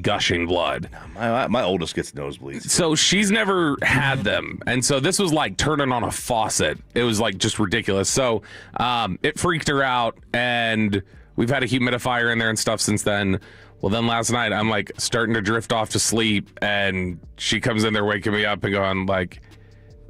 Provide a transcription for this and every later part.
gushing blood. My oldest gets nosebleeds. So she's never had them. And so this was like turning on a faucet. It was like just ridiculous. So it freaked her out, and we've had a humidifier in there and stuff since then. Well, then last night I'm like starting to drift off to sleep, and she comes in there waking me up and going like,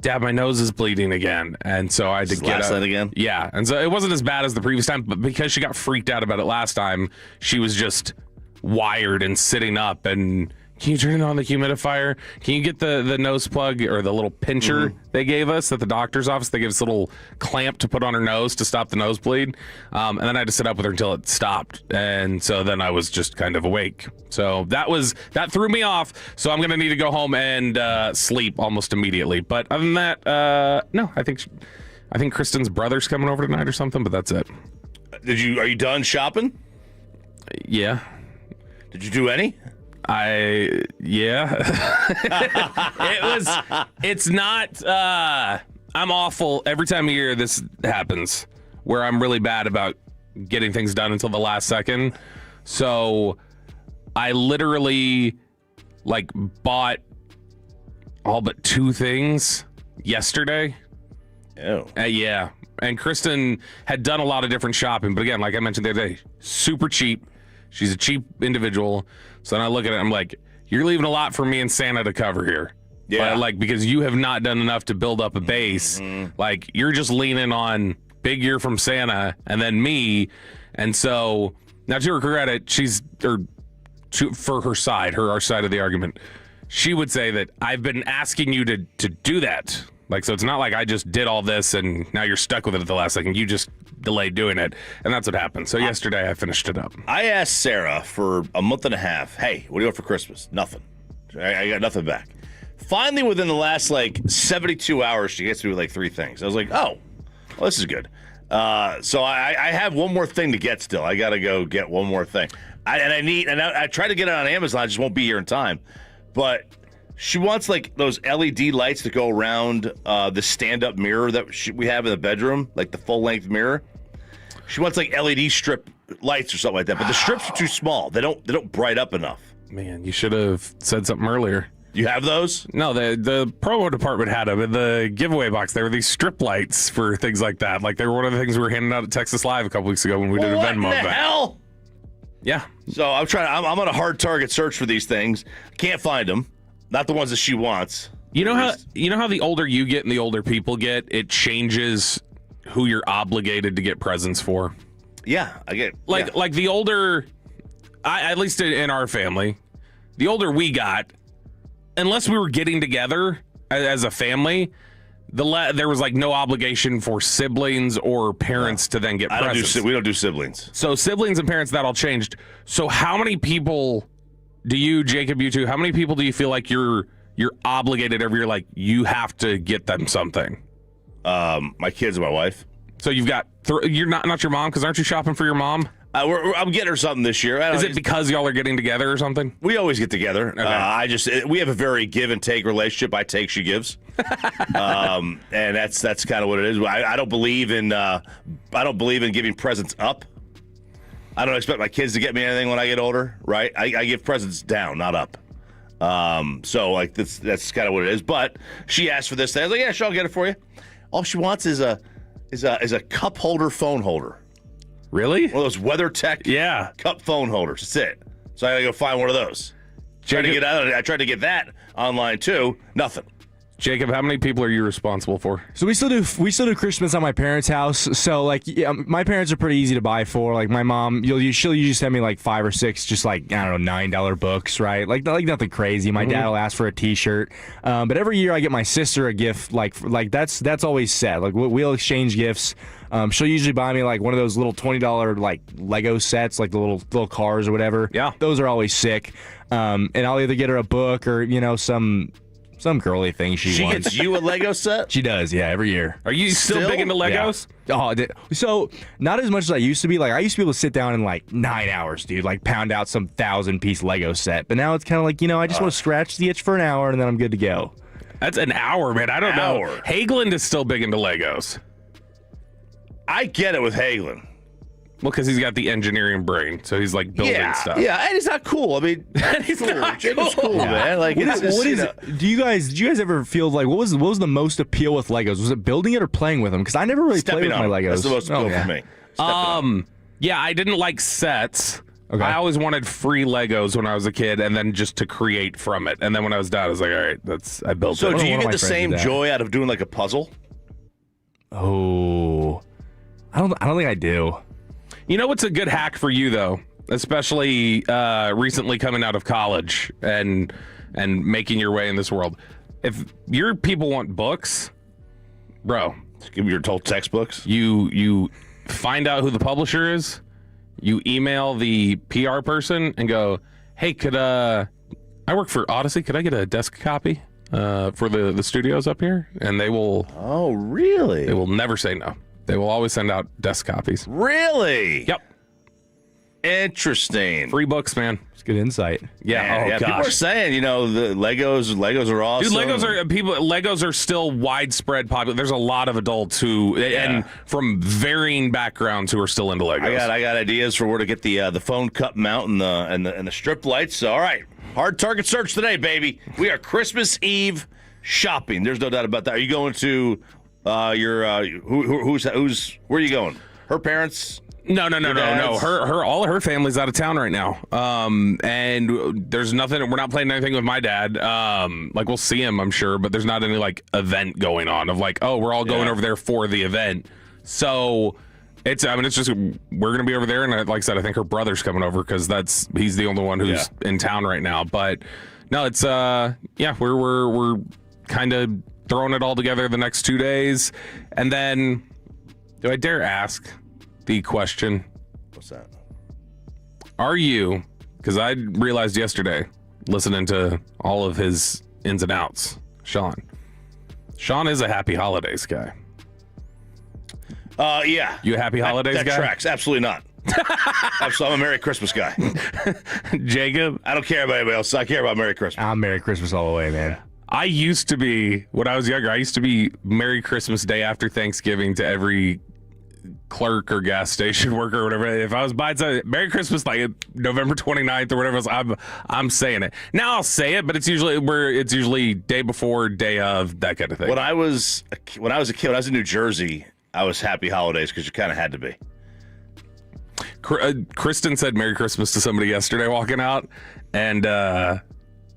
Dad, my nose is bleeding again. And so I had to get last up. night again? Yeah. And so it wasn't as bad as the previous time, but because she got freaked out about it last time, she was just wired and sitting up. And can you turn on the humidifier? Can you get the nose plug or the little pincher they gave us at the doctor's office? They gave us a little clamp to put on her nose to stop the nosebleed. And then I had to sit up with her until it stopped. And so then I was just kind of awake. So that threw me off. So I'm going to need to go home and sleep almost immediately. But other than that, no, I think Kristen's brother's coming over tonight or something, but that's it. Are you done shopping? Yeah. Did you do any? It's not, I'm awful. Every time of year this happens where I'm really bad about getting things done until the last second. So I literally like bought all but 2 things yesterday. Oh. Yeah. And Kristen had done a lot of different shopping, but again, like I mentioned the other day, super cheap. She's a cheap individual. So then I look at it, I'm like, you're leaving a lot for me and Santa to cover here. Yeah. But like, because you have not done enough to build up a base. Like, you're just leaning on big year from Santa and then me. And so, now to her credit, for her side, our side of the argument, she would say that I've been asking you to do that. Like, so it's not like I just did all this and now you're stuck with it at the last second. You just delayed doing it. And that's what happened. So yesterday I finished it up. I asked Sarah for a month and a half, hey, what do you want for Christmas? Nothing. I got nothing back. Finally, within the last, 72 hours, she gets me with, 3 things. I was like, oh, well, this is good. So I have one more thing to get still. I got to go get one more thing. I tried to get it on Amazon. I just won't be here in time. But she wants, those LED lights to go around the stand-up mirror that we have in the bedroom, like the full-length mirror. She wants, LED strip lights or something like that. But the strips are too small. They don't bright up enough. Man, you should have said something earlier. You have those? No, the promo department had them in the giveaway box. There were these strip lights for things like that. Like, they were one of the things we were handing out at Texas Live a couple weeks ago when we did a Venmo event. What the hell? Yeah. So I'm on a hard target search for these things. Can't find them. Not the ones that she wants. You know how the older you get and the older people get, it changes who you're obligated to get presents for. Yeah, I get like the older, at least in our family, the older we got, unless we were getting together as a family, there was no obligation for siblings or parents to then get presents. We don't do siblings. So siblings and parents, that all changed. So how many people do you, Jacob, you two, how many people do you feel like you're obligated every year, like you have to get them something? My kids and my wife. So you've got, you're not your mom, because aren't you shopping for your mom? I'm getting her something this year. Is it because y'all are getting together or something? We always get together. Okay. We have a very give and take relationship. I take, she gives, and that's kind of what it is. I don't believe in giving presents up. I don't expect my kids to get me anything when I get older, right? I give presents down, not up. So that's kind of what it is. But she asked for this thing. I was like, yeah, sure, I'll get it for you. All she wants is a cup holder, phone holder. Really? One of those WeatherTech cup phone holders. That's it. So I gotta go find one of those. I tried to get that online too. Nothing. Jacob, how many people are you responsible for? So we still do Christmas at my parents' house. So my parents are pretty easy to buy for. Like my mom, she'll usually send me 5 or 6, just I don't know, $9 books, right? Like nothing crazy. My dad will ask for a T-shirt. But every year I get my sister a gift. Like that's always set. Like we'll exchange gifts. She'll usually buy me one of those little $20 Lego sets, like the little cars or whatever. Yeah, those are always sick. And I'll either get her a book or some girly thing she wants. Gets you a Lego set? She does, yeah, every year. Are you still big into Legos? Yeah. So not as much as I used to be. I used to be able to sit down in 9 hours, dude, pound out some 1,000-piece Lego set. But now it's kind of I just want to scratch the itch for an hour and then I'm good to go. That's an hour, man. I don't know. Hageland is still big into Legos. I get it with Hagelin. Well, because he's got the engineering brain, so he's like building stuff. Yeah, and he's not cool. I mean, He's cool. not Jacob's cool. cool, man. Like, What it's is, just, what you is know, do you guys ever feel like what was the most appeal with Legos? Was it building it or playing with them? Because I never really played stepping with on my him. Legos. That's the most appeal yeah. for me. Stepping on. Yeah, I didn't like sets. Okay. I always wanted free Legos when I was a kid, and then just to create from it. And then when I was dad, I was like, all right, I built So it. do you one of get my the friends same did that. joy out of doing like a puzzle? Oh, I don't think I do. You know what's a good hack for you though, especially recently coming out of college and making your way in this world. If your people want books, bro, Give me your total textbooks. you find out who the publisher is. You email the PR person and go, "Hey, could I work for Odyssey? Could I get a desk copy for the studios up here?" And they will Oh, they will never say no. They will always send out desk copies. Really? Yep, Interesting. free books, man. It's good insight. Yeah. Man, Oh yeah, people are gosh. saying, the Legos are awesome. Dude, Legos are still widespread popular. There's a lot of adults who and from varying backgrounds who are still into Legos. I got ideas for where to get the phone cup mount and the strip lights. So, all right, hard target search today, baby. We are Christmas Eve shopping. There's no doubt about that. Are you going to your who's where are you going? Her parents? No. dad's? Her all of her family's out of town right now. And there's nothing. We're not playing anything with my dad. Like we'll see him, I'm sure, but there's not any like event going on of like, oh, we're all going over there for the event. So it's just we're gonna be over there, and like I said, I think her brother's coming over because he's the only one who's in town right now. But no, it's we're kind of throwing it all together the next 2 days, and then do I dare ask the question? What's that? Are you, because I realized yesterday, listening to all of his ins and outs, Sean is a happy holidays guy. Yeah. You a happy holidays that guy? tracks. Absolutely not. I'm a Merry Christmas guy. Jacob? I don't care about anybody else. I care about Merry Christmas. I'm Merry Christmas all the way, man. I used to be, when I was younger, I used to be Merry Christmas Day after Thanksgiving to every clerk or gas station worker or whatever. If I was buying something, Merry Christmas, like November 29th or whatever else, I'm saying it. Now I'll say it, but it's usually day before, day of, that kind of thing. When I was a kid, when I was in New Jersey, I was Happy Holidays because you kind of had to be. Kristen said Merry Christmas to somebody yesterday walking out, and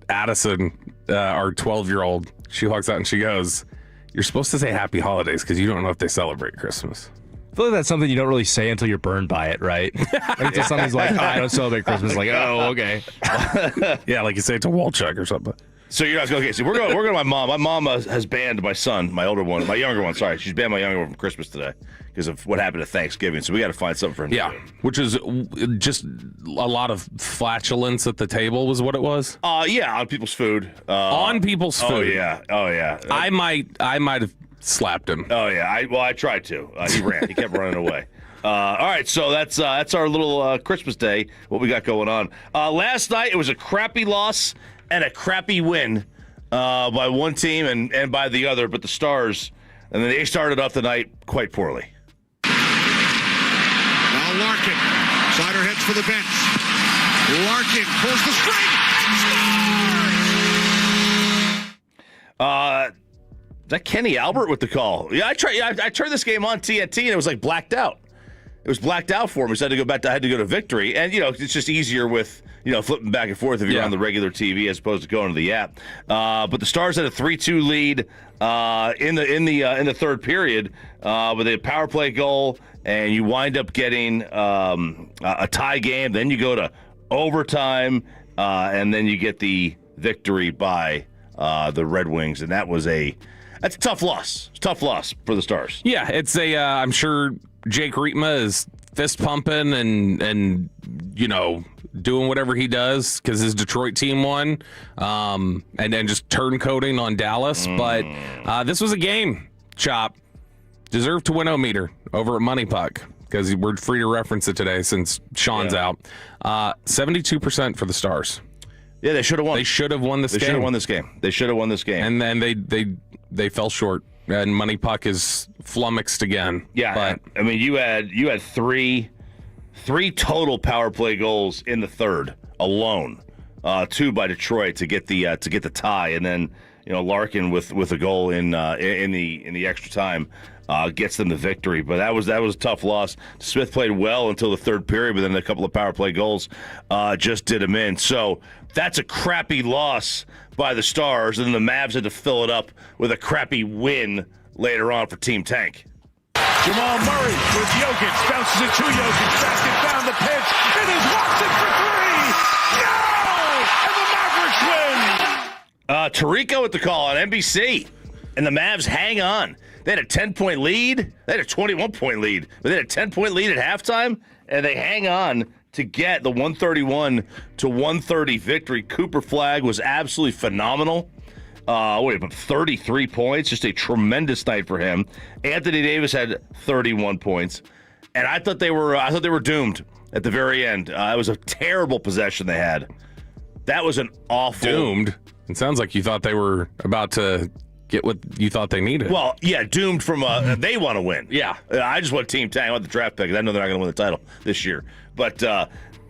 Addison, our 12-year-old, she walks out and she goes, "You're supposed to say Happy Holidays because you don't know if they celebrate Christmas." I feel like that's something you don't really say until you're burned by it, right? Like until somebody's like, I don't celebrate Christmas. Like, oh, okay. Yeah, like you say it to Walchuk or something. So you're not okay. So we're going to my mom. My mom has banned my son, my younger one. Sorry, she's banned my younger one from Christmas today because of what happened at Thanksgiving. So we got to find something for him. Yeah, to do. which is just a lot of flatulence at the table was what it was. Yeah, on people's food. On people's food. Oh yeah. I might have slapped him. Oh yeah. I tried to. He ran. He kept running away. All right, so that's our little Christmas day. What we got going on? Last night it was a crappy loss and a crappy win by one team and by the other, but the Stars, and then they started off the night quite poorly. Now Larkin, Sider heads for the bench. Larkin pulls the string and scores. Is that Kenny Albert with the call? Yeah, I turned this game on TNT and it was like blacked out. It was blacked out for me, so I had to go back. I had to go to Victory, and it's just easier with flipping back and forth if you're on the regular TV as opposed to going to the app. But the Stars had a 3-2 lead in the third period with a power play goal, and you wind up getting a tie game. Then you go to overtime, and then you get the victory by the Red Wings, and that's a tough loss. It's a tough loss for the Stars. Yeah, it's I'm sure Jake Rietma is fist pumping and doing whatever he does because his Detroit team won, and then just turncoating on Dallas. But this was a game, Chop. Deserved to win O-meter over at Money Puck because we're free to reference it today since Sean's out. 72% for the Stars. Yeah, they should have won. They should have won this They game. should have won this game. They should have won this game. And then they fell short. And Money Puck is flummoxed again. Yeah, but I mean, you had three 3 total power play goals in the third alone. 2 by Detroit to get the tie, and then Larkin with a goal in the extra time gets them the victory. But that was a tough loss. Smith played well until the third period, but then a couple of power play goals just did him in. So that's a crappy loss by the Stars, and then the Mavs had to fill it up with a crappy win later on for Team Tank. Jamal Murray with Jokic, bounces it to Jokic, basket down the pitch, it is Watson for 3! No! And the Mavericks win! Tirico at the call on NBC, and the Mavs hang on. They had a 10-point lead. They had a 21-point lead, but they had a 10-point lead at halftime, and they hang on to get the 131-130 victory. Cooper Flagg was absolutely phenomenal. 33 points, just a tremendous night for him. Anthony Davis had 31 points, and I thought they were doomed at the very end. It was a terrible possession they had. That was an awful Doomed. It sounds like you thought they were about to get what you thought they needed. Well, yeah, doomed from they want to win. Yeah. I just want Team Tank. I want the draft pick. I know they're not going to win the title this year. But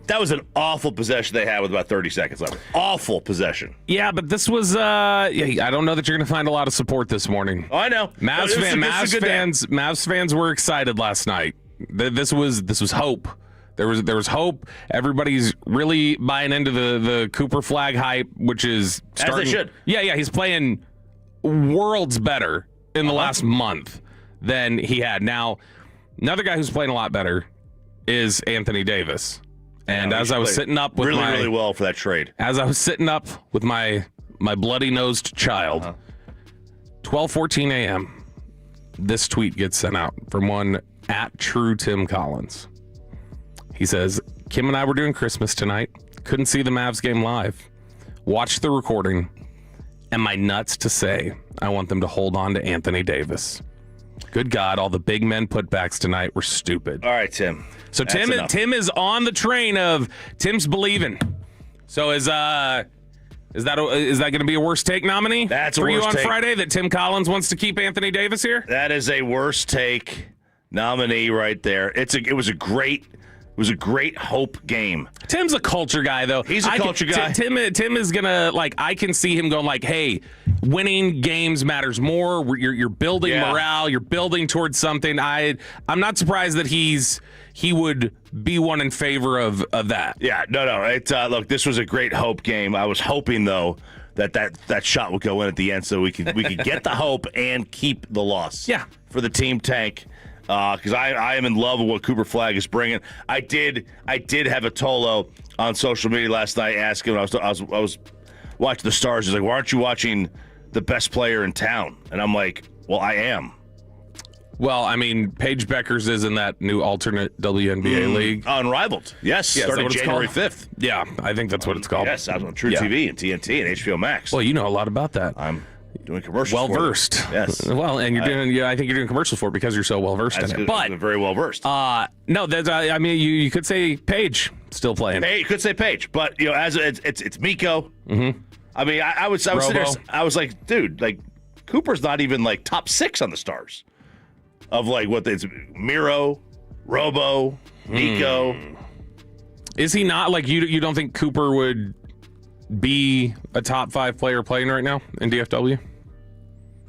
that was an awful possession they had with about 30 seconds left. Awful possession. Yeah, but this was I don't know that you're going to find a lot of support this morning. Oh, I know. Mavs fans were excited last night. This was hope. There was hope. Everybody's really buying into the Cooper Flagg hype, which is starting. As they should. Yeah, he's playing worlds better in the last month than he had. Now, another guy who's playing a lot better is Anthony Davis. And as I was sitting up with really well for that trade. As I was sitting up with my bloody-nosed child, 12:14 a.m., this tweet gets sent out from one @TrueTimCollins. He says, Kim and I were doing Christmas tonight. Couldn't see the Mavs game live. Watched the recording. Am I nuts to say I want them to hold on to Anthony Davis? Good God, all the big men putbacks tonight were stupid. All right, Tim. So Tim is on the train of Tim's believing. So is that going to be a worst take nominee? That's for a you worst on take. Friday that Tim Collins wants to keep Anthony Davis here? That is a worst take nominee right there. It was a great hope game. Tim's a culture guy, though. He's a culture guy. Tim is gonna I can see him going hey, winning games matters more. You're building morale. You're building towards something. I'm not surprised that he would be one in favor of that. Yeah, no. Look, this was a great hope game. I was hoping though that shot would go in at the end so we could get the hope and keep the loss. Yeah, for the Team Tank. Because I am in love with what Cooper Flagg is bringing. I did have a Tolo on social media last night asking. I was watching the Stars. He's like, "Why aren't you watching the best player in town?" And I'm like, "Well, I am." Well, I mean, Paige Beckers is in that new alternate WNBA league. Unrivaled. Yes, starting January 5th. Yeah, I think that's what it's called. Yes, I was on True TV and TNT and HBO Max. Well, you know a lot about that. I'm doing commercials. Well versed. Yes. Well, and you're doing. I think you're doing commercials for it because you're so well versed in it. But very well versed. No, there's. I mean, you could say Paige still playing. Hey, you could say Paige, but as it's Miko. Mm-hmm. I mean, I was sitting there, I was like, dude, Cooper's not even top 6 on the Stars. Of what it's Miro, Robo, Miko. Is he not you don't think Cooper would be a top 5 player playing right now in DFW?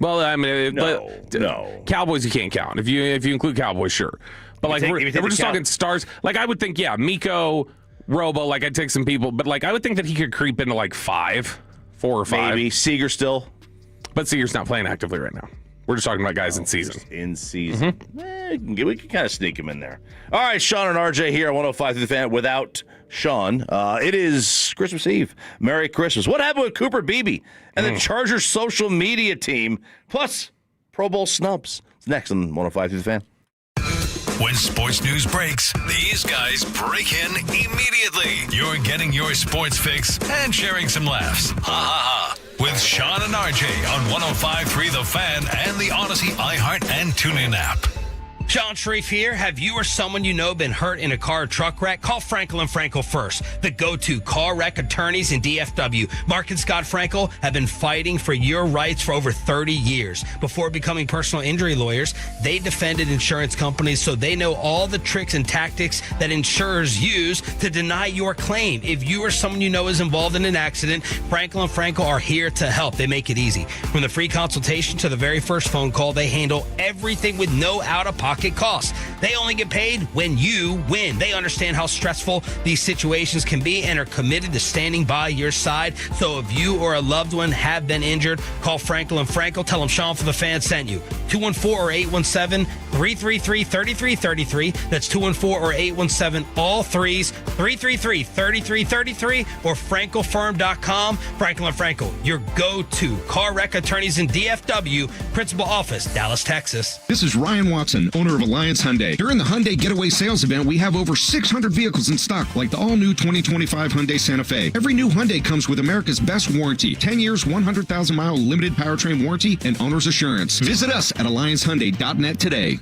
Well, I mean, no. Cowboys you can't count. If you include Cowboys, sure. But we're just talking Stars. I would think, Miko, Robo. I'd take some people, but I would think that he could creep into 4 or 5. Maybe Seager still, but Seager's not playing actively right now. We're just talking about guys in season. In season. Mm-hmm. We can kind of sneak him in there. All right, Sean and RJ here on 105 through the Fan. Without Sean, it is Christmas Eve. Merry Christmas. What happened with Cooper Beebe and the Chargers social media team, plus Pro Bowl snubs? It's next on 105 through the Fan. When sports news breaks, these guys break in immediately. You're getting your sports fix and sharing some laughs. Ha ha ha. With Sean and RJ on 105.3 The Fan and the Odyssey, iHeart, and TuneIn app. Sean Sharif here. Have you or someone you know been hurt in a car or truck wreck? Call Frankel and Frankel first, the go-to car wreck attorneys in DFW. Mark and Scott Frankel have been fighting for your rights for over 30 years. Before becoming personal injury lawyers, they defended insurance companies, so they know all the tricks and tactics that insurers use to deny your claim. If you or someone you know is involved in an accident, Frankel and Frankel are here to help. They make it easy. From the free consultation to the very first phone call, they handle everything with no out-of-pocket costs. They only get paid when you win. They understand how stressful these situations can be and are committed to standing by your side. So if you or a loved one have been injured, call Frankel and Frankel. Tell them Sean for the Fan sent you. 214 or 817-333-3333. That's 214 or 817 all threes 333-3333 or frankelfirm.com. Frankel and Frankel, your go-to car wreck attorneys in DFW, principal office, Dallas, Texas. This is Ryan Watson, owner of Alliance Hyundai. During the Hyundai Getaway Sales Event, we have over 600 vehicles in stock, like the all-new 2025 Hyundai Santa Fe. Every new Hyundai comes with America's best warranty, 10 years, 100,000-mile limited powertrain warranty, and owner's assurance. Visit us at AllianceHyundai.net today.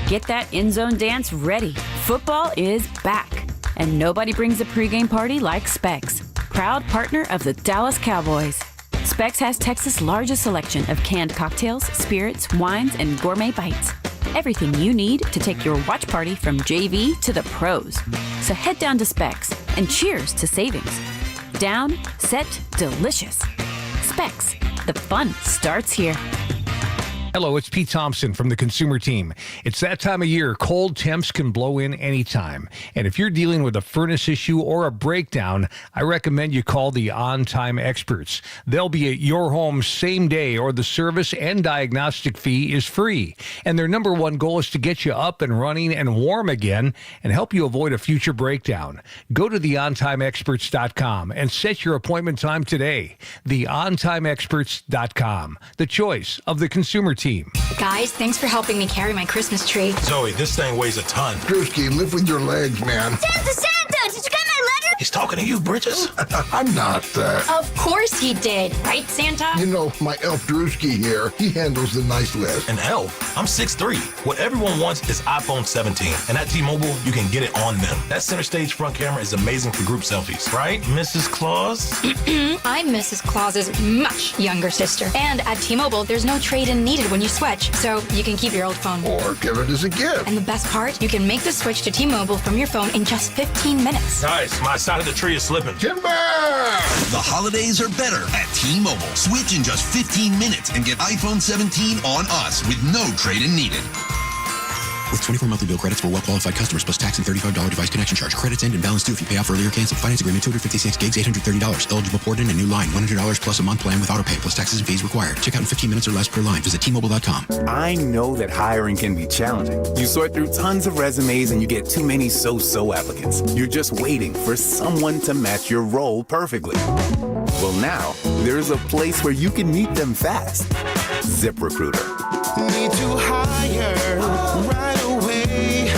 Get that end zone dance ready. Football is back. And nobody brings a pregame party like Specs, proud partner of the Dallas Cowboys. Specs has Texas' largest selection of canned cocktails, spirits, wines, and gourmet bites. Everything you need to take your watch party from JV to the pros. So head down to Specs and cheers to savings. Down, set, delicious. Specs, the fun starts here. Hello, it's Pete Thompson from the Consumer Team. It's that time of year. Cold temps can blow in anytime. And if you're dealing with a furnace issue or a breakdown, I recommend you call the On-Time Experts. They'll be at your home same day, or the service and diagnostic fee is free. And their number one goal is to get you up and running and warm again and help you avoid a future breakdown. Go to theontimeexperts.com and set your appointment time today. Theontimeexperts.com, the choice of the Consumer Team. Guys, thanks for helping me carry my Christmas tree. Zoe, this thing weighs a ton. Drewski, live with your legs, man. Santa! Did you get my letter? He's talking to you, Bridges. I'm not that. Of course he did. Right, Santa? You know, my elf Drewski here, he handles the nice list. An elf? I'm 6'3". What everyone wants is iPhone 17. And at T-Mobile, you can get it on them. That center stage front camera is amazing for group selfies. Right, Mrs. Claus? I'm Mrs. Claus's much younger sister. And at T-Mobile, there's no trade-in needed when you switch, so you can keep your old phone. Or give it as a gift. And the best part, you can make the switch to T-Mobile from your phone in just 15 minutes. Guys, my side of the tree is slipping. Timber! The holidays are better at T-Mobile. Switch in just 15 minutes and get iPhone 17 on us with no trade-in needed. With 24 monthly bill credits for well-qualified customers plus tax and $35 device connection charge. Credits end and balance due if you pay off earlier. Cancel finance agreement. 256 gigs, $830. Eligible port in a new line. $100 plus a month plan with auto pay plus taxes and fees required. Check out in 15 minutes or less per line. Visit T-Mobile.com. I know that hiring can be challenging. You sort through tons of resumes and you get too many so-so applicants. You're just waiting for someone to match your role perfectly. Well, now there's a place where you can meet them fast. ZipRecruiter. Need to hire right away.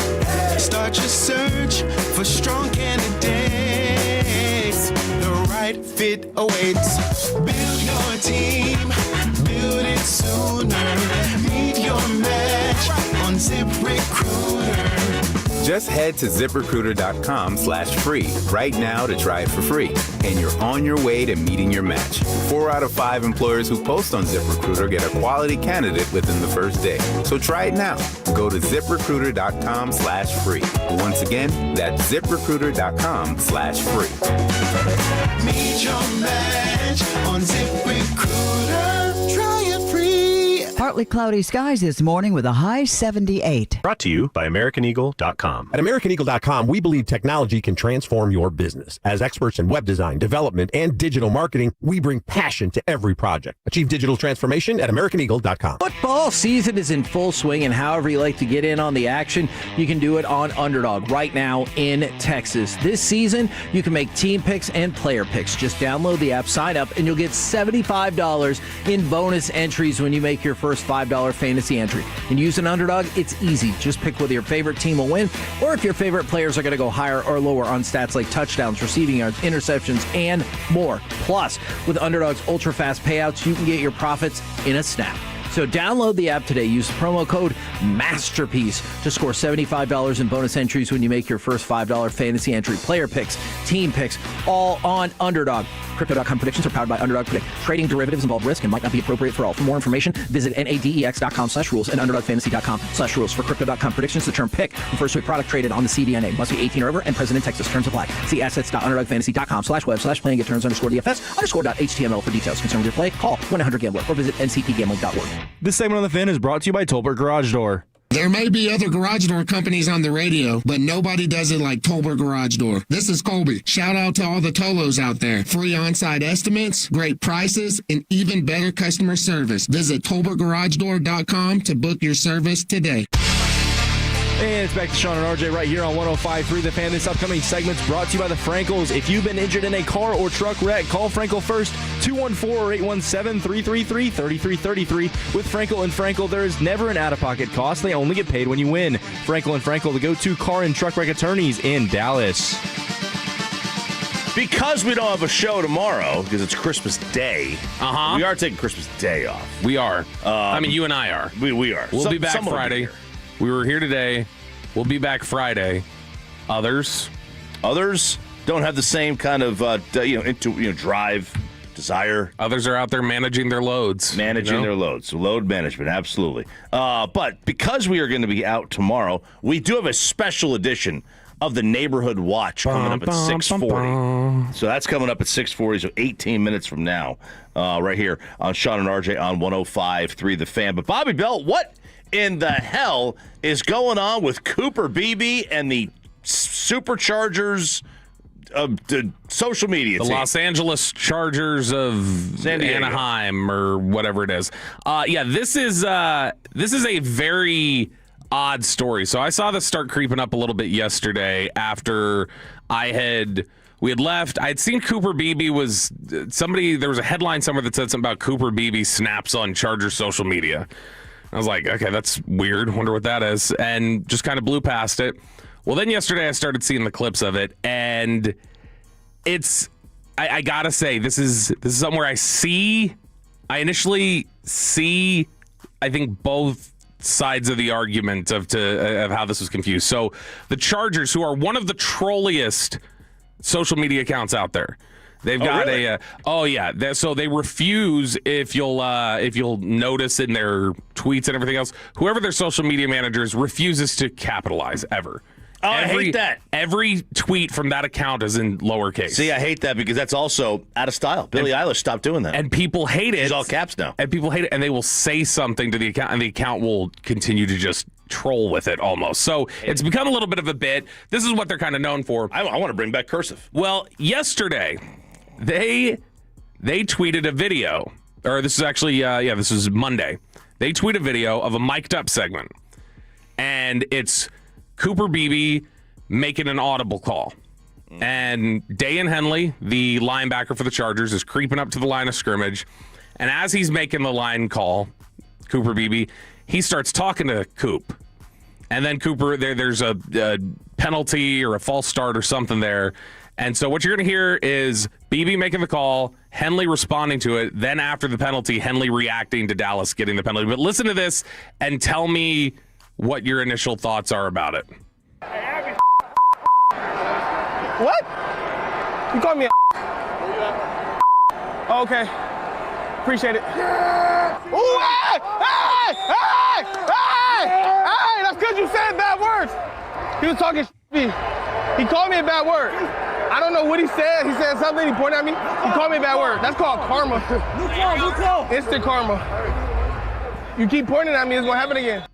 Start your search for strong candidates. The right fit awaits. Build your team, build it sooner. Meet your match on ZipRecruiter. Just head to ZipRecruiter.com/free right now to try it for free. And you're on your way to meeting your match. 4 out of 5 employers who post on ZipRecruiter get a quality candidate within the first day. So try it now. Go to ZipRecruiter.com/free. Once again, that's ZipRecruiter.com/free. Meet your match on ZipRecruiter. Try it free. Partly cloudy skies this morning with a high 78. Brought to you by AmericanEagle.com. At AmericanEagle.com, we believe technology can transform your business. As experts in web design, development, and digital marketing, we bring passion to every project. Achieve digital transformation at AmericanEagle.com. Football season is in full swing, and however you like to get in on the action, you can do it on Underdog right now in Texas. This season, you can make team picks and player picks. Just download the app, sign up, and you'll get $75 in bonus entries when you make your first $5 fantasy entry. And using Underdog, it's easy. Just pick whether your favorite team will win or if your favorite players are going to go higher or lower on stats like touchdowns, receiving yards, interceptions, and more. Plus, with Underdog's ultra-fast payouts, you can get your profits in a snap. So download the app today. Use the promo code MASTERPIECE to score $75 in bonus entries when you make your first $5 fantasy entry. Player picks, team picks, all on Underdog. Crypto.com predictions are powered by Underdog Predict. Trading derivatives involve risk and might not be appropriate for all. For more information, visit nadex.com/rules and underdogfantasy.com/rules. For Crypto.com predictions, the term pick refers to a product traded on the CDNA. Must be 18 or over and present in Texas. Terms apply. See assets.underdogfantasy.com/web/playing-get-terms_DFS_html for details. Concerned with your play? Call 1-800-GAMBLER or visit ncpgambling.org. This segment on the Fin is brought to you by Tolbert Garage Door. There may be other garage door companies on the radio, but nobody does it like Tolbert Garage Door. This is Colby. Shout out to all the TOLOs out there. Free on-site estimates, great prices, and even better customer service. Visit TolbertGarageDoor.com to book your service today. And it's back to Sean and RJ right here on 105.3 The Fan. This upcoming segment's brought to you by the Frankels. If you've been injured in a car or truck wreck, call Frankel first, 214 or 817-333-3333. With Frankel and Frankel, there is never an out-of-pocket cost. They only get paid when you win. Frankel and Frankel, the go-to car and truck wreck attorneys in Dallas. Because we don't have a show tomorrow, because it's Christmas Day, we are taking Christmas Day off. We are. I mean, you and I are. We are. We'll be back Friday. We were here today. We'll be back Friday. Others don't have the same kind of drive, desire. Others are out there managing their loads. Their loads. So load management, absolutely. But because we are going to be out tomorrow, we do have a special edition of the Neighborhood Watch coming up at 6:40. So that's coming up at 6:40, so 18 minutes from now, right here on Sean and RJ on 105.3 The Fan. But Bobby Bell, what in the hell is going on with Cooper Beebe and the Superchargers of the social media team? Los Angeles Chargers of Anaheim or whatever it is. This is a very odd story. So I saw this start creeping up a little bit yesterday after we had left. I'd seen Cooper Beebe there was a headline somewhere that said something about Cooper Beebe snaps on Chargers social media. I was like, okay, that's weird. Wonder what that is. And just kind of blew past it. Well, then yesterday I started seeing the clips of it, and I gotta say, this is something where I initially see, I think, both sides of the argument of how this was confused. So the Chargers, who are one of the trolliest social media accounts out there, they've got so they refuse, if you'll notice in their tweets and everything else, whoever their social media manager is refuses to capitalize ever. Oh, I hate that. Every tweet from that account is in lowercase. See, I hate that because that's also out of style. Billie Eilish stopped doing that. And people hate it. She's all caps now. And people hate it, and they will say something to the account, and the account will continue to just troll with it almost. So it's become a little bit of a bit. This is what they're kind of known for. I want to bring back cursive. Well, yesterday, they tweeted a video, or this is actually, this is Monday. They tweet a video of a mic'd up segment, and it's Cooper Beebe making an audible call. And Dayan Henley, the linebacker for the Chargers, is creeping up to the line of scrimmage. And as he's making the line call, Cooper Beebe, he starts talking to Coop. And then Cooper, there's a penalty or a false start or something there. And so what you're going to hear is Beebe making the call, Henley responding to it. Then after the penalty, Henley reacting to Dallas getting the penalty. But listen to this and tell me what your initial thoughts are about it. What? You called me a Oh, okay. Appreciate it. Ooh, hey! Hey! Hey! Hey! Hey! That's because you said bad words. He was talking to me. He called me a bad word. I don't know what he said. He said something. He pointed at me. He called me a bad word. That's called karma. Instant karma. You keep pointing at me, it's going to happen again.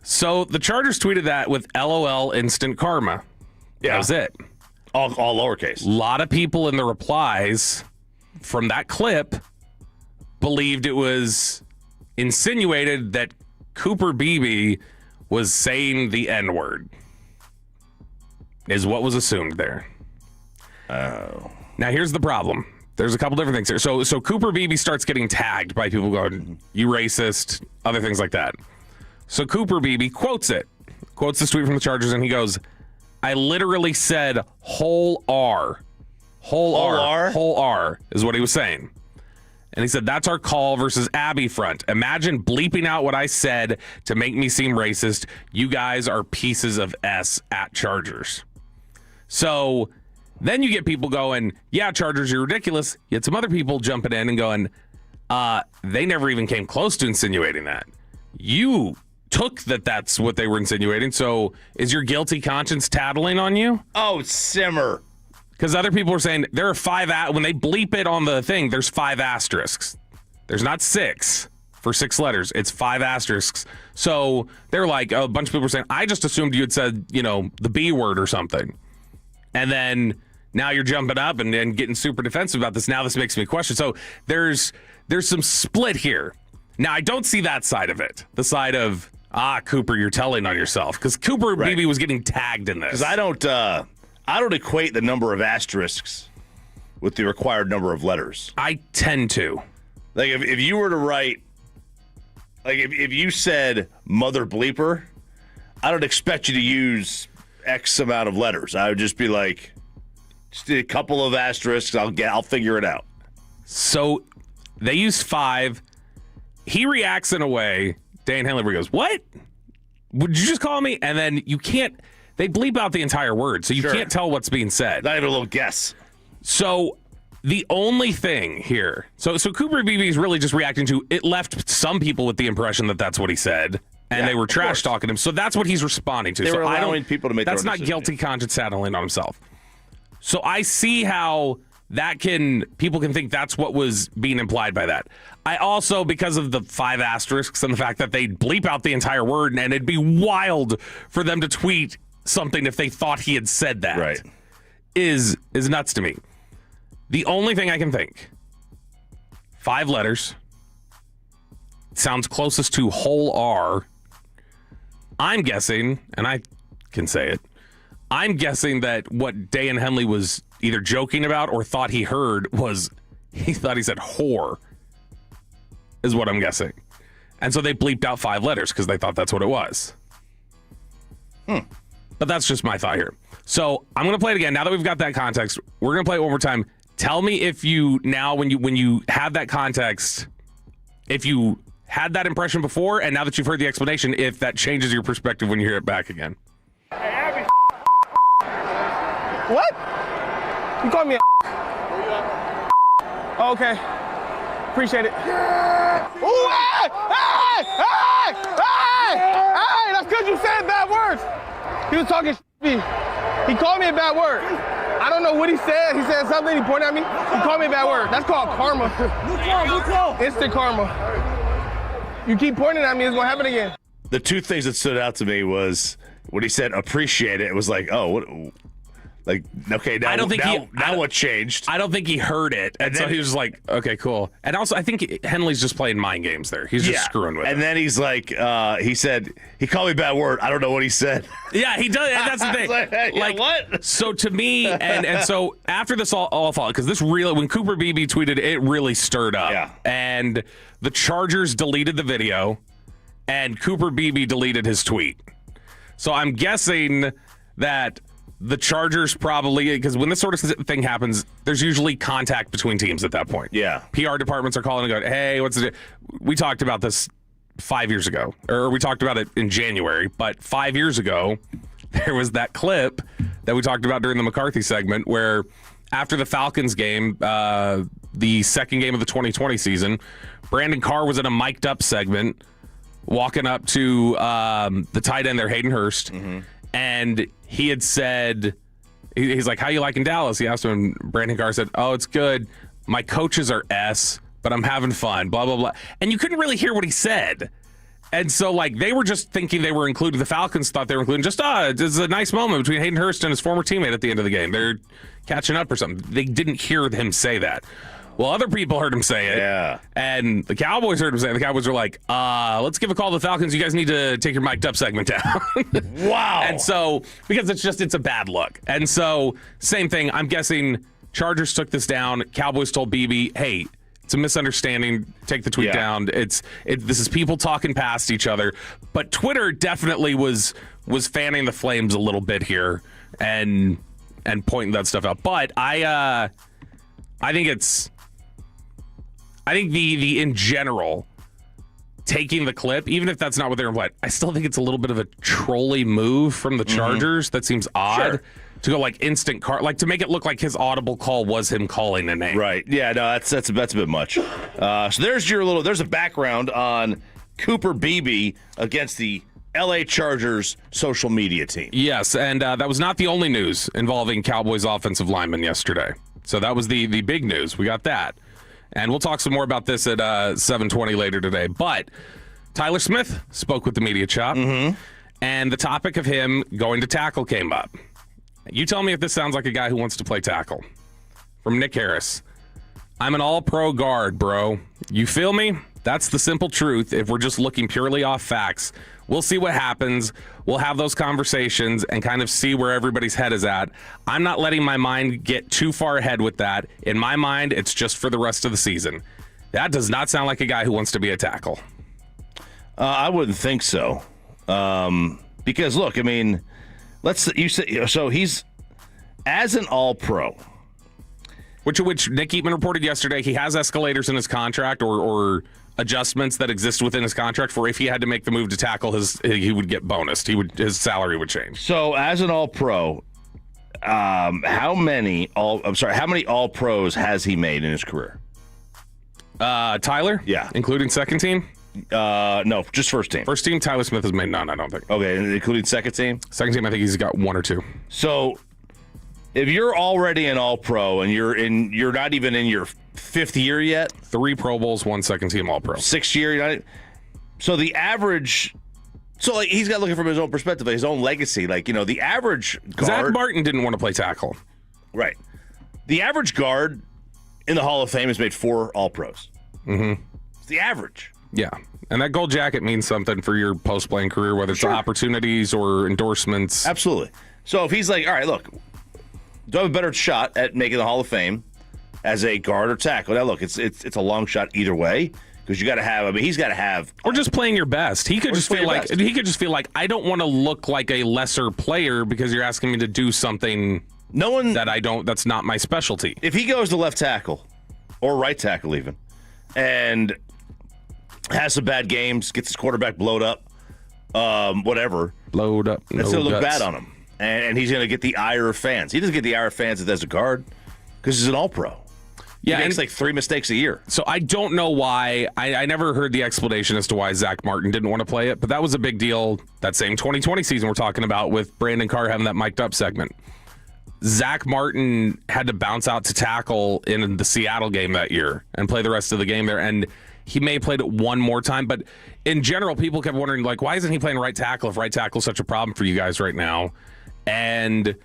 So the Chargers tweeted that with LOL instant karma. Yeah. That was it. All lowercase. A lot of people in the replies from that clip believed it was insinuated that Cooper Beebe was saying the N-word, is what was assumed there. Oh. Now, here's the problem. There's a couple different things here. So Cooper Beebe starts getting tagged by people going, you racist, other things like that. So Cooper Beebe quotes this tweet from the Chargers, and he goes, I literally said whole R. Whole R is what he was saying. And he said, that's our call versus Abby front. Imagine bleeping out what I said to make me seem racist. You guys are pieces of S at Chargers. So then you get people going, yeah, Chargers, you're ridiculous. Yet some other people jumping in and going, they never even came close to insinuating that. You took that's what they were insinuating. So is your guilty conscience tattling on you? Oh, simmer. Because other people are saying there are 5, when they bleep it on the thing, there's 5 asterisks. There's not 6 for 6 letters. It's 5 asterisks. So they're like, a bunch of people are saying, I just assumed you had said, the B word or something. And then now you're jumping up and getting super defensive about this. Now this makes me question. So there's some split here. Now I don't see that side of it. The side of, Cooper, you're telling on yourself. Because Cooper maybe was getting tagged in this. Because I don't equate the number of asterisks with the required number of letters. I tend to. Like, if you were to write, like, if you said mother bleeper, I don't expect you to use X amount of letters. I would just be like, just a couple of asterisks, I'll figure it out. So they use 5. He reacts in a way, Dan Henley goes, what? Would you just call me? And then you can't. They bleep out the entire word, so you can't tell what's being said. Not even a little guess. So the only thing here, so Cooper BB is really just reacting to, it left some people with the impression that that's what he said, and they were trash talking him. So that's what he's responding to. They were so allowing people to make their that's own not decision. guilty conscience saddling on himself. So I see how people can think that's what was being implied by that. I also, because of the 5 asterisks and the fact that they bleep out the entire word, and it'd be wild for them to tweet something if they thought he had said that, right, is nuts to me. The only thing I can think, 5 letters, sounds closest to whole R. I'm guessing, and I can say it, I'm guessing that what Dan Henley was either joking about or thought he heard was, he thought he said whore, is what I'm guessing. And so they bleeped out 5 letters because they thought that's what it was. But that's just my thought here. So I'm going to play it again. Now that we've got that context, we're going to play it one more time. Tell me if you, now when you have that context, if you had that impression before, and now that you've heard the explanation, if that changes your perspective when you hear it back again. What? You called me a Oh, okay. Appreciate it. Ooh, hey! That's because you said bad words. He was talking to me. He called me a bad word. I don't know what he said. He said something. He pointed at me. He called me a bad word. That's called karma. Instant karma. You keep pointing at me, it's going to happen again. The 2 things that stood out to me was when he said appreciate it. It was like, oh, what? Like, okay, now, now what changed? I don't think he heard it. And so he was just like, okay, cool. And also, I think Henley's just playing mind games there. He's just screwing with it. And then he's like, he said, he called me a bad word. I don't know what he said. Yeah, he does. And that's the thing. like, what? So to me, and so after this all followed, because this really, when Cooper BB tweeted, it really stirred up. Yeah. And the Chargers deleted the video, and Cooper BB deleted his tweet. So I'm guessing that the Chargers probably, because when this sort of thing happens, there's usually contact between teams at that point. Yeah. PR departments are calling and going, hey, what's it? We talked about this 5 years ago, or we talked about it in January, but 5 years ago, there was that clip that we talked about during the McCarthy segment where after the Falcons game, the second game of the 2020 season, Brandon Carr was in a mic'd up segment walking up to the tight end there, Hayden Hurst, and he had said, he's like, how you liking Dallas? He asked him, and Brandon Carr said, oh, it's good. My coaches are S, but I'm having fun, blah, blah, blah. And you couldn't really hear what he said. And so, like, they were just thinking they were included. The Falcons thought they were including just, this is a nice moment between Hayden Hurst and his former teammate at the end of the game. They're catching up or something. They didn't hear him say that. Well, other people heard him say it. Yeah. And the Cowboys heard him say it. The Cowboys were like, let's give a call to the Falcons. You guys need to take your mic'd up segment down. Wow. And so, because it's a bad look. And so, same thing. I'm guessing Chargers took this down. Cowboys told BB, hey, it's a misunderstanding. Take the tweet down. This is people talking past each other. But Twitter definitely was fanning the flames a little bit here and pointing that stuff out. But I think I think the in general, taking the clip, even if that's not what they're what, I still think it's a little bit of a trolley move from the Chargers. That seems odd. Sure. To go like instant car, like to make it look like his audible call was him calling a name. Right. Yeah, no, that's a bit much. So there's a background on Cooper Beebe against the LA Chargers social media team. Yes, and that was not the only news involving Cowboys offensive linemen yesterday. So that was the big news. We got that. And we'll talk some more about this at 7:20 later today. But Tyler Smith spoke with the media chop, and the topic of him going to tackle came up. You tell me if this sounds like a guy who wants to play tackle. From Nick Harris. I'm an all-pro guard, bro. You feel me? That's the simple truth if we're just looking purely off facts. We'll see what happens. We'll have those conversations and kind of see where everybody's head is at. I'm not letting my mind get too far ahead with that. In my mind, it's just for the rest of the season. That does not sound like a guy who wants to be a tackle. I wouldn't think so. Because, look, I mean... So he's as an all-pro, which Nick Eatman reported yesterday. He has escalators in his contract or adjustments that exist within his contract for if he had to make the move to tackle, he would get bonused. His salary would change. So as an all-pro, how many all-pros has he made in his career? Tyler? Yeah, including second team. No, just first team. First team, Tyler Smith has made none, I don't think. Okay, including second team? Second team, I think he's got one or two. So if you're already an all-pro and you're not even in your fifth year yet? 3 Pro Bowls, 1 second team all-pro. 6th year, so the average... So, like, he's got looking from his own perspective, his own legacy. Like, the average guard... Zach Martin didn't want to play tackle. Right. The average guard in the Hall of Fame has made 4 all-pros. Mm-hmm. It's the average. Yeah, and that gold jacket means something for your post-playing career, whether it's opportunities or endorsements. Absolutely. So if he's like, all right, look, do I have a better shot at making the Hall of Fame as a guard or tackle? Now, look, it's a long shot either way because you got to have. I mean, he's got to have. Or just playing your best. He could just feel like I don't want to look like a lesser player because you're asking me to do something. That's not my specialty. If he goes to left tackle or right tackle even, and has some bad games, gets his quarterback blowed up, whatever. Blowed up. That's going to look bad on him. And he's going to get the ire of fans. He doesn't get the ire of fans as a guard because he's an all-pro. Yeah, he makes like 3 mistakes a year. So I don't know why. I never heard the explanation as to why Zach Martin didn't want to play it, but that was a big deal that same 2020 season we're talking about with Brandon Carr having that mic'd up segment. Zach Martin had to bounce out to tackle in the Seattle game that year and play the rest of the game there, and he may have played it one more time, but in general, people kept wondering, like, why isn't he playing right tackle if right tackle is such a problem for you guys right now? And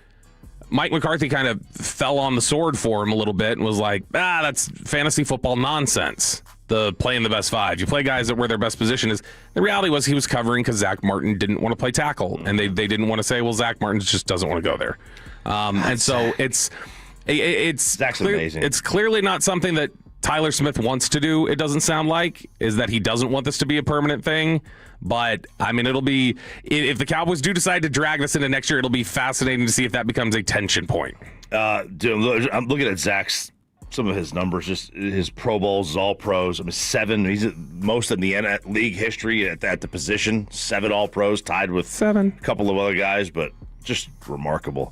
Mike McCarthy kind of fell on the sword for him a little bit and was like, that's fantasy football nonsense, the playing the best 5. You play guys where their best position is. The reality was he was covering because Zach Martin didn't want to play tackle, and they didn't want to say, well, Zach Martin just doesn't want to go there. And so it's amazing. It's clearly not something that Tyler Smith wants to do, it doesn't sound like, is that he doesn't want this to be a permanent thing. But, I mean, it'll be, if the Cowboys do decide to drag this into next year, it'll be fascinating to see if that becomes a tension point. Dude, I'm looking at Zach's, some of his numbers, just his Pro Bowls, his All-Pros. I mean, 7. He's most in the league history at the position. 7 All-Pros, tied with 7. A couple of other guys, but just remarkable.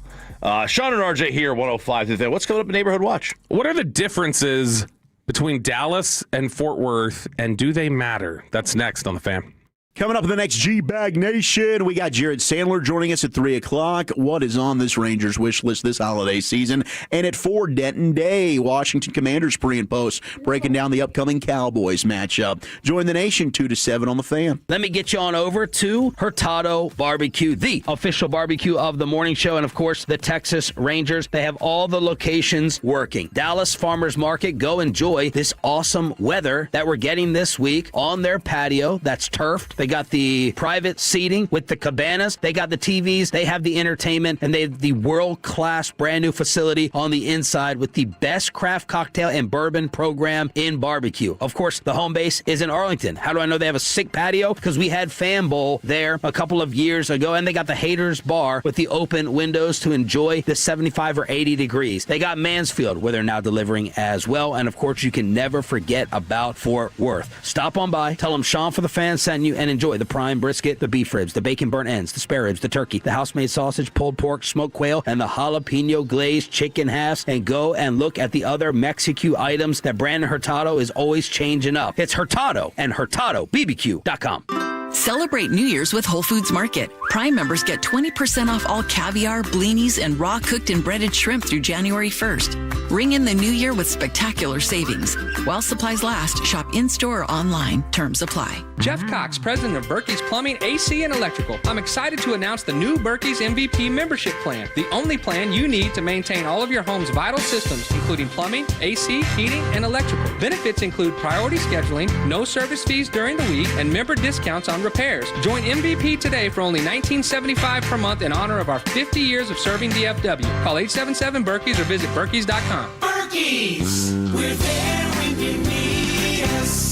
Sean and RJ here, 105. What's coming up in Neighborhood Watch? What are the differences between Dallas and Fort Worth, and do they matter? That's next on The Fan. Coming up in the next G-Bag Nation, we got Jared Sandler joining us at 3 o'clock. What is on this Rangers wish list this holiday season? And at 4, Denton Day, Washington Commanders pre and post, breaking down the upcoming Cowboys matchup. Join the nation 2 to 7 on The Fan. Let me get you on over to Hurtado Barbecue, the official barbecue of the morning show, and of course, the Texas Rangers. They have all the locations working. Dallas Farmers Market, go enjoy this awesome weather that we're getting this week on their patio that's turfed. They got the private seating with the cabanas. They got the TVs. They have the entertainment, and they have the world-class brand new facility on the inside with the best craft cocktail and bourbon program in barbecue. Of course, the home base is in Arlington. How do I know they have a sick patio? Because we had Fan Bowl there a couple of years ago, and they got the Haters Bar with the open windows to enjoy the 75 or 80 degrees. They got Mansfield, where they're now delivering as well. And of course, you can never forget about Fort Worth. Stop on by, tell them Sean for the Fans sent you, and enjoy the prime brisket, the beef ribs, the bacon burnt ends, the spare ribs, the turkey, the house-made sausage, pulled pork, smoked quail, and the jalapeno glazed chicken halves. And go and look at the other Mexican items that Brandon Hurtado is always changing up. It's Hurtado and HurtadoBBQ.com. Celebrate New Year's with Whole Foods Market. Prime members get 20% off all caviar, blinis, and raw cooked and breaded shrimp through January 1st. Ring in the new year with spectacular savings. While supplies last, shop in-store or online. Terms apply. Jeff Cox, president of Berkey's Plumbing, AC, and Electrical. I'm excited to announce the new Berkey's MVP membership plan, the only plan you need to maintain all of your home's vital systems, including plumbing, AC, heating, and electrical. Benefits include priority scheduling, no service fees during the week, and member discounts on repairs. Join MVP today for only $19.75 per month in honor of our 50 years of serving DFW. Call 877-BERKEYS or visit Berkeys.com. Berkey's, we're there when you need us.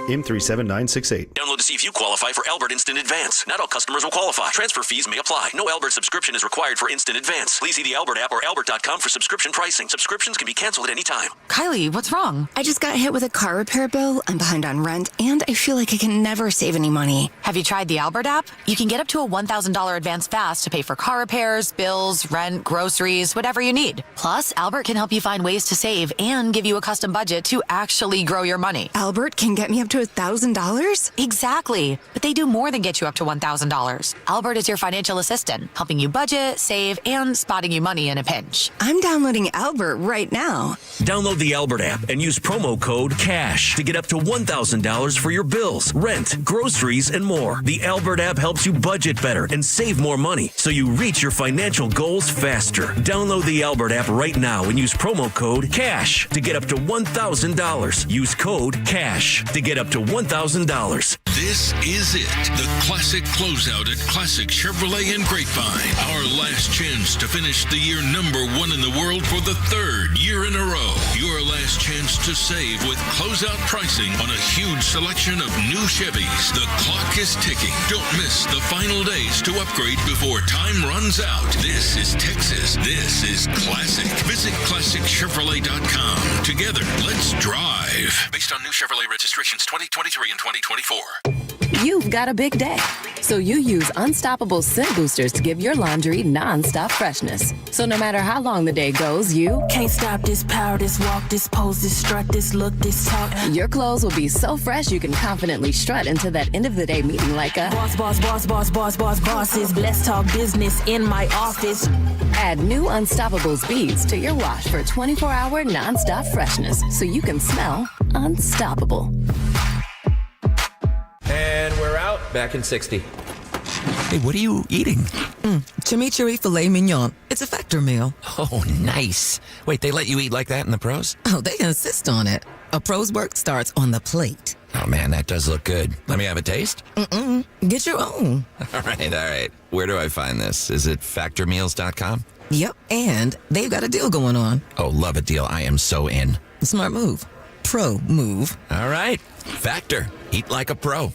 M37968. Download to see if you qualify for Albert Instant Advance. Not all customers will qualify. Transfer fees may apply. No Albert subscription is required for Instant Advance. Please see the Albert app or albert.com for subscription pricing. Subscriptions can be canceled at any time. Kylie, what's wrong? I just got hit with a car repair bill. I'm behind on rent, and I feel like I can never save any money. Have you tried the Albert app? You can get up to a $1,000 advance fast to pay for car repairs, bills, rent, groceries, whatever you need. Plus, Albert can help you find ways to save and give you a custom budget to actually grow your money. Albert can get me up to $1,000? Exactly. But they do more than get you up to $1,000. Albert is your financial assistant, helping you budget, save, and spotting you money in a pinch. I'm downloading Albert right now. Download the Albert app and use promo code CASH to get up to $1,000 for your bills, rent, groceries, and more. The Albert app helps you budget better and save more money so you reach your financial goals faster. Download the Albert app right now and use promo code CASH to get up to $1,000. Use code CASH to get up to $1,000. This is it, the classic closeout at Classic Chevrolet and Grapevine. Our last chance to finish the year #1 in the world for the 3rd year in a row. Your last chance to save with closeout pricing on a huge selection of new Chevys. The clock is ticking. Don't miss the final days to upgrade before time runs out. This is Texas. This is classic. Visit ClassicChevrolet.com. Together, let's drive. Based on new Chevrolet registrations 2023 and 2024. You've got a big day, so you use Unstoppable Scent Boosters to give your laundry non-stop freshness. So no matter how long the day goes, you can't stop this power, this walk, this pose, this strut, this look, this talk. Your clothes will be so fresh you can confidently strut into that end of the day meeting like a bosses. Let's talk business in my office. Add new Unstoppable beads to your wash for 24-hour non-stop freshness so you can smell unstoppable. And we're out. Back in 60. Hey, what are you eating? Chimichurri filet mignon. It's a Factor meal. Oh, nice. Wait, they let you eat like that in the pros? Oh, they insist on it. A pro's work starts on the plate. Oh, man, that does look good. Let me have a taste? Get your own. All right. Where do I find this? Is it factormeals.com? Yep, and they've got a deal going on. Oh, love a deal. I am so in. Smart move. Pro move. All right. Factor. Eat like a pro.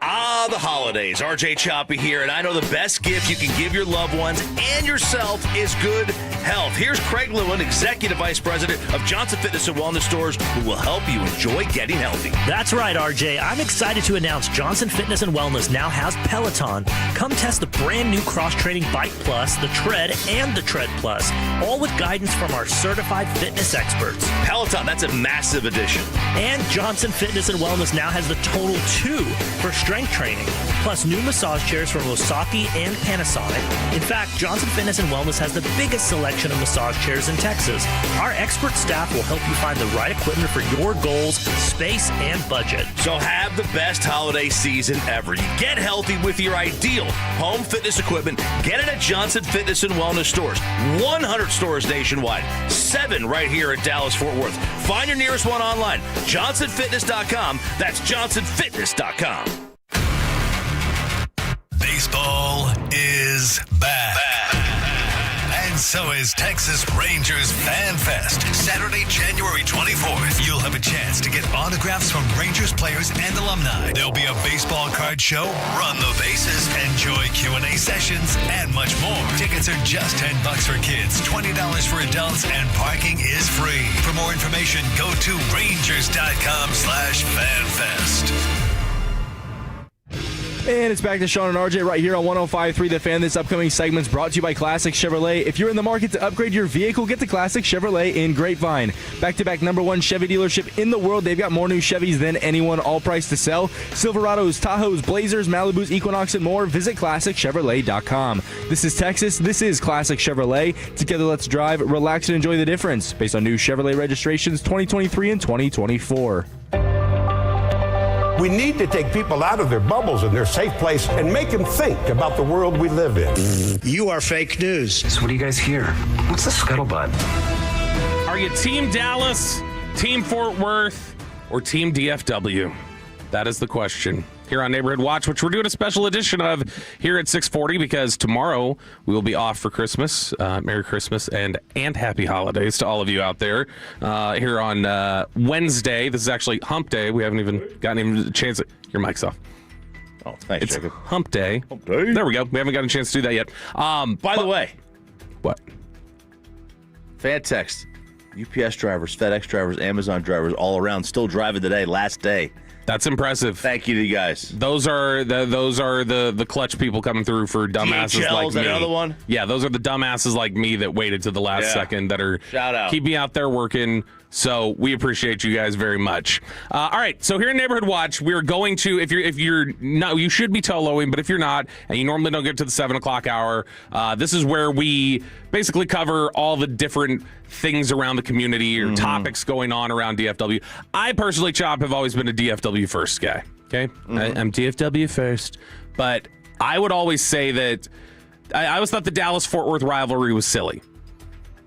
Ah, the holidays. RJ Choppy here, and I know the best gift you can give your loved ones and yourself is good health. Here's Craig Lewin, Executive Vice President of Johnson Fitness and Wellness Stores, who will help you enjoy getting healthy. That's right, RJ. I'm excited to announce Johnson Fitness and Wellness now has Peloton. Come test the brand new cross-training Bike Plus, the Tread, and the Tread Plus, all with guidance from our certified fitness experts. Peloton, that's a massive addition. And Johnson Fitness and Wellness now has the Total 2 for strength training, plus new massage chairs from Osaki and Panasonic. In fact, Johnson Fitness and Wellness has the biggest selection of massage chairs in Texas. Our expert staff will help you find the right equipment for your goals, space, and budget. So have the best holiday season ever. You get healthy with your ideal home fitness equipment. Get it at Johnson Fitness and Wellness Stores. 100 stores nationwide. 7 right here at Dallas-Fort Worth. Find your nearest one online. JohnsonFitness.com. That's JohnsonFitness.com. Baseball is back. And so is Texas Rangers Fan Fest. Saturday, January 24th. You'll have a chance to get autographs from Rangers players and alumni. There'll be a baseball card show, run the bases, enjoy Q&A sessions, and much more. Tickets are just $10 for kids, $20 for adults, and parking is free. For more information, go to rangers.com/fanfest. And it's back to Sean and RJ right here on 105.3 The Fan. This upcoming segment's brought to you by Classic Chevrolet. If you're in the market to upgrade your vehicle, get the Classic Chevrolet in Grapevine. Back-to-back #1 Chevy dealership in the world. They've got more new Chevys than anyone, all priced to sell. Silverados, Tahoes, Blazers, Malibus, Equinox, and more. Visit ClassicChevrolet.com. This is Texas. This is Classic Chevrolet. Together, let's drive, relax, and enjoy the difference. Based on new Chevrolet registrations 2023 and 2024. We need to take people out of their bubbles and their safe place and make them think about the world we live in. You are fake news. So what do you guys hear? What's the scuttlebutt? Are you Team Dallas, Team Fort Worth, or Team DFW? That is the question here on Neighborhood Watch, which we're doing a special edition of here at 6:40 because tomorrow we will be off for Christmas. Merry Christmas and happy holidays to all of you out there. Here on Wednesday, this is actually Hump Day. We haven't even gotten a chance. Your mic's off. Oh, thanks, it's Jacob. Hump Day. Hump Day. There we go. We haven't gotten a chance to do that yet. By the way, what? Fan text. UPS drivers, FedEx drivers, Amazon drivers, all around, still driving today. Last day. That's impressive. Thank you to you guys. Those are the clutch people coming through for dumbasses DHL, like is that me. another one? Yeah, those are the dumbasses like me that waited to the last second that are Shout out. keeping out there working. So we appreciate you guys very much. All right, so here in Neighborhood Watch, we're going to if you're not, you should be TOLOing, but if you're not and you normally don't get to the 7 o'clock hour, this is where we basically cover all the different things around the community or topics going on around DFW. I personally, Chop, have always been a DFW first guy. Okay, I'm DFW first, but I would always say that I always thought the Dallas-Fort Worth rivalry was silly.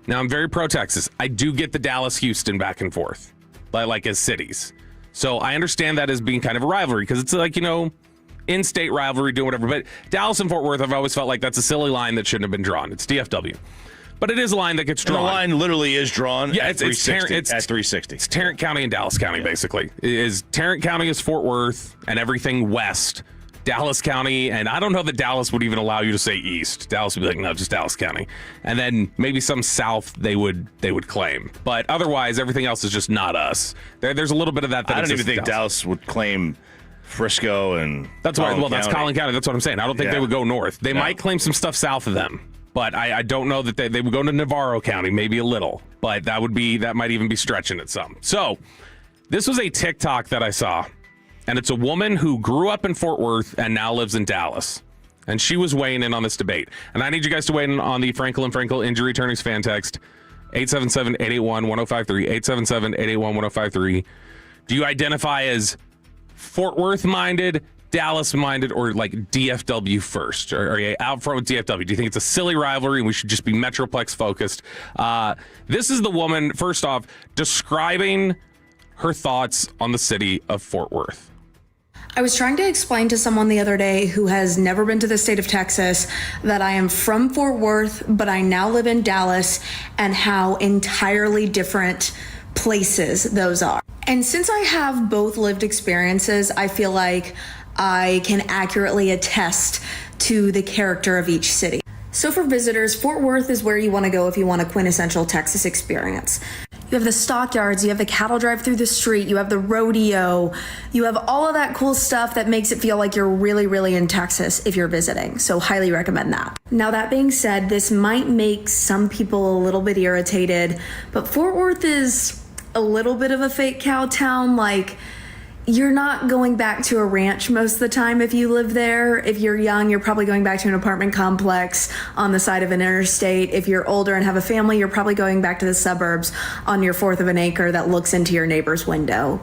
Now, I'm very pro-Texas. I do get the Dallas-Houston back and forth, like as cities. So I understand that as being kind of a rivalry because it's like, in-state rivalry, doing whatever. But Dallas and Fort Worth, I've always felt like that's a silly line that shouldn't have been drawn. It's DFW. But it is a line that gets drawn. And the line literally is drawn at 360. It's at 360. It's Tarrant County and Dallas County, basically. Tarrant County is Fort Worth and everything west. Dallas County, and I don't know that Dallas would even allow you to say east. Dallas would be like, no, just Dallas County. And then maybe some south they would claim. But otherwise, everything else is just not us. There's a little bit of that. I don't even think Dallas would claim Frisco and that's Collin County. That's what I'm saying. I don't think they would go north. They might claim some stuff south of them. But I don't know that they would go to Navarro County, maybe a little. But that might even be stretching it some. So this was a TikTok that I saw. And it's a woman who grew up in Fort Worth and now lives in Dallas. And she was weighing in on this debate. And I need you guys to weigh in on the Frankel and Frankel injury attorneys fan text. 877-881-1053. 877-881-1053. Do you identify as Fort Worth-minded, Dallas-minded, or like DFW first? Or are you out front with DFW? Do you think it's a silly rivalry and we should just be Metroplex-focused? This is the woman, first off, describing her thoughts on the city of Fort Worth. I was trying to explain to someone the other day who has never been to the state of Texas that I am from Fort Worth, but I now live in Dallas, and how entirely different places those are. And since I have both lived experiences, I feel like I can accurately attest to the character of each city. So for visitors, Fort Worth is where you want to go if you want a quintessential Texas experience. You have the stockyards, you have the cattle drive through the street, you have the rodeo, you have all of that cool stuff that makes it feel like you're really, really in Texas if you're visiting. So highly recommend that. Now that being said, this might make some people a little bit irritated, but Fort Worth is a little bit of a fake cow town. Like, you're not going back to a ranch most of the time if you live there. If you're young, you're probably going back to an apartment complex on the side of an interstate. If you're older and have a family, you're probably going back to the suburbs on your 1/4 of an acre that looks into your neighbor's window.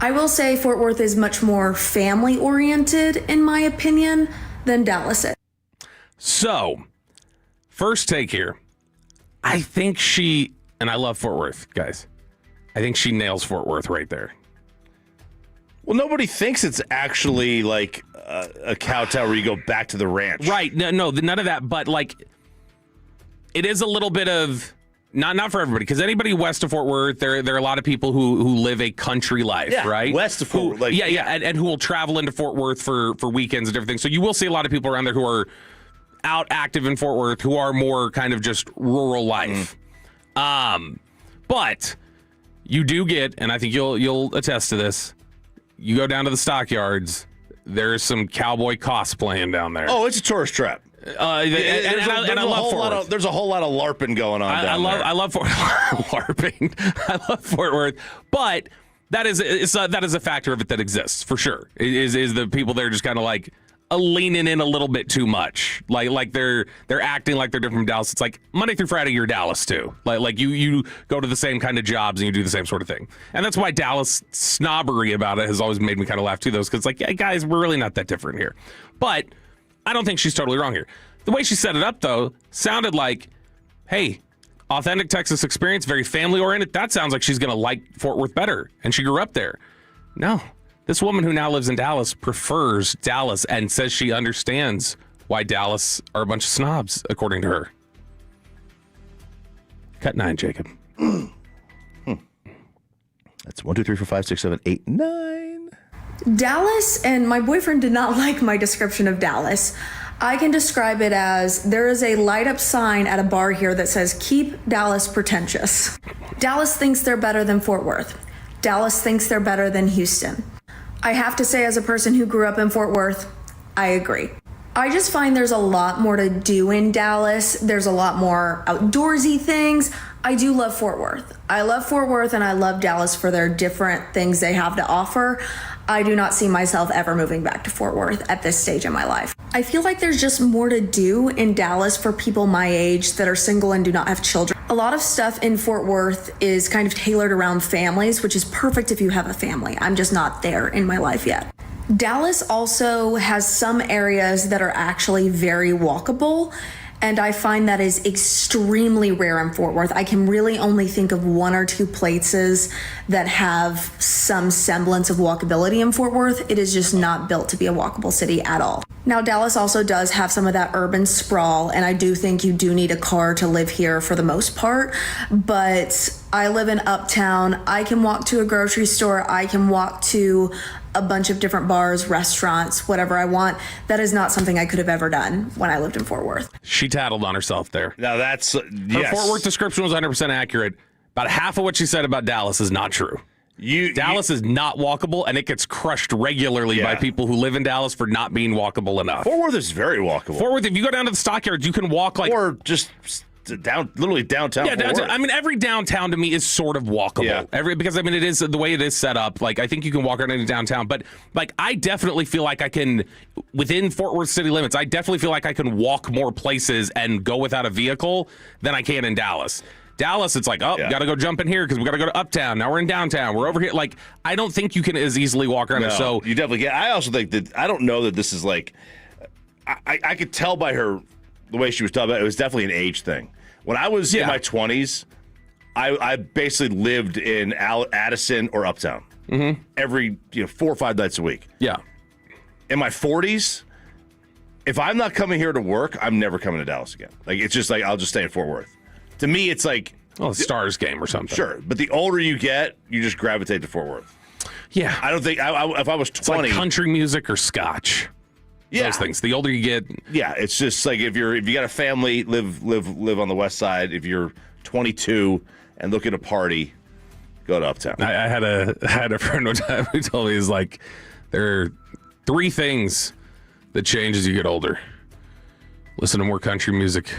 I will say Fort Worth is much more family oriented, in my opinion, than Dallas is. So, first take here. I think and I love Fort Worth, guys. I think she nails Fort Worth right there. Well, nobody thinks it's actually like a cow town where you go back to the ranch. Right. No, none of that. But like, it is a little bit of not for everybody, because anybody west of Fort Worth, there are a lot of people who live a country life, right? West of Fort Worth. And who will travel into Fort Worth for weekends and different things. So you will see a lot of people around there who are out active in Fort Worth, who are more kind of just rural life. But you do get, and I think you'll attest to this, you go down to the stockyards, there's some cowboy cosplaying down there. Oh, it's a tourist trap. I love Fort Worth. There's a whole lot of LARPing going on down there. I love LARPing. I love Fort Worth, but that is a factor of it that exists for sure. Is the people there just kind of like leaning in a little bit too much, like they're acting like they're different from Dallas. It's like Monday through Friday you're Dallas too. Like you go to the same kind of jobs and you do the same sort of thing, and that's why Dallas snobbery about it has always made me kind of laugh too. Those because like, yeah, guys, we're really not that different here, but I don't think she's totally wrong here. The way she set it up, though, sounded like, hey, authentic Texas experience, very family-oriented. That sounds like she's going to like Fort Worth better, and she grew up there. No. This woman who now lives in Dallas prefers Dallas and says she understands why Dallas are a bunch of snobs, according to her. Cut 9, Jacob. That's 1, 2, 3, 4, 5, 6, 7, 8, 9. Dallas, and my boyfriend did not like my description of Dallas. I can describe it as there is a light up sign at a bar here that says, keep Dallas pretentious. Dallas thinks they're better than Fort Worth. Dallas thinks they're better than Houston. I have to say, as a person who grew up in Fort Worth, I agree. I just find there's a lot more to do in Dallas. There's a lot more outdoorsy things. I do love Fort Worth. I love Fort Worth and I love Dallas for their different things they have to offer. I do not see myself ever moving back to Fort Worth at this stage in my life. I feel like there's just more to do in Dallas for people my age that are single and do not have children. A lot of stuff in Fort Worth is kind of tailored around families, which is perfect if you have a family. I'm just not there in my life yet. Dallas also has some areas that are actually very walkable, and I find that is extremely rare in Fort Worth. I can really only think of 1 or 2 places that have some semblance of walkability in Fort Worth. It is just not built to be a walkable city at all. Now, Dallas also does have some of that urban sprawl, and I do think you do need a car to live here for the most part, but I live in Uptown. I can walk to a grocery store. I can walk to a bunch of different bars, restaurants, whatever I want. That is not something I could have ever done when I lived in Fort Worth. She tattled on herself there. Now that's, Her Fort Worth description was 100% accurate. About half of what she said about Dallas is not true. Dallas is not walkable, and it gets crushed regularly by people who live in Dallas for not being walkable enough. Fort Worth is very walkable. Fort Worth, if you go down to the stockyards, you can walk like... Or just... literally downtown. Yeah, downtown. I mean, every downtown to me is sort of walkable. Yeah. Because I mean, it is the way it is set up. Like, I think you can walk around in downtown, but like, I definitely feel like I can, within Fort Worth city limits, I definitely feel like I can walk more places and go without a vehicle than I can in Dallas. Dallas, it's like, got to go jump in here because we got to go to Uptown. Now we're in downtown. We're over here. Like, I don't think you can as easily walk around. So you definitely can. I also think that I don't know that this is like, I could tell by her. The way she was talking about it was definitely an age thing. When I was in my 20s, I basically lived in Addison or Uptown every 4 or 5 nights a week. Yeah. In my 40s, if I'm not coming here to work, I'm never coming to Dallas again. Like, it's just like I'll just stay in Fort Worth. To me, it's like a Stars game or something. Sure, but the older you get, you just gravitate to Fort Worth. Yeah. I don't think if I was 20, it's like country music or scotch. Yeah. Those things. The older you get, it's just like if you got a family, live on the west side. If you're 22 and look at a party, go to Uptown. I had a friend one time who told me, he's like, there are 3 things that change as you get older. Listen to more country music.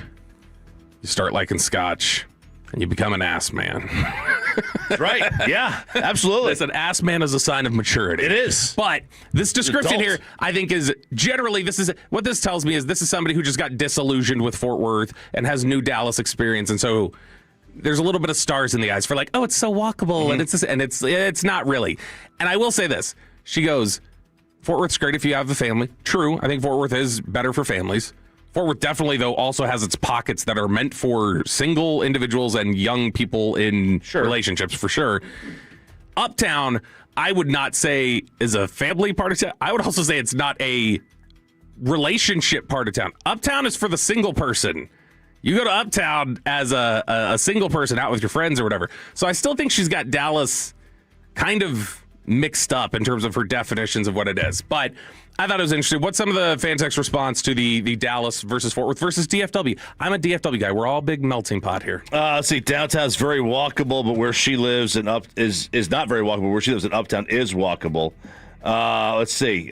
You start liking scotch, and you become an ass man. That's right. Yeah, absolutely. Listen, ass man is a sign of maturity. It is. But this description here, I think, is generally, what this tells me is this is somebody who just got disillusioned with Fort Worth and has new Dallas experience. And so there's a little bit of stars in the eyes for like, oh, it's so walkable. And it's not really. And I will say this. She goes, Fort Worth's great if you have a family. True. I think Fort Worth is better for families. Fort Worth definitely, though, also has its pockets that are meant for single individuals and young people in relationships, for sure. Uptown, I would not say is a family part of town. I would also say it's not a relationship part of town. Uptown is for the single person. You go to Uptown as a single person out with your friends or whatever. So I still think she's got Dallas kind of mixed up in terms of her definitions of what it is. But I thought it was interesting. What's some of the fan text response to the Dallas versus Fort Worth versus DFW? I'm a DFW guy. We're all big melting pot here. Let's see. Downtown's very walkable, but where she lives is not very walkable. Where she lives in Uptown is walkable. Let's see.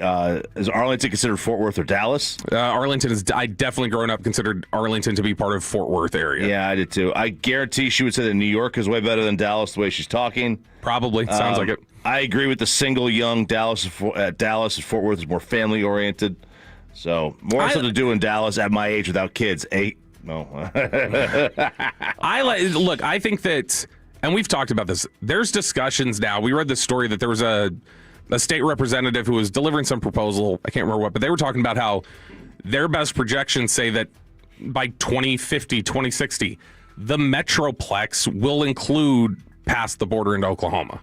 Is Arlington considered Fort Worth or Dallas? Arlington is. I definitely growing up considered Arlington to be part of Fort Worth area. Yeah, I did too. I guarantee she would say that New York is way better than Dallas the way she's talking. Probably. Sounds like it. I agree with the single young Dallas. Dallas and Fort Worth is more family oriented. So more stuff to do in Dallas at my age without kids. No. I think that, and we've talked about this. There's discussions now. We read this story that there was a state representative who was delivering some proposal. I can't remember what, but they were talking about how their best projections say that by 2050, 2060, the Metroplex will include past the border into Oklahoma.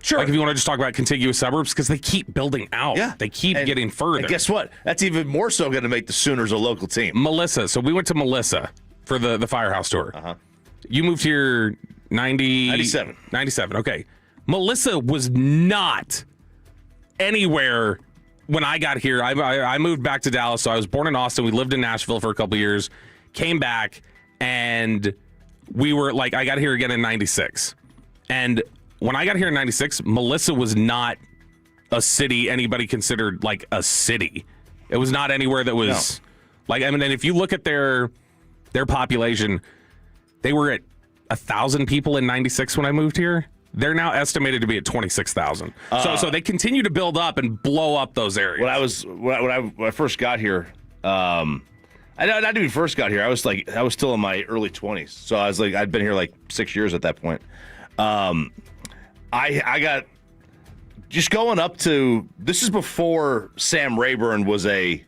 Sure. Like if you want to just talk about contiguous suburbs, because they keep building out. Yeah. They keep getting further. And guess what? That's even more so going to make the Sooners a local team. Melissa. So we went to Melissa for the Firehouse tour. Uh-huh. You moved here 97. 97. Okay. Melissa was not anywhere when I got here. I moved back to Dallas. So I was born in Austin. We lived in Nashville for a couple years, came back, and we were like, I got here again in 96. And when I got here in 96, Melissa was not a city anybody considered like a city. It was not anywhere that was like, I mean, and if you look at their population, they were at 1,000 people in 96 when I moved here. They're now estimated to be at 26,000. So they continue to build up and blow up those areas. When I first got here, I not even first got here. I was still in my early 20s. So I was like, I'd been here like 6 years at that point. I got just going up to, this is before Sam Rayburn was a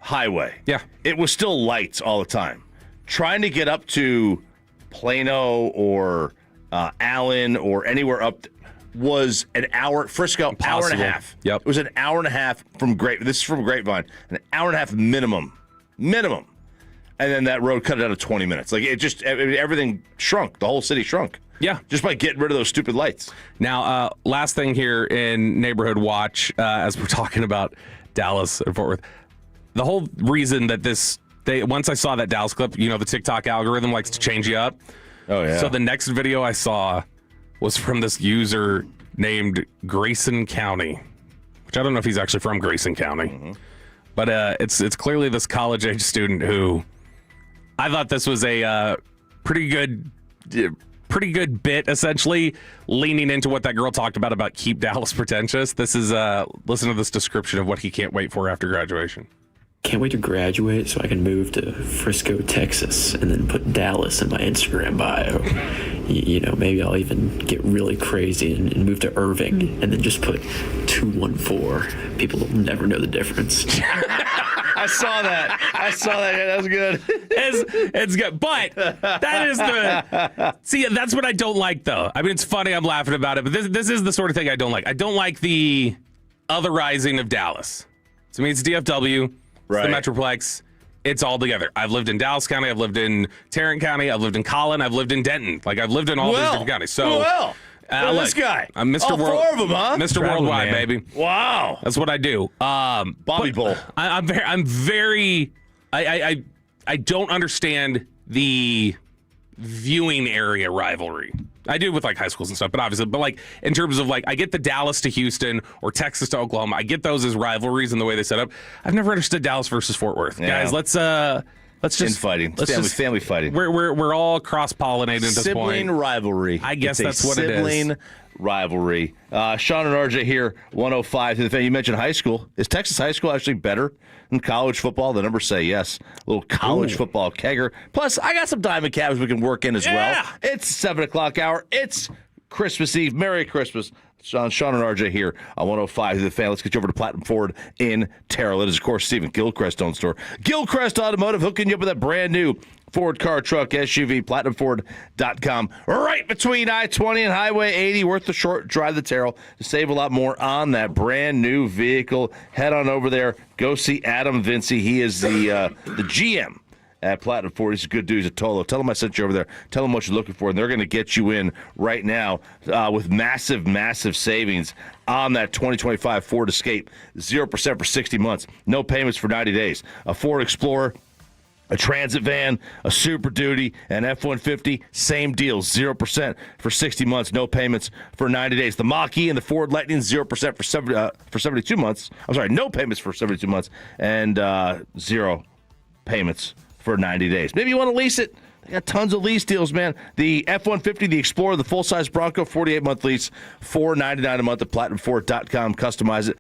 highway. Yeah. It was still lights all the time. Trying to get up to Plano or Allen or anywhere up was an hour. Frisco, Impossible. hour and a half. Yep. It was an hour and a half from This is from Grapevine. An hour and a half minimum. And then that road cut it out of 20 minutes. Like everything shrunk. The whole city shrunk. Yeah. Just by getting rid of those stupid lights. Now, last thing here in Neighborhood Watch, as we're talking about Dallas and Fort Worth, the whole reason that once I saw that Dallas clip, the TikTok algorithm likes to change you up. Oh, yeah. So the next video I saw was from this user named Grayson County, which I don't know if he's actually from Grayson County. Mm-hmm. But it's clearly this college-age student who I thought this was a pretty good bit, essentially, leaning into what that girl talked about keep Dallas pretentious. This is, listen to this description of what he can't wait for after graduation. Can't wait to graduate so I can move to Frisco, Texas, and then put Dallas in my Instagram bio. Maybe I'll even get really crazy and move to Irving and then just put 214. People will never know the difference. I saw that. Yeah, that was good. It's good. But that is see, that's what I don't like, though. I mean, it's funny. I'm laughing about it. But this is the sort of thing I don't like. I don't like the otherizing of Dallas. To me, it's DFW. It's the Metroplex. It's all together. I've lived in Dallas County. I've lived in Tarrant County. I've lived in Collin. I've lived in Denton. Like, I've lived in all these different counties. So, this guy. I'm Mr. All four of them, huh? Mr. Worldwide, baby. Wow. That's what I do. Bobby Bull. I'm very. I don't understand the viewing area rivalry. I do with like high schools and stuff, but obviously, in terms of I get the Dallas to Houston or Texas to Oklahoma. I get those as rivalries and the way they set up. I've never understood Dallas versus Fort Worth. Yeah. Guys, let's just infighting. Family fighting. We're all cross-pollinated at this point. Sibling rivalry. I guess that's what it is. Sibling rivalry. Sean and RJ here, 105 to the fan. You mentioned high school. Is Texas high school actually better than college football? The numbers say yes. A little college football kegger. Plus, I got some Diamond Cabs we can work in as well. It's 7 o'clock hour. It's Christmas Eve. Merry Christmas. Sean and RJ here on 105 to the fan. Let's get you over to Platinum Ford in Terrell. It is, of course, Stephen Gilchrist owned store. Gilchrist Automotive hooking you up with that brand new Ford car, truck, SUV, PlatinumFord.com. Right between I-20 and Highway 80, worth the short drive to Terrell to save a lot more on that brand new vehicle. Head on over there. Go see Adam Vinci. He is the GM at Platinum Ford. He's a good dude. He's a Tolo. Tell him I sent you over there. Tell him what you're looking for, and they're going to get you in right now with massive, massive savings on that 2025 Ford Escape. 0% for 60 months. No payments for 90 days. A Ford Explorer, a Transit van, a Super Duty, an F-150, same deal, 0% for 60 months, no payments for 90 days. The Mach-E and the Ford Lightning, 0% for 72 months. I'm sorry, no payments for 72 months, and 0 payments for 90 days. Maybe you want to lease it. They got tons of lease deals, man. The F-150, the Explorer, the full-size Bronco, 48-month lease, $499 a month at PlatinumFord.com. Customize it.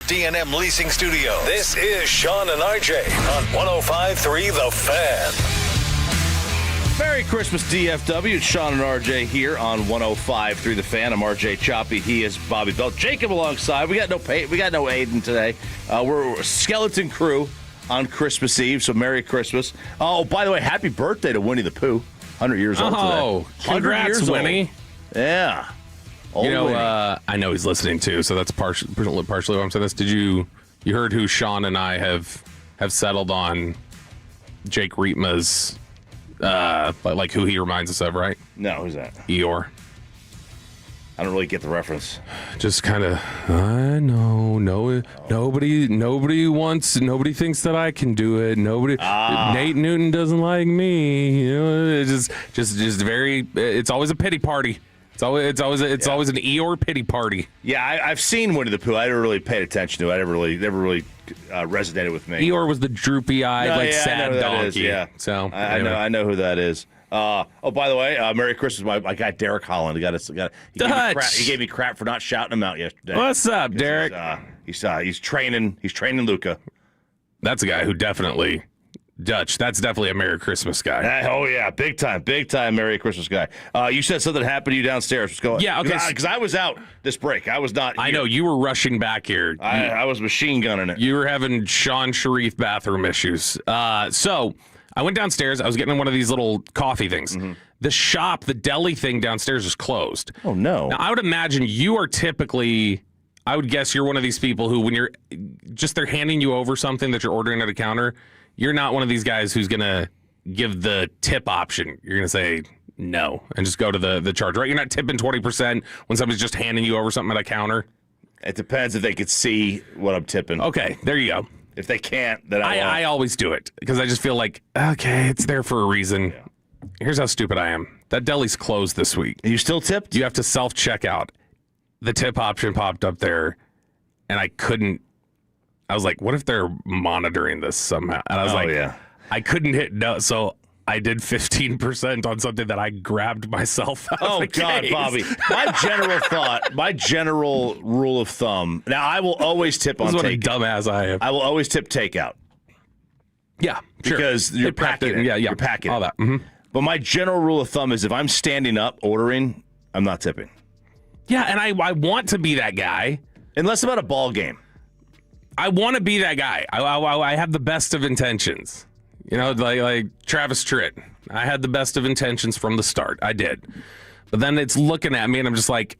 D&M Leasing Studio. This is Sean and RJ on 105.3 The Fan. Merry Christmas, DFW. It's Sean and RJ here on 105.3 The Fan. I'm RJ Choppy. He is Bobby Belt. Jacob alongside. We got no Aiden today. We're a skeleton crew on Christmas Eve, so Merry Christmas. Oh, by the way, happy birthday to Winnie the Pooh. 100 years old today. Oh, congrats, Winnie. Yeah. Old I know he's listening too, so that's partially why I'm saying this. Did you heard who Sean and I have settled on? Jake Rietma's, like who he reminds us of, right? No, who's that? Eeyore. I don't really get the reference. Just kind of, I know, nobody thinks that I can do it. Nate Newton doesn't like me. You know, it's just very. It's always a pity party. It's always an Eeyore pity party. Yeah, I've seen Winnie the Pooh. I never really paid attention to it. I never really resonated with me. Eeyore was the droopy-eyed, sad donkey. Is, yeah. So I know who that is. By the way, Merry Christmas, my guy Derek Holland. He gave me crap for not shouting him out yesterday. What's up, Derek? He's training Luca. That's a guy who definitely. Dutch, that's definitely a Merry Christmas guy. Oh, yeah, big time Merry Christmas guy. You said something happened to you downstairs. What's going on? Yeah, okay. Because I was out this break. I was not here. I know, you were rushing back here. I was machine gunning it. You were having Sean Sharif bathroom issues. So I went downstairs. I was getting one of these little coffee things. Mm-hmm. The shop, the deli thing downstairs is closed. Oh, no. Now, I would imagine you are typically... I would guess you're one of these people who, when they're handing you over something that you're ordering at a counter... You're not one of these guys who's going to give the tip option. You're going to say no and just go to the charge, right? You're not tipping 20% when somebody's just handing you over something at a counter. It depends if they could see what I'm tipping. Okay, there you go. If they can't, then I always do it because I just feel like, okay, it's there for a reason. Yeah. Here's how stupid I am. That deli's closed this week. Are you still tipped? You have to self-check out. The tip option popped up there, and I couldn't. I was like, what if they're monitoring this somehow? And I was yeah. I couldn't hit no, so I did 15% on something that I grabbed myself out of the God, case. Bobby. My general rule of thumb, now I will always tip on takeout. What a dumbass I am. I will always tip takeout. Yeah, sure. Because you're packing it. Yeah, You're packing all that. Mm-hmm. But my general rule of thumb is if I'm standing up ordering, I'm not tipping. Yeah, and I want to be that guy. Unless about a ball game. I want to be that guy. I have the best of intentions. You know, like Travis Tritt. I had the best of intentions from the start. I did. But then it's looking at me and I'm just like,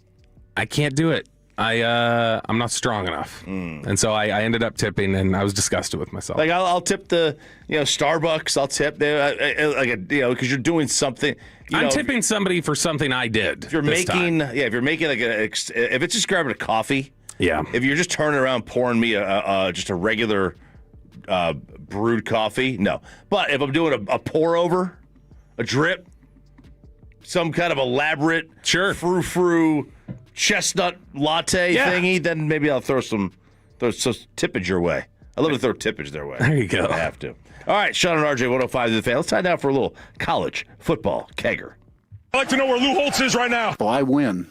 I can't do it. I'm not strong enough. And so I ended up tipping and I was disgusted with myself. Like I'll tip the, Starbucks. I'll tip because you're doing something. I'm tipping somebody for something I did. If you're making if it's just grabbing a coffee. Yeah. If you're just turning around pouring me just a regular brewed coffee, no. But if I'm doing a pour over, a drip, some kind of elaborate frou-frou chestnut latte thingy, then maybe I'll throw some tippage your way. I love to throw tippage their way. There you go. I have to. All right, Sean and RJ 105 The Fan. Let's tie down for a little college football kegger. I'd like to know where Lou Holtz is right now. Well, I win.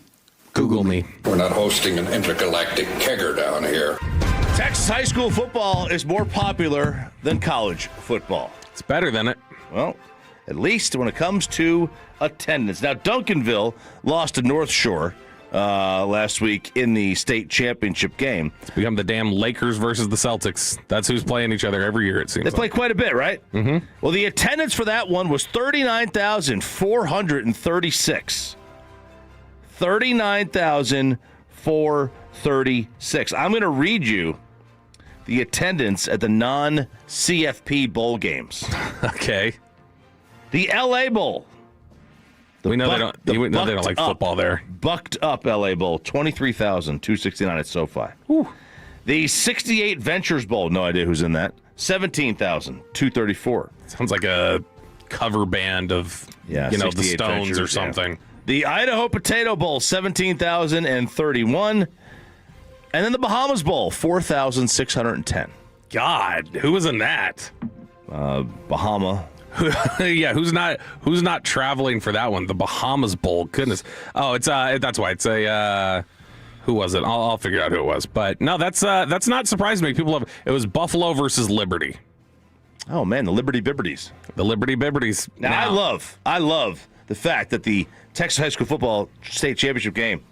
Google me. We're not hosting an intergalactic kegger down here. Texas high school football is more popular than college football. It's better than it. Well, at least when it comes to attendance. Now, Duncanville lost to North Shore last week in the state championship game. It's become the damn Lakers versus the Celtics. That's who's playing each other every year, it seems. They play quite a bit, right? Mm-hmm. Well, the attendance for that one was 39,436. 39,436. I'm going to read you the attendance at the non-CFP bowl games. Okay. The LA Bowl. We know they don't like football there. Bucked up LA Bowl, 23,269 at SoFi. Whew. The 68 Ventures Bowl, no idea who's in that, 17,234. Sounds like a cover band of the Stones Ventures, or something. Yeah. The Idaho Potato Bowl, 17,031. And then the Bahamas Bowl, 4,610. God, who was in that? Bahama. Yeah, who's not traveling for that one? The Bahamas Bowl. Goodness. Oh, it's that's why it's a Who was it? I'll figure out who it was. But no, that's not surprising me. It was Buffalo versus Liberty. Oh man, the Liberty Bibberties. The Liberty Bibberties. Now I love the fact that the Texas High School Football State Championship game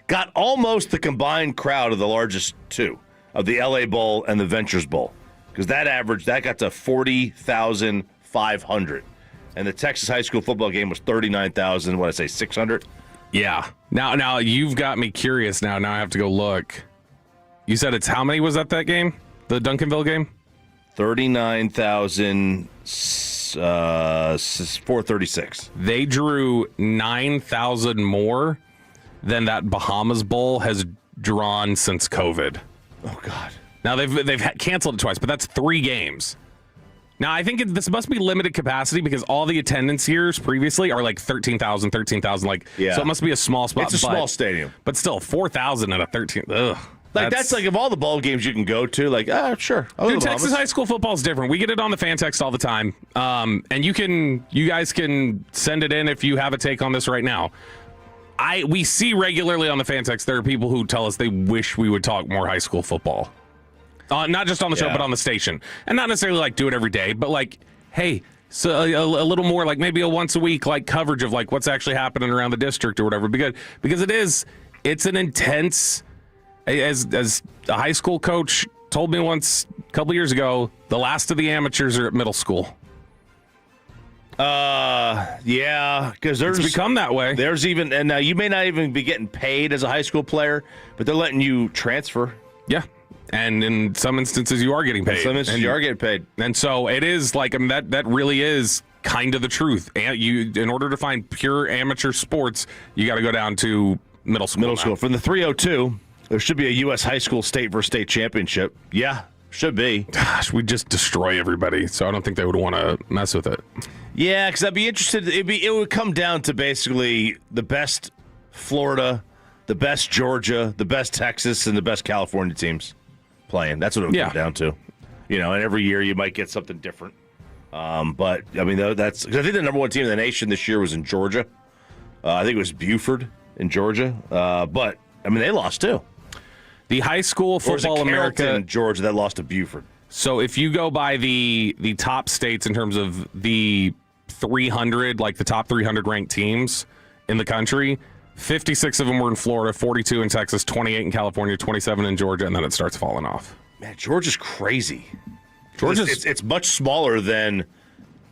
got almost the combined crowd of the largest two, of the LA Bowl and the Ventures Bowl, because that got to 40,500, and the Texas High School football game was 39,000. What did I say, 600? Yeah. Now you've got me curious. Now I have to go look. You said it's how many was at that game? The Duncanville game? 39,436. They drew 9,000 more than that Bahamas Bowl has drawn since COVID. Oh God! Now they've canceled it twice, but that's 3 games. Now I think this must be limited capacity because all the attendance years previously are like 13,000. Like, so it must be a small spot. It's a small stadium, but still 4,000 at a 13. Ugh. That's like of all the ball games you can go to, like, sure. Dude, Texas high school football is different. We get it on the fan text all the time. And you guys can send it in if you have a take on this right now. We see regularly on the fan text, there are people who tell us they wish we would talk more high school football. Not just on the show, but on the station. And not necessarily like do it every day, but like, hey, so a little more like maybe a once a week like coverage of like what's actually happening around the district or whatever. Because it's an intense. As a high school coach told me once a couple years ago, the last of the amateurs are at middle school. Yeah, because it's become that way. There's even, and now you may not even be getting paid as a high school player, but they're letting you transfer. Yeah, and in some instances you are getting paid. You are getting paid, and so it is like that really is kind of the truth. And in order to find pure amateur sports, you got to go down to middle school. Middle school from the 302. There should be a U.S. high school state versus state championship. Yeah, should be. Gosh, we just destroy everybody, so I don't think they would want to mess with it. Yeah, because I'd be interested. It would come down to basically the best Florida, the best Georgia, the best Texas, and the best California teams playing. That's what it would come down to. And every year you might get something different. But, I mean, that's because I think the number one team in the nation this year was in Georgia. I think it was Buford in Georgia. But, I mean, they lost too. The high school football America in Georgia that lost to Buford. So if you go by the top states in terms of the 300, like the top 300 ranked teams in the country, 56 of them were in Florida, 42 in Texas, 28 in California, 27 in Georgia, and then it starts falling off. Man, Georgia's crazy. It's much smaller than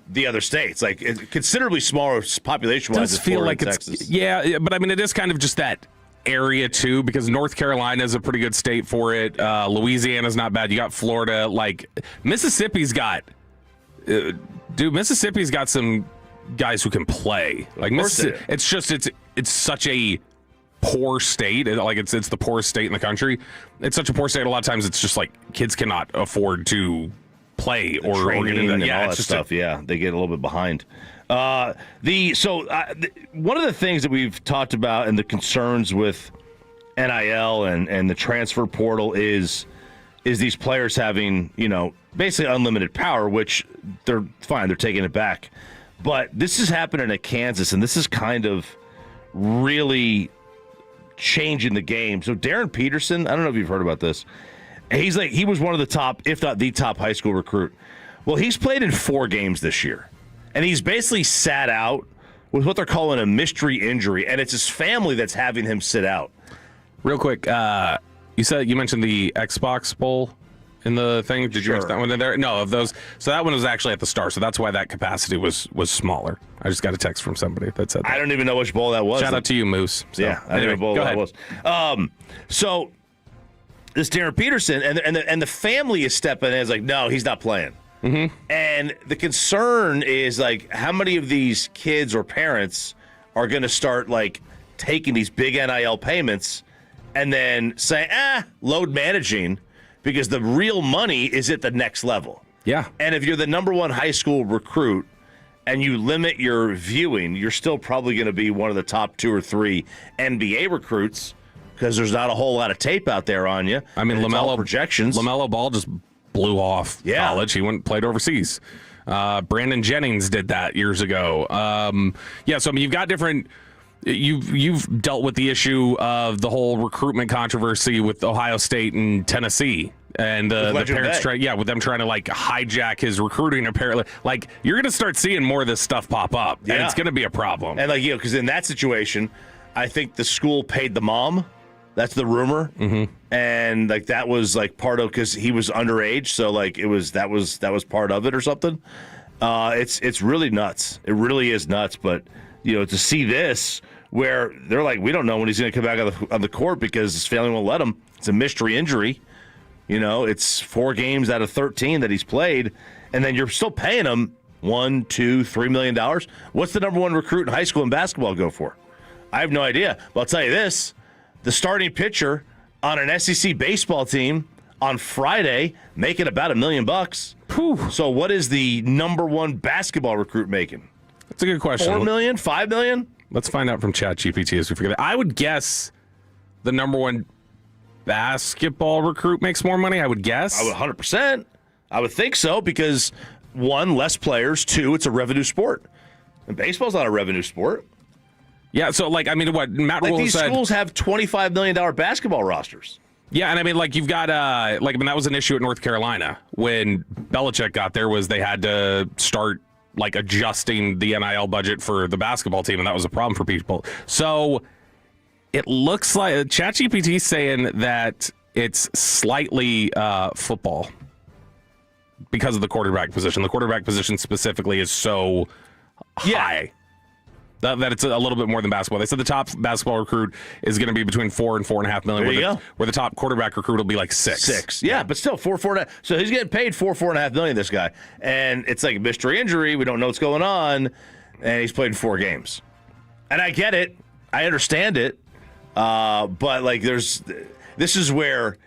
the other states, like considerably smaller population-wise. It does feel like Texas. Yeah, but I mean, it is kind of just that area too, because North Carolina is a pretty good state for it. Louisiana's not bad. You got Florida, like Mississippi's got some guys who can play. Like Mississippi, it's such a poor state. It's the poorest state in the country. It's such a poor state. A lot of times it's just like kids cannot afford to play or get into that. All that stuff. They get a little bit behind. One of the things that we've talked about and the concerns with NIL and the transfer portal is these players having, basically unlimited power, which they're fine. They're taking it back. But this is happening at Kansas, and this is kind of really changing the game. So Darren Peterson, I don't know if you've heard about this. He was one of the top, if not the top high school recruit. Well, he's played in 4 games this year. And he's basically sat out with what they're calling a mystery injury, and it's his family that's having him sit out. Real quick, you mentioned the Xbox Bowl in the thing. Did you mention that one in there? No, of those. So that one was actually at the Star, so that's why that capacity was smaller. I just got a text from somebody that said that. I don't even know which bowl that was. Shout out to you, Moose. So, yeah, I didn't know what bowl that was. So this Darren Peterson and the family is stepping in. It's like, no, he's not playing. Mm-hmm. And the concern is like how many of these kids or parents are going to start like taking these big NIL payments and then say, load managing, because the real money is at the next level. Yeah. And if you're the number one high school recruit and you limit your viewing, you're still probably going to be one of the top 2 or 3 NBA recruits because there's not a whole lot of tape out there on you. I mean, projections. LaMelo Ball just blew off college. He went and played overseas. Brandon Jennings did that years ago. So I mean, you've got different You've dealt with the issue of the whole recruitment controversy with Ohio State and Tennessee. And the parents with them trying to like hijack his recruiting. Apparently, like you're going to start seeing more of this stuff pop up, and it's going to be a problem. And like because in that situation, I think the school paid the mom. That's the rumor, and like that was like part of because he was underage, so like that was part of it or something. It's really nuts. It really is nuts. But to see this where they're like, we don't know when he's going to come back on the court because his family won't let him. It's a mystery injury. It's 4 games out of 13 that he's played, and then you're still paying him $1, $2, $3 million. What's the number one recruit in high school in basketball go for? I have no idea. But I'll tell you this: the starting pitcher on an SEC baseball team on Friday making about $1 million. Whew. So what is the number one basketball recruit making? That's a good question. $4 million? $5 million? Let's find out from ChatGPT as we figure that. I would guess the number one basketball recruit makes more money, I would guess. I would 100%. I would think so because, 1, less players. 2, it's a revenue sport. And baseball's not a revenue sport. Yeah, so, what Matt Rule these said... schools have $25 million basketball rosters. Yeah, and you've got, that was an issue at North Carolina when Belichick got there was they had to start, adjusting the NIL budget for the basketball team, and that was a problem for people. So... it looks like ChatGPT is saying that it's slightly football because of the quarterback position. The quarterback position specifically is so high that it's a little bit more than basketball. They said the top basketball recruit is going to be between $4 and $4.5 million. Where the top quarterback recruit will be like $6. Yeah, but still $4.5. So he's getting paid $4.5 million. This guy, and it's like a mystery injury. We don't know what's going on, and he's played in 4 games. And I get it. I understand it. But this is where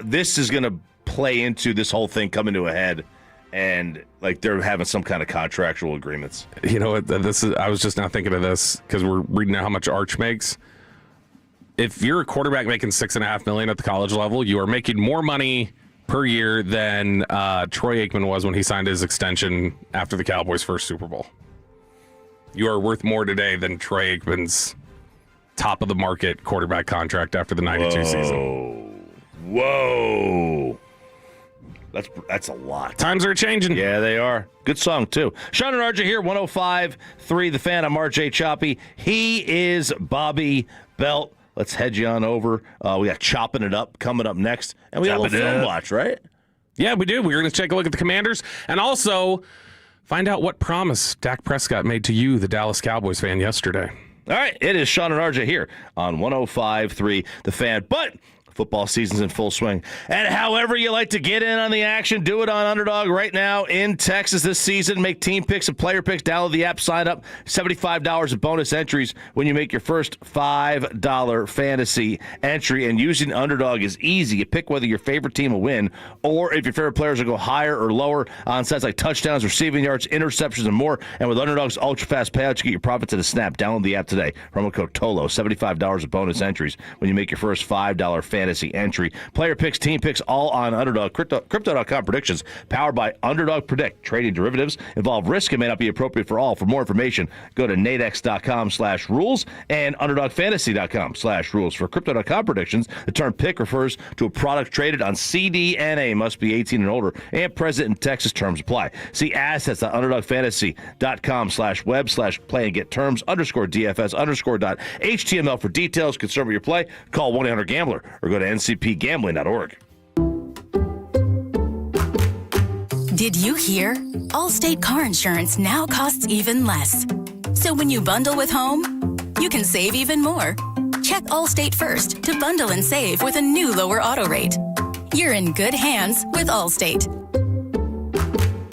this is going to play into this whole thing coming to a head, and they're having some kind of contractual agreements. You know what? I was just now thinking of this because we're reading how much Arch makes. If you're a quarterback making $6.5 million at the college level, you are making more money per year than Troy Aikman was when he signed his extension after the Cowboys' first Super Bowl. You are worth more today than Troy Aikman's top of the market quarterback contract after the 92 season. Whoa. That's a lot. Times are changing. Yeah, they are. Good song, too. Sean and RJ here, 105.3 The Fan. I'm RJ Choppy. He is Bobby Belt. Let's head you on over. We got Chopping It Up coming up next. And we got a little film watch, right? Yeah, we do. We're going to take a look at the Commanders and also find out what promise Dak Prescott made to you, the Dallas Cowboys fan, yesterday. All right, it is Sean and RJ here on 105.3 The Fan. But football season's in full swing. And however you like to get in on the action, do it on Underdog right now in Texas this season. Make team picks and player picks. Download the app, sign up. $75 in bonus entries when you make your first $5 fantasy entry. And using Underdog is easy. You pick whether your favorite team will win or if your favorite players will go higher or lower on sets like touchdowns, receiving yards, interceptions, and more. And with Underdog's ultra-fast payouts, you get your profits at a snap. Download the app today. Promo code TOLOs. $75 in bonus entries when you make your first $5 fantasy entry. Player picks, team picks, all on Underdog. Crypto.com predictions powered by Underdog Predict. Trading derivatives involve risk and may not be appropriate for all. For more information, go to nadex.com/rules and underdogfantasy.com/rules. For Crypto.com predictions, the term pick refers to a product traded on CDNA, must be 18 and older, and present in Texas. Terms apply. See assets.underdogfantasy.com/web/play and get terms _DFS_.html for details. Concerned with your play, call 1-800-GAMBLER or go to ncpgambling.org. Did you hear? Allstate car insurance now costs even less. So when you bundle with home, you can save even more. Check Allstate first to bundle and save with a new lower auto rate. You're in good hands with Allstate.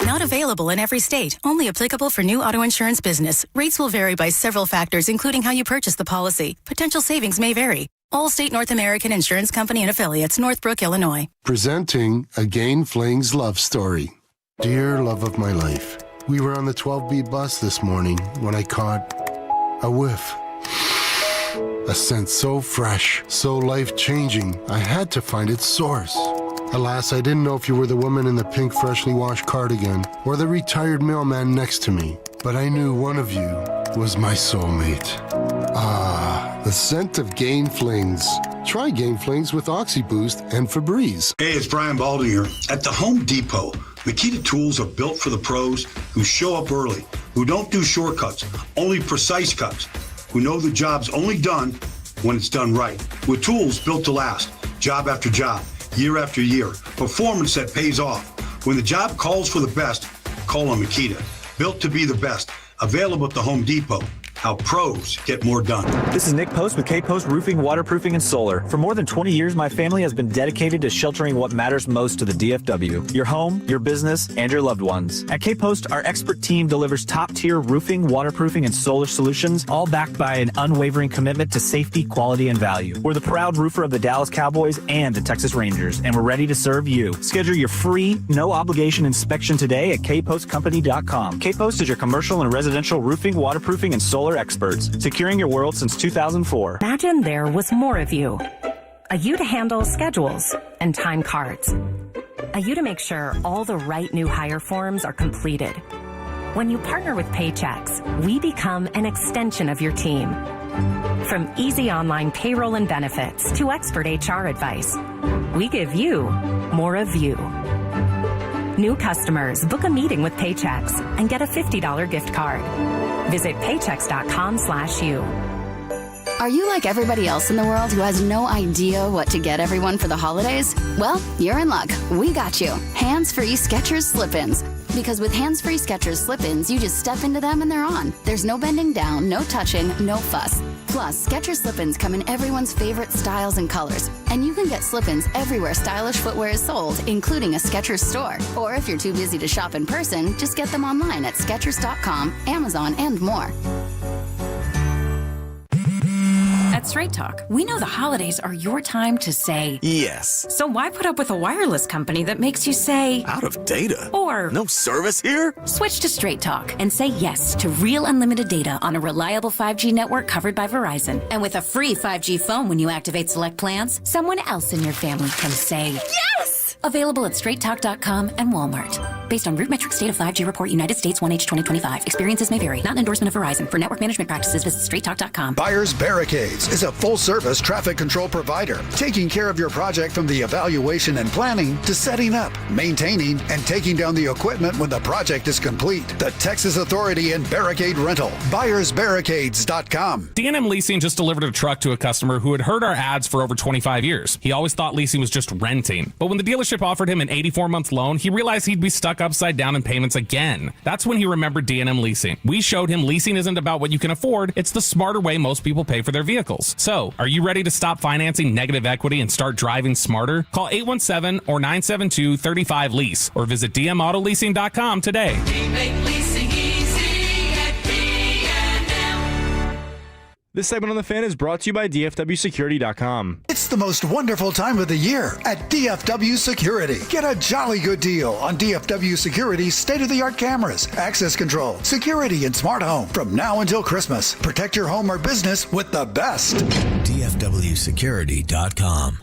Not available in every state. Only applicable for new auto insurance business. Rates will vary by several factors, including how you purchase the policy. Potential savings may vary. Allstate North American Insurance Company and Affiliates, Northbrook, Illinois. Presenting Again Fling's love story. Dear love of my life, we were on the 12B bus this morning when I caught a whiff. A scent so fresh, so life-changing, I had to find its source. Alas, I didn't know if you were the woman in the pink freshly washed cardigan or the retired mailman next to me, but I knew one of you was my soulmate. Ah, The scent of Gain Flings. Try Gain Flings with OxyBoost and Febreze. Hey, it's Brian Baldy here. At the Home Depot, Makita tools are built for the pros who show up early, who don't do shortcuts, only precise cuts, who know the job's only done when it's done right. With tools built to last, job after job, year after year, performance that pays off. When the job calls for the best, call on Makita. Built to be the best. Available at the Home Depot. How pros get more done. This is Nick Post with K-Post Roofing, Waterproofing, and Solar. For more than 20 years, my family has been dedicated to sheltering what matters most to the DFW. Your home, your business, and your loved ones. At K-Post, our expert team delivers top-tier roofing, waterproofing, and solar solutions, all backed by an unwavering commitment to safety, quality, and value. We're the proud roofer of the Dallas Cowboys and the Texas Rangers, and we're ready to serve you. Schedule your free, no-obligation inspection today at kpostcompany.com. K-Post is your commercial and residential roofing, waterproofing, and solar experts, securing your world since 2004. Imagine there was more of you. A you to handle schedules and time cards. A you to make sure all the right new hire forms are completed. When you partner with Paychex, we become an extension of your team. From easy online payroll and benefits to expert HR advice, we give you more of you. New customers book a meeting with Paychex and get a $50 gift card. Visit paychex.com/you. Are you like everybody else in the world who has no idea what to get everyone for the holidays? Well, you're in luck. We got you. Hands-free Skechers slip-ins. Because with hands-free Skechers slip-ins, you just step into them and they're on. There's no bending down, no touching, no fuss. Plus, Skechers slip-ins come in everyone's favorite styles and colors. And you can get slip-ins everywhere stylish footwear is sold, including a Skechers store. Or if you're too busy to shop in person, just get them online at Skechers.com, Amazon, and more. At Straight Talk, we know the holidays are your time to say yes. So why put up with a wireless company that makes you say out of data? Or no service here? Switch to Straight Talk and say yes to real unlimited data on a reliable 5G network covered by Verizon. And with a free 5G phone when you activate select plans, someone else in your family can say yes! Available at straighttalk.com and Walmart. Based on RootMetrics State of 5G Report, United States 1H 2025. Experiences may vary. Not an endorsement of Verizon. For network management practices, visit straighttalk.com. Buyers Barricades is a full-service traffic control provider, taking care of your project from the evaluation and planning to setting up, maintaining, and taking down the equipment when the project is complete. The Texas Authority in Barricade Rental. BuyersBarricades.com. D&M Leasing just delivered a truck to a customer who had heard our ads for over 25 years. He always thought leasing was just renting. But when the dealership offered him an 84-month loan, he realized he'd be stuck upside down in payments again. That's when he remembered D&M Leasing. We showed him leasing isn't about what you can afford, it's the smarter way most people pay for their vehicles. So, are you ready to stop financing negative equity and start driving smarter? Call 817 or 972-35-LEASE or visit dmautoleasing.com today. We make leasing easy at D&M. This segment on The Fan is brought to you by DFWsecurity.com. It's the most wonderful time of the year at DFW Security. Get a jolly good deal on DFW Security's state-of-the-art cameras, access control, security, and smart home from now until Christmas. Protect your home or business with the best. DFWsecurity.com.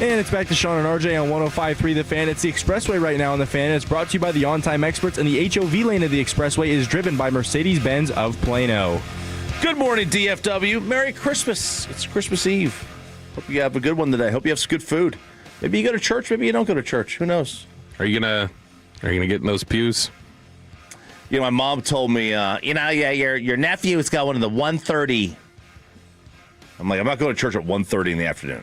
And it's back to Sean and RJ on 105.3 The Fan. It's the Expressway right now on The Fan. It's brought to you by the On-Time Experts, and the HOV lane of the Expressway is driven by Mercedes-Benz of Plano. Good morning, DFW. Merry Christmas. It's Christmas Eve. Hope you have a good one today. Hope you have some good food. Maybe you go to church. Maybe you don't go to church. Who knows? Are you gonna get in those pews? You know, my mom told me, your nephew is going to the 1:30. I'm like, I'm not going to church at 1:30 in the afternoon.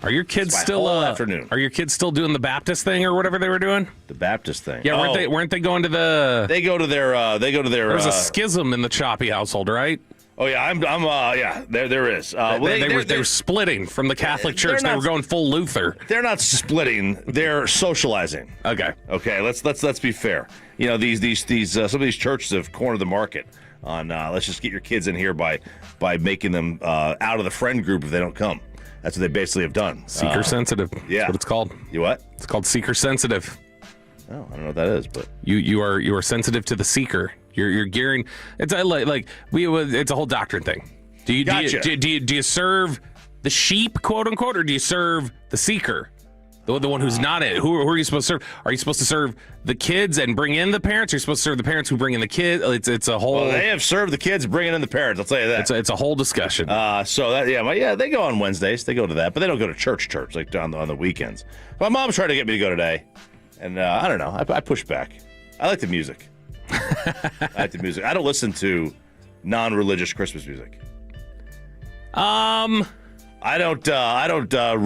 Are your kids still afternoon? Are your kids still doing the Baptist thing or whatever they were doing? The Baptist thing. Yeah, weren't they going to the? They go to their. There's a schism in the Choppy household, right? Oh yeah, there is. They were splitting from the Catholic Church. They were going full Luther. They're not splitting. They're socializing. Okay. Let's be fair. You know, these some of these churches have cornered the market on. Let's just get your kids in here by making them out of the friend group if they don't come. That's what they basically have done. Seeker sensitive. Yeah. That's what it's called. You what? It's called seeker sensitive. Oh, I don't know what that is, but you are sensitive to the seeker. You're gearing. It's it's a whole doctrine thing. Do you serve the sheep, quote unquote, or do you serve the seeker? The one who's not it. Who are you supposed to serve? Are you supposed to serve the kids and bring in the parents? Or are you supposed to serve the parents who bring in the kids? It's a whole. Well, they have served the kids, bringing in the parents. I'll tell you that. It's a whole discussion. They go on Wednesdays. They go to that, but they don't go to church like on the weekends. My mom's trying to get me to go today, and I don't know. I push back. I like the music. I like the music. I don't listen to non-religious Christmas music. I don't. So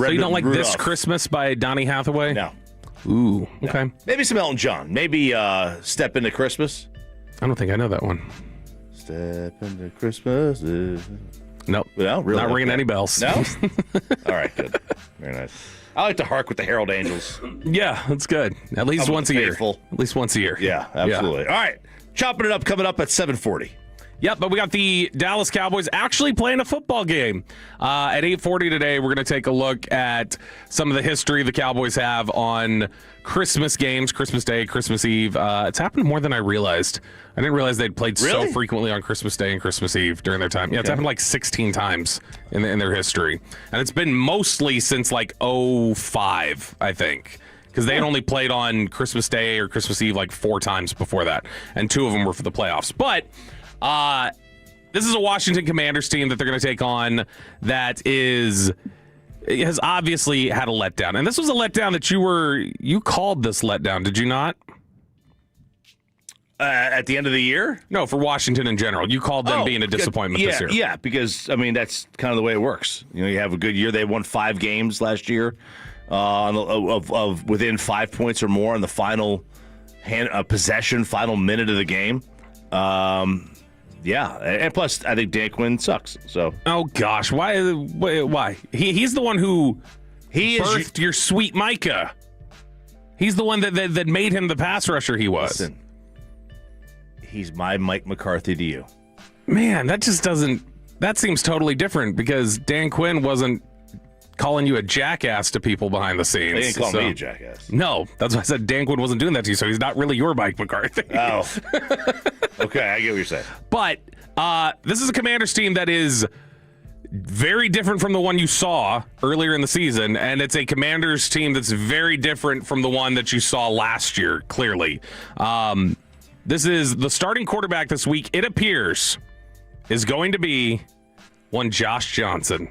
you don't like Rudolph. This Christmas by Donny Hathaway? No. Ooh. Okay. No. Maybe some Elton John. Maybe Step Into Christmas. I don't think I know that one. Step into Christmas. Nope. No, really. Not ringing any bells. No. All right. Good. Very nice. I like to hark with the Herald Angels. Yeah, that's good. At least once a year. At least once a year. Yeah, absolutely. Yeah. All right. Chopping it up coming up at 7:40. Yep, but we got the Dallas Cowboys actually playing a football game. At 8:40 today, we're going to take a look at some of the history the Cowboys have on Christmas games, Christmas Day, Christmas Eve. It's happened more than I realized. I didn't realize they'd played so frequently on Christmas Day and Christmas Eve during their time. Yeah, it's happened like 16 times in their history. And it's been mostly since like 2005, I think. Because they had only played on Christmas Day or Christmas Eve like 4 times before that. And 2 of them were for the playoffs. But this is a Washington Commanders team that they're going to take on that has obviously had a letdown. And this was a letdown that you called this letdown, did you not? At the end of the year? No, for Washington in general. You called them being a disappointment this year. Yeah, because, I mean, that's kind of the way it works. You know, you have a good year. They won 5 games last year of within 5 points or more in the final possession, final minute of the game. Yeah, and plus, I think Dan Quinn sucks. So, oh gosh, why? He's the one who birthed your sweet Micah. He's the one that made him the pass rusher he was. Listen, he's my Mike McCarthy to you. Man, that just doesn't. That seems totally different because Dan Quinn wasn't calling you a jackass to people behind the scenes. They didn't call me a jackass. No, that's why I said Dan Quinn wasn't doing that to you, so he's not really your Mike McCarthy. Oh. Okay, I get what you're saying. But this is a Commanders team that is very different from the one you saw earlier in the season, and it's a Commanders team that's very different from the one that you saw last year, clearly. This is the starting quarterback this week, it appears, is going to be one Josh Johnson.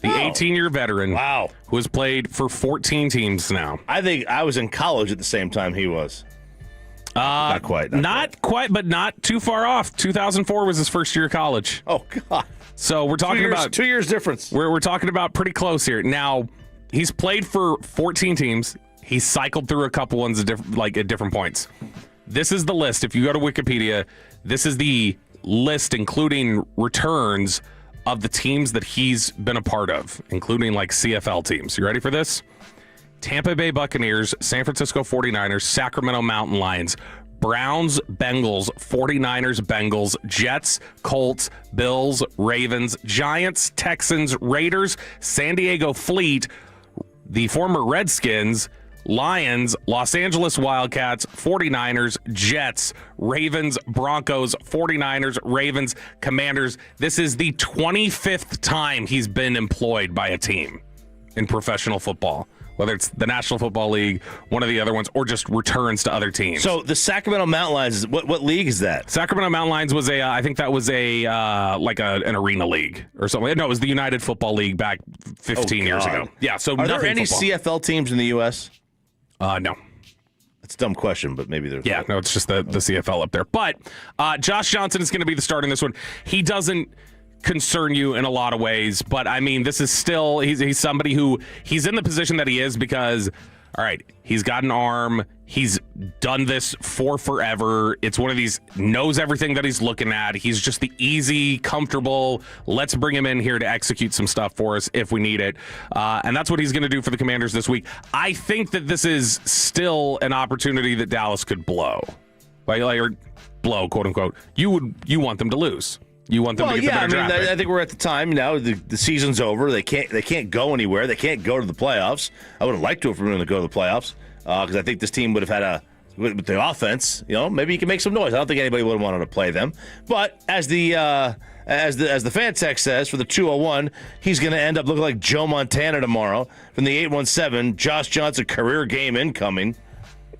The 18-year veteran who has played for 14 teams now. I think I was in college at the same time he was. Not quite. Not quite, but not too far off. 2004 was his first year of college. Oh, God. So we're talking about 2 years difference. We're talking about pretty close here. Now, he's played for 14 teams. He's cycled through a couple ones at different points. This is the list. If you go to Wikipedia, this is the list including returns of the teams that he's been a part of, including like CFL teams. You ready for this? Tampa Bay Buccaneers, San Francisco 49ers, Sacramento Mountain Lions, Browns, Bengals, 49ers, Bengals, Jets, Colts, Bills, Ravens, Giants, Texans, Raiders, San Diego Fleet, the former Redskins, Lions, Los Angeles Wildcats, 49ers, Jets, Ravens, Broncos, 49ers, Ravens, Commanders. This is the 25th time he's been employed by a team in professional football, whether it's the National Football League, one of the other ones, or just returns to other teams. So the Sacramento Mountain Lions, what league is that? Sacramento Mountain Lions was I think that was an arena league or something. No, it was the United Football League back 15 years ago. Yeah, so are there any football. CFL teams in the U.S.? No. It's a dumb question, but maybe there's... Yeah, no, it's just the CFL up there. But Josh Johnson is going to be the starter in this one. He doesn't concern you in a lot of ways, but I mean, this is still... He's somebody who... He's in the position that he is because, all right, he's got an arm. He's done this for forever. It's one of these, knows everything that he's looking at. He's just the easy, comfortable, let's bring him in here to execute some stuff for us if we need it. And that's what he's going to do for the Commanders this week. I think that this is still an opportunity that Dallas could blow. Or blow, quote unquote. You want them to lose. You want them to get the better draft pick. I think we're at the time now. The season's over. They can't go anywhere. They can't go to the playoffs. I would have liked to if we were going to go to the playoffs because I think this team would have had with the offense, maybe you can make some noise. I don't think anybody would want to play them. But as the fan text says for the 201, he's going to end up looking like Joe Montana tomorrow. From the 817, Josh Johnson career game incoming,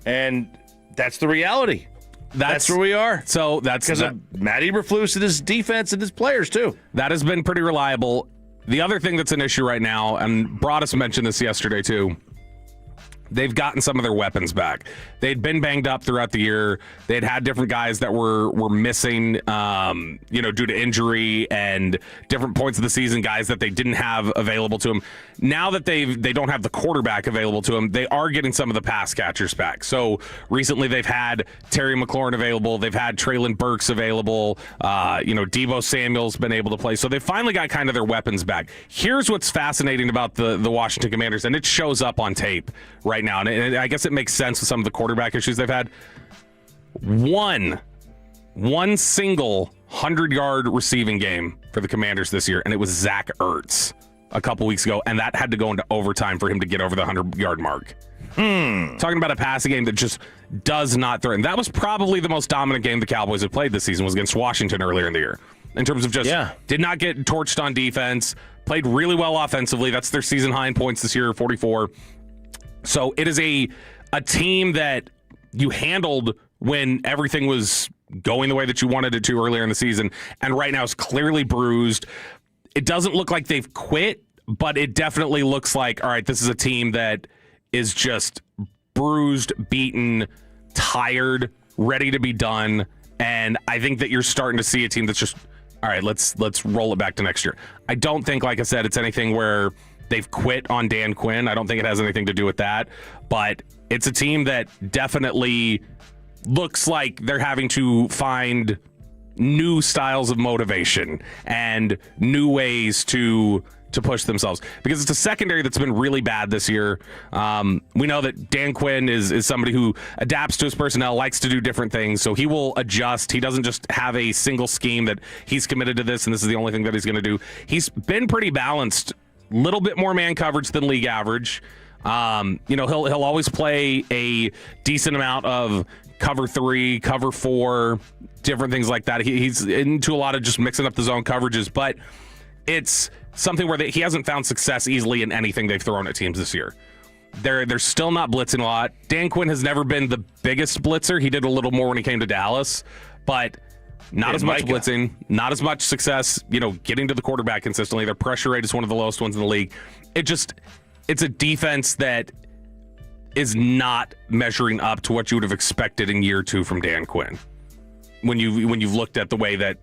and that's the reality. That's where we are. So that's because of Matt Eberflus and his defense and his players too. That has been pretty reliable. The other thing that's an issue right now, and Broadus mentioned this yesterday too, they've gotten some of their weapons back. They'd been banged up throughout the year. They'd had different guys that were missing, due to injury and different points of the season, guys that they didn't have available to them. Now that they don't have the quarterback available to them, they are getting some of the pass catchers back. So recently they've had Terry McLaurin available. They've had Traylon Burks available. Deebo Samuel's been able to play. So they finally got kind of their weapons back. Here's what's fascinating about the Washington Commanders, and it shows up on tape right now, and I guess it makes sense with some of the quarterback issues they've had. One single 100-yard receiving game for the Commanders this year, and it was Zach Ertz a couple weeks ago, and that had to go into overtime for him to get over the 100-yard mark. Talking about a passing game that just does not threaten. That was probably the most dominant game the Cowboys have played this season, was against Washington earlier in the year. In terms of did not get torched on defense, played really well offensively. That's their season high in points this year, 44. So it is a team that you handled when everything was going the way that you wanted it to earlier in the season, and right now is clearly bruised. It doesn't look like they've quit, but it definitely looks like, all right, this is a team that is just bruised, beaten, tired, ready to be done. And I think that you're starting to see a team that's just, all right, let's roll it back to next year. I don't think, like I said, it's anything where they've quit on Dan Quinn. I don't think it has anything to do with that. But it's a team that definitely looks like they're having to find new styles of motivation and new ways to push themselves, because it's a secondary that's been really bad this year. We know that Dan Quinn is somebody who adapts to his personnel, likes to do different things, so he will adjust. He doesn't just have a single scheme that he's committed to this and this is the only thing that he's going to do. He's been pretty balanced, little bit more man coverage than league average. He'll always play a decent amount of cover 3, cover 4, different things like that. He's into a lot of just mixing up the zone coverages, but it's something where he hasn't found success easily in anything they've thrown at teams this year. They're still not blitzing a lot. Dan Quinn has never been the biggest blitzer. He did a little more when he came to Dallas, but not as much blitzing, not as much success, getting to the quarterback consistently. Their pressure rate is one of the lowest ones in the league. It's a defense that is not measuring up to what you would have expected in year 2 from Dan Quinn. When you've looked at the way that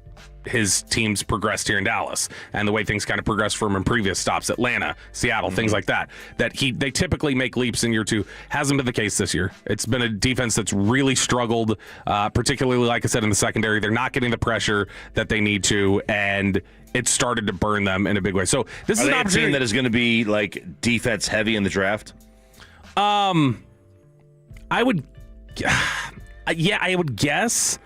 his teams progressed here in Dallas and the way things kind of progressed from in previous stops, Atlanta, Seattle, things like that, they typically make leaps in year 2. Hasn't been the case this year. It's been a defense that's really struggled, particularly, like I said, in the secondary. They're not getting the pressure that they need to, and it started to burn them in a big way. So this is an opportunity team that is going to be like defense heavy in the draft. I would guess.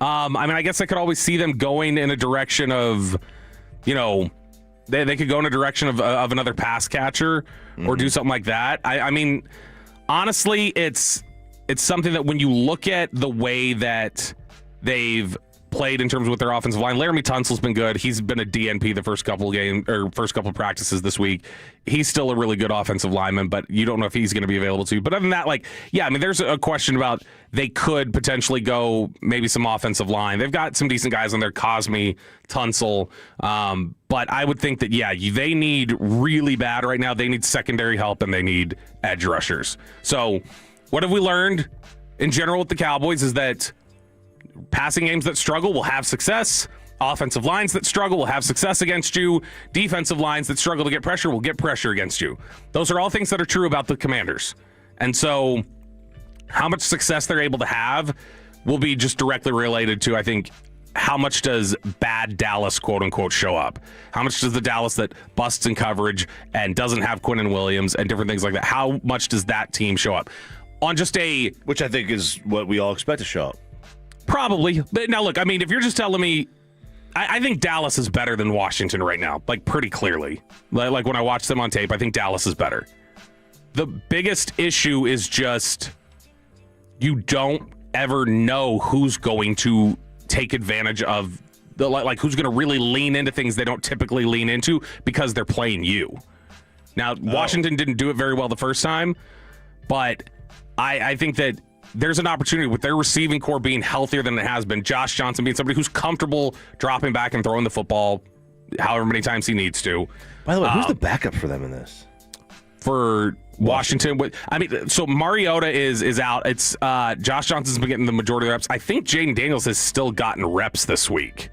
I guess I could always see them going in a direction of, they could go in a direction of another pass catcher or do something like that. Honestly, it's something that when you look at the way that they've played in terms of with their offensive line, Laramie Tunsil's been good. He's been a DNP the first couple practices this week. He's still a really good offensive lineman, but you don't know if he's going to be available to you. But other than that, there's a question about they could potentially go maybe some offensive line. They've got some decent guys on there, Cosme, Tunsil. But I would think that, they need really bad right now. They need secondary help and they need edge rushers. So what have we learned in general with the Cowboys is that passing games that struggle will have success. Offensive lines that struggle will have success against you. Defensive lines that struggle to get pressure will get pressure against you. Those are all things that are true about the Commanders. And so how much success they're able to have will be just directly related to, I think, how much does bad Dallas, quote unquote, show up? How much does the Dallas that busts in coverage and doesn't have Quinnen Williams and different things like that, how much does that team show up? On just which I think is what we all expect to show up. Probably. But now, look, if you're just telling me, I think Dallas is better than Washington right now, pretty clearly. Like when I watch them on tape, I think Dallas is better. The biggest issue is just you don't ever know who's going to take advantage of who's going to really lean into things they don't typically lean into because they're playing you. Now, Washington didn't do it very well the first time, but I think that there's an opportunity with their receiving core being healthier than it has been. Josh Johnson being somebody who's comfortable dropping back and throwing the football however many times he needs to. By the way, who's the backup for them in this? For Washington, I mean, so Mariota is out. It's Josh Johnson's been getting the majority of the reps. I think Jaden Daniels has still gotten reps this week.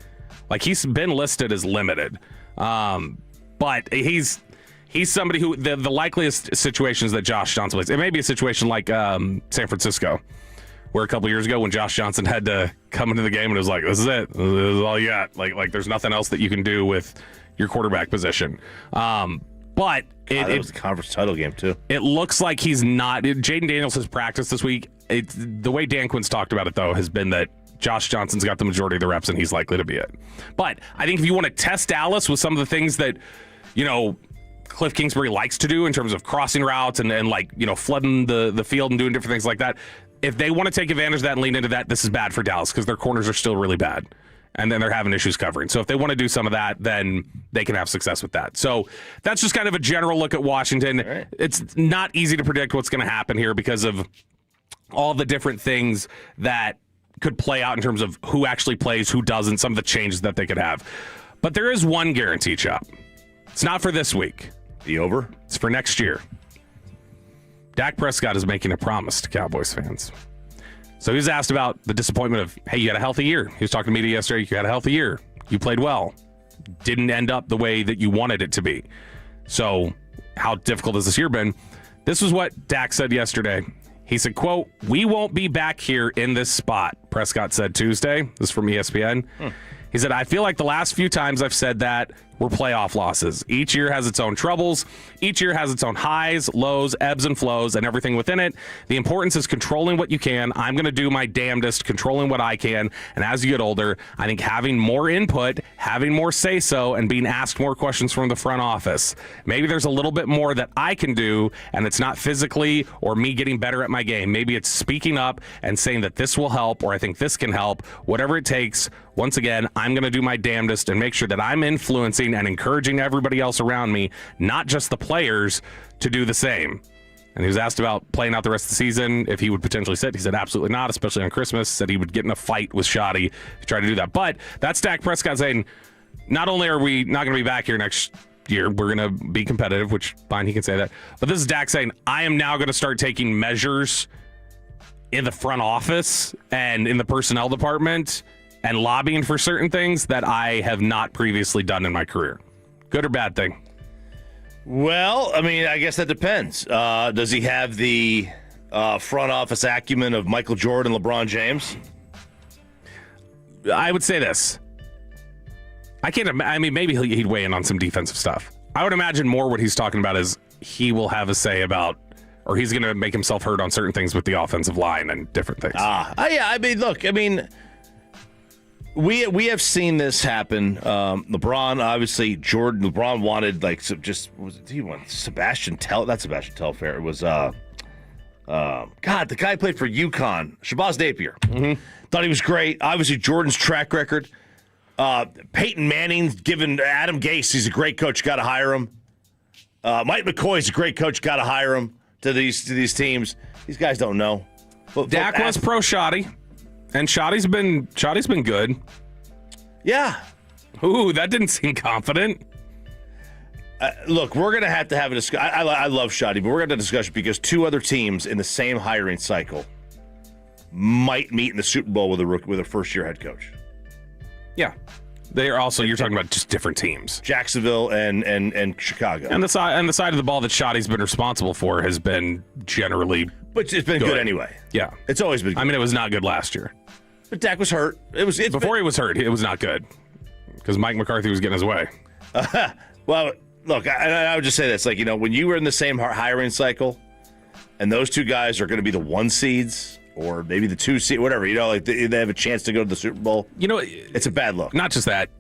Like, he's been listed as limited, but he's somebody who the likeliest situations that Josh Johnson plays. It may be a situation like San Francisco, where a couple years ago when Josh Johnson had to come into the game and it was like, this is it. This is all you got. Like there's nothing else that you can do with your quarterback position. But it was the conference title game too. It looks like he's not. Jaden Daniels has practiced this week. The way Dan Quinn's talked about it, though, has been that Josh Johnson's got the majority of the reps and he's likely to be it. But I think if you want to test Dallas with some of the things that, Cliff Kingsbury likes to do in terms of crossing routes and flooding the field and doing different things like that, if they want to take advantage of that and lean into that, this is bad for Dallas because their corners are still really bad. And then they're having issues covering. So if they want to do some of that, then they can have success with that. So that's just kind of a general look at Washington. Right. It's not easy to predict what's going to happen here because of all the different things that could play out in terms of who actually plays, who doesn't, some of the changes that they could have. But there is one guarantee, Chop. It's not for this week. The over? It's for next year. Dak Prescott is making a promise to Cowboys fans. So he was asked about the disappointment of, hey, you had a healthy year. He was talking to media yesterday. You had a healthy year. You played well. Didn't end up the way that you wanted it to be. So how difficult has this year been? This was what Dak said yesterday. He said, quote, "We won't be back here in this spot," Prescott said Tuesday. This is from ESPN. He said, "I feel like the last few times I've said that were playoff losses. Each year has its own troubles. Each year has its own highs, lows, ebbs and flows, and everything within it. The importance is controlling what you can. I'm going to do my damnedest controlling what I can. And as you get older, I think having more input, having more say-so, and being asked more questions from the front office. Maybe there's a little bit more that I can do, and it's not physically or me getting better at my game. Maybe it's speaking up and saying that this will help, or I think this can help. Whatever it takes, once again, I'm going to do my damnedest and make sure that I'm influencing and encouraging everybody else around me, not just the players, to do the same." And he was asked about playing out the rest of the season, if he would potentially sit. He said absolutely not, especially on Christmas. Said he would get in a fight with Shoddy to try to do that. But that's Dak Prescott saying, not only are we not going to be back here next year, we're going to be competitive, which, fine, he can say that. But this is Dak saying, I am now going to start taking measures in the front office and in the personnel department and lobbying for certain things that I have not previously done in my career. Good or bad thing? Well, I mean, I guess that depends. Does he have the front office acumen of Michael Jordan, LeBron James? I would say this. I mean, maybe he'd weigh in on some defensive stuff. I would imagine more what he's talking about is he will have a say about, or he's going to make himself heard on certain things with the offensive line and different things. Yeah. I mean, look, we have seen this happen. LeBron, obviously, Jordan. LeBron wanted he wanted Sebastian Telfair. It was the guy who played for UConn, Shabazz Napier. Mm-hmm. Thought he was great. Obviously, Jordan's track record. Peyton Manning's given Adam Gase. He's a great coach. Got to hire him. Mike McCoy's a great coach. Got to hire him to these teams. These guys don't know. Dak was pro Shoddy. And Shoddy's been good. Yeah. Ooh, that didn't seem confident. Look, we're going to have a discussion. I love Shoddy, but we're going to have a discussion because two other teams in the same hiring cycle might meet in the Super Bowl with a first-year head coach. Yeah. They are also, you're talking about just different teams. Jacksonville and Chicago. And the side of the ball that Shoddy's been responsible for has been generally But it's been good anyway. Yeah. It's always been good. I mean, it was not good last year. But Dak was hurt. He was hurt, it was not good. Because Mike McCarthy was getting his way. Well, look, I would just say this. When you were in the same hiring cycle, and those two guys are going to be the 1 seeds, or maybe the 2 seed, whatever, they have a chance to go to the Super Bowl. It's a bad look. Not just that.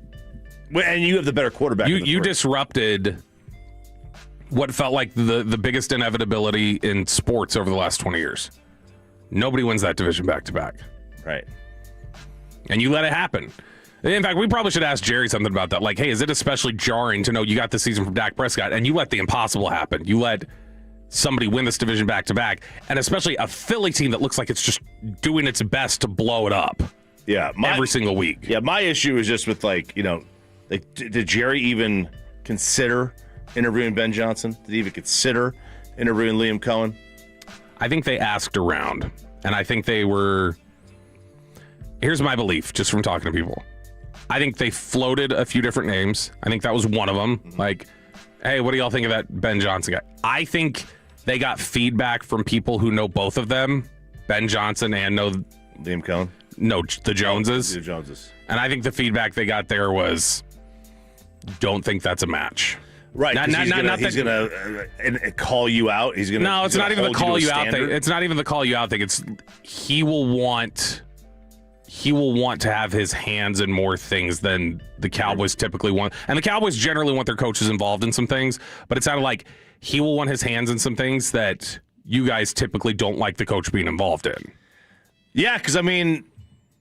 And you have the better quarterback. You disrupted what felt like the biggest inevitability in sports over the last 20 years. Nobody wins that division back-to-back. Right. And you let it happen. In fact, we probably should ask Jerry something about that. Like, hey, is it especially jarring to know you got this season from Dak Prescott and you let the impossible happen? You let somebody win this division back-to-back, and especially a Philly team that looks like it's just doing its best to blow it up. Yeah, every single week. Yeah, my issue is just with did Jerry even consider interviewing Ben Johnson? Did he even consider interviewing Liam Cohen? I think they asked around, and I think they were. Here's my belief, just from talking to people. I think they floated a few different names. I think that was one of them. Like, hey, what do y'all think of that Ben Johnson guy? I think they got feedback from people who know both of them, Ben Johnson and know Liam Cohen. No, the Joneses. The Joneses. And I think the feedback they got there was, don't think that's a match. Right. He's gonna call you out. He's gonna. No, it's not even the call you out thing. It's not even the call you out thing. It's he will want to have his hands in more things than the Cowboys typically want. And the Cowboys generally want their coaches involved in some things, but it sounded like he will want his hands in some things that you guys typically don't like the coach being involved in. Yeah, because I mean,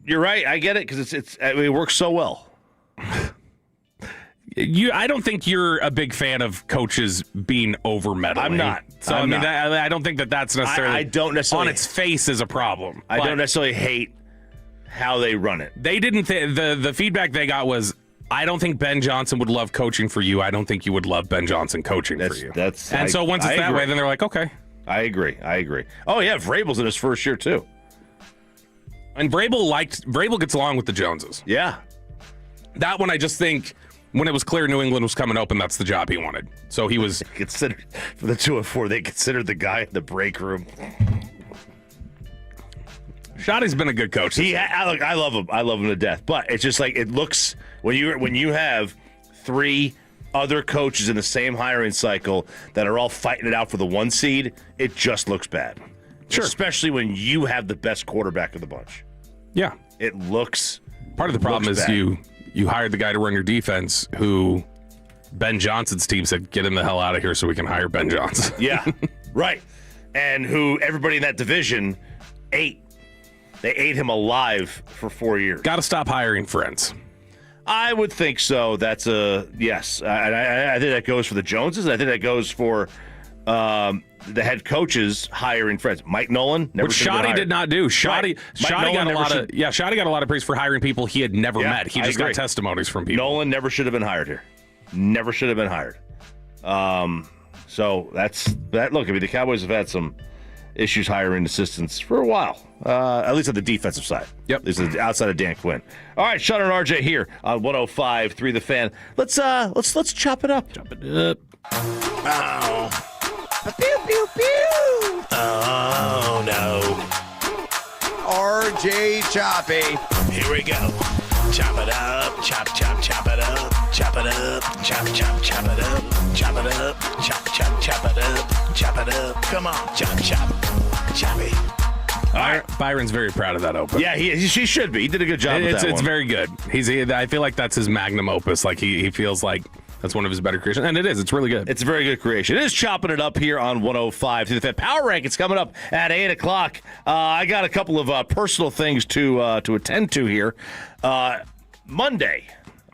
you're right. I get it because it works so well. I don't think you're a big fan of coaches being over meddling. I'm not. So I don't think that's necessarily. I don't necessarily on its face is a problem. I don't necessarily hate how they run it. They didn't. The feedback they got was, I don't think Ben Johnson would love coaching for you. I don't think you would love Ben Johnson coaching for you. So once it's that way, then they're like, okay. I agree. Oh yeah, Vrabel's in his first year too. And Vrabel gets along with the Joneses. Yeah. That one, I just think when it was clear New England was coming open, that's the job he wanted. So he was considered for the 2-4. They considered the guy in the break room. Shotty's been a good coach. I love him. I love him to death. But it's just like it looks when you have three other coaches in the same hiring cycle that are all fighting it out for the 1 seed, it just looks bad. Sure. Especially when you have the best quarterback of the bunch. Yeah. It looks part of the problem is bad. you hired the guy to run your defense who Ben Johnson's team said, get him the hell out of here so we can hire Ben Johnson. Yeah. Right. And who everybody in that division ate. They ate him alive for 4 years. Got to stop hiring friends. I would think so. That's a yes. I think that goes for the Joneses, and I think that goes for the head coaches hiring friends. Mike Nolan, never. Which Shotty did not do. Shotty got a lot of praise for hiring people he had never met. He just got testimonies from people. Nolan never should have been hired here. Never should have been hired. So that's that. Look, I mean, the Cowboys have had some issues hiring assistants for a while, at least on the defensive side. Yep. At least outside of Dan Quinn. All right, Sean and RJ here on 105.3 The Fan. Let's chop it up. Chop it up. Oh. Pew pew pew. Oh no. RJ Choppy. Here we go. Chop it up, chop it up, chop it up, chop it up, chop it up, chop it up, chop it up. Come on, chop, choppy. All right, Byron's very proud of that open. Yeah, he should be. He did a good job with that one. It's very good. I feel like that's his magnum opus. Like he feels like that's one of his better creations, and it is. It's really good. It's a very good creation. It is chopping it up here on 105 to the Fan. Power Rankings coming up at 8 o'clock. I got a couple of personal things to attend to here. Monday,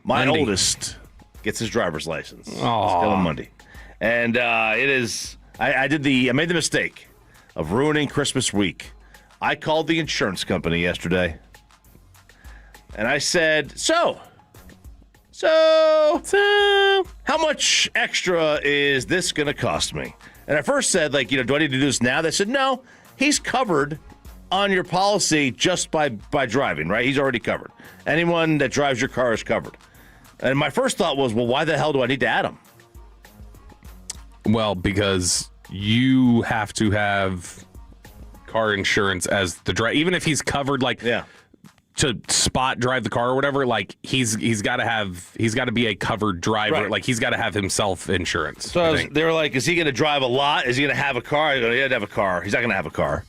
my oldest gets his driver's license. It's coming Monday, and it is. I made the mistake of ruining Christmas week. I called the insurance company yesterday, and I said, So, how much extra is this going to cost me? And I first said, do I need to do this now? They said, no, he's covered on your policy just by driving, right? He's already covered. Anyone that drives your car is covered. And my first thought was, well, why the hell do I need to add him? Well, because you have to have car insurance as the driver, even if he's covered, to spot drive the car or whatever, he's got to be a covered driver. Right. He's got to have himself insurance. So they were like, is he going to drive a lot? Is he going to have a car? He doesn't have a car. He's not going to have a car.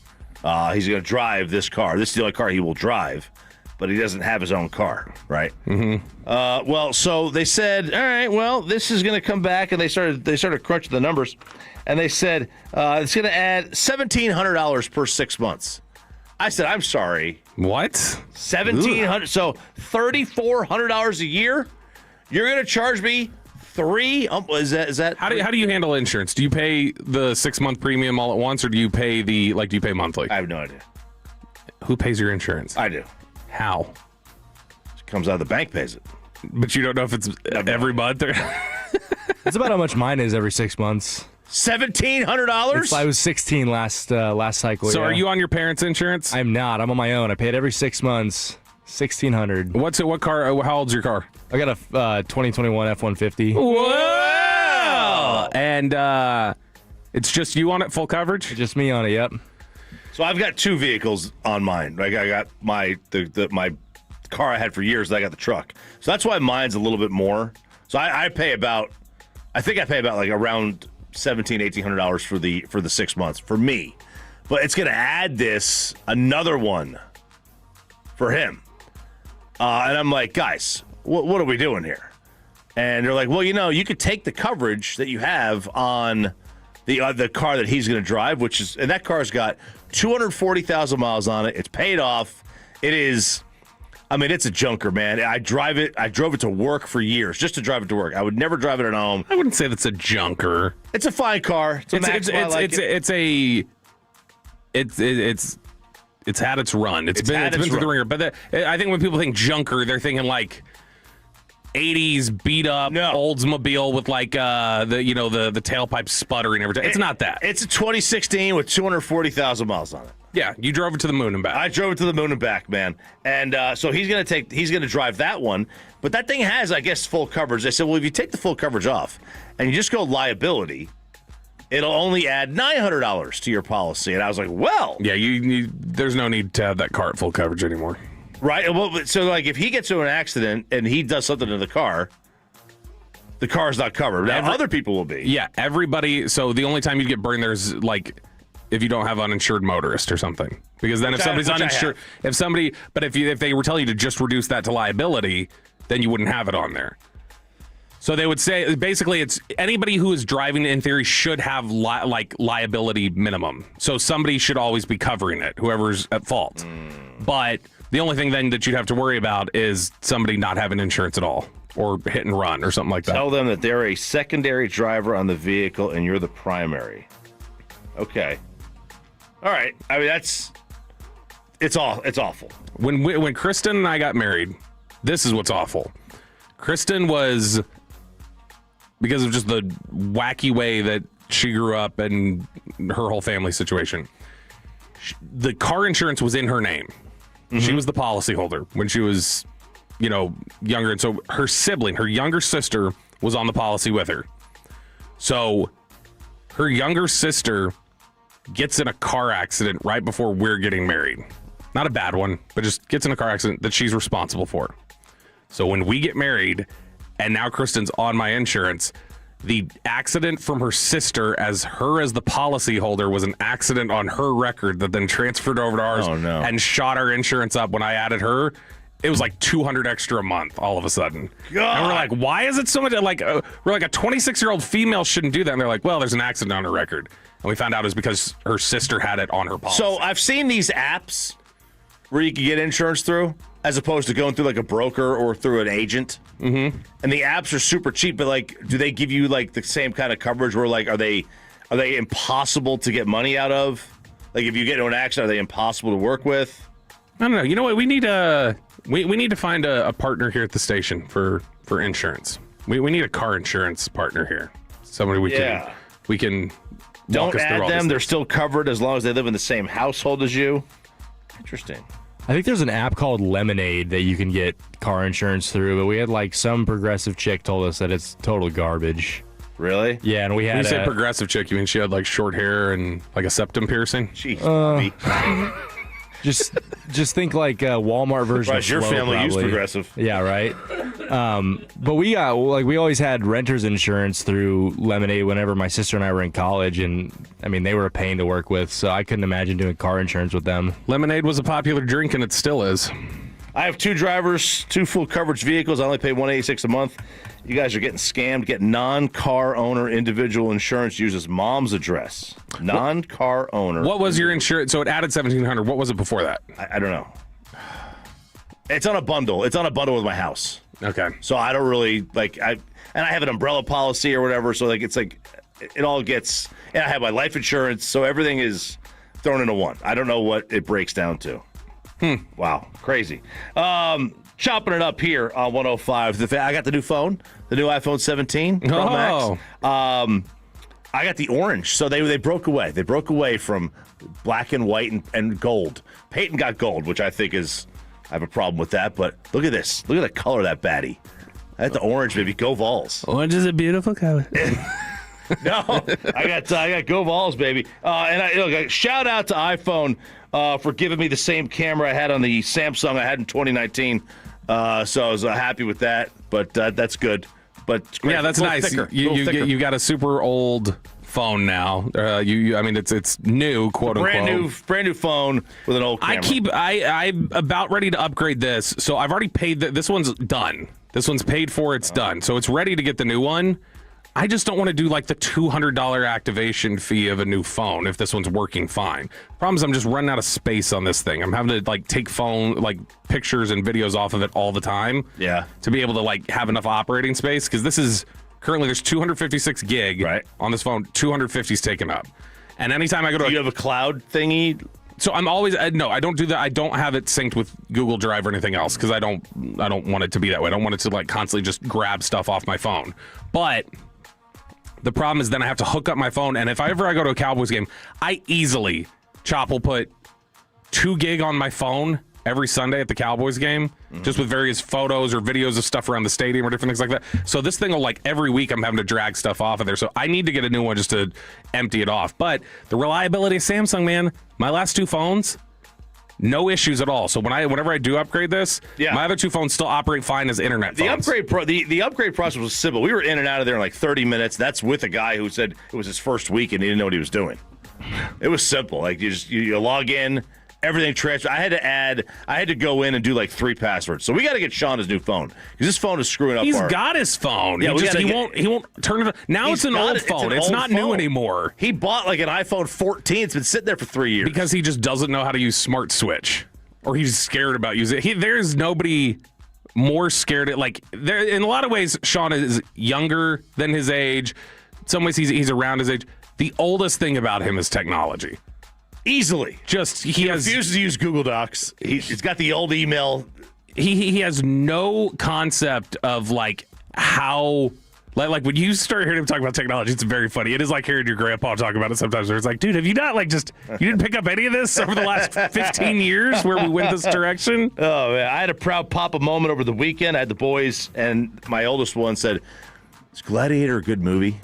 He's going to drive this car. This is the only car he will drive, but he doesn't have his own car, right? Mm-hmm. So they said, all right, well, this is going to come back, and they started crunching the numbers, and they said it's going to add $1,700 per 6 months. I said, I'm sorry. What? $1,700. So $3,400 a year? You're going to charge me is that How do you handle insurance? Do you pay the 6-month premium all at once, or do you pay do you pay monthly? I have no idea. Who pays your insurance? I do. How? It comes out of the bank pays it. But you don't know if it's every month or. That's about how much mine is every 6 months. $1,700? I was 16 last cycle. So yeah. are you on your parents' insurance? I'm not. I'm on my own. I pay it every 6 months. $1,600. What car? How old's your car? I got a 2021 F-150. Wow! And it's just you on it, full coverage? Just me on it. Yep. So I've got 2 vehicles on mine. Like I got my car I had for years. I got the truck. So that's why mine's a little bit more. So I pay about. I think I pay about like around $1,800 for the 6 months for me. But it's going to add another one for him. And I'm like, guys, what are we doing here? And they're like, well, you could take the coverage that you have on the car that he's going to drive, and that car's got 240,000 miles on it. It's paid off. It's a junker, man. I drove it to work for years, just to drive it to work. I would never drive it at home. I wouldn't say that's a junker. It's a fine car. It's had its run. It's been through the ringer. But I think when people think junker, they're thinking like 80s beat up Oldsmobile with like the tailpipe sputtering every time. It's not that. It's a 2016 with 240,000 miles on it. Yeah, you drove it to the moon and back. I drove it to the moon and back, man. And so he's gonna drive that one. But that thing has, I guess, full coverage. They said, well, if you take the full coverage off and you just go liability, it'll only add $900 to your policy. And I was like, well, yeah, there's no need to have that car at full coverage anymore. Right. Well, so like if he gets into an accident and he does something to the car's not covered. Now, other people will be. Yeah, everybody. So the only time you get burned there's like if you don't have uninsured motorist or something, because then if somebody's uninsured, if they were telling you to just reduce that to liability, then you wouldn't have it on there. So they would say basically it's anybody who is driving in theory should have liability minimum. So somebody should always be covering it, whoever's at fault. But the only thing then that you'd have to worry about is somebody not having insurance at all or hit and run or something like that. Tell them that they're a secondary driver on the vehicle and you're the primary. Okay. All right. I mean, it's awful. When Kristen and I got married, this is what's awful. Kristen was, because of just the wacky way that she grew up and her whole family situation, the car insurance was in her name. Mm-hmm. She was the policyholder when she was, younger. And so her sibling, her younger sister, was on the policy with her. So her younger sister gets in a car accident right before we're getting married. Not a bad one, but just gets in a car accident that she's responsible for. So when we get married, and now Kristen's on my insurance, the accident from her sister as the policy holder was an accident on her record that then transferred over to ours and shot our insurance up when I added her. It was like $200 extra a month all of a sudden. God. And we're like, why is it so much? Like, we're like, a 26-year-old female shouldn't do that. And they're like, well, there's an accident on her record. And we found out it was because her sister had it on her policy. So I've seen these apps where you can get insurance through, as opposed to going through like a broker or through an agent. Mm-hmm. And the apps are super cheap, but like, do they give you like the same kind of coverage where like, are they impossible to get money out of? Like if you get into an accident, are they impossible to work with? I don't know. You know what? We need to find a partner here at the station for insurance. We need a car insurance partner here. Somebody we can don't add them. They're still covered as long as they live in the same household as you. Interesting. I think there's an app called Lemonade that you can get car insurance through, but we had like some progressive chick told us that it's total garbage. Really? Yeah, and we had. When you say progressive chick, you mean she had like short hair and like a septum piercing? Jeez, just think like a Walmart version. Right, of your Flo, family probably. used progressive. Yeah, right. But we got we always had renter's insurance through Lemonade whenever my sister and I were in college, and I mean they were a pain to work with, so I couldn't imagine doing car insurance with them. Lemonade was a popular drink, and it still is. I have 2 drivers, 2 full coverage vehicles. I only pay $186 a month. You guys are getting scammed. Get non-car owner individual insurance. Uses mom's address. Non-car owner. What was your insurance? So it added $1,700. What was it before that? I don't know. It's on a bundle. It's on a bundle with my house. Okay. So I don't really I have an umbrella policy or whatever. So it all gets. And I have my life insurance. So everything is thrown into one. I don't know what it breaks down to. Wow, crazy. Chopping it up here on 105. I got the new phone, the new iPhone 17 Pro Max. I got the orange. So they broke away. They broke away from black and white and gold. Peyton got gold, which I think is. I have a problem with that, but look at this. Look at the color of that baddie. I got the orange, baby. Go Vols. Orange is a beautiful color. No, I got Go Vols, baby. And shout out to iPhone for giving me the same camera I had on the Samsung I had in 2019. So I was happy with that, but that's good. But it's great. Yeah, that's nice. You got a super old phone now. It's new, quote unquote. Brand new phone with an old camera. I'm about ready to upgrade this. So I've already paid this one's done. This one's paid for, it's done. So it's ready to get the new one. I just don't want to do the $200 activation fee of a new phone if this one's working fine. Problem is I'm just running out of space on this thing. I'm having to take pictures and videos off of it all the time. Yeah. To be able to have enough operating space, because this is currently there's 256 gig on this phone. 250 is taken up. And anytime I go to you have a cloud thingy? So I'm always no, I don't do that. I don't have it synced with Google Drive or anything else because I don't want it to be that way. I don't want it to constantly just grab stuff off my phone. But the problem is then I have to hook up my phone, and if I go to a Cowboys game, Chop will put 2 gig on my phone every Sunday at the Cowboys game, just with various photos or videos of stuff around the stadium or different things like that. So this thing will every week I'm having to drag stuff off of there. So I need to get a new one just to empty it off. But the reliability of Samsung, man, my last 2 phones, no issues at all. So whenever I do upgrade this, my other 2 phones still operate fine as internet phones. The upgrade process was simple. We were in and out of there in 30 minutes. That's with a guy who said it was his first week and he didn't know what he was doing. It was simple. You log in, everything transferred. I had to go in and do 3 passwords. So we got to get Sean his new phone because this phone is screwing up. He's got his phone. Yeah, he won't turn it. Now it's an old phone. It's not new anymore. He bought an iPhone 14. It's been sitting there for 3 years because he just doesn't know how to use Smart Switch, or he's scared about using it. There's nobody more scared at in a lot of ways. Sean is younger than his age. In some ways, he's around his age. The oldest thing about him is technology. Easily. He refuses to use Google Docs. He's got the old email. He has no concept of how when you start hearing him talk about technology, it's very funny. It is like hearing your grandpa talk about it sometimes where it's dude, have you not you didn't pick up any of this over the last 15 years where we went this direction? Oh man, I had a proud papa moment over the weekend. I had the boys and my oldest one said, "Is Gladiator a good movie?"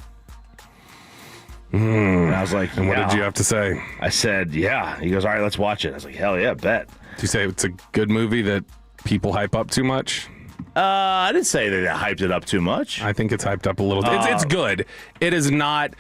And I was like, and what did you have to say? I said, yeah. He goes, all right, let's watch it. I was like, hell yeah, bet. Did you say it's a good movie that people hype up too much? I didn't say they hyped it up too much. I think it's hyped up a little. It's good. It is not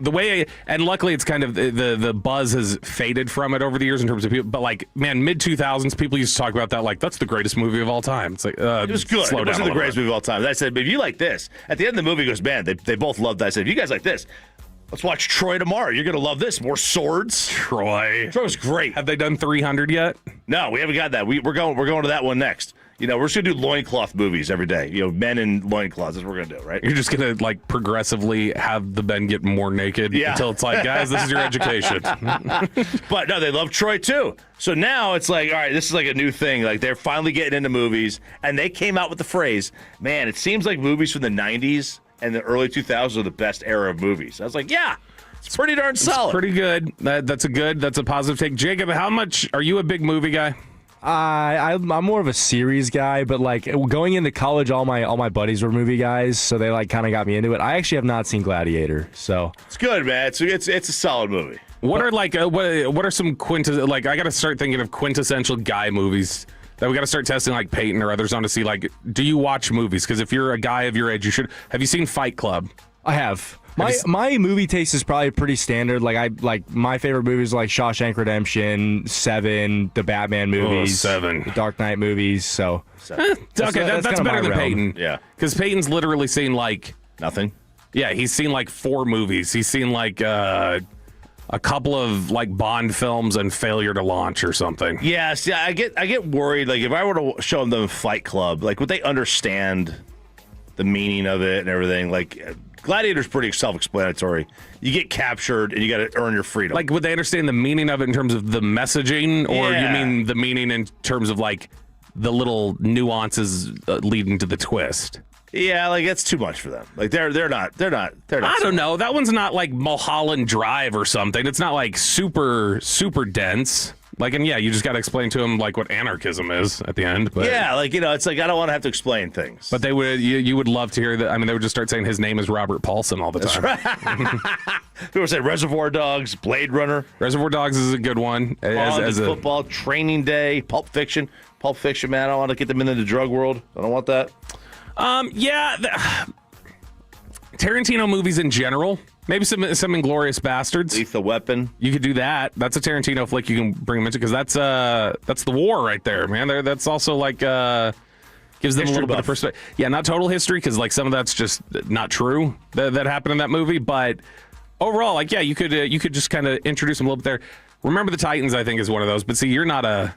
the way, and luckily it's kind of the buzz has faded from it over the years in terms of people. But mid 2000s, people used to talk about that that's the greatest movie of all time. It's it was good. It wasn't the greatest movie of all time. I said, but if you like this, at the end of the movie, he goes, man, they both loved that. I said, if you guys like this, let's watch Troy tomorrow. You're going to love this. More swords. Troy was great. Have they done 300 yet? No, we haven't got that. We're going to that one next. We're just going to do loincloth movies every day. Men in loincloths. That's what we're going to do, right? You're just going to progressively have the men get more naked until it's guys, this is your education. But no, they love Troy too. So now it's all right, this is a new thing. They're finally getting into movies. And they came out with the phrase, man, it seems like movies from the 90s and the early 2000s are the best era of movies. I was like, yeah, it's pretty darn solid. It's pretty good. That's a positive take. Jacob, how much are you a big movie guy? I'm more of a series guy, but going into college, all my buddies were movie guys, so they kind of got me into it. I actually have not seen Gladiator, so it's good, man. It's a solid movie. What are what are some I got to start thinking of quintessential guy movies that we got to start testing Peyton or others on to see do you watch movies? Because if you're a guy of your age, you should. Have you seen Fight Club? I have. My movie taste is probably pretty standard. Like my favorite movies are like Shawshank Redemption, Seven, the Batman movies, Seven. the Dark Knight movies. So That's kind of better my than realm. Peyton. Yeah. Because Peyton's literally seen like Nothing. Yeah, he's seen like 4 movies. He's seen like a couple of like Bond films and Failure to Launch or something. Yeah, see, I get worried. Like if I were to show them Fight Club, like would they understand the meaning of it and everything? Like Gladiator's pretty self-explanatory. You get captured and you got to earn your freedom. Like would they understand the meaning of it in terms of the messaging, or Yeah. you mean the meaning in terms of like the little nuances leading to the twist? Yeah, like that's too much for them. Like they're not. I don't know. That one's not like Mulholland Drive or something. It's not like super dense. Like, and yeah, you just got to explain to them like what anarchism is at the end. But yeah, like it's like I don't want to have to explain things. But they would. You would love to hear that. I mean, they would just start saying his name is Robert Paulson all the time. People say Reservoir Dogs, Blade Runner. Reservoir Dogs is a good one. As a football, Training Day, Pulp Fiction, man. I don't want to get them into the drug world. I don't want that. Tarantino movies in general. Maybe some Inglourious Bastards. Lethal Weapon. You could do that. That's a Tarantino flick you can bring them into because that's the war right there, man. That's also like gives them a little bit of perspective. Yeah, not total history because like some of that's just not true that happened in that movie. But overall, like yeah, you could just kind of introduce them a little bit there. Remember the Titans, I think, is one of those. But see, you're not a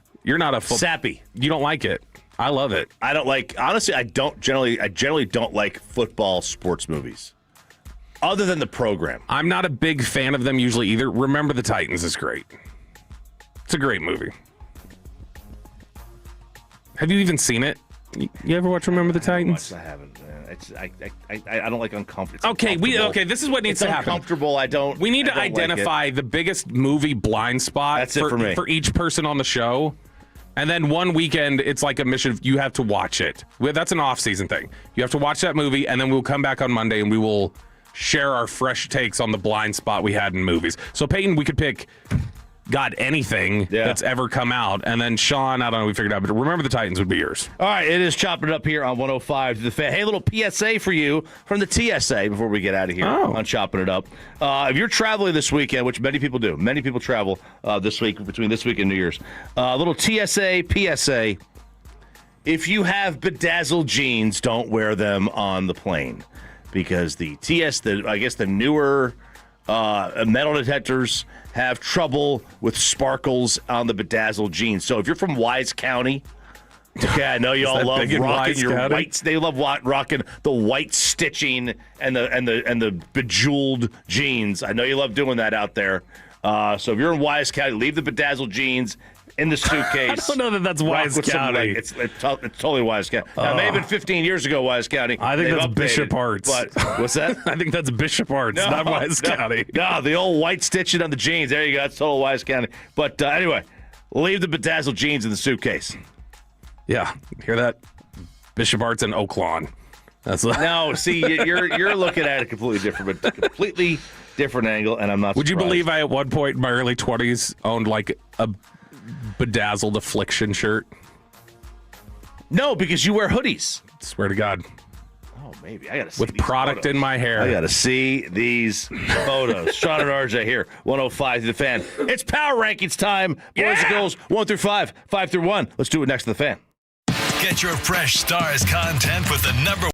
sappy. You don't like it. I love it. I don't like. Honestly, I generally don't like football sports movies. Other than the program. I'm not a big fan of them usually either. Remember the Titans is great. It's a great movie. Have you even seen it? You ever watch Remember the Titans? I haven't. I don't like uncomfortable. Okay, this is what needs to happen. Uncomfortable. We need to identify the biggest movie blind spot That's it for me. For each person on the show. And then one weekend, it's like a mission. You have to watch it. That's an off-season thing. You have to watch that movie, and then we'll come back on Monday, and we will share our fresh takes on the blind spot we had in movies. So, Peyton, we could pick, anything that's ever come out. And then, Sean, I don't know, we figured out. But Remember the Titans would be yours. All right, it is Chopping It Up here on 105 to the Fan. Hey, little PSA for you from the TSA before we get out of here on Chopping It Up. If you're traveling this weekend, which many people do, many people travel this week, between this week and New Year's, little PSA, if you have bedazzled jeans, don't wear them on the plane. Because the newer metal detectors have trouble with sparkles on the bedazzled jeans. So if you're from Wise County, okay, I know you all love rocking your whites. They love rocking the white stitching and the bejeweled jeans. I know you love doing that out there. So if you're in Wise County, leave the bedazzled jeans in the suitcase. I don't know that's Wise County. It's totally Wise County. Now, it may have been 15 years ago, Wise County. I think They've that's updated, Bishop Arts. But what's that? I think that's Bishop Arts, not Wise County. No, the old white stitching on the jeans. There you go. That's total Wise County. But anyway, leave the bedazzled jeans in the suitcase. Yeah, hear that? Bishop Arts and Oaklawn. That's no. See, you're looking at it completely different angle, and I'm not. Would you surprised. believe I at one point in my early 20s owned like a bedazzled affliction shirt? No, because you wear hoodies. Swear to God. Oh, maybe I gotta see with these product photos. in my hair. I gotta see these photos. Sean and RJ here, 105 to the Fan. It's power rankings time. Boys and girls, 1 through 5, 5 through 1. Let's do it next to the Fan. Get your fresh Stars content with the number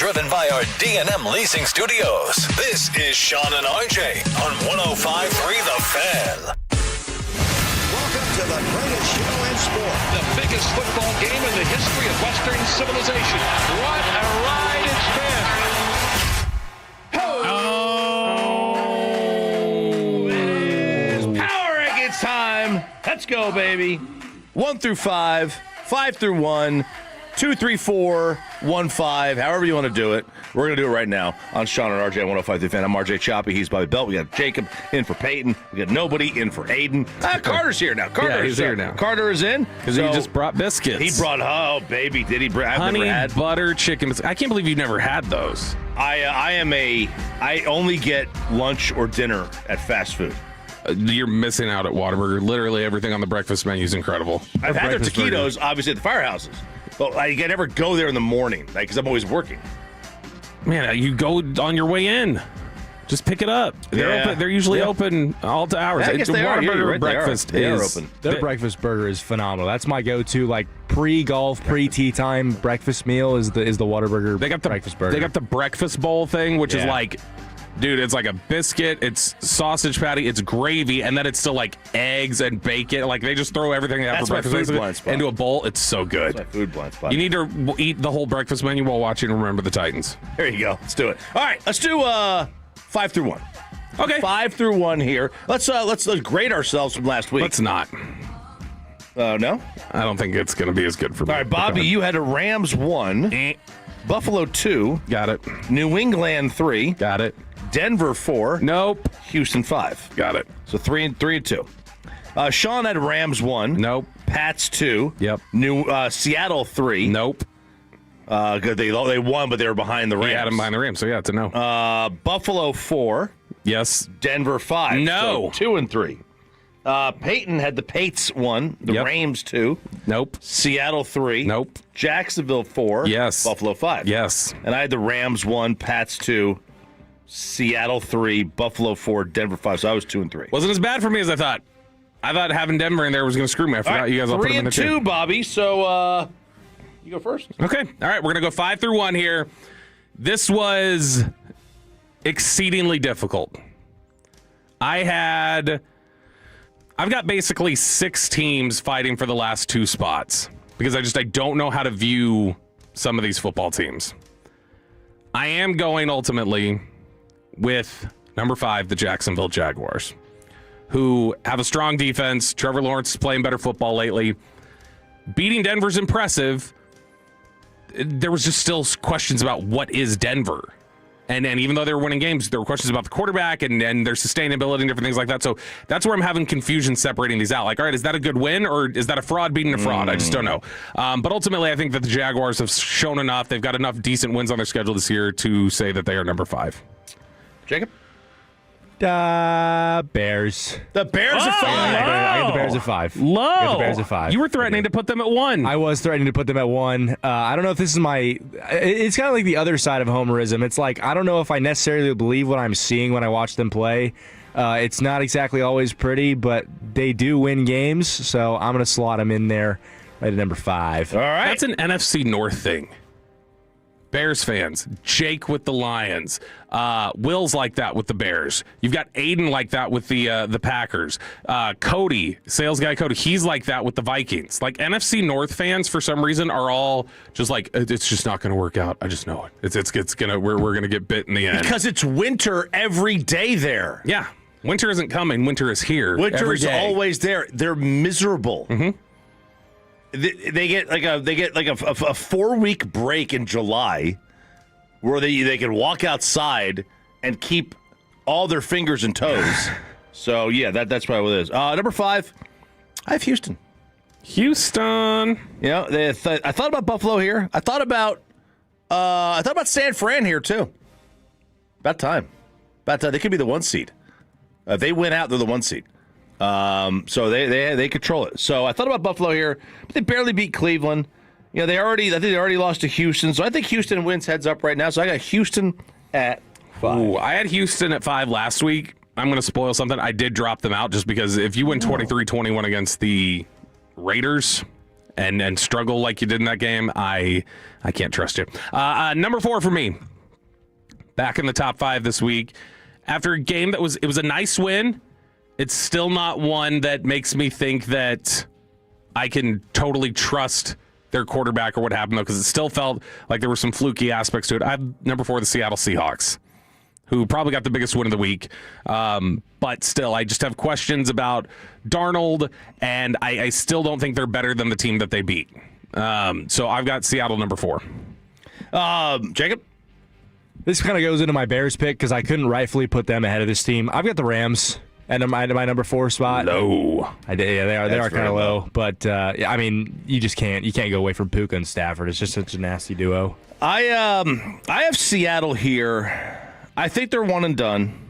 driven by our D&M Leasing Studios. This is Sean and RJ on 105.3 The Fan. Welcome to the greatest show in sport. The biggest football game in the history of Western civilization. What a ride it's been. Power Rankings time. Let's go, baby. 1 through 5, 5 through 1, 2, 3, 4, 1, 5. However you want to do it. We're going to do it right now on Sean and RJ 105 through Fan. I'm RJ Choppy. He's Bobby Belt. We got Jacob in for Peyton. We got nobody in for Aiden. Carter's here now. He's here now. Carter is in. Because he just brought biscuits. He brought, oh, baby, did he? I've honey never had butter chicken. I can't believe you've never had those. I only get lunch or dinner at fast food. You're missing out at Whataburger. Literally everything on the breakfast menu is incredible. I've had their taquitos, obviously, at the firehouses. But I never go there in the morning, because I'm always working. Man, you go on your way in. Just pick it up. They're open. They're usually open all to hours. I guess they are. Right, breakfast they are open. Their breakfast burger is phenomenal. That's my go-to, like pre-golf, pre-tea time breakfast meal is the Whataburger. They got the breakfast burger. They got the breakfast bowl thing, which is like, dude, it's like a biscuit, it's sausage patty, it's gravy, and then it's still like eggs and bacon. Like they just throw everything they have for breakfast into a bowl. It's so good. That's my food blind spot. You need to eat the whole breakfast menu while watching Remember the Titans. There you go. Let's do it. All right, let's do 5 through 1. Okay, 5 through 1 here. Let's grade ourselves from last week. Let's not. No, I don't think it's going to be as good for me. All right, Bobby, you had a Rams 1, Buffalo 2, got it. New England 3, got it. Denver 4, nope. Houston 5, got it. So 3 and 2. Sean had Rams 1, nope. Pats 2, yep. Seattle 3, nope. Good. They won, but they were behind the Rams. He had them behind the Rams, so yeah, it's a no. Buffalo 4, yes. Denver 5, no. So 2 and 3. Peyton had the Pates 1, the Rams 2, nope. Seattle 3, nope. Jacksonville 4, yes. Buffalo 5, yes. And I had the Rams 1, Pats 2, Seattle 3, Buffalo 4, Denver 5. So I was 2 and 3. Wasn't as bad for me as I thought. I thought having Denver in there was going to screw me. I forgot you guys all put them in the 3 and 2, Bobby. So you go first. Okay. All right. We're going to go 5 through 1 here. This was exceedingly difficult. I've got basically 6 teams fighting for the last 2 spots because I don't know how to view some of these football teams. I am going ultimately with number 5, the Jacksonville Jaguars, who have a strong defense. Trevor Lawrence is playing better football lately. Beating Denver's impressive. There was just still questions about what is Denver. And even though they were winning games, there were questions about the quarterback and their sustainability and different things like that. So that's where I'm having confusion separating these out. Like, all right, is that a good win or is that a fraud beating a fraud? I just don't know. But ultimately, I think that the Jaguars have shown enough. They've got enough decent wins on their schedule this year to say that they are number 5. Jacob? Bears. The Bears at 5. I got the Bears at 5. Low. I got the Bears at 5. You were threatening to put them at 1. I was threatening to put them at 1. I don't know if this is it's kind of like the other side of homerism. It's like, I don't know if I necessarily believe what I'm seeing when I watch them play. It's not exactly always pretty, but they do win games. So I'm going to slot them in there right at number 5. All right. That's an NFC North thing. Bears fans, Jake with the Lions, Will's like that with the Bears. You've got Aiden like that with the Packers. Cody, sales guy Cody, he's like that with the Vikings. Like NFC North fans, for some reason, are all just like, it's just not going to work out. I just know it. It's gonna we're gonna get bit in the end because it's winter every day there. Yeah, winter isn't coming. Winter is here. Winter is always there. They're miserable. Mm-hmm. They get like a 4-week break in July where they can walk outside and keep all their fingers and toes. So yeah, that's probably what it is. Number 5, I have Houston. Houston. You know, I thought about Buffalo here. I thought about San Fran here too. About time. They could be the 1 seed. If they win out, they're the 1 seed. So they control it. So I thought about Buffalo here, but they barely beat Cleveland. You know, I think they already lost to Houston. So I think Houston wins heads up right now. So I got Houston at 5. Ooh, I had Houston at 5 last week. I'm going to spoil something. I did drop them out just because if you win 23-21 against the Raiders and struggle like you did in that game, I can't trust you. Number 4 for me, back in the top 5 this week. After a game that was a nice win, it's still not one that makes me think that I can totally trust their quarterback or what happened, though, because it still felt like there were some fluky aspects to it. I have number 4, the Seattle Seahawks, who probably got the biggest win of the week. But still, I just have questions about Darnold, and I still don't think they're better than the team that they beat. So I've got Seattle number 4. Jacob? This kind of goes into my Bears pick because I couldn't rightfully put them ahead of this team. I've got the Rams at my number 4 spot. Low. I did. Yeah, they are kind of low. But I mean, you can't go away from Puka and Stafford. It's just such a nasty duo. I have Seattle here. I think they're one and done.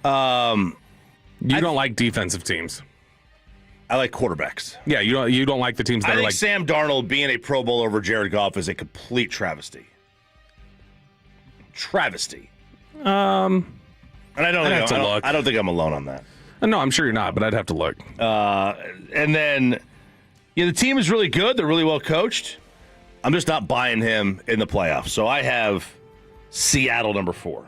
You don't like defensive teams. I like quarterbacks. Yeah, you don't like the teams that I are think like Sam Darnold being a Pro Bowl over Jared Goff is a complete travesty. And I don't think I'm alone on that. No, I'm sure you're not, but I'd have to look. And then, the team is really good. They're really well coached. I'm just not buying him in the playoffs. So I have Seattle number 4.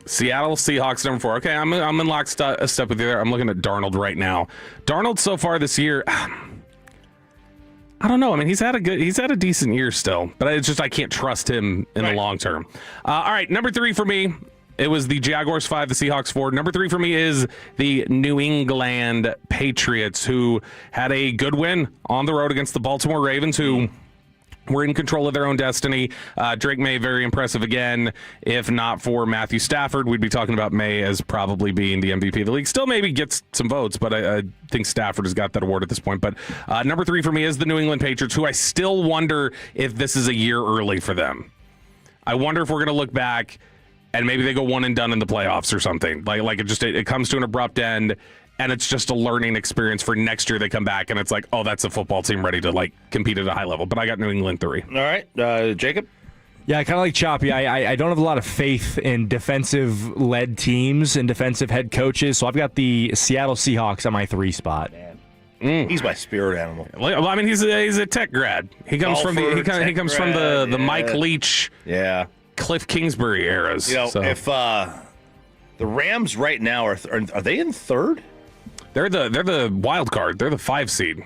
Seattle Seahawks number 4. Okay, I'm in lockstep with you there. I'm looking at Darnold right now. Darnold so far this year, I don't know. I mean, he's had a decent year still, but it's just I can't trust him in the long term. All right, number 3 for me. It was the Jaguars 5, the Seahawks 4. Number 3 for me is the New England Patriots, who had a good win on the road against the Baltimore Ravens, who were in control of their own destiny. Drake May, very impressive again. If not for Matthew Stafford, we'd be talking about May as probably being the MVP of the league. Still maybe gets some votes, but I think Stafford has got that award at this point. But number 3 for me is the New England Patriots, who I still wonder if this is a year early for them. I wonder if we're going to look back and maybe they go one and done in the playoffs or something. Like it comes to an abrupt end, and it's just a learning experience for next year. They come back, and it's like, oh, that's a football team ready to compete at a high level. But I got New England 3. All right, Jacob? Yeah, kind of like Choppy. I don't have a lot of faith in defensive-led teams and defensive head coaches, so I've got the Seattle Seahawks on my 3 spot. He's my spirit animal. Well, I mean, he's a tech grad. He comes from the Mike Leach, Cliff Kingsbury eras. If the Rams right now are they in 3rd? They're the wild card. They're the 5 seed.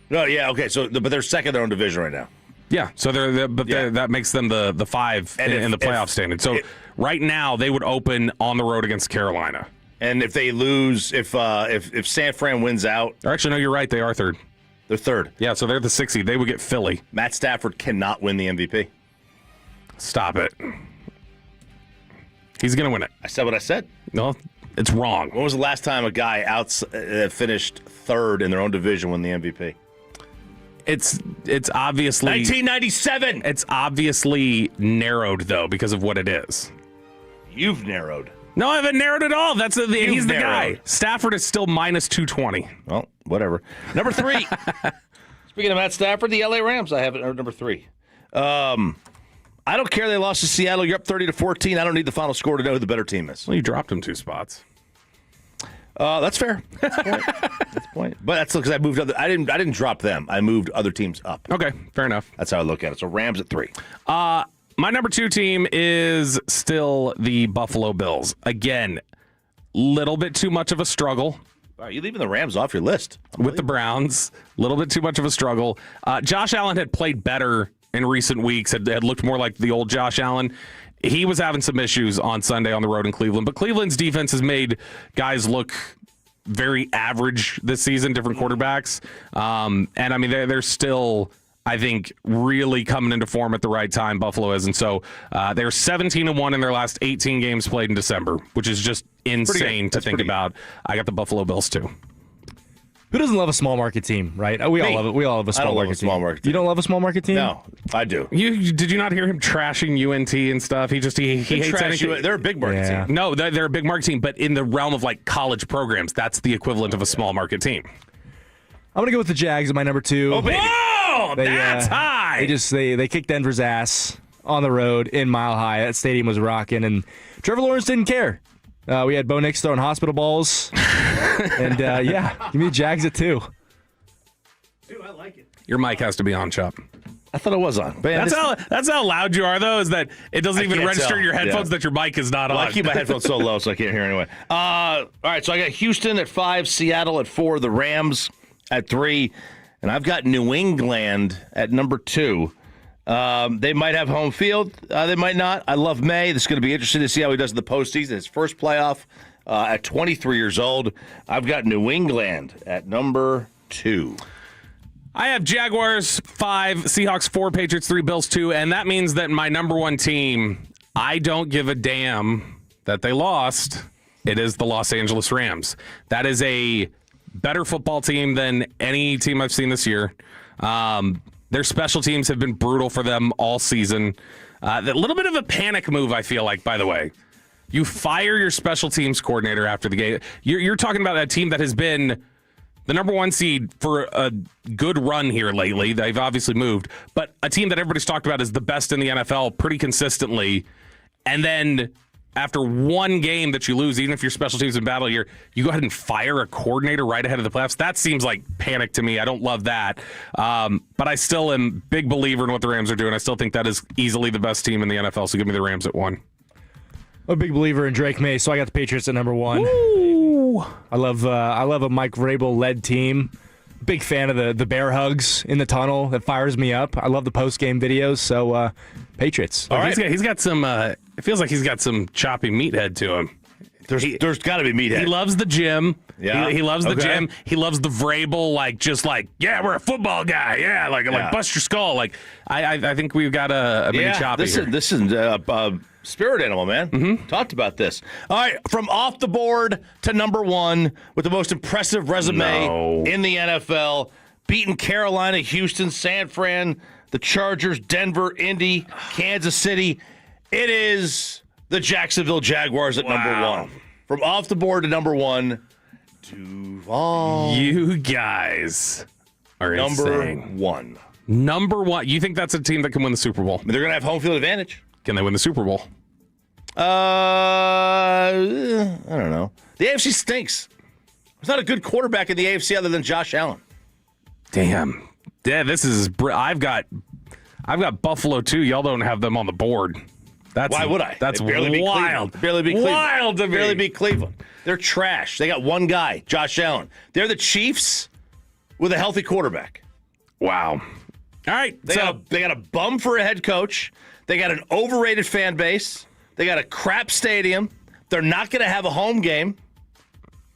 No, yeah, okay. So, but they're second in their own division right now. Yeah, so that makes them the 5 in the playoff standing. So right now they would open on the road against Carolina. And if they lose, if San Fran wins out, actually no, you're right. They are 3rd. They're 3rd. Yeah, so they're the 6th seed. They would get Philly. Matt Stafford cannot win the MVP. Stop it. He's gonna win it. I said what I said. No, it's wrong. When was the last time a guy finished 3rd in their own division won the MVP? It's obviously 1997. It's obviously narrowed though because of what it is. You've narrowed. No, I haven't narrowed at all. He's the guy. Stafford is still minus 220. Well, whatever. Number 3. Speaking of Matt Stafford, the LA Rams. I have it at number 3. I don't care they lost to Seattle. You're up 30-14. I don't need the final score to know who the better team is. Well, you dropped them 2 spots. That's fair. That's the point. But that's because I moved other. I didn't drop them. I moved other teams up. Okay, fair enough. That's how I look at it. So Rams at 3. My number 2 team is still the Buffalo Bills. Again, little bit too much of a struggle. Wow, you leaving the Rams off your list with the Browns. A little bit too much of a struggle. Josh Allen had played better in recent weeks, had looked more like the old Josh Allen. He was having some issues on Sunday on the road in Cleveland, but Cleveland's defense has made guys look very average this season, different quarterbacks. And I mean, they're still, I think, really coming into form at the right time, Buffalo is. And so they're 17-1 in their last 18 games played in December, which is just insane to think about. I got the Buffalo Bills too. Who doesn't love a small market team, right? We all love it. We all love a small market team. You don't love a small market team? No, I do. Did you not hear him trashing UNT and stuff? He hates anything. They're a big market team. No, they're a big market team, but in the realm of like college programs, that's the equivalent of a small market team. I'm gonna go with the Jags at my number 2. Oh, baby. Whoa, that's high. They kicked Denver's ass on the road in Mile High. That stadium was rocking, and Trevor Lawrence didn't care. We had Bo Nix throwing hospital balls. And, give me the Jags at 2. Dude, I like it. Your mic has to be on, Chop. I thought it was on. Man, That's how loud you are, though, is that it doesn't I even can't register tell. in your headphones that your mic is not on. I keep my headphones so low so I can't hear anyway. All right, so I got Houston at 5, Seattle at 4, the Rams at 3, and I've got New England at number 2. They might have home field. They might not. I love May. This is going to be interesting to see how he does in the postseason. His first playoff at 23 years old. I've got New England at number 2. I have Jaguars 5, Seahawks 4, Patriots 3, Bills 2, and that means that my number 1 team, I don't give a damn that they lost. It is the Los Angeles Rams. That is a better football team than any team I've seen this year. Their special teams have been brutal for them all season. A little bit of a panic move, I feel like, by the way. You fire your special teams coordinator after the game. You're talking about a team that has been the number 1 seed for a good run here lately. They've obviously moved, but a team that everybody's talked about as the best in the NFL pretty consistently. And then after one game that you lose, even if your special team's in battle here, you go ahead and fire a coordinator right ahead of the playoffs. That seems like panic to me. I don't love that. But I still am a big believer in what the Rams are doing. I still think that is easily the best team in the NFL. So give me the Rams at 1. I'm a big believer in Drake May, so I got the Patriots at number 1. Woo! I love a Mike Vrabel-led team. Big fan of the bear hugs in the tunnel. That fires me up. I love the post-game videos, so Patriots. All right. He's got some, it feels like he's got some choppy meathead to him. There's got to be meathead. He loves the gym. Yeah. He loves the gym. He loves the Vrabel, yeah, we're a football guy. Yeah, like bust your skull. Like, I think we've got a mini choppy here. This is spirit animal, man. Mm-hmm. Talked about this. All right, from off the board to number 1 with the most impressive resume in the NFL, beating Carolina, Houston, San Fran, the Chargers, Denver, Indy, Kansas City. It is the Jacksonville Jaguars at number 1. From off the board to number 1. You guys are number insane. 1. Number 1. You think that's a team that can win the Super Bowl? They're going to have home field advantage. Can they win the Super Bowl? I don't know. The AFC stinks. There's not a good quarterback in the AFC other than Josh Allen. Damn. Yeah, this is. I've got Buffalo too. Y'all don't have them on the board. Why would I? That's wild. Barely beat Cleveland. Wild to me. Barely beat Cleveland. They're trash. They got one guy, Josh Allen. They're the Chiefs with a healthy quarterback. Wow. All right. They got a bum for a head coach. They got an overrated fan base. They got a crap stadium. They're not going to have a home game.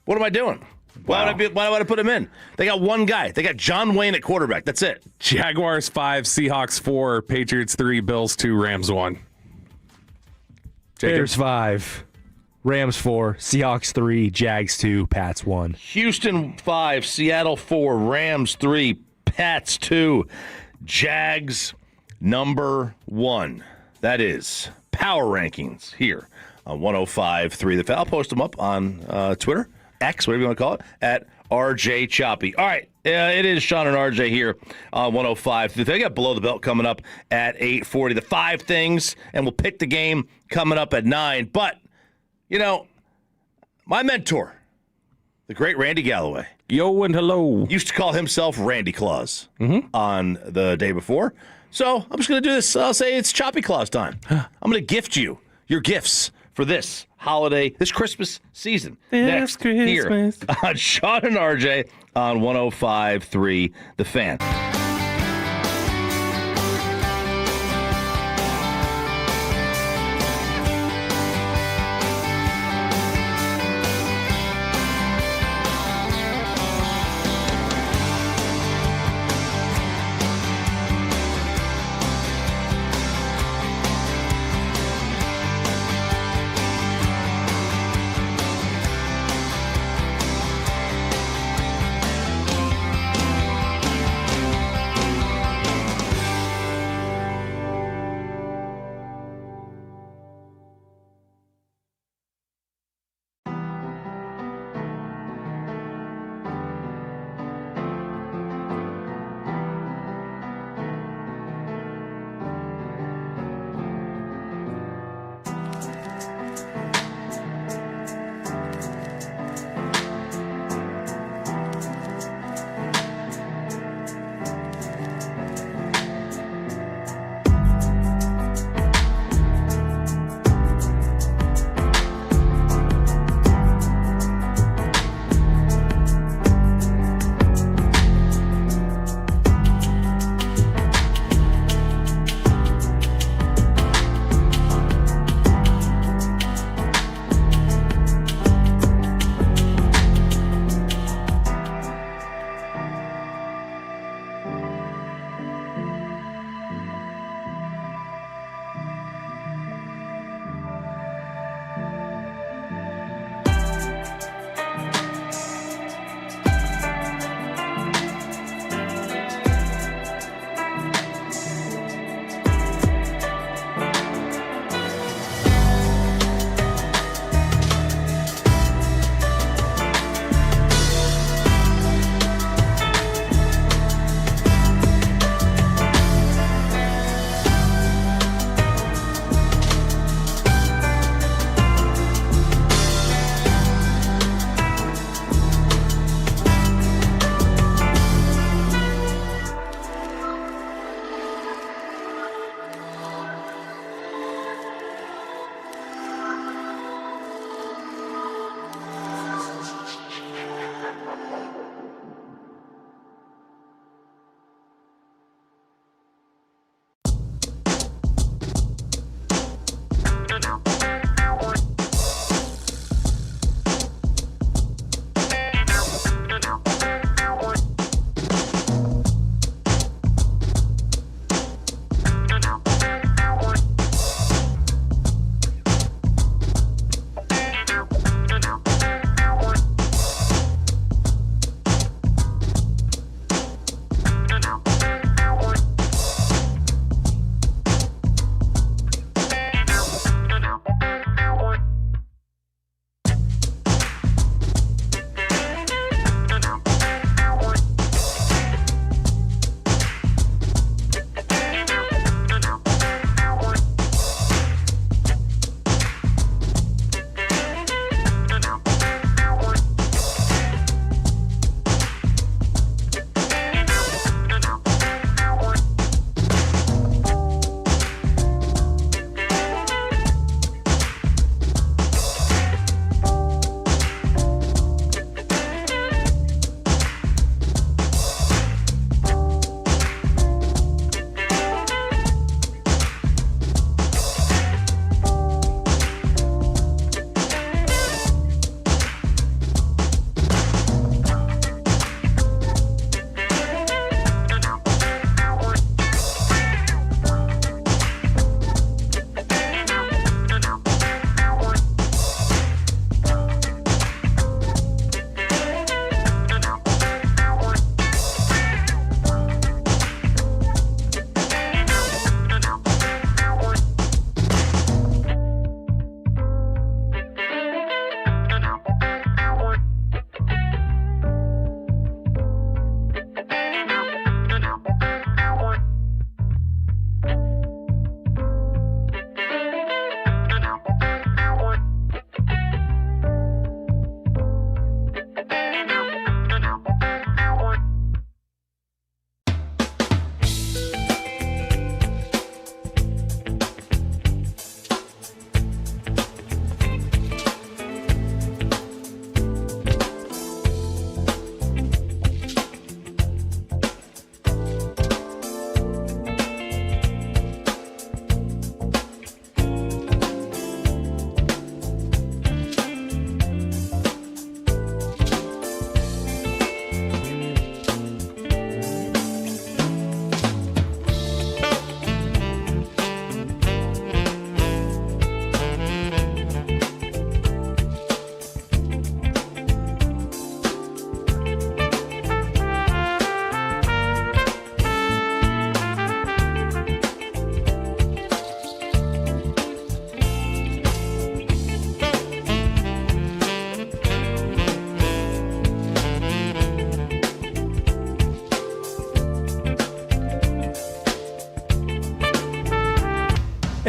What am I doing? Why would I put him in? They got one guy. They got John Wayne at quarterback. That's it. Jaguars 5, Seahawks 4, Patriots 3, Bills 2, Rams 1. Bears 5, Rams 4, Seahawks 3, Jags 2, Pats 1. Houston 5, Seattle 4, Rams 3, Pats 2, Jags number 1. That is power rankings here on 105.3 The Fan. I'll post them up on Twitter, X, whatever you want to call it, at RJ Choppy. All right, it is Sean and RJ here on 105. They got Below the Belt coming up at 8:40. The 5 things, and we'll pick the game coming up at 9. But, you know, my mentor, the great Randy Galloway. Yo and hello. Used to call himself Randy Claus on the day before. So I'm just going to do this. I'll say it's Choppy Claus time. I'm going to gift you your gifts for this holiday, this Christmas season. Next here on Sean and RJ on 105.3 The Fan.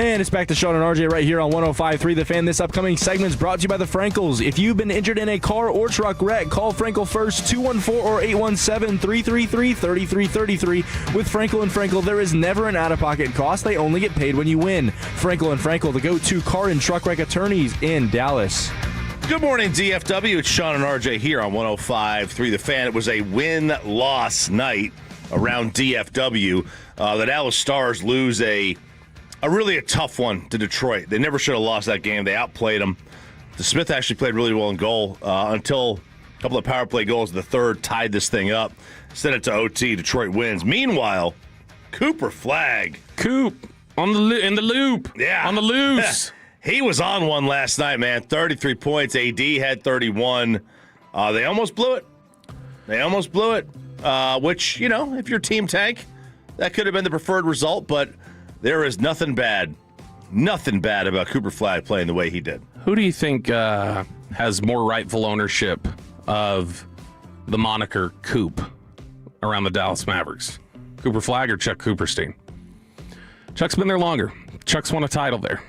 And it's back to Sean and RJ right here on 105.3 The Fan. This upcoming segment is brought to you by the Frankels. If you've been injured in a car or truck wreck, call Frankel first, 214 or 817-333-3333. With Frankel and Frankel, there is never an out-of-pocket cost. They only get paid when you win. Frankel and Frankel, the go-to car and truck wreck attorneys in Dallas. Good morning, DFW. It's Sean and RJ here on 105.3 The Fan. It was a win-loss night around DFW. The Dallas Stars lose a really tough one to Detroit. They never should have lost that game. They outplayed them. Smith actually played really well in goal until a couple of power play goals in the third tied this thing up. Sent it to OT. Detroit wins. Meanwhile, Cooper Flagg. Coop in the loop. Yeah. On the loose. He was on one last night, man. 33 points. AD had 31. They almost blew it. Which, if your team tank, that could have been the preferred result, but there is nothing bad about Cooper Flagg playing the way he did. Who do you think has more rightful ownership of the moniker Coop around the Dallas Mavericks? Cooper Flagg or Chuck Cooperstein? Chuck's been there longer. Chuck's won a title there.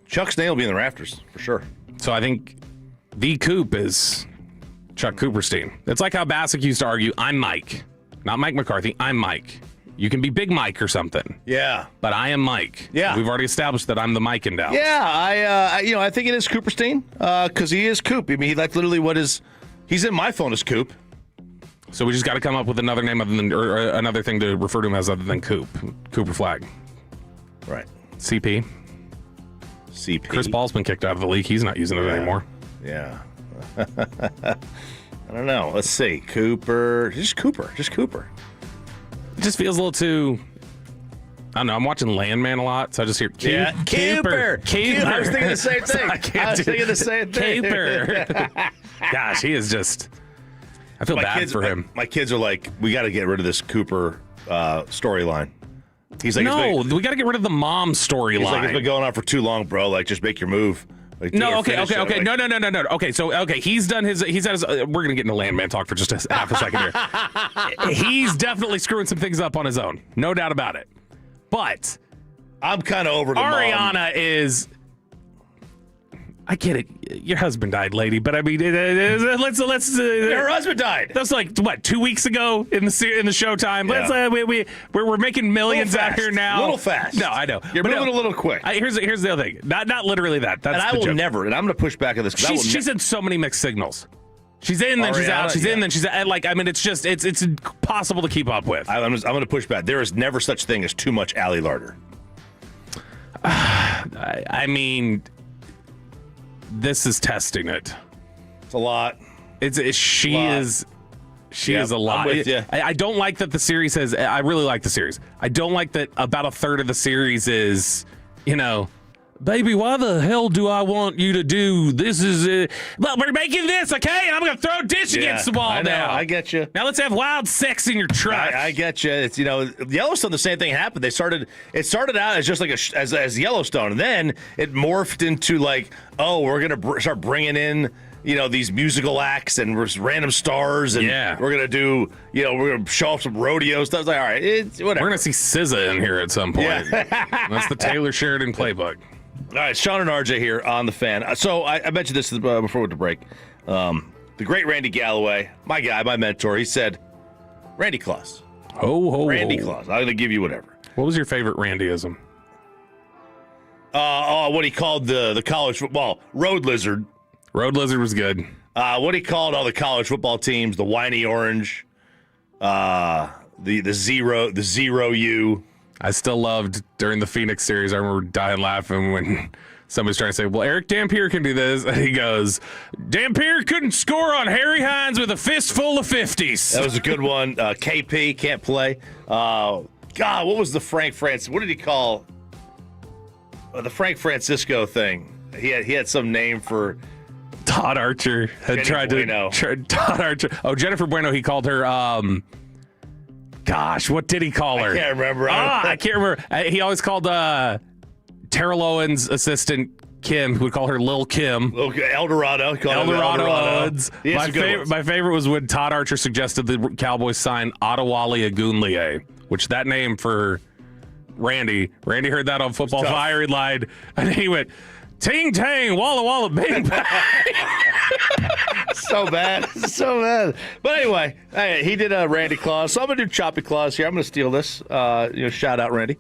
Chuck's name will be in the rafters, for sure. So I think the Coop is Chuck Cooperstein. It's like how Bassick used to argue, I'm Mike. Not Mike McCarthy, I'm Mike. You can be Big Mike or something. Yeah. But I am Mike. Yeah. We've already established that I'm the Mike in Dallas. Yeah, I think it is Cooperstein, because he is Coop. I mean, that's literally he's in my phone as Coop. So we just got to come up with another name or another thing to refer to him as other than Coop. Cooper Flagg. Right. CP. Chris Paul's been kicked out of the league. He's not using it anymore. Yeah. I don't know. Let's see. Cooper. Just Cooper. It just feels a little too... I don't know. I'm watching Landman a lot, so I just hear Cooper. I was thinking the same thing. Cooper. Gosh, he is just... I feel bad for him. My kids are like, we got to get rid of this Cooper storyline. He's like, no, we got to get rid of the mom storyline. He's like, it's been going on for too long, bro. Like, just make your move. Like, no, okay. No. Okay, so he's done his. He's had his. We're gonna get into Landman talk for just half a second here. He's definitely screwing some things up on his own, no doubt about it. But I'm kind of over the Ariana mom. is. I get it. Your husband died, lady. But I mean, let's. Her husband died. That's like what 2 weeks ago in the Showtime. Yeah. We're making millions out here now. A little fast. No, I know. You're moving a little quick. Here's the other thing. Not literally that. That's and I will never. And I'm going to push back on this. She's in so many mixed signals. She's in, then she's out. She's in, then she's out. Like, I mean, it's just it's impossible to keep up with. I'm going to push back. There is never such thing as too much Allie Larder. I mean. This is testing it. It's a lot. She is a lot. I'm with you. I don't like that the series has. I really like the series. I don't like that about a third of the series is, baby, why the hell do I want you to do this? Well, we're making this, okay? And I'm gonna throw a dish against the wall now. I get you. Now let's have wild sex in your truck. I get you. It's Yellowstone. The same thing happened. It started out as just like as Yellowstone, and then it morphed into like, oh, we're gonna start bringing in these musical acts and random stars, and we're gonna do we're gonna show off some rodeo stuff. It's like, all right, it's whatever. We're gonna see SZA in here at some point. Yeah. That's the Taylor Sheridan playbook. All right, Sean and RJ here on the Fan. So I mentioned this before we went to break. The great Randy Galloway, my guy, my mentor, he said, Randy Claus. Randy Claus. I'm going to give you whatever. What was your favorite Randyism? What he called the college football, Road Lizard. Road Lizard was good. What he called all the college football teams, the Whiny Orange, the Zero U. I still loved during the Phoenix series. I remember dying laughing when somebody's trying to say, well, Eric Dampier can do this. And he goes, Dampier couldn't score on Harry Hines with a fistful of 50s. That was a good one. KP can't play. God, what was the what did he call the Frank Francisco thing? He had some name for Todd Archer had tried Bueno. Todd Archer. Oh, Jennifer Bueno. He called her. Gosh, what did he call her? I can't remember. I can't remember. He always called Terrell Owens' assistant Kim, who would call her Lil Kim. Eldorado. Eldorado Owens. My favorite was when Todd Archer suggested the Cowboys sign Adewale Agunleye, which that name for Randy heard that on Football Fire. He lied, and he went, ting tang, walla walla, bing bang. So bad. But anyway, he did a Randy Claus, so I'm gonna do Choppy Claus here. I'm gonna steal this. Shout out Randy.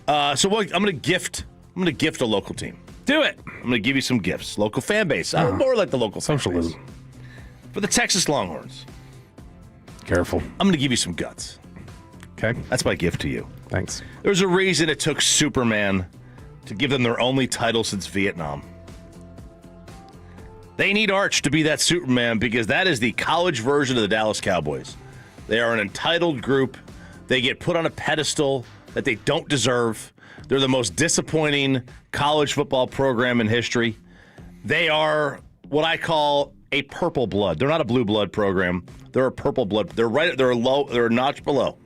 I'm gonna gift a local team. Do it. I'm gonna give you some gifts. Local fan base. More like the local socialism. Fan base. For the Texas Longhorns. Careful. I'm gonna give you some guts. Okay. That's my gift to you. Thanks. There's a reason it took Superman to give them their only title since Vietnam. They need Arch to be that Superman because that is the college version of the Dallas Cowboys. They are an entitled group. They get put on a pedestal that they don't deserve. They're the most disappointing college football program in history. They are what I call a purple blood. They're not a blue blood program. They're a purple blood. They're a notch below.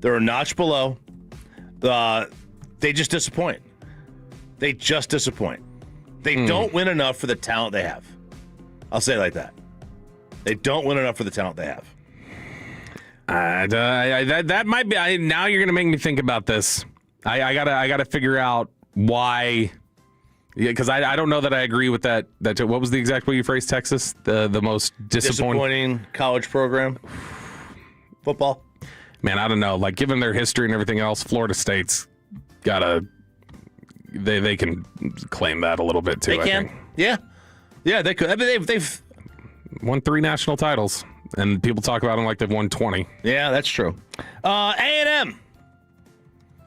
They're a notch below. They just disappoint. They don't win enough for the talent they have. I'll say it like that. They don't win enough for the talent they have. That might be. Now you're gonna make me think about this. I gotta figure out why. Yeah, because I don't know that I agree with that. What was the exact way you phrased Texas? The most disappointing college program. Football. Man, I don't know. Like, given their history and everything else, Florida State's gotta. They can claim that a little bit too. They can. Yeah, they could. I mean, they've won 3 national titles, and people talk about them like they've won 20. Yeah, that's true. A&M.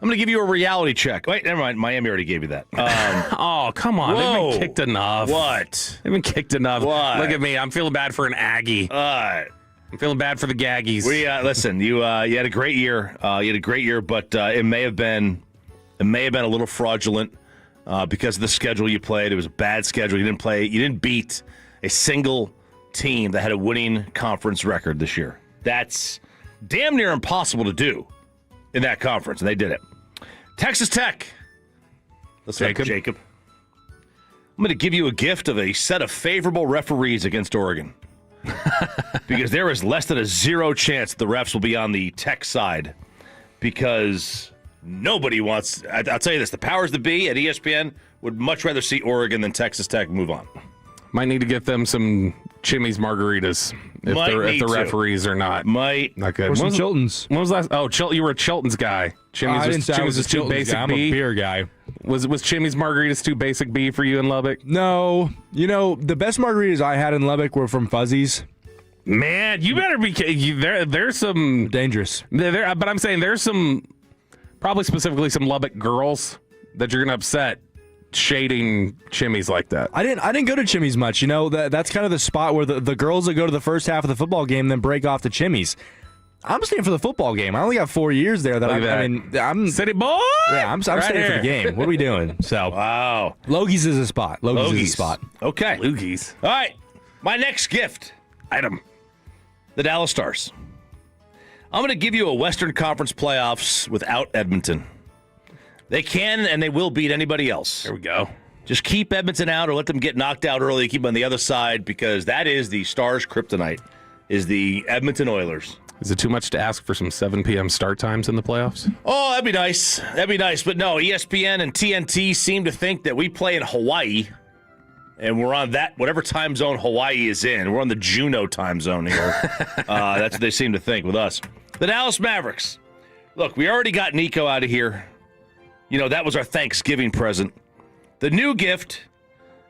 I'm going to give you a reality check. Wait, never mind. Miami already gave you that. Oh, come on. Whoa. They've been kicked enough. What? They've been kicked enough. What? Look at me. I'm feeling bad for an Aggie. I'm feeling bad for the Gaggies. Listen, you had a great year. But it may have been a little fraudulent because of the schedule you played. It was a bad schedule. You didn't beat a single team that had a winning conference record this year. That's damn near impossible to do in that conference, and they did it. Texas Tech. Listen, Jacob. I'm going to give you a gift of a set of favorable referees against Oregon. Because there is less than a 0 chance the refs will be on the Tech side. Because nobody wants... I'll tell you this. The powers that be at ESPN would much rather see Oregon than Texas Tech move on. Might need to get them some Chimmy's margaritas if the referees are not good. Or some Chiltons. When was last? Oh, you were a Chilton's guy. Chimmy's was too basic. I'm a beer guy. Was Chimmy's margaritas too basic B for you in Lubbock? No. The best margaritas I had in Lubbock were from Fuzzy's. Man, you better be. There's some dangerous. But I'm saying there's some, probably specifically some Lubbock girls that you're gonna upset shading Chimmy's like that. I didn't go to Chimmy's much. That's kind of the spot where the girls that go to the first half of the football game then break off to Chimmy's. I'm staying for the football game. I only got 4 years there. I'm city boy. Yeah, I'm staying for the game. What are we doing? So wow, Logie's is a spot. Logie's is a spot. Okay, Logie's. All right, my next gift item: the Dallas Stars. I'm going to give you a Western Conference playoffs without Edmonton. They can and they will beat anybody else. There we go. Just keep Edmonton out or let them get knocked out early. Keep them on the other side because that is the Stars' kryptonite, is the Edmonton Oilers. Is it too much to ask for some 7 p.m. start times in the playoffs? Oh, that'd be nice. But no, ESPN and TNT seem to think that we play in Hawaii and we're on that, whatever time zone Hawaii is in. We're on the Juneau time zone here. That's what they seem to think with us. The Dallas Mavericks. Look, we already got Nico out of here. That was our Thanksgiving present. The new gift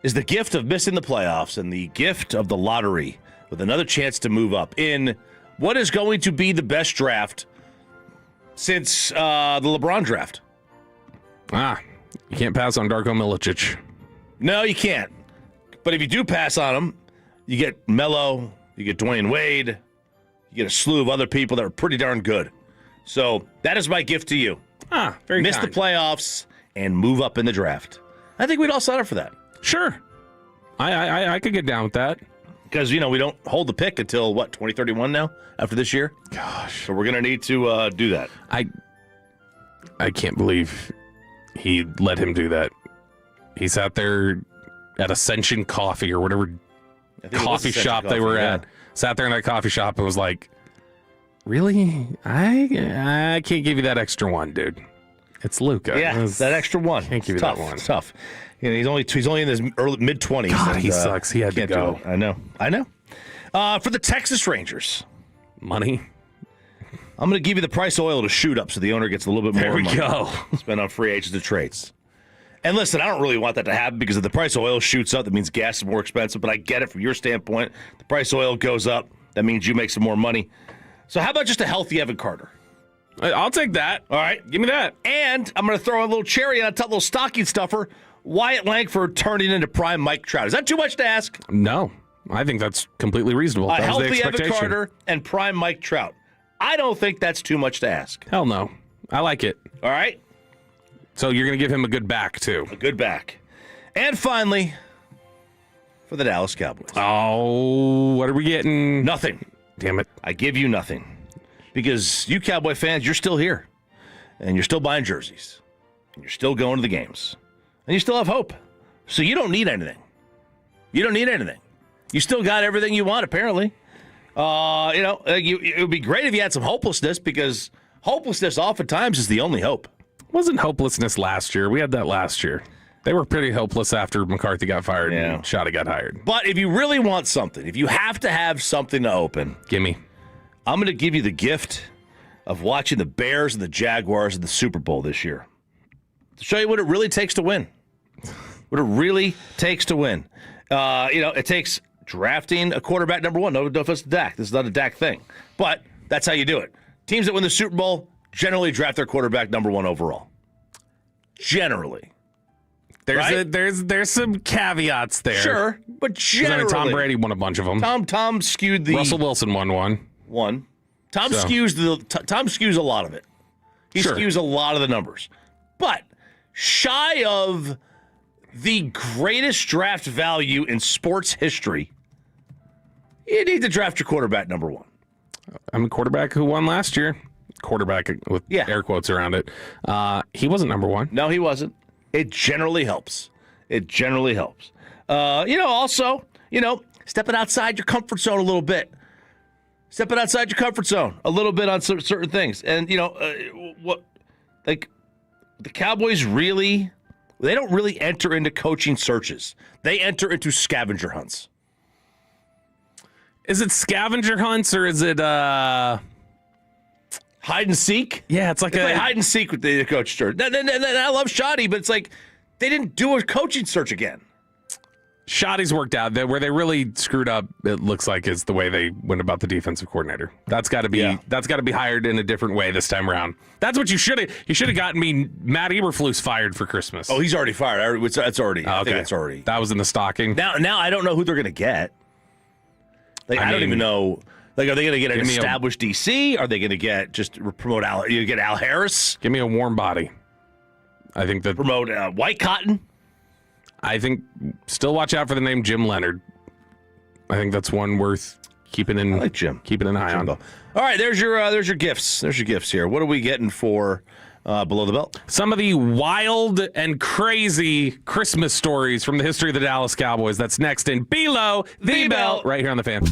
is the gift of missing the playoffs and the gift of the lottery with another chance to move up in what is going to be the best draft since the LeBron draft. You can't pass on Darko Milicic. No, you can't. But if you do pass on him, you get Melo, you get Dwayne Wade, you get a slew of other people that are pretty darn good. So that is my gift to you. Very Miss kind. the playoffs and move up in the draft. I think we'd all sign up for that. Sure. I could get down with that. Because, we don't hold the pick until, 2031 now? After this year? Gosh. So we're going to need to do that. I can't believe he let him do that. He sat there at Ascension Coffee or whatever coffee shop they were at. Sat there in that coffee shop and was like, really? I can't give you that extra one, dude. It's Luka. Yeah, it's that extra one. Can't give you tough. that one. It's tough. You know, he's only in his mid-20s. God, he sucks. He had to go. I know. For the Texas Rangers, money. I'm going to give you the price of oil to shoot up so the owner gets a little bit more money. There we go. Spend on free agents and trades. And listen, I don't really want that to happen because if the price of oil shoots up, that means gas is more expensive. But I get it from your standpoint. The price of oil goes up. That means you make some more money. So how about just a healthy Evan Carter? I'll take that. All right. Give me that. And I'm going to throw a little cherry on top, a little stocking stuffer. Wyatt Langford turning into prime Mike Trout. Is that too much to ask? No. I think that's completely reasonable. A That was the healthy Evan expectation. Carter and prime Mike Trout. I don't think that's too much to ask. Hell no. I like it. All right. So you're going to give him a good back, too. A good back. And finally, for the Dallas Cowboys. Oh, what are we getting? Nothing. Damn it. I give you nothing. Because you Cowboy fans, you're still here. And you're still buying jerseys. And you're still going to the games. And you still have hope. So you don't need anything. You don't need anything. You still got everything you want, apparently. It would be great if you had some hopelessness, because hopelessness oftentimes is the only hope. Wasn't hopelessness last year. We had that last year. They were pretty hopeless after McCarthy got fired and Shotty got hired. But if you really want something, if you have to have something to open, gimme. I'm going to give you the gift of watching the Bears and the Jaguars in the Super Bowl this year. To show you what it really takes to win. What it really takes to win. It takes drafting a quarterback number one. No offense to Dak. This is not a Dak thing. But that's how you do it. Teams that win the Super Bowl generally draft their quarterback number one overall. Generally. There's some caveats there. Sure, but generally. Tom Brady won a bunch of them. Tom skewed the... Russell Wilson won one. Tom skews a lot of it. He skews a lot of the numbers. But shy of the greatest draft value in sports history, you need to draft your quarterback number one. I'm a quarterback who won last year. Quarterback with air quotes around it. He wasn't number one. No, he wasn't. It generally helps. Stepping outside your comfort zone a little bit. Stepping outside your comfort zone a little bit on certain things. And, the Cowboys really, they don't really enter into coaching searches. They enter into scavenger hunts. Is it scavenger hunts or is it hide and seek? Yeah, it's like they play hide and seek with the coach search. And I love Shotty, but it's like they didn't do a coaching search again. Shotty's worked out. Where they really screwed up, it looks like, is the way they went about the defensive coordinator. That's got to be that's got to be hired in a different way this time around. That's what you should have. You should have gotten me Matt Eberflus fired for Christmas. Oh, he's already fired. That's already. I think it's already. That was in the stocking. Now I don't know who they're going to get. I don't even know. Are they going to get an established DC? Are they going to get promote Al? You get Al Harris? Give me a warm body. I think that promote White Cotton. I think still watch out for the name Jim Leonard. I think that's one worth keeping in. I like Jim. Keeping an eye on. All right, there's your gifts. There's your gifts here. What are we getting for Below the Belt? Some of the wild and crazy Christmas stories from the history of the Dallas Cowboys. That's next in Below the Belt, right here on the Fan.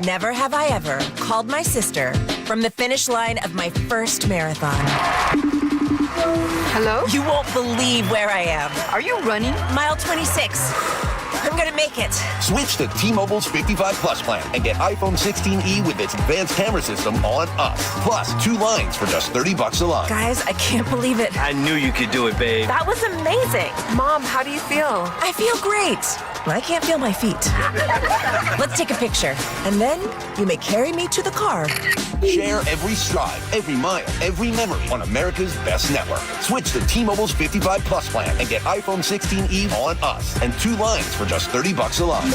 Never have I ever called my sister from the finish line of my first marathon. Hello? You won't believe where I am. Are you running? Mile 26. I'm gonna make it. Switch to T-Mobile's 55 Plus plan and get iPhone 16e with its advanced camera system on us. Plus, 2 lines for just $30 a line. Guys, I can't believe it. I knew you could do it, babe. That was amazing. Mom, how do you feel? I feel great. I can't feel my feet. Let's take a picture. And then you may carry me to the car. Share every stride, every mile, every memory on America's best network. Switch to T-Mobile's 55 Plus plan and get iPhone 16e on us and 2 lines for just $30 a line.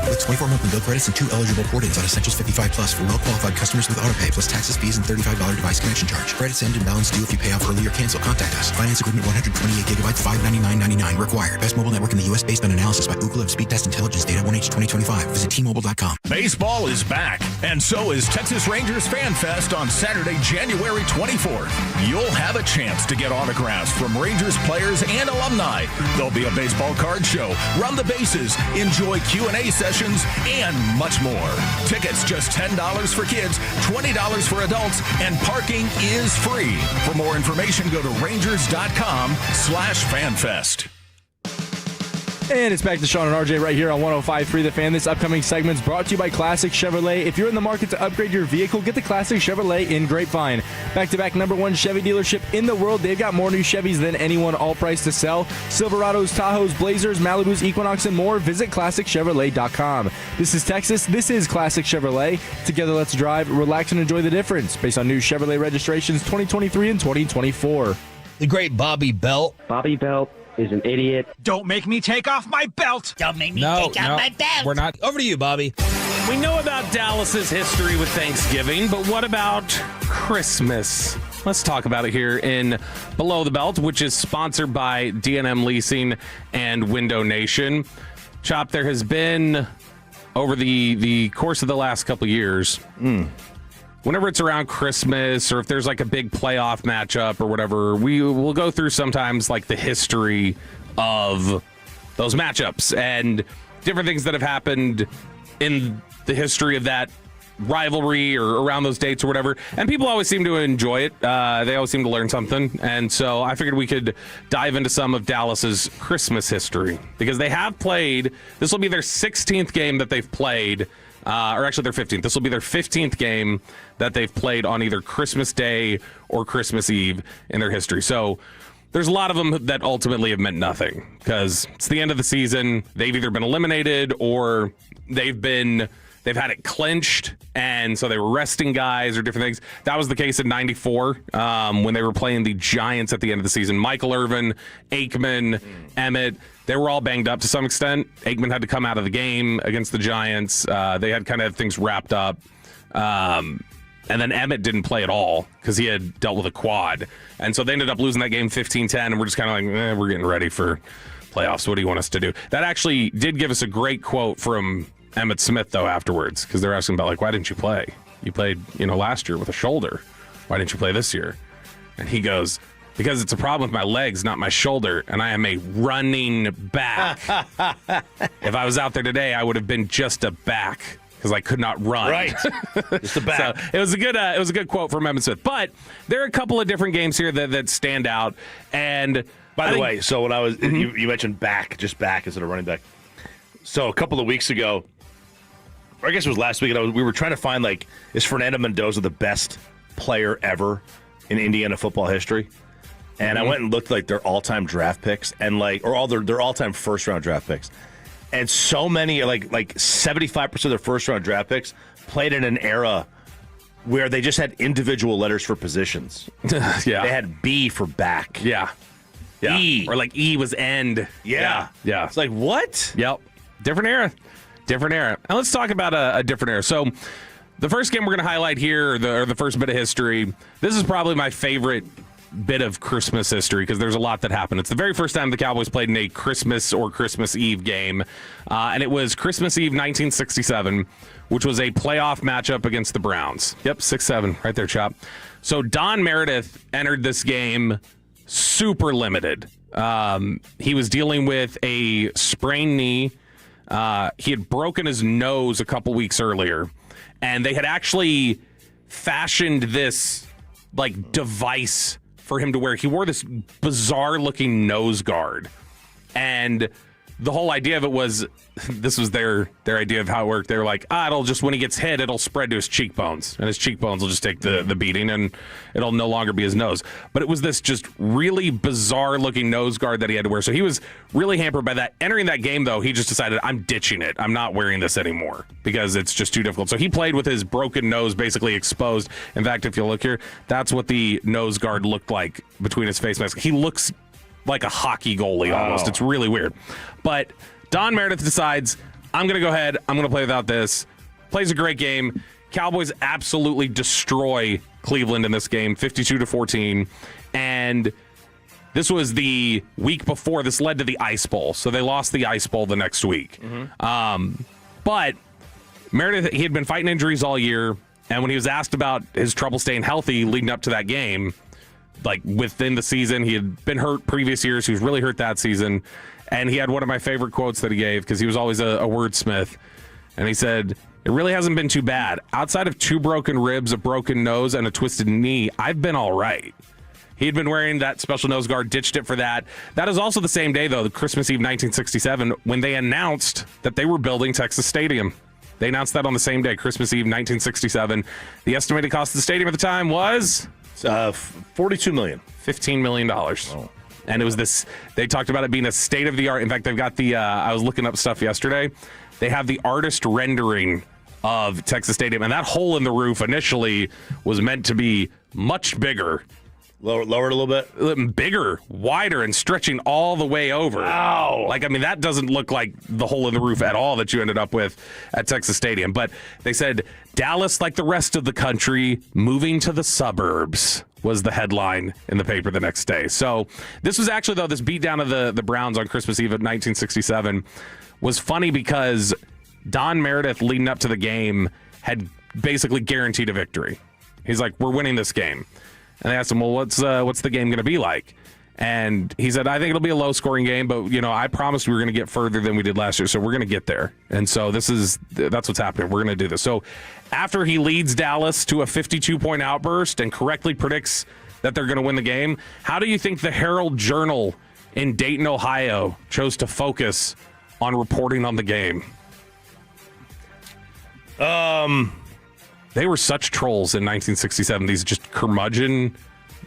With 24 monthly bill credits and 2 eligible port-ins on Essentials 55 Plus for well-qualified customers with autopay plus taxes, fees, and $35 device connection charge. Credits end and balance due if you pay off early or cancel. Contact us. Finance agreement 128 gigabytes, $599.99 required. Best mobile network in the U.S. based on analysis by Ookla of Speed Test Intelligence data 1H 2025. Visit T-Mobile.com. Baseball is back, and so is Texas Rangers Fan Fest on Saturday, January 24th. You'll have a chance to get autographs from Rangers players and alumni. There'll be a baseball card show, run the bases, enjoy Q&A sessions, and much more. Tickets just $10 for kids, $20 for adults, and parking is free. For more information, go to rangers.com/fanfest. And it's back to Sean and RJ right here on 105.3 The Fan. This upcoming segment's brought to you by Classic Chevrolet. If you're in the market to upgrade your vehicle, get the Classic Chevrolet in Grapevine. Back-to-back #1 Chevy dealership in the world. They've got more new Chevys than anyone, all priced to sell. Silverados, Tahoes, Blazers, Malibus, Equinox, and more. Visit ClassicChevrolet.com. This is Texas. This is Classic Chevrolet. Together, let's drive, relax, and enjoy the difference. Based on new Chevrolet registrations 2023 and 2024. The great Bobby Belt. Bobby Belt is an idiot. Don't make me take off my belt. Don't make me take off my belt. We're not. Over to you, Bobby. We know about Dallas's history with Thanksgiving, but what about Christmas? Let's talk about it here in Below the Belt, which is sponsored by D&M Leasing and Window Nation. Chop, there has been, over the course of the last couple of years, whenever it's around Christmas or if there's like a big playoff matchup or whatever, we will go through sometimes like the history of those matchups and different things that have happened in the history of that rivalry or around those dates or whatever. And people always seem to enjoy it. They always seem to learn something. And so I figured we could dive into some of Dallas's Christmas history because they have played, this will be their 16th game that they've played. Or actually their 15th. This will be their 15th game that they've played on either Christmas Day or Christmas Eve in their history. So there's a lot of them that ultimately have meant nothing because it's the end of the season. They've either been eliminated or they've had it clinched, and so they were resting guys or different things. That was the case in '94 when they were playing the Giants at the end of the season. Michael Irvin, Aikman, Emmett, they were all banged up to some extent. Aikman had to come out of the game against the Giants. They had kind of things wrapped up. And then Emmett didn't play at all because he had dealt with a quad. And so they ended up losing that game 15-10, and we're just kind of like, we're getting ready for playoffs. What do you want us to do? That actually did give us a great quote from Emmitt Smith, though, afterwards, because they're asking about, like, why didn't you play? You played, last year with a shoulder. Why didn't you play this year? And he goes, because it's a problem with my legs, not my shoulder, and I am a running back. If I was out there today, I would have been just a back because I could not run. Right, just a back. So it was a good quote from Emmitt Smith. But there are a couple of different games here that stand out. And by the way, so when I was you mentioned back, just back instead of running back. So a couple of weeks ago, or I guess it was last week, we were trying to find, like, is Fernando Mendoza the best player ever in Indiana football history? And I went and looked, like, their all-time draft picks and, like, or all their all-time first-round draft picks. And so many, like 75% of their first-round draft picks played in an era where they just had individual letters for positions. Yeah. They had B for back. Yeah. E. Or, like, E was end. Yeah. It's like, what? Yep. Different era. And let's talk about a different era. So the first game we're going to highlight here, or the first bit of history, this is probably my favorite bit of Christmas history because there's a lot that happened. It's the very first time the Cowboys played in a Christmas or Christmas Eve game, and it was Christmas Eve 1967, which was a playoff matchup against the Browns. Yep, 6-7, right there, Chop. So Don Meredith entered this game super limited. He was dealing with a sprained knee. He had broken his nose a couple weeks earlier. and they had actually fashioned this like device for him to wear. He wore this bizarre looking nose guard, and the whole idea of it was, this was their idea of how it worked. They were like, it'll just, when he gets hit, it'll spread to his cheekbones, and his cheekbones will just take the beating, and it'll no longer be his nose. But it was this just really bizarre looking nose guard that he had to wear. So he was really hampered by that. Entering that game, though, he just decided, I'm ditching it. I'm not wearing this anymore because it's just too difficult. So he played with his broken nose basically exposed. In fact, if you look here, that's what the nose guard looked like between his face mask. He looks like a hockey goalie almost. It's really weird. But Don Meredith decides, I'm going to go ahead. I'm going to play without this. Plays a great game. Cowboys absolutely destroy Cleveland in this game, 52-14. And this was the week before. This led to the Ice Bowl. So they lost the Ice Bowl the next week. But Meredith, he had been fighting injuries all year. And when he was asked about his trouble staying healthy leading up to that game, like within the season, he had been hurt previous years. He was really hurt that season. And he had one of my favorite quotes that he gave, because he was always a wordsmith. And he said, it really hasn't been too bad. Outside of 2 broken ribs, a broken nose, and a twisted knee, I've been all right. He had been wearing that special nose guard, ditched it for that. That is also the same day, though, Christmas Eve 1967, when they announced that they were building Texas Stadium. They announced that on the same day, Christmas Eve 1967. The estimated cost of the stadium at the time was $42 million. $15 million. Oh. And it was this, they talked about it being a state-of-the-art. In fact, they've got the, I was looking up stuff yesterday. They have the artist rendering of Texas Stadium. And that hole in the roof initially was meant to be much bigger. Lowered a little bit? Bigger, wider, and stretching all the way over. Wow. Like, I mean, that doesn't look like the hole in the roof at all that you ended up with at Texas Stadium. But they said, Dallas, like the rest of the country, moving to the suburbs, was the headline in the paper the next day. So this was actually, though, this beatdown of the Browns on Christmas Eve of 1967 was funny because Don Meredith, leading up to the game, had basically guaranteed a victory. He's like, we're winning this game. And they asked him, well, what's the game going to be like? And he said, I think it'll be a low-scoring game, but, I promised we were going to get further than we did last year, so we're going to get there. And so that's what's happening. We're going to do this. So after he leads Dallas to a 52-point outburst and correctly predicts that they're going to win the game, how do you think the Herald-Journal in Dayton, Ohio, chose to focus on reporting on the game? They were such trolls in 1967, these just curmudgeon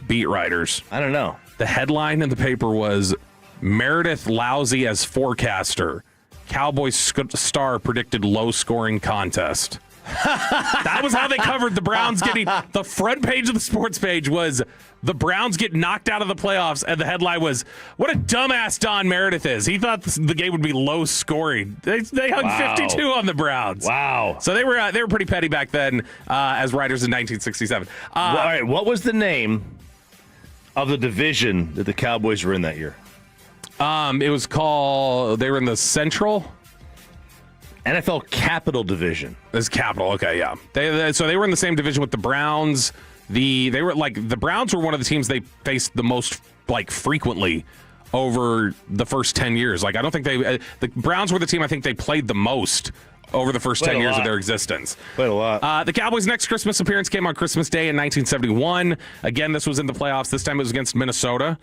beat writers. I don't know. The headline in the paper was, Meredith lousy as forecaster. Cowboys star predicted low-scoring contest. That was how they covered the Browns getting... The front page of the sports page was, the Browns get knocked out of the playoffs, and the headline was, what a dumbass Don Meredith is. He thought the game would be low-scoring. They hung 52 on the Browns. Wow. So they were pretty petty back then as writers in 1967. All right, what was the name of the division that the Cowboys were in that year? It was called... They were in the Central... NFL Capital Division. It's Capital, okay, yeah. So they were in the same division with the Browns. The Browns were one of the teams they faced the most frequently over the first 10 years. I don't think the Browns were the team I think they played the most over the first 10 years of their existence. Played a lot. The Cowboys' next Christmas appearance came on Christmas Day in 1971. Again, this was in the playoffs. This time it was against Minnesota.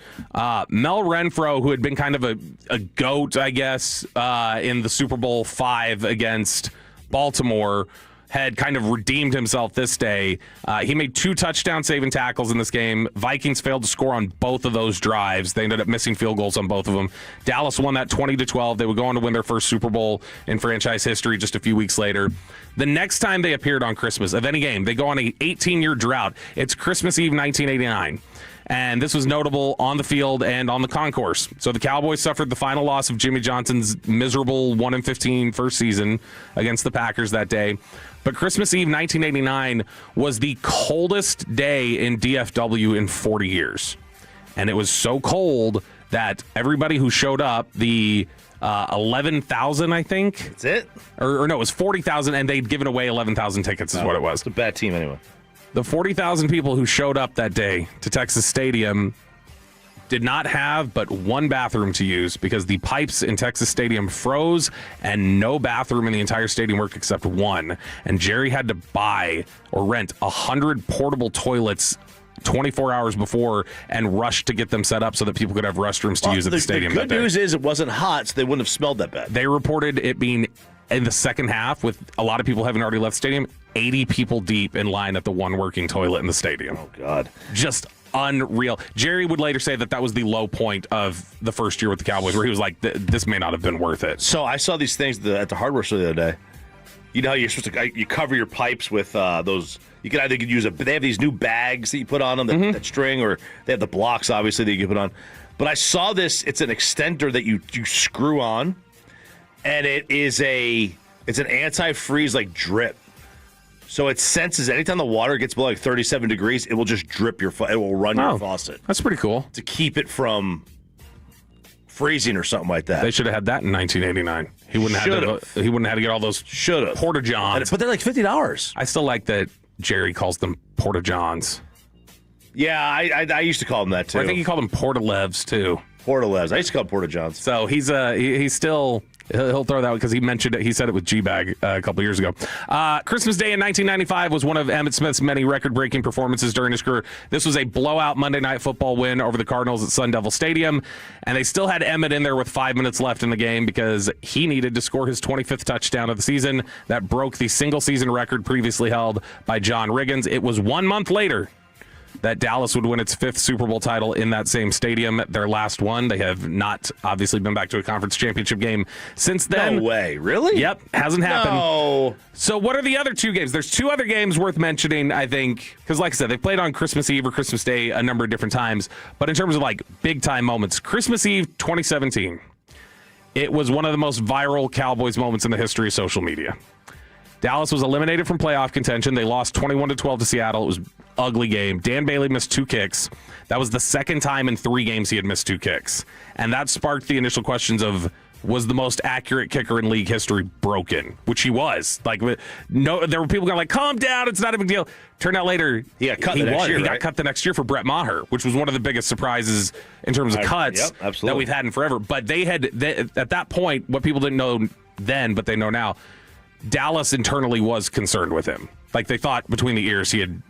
Mel Renfro, who had been kind of a GOAT, I guess, in the Super Bowl V against Baltimore, had kind of redeemed himself this day. He made 2 touchdown-saving tackles in this game. Vikings failed to score on both of those drives. They ended up missing field goals on both of them. Dallas won that 20-12. They would go on to win their first Super Bowl in franchise history just a few weeks later. The next time they appeared on Christmas of any game, they go on an 18-year drought. It's Christmas Eve 1989. And this was notable on the field and on the concourse. So the Cowboys suffered the final loss of Jimmy Johnson's miserable 1-15 first season against the Packers that day. But Christmas Eve 1989 was the coldest day in DFW in 40 years. And it was so cold that everybody who showed up, the 11,000, I think. That's it? Or no, it was 40,000, and they'd given away 11,000 tickets is what it was. It's a bad team anyway. The 40,000 people who showed up that day to Texas Stadium did not have but one bathroom to use because the pipes in Texas Stadium froze and no bathroom in the entire stadium worked except one. And Jerry had to buy or rent 100 portable toilets 24 hours before and rush to get them set up so that people could have restrooms to use at the stadium. The good news is it wasn't hot, so they wouldn't have smelled that bad. They reported it being in the second half, with a lot of people having already left the stadium, 80 people deep in line at the one working toilet in the stadium. Oh, God. Just unreal. Jerry would later say that was the low point of the first year with the Cowboys, where he was like, this may not have been worth it. So I saw these things at the hardware store the other day. You know how you're supposed to you cover your pipes with those. You can either use they have these new bags that you put on them that string, or they have the blocks obviously that you can put on. But I saw this. It's an extender that you screw on, and it's an antifreeze like drip. So it senses anytime the water gets below like 37 degrees, it will just drip it will run your faucet. That's pretty cool. To keep it from freezing or something like that. They should have had that in 1989. He wouldn't have had to get all those Porta Johns. But they're like $50. I still like that Jerry calls them Porta Johns. Yeah, I used to call them that too. I think he called them Porta Levs too. Porta Levs. I used to call them Porta Johns. So he's still. He'll throw that because he mentioned it. He said it with G-Bag a couple years ago. Christmas Day in 1995 was one of Emmitt Smith's many record-breaking performances during his career. This was a blowout Monday Night Football win over the Cardinals at Sun Devil Stadium, and they still had Emmitt in there with 5 minutes left in the game because he needed to score his 25th touchdown of the season. That broke the single-season record previously held by John Riggins. It was 1 month later that Dallas would win its 5th Super Bowl title in that same stadium, their last one. They have not obviously been back to a conference championship game since then. No way. Really? Yep. Hasn't happened. No. So what are the other two games? There's two other games worth mentioning, I think, because like I said, they played on Christmas Eve or Christmas Day a number of different times. But in terms of like big time moments, Christmas Eve 2017, it was one of the most viral Cowboys moments in the history of social media. Dallas was eliminated from playoff contention. They lost 21-12 to Seattle. It was an ugly game. Dan Bailey missed 2 kicks. That was the second time in 3 games he had missed 2 kicks. And that sparked the initial questions of, was the most accurate kicker in league history broken? Which he was. Like, no, there were people going like, calm down, it's not a big deal. Turned out later, he got cut the next year, He got cut the next year for Brett Maher, which was one of the biggest surprises in terms of cuts that we've had in forever. But at that point, what people didn't know then, but they know now, Dallas internally was concerned with him. Like, they thought between the ears he had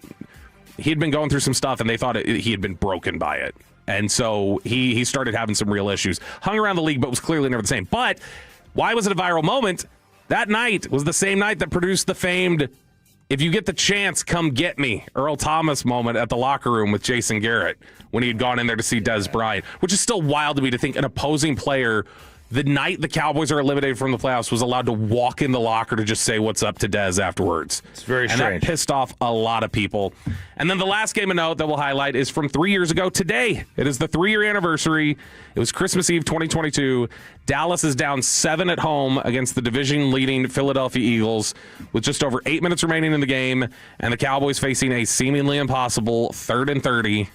been going through some stuff, and they thought he had been broken by it. And so he started having some real issues. Hung around the league, but was clearly never the same. But why was it a viral moment? That night was the same night that produced the famed, if you get the chance, come get me, Earl Thomas moment at the locker room with Jason Garrett when he had gone in there to see Des Bryant, which is still wild to me to think an opposing player, the night the Cowboys are eliminated from the playoffs, was allowed to walk in the locker to just say what's up to Dez afterwards. It's very strange. And that pissed off a lot of people. And then the last game of note that we'll highlight is from 3 years ago today. It is the 3-year anniversary. It was Christmas Eve 2022. Dallas is down 7 at home against the division-leading Philadelphia Eagles with just over 8 minutes remaining in the game, and the Cowboys facing a seemingly impossible 3rd and 30.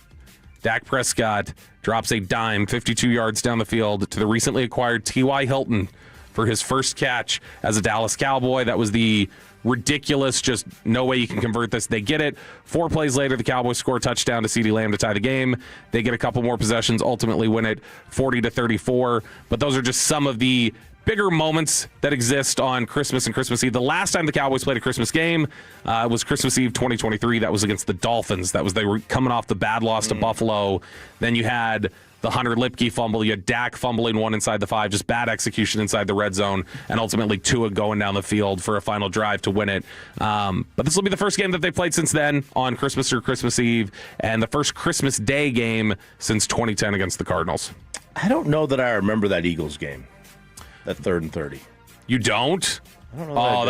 Dak Prescott drops a dime 52 yards down the field to the recently acquired T.Y. Hilton for his first catch as a Dallas Cowboy. That was the ridiculous, just no way you can convert this. They get it. 4 plays later, the Cowboys score a touchdown to CeeDee Lamb to tie the game. They get a couple more possessions, ultimately win it 40-34. But those are just some of the bigger moments that exist on Christmas and Christmas Eve. The last time the Cowboys played a Christmas game was Christmas Eve 2023. That was against the Dolphins. They were coming off the bad loss to Buffalo. Then you had the Hunter Lipke fumble. You had Dak fumbling one inside the 5, just bad execution inside the red zone, and ultimately Tua going down the field for a final drive to win it. But this will be the first game that they played since then on Christmas or Christmas Eve, and the first Christmas Day game since 2010 against the Cardinals. I don't know that I remember that Eagles game. That 3rd and 30. You don't? I don't know.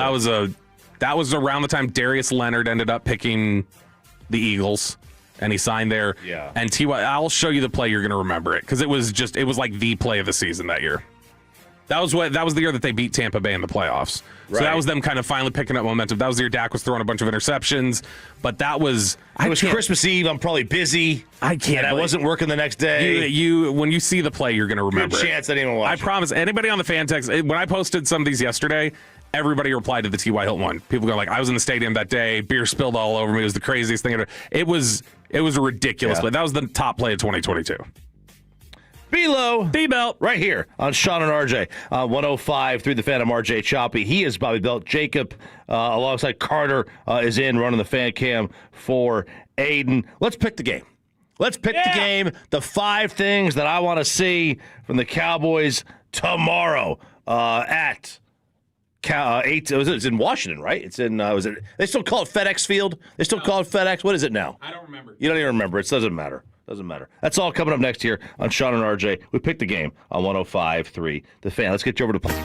That was around the time Darius Leonard ended up picking the Eagles, and he signed there. Yeah. And T.Y., I'll show you the play. You're going to remember it because it was like the play of the season that year. That was the year that they beat Tampa Bay in the playoffs. Right. So that was them kind of finally picking up momentum. That was the year Dak was throwing a bunch of interceptions, but that was... It was Christmas Eve. I'm probably busy. I can't. And I wasn't working the next day. When you see the play, you're going to remember Good chance I didn't even watch I promise. Anybody on the fan text, when I posted some of these yesterday, everybody replied to the T.Y. Hilton one. People go like, I was in the stadium that day. Beer spilled all over me. It was the craziest thing ever. It was a ridiculous play. That was the top play of 2022. B-Lo. B-Belt. Right here on Sean and RJ. 105 through the Phantom RJ Choppy. He is Bobby Belt. Jacob, alongside Carter, is in running the fan cam for Aiden. Let's pick the game. Let's pick the game. The 5 things that I want to see from the Cowboys tomorrow at 8. It's in Washington, right? It's in. They still call it FedEx Field? They still call it FedEx? What is it now? I don't remember. You don't even remember. It doesn't matter. Doesn't matter. That's all coming up next here on Sean and RJ. We picked the game on 105.3 The Fan. Let's get you over to play.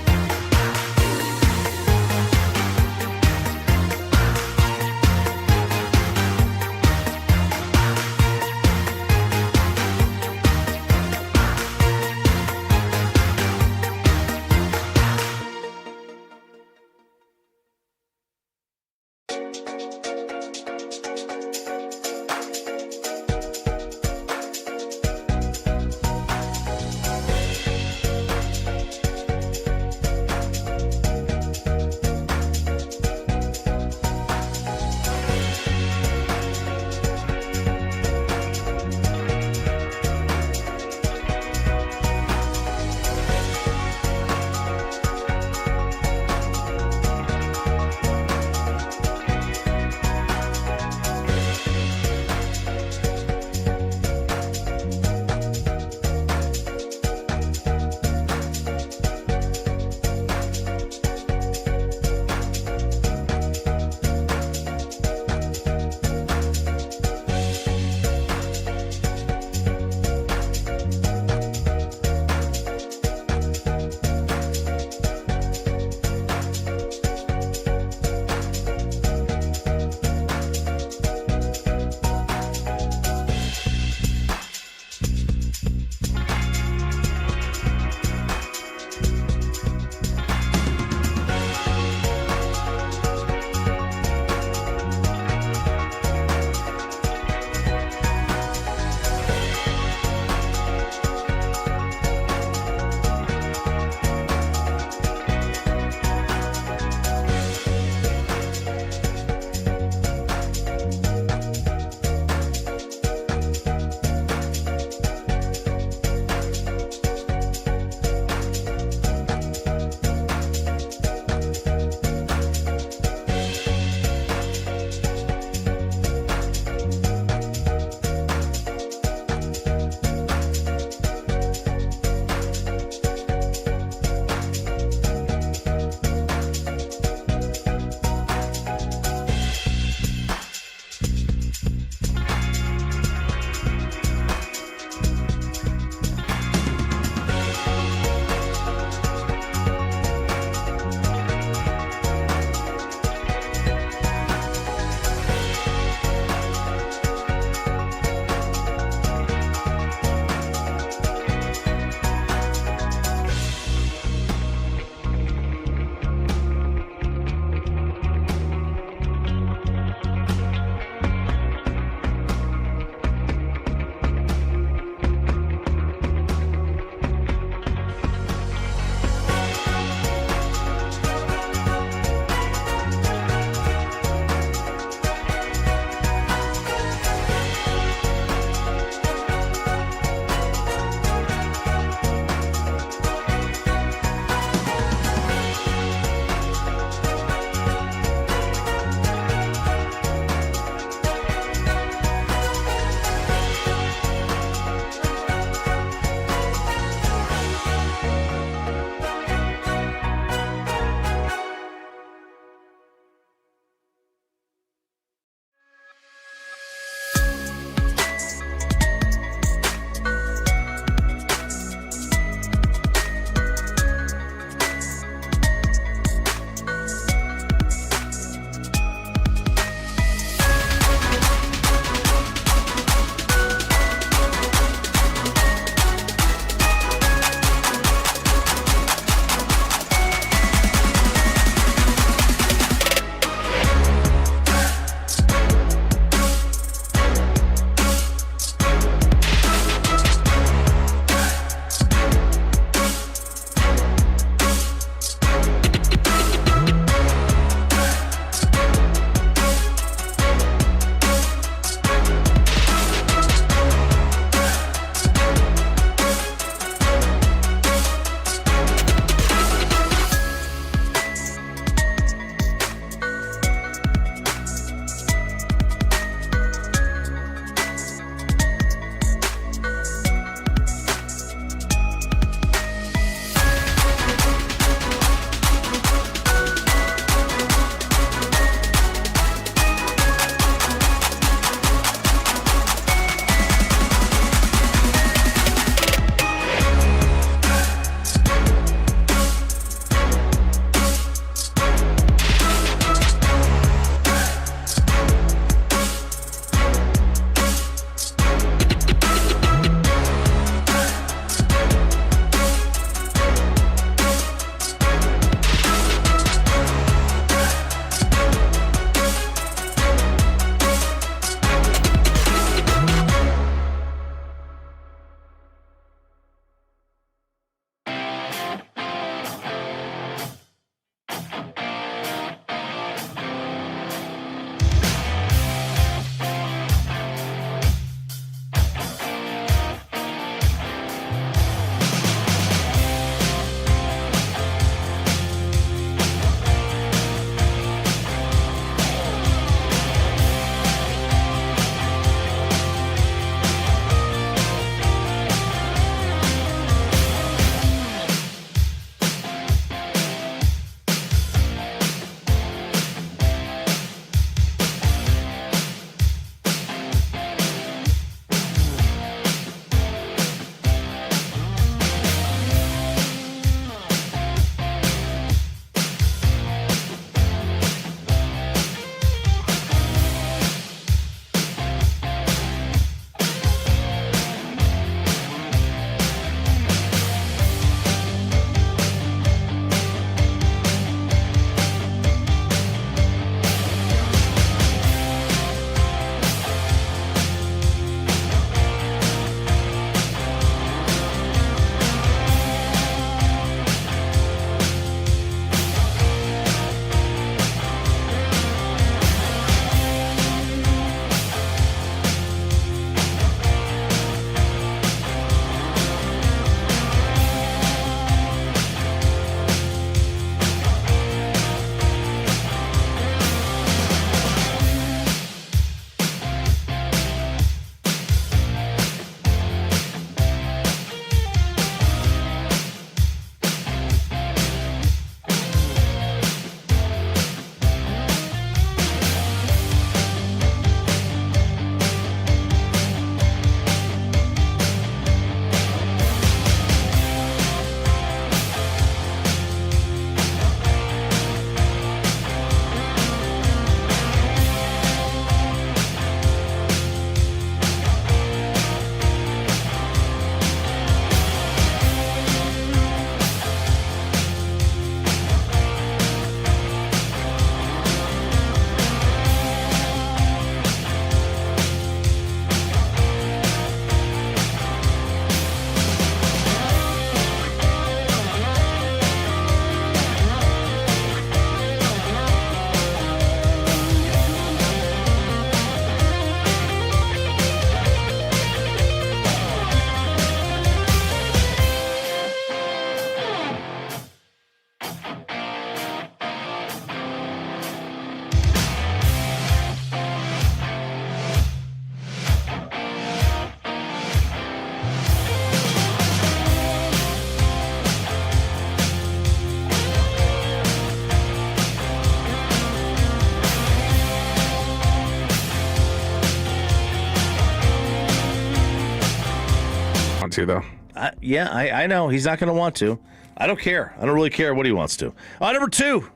to, though. I know. He's not going to want to. I don't care. I don't really care what he wants to. Number 2,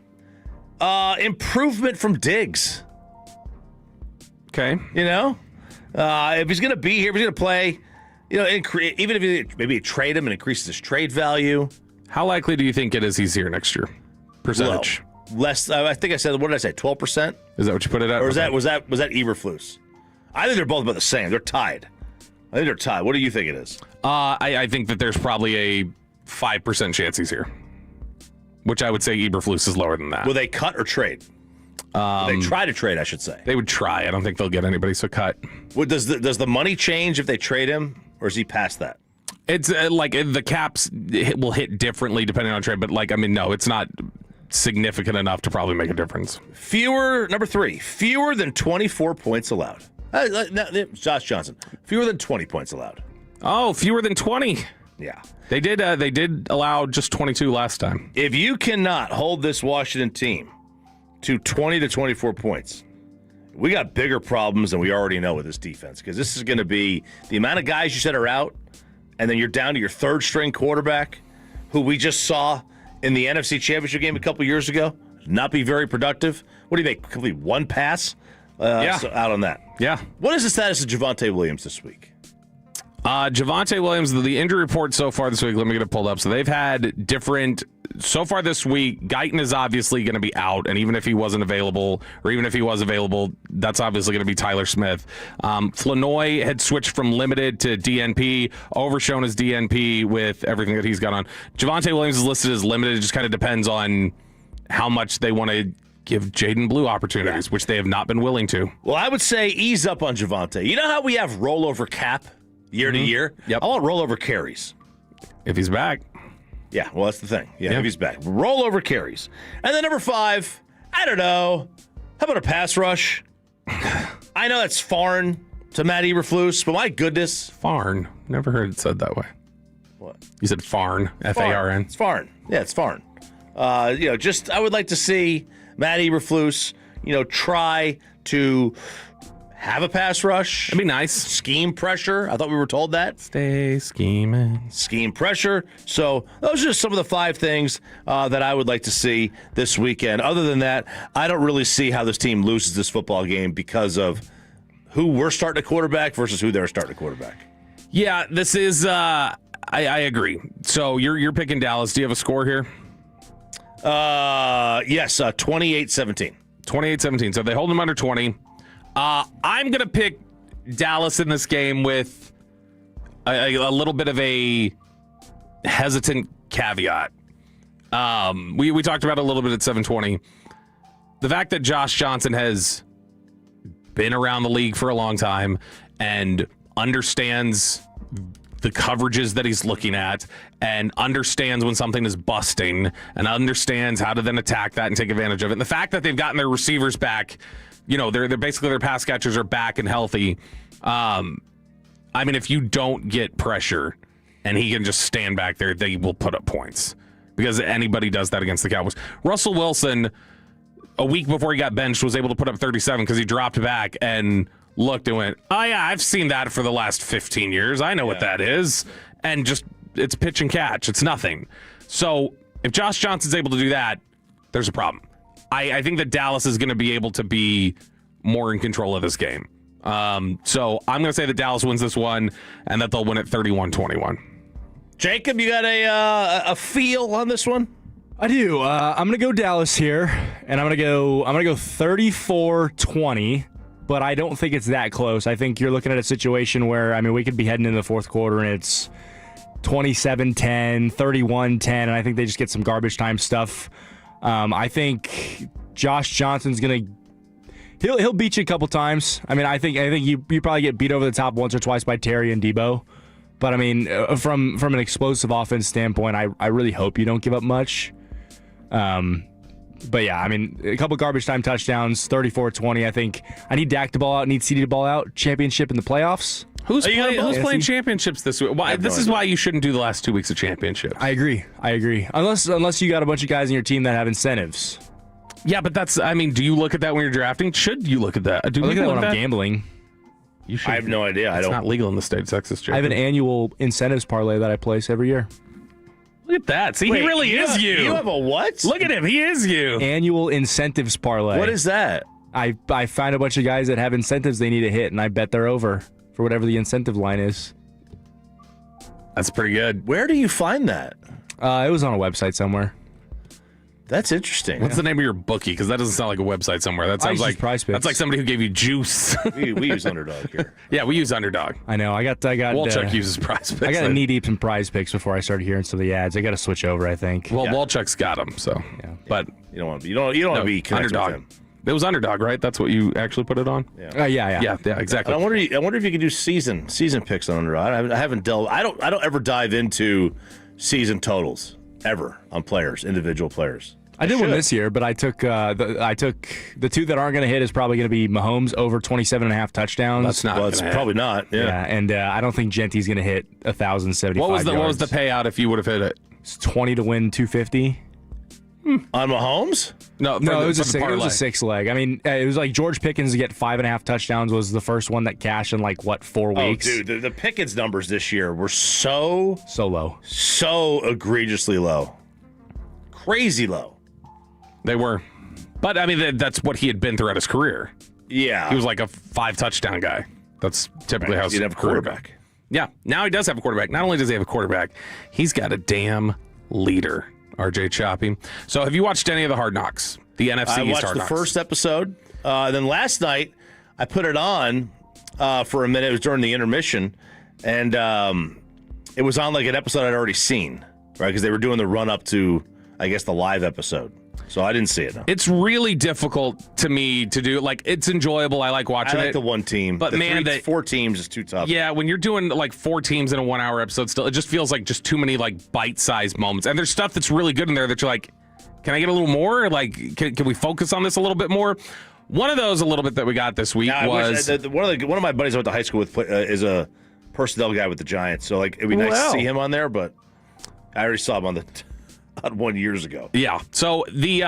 improvement from Diggs. Okay. If he's going to be here, if he's going to play, even if you maybe trade him and increases his trade value. How likely do you think it is he's here next year? Percentage? Low. Less. I think I said. What did I say? 12%. Is that what you put it at? Or was that Eberflus? I think they're both about the same. They're tied. What do you think it is? I think that there's probably a 5% chance he's here, which I would say Eberflus is lower than that. Will they cut or trade? They try to trade, I should say. They would try. I don't think they'll get anybody, so cut. Does the money change if they trade him, or is he past that? It's like the caps will hit differently depending on trade, but no, it's not significant enough to probably make a difference. Number 3, fewer than 24 points allowed. Josh Johnson, fewer than 20 points allowed. Oh, fewer than 20. Yeah. They did allow just 22 last time. If you cannot hold this Washington team to 20 to 24 points, we got bigger problems than we already know with this defense, because this is going to be the amount of guys you said are out, and then you're down to your third string quarterback, who we just saw in the NFC Championship game a couple years ago, not be very productive. What do you think? Complete one pass? So out on that. Yeah. What is the status of Javonte Williams this week? Javonte Williams, the injury report so far this week, let me get it pulled up. So they've had different, so far this week, Guyton is obviously going to be out, and even if he wasn't available, or even if he was available, that's obviously going to be Tyler Smith. Flanoy had switched from limited to DNP, overshown as DNP with everything that he's got on. Javonte Williams is listed as limited. It just kind of depends on how much they want to give Jaden Blue opportunities, which they have not been willing to. Well, I would say ease up on Javonte. You know how we have rollover cap year to year? Yep. I want rollover carries. If he's back. Yeah, well, that's the thing. Yeah, if he's back. Rollover carries. And then number 5, I don't know. How about a pass rush? I know that's foreign to Matt Eberflus, but my goodness. Foreign. Never heard it said that way. What? You said foreign. F-A-R-N. It's foreign. Yeah, it's foreign. I would like to see Matt Eberflus, try to have a pass rush. That'd be nice. Scheme pressure. I thought we were told that. Stay scheming. Scheme pressure. So those are just some of the 5 things that I would like to see this weekend. Other than that, I don't really see how this team loses this football game because of who we're starting a quarterback versus who they're starting a quarterback. Yeah, this is, I agree. So you're picking Dallas. Do you have a score here? Yes, 28-17. 28-17. So they hold them under 20. I'm going to pick Dallas in this game with a little bit of a hesitant caveat. We talked about it a little bit at 720. The fact that Josh Johnson has been around the league for a long time and understands the coverages that he's looking at and understands when something is busting and understands how to then attack that and take advantage of it. And the fact that they've gotten their receivers back, they're basically their pass catchers are back and healthy. If you don't get pressure and he can just stand back there, they will put up points because anybody does that against the Cowboys. Russell Wilson, a week before he got benched, was able to put up 37 because he dropped back and looked and went, oh yeah, I've seen that for the last 15 years. I know what that is. And just, it's pitch and catch. It's nothing. So if Josh Johnson's able to do that, there's a problem. I think that Dallas is going to be able to be more in control of this game. So I'm going to say that Dallas wins this one and that they'll win it 31-21. Jacob, you got a feel on this one? I do. I'm going to go Dallas here, and I'm going to go 34-20. But I don't think it's that close. I think you're looking at a situation where, we could be heading into the fourth quarter and it's 27-10, 31-10, and I think they just get some garbage time stuff. I think Josh Johnson's gonna he'll beat you a couple times. I think you probably get beat over the top once or twice by Terry and Debo. But from an explosive offense standpoint, I really hope you don't give up much. But yeah, a couple garbage time touchdowns, 34-20. I think I need Dak to ball out, need CD to ball out. Championship in the playoffs. Who's playing championships this week? This is why you shouldn't do the last 2 weeks of championships. I agree. Unless you got a bunch of guys in your team that have incentives. Yeah, but that's, do you look at that when you're drafting? Should you look at that? I look at that when I'm gambling. You should. I have no idea. It's not legal in the state of Texas, Jacob. I have an annual incentives parlay that I place every year. Look at that. See, Wait, he really you is have- you. you have a what? Look at him. He is you. Annual incentives parlay. What is that? I find a bunch of guys that have incentives they need to hit, and I bet they're over for whatever the incentive line is. That's pretty good. Where do you find that? It was on a website somewhere. That's interesting. What's the name of your bookie? Because that doesn't sound like a website somewhere. That sounds like Prize Picks. that's like somebody who gave you juice. we use Underdog here. Yeah, we use Underdog. I know. I got. Walchuk uses Prize Picks. I got knee deep in Prize Picks before I started hearing some of the ads. I got to switch over. I think. Well, Walchuk's got them. So, but you don't want to. You don't want to be connected Underdog. with him. It was Underdog, right? That's what you actually put it on. Yeah, exactly. And I wonder if you could do season picks on Underdog. I haven't delved. I don't ever dive into season totals ever on players, individual players. I did one this year, but I took the two that aren't going to hit is probably going to be Mahomes over 27.5 touchdowns. That's not. Well, it's probably not. Yeah. And I don't think Genty's going to hit 1,075. What was the payout if you would have hit it? It's 20 to win 250. On Mahomes? No, it was a 6 leg. I mean, it was like George Pickens to get 5.5 touchdowns was the first one that cashed in 4 weeks. Oh, dude, the Pickens numbers this year were so low, so egregiously low, crazy low. They were, but I mean that's what he had been throughout his career. Yeah, he was like a 5 touchdown guy. That's typically how he'd have a quarterback. Yeah, now he does have a quarterback. Not only does he have a quarterback, he's got a damn leader. RJ Choppy. So have you watched any of the Hard Knocks? The NFC East Hard Knocks? I watched the first episode. Then last night, I put it on for a minute. It was during the intermission. And it was on like an episode I'd already seen, right? Because they were doing the run-up to, I guess, the live episode. So I didn't see it. No. It's really difficult to me to do. Like, it's enjoyable. I like watching it. I like the one team. But man, 4 teams is too tough. Yeah, when you're doing like 4 teams in a 1 hour episode still, it just feels like just too many like bite-sized moments. And there's stuff that's really good in there that you're like, can I get a little more? Like, can we focus on this a little bit more? One of those a little bit that we got this week was... one of my buddies I went to high school with is a personnel guy with the Giants. So like it'd be nice to see him on there, but I already saw him on 1 years ago. Yeah. So the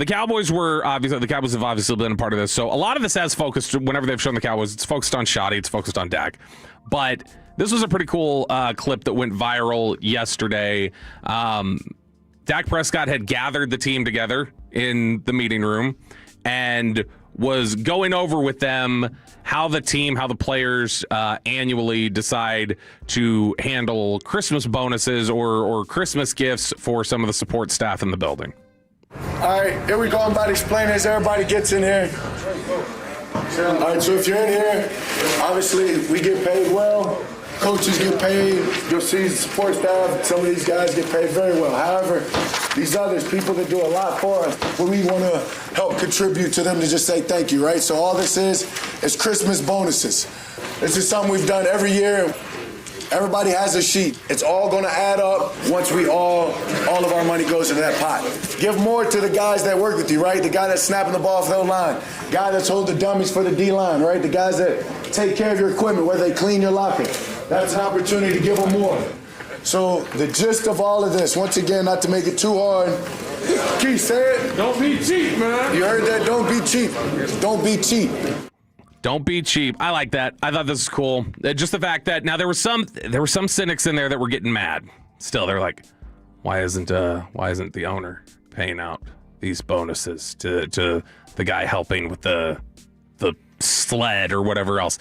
Cowboys have obviously been a part of this. So a lot of this has focused, whenever they've shown the Cowboys, it's focused on Shoddy, it's focused on Dak. But this was a pretty cool clip that went viral yesterday. Dak Prescott had gathered the team together in the meeting room and was going over with them how the players annually decide to handle Christmas bonuses or Christmas gifts for some of the support staff in the building. All right, here we go. I'm about to explain as everybody gets in here. All right, so if you're in here, obviously we get paid well. Coaches get paid. You'll see support staff. Some of these guys get paid very well. However, these others, people that do a lot for us, we want to help contribute to them to just say thank you, right? So all this is Christmas bonuses. This is something we've done every year. Everybody has a sheet. It's all going to add up once all of our money goes into that pot. Give more to the guys that work with you, right? The guy that's snapping the ball for the line. Guy that's holding the dummies for the D-line, right? The guys that take care of your equipment, where they clean your locker. That's an opportunity to give them more. So the gist of all of this, once again, not to make it too hard. Keith, say it. Don't be cheap, man. You heard that? Don't be cheap. Don't be cheap. Don't be cheap. I like that. I thought this was cool. Just the fact that now there were some cynics in there that were getting mad. Still, they're like, why isn't the owner paying out these bonuses to the guy helping with the sled or whatever else?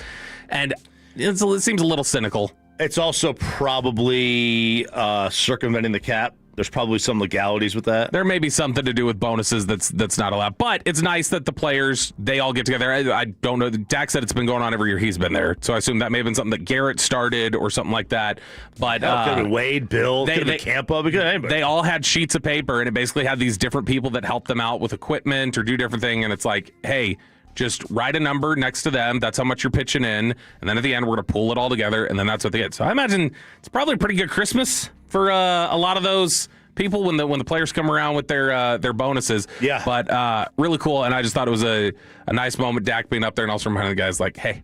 And it seems a little cynical. It's also probably circumventing the cap. There's probably some legalities with that. There may be something to do with bonuses that's not allowed. But it's nice that the players, they all get together. I don't know. Dak said it's been going on every year he's been there. So I assume that may have been something that Garrett started or something like that. But could have been Wade, Bill, could have been Campa. They all had sheets of paper, and it basically had these different people that helped them out with equipment or do different things. And it's like, hey, just write a number next to them. That's how much you're pitching in. And then at the end, we're going to pull it all together. And then that's what they get. So I imagine it's probably a pretty good Christmas for a lot of those people when the players come around with their bonuses. Yeah. But really cool. And I just thought it was a nice moment, Dak being up there and also reminding the guys like, hey,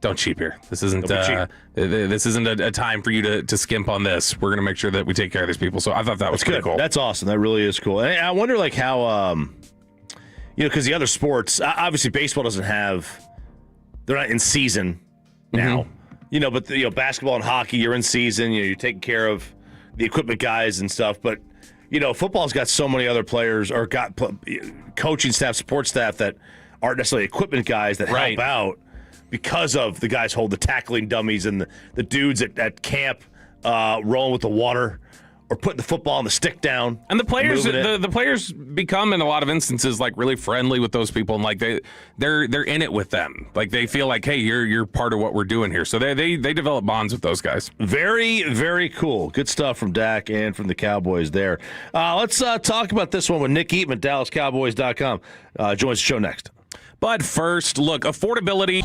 don't cheap here. This isn't a time for you to skimp on this. We're going to make sure that we take care of these people. So I thought that was pretty cool. That's awesome. That really is cool. And I wonder like how because the other sports, obviously baseball doesn't have they're not in season now. But basketball and hockey, you're in season. You're taking care of the equipment guys and stuff. But football's got so many other players or got coaching staff, support staff that aren't necessarily equipment guys that help out because of the guys hold the tackling dummies and the dudes at camp rolling with the water or putting the football and the stick down. And the players, the players become in a lot of instances like really friendly with those people, and like they're in it with them. Like they feel like, hey, you're part of what we're doing here. So they develop bonds with those guys. Very, very cool. Good stuff from Dak and from the Cowboys there. Let's talk about this one with Nick Eatman, DallasCowboys.com. Joins the show next. But first, look, affordability.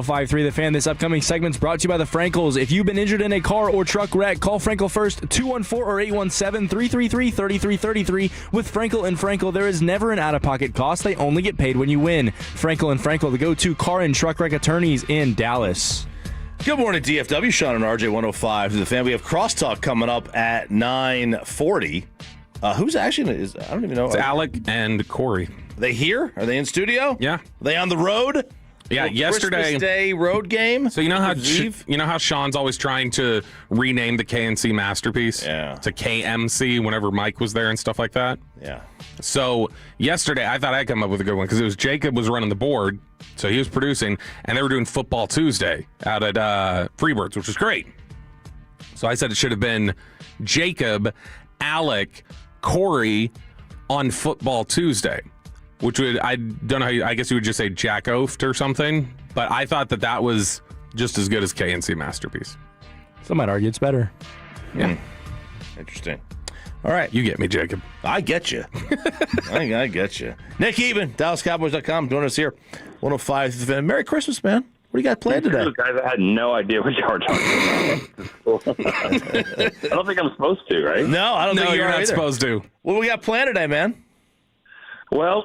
1053 The Fan. This upcoming segment's brought to you by the Frankels. If you've been injured in a car or truck wreck, call Frankel first, 214 or 817-333-3333. With Frankel and Frankel, there is never an out-of-pocket cost. They only get paid when you win. Frankel and Frankel, the go-to car and truck wreck attorneys in Dallas. Good morning, DFW. Sean and RJ 105 to The Fan. We have Crosstalk coming up at 9:40. Who's actually I don't even know. It's Alec and Corey. Are they here? Are they in studio? Yeah. Are they on the road? Yeah, yesterday Christmas Day road game. So you know how Sean's always trying to rename the KNC Masterpiece to KMC whenever Mike was there and stuff like that. Yeah. So yesterday I thought I'd come up with a good one because it was Jacob was running the board, so he was producing, and they were doing Football Tuesday out at Freebirds, which was great. So I said it should have been Jacob, Alec, Corey on Football Tuesday. Which would, I don't know, I guess you would just say Jack Oaft or something. But I thought that was just as good as KNC Masterpiece. Some might argue it's better. Yeah. Interesting. All right. You get me, Jacob. I get you. I get you. Nick Eben, DallasCowboys.com, joining us here. 105. Merry Christmas, man. What do you got planned today? Guys, I had no idea what you were talking about. I don't think I'm supposed to, right? No, I don't think you're not either. supposed to. What do we got planned today, man? Well,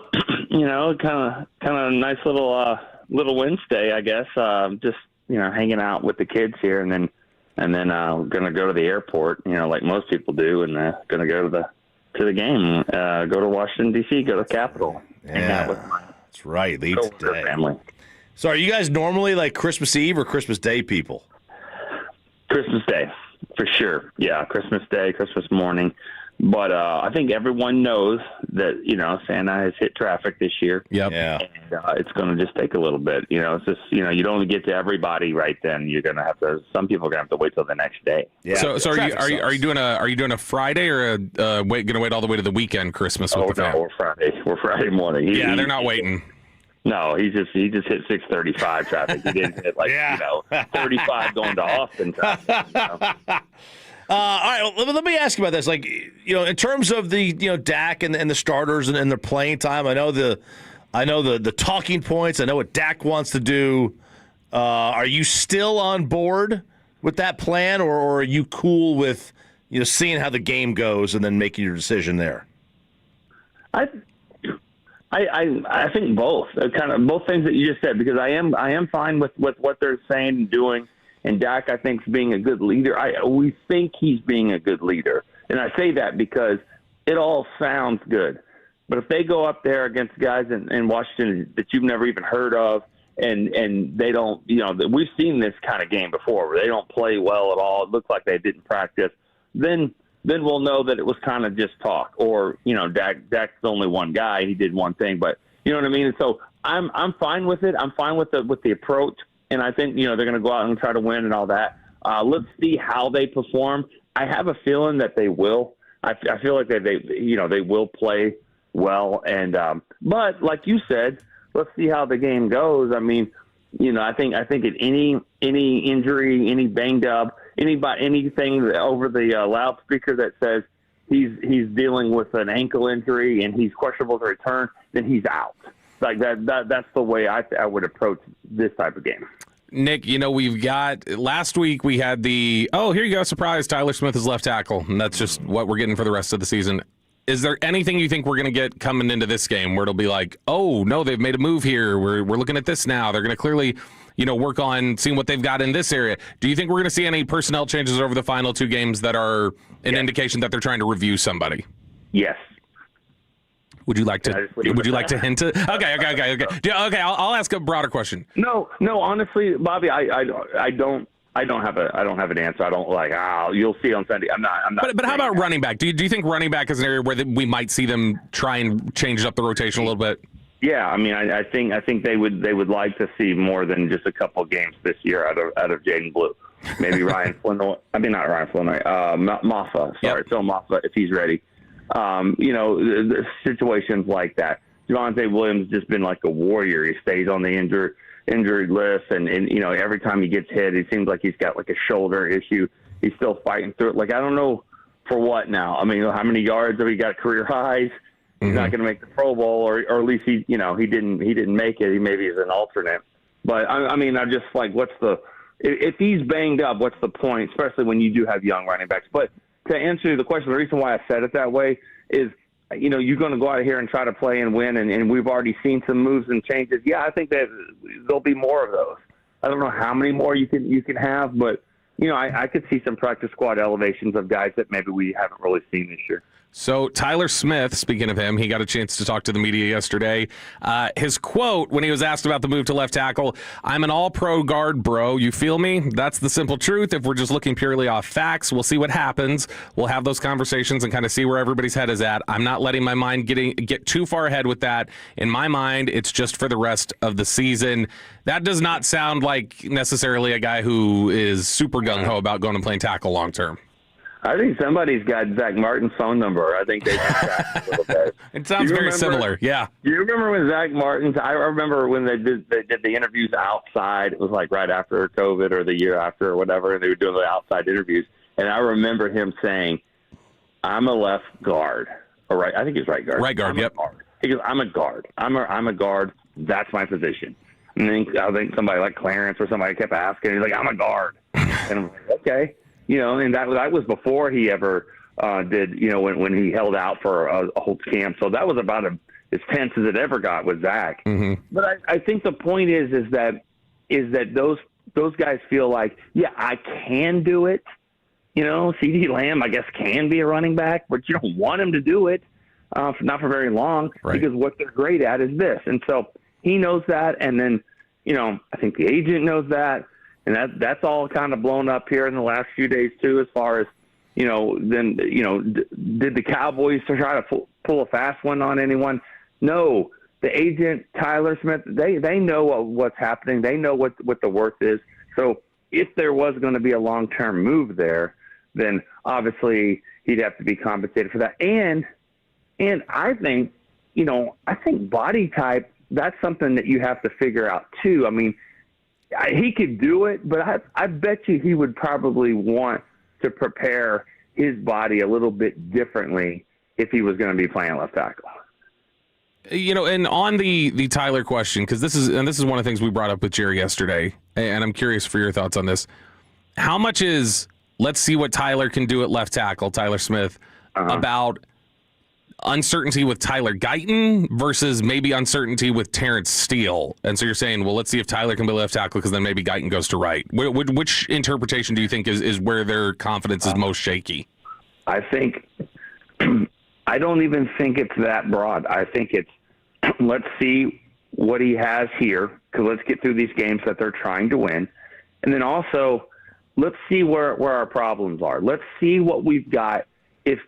kind of nice little Wednesday, I guess. Just hanging out with the kids here, and then gonna go to the airport, like most people do, and gonna go to the game, go to Washington D.C., go to the Capitol, hang out with my that's right, leave today. Family. So, are you guys normally like Christmas Eve or Christmas Day people? Christmas Day, for sure. Yeah, Christmas Day, Christmas morning. But I think everyone knows that, Santa has hit traffic this year. Yep. Yeah. And it's going to just take a little bit. It's just, you don't get to everybody right then. You're going to have to, some people are going to have to wait till the next day. Yeah. Yeah. So are you doing a Friday or going to wait all the way to the weekend Christmas with the family? We're Friday. We're Friday morning. They're not waiting. No, he just hit 635 traffic. He didn't hit 35 going to Austin traffic. All right, let me ask you about this. Like, in terms of the Dak and the starters and their playing time, I know the talking points. I know what Dak wants to do. Are you still on board with that plan, or are you cool with seeing how the game goes and then making your decision there? I think both. Kind of both things that you just said, because I am fine with what they're saying and doing. And Dak, I think, is being a good leader. We think he's being a good leader. And I say that because it all sounds good. But if they go up there against guys in Washington that you've never even heard of, and they don't, we've seen this kind of game before where they don't play well at all. It looks like they didn't practice. Then we'll know that it was kind of just talk. Or, Dak's only one guy. He did one thing. But you know what I mean? And so I'm fine with it. I'm fine with the approach. And I think, they're going to go out and try to win and all that. Let's see how they perform. I have a feeling that they will. I feel like they will play well. And but like you said, let's see how the game goes. I mean, I think at any injury, any banged up, anything over the loudspeaker that says he's dealing with an ankle injury and he's questionable to return, then he's out. Like that's the way I would approach this type of game. Nick, we've got last week we had here you go, surprise, Tyler Smith is left tackle, and that's just what we're getting for the rest of the season. Is there anything you think we're going to get coming into this game where it'll be like, oh no, they've made a move here, we're looking at this now, they're going to clearly work on seeing what they've got in this area? Do you think we're going to see any personnel changes over the final two games that are an indication that they're trying to review somebody? Yes. Would you like to hint it? Okay. I'll ask a broader question. No. Honestly, Bobby, I don't have an answer. I don't you'll see on Sunday. I'm not. But how about running back? Do you think running back is an area where we might see them try and change up the rotation a little bit? Yeah, I mean, I think they would like to see more than just a couple games this year out of Jaden Blue. Maybe Ryan Flournoy. I mean, not Ryan Flournoy. Maffa. Sorry, Phil Maffa, if he's ready. The situations like that. Javonte Williams just been like a warrior. He stays on the injured list, and every time he gets hit, it seems like he's got like a shoulder issue. He's still fighting through it. Like, I don't know for what now. I mean, how many yards have he got career highs? He's not going to make the Pro Bowl, or at least he didn't make it. He maybe is an alternate. But I mean, I'm just like, if he's banged up, what's the point? Especially when you do have young running backs. But to answer the question, the reason why I said it that way is, you're going to go out here and try to play and win, and we've already seen some moves and changes. Yeah, I think that there'll be more of those. I don't know how many more you can have, but I could see some practice squad elevations of guys that maybe we haven't really seen this year. So Tyler Smith, speaking of him, he got a chance to talk to the media yesterday. His quote when he was asked about the move to left tackle, "I'm an all-pro guard, bro. You feel me? That's the simple truth. If we're just looking purely off facts, we'll see what happens. We'll have those conversations and kind of see where everybody's head is at. I'm not letting my mind get too far ahead with that. In my mind, it's just for the rest of the season." That does not sound like necessarily a guy who is super gung-ho about going and playing tackle long-term. I think somebody's got Zach Martin's phone number. I think they can track a little bit. It sounds very similar, yeah. Do you remember when Zach Martin's? I remember when they did the interviews outside. It was like right after COVID or the year after or whatever, and they were doing the outside interviews. And I remember him saying, "I'm a left guard." Or right, I think he's right guard. Right guard, yep. He goes, "I'm a guard. I'm a guard. That's my position." And then I think somebody like Clarence or somebody kept asking. He's like, "I'm a guard." And I'm like, okay. And that was before he ever did, when he held out for a whole camp. So that was about as tense as it ever got with Zach. Mm-hmm. But I think the point is that those guys feel like, yeah, I can do it. CD Lamb, I guess, can be a running back, but you don't want him to do it, not for very long, right. Because what they're great at is this. And so he knows that, and then, I think the agent knows that. And that's all kind of blown up here in the last few days too, as far as did the Cowboys try to pull a fast one on anyone? No, the agent Tyler Smith, they know what's happening. They know what the worth is. So if there was going to be a long-term move there, then obviously he'd have to be compensated for that. And I think body type, that's something that you have to figure out too. I mean, he could do it, but I bet you he would probably want to prepare his body a little bit differently if he was going to be playing left tackle. And on the Tyler question, because this is one of the things we brought up with Jerry yesterday, and I'm curious for your thoughts on this. How much is, let's see what Tyler can do at left tackle, Tyler Smith, about uncertainty with Tyler Guyton versus maybe uncertainty with Terrence Steele? And so you're saying, well, let's see if Tyler can be left tackle because then maybe Guyton goes to right. Which interpretation do you think is where their confidence is most shaky? I think I don't even think it's that broad. I think it's let's see what he has here, because let's get through these games that they're trying to win. And then also let's see where our problems are. Let's see what we've got. If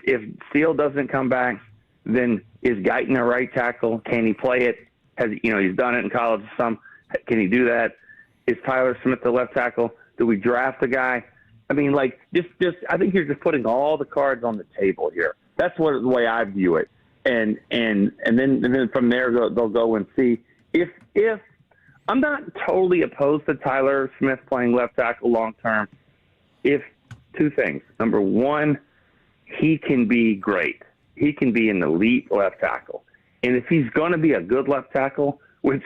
Steele doesn't come back, then is Guyton a right tackle? Can he play it? He's done it in college some. Can he do that? Is Tyler Smith the left tackle? Do we draft a guy? I mean, just I think you're just putting all the cards on the table here. That's the way I view it. And then from there they'll go and see if I'm not totally opposed to Tyler Smith playing left tackle long term. If two things. Number one, he can be great. He can be an elite left tackle. And if he's going to be a good left tackle, which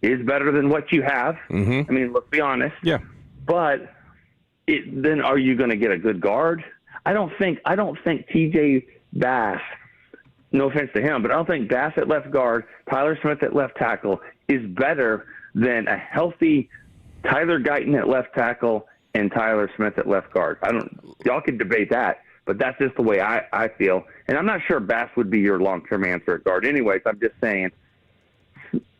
is better than what you have, mm-hmm. I mean, let's be honest. Yeah. But then are you going to get a good guard? I don't think TJ Bass, no offense to him, but I don't think Bass at left guard, Tyler Smith at left tackle is better than a healthy Tyler Guyton at left tackle and Tyler Smith at left guard. Y'all can debate that, but that's just the way I feel. And I'm not sure Bass would be your long-term answer at guard anyways. I'm just saying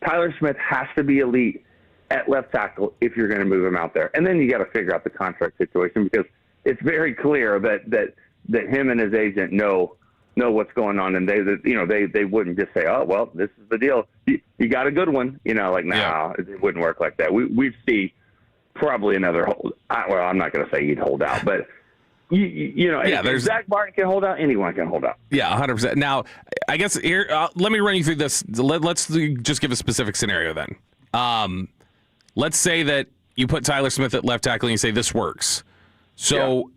Tyler Smith has to be elite at left tackle if you're going to move him out there. And then you got to figure out the contract situation, because it's very clear that him and his agent know what's going on, and they wouldn't just say, oh, well, this is the deal. You got a good one. It wouldn't work like that. We'd see probably another hold. Well, I'm not going to say he'd hold out, but if Zach Martin can hold out, anyone can hold out. Yeah, 100%. Now, I guess here, let me run you through this. Let's just give a specific scenario then. Let's say that you put Tyler Smith at left tackle and you say this works. So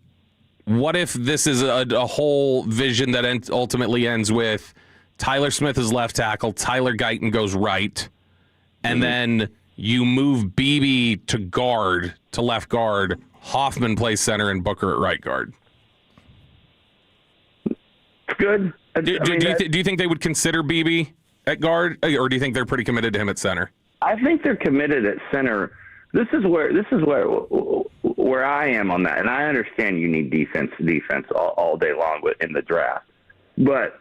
what if this is a whole vision that ultimately ends with Tyler Smith is left tackle, Tyler Guyton goes right, and then You move Beebe to left guard. Hoffman plays center and Booker at right guard. It's good. Do you think they would consider Beebe at guard, or do you think they're pretty committed to him at center? I think they're committed at center. This is where I am on that, and I understand you need defense all day long in the draft. But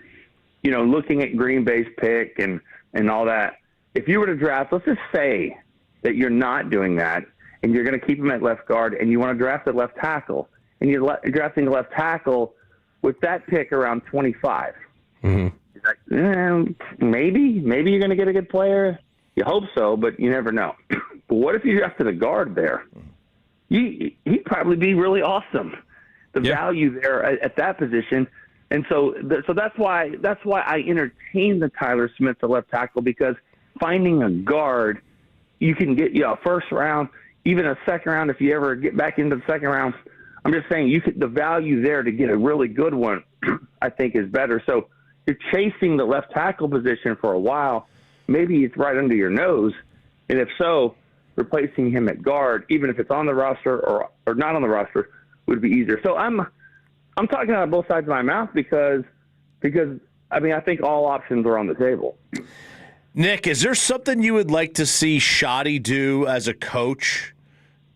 looking at Green Bay's pick and all that, if you were to draft, let's just say that you're not doing that, and you're going to keep him at left guard, and you want to draft at left tackle, and you're drafting a left tackle with that pick around 25. Mm-hmm. Maybe you're going to get a good player. You hope so, but you never know. But what if you drafted a guard there? He'd probably be really awesome. The value there at that position, and so that's why I entertain the Tyler Smith to left tackle, because finding a guard, you can get a first round, even a second round if you ever get back into the second round. I'm just saying the value there to get a really good one, I think, is better. So you're chasing the left tackle position for a while. Maybe it's right under your nose, and if so, replacing him at guard, even if it's on the roster or not on the roster, would be easier. So I'm talking out of both sides of my mouth because I think all options are on the table. Nick, is there something you would like to see Shoddy do as a coach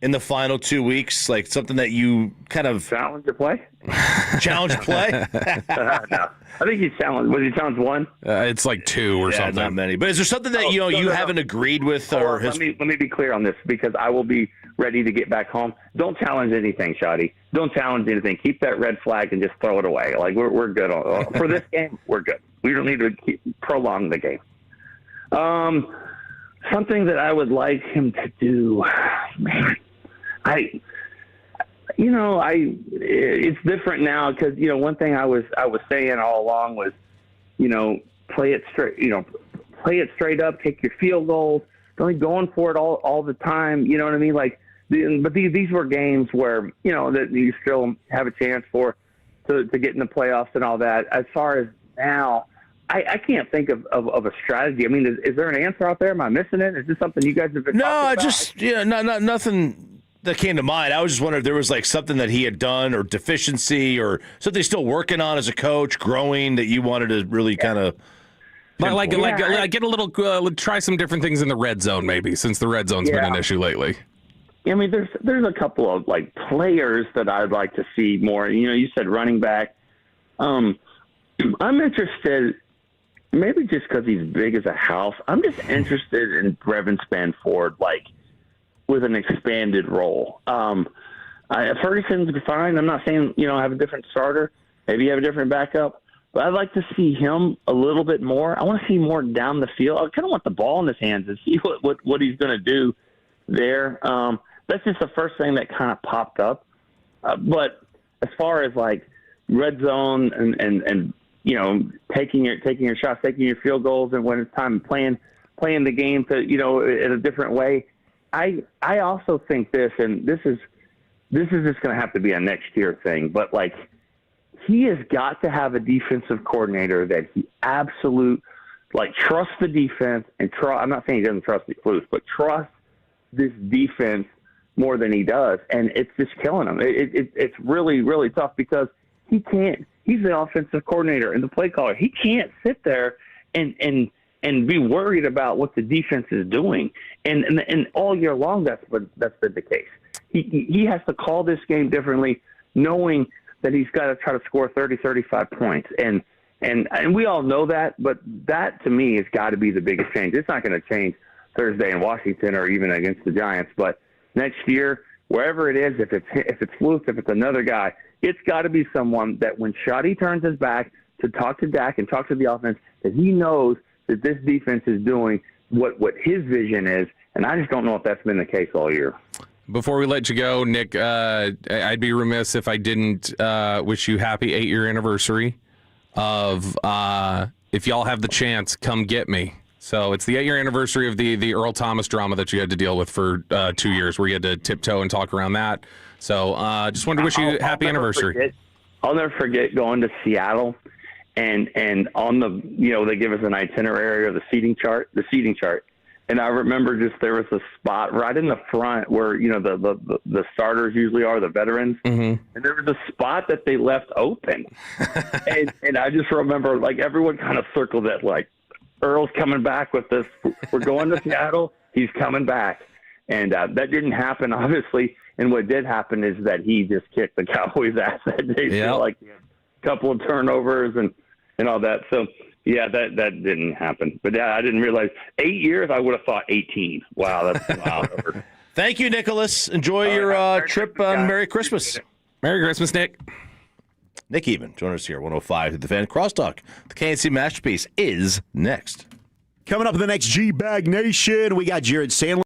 in the final 2 weeks? Like something that you kind of challenge to play? Challenge play? No. I think he's challenged. Was he challenged one? It's like 2 or something. Not many. But is there something that you haven't agreed with? Or let me be clear on this, because I will be ready to get back home. Don't challenge anything, Shoddy. Don't challenge anything. Keep that red flag and just throw it away. Like we're good for this game. We're good. We don't need to prolong the game. Something that I would like him to do, man. It's different now because one thing I was saying all along was, play it straight up, take your field goals, don't be going for it all the time. You know what I mean? Like, but these were games where that you still have a chance to get in the playoffs and all that. As far as now, I can't think of a strategy. I mean, is there an answer out there? Am I missing it? Is this something you guys have been? No, nothing that came to mind. I was just wondering if there was like something that he had done or deficiency or something he's still working on as a coach, growing, that you wanted to really kind of like get a little try some different things in the red zone, maybe, since the red zone's been an issue lately. I mean, there's a couple of like players that I'd like to see more. You said running back. I'm interested. Maybe just because he's big as a house, I'm just interested in Brevin Spanford, like with an expanded role. Ferguson's fine. I'm not saying have a different starter. Maybe you have a different backup, but I'd like to see him a little bit more. I want to see more down the field. I kind of want the ball in his hands and see what he's going to do there. That's just the first thing that kind of popped up. But as far as like red zone and taking your shots, taking your field goals, and when it's time playing the game to in a different way. I also think this, and this is just going to have to be a next year thing, but like he has got to have a defensive coordinator that he trusts the defense and I'm not saying he doesn't trust the Flus, but trust this defense more than he does, and it's just killing him. It's really, really tough because he can't. He's the offensive coordinator and the play caller. He can't sit there and be worried about what the defense is doing. And all year long, that's been the case. He has to call this game differently, knowing that he's got to try to score 30, 35 points. And we all know that, but that to me has got to be the biggest change. It's not going to change Thursday in Washington or even against the Giants, but next year, wherever it is, if it's Flus, if it's another guy, it's got to be someone that when Shoddy turns his back to talk to Dak and talk to the offense, that he knows that this defense is doing what his vision is, and I just don't know if that's been the case all year. Before we let you go, Nick, I'd be remiss if I didn't wish you happy 8-year anniversary of if y'all have the chance, come get me. So it's the 8-year anniversary of the Earl Thomas drama that you had to deal with for 2 years, where you had to tiptoe and talk around that. So just wanted to wish you happy anniversary. I'll never forget going to Seattle, and on the they give us an itinerary of the seating chart, And I remember just there was a spot right in the front where, the starters usually are, the veterans. Mm-hmm. And there was a spot that they left open. and I just remember, like, everyone kind of circled it, like, Earl's coming back with this. We're going to Seattle. He's coming back. And that didn't happen, obviously. And what did happen is that he just kicked the Cowboys' ass that day. Yep. So, like, a couple of turnovers and all that. So, yeah, that didn't happen. But yeah, I didn't realize 8 years. I would have thought 18. Wow, that's wow. Thank you, Nicholas. Enjoy your trip on Merry Christmas. Merry Christmas, Nick. Nick Even, join us here, 105 to the Fan Crosstalk. The KNC Masterpiece is next. Coming up in the next G-Bag Nation, we got Jared Sandler.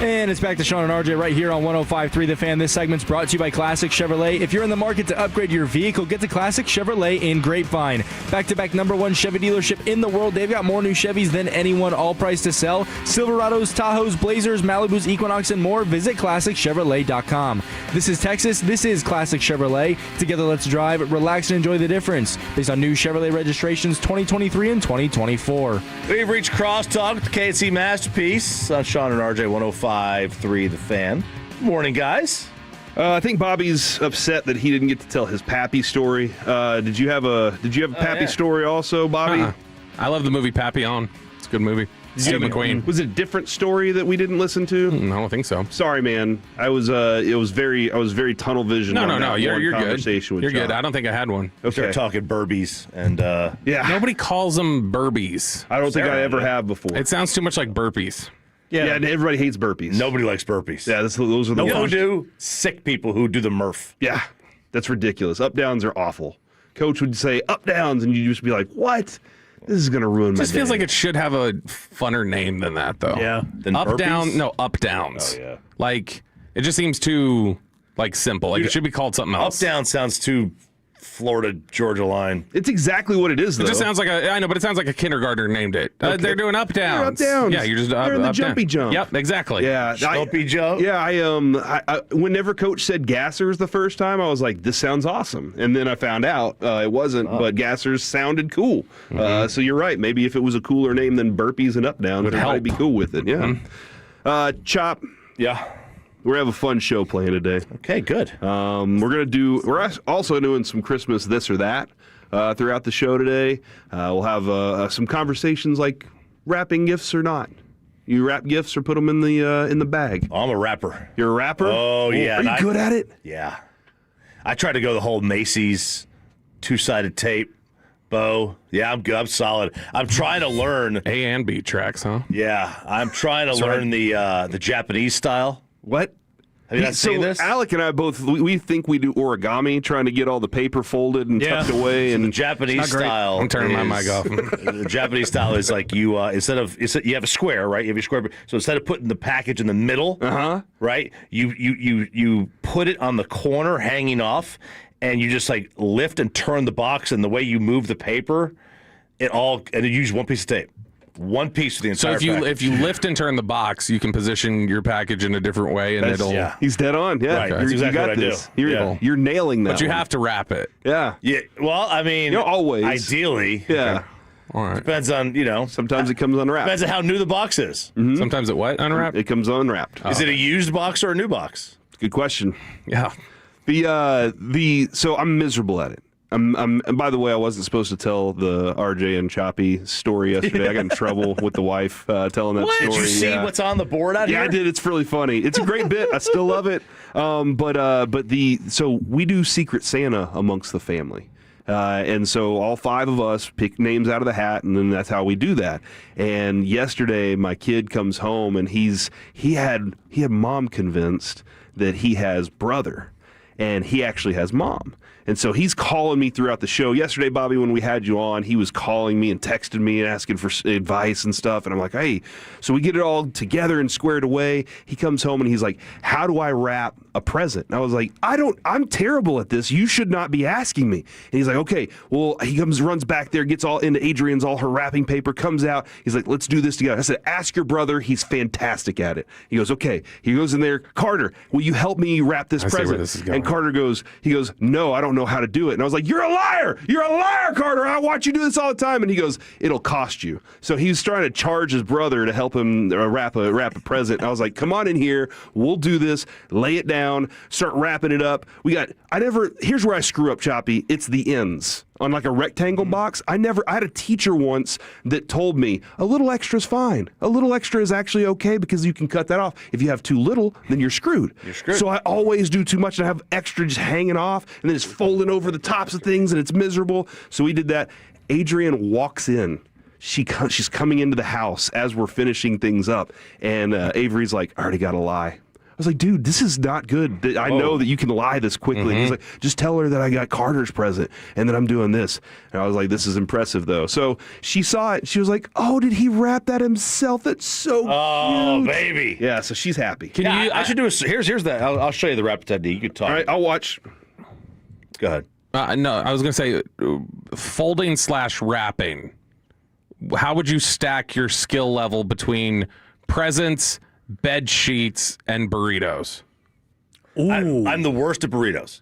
And it's back to Sean and RJ right here on 105.3 The Fan. This segment's brought to you by Classic Chevrolet. If you're in the market to upgrade your vehicle, get to Classic Chevrolet in Grapevine. Back-to-back #1 Chevy dealership in the world. They've got more new Chevys than anyone, all priced to sell. Silverados, Tahoes, Blazers, Malibus, Equinox, and more. Visit ClassicChevrolet.com. This is Texas. This is Classic Chevrolet. Together, let's drive, relax, and enjoy the difference. Based on new Chevrolet registrations 2023 and 2024. We've reached Crosstalk with the KC Masterpiece. Sean and RJ 105.3 The Fan. Morning, guys. I think Bobby's upset that he didn't get to tell his Pappy story. Did you have a Pappy story also, Bobby? I love the movie Papillon. It's a good movie. Steve McQueen. Was it a different story that we didn't listen to? I don't think so. Sorry, man. I was very tunnel vision. No. You're good. Conversation with You're John. good. I don't think I had one. Okay. Start talking Burbies and yeah. Nobody calls them Burbies. I don't think I ever have before. It sounds too much like burpees. Yeah, and everybody hates burpees. Nobody likes burpees. Yeah, those are the who worst. do sick people who do the Murph. Yeah, that's ridiculous. Up downs are awful. Coach would say up downs, and you just be like, what? This is going to ruin my day. Just feels like it should have a funner name than that, though. Yeah. Than up burpees? down. No, up downs. Oh yeah. Like it just seems too simple. Like it should be called something else. Up down sounds too Florida Georgia line. It's exactly what it is, though. It just sounds like I know, but it sounds like a kindergartner named it. Okay. They're doing up downs. They're up downs. Yeah, you're just They're in the up jumpy down. jump. Yep, exactly. Yeah, Jumpy jump. Yeah, I whenever Coach said Gassers the first time, I was like, this sounds awesome. And then I found out it wasn't, but Gassers sounded cool. So you're right. Maybe if it was a cooler name than Burpees and Up Downs, I'd be cool with it. Yeah. Chop. Yeah. We're having a fun show playing today. Okay, good. We're also doing some Christmas this or that throughout the show today. We'll have some conversations like wrapping gifts or not. You wrap gifts or put them in the bag? I'm a rapper. You're a rapper? Oh, yeah. Are you good at it? Yeah. I tried to go the whole Macy's two-sided tape bow. Yeah, I'm good. I'm solid. I'm trying to learn A and B tracks, huh? Yeah, I'm trying to learn the Japanese style. What? Have you not seen this? Alec and I both, we think we do origami, trying to get all the paper folded and tucked away. And the Japanese style. I'm turning my mic off. The Japanese style is like you you have a square, right? You have your square. So instead of putting the package in the middle, right? You put it on the corner, hanging off, and you just like lift and turn the box. And the way you move the paper, and you use one piece of tape. One piece of the entire package. So if you lift and turn the box, you can position your package in a different way, and He's dead on. Yeah, right. That's exactly what I do. You're nailing that. But you have to wrap it. Yeah. Yeah. Well, I mean, always. Ideally. Yeah. All right. Depends on Sometimes it comes unwrapped. Depends on how new the box is. Mm-hmm. Sometimes it what unwrapped? It comes unwrapped. Is it a used box or a new box? Good question. Yeah. So I'm miserable at it. And by the way, I wasn't supposed to tell the RJ and Choppy story yesterday. I got in trouble with the wife telling that story. Did you see what's on the board out here? Yeah, I did. It's really funny. It's a great bit. I still love it. So we do Secret Santa amongst the family. And so all five of us pick names out of the hat, and then that's how we do that. And yesterday, my kid comes home, and he had mom convinced that he has brother, and he actually has mom. And so he's calling me throughout the show. Yesterday, Bobby, when we had you on, he was calling me and texting me and asking for advice and stuff. And I'm like, hey, so we get it all together and squared away. He comes home and he's like, how do I wrap a present? And I was like, I'm terrible at this. You should not be asking me. And he's like, okay. Well, he runs back there, gets all into Adrian's, all her wrapping paper, comes out. He's like, let's do this together. I said, ask your brother. He's fantastic at it. He goes, okay. He goes in there, Carter, will you help me wrap this present? See where this is going. And Carter goes, no, I don't know how to do it. And I was like, you're a liar. You're a liar, Carter. I watch you do this all the time. And he goes, it'll cost you. So he was trying to charge his brother to help him wrap a present. And I was like, come on in here. We'll do this. Lay it down. Start wrapping it up. Here's where I screw up, Choppy. It's the ends. On like a rectangle box, I had a teacher once that told me a little extra is fine. A little extra is actually okay because you can cut that off. If you have too little, then you're screwed. So I always do too much and I have extra just hanging off and then it's folding over the tops of things and it's miserable. So we did that. Adrian walks in. She's coming into the house as we're finishing things up. And Avery's like, I already got to lie. I was like, dude, this is not good. I know that you can lie this quickly. He's like, just tell her that I got Carter's present and that I'm doing this. And I was like, this is impressive, though. So she saw it. She was like, oh, did he wrap that himself? That's so cute. Oh, baby. Yeah, so she's happy. I should do Here's that. I'll show you the wrap technique. You can talk. All right, I'll watch. Go ahead. No, I was going to say folding / wrapping. How would you stack your skill level between presents, bed sheets, and burritos? Ooh. I'm the worst at burritos.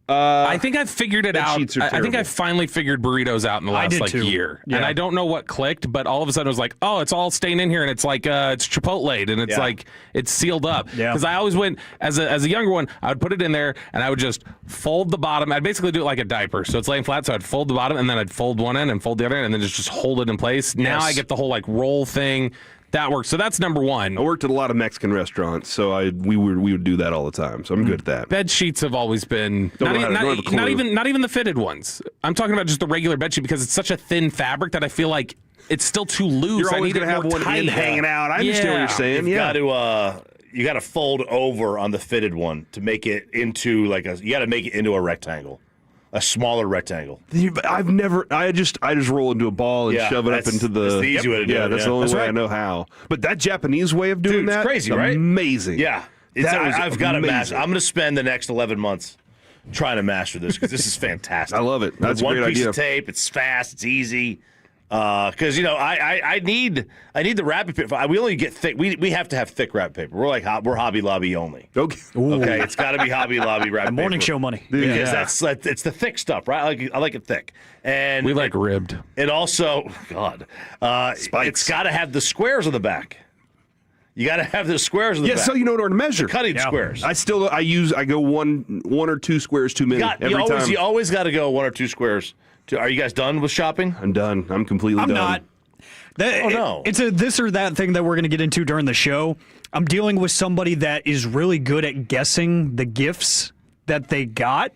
I think I've figured it out. I think I terrible. finally figured burritos out in the last year. Yeah. And I don't know what clicked, but all of a sudden it was like, oh, it's all staying in here, and it's like it's Chipotle, and it's like it's sealed up. Yeah. Because I always went as a younger one, I would put it in there and I would just fold the bottom. I'd basically do it like a diaper, so it's laying flat. So I'd fold the bottom and then I'd fold one end and fold the other end, and then just hold it in place. Now I get the whole like roll thing. That works. So that's number one. I worked at a lot of Mexican restaurants, so we would do that all the time. So I'm good at that. Bed sheets have always been not even the fitted ones. I'm talking about just the regular bed sheet because it's such a thin fabric that I feel like it's still too loose. You're I always need going to it have more one tight. end hanging out. I understand what you're saying. You got to fold over on the fitted one to make it into you got to make it into a rectangle. A smaller rectangle. I just roll into a ball and shove it up into the. That's the easy way to do it. Yeah, that's the only way I know how. But that Japanese way of doing it's crazy, right? Amazing. Yeah, I've got to master. I'm going to spend the next 11 months trying to master this because this is fantastic. I love it. That's With a great one piece idea. of tape. It's fast. It's easy. Because I need the wrapping paper. We only get thick. We have to have thick wrap paper. We're Hobby Lobby only. Okay. Okay, it's got to be Hobby Lobby wrap paper. Morning show money. Because it's the thick stuff, right? I like it thick. And we like ribbed. It also, it's got to have the squares on the back. You got to have the squares on the back. Yeah, so you know what to measure. The cutting squares. I go one or two squares too many every time. You always got to go 1 or 2 squares. Are you guys done with shopping? I'm done. I'm completely done. I'm not. No. It's a this or that thing that we're going to get into during the show. I'm dealing with somebody that is really good at guessing the gifts that they got.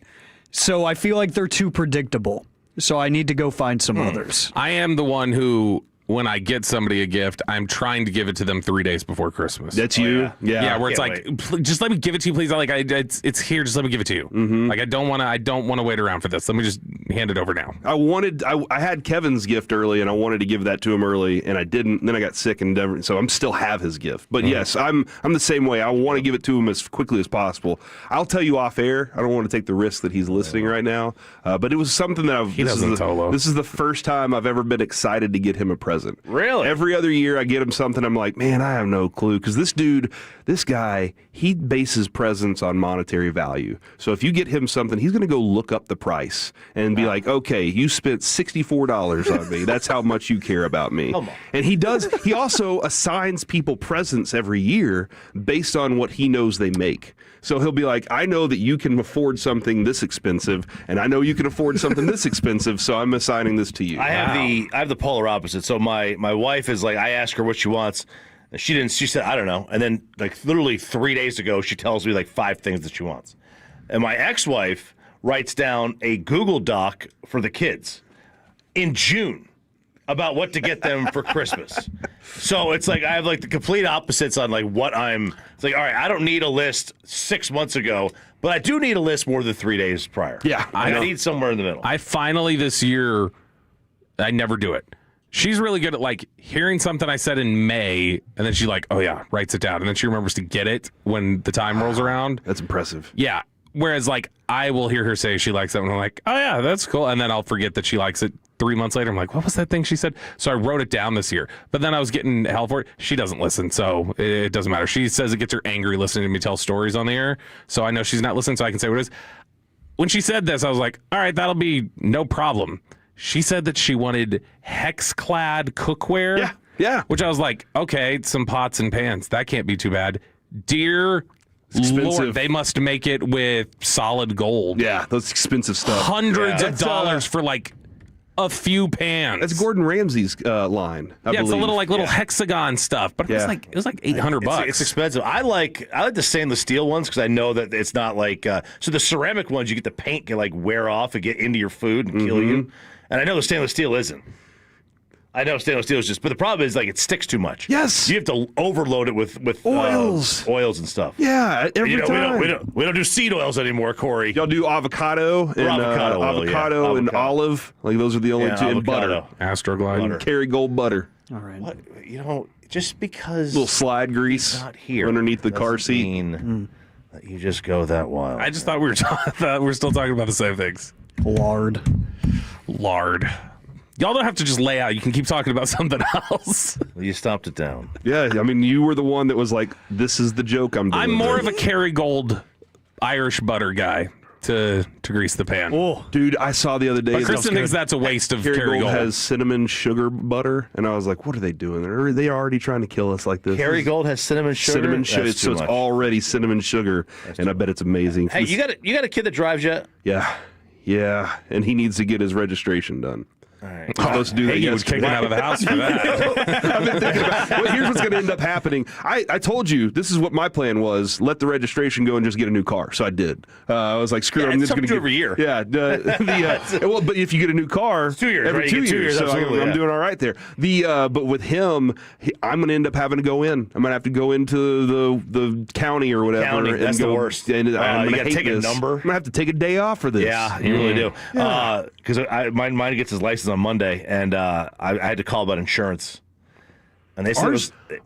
So I feel like they're too predictable. So I need to go find some others. I am the one who, when I get somebody a gift, I'm trying to give it to them 3 days before Christmas. That's you? Yeah, where it's like, just let me give it to you, please. It's here. Just let me give it to you. Mm-hmm. Like I don't want to wait around for this. Let me just hand it over now. I had Kevin's gift early, and I wanted to give that to him early, and I didn't. And then I got sick, and so I'm still have his gift. But yes, I'm the same way. I want to give it to him as quickly as possible. I'll tell you off air. I don't want to take the risk that he's listening right now. But it was something that this is the first time I've ever been excited to get him a present. Really? Every other year I get him something, I'm like, man, I have no clue. Because this guy, he bases presents on monetary value. So if you get him something, he's going to go look up the price and be like, okay, you spent $64 on me. That's how much you care about me. Come on. And he also assigns people presents every year based on what he knows they make. So he'll be like, I know that you can afford something this expensive, and I know you can afford something this expensive, so I'm assigning this to you. I have the polar opposite. So my wife is like, I ask her what she wants, and she said, I don't know. And then literally 3 days ago, she tells me 5 things that she wants. And my ex-wife writes down a Google Doc for the kids in June about what to get them for Christmas. So it's like I have the complete opposites on what it's like, all right, I don't need a list 6 months ago, but I do need a list more than 3 days prior. Yeah. I need somewhere in the middle. I finally this year, I never do it. She's really good at hearing something I said in May, and then she oh yeah, writes it down, and then she remembers to get it when the time rolls around. That's impressive. Yeah. Whereas I will hear her say she likes something, and I'm like, oh yeah, that's cool, and then I'll forget that she likes it 3 months later. I'm like, what was that thing she said? So I wrote it down this year, but then I was getting hell for it. She doesn't listen, so it doesn't matter. She says it gets her angry listening to me tell stories on the air, so I know she's not listening, so I can say what it is. When she said this, I was like, all right, that'll be no problem. She said that she wanted hex-clad cookware. Yeah, yeah. Which I was like, okay, some pots and pans. That can't be too bad. Dear Lord, they must make it with solid gold. Yeah, that's expensive stuff. Hundreds of dollars for a few pans. That's Gordon Ramsay's line. I believe. It's a little hexagon stuff, but it was like $800. It's expensive. I like the stainless steel ones because I know that it's not so the ceramic ones you get the paint can wear off and get into your food and kill you, and I know the stainless steel isn't. I know stainless steel is just, but the problem is like it sticks too much. Yes. You have to overload it with Oils. oils and stuff. Yeah, every time. We don't do seed oils anymore, Corey. Y'all do avocado and avocado oil, and olive. Like those are the only two. And butter. Astroglide. And Kerrygold butter. All right. What, just because little slide grease not here underneath the car seat. Mean that you just go that wild. I just thought we were still talking about the same things. Lard. Y'all don't have to just lay out. You can keep talking about something else. You stopped it down. Yeah, I mean, you were the one that was like, "This is the joke I'm doing." I'm more of a Kerrygold Irish butter guy to grease the pan. Oh, dude, I saw the other day. But Kristen thinks that's a waste of Kerrygold Kerrygold. has cinnamon sugar butter, and I was like, "What are they doing? Are they already trying to kill us like this?" Kerrygold has cinnamon sugar. Cinnamon sugar, That's so too it's much. already cinnamon sugar, and I bet it's amazing. Hey, you got a kid that drives yet? Yeah, and he needs to get his registration done. All right. We're supposed to do that. He was kicked out of the house for that. I've been thinking about. Well, here's what's going to end up happening. I told you this is what my plan was. Let the registration go and just get a new car. So I did. I was like, screw it. I'm just going to every year. Yeah. Well, but if you get a new car, it's 2 years. Every right? 2 You get 2 years. So I'm doing all right there. But with him, I'm going to end up having to go in. I'm going to have to go into the county or whatever. County, and that's go, the worst. And You I'm got to take a number. I'm going to have to take a day off for this. Yeah, you really do. Because mine gets his license on Monday, and I had to call about insurance. And they said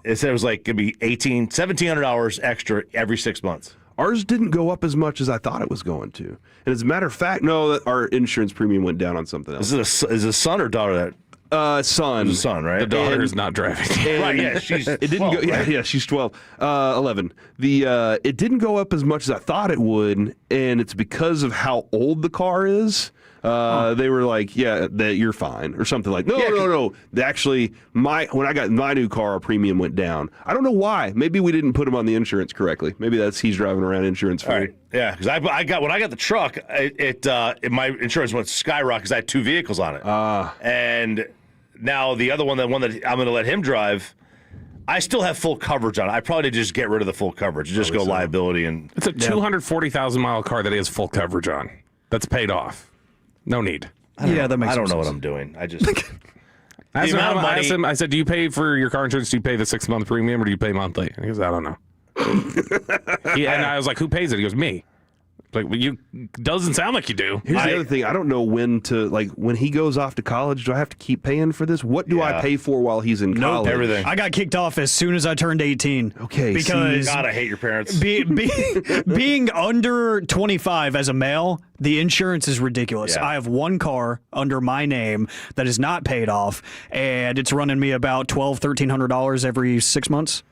it was like going to be $1,700 extra every 6 months. Ours didn't go up as much as I thought it was going to. And as a matter of fact, no, our insurance premium went down on something else. Is it a son or daughter that? Son. It's a son, right? The daughter is not driving. Right, yeah, she's it didn't 12, go. right? Yeah, she's 12. 11. It didn't go up as much as I thought it would, and it's because of how old the car is. They were like, "Yeah, that you're fine," or something like. No. Actually, when I got my new car, our premium went down. I don't know why. Maybe we didn't put him on the insurance correctly. Maybe he's driving around insurance free. All right. Yeah, because when I got the truck, my insurance went skyrocket because I had 2 vehicles on it. And now the other one that I'm going to let him drive. I still have full coverage on it. I probably just get rid of the full coverage, just go liability and. It's a 240,000 mile car that he has full coverage on. That's paid off. No need. That makes I don't know what I'm doing. I just. I asked him, I said, "Do you pay for your car insurance? Do you pay the 6-month premium or do you pay monthly?" And he goes, "I don't know." And I was like, "Who pays it?" He goes, "Me." Like, well, you doesn't sound like you do. Here's the other thing. I don't know when he goes off to college, do I have to keep paying for this? What do I pay for while he's in college? Everything. I got kicked off as soon as I turned 18. Okay. Because God, I hate your parents. Being under 25 as a male, the insurance is ridiculous. Yeah. I have one car under my name that is not paid off, and it's running me about $1,200-$1,300 every 6 months.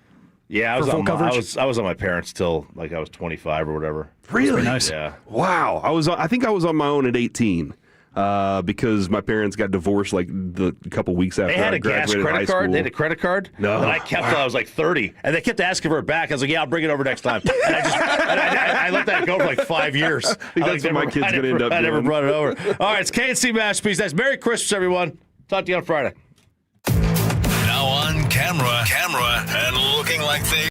Yeah, I was on my parents till like I was 25 or whatever. Really? Nice. Yeah. Wow. I think I was on my own at 18 because my parents got divorced like a couple weeks after They had I a gas graduated high credit card. school. They had a credit card. No. That I kept till I was like 30, and they kept asking for it back. I was like, "Yeah, I'll bring it over next time." And I let that go for like 5 years. I think that's what my kid's going to end up doing. I never brought it over. All right, it's KNC Masterpiece. That's Merry Christmas, everyone. Talk to you on Friday. Now on camera, and looking like they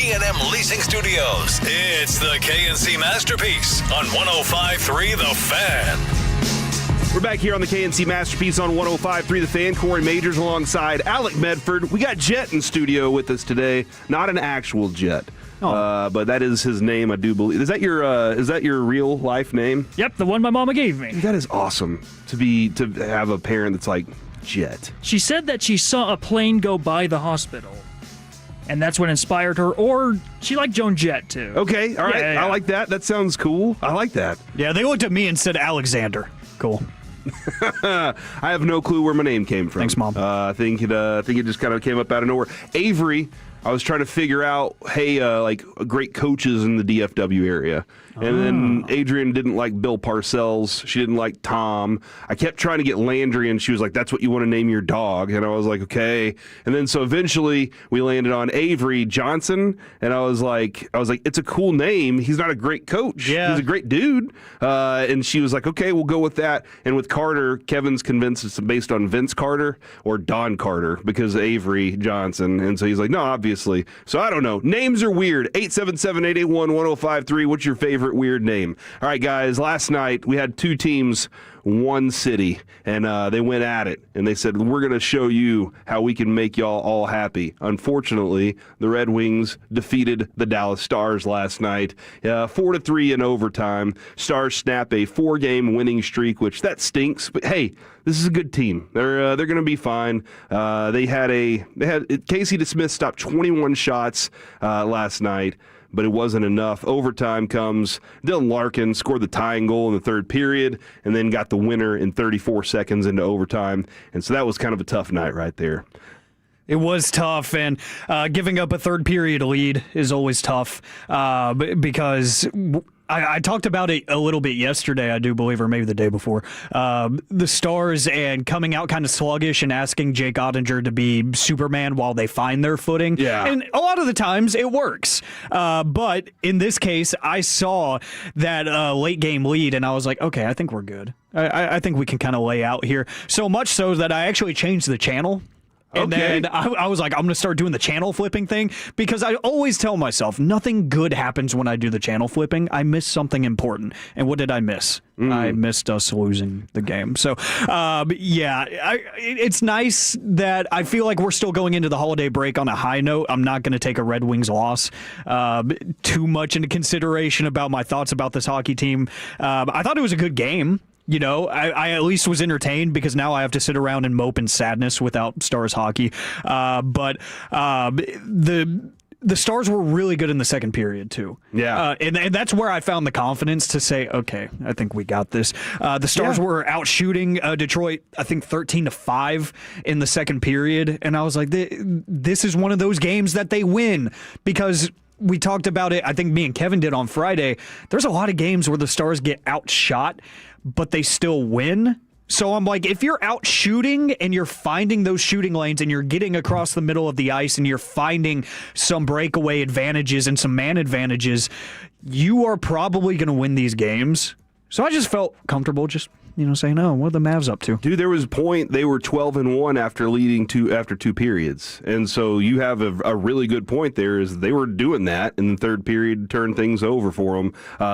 P&M Leasing Studios. It's the KNC Masterpiece on 105.3 The Fan. We're back here on the KNC Masterpiece on 105.3 The Fan. Corey Majors alongside Alec Medford. We got Jet in studio with us today. Not an actual Jet. But that is his name, I do believe. Is that your real life name? Yep, the one my mama gave me. That is awesome to have a parent that's like Jet. She said that she saw a plane go by the hospital, and that's what inspired her. Or she liked Joan Jett too. Okay, all right, yeah. I like that. That sounds cool. I like that. Yeah, they looked at me and said Alexander. Cool. I have no clue where my name came from. Thanks, Mom. I think it just kind of came up out of nowhere. Avery. I was trying to figure out, like great coaches in the DFW area. And then Adrian didn't like Bill Parcells. She didn't like Tom. I kept trying to get Landry, and she was like, that's what you want to name your dog. And I was like, okay. And then so eventually we landed on Avery Johnson, and I was like, it's a cool name. He's not a great coach. Yeah. He's a great dude. And she was like, okay, we'll go with that. And with Carter, Kevin's convinced it's based on Vince Carter or Don Carter because Avery Johnson. And so he's like, no, obviously. So I don't know. Names are weird. 877-881-1053. What's your favorite weird name? All right, guys, last night we had two teams, one city, and they went at it, and they said, we're going to show you how we can make y'all all happy. Unfortunately, the Red Wings defeated the Dallas Stars last night, 4-3 in overtime. Stars snap a 4-game winning streak, which that stinks, but hey, this is a good team. They're going to be fine. They had Casey DeSmith stopped 21 shots last night, but it wasn't enough. Overtime comes. Dylan Larkin scored the tying goal in the third period and then got the winner in 34 seconds into overtime. And so that was kind of a tough night right there. It was tough, and giving up a third period lead is always tough because I talked about it a little bit yesterday, I do believe, or maybe the day before. The Stars and coming out kind of sluggish and asking Jake Ottinger to be Superman while they find their footing. Yeah. And a lot of the times it works. But in this case, I saw that late game lead, and I was like, okay, I think we're good. I think we can kind of lay out here. So much so that I actually changed the channel. And then I was like, I'm going to start doing the channel flipping thing because I always tell myself nothing good happens when I do the channel flipping. I miss something important. And what did I miss? I missed us losing the game. So, it's nice that I feel like we're still going into the holiday break on a high note. I'm not going to take a Red Wings loss too much into consideration about my thoughts about this hockey team. I thought it was a good game. You know, I at least was entertained because now I have to sit around and mope in sadness without Stars hockey. But the Stars were really good in the second period, too. Yeah. And that's where I found the confidence to say, okay, I think we got this. The Stars were out shooting Detroit, I think, 13-5 in the second period. And I was like, this is one of those games that they win because we talked about it, I think me and Kevin did on Friday. There's a lot of games where the Stars get outshot, but they still win. So I'm like, if you're out shooting and you're finding those shooting lanes and you're getting across the middle of the ice and you're finding some breakaway advantages and some man advantages, you are probably going to win these games. So I just felt comfortable just, saying, oh, what are the Mavs up to? Dude, there was a point they were 12-1 after two periods. And so you have a really good point there is they were doing that in the third period, turned things over for them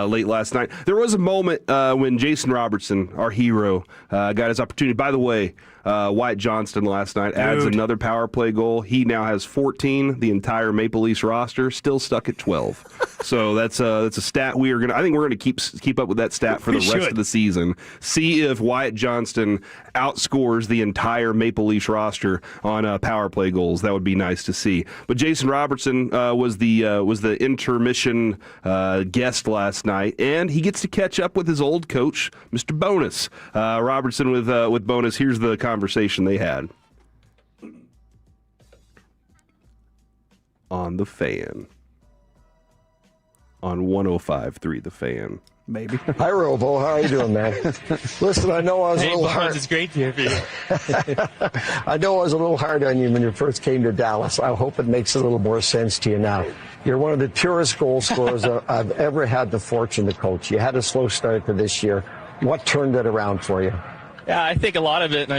late last night. There was a moment when Jason Robertson, our hero, got his opportunity. By the way, Wyatt Johnston last night adds another power play goal. He now has 14. The entire Maple Leafs roster still stuck at 12. So that's a stat I think we're gonna keep up with that stat for the rest of the season. See if Wyatt Johnston outscores the entire Maple Leafs roster on power play goals. That would be nice to see. But Jason Robertson was the intermission guest last night, and he gets to catch up with his old coach, Mr. Bonus. Robertson with Bonus. Here's the conversation they had on the Fan. On 105.3 The Fan. Maybe. Hi, Robo. How are you doing, man? Listen, I know I was a little hard. It's great to hear from you. I know I was a little hard on you when you first came to Dallas. I hope it makes a little more sense to you now. You're one of the purest goal scorers I've ever had the fortune to coach. You had a slow start to this year. What turned it around for you? Yeah, I think a lot of it. I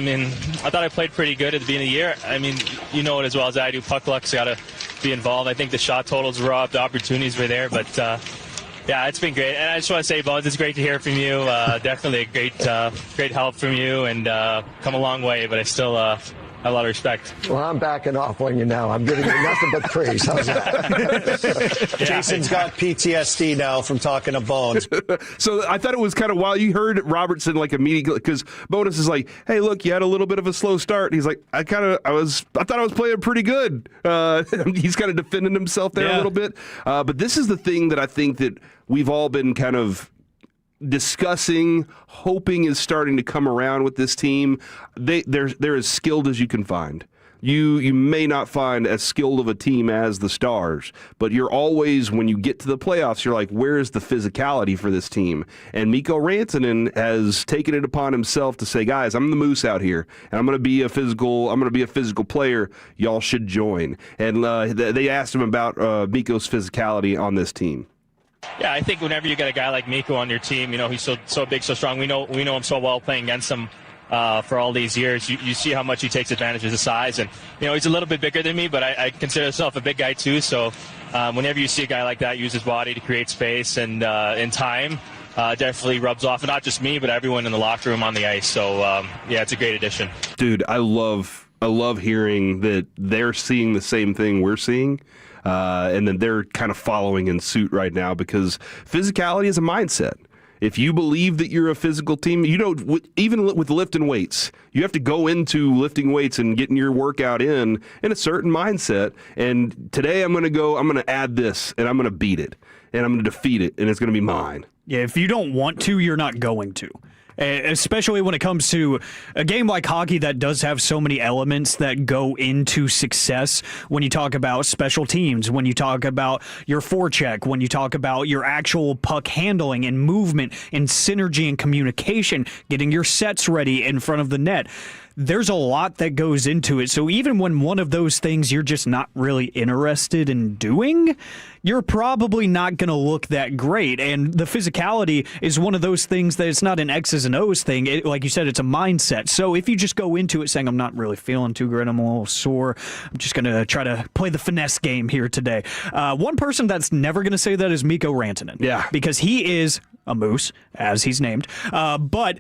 thought I played pretty good at the beginning of the year. You know it as well as I do. Puck luck's got a be involved. I think the shot totals were up, the opportunities were there, but yeah, it's been great. And I just want to say, Bones, it's great to hear from you. Definitely a great help from you, and come a long way, but I still have a lot of respect. Well, I'm backing off on you now. I'm giving you nothing but praise. How's that? Jason's got PTSD now from talking to Bones. So I thought it was kind of wild. You heard Robertson like immediately, because Bonus is like, "Hey, look, you had a little bit of a slow start." And he's like, "I thought I was playing pretty good." He's kind of defending himself there a little bit. But this is the thing that I think that we've all been kind of discussing, hoping is starting to come around with this team. They're as skilled as you can find. You may not find as skilled of a team as the Stars, but you're always, when you get to the playoffs, you're like, where is the physicality for this team? And Mikko Rantanen has taken it upon himself to say, guys, I'm the Moose out here, and I'm going to be a physical player. Y'all should join. And they asked him about Mikko's physicality on this team. Yeah, I think whenever you get a guy like Mikko on your team, he's so big, so strong. We know him so well playing against him for all these years. You see how much he takes advantage of his size, and he's a little bit bigger than me, but I consider myself a big guy too. So whenever you see a guy like that use his body to create space and in time, definitely rubs off, and not just me, but everyone in the locker room on the ice. So yeah, it's a great addition. Dude, I love hearing that they're seeing the same thing we're seeing. And then they're kind of following in suit right now, because physicality is a mindset. If you believe that you're a physical team, even with lifting weights, you have to go into lifting weights and getting your workout in a certain mindset. And today I'm going to add this, and I'm going to beat it, and I'm going to defeat it, and it's going to be mine. Yeah, if you don't want to, you're not going to. Especially when it comes to a game like hockey that does have so many elements that go into success. When you talk about special teams, when you talk about your forecheck, when you talk about your actual puck handling and movement and synergy and communication, getting your sets ready in front of the net. There's a lot that goes into it. So even when one of those things you're just not really interested in doing, you're probably not going to look that great. And the physicality is one of those things that it's not an X's and O's thing. Like you said, it's a mindset. So if you just go into it saying, I'm not really feeling too great, I'm a little sore, I'm just going to try to play the finesse game here today. One person that's never going to say that is Mikko Rantanen. Yeah. Because he is a Moose, as he's named. But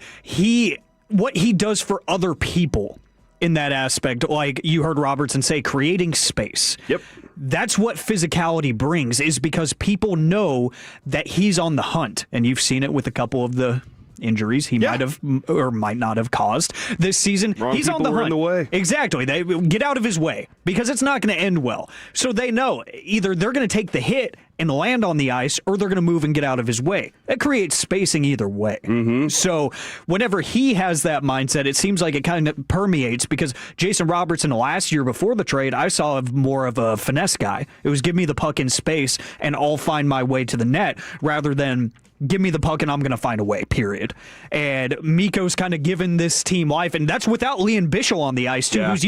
what he does for other people in that aspect, like you heard Robertson say, creating space. Yep. That's what physicality brings, is because people know that he's on the hunt. And you've seen it with a couple of the injuries he might have or might not have caused this season. He's on the hunt. In the way. Exactly. They get out of his way, because it's not going to end well. So they know either they're going to take the hit and land on the ice, or they're going to move and get out of his way. It creates spacing either way. Mm-hmm. So whenever he has that mindset, it seems like it kind of permeates, because Jason Robertson last year before the trade, I saw more of a finesse guy. It was give me the puck in space and I'll find my way to the net, rather than give me the puck and I'm going to find a way, period. And Mikko's kind of given this team life, and that's without Liam Bichel on the ice, too, who's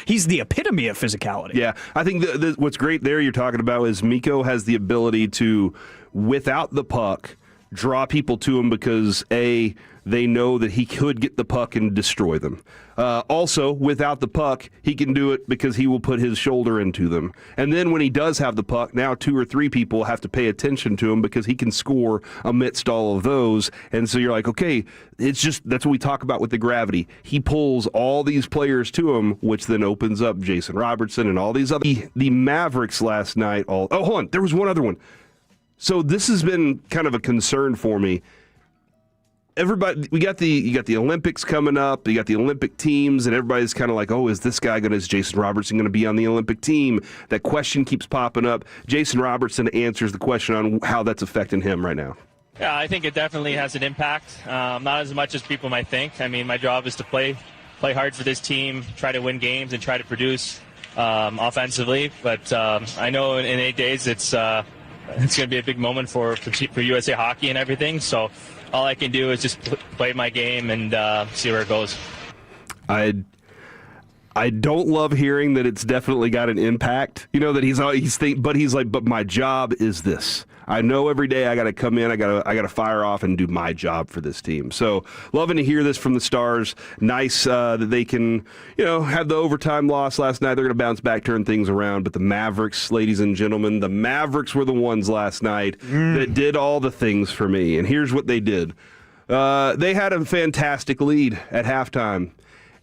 he's the epitome of physicality. Yeah, I think what's great there you're talking about is Mikko has the ability to, without the puck, draw people to him, because they know that he could get the puck and destroy them. Also, without the puck, he can do it because he will put his shoulder into them. And then when he does have the puck, now 2 or 3 people have to pay attention to him, because he can score amidst all of those. And so you're like, okay, that's what we talk about with the gravity. He pulls all these players to him, which then opens up Jason Robertson and all these other. The Mavericks last night. Hold on, there was one other one. So this has been kind of a concern for me. Everybody, you got the Olympics coming up, you got the Olympic teams, and everybody's kind of like, oh, is Jason Robertson going to be on the Olympic team? That question keeps popping up. Jason Robertson answers the question on how that's affecting him right now. Yeah, I think it definitely has an impact. Not as much as people might think. I mean, my job is to play hard for this team, try to win games, and try to produce offensively. But I know in 8 days it's going to be a big moment for USA Hockey and everything. So all I can do is just play my game and see where it goes. I I don't love hearing that it's definitely got an impact. You know, that he's like, but my job is this. I know every day I got to come in, I got to fire off and do my job for this team. So loving to hear this from the Stars. Nice that they can, have the overtime loss last night. They're going to bounce back, turn things around. But the Mavericks, ladies and gentlemen, the Mavericks were the ones last night that did all the things for me. And here's what they did. They had a fantastic lead at halftime.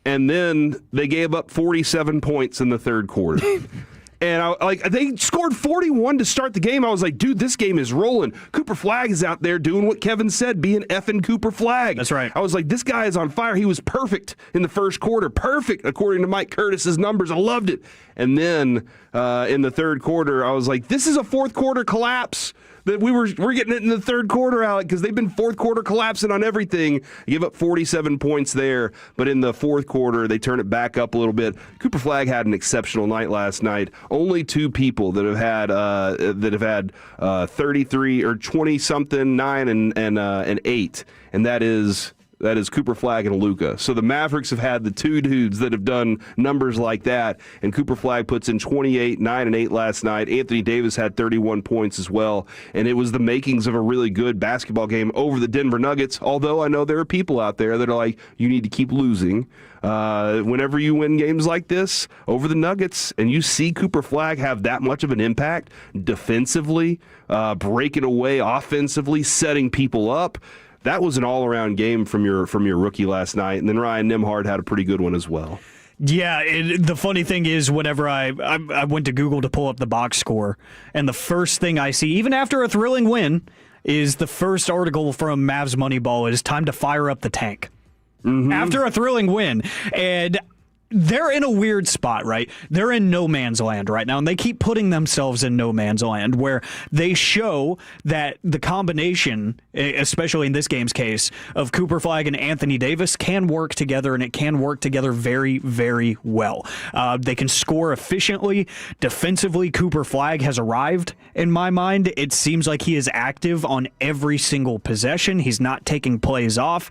And then they gave up 47 points in the third quarter. And they scored 41 to start the game. I was like, dude, this game is rolling. Cooper Flagg is out there doing what Kevin said, being effing Cooper Flagg. That's right. I was like, this guy is on fire. He was perfect in the first quarter. Perfect, according to Mike Curtis's numbers. I loved it. And then in the third quarter, I was like, this is a fourth quarter collapse. That we're getting it in the third quarter, Alec, because they've been fourth quarter collapsing on everything. They give up 47 points there, but in the fourth quarter, they turn it back up a little bit. Cooper Flagg had an exceptional night last night. Only two people that have had 33 or 20 something, 9 and 8, and that is Cooper Flagg and Luka. So the Mavericks have had the two dudes that have done numbers like that, and Cooper Flagg puts in 28, 9 and 8 last night. Anthony Davis had 31 points as well, and it was the makings of a really good basketball game over the Denver Nuggets, although I know there are people out there that are like, you need to keep losing. Whenever you win games like this over the Nuggets and you see Cooper Flagg have that much of an impact defensively, breaking away offensively, setting people up, that was an all-around game from your rookie last night, and then Ryan Nembhard had a pretty good one as well. Yeah, the funny thing is whenever I went to Google to pull up the box score, and the first thing I see, even after a thrilling win, is the first article from Mavs Moneyball is time to fire up the tank. Mm-hmm. After a thrilling win. And they're in a weird spot, right? They're in no man's land right now, and they keep putting themselves in no man's land where they show that the combination, especially in this game's case, of Cooper Flagg and Anthony Davis can work together, and it can work together very, very well. They can score efficiently. Defensively, Cooper Flagg has arrived, in my mind. It seems like he is active on every single possession. He's not taking plays off,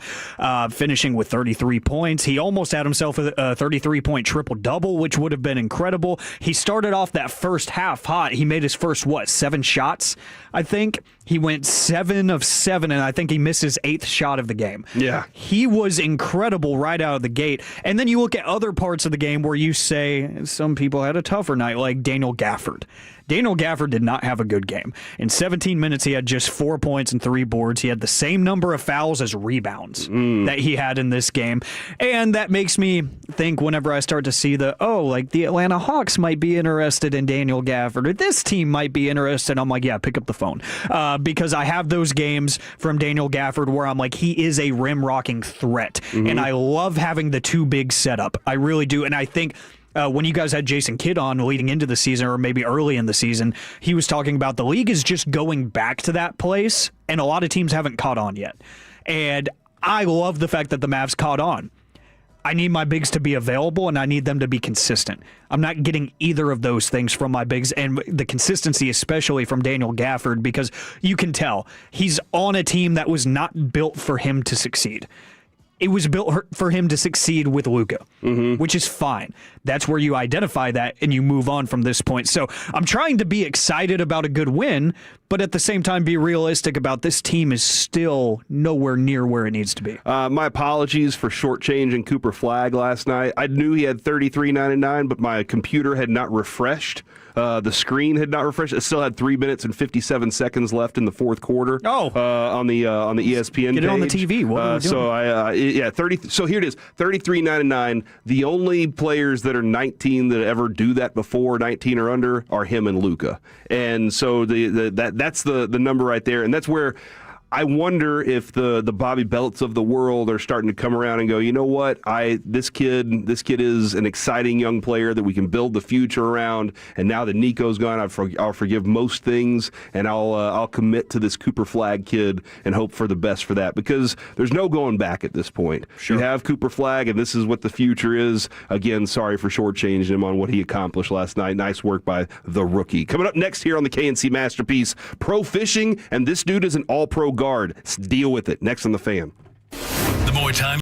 finishing with 33 points. He almost had himself a 33-point triple-double, which would have been incredible. He started off that first half hot. He made his first, 7 shots, I think. He went 7 of 7, and I think he missed his 8th shot of the game. Yeah. He was incredible right out of the gate. And then you look at other parts of the game where you say some people had a tougher night, like Daniel Gafford. Daniel Gafford did not have a good game. In 17 minutes, he had just 4 points and 3 boards. He had the same number of fouls as rebounds that he had in this game. And that makes me think whenever I start to see the Atlanta Hawks might be interested in Daniel Gafford, or this team might be interested, I'm like, yeah, pick up the phone. Because I have those games from Daniel Gafford where I'm like, he is a rim-rocking threat. And I love having the two big setup. I really do. And I think when you guys had Jason Kidd on leading into the season, or maybe early in the season, he was talking about the league is just going back to that place, and a lot of teams haven't caught on yet. And I love the fact that the Mavs caught on. I need my bigs to be available, and I need them to be consistent. I'm not getting either of those things from my bigs, and the consistency especially from Daniel Gafford, because you can tell he's on a team that was not built for him to succeed. It was built for him to succeed with Luka, which is fine. That's where you identify that and you move on from this point. So I'm trying to be excited about a good win, but at the same time be realistic about this team is still nowhere near where it needs to be. My apologies for shortchanging Cooper Flagg last night. I knew he had 33, 9 and 9, but my computer had not refreshed. The screen had not refreshed. It still had 3 minutes and 57 seconds left in the fourth quarter. On the ESPN Get it page. on the TV. What are we doing? 30. So here it is, 33, 9 and 9. The only players that are 19 that ever do that before, 19 or under, are him and Luka. And so that's the number right there, and that's where I wonder if the Bobby Belts of the world are starting to come around and go, you know what? This kid is an exciting young player that we can build the future around. And now that Nico's gone, I'll forgive most things, and I'll commit to this Cooper Flagg kid and hope for the best for that, because there's no going back at this point. Sure. You have Cooper Flagg, and this is what the future is. Again, sorry for shortchanging him on what he accomplished last night. Nice work by the rookie. Coming up next here on the KNC Masterpiece, pro fishing, and this dude is an all-pro guard. Deal with it. Next on The Fan. The more time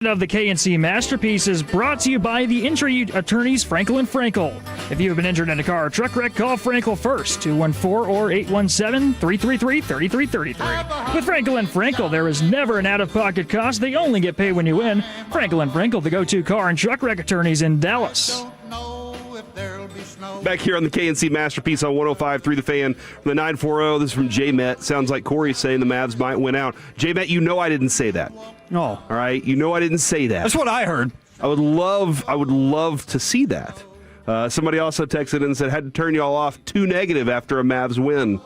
of the KNC Masterpiece is brought to you by the injury attorneys Frankel and Frankel. If you have been injured in a car or truck wreck, call Frankel first, 214 or 817-333-3333. With Frankel and Frankel, there is never an out-of-pocket cost. They only get paid when you win. Frankel and Frankel, the go-to car and truck wreck attorneys in Dallas. Back here on the KNC Masterpiece on 105.3 The Fan from the 940. This is from J-Met. Sounds like Corey's saying the Mavs might win out. J-Met, you know I didn't say that. Oh. All right? You know I didn't say that. That's what I heard. I would love to see that. Somebody also texted and said, had to turn y'all off too negative after a Mavs win.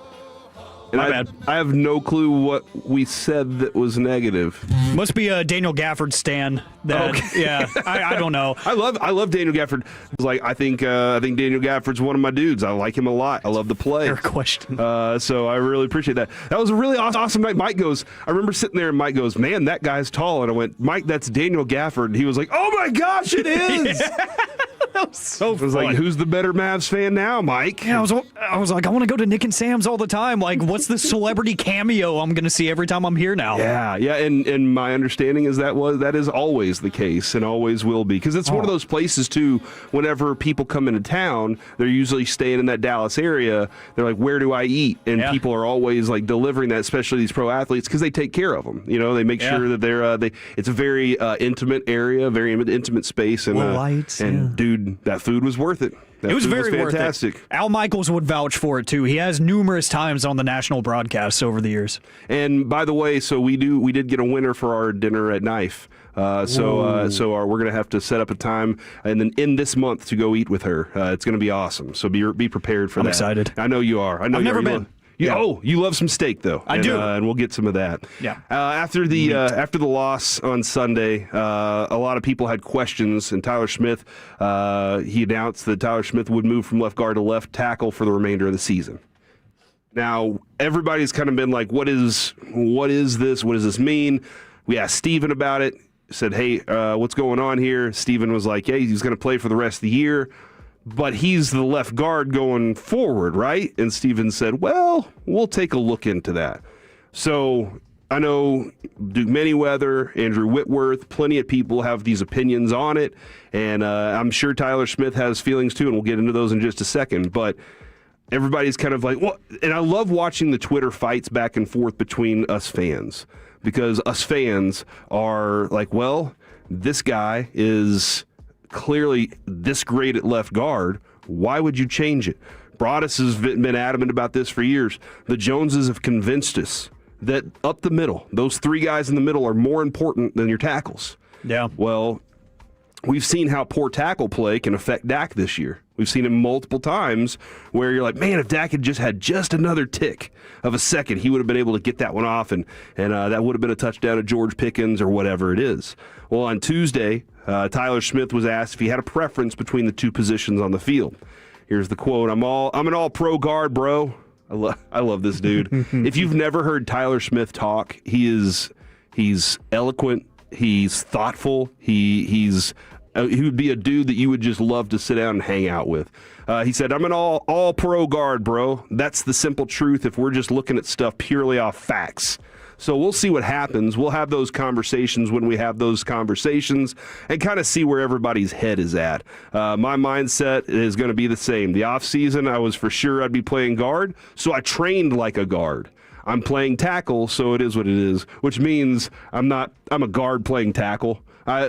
And My bad. I have no clue what we said that was negative. Must be a Daniel Gafford stan. Okay. Yeah, I don't know. I love Daniel Gafford. It's like I think Daniel Gafford's one of my dudes. I like him a lot. I love the play. Fair question. So I really appreciate that. That was a really awesome night. Mike goes, I remember sitting there and Mike goes, man, that guy's tall. And I went, Mike, that's Daniel Gafford. And he was like, oh my gosh, it is. That was so I was fun. like, who's the better Mavs fan now, Mike? Yeah, I was like, I want to go to Nick and Sam's all the time. Like, what's the celebrity cameo I'm going to see every time I'm here now? Yeah, and my understanding is that is always the case and always will be, because it's one of those places too. Whenever people come into town, they're usually staying in that Dallas area. They're like, where do I eat? And people are always like delivering that, especially these pro athletes, because they take care of them. You know, they make sure that they're it's a very intimate area, very intimate space, and lights, dude, that food was worth it. That it was food very fantastic. worth it. Al Michaels would vouch for it too. He has numerous times on the national broadcasts over the years. And by the way, so we did get a winner for our dinner at Knife. So we're gonna have to set up a time and then in this month to go eat with her. It's gonna be awesome. So be prepared for that. I'm excited. I know you are. I know I've you never are. been. You love some steak though. I do, and we'll get some of that. Yeah. After the loss on Sunday, a lot of people had questions, and Tyler Smith he announced that Tyler Smith would move from left guard to left tackle for the remainder of the season. Now everybody's kind of been like, what is this? What does this mean? We asked Steven about it. Said, hey, what's going on here? Steven was like, hey, he's going to play for the rest of the year. But he's the left guard going forward, right? And Steven said, well, we'll take a look into that. So I know Duke Manyweather, Andrew Whitworth, plenty of people have these opinions on it. And I'm sure Tyler Smith has feelings too, and we'll get into those in just a second. But everybody's kind of like, what? And I love watching the Twitter fights back and forth between us fans, because us fans are like, well, this guy is clearly this great at left guard. Why would you change it? Broadus has been adamant about this for years. The Joneses have convinced us that up the middle, those three guys in the middle are more important than your tackles. Yeah. Well, we've seen how poor tackle play can affect Dak this year. We've seen it multiple times where you're like, man, if Dak had just had just another tick of a second, he would have been able to get that one off, and that would have been a touchdown to George Pickens or whatever it is. Well, on Tuesday, Tyler Smith was asked if he had a preference between the two positions on the field. Here's the quote: I'm an all-pro guard, bro. I love this dude. If you've never heard Tyler Smith talk, he's eloquent, he's thoughtful, he would be a dude that you would just love to sit down and hang out with. He said, I'm an all-pro guard, bro. That's the simple truth if we're just looking at stuff purely off facts. So we'll see what happens. We'll have those conversations when we have those conversations and kind of see where everybody's head is at. My mindset is going to be the same. The offseason, I was for sure I'd be playing guard, so I trained like a guard. I'm playing tackle, so it is what it is, which means I'm a guard playing tackle.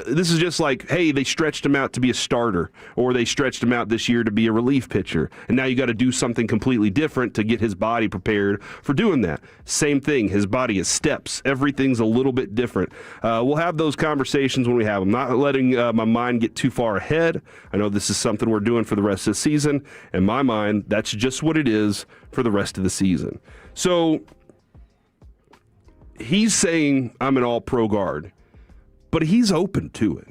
This is just like, hey, they stretched him out to be a starter, or they stretched him out this year to be a relief pitcher, and now you got to do something completely different to get his body prepared for doing that. Same thing, his body is steps. Everything's a little bit different. We'll have those conversations when we have them. Not letting my mind get too far ahead. I know this is something we're doing for the rest of the season. In my mind, that's just what it is for the rest of the season. So he's saying I'm an all-pro guard, but he's open to it.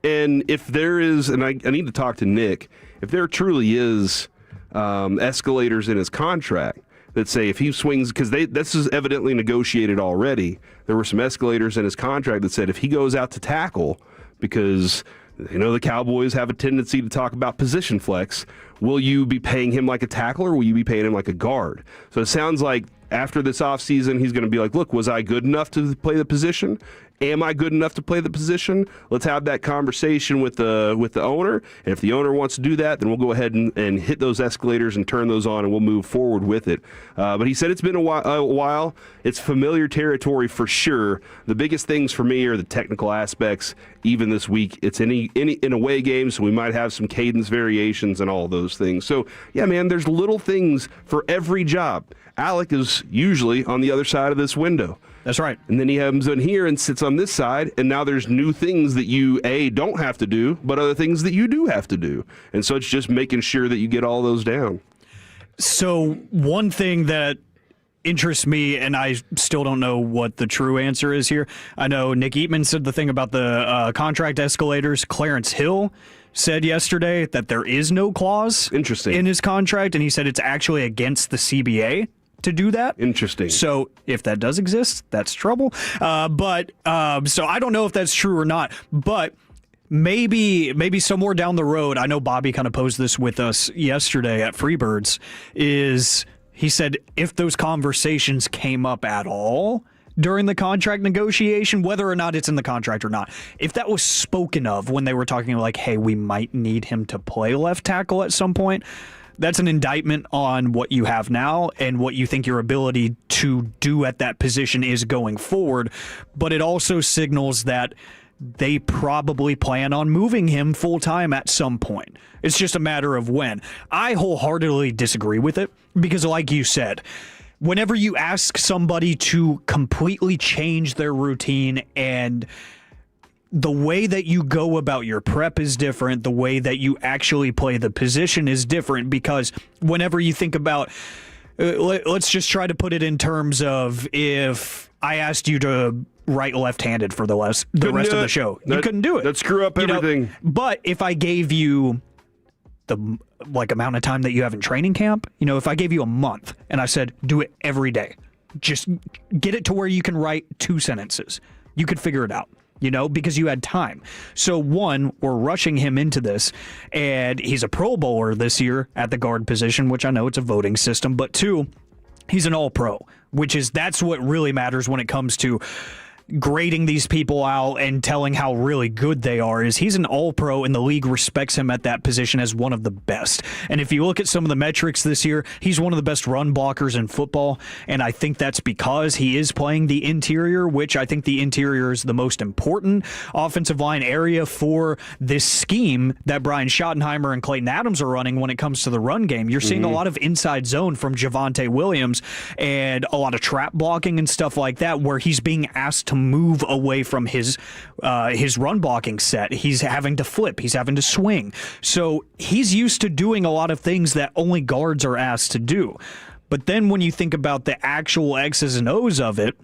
And if there is, and I need to talk to Nick, if there truly is escalators in his contract that say if he swings, because this is evidently negotiated already, there were some escalators in his contract that said if he goes out to tackle, because the Cowboys have a tendency to talk about position flex, will you be paying him like a tackle or will you be paying him like a guard? So it sounds like after this offseason, he's going to be like, look, was I good enough to play the position? Am I good enough to play the position? Let's have that conversation with the owner. And if the owner wants to do that, then we'll go ahead and hit those escalators and turn those on, and we'll move forward with it. But he said it's been a while. It's familiar territory for sure. The biggest things for me are the technical aspects. Even this week, it's in away games, so we might have some cadence variations and all those things. So, yeah, man, there's little things for every job. Alec is usually on the other side of this window. That's right. And then he comes in here and sits on this side, and now there's new things that you, don't have to do, but other things that you do have to do. And so it's just making sure that you get all those down. So one thing that interests me, and I still don't know what the true answer is here. I know Nick Eatman said the thing about the contract escalators. Clarence Hill said yesterday that there is no clause in his contract, and he said it's actually against the CBA to do that. Interesting. So if that does exist, that's trouble. So I don't know if that's true or not, but maybe somewhere down the road, I know Bobby kind of posed this with us yesterday at Freebirds, is he said if those conversations came up at all during the contract negotiation, whether or not it's in the contract or not, if that was spoken of when they were talking like, hey, we might need him to play left tackle at some point, that's an indictment on what you have now and what you think your ability to do at that position is going forward. But it also signals that they probably plan on moving him full-time at some point. It's just a matter of when. I wholeheartedly disagree with it because, like you said, whenever you ask somebody to completely change their routine and the way that you go about your prep is different, the way that you actually play the position is different, because whenever you think about, let's just try to put it in terms of if I asked you to write left-handed for the rest of the show, you couldn't do it. That'd screw up everything. But if I gave you the amount of time that you have in training camp, if I gave you a month and I said, do it every day, just get it to where you can write 2 sentences, you could figure it out. Because you had time. So one, we're rushing him into this, and he's a Pro Bowler this year at the guard position, which I know it's a voting system, but 2, he's an All-Pro, that's what really matters when it comes to grading these people out and telling how really good they are. Is he's an All-Pro and the league respects him at that position as one of the best. And if you look at some of the metrics this year, he's one of the best run blockers in football, and I think that's because he is playing the interior, which I think the interior is the most important offensive line area for this scheme that Brian Schottenheimer and Clayton Adams are running when it comes to the run game. You're seeing a lot of inside zone from Javonte Williams and a lot of trap blocking and stuff like that, where he's being asked to move away from his run blocking set. He's having to flip. He's having to swing. So he's used to doing a lot of things that only guards are asked to do. But then when you think about the actual X's and O's of it,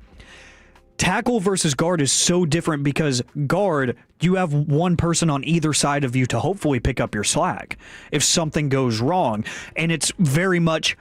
tackle versus guard is so different because guard, you have one person on either side of you to hopefully pick up your slack if something goes wrong. And it's very much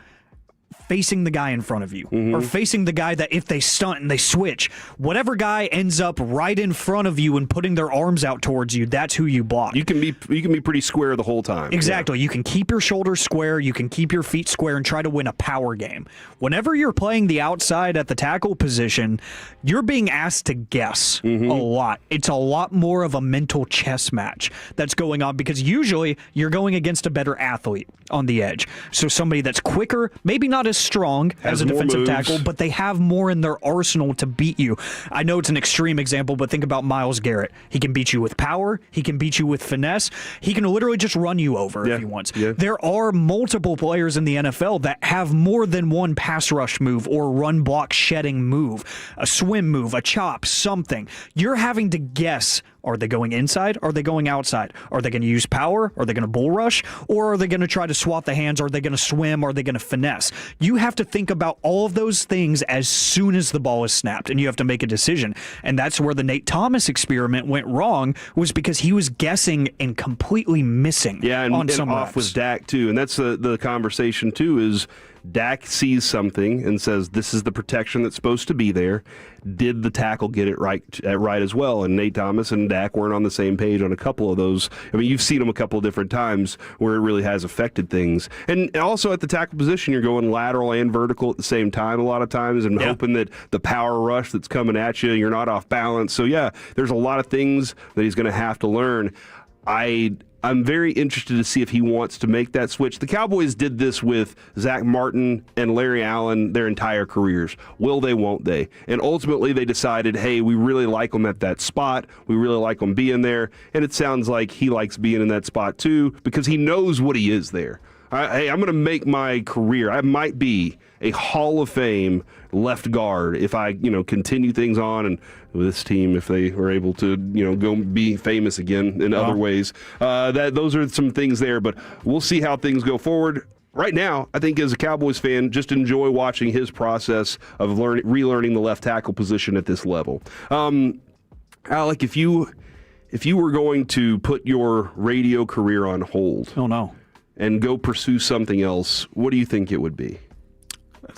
facing the guy in front of you or facing the guy that if they stunt and they switch, whatever guy ends up right in front of you and putting their arms out towards you, that's who you block. You can be pretty square the whole time. Exactly. Yeah. You can keep your shoulders square, you can keep your feet square and try to win a power game. Whenever you're playing the outside at the tackle position, you're being asked to guess a lot. It's a lot more of a mental chess match that's going on because usually you're going against a better athlete on the edge. So somebody that's quicker, maybe not as strong as a defensive tackle, but they have more in their arsenal to beat you. I know it's an extreme example, but think about Myles Garrett. He can beat you with power. He can beat you with finesse. He can literally just run you over if he wants. Yeah. There are multiple players in the NFL that have more than one pass rush move or run block shedding move, a swim move, a chop, something. You're having to guess, are they going inside? Are they going outside? Are they going to use power? Are they going to bull rush? Or are they going to try to swat the hands? Are they going to swim? Are they going to finesse? You have to think about all of those things as soon as the ball is snapped, and you have to make a decision. And that's where the Nate Thomas experiment went wrong, was because he was guessing and completely missing and on some off reps. with Dak, too. And that's the conversation, too, is Dak sees something and says, this is the protection that's supposed to be there. Did the tackle get it right as well? And Nate Thomas and Dak weren't on the same page on a couple of those. I mean, you've seen them a couple of different times where it really has affected things. And also at the tackle position, you're going lateral and vertical at the same time a lot of times and hoping that the power rush that's coming at you, you're not off balance. So, yeah, there's a lot of things that he's going to have to learn. I'm very interested to see if he wants to make that switch. The Cowboys did this with Zach Martin and Larry Allen their entire careers. Will they, won't they? And ultimately they decided, hey, we really like him at that spot. We really like him being there. And it sounds like he likes being in that spot too because he knows what he is there. Hey, I'm going to make my career. I might be a Hall of Fame left guard if I, continue things on and with this team, if they were able to, go be famous again in other ways. Those are some things there, but we'll see how things go forward. Right now, I think as a Cowboys fan, just enjoy watching his process of relearning the left tackle position at this level. Alec, if you were going to put your radio career on hold, and go pursue something else, what do you think it would be?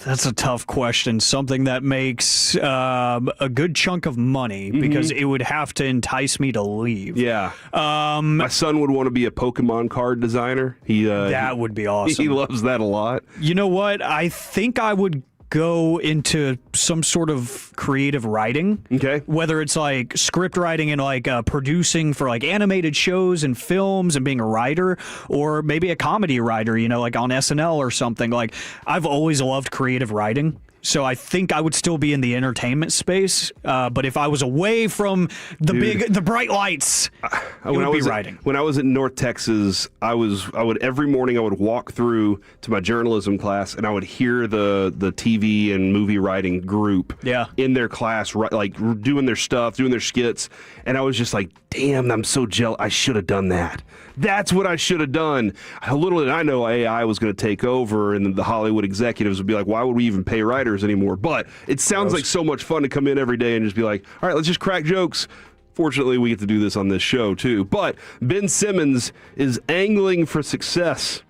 That's a tough question. Something that makes a good chunk of money because it would have to entice me to leave. Yeah. My son would want to be a Pokemon card designer. That would be awesome. He loves that a lot. You know what? I think I would go into some sort of creative writing. Okay. Whether it's like script writing and like producing for like animated shows and films and being a writer, or maybe a comedy writer, like on SNL or something. Like, I've always loved creative writing. So I think I would still be in the entertainment space, but if I was away from the bright lights, it would be writing. When I was in North Texas, I would every morning I would walk through to my journalism class and I would hear the TV and movie writing group in their class, like doing their stuff, doing their skits, and I was just like, damn, I'm so jealous. I should have done that. That's what I should have done. Little did I know AI was going to take over and the Hollywood executives would be like, why would we even pay writers anymore? But it sounds like so much fun to come in every day and just be like, all right, let's just crack jokes. Fortunately, we get to do this on this show, too. But Ben Simmons is angling for success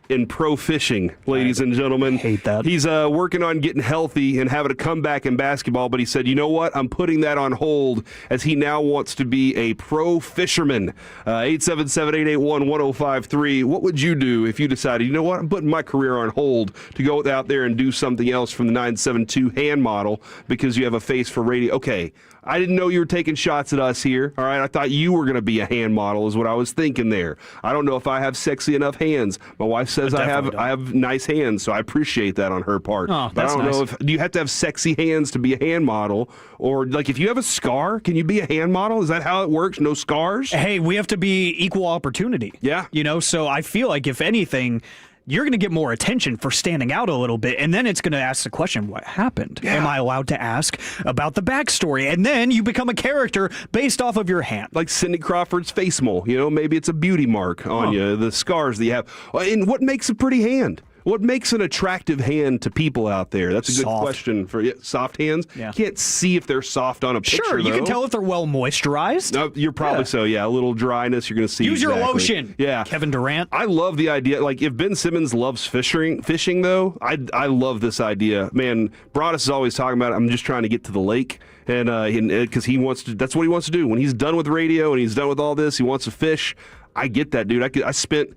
in pro fishing, ladies and gentlemen. Hate that. He's working on getting healthy and having a comeback in basketball, but he said, you know what? I'm putting that on hold as he now wants to be a pro fisherman. 877-881-1053. What would you do if you decided, you know what? I'm putting my career on hold to go out there and do something else from the 972 hand model because you have a face for radio? Okay, I didn't know you were taking shots at us here. All right, I thought you were going to be a hand model is what I was thinking there. I don't know if I have sexy enough hands. My wife says I have nice hands, so I appreciate that on her part. Oh, but I don't know nice. do you have to have sexy hands to be a hand model, or like if you have a scar, can you be a hand model? Is that how it works? No scars? Hey, we have to be equal opportunity. Yeah. So I feel like if anything, you're going to get more attention for standing out a little bit, and then it's going to ask the question, what happened? Yeah. Am I allowed to ask about the backstory? And then you become a character based off of your hand. Like Cindy Crawford's face mole. Maybe it's a beauty mark on you, the scars that you have. And what makes a pretty hand? What makes an attractive hand to people out there? That's a good question for soft hands. Yeah. Can't see if they're soft on a picture. Sure, you though. can tell if they're well moisturized. No, you're probably so. Yeah, a little dryness. You're going to see. Use your exactly. lotion. Yeah, Kevin Durant. I love the idea. Like if Ben Simmons loves fishing though, I love this idea. Man, Broadus is always talking about it. I'm just trying to get to the lake. And because he wants to, that's what he wants to do. When he's done with radio and he's done with all this, he wants to fish. I get that, dude. I spent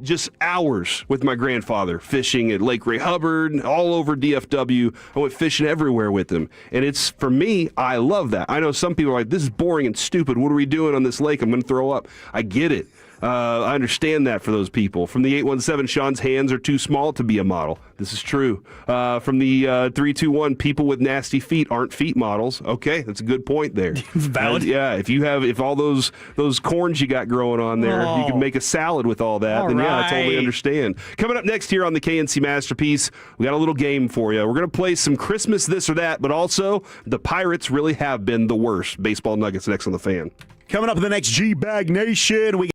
just hours with my grandfather fishing at Lake Ray Hubbard, all over DFW. I went fishing everywhere with him. And it's, for me, I love that. I know some people are like, this is boring and stupid. What are we doing on this lake? I'm going to throw up. I get it. I understand that for those people. From the 817, Sean's hands are too small to be a model. This is true. From the 321, people with nasty feet aren't feet models. Okay, that's a good point there. Valid. If all those corns you got growing on there, you can make a salad with all that, then yeah, I totally understand. Coming up next here on the KNC Masterpiece, we got a little game for you. We're going to play some Christmas this or that, but also the Pirates really have been the worst. Baseball Nuggets next on the Fan. Coming up in the next G-Bag Nation, we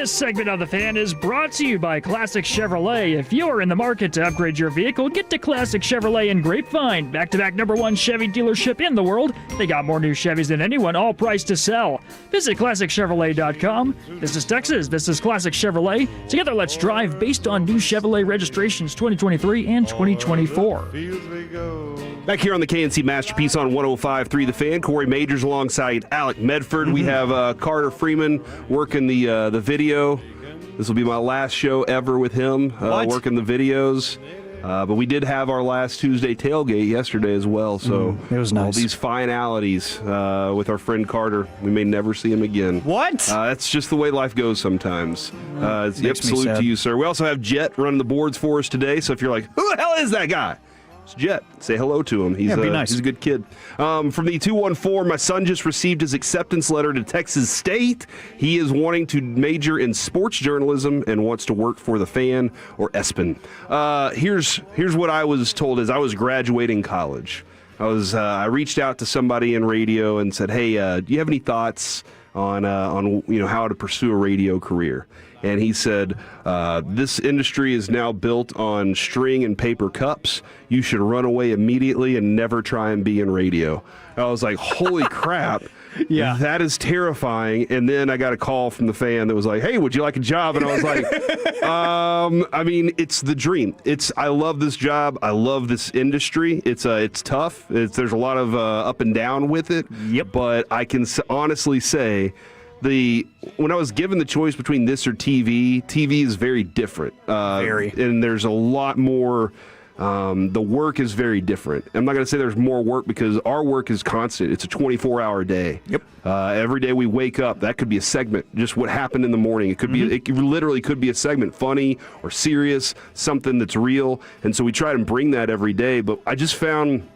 This segment of The Fan is brought to you by Classic Chevrolet. If you're in the market to upgrade your vehicle, get to Classic Chevrolet in Grapevine. Back-to-back #1 Chevy dealership in the world. They got more new Chevys than anyone, all priced to sell. Visit ClassicChevrolet.com. This is Texas. This is Classic Chevrolet. Together, let's drive based on new Chevrolet registrations 2023 and 2024. Back here on the KNC Masterpiece on 105.3 The Fan, Corey Majors alongside Alec Medford. We have Carter Freeman working the video. This will be my last show ever with him working the videos. But we did have our last Tuesday tailgate yesterday as well. So it was nice. All these finalities with our friend Carter. We may never see him again. What? That's just the way life goes sometimes. Makes me Salute sad. to you, sir. We also have Jet running the boards for us today. So if you're like, who the hell is that guy? It's Jet. Say hello to him. He's be nice. He's a good kid. From the 214, my son just received his acceptance letter to Texas State. He is wanting to major in sports journalism and wants to work for the Fan or ESPN. Here's what I was told as I was graduating college. I reached out to somebody in radio and said, hey, do you have any thoughts on how to pursue a radio career? And he said, this industry is now built on string and paper cups. You should run away immediately and never try and be in radio. I was like, holy crap. Yeah. That is terrifying. And then I got a call from the Fan that was like, hey, would you like a job? And I was like, it's the dream. I love this job. I love this industry. It's tough. There's a lot of up and down with it. Yep. But I can honestly say, when I was given the choice between this or TV is very different. Very. And there's a lot more. The work is very different. I'm not going to say there's more work because our work is constant. It's a 24-hour day. Yep. Every day we wake up, that could be a segment. Just what happened in the morning. It could be. It literally could be a segment, funny or serious, something that's real. And so we try to bring that every day. But I just found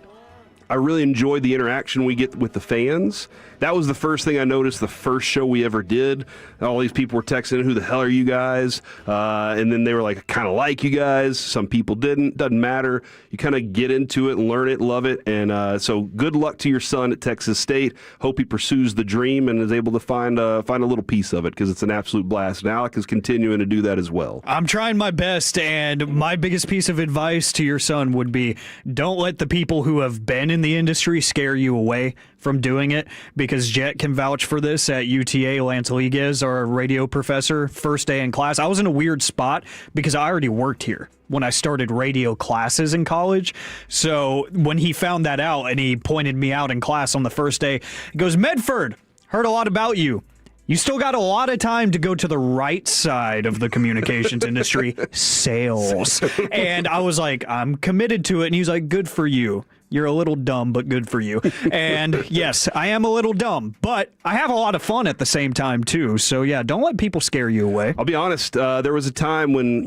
I really enjoyed the interaction we get with the fans. That was the first thing I noticed the first show we ever did. All these people were texting, who the hell are you guys? And then they were like, I kind of like you guys. Some people didn't. Doesn't matter. You kind of get into it, learn it, love it. And so good luck to your son at Texas State. Hope he pursues the dream and is able to find a little piece of it because it's an absolute blast. And Alec is continuing to do that as well. I'm trying my best, and my biggest piece of advice to your son would be don't let the people who have been in the industry scare you away from doing it, because Jet can vouch for this at UTA. Lance Leguez, our radio professor, first day in class. I was in a weird spot because I already worked here when I started radio classes in college. So when he found that out and he pointed me out in class on the first day, he goes, Medford, heard a lot about you. You still got a lot of time to go to the right side of the communications industry, sales. And I was like, I'm committed to it. And he was like, good for you. You're a little dumb, but good for you. And yes, I am a little dumb, but I have a lot of fun at the same time too. So yeah, don't let people scare you away. I'll be honest. There was a time when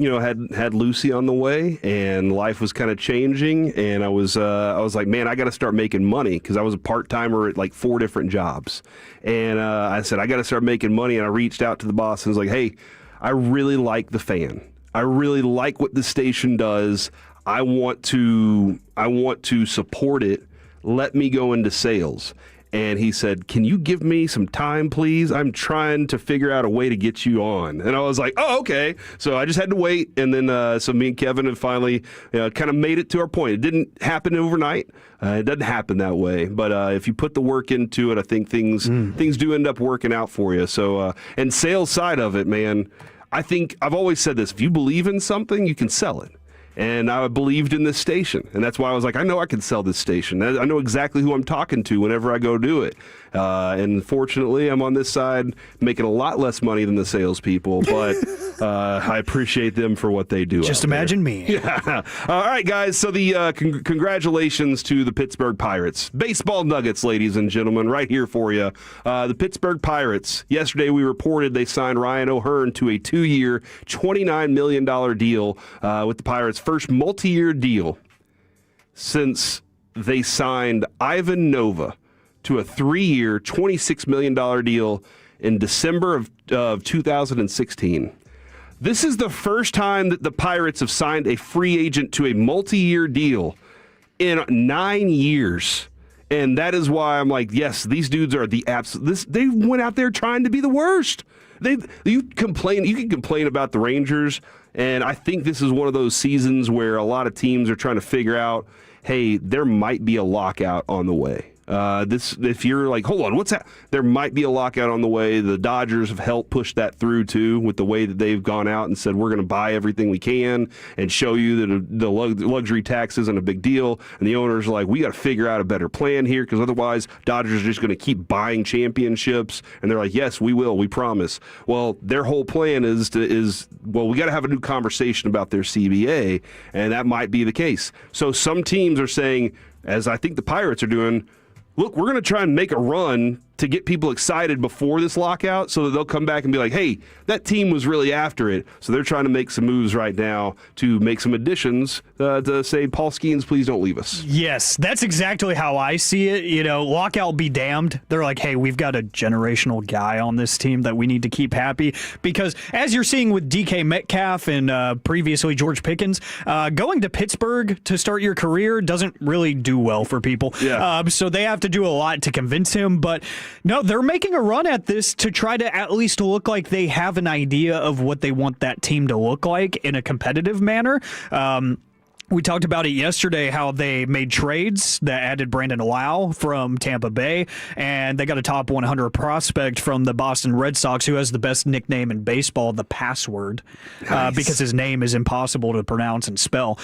had Lucy on the way, and life was kind of changing, and I was like, man, I got to start making money because I was a part timer at like 4 different jobs, and I said I got to start making money, and I reached out to the boss and was like, hey, I really like the Fan. I really like what the station does. I want to support it. Let me go into sales. And he said, can you give me some time, please? I'm trying to figure out a way to get you on. And I was like, oh, okay. So I just had to wait. And then so me and Kevin have finally kind of made it to our point. It didn't happen overnight. It doesn't happen that way. But if you put the work into it, I think things do end up working out for you. So and sales side of it, man, I think I've always said this. If you believe in something, you can sell it. And I believed in this station. And that's why I was like, I know I can sell this station. I know exactly who I'm talking to whenever I go do it. And fortunately, I'm on this side making a lot less money than the salespeople, but I appreciate them for what they do. Just imagine me. Yeah. All right, guys. So the congratulations to the Pittsburgh Pirates. Baseball nuggets, ladies and gentlemen, right here for you. The Pittsburgh Pirates. Yesterday, we reported they signed Ryan O'Hearn to a 2-year, $29 million deal with the Pirates' first multi-year deal since they signed Ivan Nova to a 3-year, $26 million deal in December of 2016. This is the first time that the Pirates have signed a free agent to a multi-year deal in 9 years. And that is why I'm like, yes, these dudes are the absolute. They went out there trying to be the worst. You can complain about the Rangers, and I think this is one of those seasons where a lot of teams are trying to figure out, hey, there might be a lockout on the way. If you're like, hold on, what's that? There might be a lockout on the way. The Dodgers have helped push that through too, with the way that they've gone out and said we're going to buy everything we can and show you that the luxury tax isn't a big deal. And the owners are like, we got to figure out a better plan here, because otherwise Dodgers are just going to keep buying championships. And they're like, yes, we will, we promise. Well, their whole plan is we got to have a new conversation about their CBA, and that might be the case. So some teams are saying, as I think the Pirates are doing, look, we're going to try and make a run to get people excited before this lockout so that they'll come back and be like, hey, that team was really after it. So they're trying to make some moves right now to make some additions to say, Paul Skeens, please don't leave us. Yes, that's exactly how I see it. Lockout be damned. They're like, hey, we've got a generational guy on this team that we need to keep happy. Because as you're seeing with DK Metcalf and previously George Pickens, going to Pittsburgh to start your career doesn't really do well for people. Yeah. So they have to do a lot to convince him. But no, they're making a run at this to try to at least look like they have an idea of what they want that team to look like in a competitive manner. We talked about it yesterday, how they made trades that added Brandon Lau from Tampa Bay, and they got a top 100 prospect from the Boston Red Sox, who has the best nickname in baseball, the Password, because his name is impossible to pronounce and spell.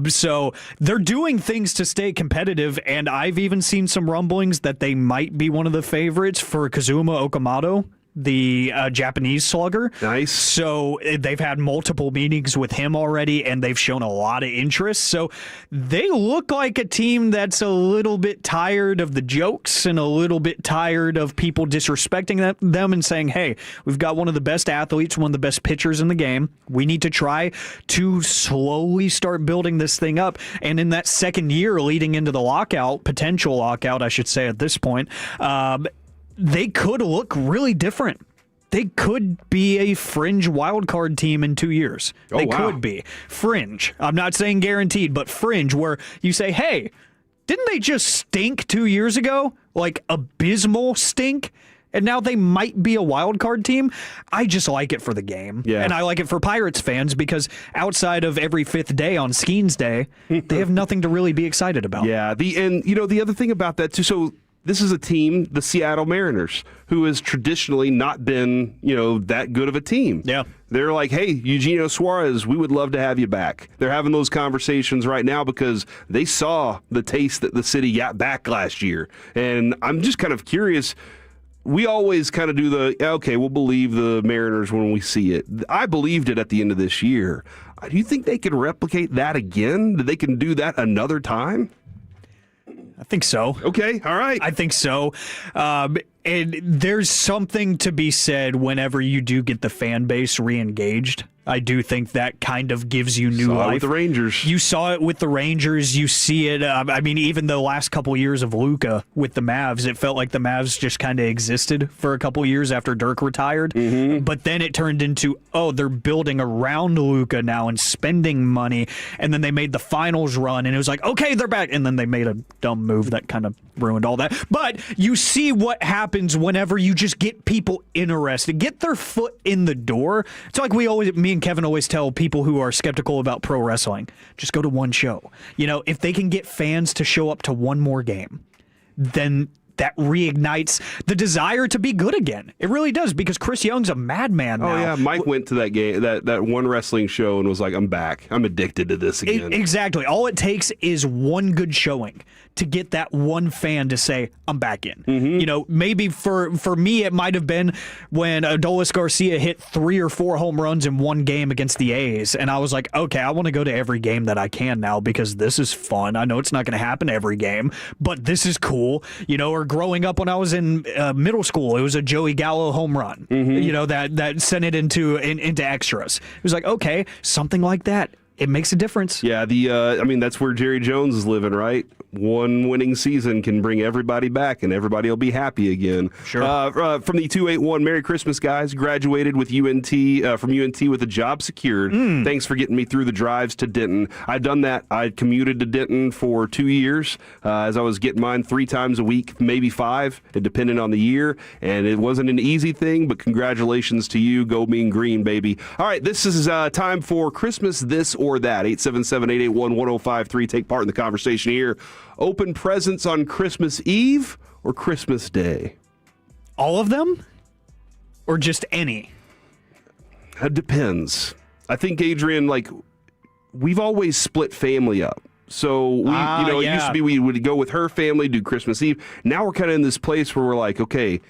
So they're doing things to stay competitive, and I've even seen some rumblings that they might be one of the favorites for Kazuma Okamoto, the Japanese slugger. Nice. So they've had multiple meetings with him already, and they've shown a lot of interest. So they look like a team that's a little bit tired of the jokes and a little bit tired of people disrespecting them and saying, hey, we've got one of the best athletes, one of the best pitchers in the game. We need to try to slowly start building this thing up. And in that second year leading into the lockout, potential lockout, I should say at this point, they could look really different. They could be a fringe wild card team in 2 years. They could be. Fringe. I'm not saying guaranteed, but fringe, where you say, hey, didn't they just stink 2 years ago? Like abysmal stink? And now they might be a wild card team. I just like it for the game. Yeah. And I like it for Pirates fans because outside of every fifth day on Skeens Day, they have nothing to really be excited about. Yeah. The other thing about that, too, so this is a team, the Seattle Mariners, who has traditionally not been, that good of a team. Yeah. They're like, hey, Eugenio Suarez, we would love to have you back. They're having those conversations right now because they saw the taste that the city got back last year. And I'm just kind of curious. We always kind of do we'll believe the Mariners when we see it. I believed it at the end of this year. Do you think they can replicate that again? That they can do that another time? I think so. Okay, all right. I think so. And there's something to be said whenever you do get the fan base re-engaged. I do think that kind of gives you new life. With the Rangers. You saw it with the Rangers. You see it. Even the last couple years of Luka with the Mavs, it felt like the Mavs just kind of existed for a couple years after Dirk retired. Mm-hmm. But then it turned into, they're building around Luka now and spending money. And then they made the finals run, and it was like, okay, they're back. And then they made a dumb move that kind of ruined all that. But you see what happens whenever you just get people interested, get their foot in the door. It's like me and Kevin always tell people who are skeptical about pro wrestling, just go to one show. If they can get fans to show up to one more game, then that reignites the desire to be good again. It really does, because Chris Young's a madman now. Oh, yeah. Mike went to that game, that one wrestling show, and was like, I'm back. I'm addicted to this again. Exactly. All it takes is one good showing to get that one fan to say, I'm back in. Mm-hmm. Maybe for me, it might have been when Adolis Garcia hit 3 or 4 home runs in one game against the A's. And I was like, okay, I want to go to every game that I can now because this is fun. I know it's not going to happen every game, but this is cool. Or growing up when I was in middle school, it was a Joey Gallo home run, mm-hmm. That sent it into extras. It was like, okay, something like that. it makes a difference. Yeah, I mean, that's where Jerry Jones is living, right? One winning season can bring everybody back, and everybody will be happy again. Sure. From the 281, Merry Christmas, guys. Graduated with from UNT with a job secured. Thanks for getting me through the drives to Denton. I've done that. I commuted to Denton for 2 years, as I was getting mine 3 times a week, maybe 5, depending on the year. And it wasn't an easy thing, but congratulations to you. Go Mean Green, baby. All right, this is time for Christmas This or That. 877-881-1053. Take part in the conversation here. Open presents on Christmas Eve or Christmas Day? All of them? Or just any? It depends. I think, Adrian, we've always split family up. So, it used to be we would go with her family, do Christmas Eve. Now we're kind of in this place where we're like, okay,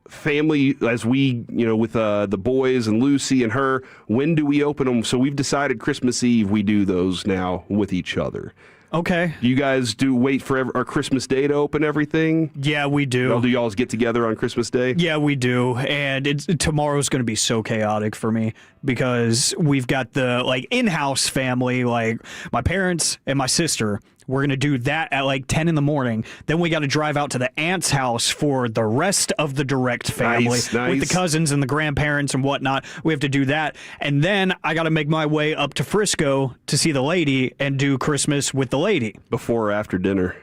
family, as we, with the boys and Lucy and her, when do we open them? So we've decided Christmas Eve we do those now with each other. Okay. You guys wait for our Christmas Day to open everything? Yeah, we do. Do y'all get together on Christmas Day? Yeah, we do. And tomorrow's going to be so chaotic for me because we've got the in-house family, my parents and my sister. We're going to do that at 10 in the morning. Then we got to drive out to the aunt's house for the rest of the direct family Nice. with the cousins and the grandparents and whatnot. We have to do that. And then I got to make my way up to Frisco to see the lady and do Christmas with the lady. Before or after dinner?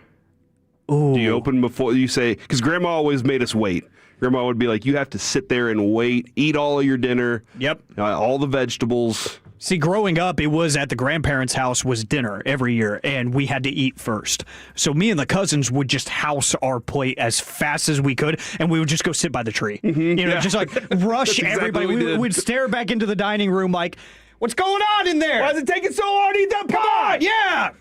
Ooh. Do you open before you say, because Grandma always made us wait. Grandma would be like, you have to sit there and wait, eat all of your dinner. Yep. All the vegetables. See, growing up, it was at the grandparents' house was dinner every year, and we had to eat first. So me and the cousins would just house our plate as fast as we could, and we would just go sit by the tree. Just rush everybody. We'd stare back into the dining room like, what's going on in there? Why is it taking so long to eat that pie? Yeah.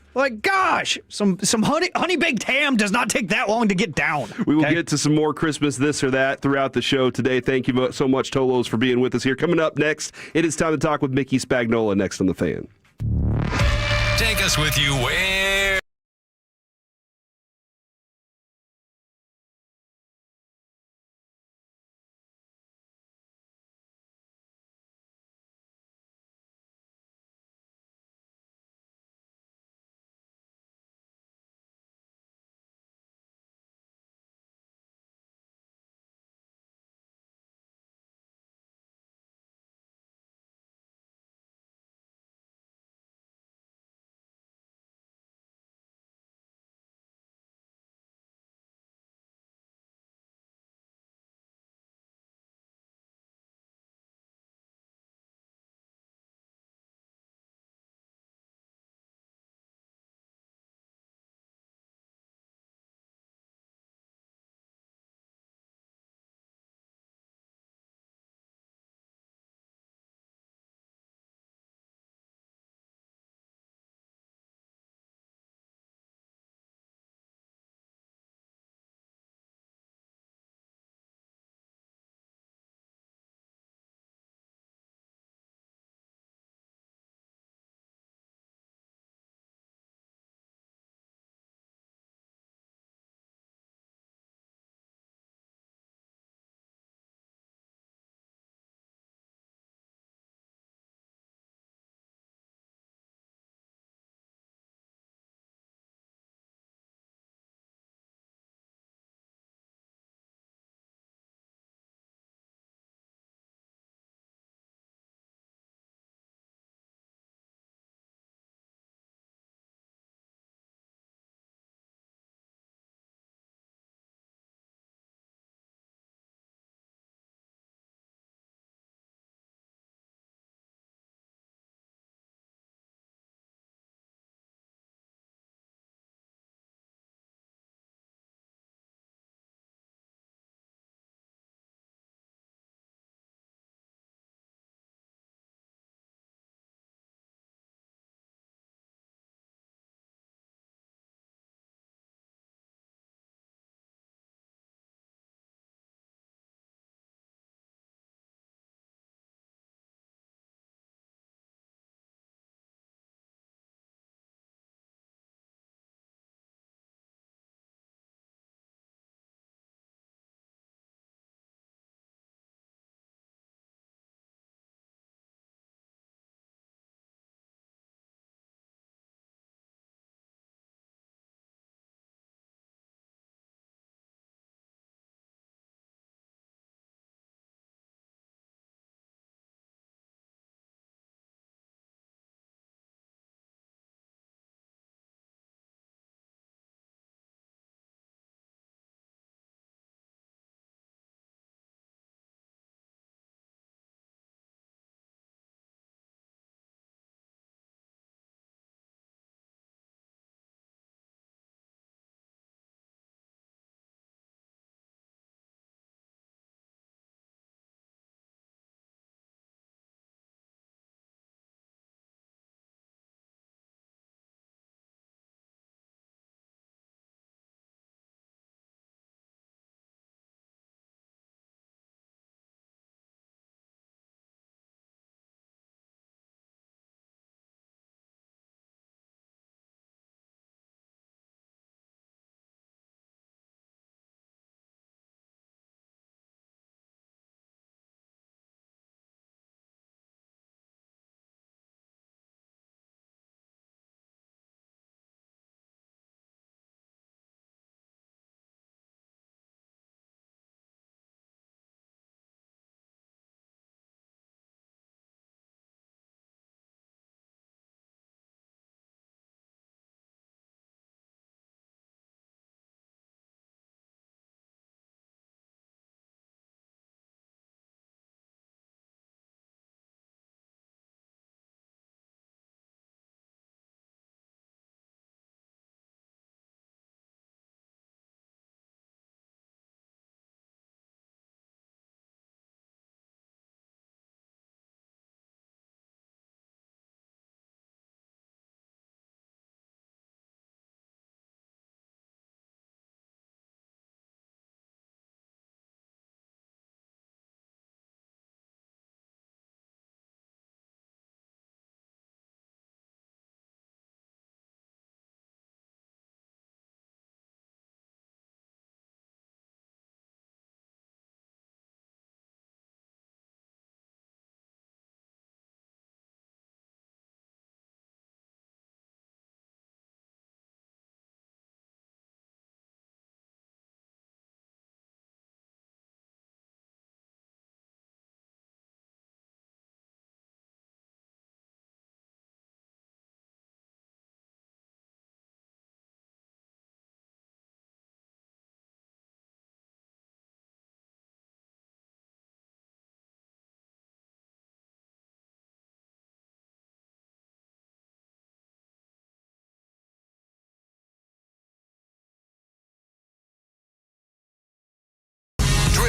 Gosh, some honey baked ham does not take that long to get down. We will get to some more Christmas This or That throughout the show today. Thank you so much, Tolos, for being with us here. Coming up next, it is time to talk with Mickey Spagnola next on The Fan. Take us with you where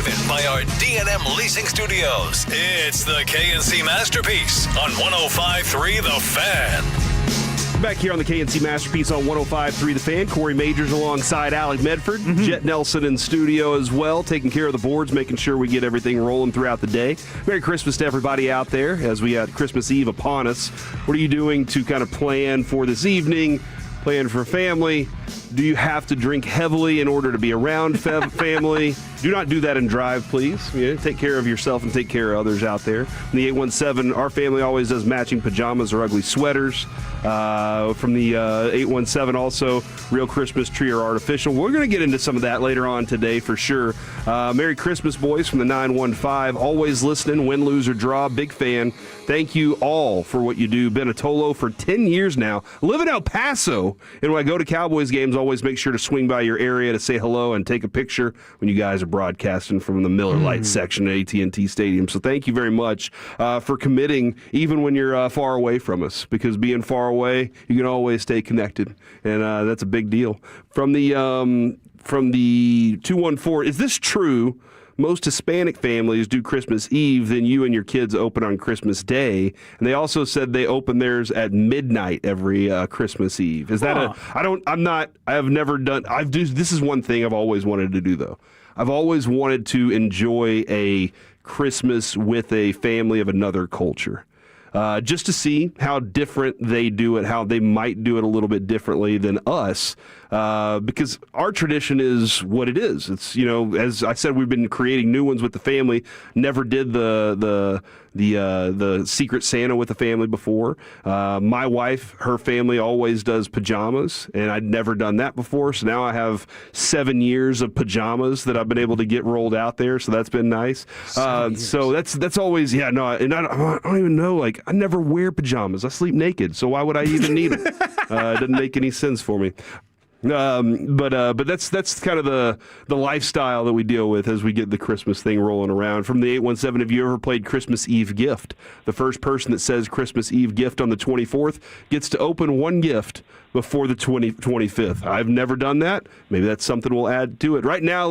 driven by our D&M Leasing Studios. It's the KNC Masterpiece on 105.3 The Fan. Back here on the KNC Masterpiece on 105.3 The Fan. Corey Majors alongside Alec Medford. Jet Nelson in studio as well, taking care of the boards, making sure we get everything rolling throughout the day. Merry Christmas to everybody out there as we got Christmas Eve upon us. What are you doing to kind of plan for this evening, plan for family? Do you have to drink heavily in order to be around family? Do not do that and drive, please. Take care of yourself and take care of others out there. In the 817, our family always does matching pajamas or ugly sweaters. From the 817, also, real Christmas tree or artificial. We're going to get into some of that later on today for sure. Merry Christmas, boys, from the 915. Always listening, win, lose, or draw. Big fan. Thank you all for what you do. Been a Tolo for 10 years now. Live in El Paso. And when I go to Cowboys games, always make sure to swing by your area to say hello and take a picture when you guys are broadcasting from the Miller Lite section at AT&T Stadium. So thank you very much for committing, even when you're far away from us, because being far away, you can always stay connected, and that's a big deal. From the 214, is this true? Most Hispanic families do Christmas Eve, then you and your kids open on Christmas Day. And they also said they open theirs at midnight every Christmas Eve. Is that this is one thing I've always wanted to do, though. I've always wanted to enjoy a Christmas with a family of another culture. Just to see how different they do it, how they might do it a little bit differently than us, because our tradition is what it is. It's, as I said, we've been creating new ones with the family. Never did the Secret Santa with the family before. My wife, her family always does pajamas, and I'd never done that before. So now I have 7 years of pajamas that I've been able to get rolled out there. So that's been nice. So that's always, and I don't even know, like, I never wear pajamas. I sleep naked. So why would I even need them? It doesn't make any sense for me. But that's kind of the lifestyle that we deal with as we get the Christmas thing rolling around. From the 817, have you ever played Christmas Eve Gift? The first person that says Christmas Eve Gift on the 24th gets to open one gift before the 25th. I've never done that. Maybe that's something we'll add to it. Right now,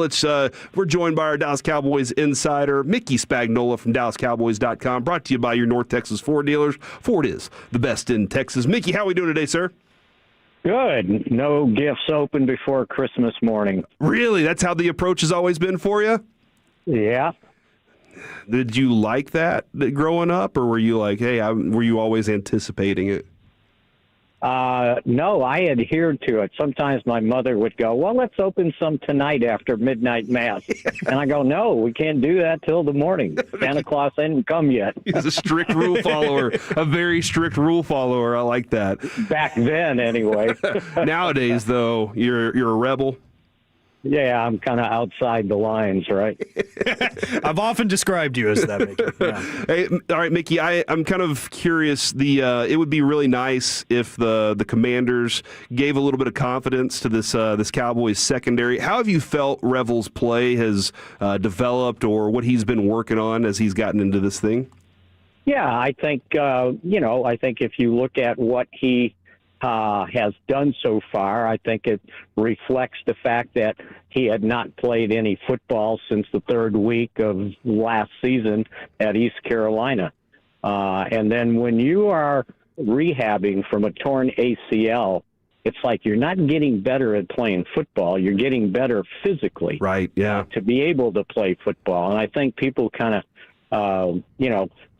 we're joined by our Dallas Cowboys insider, Mickey Spagnola from DallasCowboys.com, brought to you by your North Texas Ford dealers. Ford is the best in Texas. Mickey, how are we doing today, sir? Good. No gifts open before Christmas morning. Really? That's how the approach has always been for you? Yeah. Did you like that growing up, or were you like, hey, were you always anticipating it? No, I adhered to it. Sometimes my mother would go, well, let's open some tonight after midnight mass. And I go, no, we can't do that till the morning. Santa Claus ain't come yet. He's a strict rule follower, a very strict rule follower. I like that. Back then, anyway. Nowadays, though, you're a rebel. Yeah, I'm kind of outside the lines, right? I've often described you as that, Mickey. Yeah. Hey, all right, Mickey, I'm kind of curious. It would be really nice if the Commanders gave a little bit of confidence to this Cowboys secondary. How have you felt Revel's play has developed, or what he's been working on as he's gotten into this thing? Yeah, I think I think if you look at what he has done so far, I think it reflects the fact that he had not played any football since the third week of last season at East Carolina. And then when you are rehabbing from a torn ACL, it's like you're not getting better at playing football. You're getting better physically. Right, yeah. To be able to play football. And I think people kind of,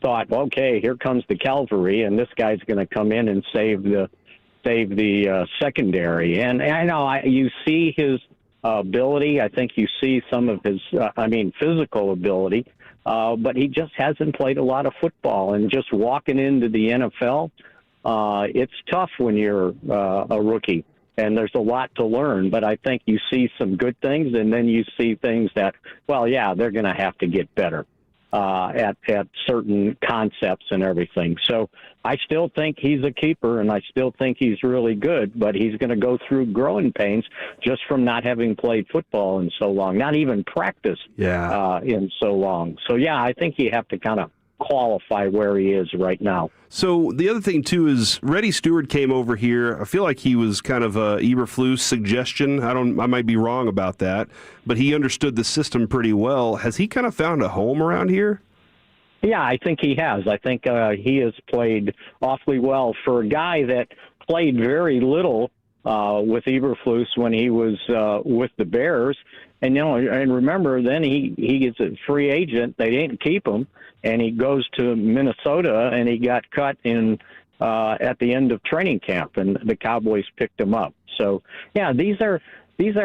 thought, okay, here comes the cavalry, and this guy's going to come in and save the secondary. And I know you see his ability. I think you see some of his, physical ability, but he just hasn't played a lot of football. And just walking into the NFL, it's tough when you're a rookie. And there's a lot to learn, but I think you see some good things, and then you see things that, they're going to have to get better at certain concepts and everything. So I still think he's a keeper, and I still think he's really good, but he's going to go through growing pains just from not having played football in so long, not even practiced in so long. So, I think you have to kind of qualify where he is right now. So the other thing too is Reddy Stewart came over here. I feel like he was kind of a Eberflus suggestion. I might be wrong about that, but he understood the system pretty well. Has he kind of found a home around here? Yeah, I think he has. I think he has played awfully well for a guy that played very little with Eberflus when he was with the Bears. And and remember, then he gets a free agent. They didn't keep him, and he goes to Minnesota, and he got cut in at the end of training camp, and the Cowboys picked him up. So yeah, these are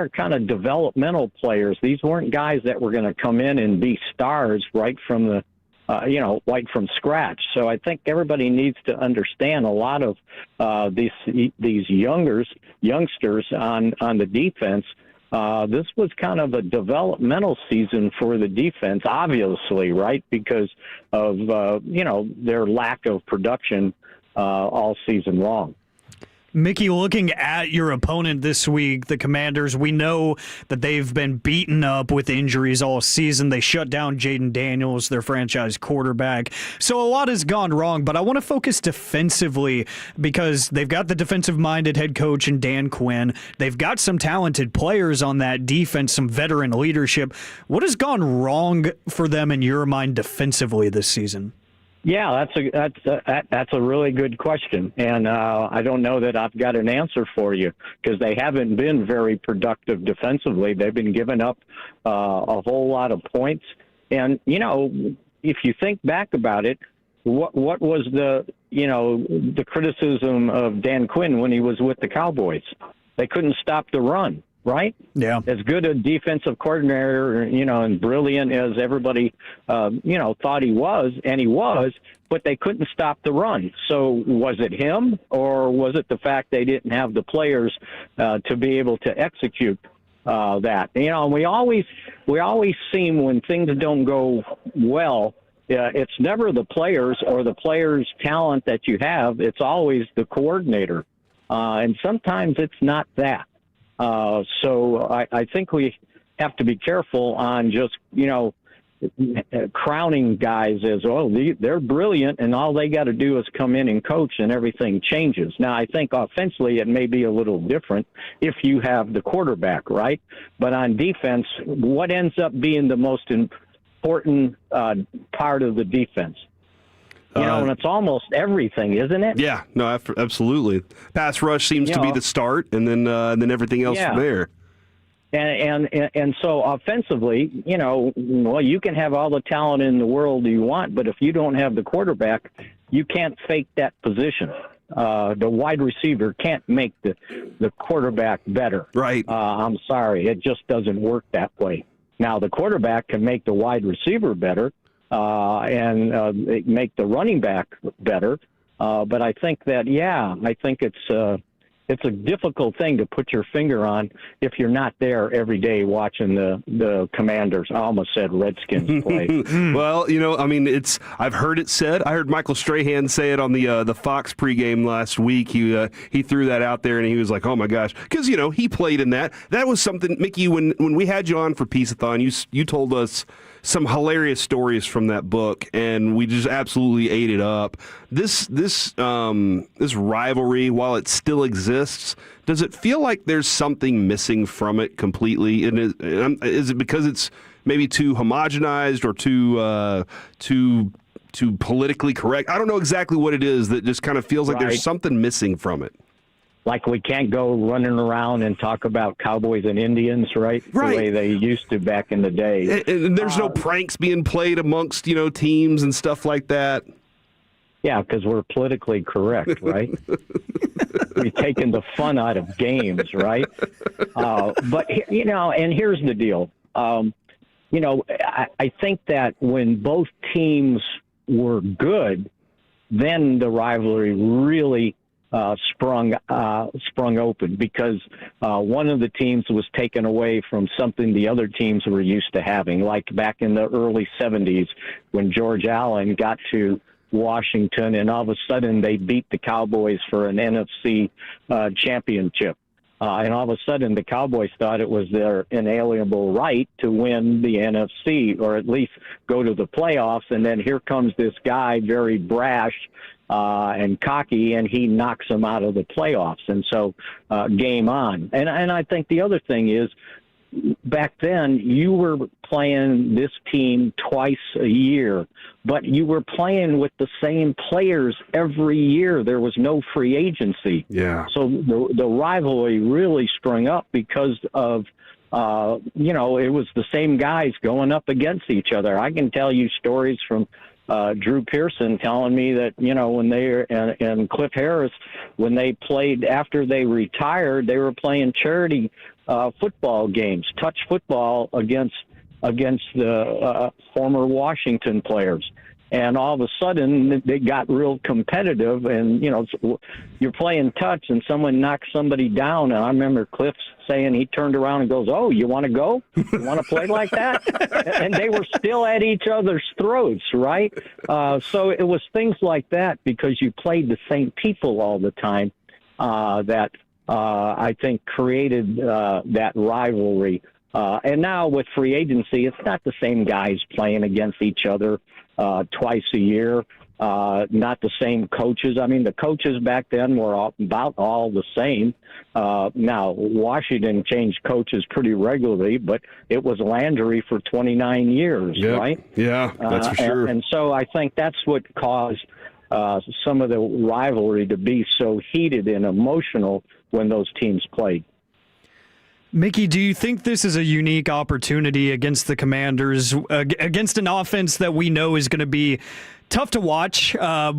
kind of developmental players. These weren't guys that were going to come in and be stars right from the right from scratch. So I think everybody needs to understand a lot of these youngsters on the defense. This was kind of a developmental season for the defense, obviously, right? Because of, their lack of production all season long. Mickey, looking at your opponent this week, the Commanders, we know that they've been beaten up with injuries all season. They shut down Jaden Daniels, their franchise quarterback. So a lot has gone wrong, but I want to focus defensively because they've got the defensive-minded head coach in Dan Quinn. They've got some talented players on that defense, some veteran leadership. What has gone wrong for them in your mind defensively this season? Yeah, that's a really good question, and I don't know that I've got an answer for you because they haven't been very productive defensively. They've been giving up a whole lot of points, and if you think back about it, what was the criticism of Dan Quinn when he was with the Cowboys? They couldn't stop the run. Right? Yeah. As good a defensive coordinator, and brilliant as everybody, thought he was, and he was, but they couldn't stop the run. So was it him, or was it the fact they didn't have the players to be able to execute that? We always seem when things don't go well, it's never the players or the players' talent that you have. It's always the coordinator, and sometimes it's not that. So I think we have to be careful on just, crowning guys as, they're brilliant and all they got to do is come in and coach and everything changes. Now, I think offensively it may be a little different if you have the quarterback, right? But on defense, what ends up being the most important part of the defense? And it's almost everything, isn't it? Yeah, no, absolutely. Pass rush seems to be the start, and then everything else from there. And so offensively, you can have all the talent in the world you want, but if you don't have the quarterback, you can't fake that position. The wide receiver can't make the quarterback better. Right. I'm sorry, it just doesn't work that way. Now, the quarterback can make the wide receiver better. And make the running back better. But I think that, I think it's a difficult thing to put your finger on if you're not there every day watching the Commanders. I almost said Redskins play. Well, I've heard it said. I heard Michael Strahan say it on the Fox pregame last week. He threw that out there, and he was like, "Oh my gosh," because he played in that. That was something, Mickey. When we had you on for Peace-a-thon, you told us some hilarious stories from that book, and we just absolutely ate it up. This rivalry, while it still exists, does it feel like there's something missing from it completely? And is it because it's maybe too homogenized or too politically correct? I don't know exactly what it is that just kind of feels like there's something missing from it. Like we can't go running around and talk about Cowboys and Indians, right? The way they used to back in the day. And there's no pranks being played amongst, teams and stuff like that. Yeah, because we're politically correct, right? We're taking the fun out of games, right? But, and here's the deal. I think that when both teams were good, then the rivalry really sprung open because one of the teams was taken away from something the other teams were used to having, like back in the early 70s when George Allen got to Washington and all of a sudden they beat the Cowboys for an NFC championship. And all of a sudden, the Cowboys thought it was their inalienable right to win the NFC, or at least go to the playoffs. And then here comes this guy, very brash and cocky, and he knocks them out of the playoffs. And so game on. And I think the other thing is, back then, you were playing this team twice a year, but you were playing with the same players every year. There was no free agency. Yeah. So the rivalry really sprung up because of, it was the same guys going up against each other. I can tell you stories from Drew Pearson telling me that, when they and Cliff Harris, when they played after they retired, they were playing charity football games, touch football against the former Washington players. And all of a sudden, they got real competitive, and, you're playing touch and someone knocks somebody down. And I remember Cliff saying, he turned around and goes, "Oh, you want to go? You want to play like that?" And they were still at each other's throats, right? So it was things like that, because you played the same people all the time, that I think created that rivalry. And now with free agency, it's not the same guys playing against each other twice a year, not the same coaches. I mean, the coaches back then were about all the same. Now, Washington changed coaches pretty regularly, but it was Landry for 29 years, right? Yeah, that's for sure. And so I think that's what caused some of the rivalry to be so heated and emotional when those teams played. Mickey, do you think this is a unique opportunity against the Commanders, against an offense that we know is going to be tough to watch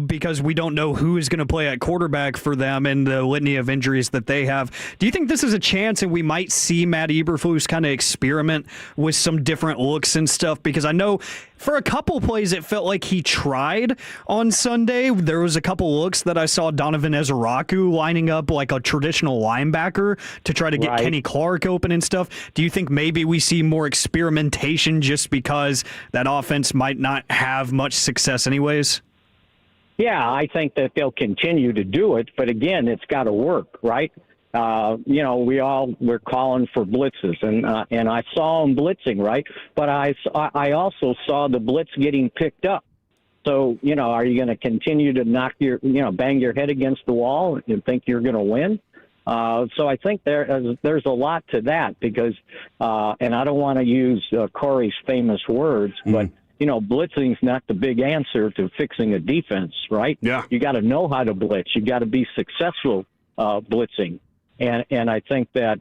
because we don't know who is going to play at quarterback for them and the litany of injuries that they have? Do you think this is a chance and we might see Matt Eberflus kind of experiment with some different looks and stuff? Because I know for a couple plays it felt like he tried on Sunday. There was a couple looks that I saw Donovan Ezeraku lining up like a traditional linebacker to try to get Kenny Clark open and stuff. Do you think maybe we see more experimentation just because that offense might not have much success anyways? Yeah, I think that they'll continue to do it, but again, it's got to work, right? We're calling for blitzes, and I saw them blitzing, right? But I also saw the blitz getting picked up. So, are you going to continue to bang your head against the wall and think you're going to win? So I think there's a lot to that because, and I don't want to use Corey's famous words, but blitzing's not the big answer to fixing a defense, right? Yeah. You got to know how to blitz. You got to be successful blitzing. And I think that,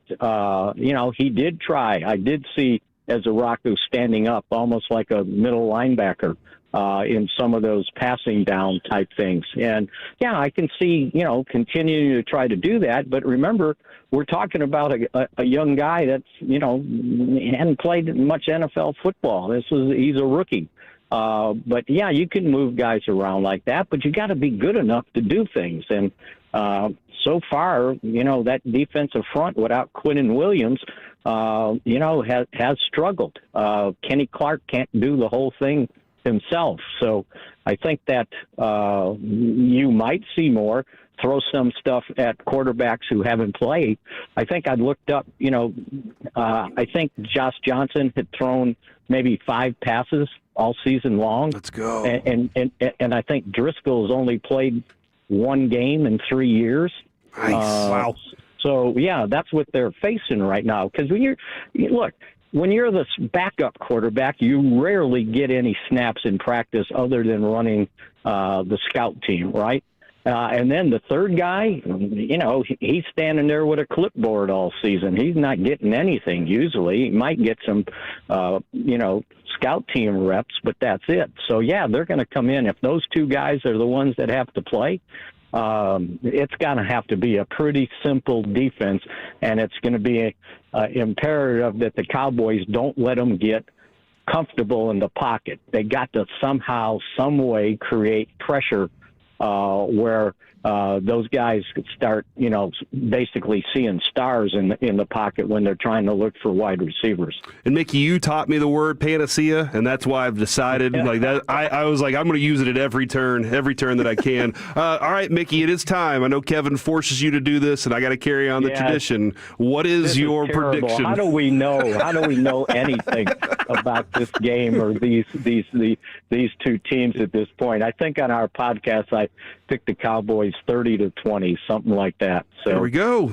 he did try. I did see Ezeraku standing up almost like a middle linebacker in some of those passing down type things. And, yeah, I can see, continuing to try to do that. But remember, we're talking about a young guy that's, hadn't played much NFL football. He's a rookie. But, yeah, you can move guys around like that, but you got to be good enough to do things. And so far, that defensive front without Quinnen Williams, has struggled. Kenny Clark can't do the whole thing himself. So I think that you might see more, throw some stuff at quarterbacks who haven't played. I think I'd looked up, I think Josh Johnson had thrown maybe 5 passes all season long. Let's go. And I think Driscoll's only played 1 game in 3 years. Nice. Wow. So, yeah, that's what they're facing right now. Because when you're the backup quarterback, you rarely get any snaps in practice other than running the scout team, right? And then the third guy, he's standing there with a clipboard all season. He's not getting anything usually. He might get some, scout team reps, but that's it. So, yeah, they're going to come in. If those 2 guys are the ones that have to play, it's going to have to be a pretty simple defense, and it's going to be imperative that the Cowboys don't let them get comfortable in the pocket. They got to somehow, some way create pressure where those guys could start, basically seeing stars in the pocket when they're trying to look for wide receivers. And Mickey, you taught me the word panacea, and that's why I've decided like that. I was like, I'm going to use it at every turn that I can. All right, Mickey, it is time. I know Kevin forces you to do this, and I got to carry on the tradition. What is your prediction? How do we know? How do we know anything about this game or these two teams at this point? I think on our podcast I picked the Cowboys 30-20, something like that. So there we go.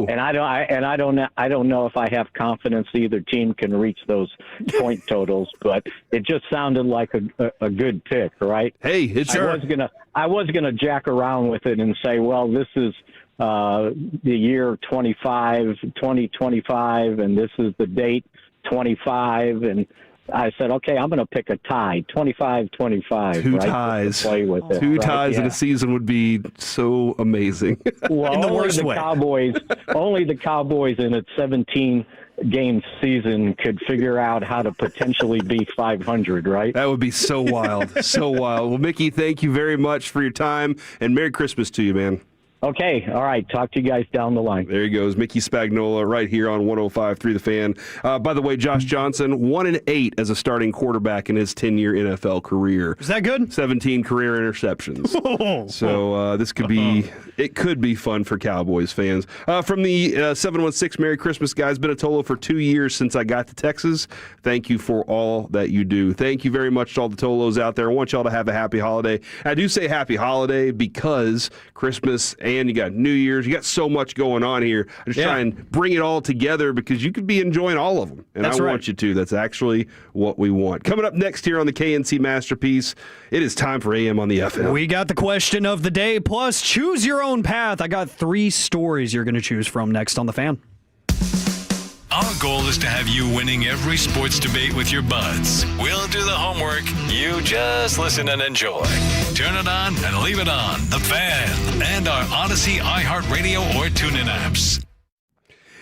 And I don't know if I have confidence either team can reach those point totals, but it just sounded like a good pick, right? Hey, it's I was gonna jack around with it and say, well, this is the year 2025, and this is the date 25, and I said, okay, I'm going to pick a tie, 25-25. Two right? ties. Play with it, Two right? ties in a season would be so amazing. Well, in the worst way. Only the Cowboys in its 17-game season could figure out how to potentially be 500, right? That would be so wild, so wild. Well, Mickey, thank you very much for your time, and Merry Christmas to you, man. Okay, all right. Talk to you guys down the line. There he goes, Mickey Spagnola, right here on 105.3 The Fan. By the way, Josh Johnson, 1-8 as a starting quarterback in his 10-year NFL career. Is that good? 17 career interceptions. So this could be fun for Cowboys fans. From the 716, Merry Christmas, guys. Been a Tolo for 2 years since I got to Texas. Thank you for all that you do. Thank you very much to all the Tolos out there. I want y'all to have a happy holiday. I do say happy holiday because Christmas and you got New Year's. You got so much going on here. I just try and bring it all together because you could be enjoying all of them. And I want you to. That's actually what we want. Coming up next here on the KNC Masterpiece, it is time for AM on the FM. We got the question of the day, plus choose your own path. I got 3 stories you're going to choose from next on The Fan. Our goal is to have you winning every sports debate with your buds. We'll do the homework. You just listen and enjoy. Turn it on and leave it on. The Fan and our Odyssey, iHeartRadio, or TuneIn apps.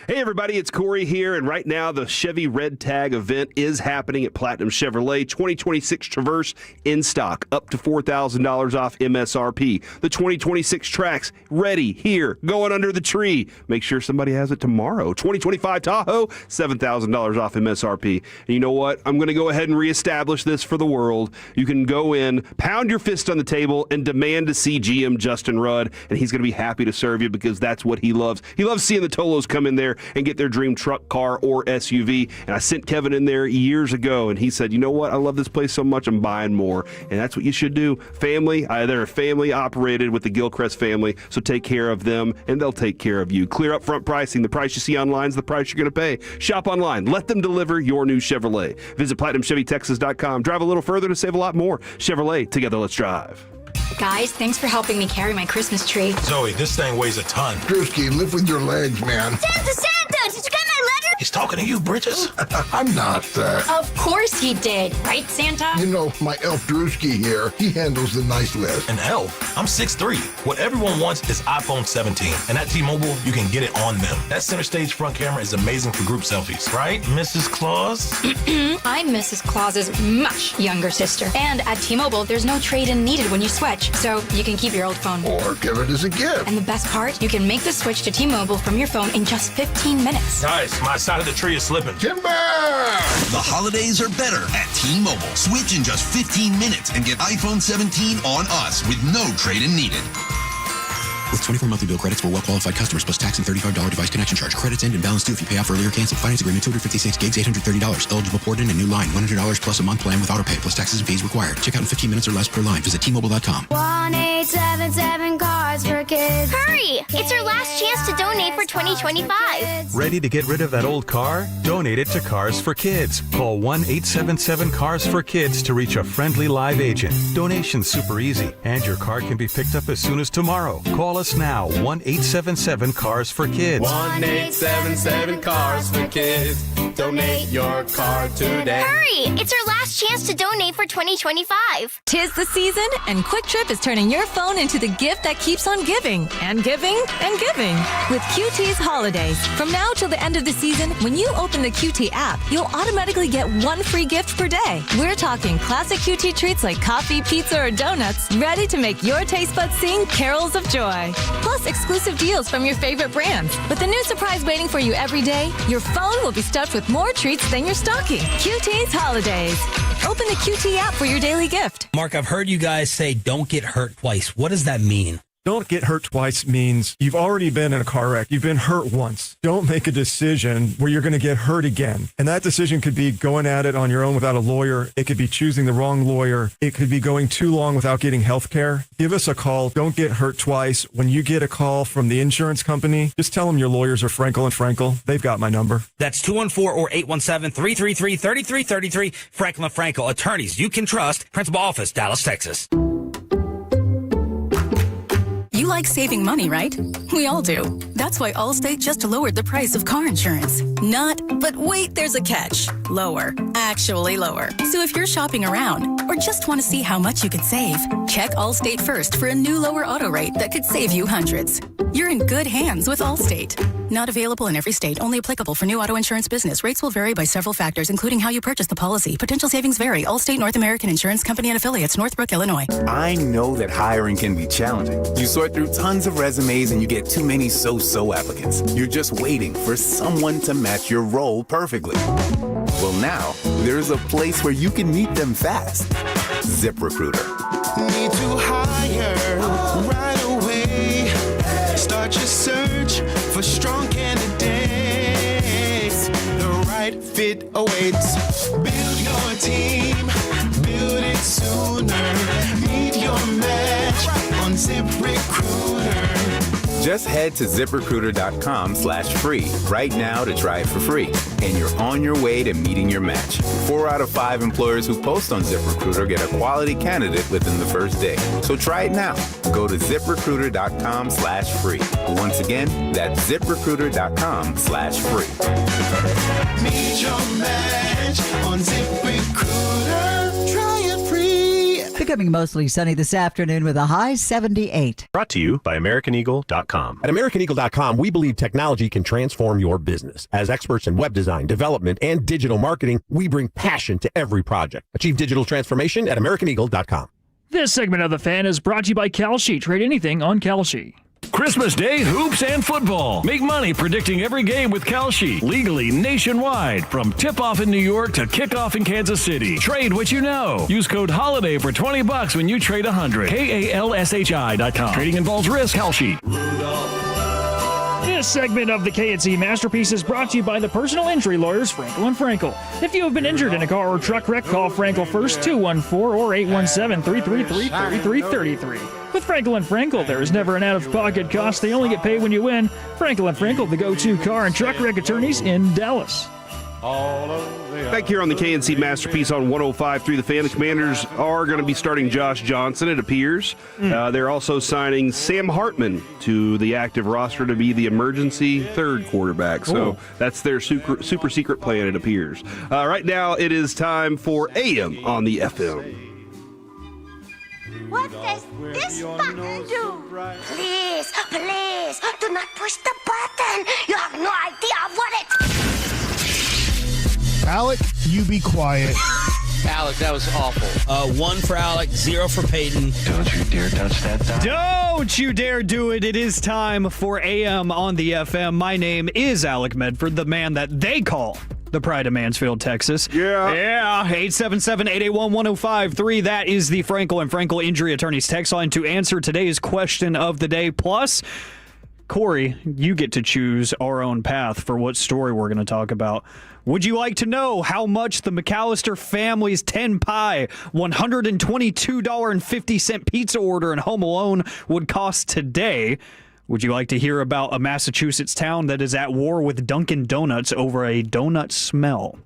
Hey everybody, it's Corey here, and right now the Chevy Red Tag event is happening at Platinum Chevrolet. 2026 Traverse in stock, up to $4,000 off MSRP. The 2026 Trax ready, here, going under the tree. Make sure somebody has it tomorrow. 2025 Tahoe, $7,000 off MSRP. And you know what? I'm going to go ahead and reestablish this for the world. You can go in, pound your fist on the table, and demand to see GM Justin Rudd, and he's going to be happy to serve you because that's what he loves. He loves seeing the Tolos come in there and get their dream truck, car, or SUV. And I sent Kevin in there years ago, and he said, you know what? I love this place so much, I'm buying more. And that's what you should do. Family, they're family operated with the Gilchrist family, so take care of them, and they'll take care of you. Clear upfront pricing. The price you see online is the price you're going to pay. Shop online. Let them deliver your new Chevrolet. Visit PlatinumChevyTexas.com. Drive a little further to save a lot more. Chevrolet, together let's drive. Guys, thanks for helping me carry my Christmas tree. Zoe, this thing weighs a ton. Drewski, lift with your legs, man. Santa! Did you get my letter? He's talking to you, Bridges. I'm not. Of course he did. Right, Santa? You know, my elf Drewski here, he handles the nice list. An elf? I'm 6'3". What everyone wants is iPhone 17. And at T-Mobile, you can get it on them. That center stage front camera is amazing for group selfies. Right, Mrs. Claus? I'm Mrs. Claus's much younger sister. And at T-Mobile, there's no trade-in needed when you switch. So you can keep your old phone. Or give it as a gift. And the best part, you can make the switch to T-Mobile from your phone in just 15 minutes. Guys, my side of the tree is slipping. Timber! The holidays are better at T-Mobile. Switch in just 15 minutes and get iPhone 17 on us with no trade-in needed. With 24 monthly bill credits for well-qualified customers plus tax and $35 device connection charge. Credits end and balance due if you pay off early or cancel. Finance agreement 256 gigs, $830. Eligible port in a new line. $100 plus a month plan with auto pay plus taxes and fees required. Check out in 15 minutes or less per line. Visit T-Mobile.com. 1-877 Cars for Kids. Hurry! It's our last chance to donate for 2025. Ready to get rid of that old car? Donate it to Cars for Kids. Call 1-877 Cars for Kids to reach a friendly live agent. Donation's super easy, and your car can be picked up as soon as tomorrow. Call us now, 1-877 Cars for Kids. 1-877 Cars for Kids. Donate your card today. Hurry! It's our last chance to donate for 2025. 'Tis the season, and Quick Trip is turning your phone into the gift that keeps on giving and giving and giving with QT's Holidays. From now till the end of the season, when you open the QT app, you'll automatically get one free gift per day. We're talking classic QT treats like coffee, pizza, or donuts, ready to make your taste buds sing carols of joy. Plus exclusive deals from your favorite brands. With a new surprise waiting for you every day, your phone will be stuffed with more treats than your stocking. QT's Holidays. Open the QT app for your daily gift. Mark, I've heard you guys say don't get hurt twice. What does that mean? Don't get hurt twice means you've already been in a car wreck. You've been hurt once. Don't make a decision where you're going to get hurt again. And that decision could be going at it on your own without a lawyer. It could be choosing the wrong lawyer. It could be going too long without getting health care. Give us a call. Don't get hurt twice. When you get a call from the insurance company, just tell them your lawyers are Frankel and Frankel. They've got my number. That's 214 or 817-333-3333. Franklin Frankel, attorneys you can trust. Principal office, Dallas, Texas. You like saving money, right? We all do. That's why Allstate just lowered the price of car insurance. Not, but wait, there's a catch. Lower. Actually lower. So if you're shopping around or just want to see how much you could save, check Allstate first for a new lower auto rate that could save you hundreds. You're in good hands with Allstate. Not available in every state. Only applicable for new auto insurance business. Rates will vary by several factors, including how you purchase the policy. Potential savings vary. Allstate North American Insurance Company and Affiliates, Northbrook, Illinois. I know that hiring can be challenging. You sort through tons of resumes and you get too many so-so applicants. You're just waiting for someone to match your role perfectly. Well, now, there's a place where you can meet them fast. ZipRecruiter. Need to hire right away. Start your search for strong candidates. The right fit awaits. Build your team. Build it sooner. Meet your match on ZipRecruiter. Just head to ZipRecruiter.com/free right now to try it for free. And you're on your way to meeting your match. 4 out of 5 employers who post on ZipRecruiter get a quality candidate within the first day. So try it now. Go to ZipRecruiter.com/free. Once again, that's ZipRecruiter.com/free. Meet your match on ZipRecruiter. Try it free. Becoming mostly sunny this afternoon with a high 78. Brought to you by AmericanEagle.com. At AmericanEagle.com, we believe technology can transform your business. As experts in web design, development, and digital marketing, we bring passion to every project. Achieve digital transformation at AmericanEagle.com. This segment of The Fan is brought to you by Kalshi. Trade anything on Kalshi. Christmas Day hoops and football. Make money predicting every game with Kalshi. Legally nationwide. From tip-off in New York to kickoff in Kansas City. Trade what you know. Use code HOLIDAY for $20 when you trade 100. KALSHI.com. Trading involves risk. Kalshi. This segment of the KNC Masterpiece is brought to you by the personal injury lawyers Frankel and Frankel. If you have been injured in a car or truck wreck, call Frankel first, 214 or 817-333-3333. With Frankel and Frankel, there is never an out-of-pocket cost. They only get paid when you win. Frankel and Frankel, the go-to car and truck wreck attorneys in Dallas. Back here on the KNC Masterpiece on 105.3 The Fan, the Commanders are going to be starting Josh Johnson, it appears. They're also signing Sam Hartman to the active roster to be the emergency third quarterback. So that's their super secret plan, it appears. Right now, it is time for AM on the FM. What does this button do? Please, please, do not push the button. You have no idea what it... Alec, you be quiet. Alec, that was awful. 1 for Alec, 0 for Peyton. Don't you dare touch that dial. Don't you dare do it. It is time for AM on the FM. My name is Alec Medford, the man that they call the Pride of Mansfield, Texas. Yeah. 877-881-1053. That is the Frankel and Frankel Injury Attorneys text line to answer today's question of the day. Plus, Corey, you get to choose our own path for what story we're going to talk about. Would you like to know how much the McAllister family's 10-pie, $122.50 pizza order in Home Alone would cost today? Would you like to hear about a Massachusetts town that is at war with Dunkin' Donuts over a donut smell?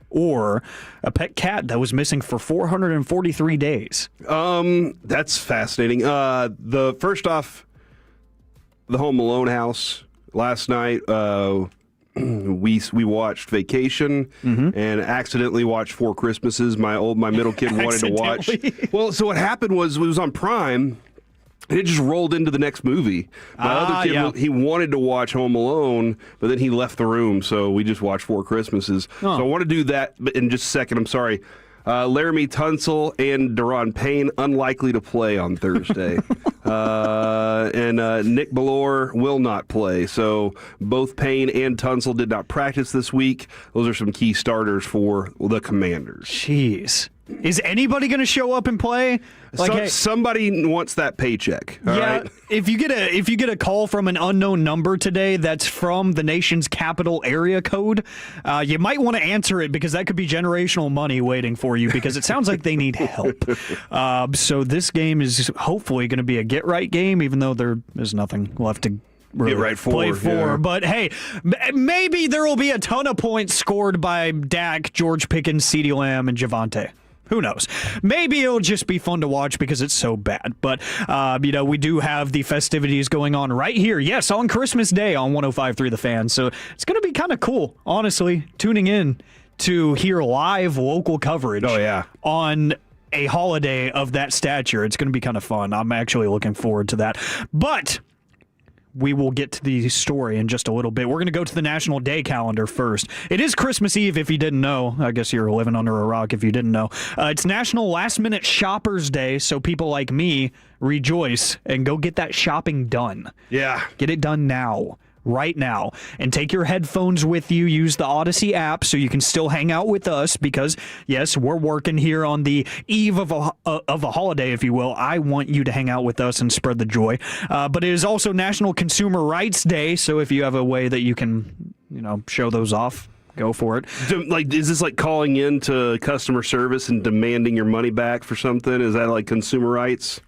Or a pet cat that was missing for 443 days? That's fascinating. First off, the Home Alone house last night, we watched Vacation and accidentally watched Four Christmases. My middle kid wanted to watch. Well, so what happened was it was on Prime. And it just rolled into the next movie. My other kid, he wanted to watch Home Alone, but then he left the room, so we just watched Four Christmases. So I want to do that in just a second. I'm sorry. Laramie Tunsil and Deron Payne unlikely to play on Thursday. And Nick Ballore will not play. So both Payne and Tunsil did not practice this week. Those are some key starters for the Commanders. Jeez. Is anybody going to show up and play? Somebody wants that paycheck. All right? If you get a call from an unknown number today that's from the nation's capital area code, you might want to answer it because that could be generational money waiting for you because it sounds like they need help. So this game is hopefully going to be a get right game, even though there is nothing left to really play for. Yeah. But hey, maybe there will be a ton of points scored by Dak, George Pickens, CeeDee Lamb, and Javonte. Who knows? Maybe it'll just be fun to watch because it's so bad. But, we do have the festivities going on right here. Yes, on Christmas Day on 105.3 The Fan. So it's going to be kind of cool, honestly, tuning in to hear live local coverage on a holiday of that stature. It's going to be kind of fun. I'm actually looking forward to that. But we will get to the story in just a little bit. We're going to go to the National Day calendar first. It is Christmas Eve, if you didn't know. I guess you're living under a rock if you didn't know. It's National Last Minute Shoppers Day, so people like me rejoice and go get that shopping done. Yeah. Get it done now. Right now, and take your headphones with you. Use the Odyssey app so you can still hang out with us because, yes, we're working here on the eve of a holiday, if you will. I want you to hang out with us and spread the joy. But it is also National Consumer Rights Day, so if you have a way that you can, show those off, go for it. Is this like calling in to customer service and demanding your money back for something? Is that like consumer rights?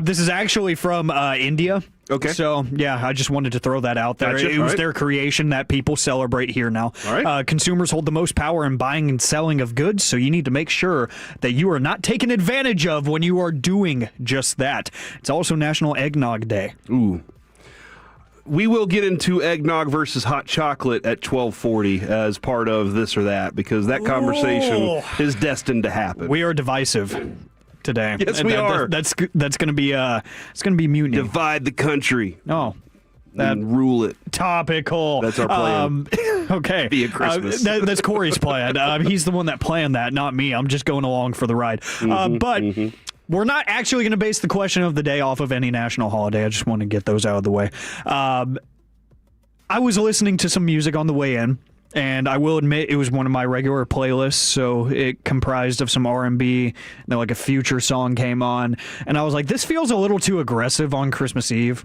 This is actually from India. Okay. So, I just wanted to throw that out there. Gotcha. It was their creation that people celebrate here now. All right. Consumers hold the most power in buying and selling of goods, so you need to make sure that you are not taken advantage of when you are doing just that. It's also National Eggnog Day. Ooh. We will get into eggnog versus hot chocolate at 12:40 as part of this or that because that conversation is destined to happen. We are divisive today. Yes, we are. That's going to be it's going to be mutiny. Divide the country. Oh, and rule it. Topical. That's our plan. Okay. Be a Christmas. That's Corey's plan. He's the one that planned that, not me. I'm just going along for the ride. But we're not actually going to base the question of the day off of any national holiday. I just want to get those out of the way. I was listening to some music on the way in. And I will admit it was one of my regular playlists, so it comprised of some R&B, and then like a Future song came on, and I was like, this feels a little too aggressive on Christmas Eve.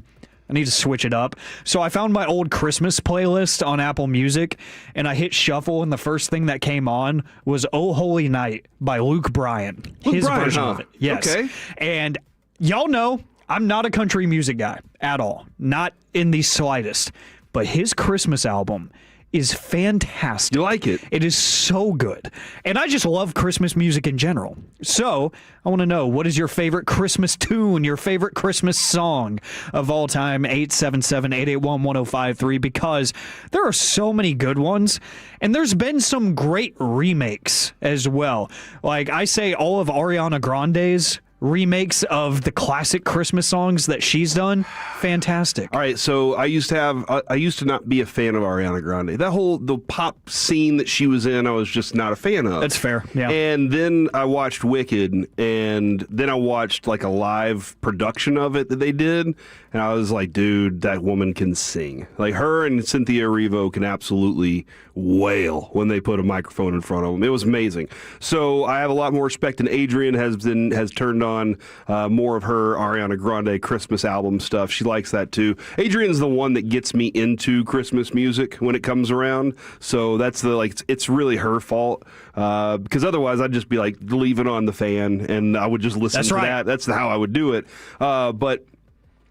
I need to switch it up. So I found my old Christmas playlist on Apple Music, and I hit shuffle, and the first thing that came on was Oh Holy Night by Luke Bryan. His version of it. Yes. Okay. And y'all know I'm not a country music guy at all. Not in the slightest. But his Christmas album is fantastic. You like it? It is so good. And I just love Christmas music in general. So I want to know, what is your favorite Christmas tune, your favorite Christmas song of all time? 877-881-1053, because there are so many good ones. And there's been some great remakes as well. Like I say, all of Ariana Grande's remakes of the classic Christmas songs that she's done, fantastic. All right, so I used to not be a fan of Ariana Grande. The pop scene that she was in, I was just not a fan of. That's fair, yeah. And then I watched Wicked, and then I watched like a live production of it that they did, and I was like, dude, that woman can sing. Like her and Cynthia Erivo can absolutely wail when they put a microphone in front of them. It was amazing. So I have a lot more respect, and Adrian has turned on more of her Ariana Grande Christmas album stuff. She likes that too. Adrian's the one that gets me into Christmas music when it comes around. So that's it's really her fault because otherwise I'd just be like leaving on the fan and I would just listen to that. That's how I would do it. But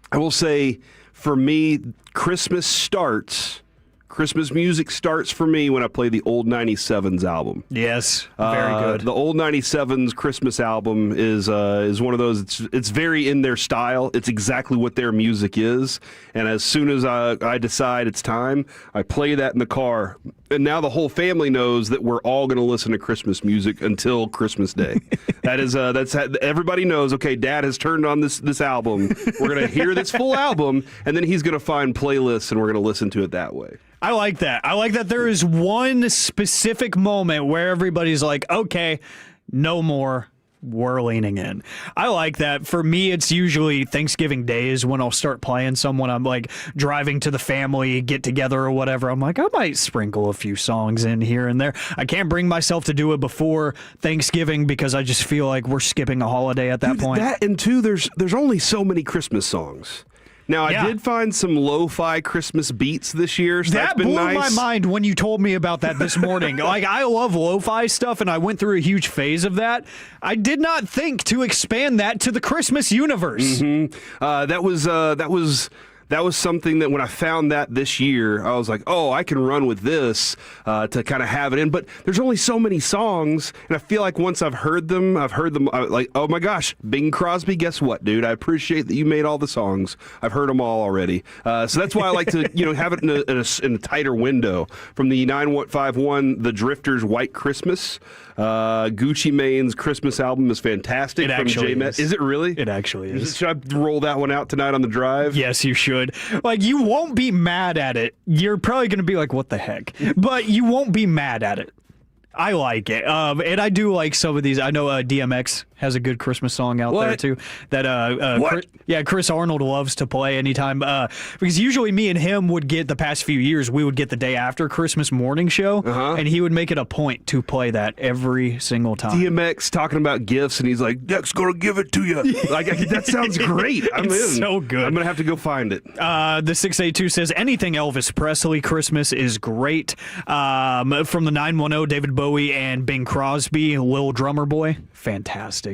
I will say, for me, Christmas starts Christmas music starts for me when I play the old 97s album. Yes, very good. The old 97s Christmas album is one of those. It's very in their style. It's exactly what their music is. And as soon as I decide it's time, I play that in the car. And now the whole family knows that we're all going to listen to Christmas music until Christmas Day. That's everybody knows. Okay, Dad has turned on this album. We're going to hear this full album, and then he's going to find playlists, and we're going to listen to it that way. I like that. I like that there is one specific moment where everybody's like, okay, no more. We're leaning in. I like that. For me, it's usually Thanksgiving Day is when I'll start playing someone. I'm like driving to the family get together or whatever. I'm like, I might sprinkle a few songs in here and there. I can't bring myself to do it before Thanksgiving because I just feel like we're skipping a holiday at that point. That and two, there's only so many Christmas songs. Now, I did find some lo-fi Christmas beats this year, so that's been nice. That blew my mind when you told me about that this morning. Like, I love lo-fi stuff, and I went through a huge phase of that. I did not think to expand that to the Christmas universe. That was something that when I found that this year, I was like, oh, I can run with this to kind of have it in. But there's only so many songs, and I feel like once I've heard them like, oh my gosh, Bing Crosby, guess what, dude? I appreciate that you made all the songs. I've heard them all already. So that's why I like to have it in a tighter window. From the 951, The Drifters' White Christmas. Gucci Mane's Christmas album is fantastic. It actually is. Is it really? It actually is. Should I roll that one out tonight on the drive? Yes, you should. Like, you won't be mad at it. You're probably going to be like, what the heck? But you won't be mad at it. I like it. And I do like some of these. I know DMX has a good Christmas song out there, too. That Chris Arnold loves to play anytime. Because usually me and him would get, the past few years, we would get the day after Christmas morning show, and he would make it a point to play that every single time. DMX talking about gifts, and he's like, Dex gonna give it to you. Like, that sounds great. I'm it's in. so good. I'm gonna have to go find it. The 682 says, anything Elvis Presley Christmas is great. From the 910, David Bowie and Bing Crosby, Lil Drummer Boy, fantastic.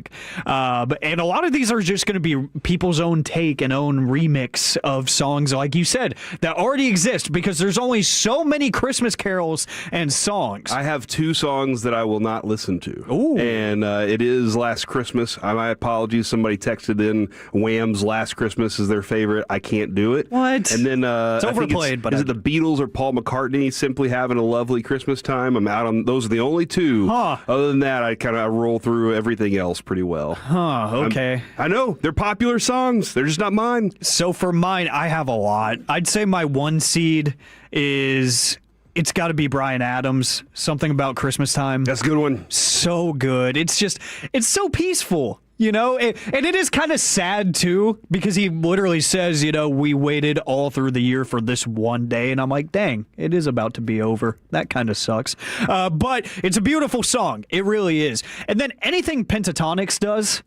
And a lot of these are just going to be people's own take and own remix of songs, like you said, that already exist because there's only so many Christmas carols and songs. I have two songs that I will not listen to. Ooh. And it is Last Christmas. My apologies. Somebody texted in Wham's Last Christmas is their favorite. I can't do it. What? And then it's overplayed. Is it the Beatles or Paul McCartney Simply Having a Lovely Christmas Time? I'm out on those. Are the only two. Other than that, I kind of roll through everything else pretty well. Okay. I know. They're popular songs. They're just not mine. So for mine, I have a lot. I'd say my one seed is... It's got to be Bryan Adams, Something About Christmas Time. That's a good one. So good. It's so peaceful, and it is kind of sad, too, because he literally says, we waited all through the year for this one day, and I'm like, dang, it is about to be over. That kind of sucks. But it's a beautiful song. It really is. And then anything Pentatonix does,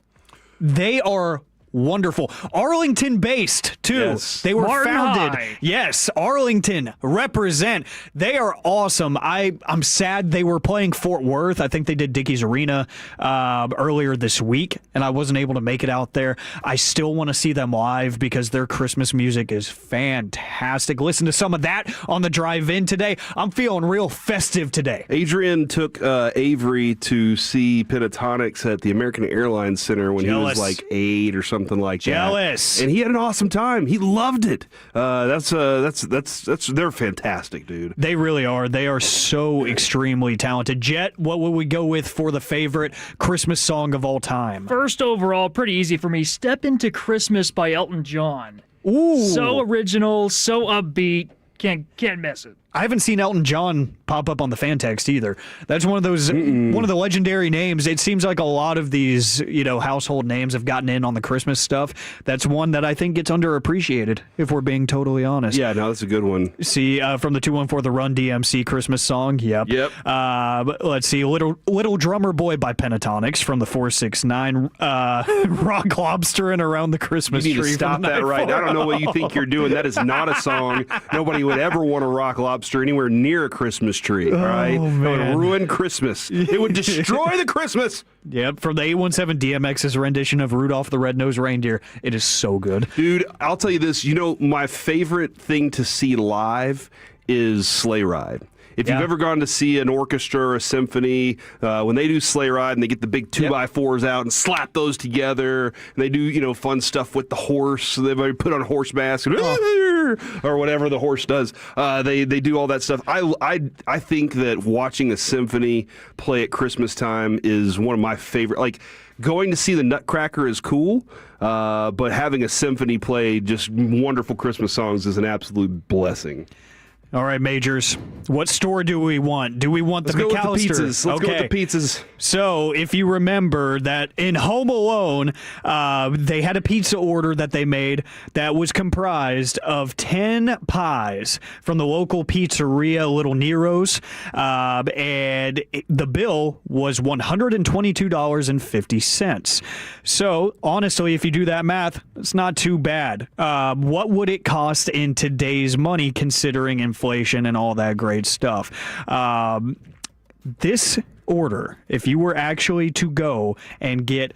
they are wonderful. Arlington based, too. Yes. They were Martin founded. High. Yes, Arlington, represent. They are awesome. I'm sad they were playing Fort Worth. I think they did Dickies Arena earlier this week, and I wasn't able to make it out there. I still want to see them live because their Christmas music is fantastic. Listen to some of that on the drive in today. I'm feeling real festive today. Adrian took Avery to see Pentatonix at the American Airlines Center when he was like 8 or something like Jealous. that. And he had an awesome time. He loved it. That's they're fantastic, dude. They really are. They are so extremely talented. Jet, what would we go with for the favorite Christmas song of all time? First overall, pretty easy for me. Step Into Christmas by Elton John. Ooh. So original, so upbeat. Can't miss it. I haven't seen Elton John pop up on the fan text either. That's one of those, one of the legendary names. It seems like a lot of these, household names have gotten in on the Christmas stuff. That's one that I think gets underappreciated, if we're being totally honest. Yeah, no, that's a good one. See, from the 214, the Run DMC Christmas song. Yep. Let's see, Little Drummer Boy by Pentatonix from the 469. Rock Lobster and Around the Christmas Tree. You need to stop that right now. I don't know what you think you're doing. That is not a song. Nobody would ever want to rock lobster anywhere near a Christmas tree, all right? It would ruin Christmas. It would destroy the Christmas. Yep, from the 817 DMX's rendition of Rudolph the Red-Nosed Reindeer. It is so good. Dude, I'll tell you this. My favorite thing to see live is Sleigh Ride. If you've ever gone to see an orchestra or a symphony, when they do Sleigh Ride and they get the big 2x4s out and slap those together, and they do, fun stuff with the horse. So they might put on horse masks or whatever the horse does. They do all that stuff. I think that watching a symphony play at Christmas time is one of my favorite. Like, going to see the Nutcracker is cool, but having a symphony play just wonderful Christmas songs is an absolute blessing. All right, Majors. What store do we want? Do we want the McAllister? Let's go with the pizzas. Let's go with the pizzas. So, if you remember that in Home Alone, they had a pizza order that they made that was comprised of 10 pies from the local pizzeria, Little Nero's, and the bill was $122.50. So, honestly, if you do that math, it's not too bad. What would it cost in today's money, considering inflation and all that great stuff? This order, if you were actually to go and get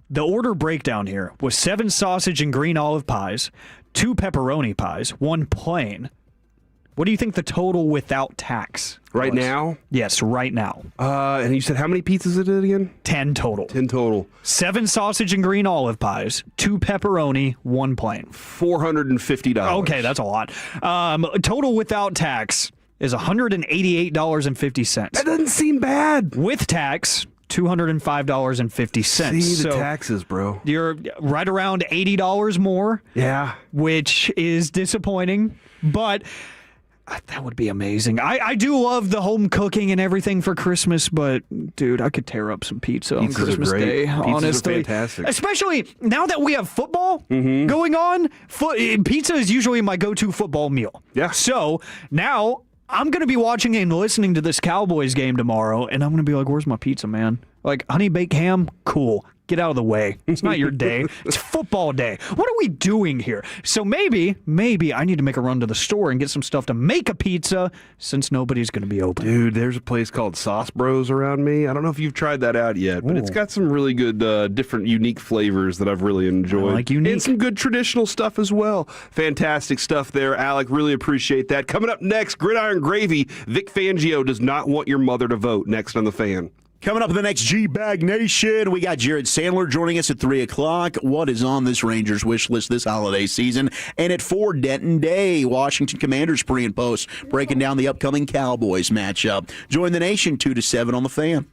the order breakdown here, was 7 sausage and green olive pies, 2 pepperoni pies, 1 plain. What do you think the total without tax right was? now? Yes, right now. And you said how many pizzas it is again? 10 total. 10 total. 7 sausage and green olive pies, 2 pepperoni, 1 plain. $450. Okay, that's a lot. Total without tax is $188.50. That doesn't seem bad. With tax, $205.50. See the taxes, bro. You're right around $80 more. Yeah. Which is disappointing, but that would be amazing. I do love the home cooking and everything for Christmas, but dude, I could tear up some pizza on Christmas Day. Pizzas honestly, are fantastic. Especially now that we have football going on. Pizza is usually my go-to football meal. Yeah. So now I'm going to be watching and listening to this Cowboys game tomorrow, and I'm going to be like, "Where's my pizza, man?" Like, honey baked ham, cool. Get out of the way. It's not your day. It's football day. What are we doing here? So maybe I need to make a run to the store and get some stuff to make a pizza since nobody's going to be open. Dude, there's a place called Sauce Bros around me. I don't know if you've tried that out yet, but it's got some really good, different, unique flavors that I've really enjoyed. I like unique. And some good traditional stuff as well. Fantastic stuff there, Alec. Really appreciate that. Coming up next, Gridiron Gravy. Vic Fangio does not want your mother to vote. Next on The Fan. Coming up in the next G-Bag Nation, we got Jared Sandler joining us at 3 o'clock. What is on this Rangers wish list this holiday season? And at 4, Denton Day, Washington Commanders pre and post, breaking down the upcoming Cowboys matchup. Join the nation 2 to 7 on The Fan.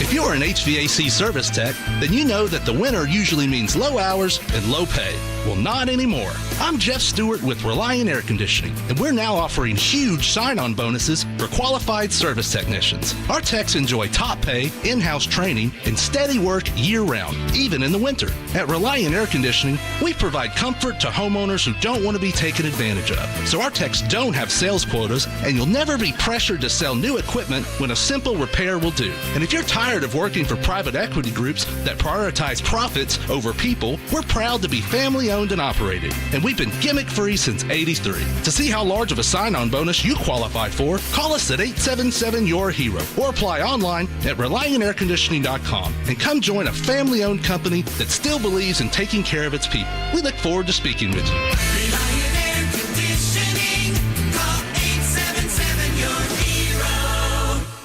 If you're an HVAC service tech, then you know that the winter usually means low hours and low pay. Well, not anymore. I'm Jeff Stewart with Reliant Air Conditioning, and we're now offering huge sign-on bonuses for qualified service technicians. Our techs enjoy top pay, in-house training, and steady work year-round, even in the winter. At Reliant Air Conditioning, we provide comfort to homeowners who don't want to be taken advantage of. So our techs don't have sales quotas, and you'll never be pressured to sell new equipment when a simple repair will do. And if you're tired of working for private equity groups that prioritize profits over people, we're proud to be family-owned and operated, and we've been gimmick-free since '83. To see how large of a sign-on bonus you qualify for, call us at 877-YOUR-HERO or apply online at ReliantAirConditioning.com and come join a family-owned company that still believes in taking care of its people. We look forward to speaking with you. Reliant Air Conditioning. Call 877-YOUR-HERO.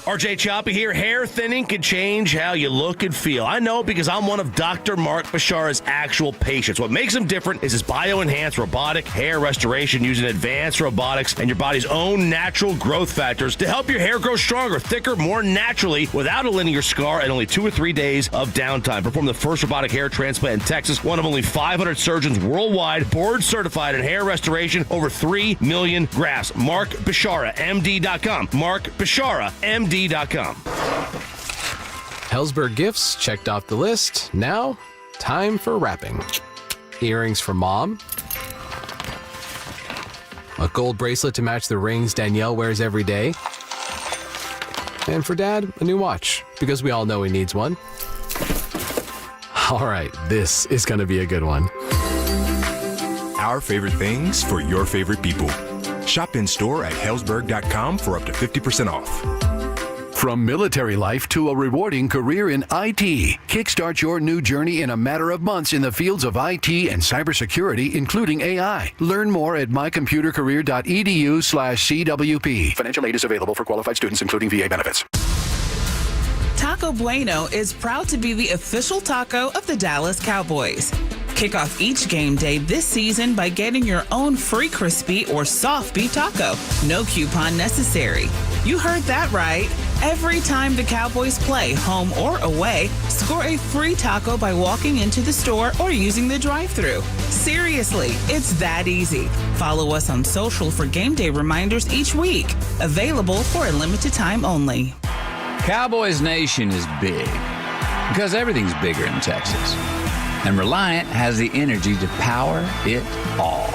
RJ Choppy here. Hair thinning can change how you look and feel. I know because I'm one of Dr. Mark Bashara's actual patients. What makes him different is his bio-enhanced robotic hair restoration using advanced robotics and your body's own natural growth factors to help your hair grow stronger, thicker, more naturally without a linear scar and only 2 or 3 days of downtime. Perform the first robotic hair transplant in Texas, one of only 500 surgeons worldwide, board certified in hair restoration, over 3 million grafts. Mark Bashara, MD.com. Mark Bashara, MD.com. Hellsberg gifts checked off the list. Now, time for wrapping. Earrings for mom. A gold bracelet to match the rings Danielle wears every day. And for dad, a new watch, because we all know he needs one. All right, this is going to be a good one. Our favorite things for your favorite people. Shop in store at Hellsberg.com for up to 50% off. From military life to a rewarding career in IT, kickstart your new journey in a matter of months in the fields of IT and cybersecurity, including AI. Learn more at mycomputercareer.edu/CWP. Financial aid is available for qualified students, including VA benefits. Taco Bueno is proud to be the official taco of the Dallas Cowboys. Kick off each game day this season by getting your own free crispy or soft beef taco. No coupon necessary. You heard that right. Every time the Cowboys play, home or away, score a free taco by walking into the store or using the drive-thru. Seriously, it's that easy. Follow us on social for game day reminders each week. Available for a limited time only. Cowboys Nation is big because everything's bigger in Texas. And Reliant has the energy to power it all.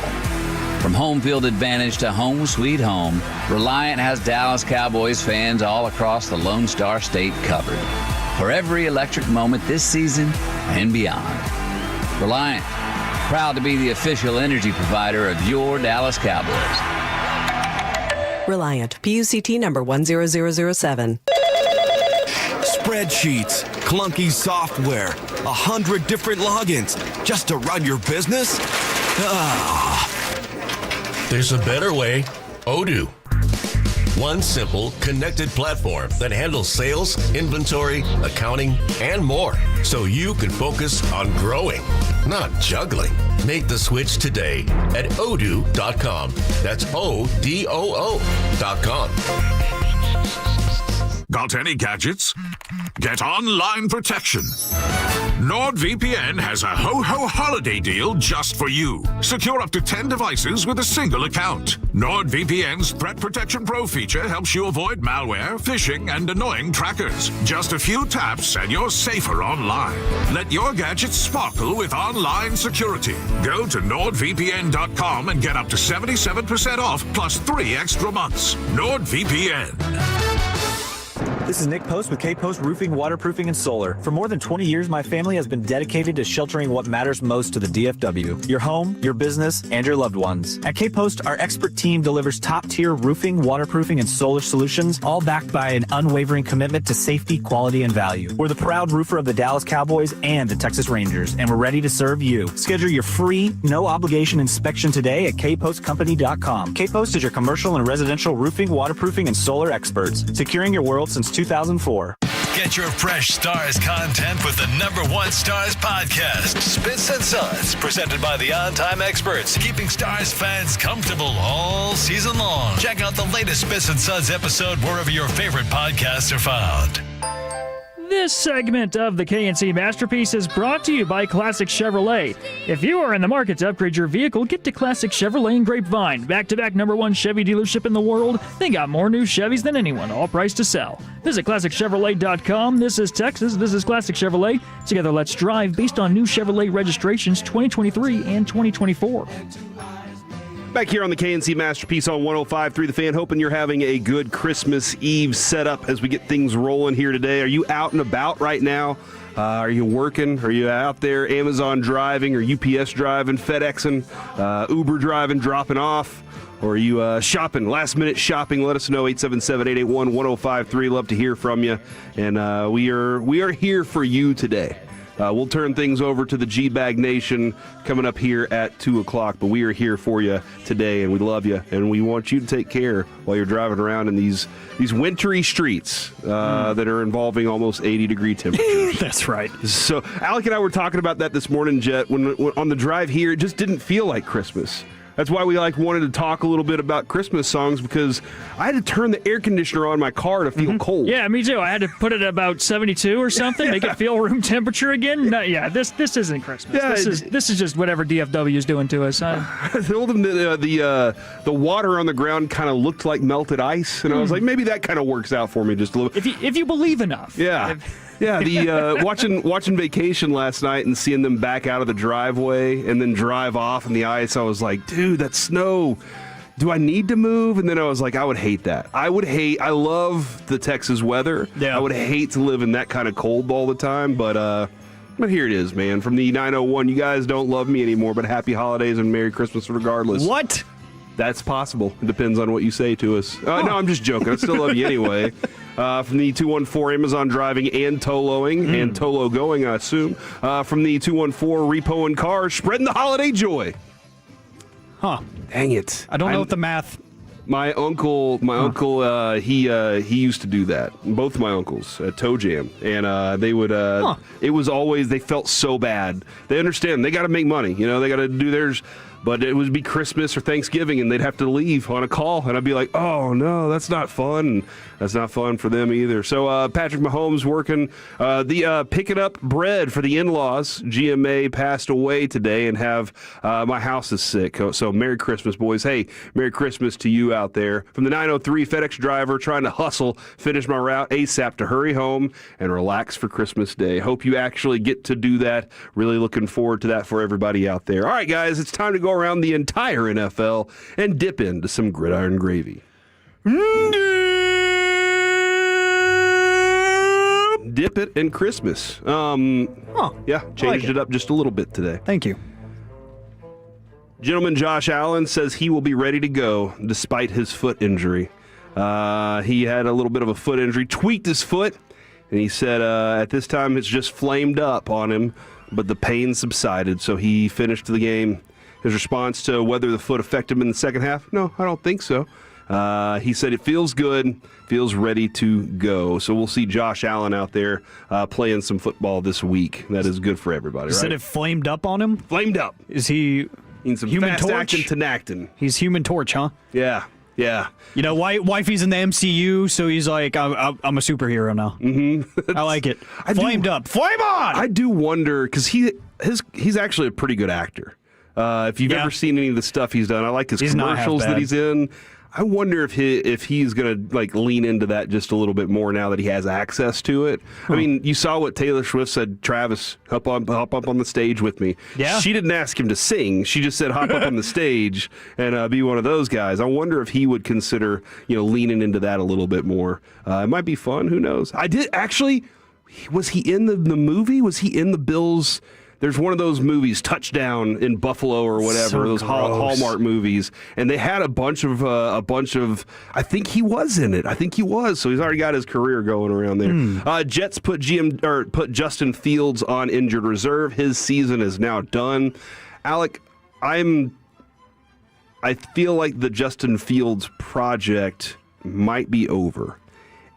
From home field advantage to home sweet home, Reliant has Dallas Cowboys fans all across the Lone Star State covered for every electric moment this season and beyond. Reliant, proud to be the official energy provider of your Dallas Cowboys. Reliant, PUCT number 10007. Spreadsheets, clunky software, 100 different logins just to run your business? There's a better way. Odoo. One simple, connected platform that handles sales, inventory, accounting, and more, so you can focus on growing, not juggling. Make the switch today at odoo.com. That's ODOO.com. Got any gadgets? Get online protection. NordVPN has a ho-ho holiday deal just for you. Secure up to 10 devices with a single account. NordVPN's Threat Protection Pro feature helps you avoid malware, phishing, and annoying trackers. Just a few taps and you're safer online. Let your gadgets sparkle with online security. Go to NordVPN.com and get up to 77% off plus 3 extra months. NordVPN. This is Nick Post with K-Post Roofing, Waterproofing, and Solar. For more than 20 years, my family has been dedicated to sheltering what matters most to the DFW. Your home, your business, and your loved ones. At K-Post, our expert team delivers top-tier roofing, waterproofing, and solar solutions, all backed by an unwavering commitment to safety, quality, and value. We're the proud roofer of the Dallas Cowboys and the Texas Rangers, and we're ready to serve you. Schedule your free, no-obligation inspection today at kpostcompany.com. K-Post is your commercial and residential roofing, waterproofing, and solar experts, securing your world since 2004. Get your fresh Stars content with the #1 Stars podcast, Spits and Suds, presented by the On Time Experts, keeping Stars fans comfortable all season long. Check out the latest Spits and Suds episode wherever your favorite podcasts are found. This segment of the KNC Masterpiece is brought to you by Classic Chevrolet. If you are in the market to upgrade your vehicle, get to Classic Chevrolet in Grapevine. Back-to-back #1 Chevy dealership in the world. They got more new Chevys than anyone, all priced to sell. Visit ClassicChevrolet.com. This is Texas. This is Classic Chevrolet. Together, let's drive based on new Chevrolet registrations 2023 and 2024. Back here on the KNC Masterpiece on 105.3 The Fan, hoping you're having a good Christmas Eve setup as we get things rolling here today. Are you out and about right now? Are you working? Are you out there Amazon driving or UPS driving, FedExing, Uber driving, dropping off? Or are you shopping, last-minute shopping? Let us know, 877-881-1053. Love to hear from you. And we are here for you today. We'll turn things over to the G-Bag Nation coming up here at 2 o'clock, but we are here for you today, and we love you, and we want you to take care while you're driving around in these wintry streets that are involving almost 80-degree temperatures. That's right. So Alec and I were talking about that this morning, Jet, when on the drive here, it just didn't feel like Christmas. That's why we wanted to talk a little bit about Christmas songs, because I had to turn the air conditioner on my car to feel cold. Yeah, me too. I had to put it at about 72 or something, make it feel room temperature again. No, yeah, this isn't Christmas. Yeah, this is just whatever DFW is doing to us. I told them that the water on the ground kind of looked like melted ice, and I was like, maybe that kind of works out for me just a little. If you believe enough. Yeah. Yeah, the watching Vacation last night and seeing them back out of the driveway and then drive off in the ice, I was like, dude, that's snow. Do I need to move? And then I was like, I would hate that. I love the Texas weather. Yeah. I would hate to live in that kind of cold all the time, but here it is, man. From the 901, you guys don't love me anymore, but happy holidays and Merry Christmas regardless. What? That's possible. It depends on what you say to us. No, I'm just joking. I still love you anyway. From the 214 Amazon driving and Toloing and Tolo going, I assume. From the 214 Repo and Cars, spreading the holiday joy. Huh. Dang it. I don't know what the math. My uncle, he used to do that. Both my uncles at Toe Jam, and they would. It was always, they felt so bad. They understand they got to make money. They got to do theirs. But it would be Christmas or Thanksgiving, and they'd have to leave on a call, and I'd be like, "Oh no, that's not fun." And that's not fun for them either. So Patrick Mahomes working the picking up bread for the in-laws. GMA passed away today, and have my house is sick. So Merry Christmas, boys. Hey, Merry Christmas to you out there. From the 903 FedEx driver, trying to hustle, finish my route ASAP to hurry home and relax for Christmas Day. Hope you actually get to do that. Really looking forward to that for everybody out there. All right, guys, it's time to go around the entire NFL and dip into some gridiron gravy. Dip it in Christmas. Yeah, changed it up just a little bit today. Thank you. Gentleman Josh Allen says he will be ready to go despite his foot injury. He had a little bit of a foot injury, tweaked his foot, and he said at this time it's just flamed up on him, but the pain subsided, so he finished the game. His response to whether the foot affected him in the second half, no, I don't think so. He said it feels good, feels ready to go. So we'll see Josh Allen out there playing some football this week. That is good for everybody, You right? said it flamed up on him? Flamed up. Is he some Human fast Torch? acting Tenactin. He's Human Torch, huh? Yeah. Wifey's in the MCU, so he's like, I'm a superhero now. Mm-hmm. I like it. Flamed up. Flame on! I do wonder, because he's actually a pretty good actor. If you've ever seen any of the stuff he's done, I like his commercials that he's in. I wonder if he's going to lean into that just a little bit more now that he has access to it. I mean, you saw what Taylor Swift said. Travis, hop up on the stage with me. Yeah. She didn't ask him to sing. She just said hop up on the stage and be one of those guys. I wonder if he would consider leaning into that a little bit more. It might be fun. Who knows? I did actually. Was he in the movie? Was he in the Bills? There's one of those movies, Touchdown in Buffalo or whatever, So those gross. Hallmark movies, and they had a bunch of. I think he was in it. I think he was. So he's already got his career going around there. Jets put Justin Fields on injured reserve. His season is now done. Alec, I feel like the Justin Fields project might be over.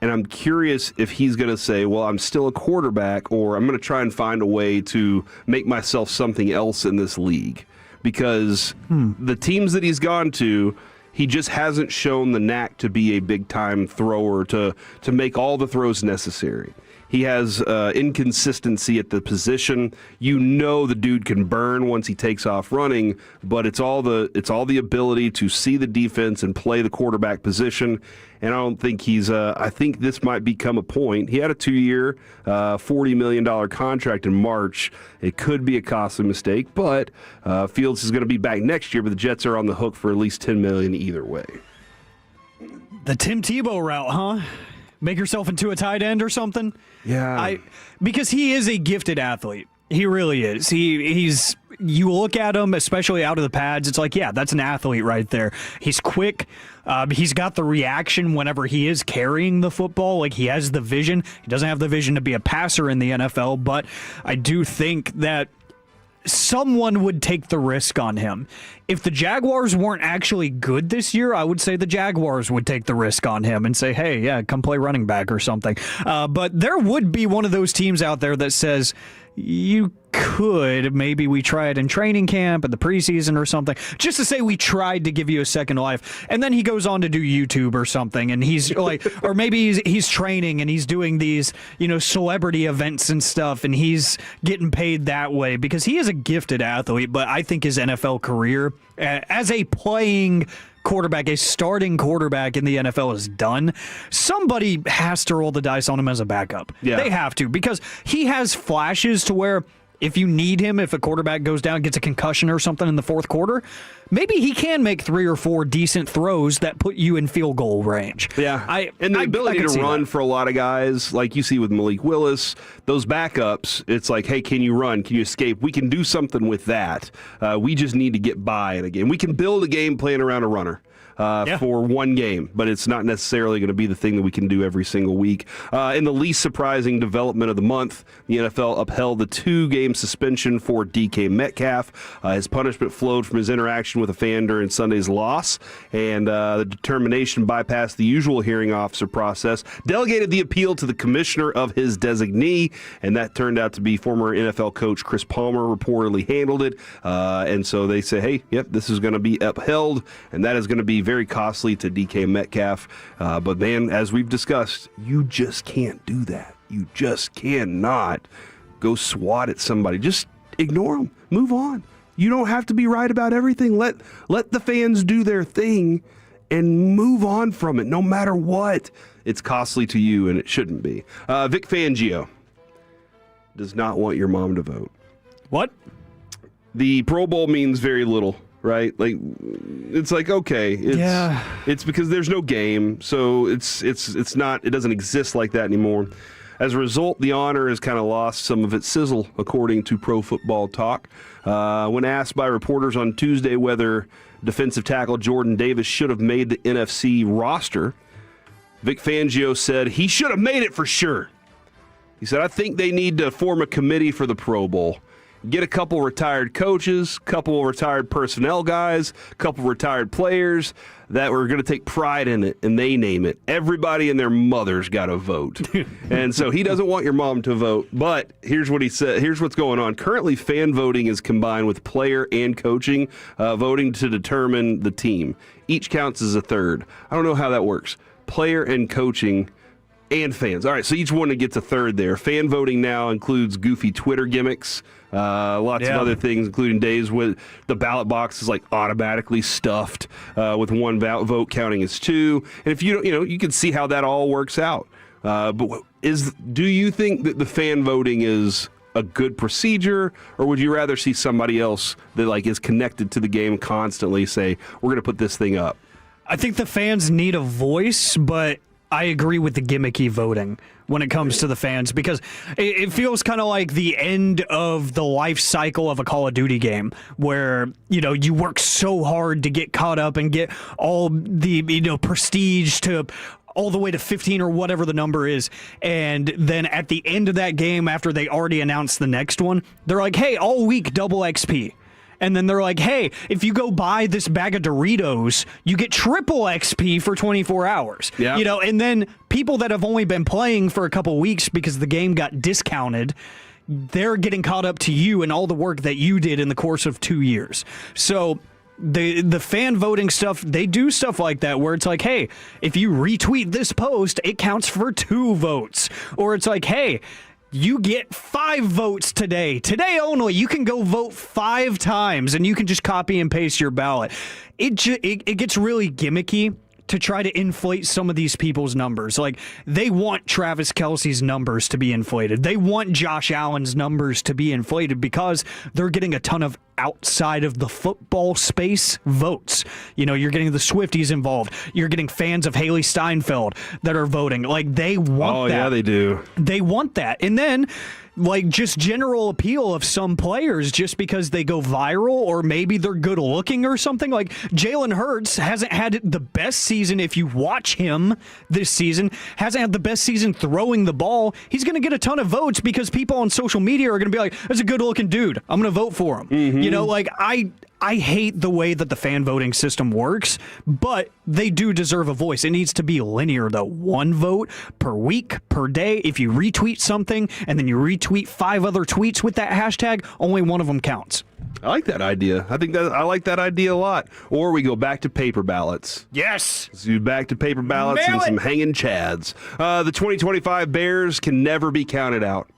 And I'm curious if he's going to say, well, I'm still a quarterback, or I'm going to try and find a way to make myself something else in this league. Because the teams that he's gone to, he just hasn't shown the knack to be a big-time thrower, to make all the throws necessary. He has inconsistency at the position. The dude can burn once he takes off running, but it's all the ability to see the defense and play the quarterback position. And I don't think I think this might become a point. He had a 2-year, $40 million contract in March. It could be a costly mistake, but Fields is going to be back next year, but the Jets are on the hook for at least $10 million either way. The Tim Tebow route, huh? Make yourself into a tight end or something? Yeah. Because he is a gifted athlete. He really is. You look at him, especially out of the pads, it's like, yeah, that's an athlete right there. He's quick. He's got the reaction whenever he is carrying the football. Like, he has the vision. He doesn't have the vision to be a passer in the NFL, but I do think that someone would take the risk on him. If the Jaguars weren't actually good this year, I would say the Jaguars would take the risk on him and say, hey, yeah, come play running back or something. But there would be one of those teams out there that says, maybe we try it in training camp at the preseason or something, just to say we tried to give you a second life. And then he goes on to do YouTube or something, and he's like, or maybe he's training and he's doing these, celebrity events and stuff, and he's getting paid that way because he is a gifted athlete. But I think his NFL career as a playing quarterback, a starting quarterback in the NFL is done. Somebody has to roll the dice on him as a backup. Yeah. They have to, because he has flashes to where if you need him, if a quarterback goes down, gets a concussion or something in the fourth quarter, maybe he can make 3 or 4 decent throws that put you in field goal range. Yeah, and the ability to run for a lot of guys, like you see with Malik Willis, those backups, it's like, hey, can you run? Can you escape? We can do something with that. We just need to get by in a game. We can build a game playing around a runner. For one game, but it's not necessarily going to be the thing that we can do every single week. In the least surprising development of the month, the NFL upheld the 2-game suspension for DK Metcalf. His punishment flowed from his interaction with a fan during Sunday's loss, and the determination bypassed the usual hearing officer process, delegated the appeal to the commissioner of his designee, and that turned out to be former NFL coach Chris Palmer reportedly handled it. And so they say, hey, yep, this is going to be upheld, and that is going to be very costly to DK Metcalf. But, man, as we've discussed, you just can't do that. You just cannot go swat at somebody. Just ignore them. Move on. You don't have to be right about everything. Let the fans do their thing and move on from it, no matter what. It's costly to you, and it shouldn't be. Vic Fangio does not want your mom to vote. What? The Pro Bowl means very little. Right, like it's like okay, it's because there's no game, so it's not, it doesn't exist like that anymore. As a result, the honor has kind of lost some of its sizzle, according to Pro Football Talk. When asked by reporters on Tuesday whether defensive tackle Jordan Davis should have made the NFC roster, Vic Fangio said he should have made it for sure. He said, I think they need to form a committee for the Pro Bowl. Get a couple retired coaches, couple retired personnel guys, couple retired players that were going to take pride in it, and they name it. Everybody and their mother's got to vote. And so he doesn't want your mom to vote, but here's what he said. Here's what's going on. Currently, fan voting is combined with player and coaching voting to determine the team. Each counts as a third. I don't know how that works. Player and coaching and fans. All right, so each one gets a third there. Fan voting now includes goofy Twitter gimmicks, lots of other things, including days with the ballot box is like automatically stuffed with one vote counting as 2. And if you can see how that all works out. But do you think that the fan voting is a good procedure, or would you rather see somebody else that like is connected to the game constantly say, we're going to put this thing up? I think the fans need a voice, but I agree with the gimmicky voting when it comes to the fans, because it feels kind of like the end of the life cycle of a Call of Duty game where, you work so hard to get caught up and get all the, prestige to all the way to 15 or whatever the number is. And then at the end of that game, after they already announced the next one, they're like, hey, all week double XP. And then they're like, hey, if you go buy this bag of Doritos, you get triple XP for 24 hours. Yeah. And then people that have only been playing for a couple weeks because the game got discounted, they're getting caught up to you and all the work that you did in the course of 2 years. So the fan voting stuff, they do stuff like that where it's like, hey, if you retweet this post, it counts for 2 votes. Or it's like, hey, you get 5 votes today. Today only, you can go vote 5 times, and you can just copy and paste your ballot. It gets really gimmicky to try to inflate some of these people's numbers. Like, they want Travis Kelce's numbers to be inflated. They want Josh Allen's numbers to be inflated because they're getting a ton of outside of the football space votes. You're getting the Swifties involved. You're getting fans of Haley Steinfeld that are voting. Like, they want that. Oh, yeah, they do. They want that. And then, like, just general appeal of some players just because they go viral or maybe they're good looking or something. Like, Jalen Hurts hasn't had the best season. If you watch him this season, hasn't had the best season throwing the ball. He's going to get a ton of votes because people on social media are going to be like, that's a good looking dude. I'm going to vote for him. Mm-hmm. I hate the way that the fan voting system works, but they do deserve a voice. It needs to be linear, though. 1 vote per week, per day. If you retweet something and then you retweet 5 other tweets with that hashtag, only one of them counts. I like that idea. I like that idea a lot. Or we go back to paper ballots. Yes. So back to paper ballots and some hanging chads. The 2025 Bears can never be counted out.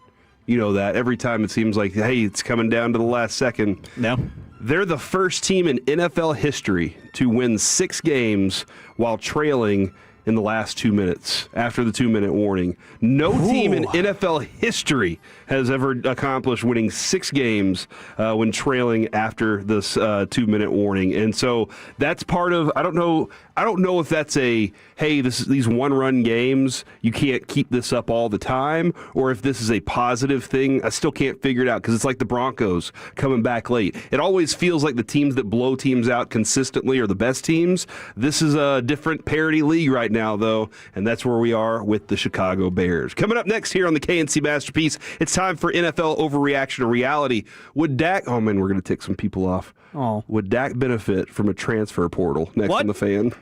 You know that. Every time it seems like, hey, it's coming down to the last second. No. They're the first team in NFL history to win 6 games while trailing in the last 2 minutes after the 2-minute warning. No team in NFL history has ever accomplished winning 6 games when trailing after this 2-minute warning. And so that's part of, I don't know if that's a, hey, these one-run games, you can't keep this up all the time, or if this is a positive thing. I still can't figure it out because it's like the Broncos coming back late. It always feels like the teams that blow teams out consistently are the best teams. This is a different parity league right now, though, and that's where we are with the Chicago Bears. Coming up next here on the KNC Masterpiece, it's time for NFL Overreaction to Reality. Would Dak, oh man, we're going to tick some people off. Oh. Would Dak benefit from a transfer portal? Next on The Fan.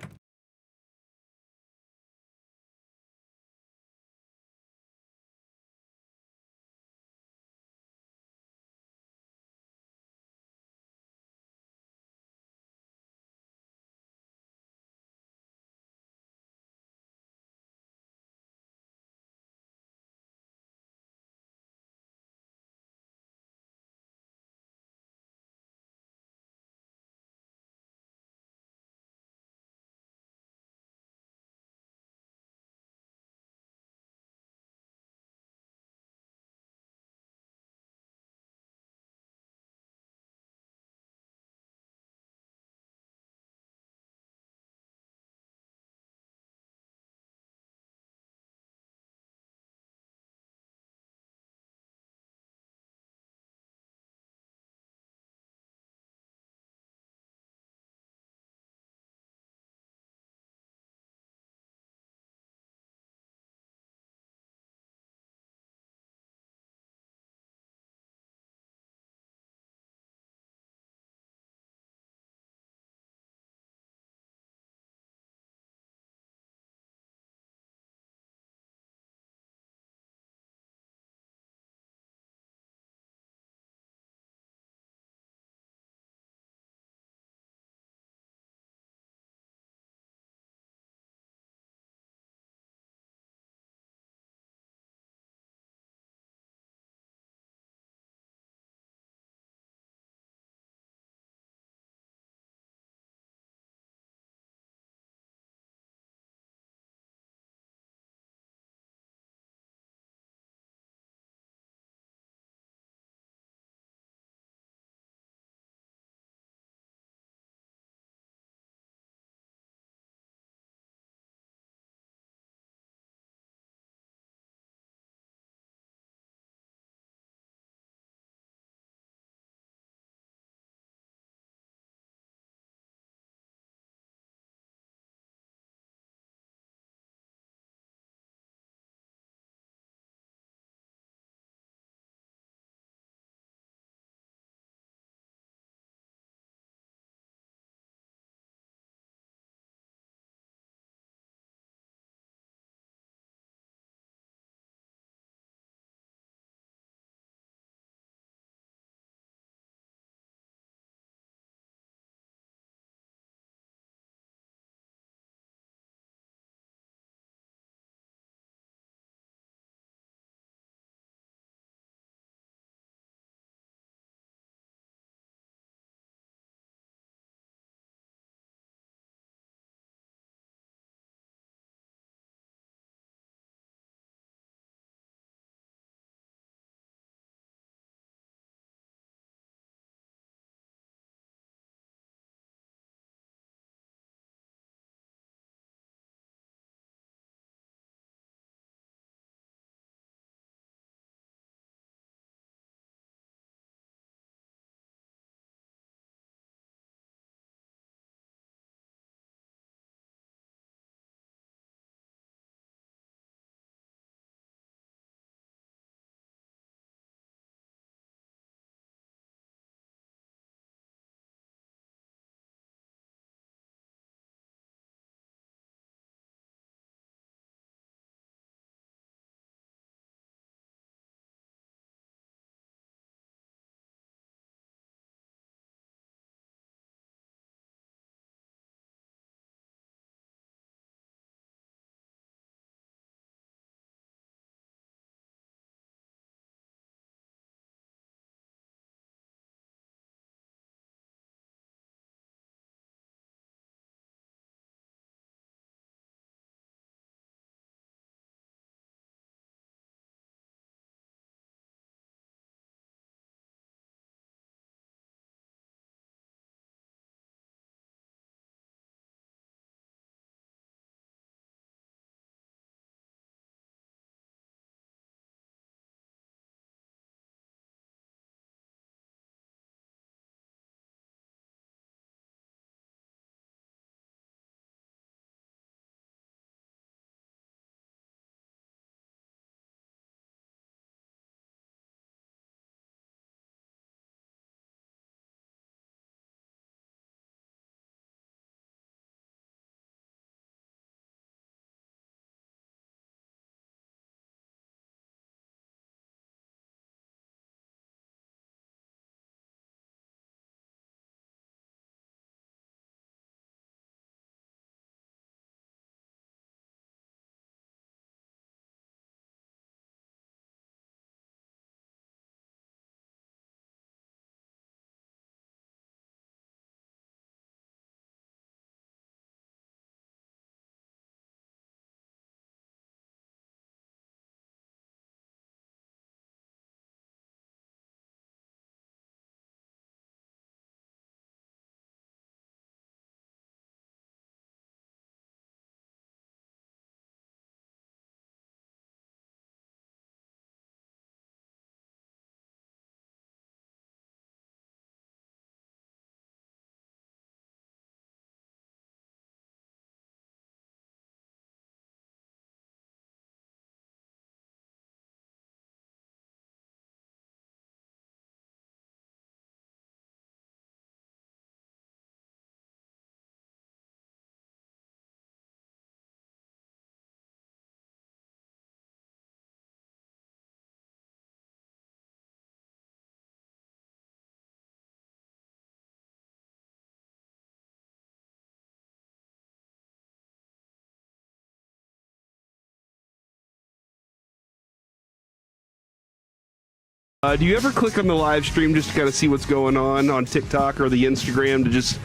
Do you ever click on the live stream just to kind of see what's going on TikTok or the Instagram to just,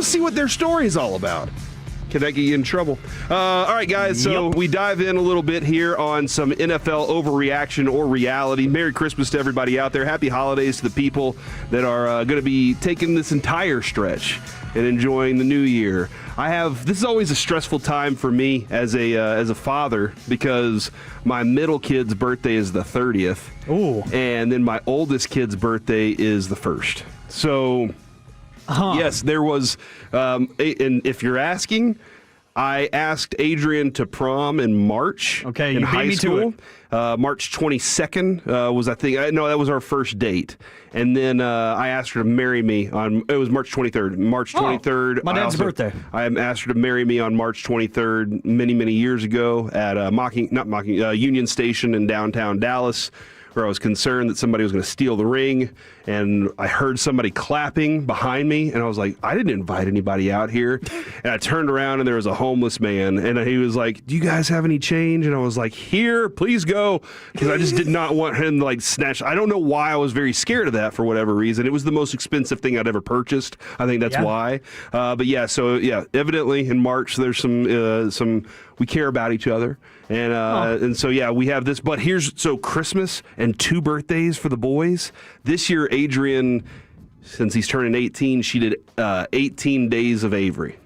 see what their story is all about? Can that get you in trouble? All right, guys, so we dive in a little bit here on some NFL overreaction or reality. Merry Christmas to everybody out there. Happy holidays to the people that are going to be taking this entire stretch and enjoying the new year. This is always a stressful time for me as a father because my middle kid's birthday is the 30th. Ooh. And then my oldest kid's birthday is the 1st. So... Yes, there was, and if you're asking, I asked Adrian to prom in March. Okay, in you high beat me school. to it. March 22nd was, I think, no, that was our first date. And then I asked her to marry me it was March 23rd. March 23rd. My dad's birthday. I asked her to marry me on March 23rd many, many years ago at Union Station in downtown Dallas, where I was concerned that somebody was going to steal the ring, and I heard somebody clapping behind me, and I was like, I didn't invite anybody out here. And I turned around, and there was a homeless man, and he was like, do you guys have any change? And I was like, here, please go, because I just did not want him to snatch. I don't know why I was very scared of that for whatever reason. It was the most expensive thing I'd ever purchased. I think that's why. Evidently in March there's some we care about each other. And so, we have this. But so Christmas and 2 birthdays for the boys. This year, Adrian, since he's turning 18, she did 18 days of Avery.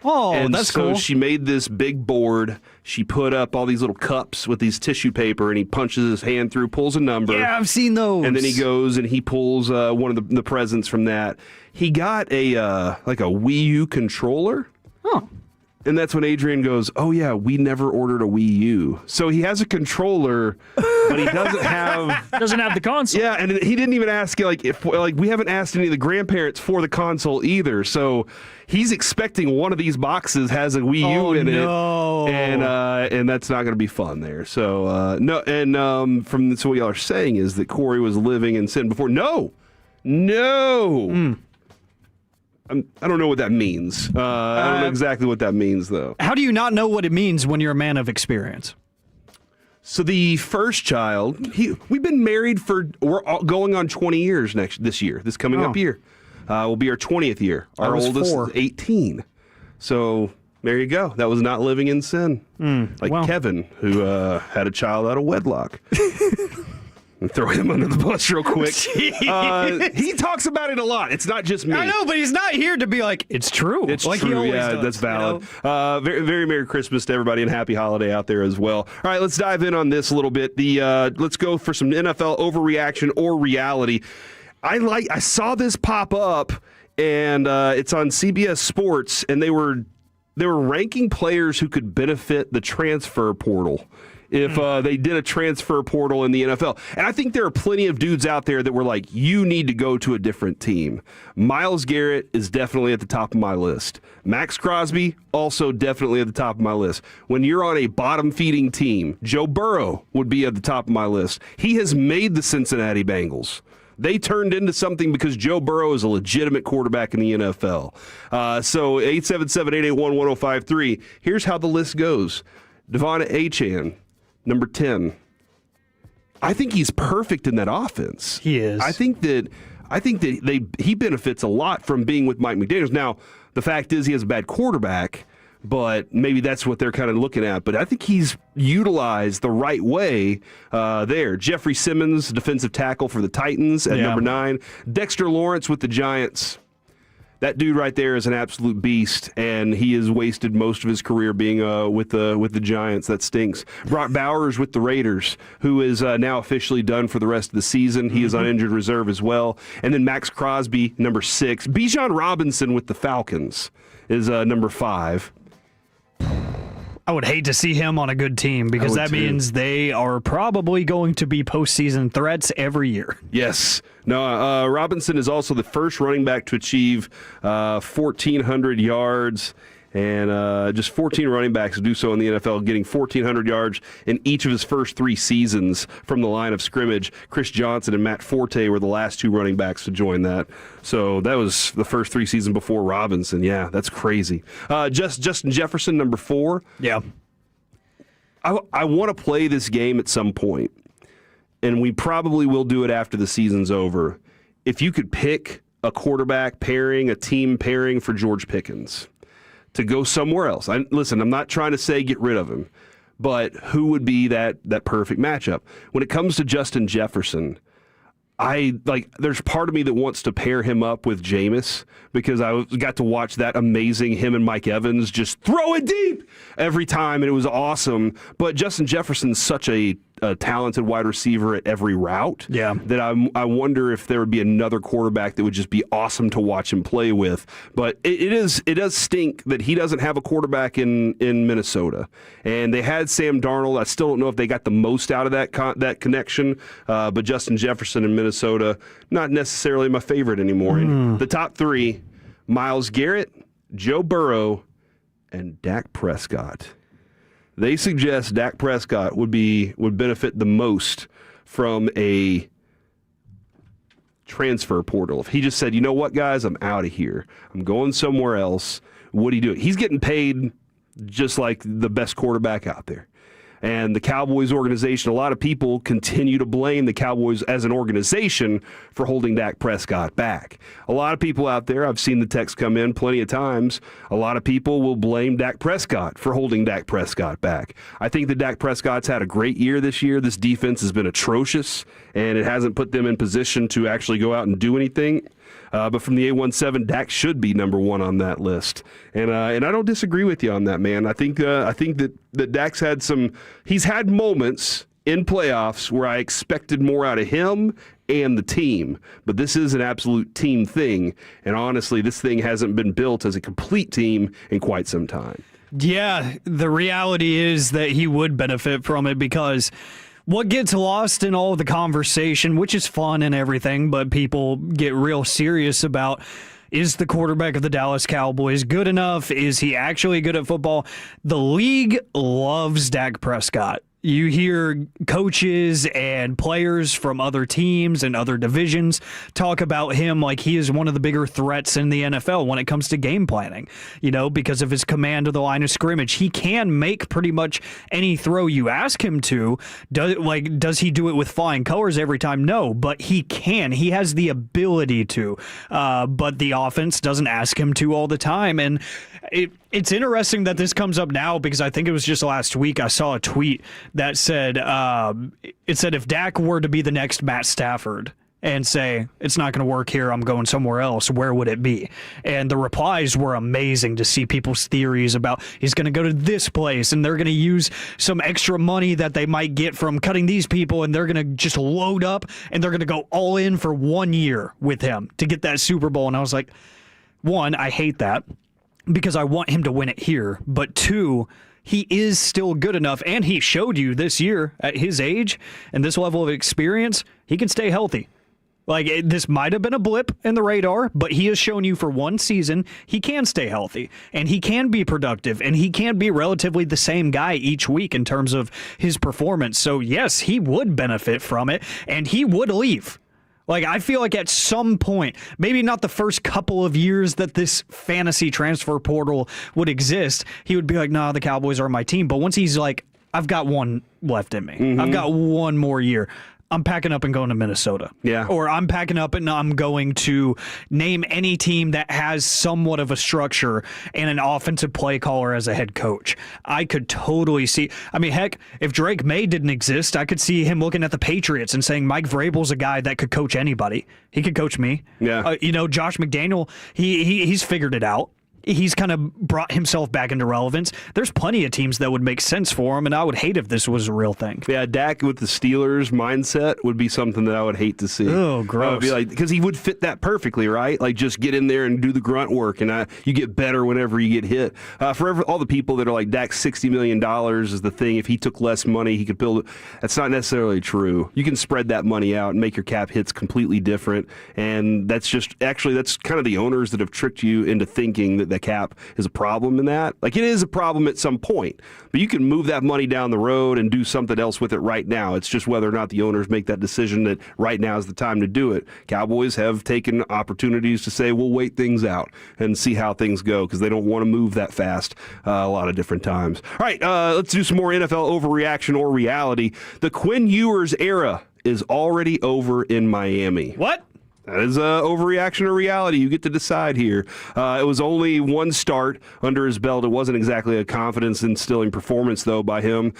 Oh, and that's so cool. she made this big board. She put up all these little cups with these tissue paper, and he punches his hand through, pulls a number. Yeah, I've seen those. And then he goes and he pulls one of the presents from that. He got a Wii U controller. Oh. And that's when Adrian goes, oh, yeah, we never ordered a Wii U. So he has a controller, but he doesn't have... Doesn't have the console. Yeah, and he didn't even ask, if we haven't asked any of the grandparents for the console either. So he's expecting one of these boxes has a Wii U in it. And that's not going to be fun there. So, so what y'all are saying is that Corey was living in sin before. No! I don't know what that means. I don't know exactly what that means, though. How do you not know what it means when you're a man of experience? So the first child, we've been married we're going on 20 years this coming up year. Will be our 20th year. Our oldest is 18. So there you go. That was not living in sin. Kevin, who had a child out of wedlock. And throw him under the bus real quick. He talks about it a lot. It's not just me. I know, but he's not here to be like, it's true. It's like true. He always does, that's valid. Very, very Merry Christmas to everybody and happy holiday out there as well. All right, let's dive in on this a little bit. Let's go for some NFL overreaction or reality. I saw this pop up, and it's on CBS Sports, and they were ranking players who could benefit the transfer portal if they did a transfer portal in the NFL. And I think there are plenty of dudes out there that were like, you need to go to a different team. Myles Garrett is definitely at the top of my list. Max Crosby, also definitely at the top of my list. When you're on a bottom-feeding team, Joe Burrow would be at the top of my list. He has made the Cincinnati Bengals. They turned into something because Joe Burrow is a legitimate quarterback in the NFL. So 877-881-1053. Here's how the list goes. Devon Achane, number 10. I think he's perfect in that offense. He is. I think that he benefits a lot from being with Mike McDaniels. Now, the fact is he has a bad quarterback, but maybe that's what they're kind of looking at. But I think he's utilized the right way there. Jeffrey Simmons, defensive tackle for the Titans at number 9. Dexter Lawrence with the Giants. That dude right there is an absolute beast, and he has wasted most of his career being with the Giants. That stinks. Brock Bowers with the Raiders, who is now officially done for the rest of the season. He is on injured reserve as well. And then Max Crosby, number 6. Bijan Robinson with the Falcons is number 5. I would hate to see him on a good team because that means they are probably going to be postseason threats every year. Yes. No, Robinson is also the first running back to achieve 1,400 yards, and just 14 running backs do so in the NFL, getting 1,400 yards in each of his first 3 seasons from the line of scrimmage. Chris Johnson and Matt Forte were the last 2 running backs to join that. So that was the first 3 seasons before Robinson. Yeah, that's crazy. Justin Jefferson, number 4. Yeah. I want to play this game at some point. and we probably will do it after the season's over, if you could pick a quarterback pairing, a team pairing for George Pickens to go somewhere else. Listen, I'm not trying to say get rid of him, but who would be that perfect matchup? When it comes to Justin Jefferson, there's part of me that wants to pair him up with Jameis because I got to watch that amazing him and Mike Evans just throw it deep every time, and it was awesome. But Justin Jefferson's such a talented wide receiver at every route that I wonder if there would be another quarterback that would just be awesome to watch him play with. But it does stink that he doesn't have a quarterback in Minnesota. And they had Sam Darnold. I still don't know if they got the most out of that connection. But Justin Jefferson in Minnesota, not necessarily my favorite anymore. And the top three, Myles Garrett, Joe Burrow, and Dak Prescott. They suggest Dak Prescott would benefit the most from a transfer portal. If he just said, you know what, guys, I'm out of here. I'm going somewhere else. What do you do? He's getting paid just like the best quarterback out there. And the Cowboys organization, a lot of people continue to blame the Cowboys as an organization for holding Dak Prescott back. A lot of people out there, I've seen the text come in plenty of times, a lot of people will blame Dak Prescott for holding Dak Prescott back. I think that Dak Prescott's had a great year this year. This defense has been atrocious, and it hasn't put them in position to actually go out and do anything. But from the A17, Dak should be number one on that list, and I don't disagree with you on that, man. I think that Dak's had he's had moments in playoffs where I expected more out of him and the team, but this is an absolute team thing, and honestly, this thing hasn't been built as a complete team in quite some time. Yeah, the reality is that he would benefit from it because what gets lost in all the conversation, which is fun and everything, but people get real serious about, is the quarterback of the Dallas Cowboys good enough? Is he actually good at football? The league loves Dak Prescott. You hear coaches and players from other teams and other divisions talk about him like he is one of the bigger threats in the NFL when it comes to game planning, because of his command of the line of scrimmage. He can make pretty much any throw you ask him to. Does he do it with flying colors every time? No, but he can. He has the ability to, but the offense doesn't ask him to all the time. And it's interesting that this comes up now because I think it was just last week I saw a tweet that said, if Dak were to be the next Matt Stafford and say, it's not going to work here, I'm going somewhere else, where would it be? And the replies were amazing to see people's theories about he's going to go to this place and they're going to use some extra money that they might get from cutting these people and they're going to just load up and they're going to go all in for 1 year with him to get that Super Bowl. And I was like, one, I hate that, because I want him to win it here. But two, he is still good enough, and he showed you this year at his age and this level of experience, he can stay healthy. This might have been a blip in the radar, but he has shown you for one season he can stay healthy, and he can be productive, and he can be relatively the same guy each week in terms of his performance. So, yes, he would benefit from it, and he would leave. I feel like at some point, maybe not the first couple of years that this fantasy transfer portal would exist, he would be like, nah, the Cowboys are my team. But once he's like, I've got one left in me. I've got one more year. I'm packing up and going to Minnesota. Yeah. Or I'm packing up and I'm going to name any team that has somewhat of a structure and an offensive play caller as a head coach. I could totally see. I mean, heck, if Drake May didn't exist, I could see him looking at the Patriots and saying Mike Vrabel's a guy that could coach anybody. He could coach me. Yeah. Josh McDaniel, he's figured it out. He's kind of brought himself back into relevance. There's plenty of teams that would make sense for him, and I would hate if this was a real thing. Yeah, Dak with the Steelers mindset would be something that I would hate to see. Oh, gross. Because he would fit that perfectly, right? Just get in there and do the grunt work, and you get better whenever you get hit. For all the people that are like, Dak's $60 million is the thing. If he took less money, he could build it. That's not necessarily true. You can spread that money out and make your cap hits completely different, and that's kind of the owners that have tricked you into thinking that the cap is a problem in that. It is a problem at some point, but you can move that money down the road and do something else with it right now. It's just whether or not the owners make that decision that right now is the time to do it. Cowboys have taken opportunities to say, we'll wait things out and see how things go because they don't want to move that fast a lot of different times. All right, let's do some more NFL overreaction or reality. The Quinn Ewers era is already over in Miami. What? That is overreaction or reality. You get to decide here. It was only one start under his belt. It wasn't exactly a confidence-instilling performance, though, by him.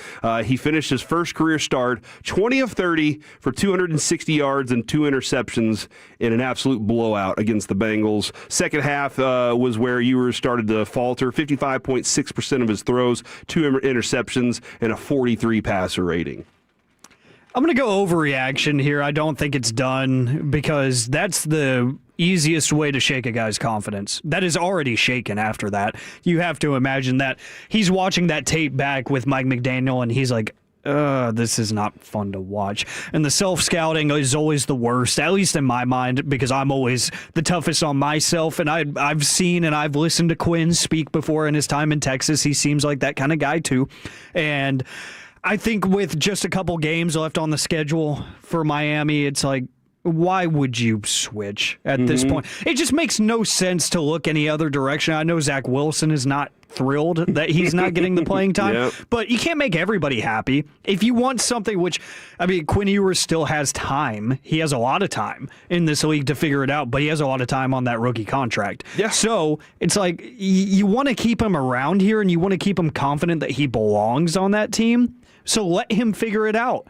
He finished his first career start 20 of 30 for 260 yards and 2 interceptions in an absolute blowout against the Bengals. Second half was where Ewers started to falter. 55.6% of his throws, 2 interceptions, and a 43 passer rating. I'm going to go overreaction here. I don't think it's done because that's the easiest way to shake a guy's confidence. That is already shaken after that. You have to imagine that he's watching that tape back with Mike McDaniel and he's like, this is not fun to watch. And the self-scouting is always the worst, at least in my mind, because I'm always the toughest on myself. And I've seen and I've listened to Quinn speak before in his time in Texas. He seems like that kind of guy too. And I think with just a couple games left on the schedule for Miami, it's like, why would you switch at this point? It just makes no sense to look any other direction. I know Zach Wilson is not thrilled that he's not getting the playing time, but you can't make everybody happy. If you want something, which, I mean, Quinn Ewers still has time. He has a lot of time in this league to figure it out, but he has a lot of time on that rookie contract. Yeah. So it's like you want to keep him around here and you want to keep him confident that he belongs on that team. So let him figure it out.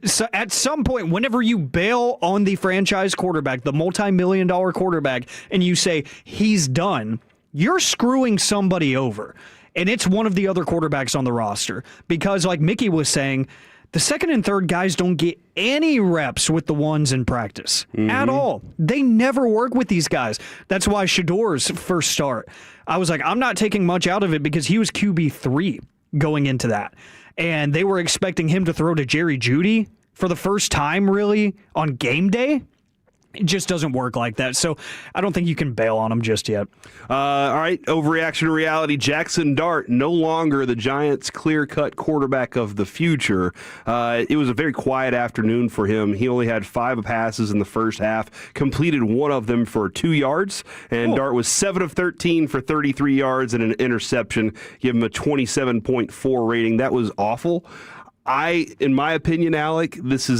So at some point, whenever you bail on the franchise quarterback, the multi-million-dollar quarterback, and you say he's done, you're screwing somebody over. And it's one of the other quarterbacks on the roster. Because like Mickey was saying, the second and third guys don't get any reps with the ones in practice at all. They never work with these guys. That's why Shador's first start, I was like, I'm not taking much out of it because he was QB3 going into that. And they were expecting him to throw to Jerry Jeudy for the first time, really, on game day. It just doesn't work like that. So I don't think you can bail on him just yet. All right, overreaction reality. Jackson Dart, no longer the Giants' clear-cut quarterback of the future. It was a very quiet afternoon for him. He only had 5 passes in the first half, completed 1 of them for 2 yards, and Dart was 7 of 13 for 33 yards and an interception. Give him a 27.4 rating. That was awful. In my opinion, Alec, this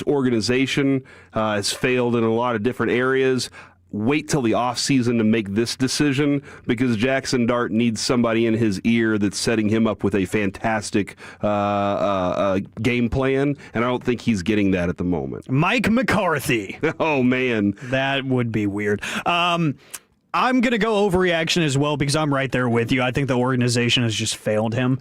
organization has failed in a lot of different areas. Wait till the offseason to make this decision because Jackson Dart needs somebody in his ear that's setting him up with a fantastic game plan, and I don't think he's getting that at the moment. Mike McCarthy. Oh, man. That would be weird. I'm going to go overreaction as well because I'm right there with you. I think the organization has just failed him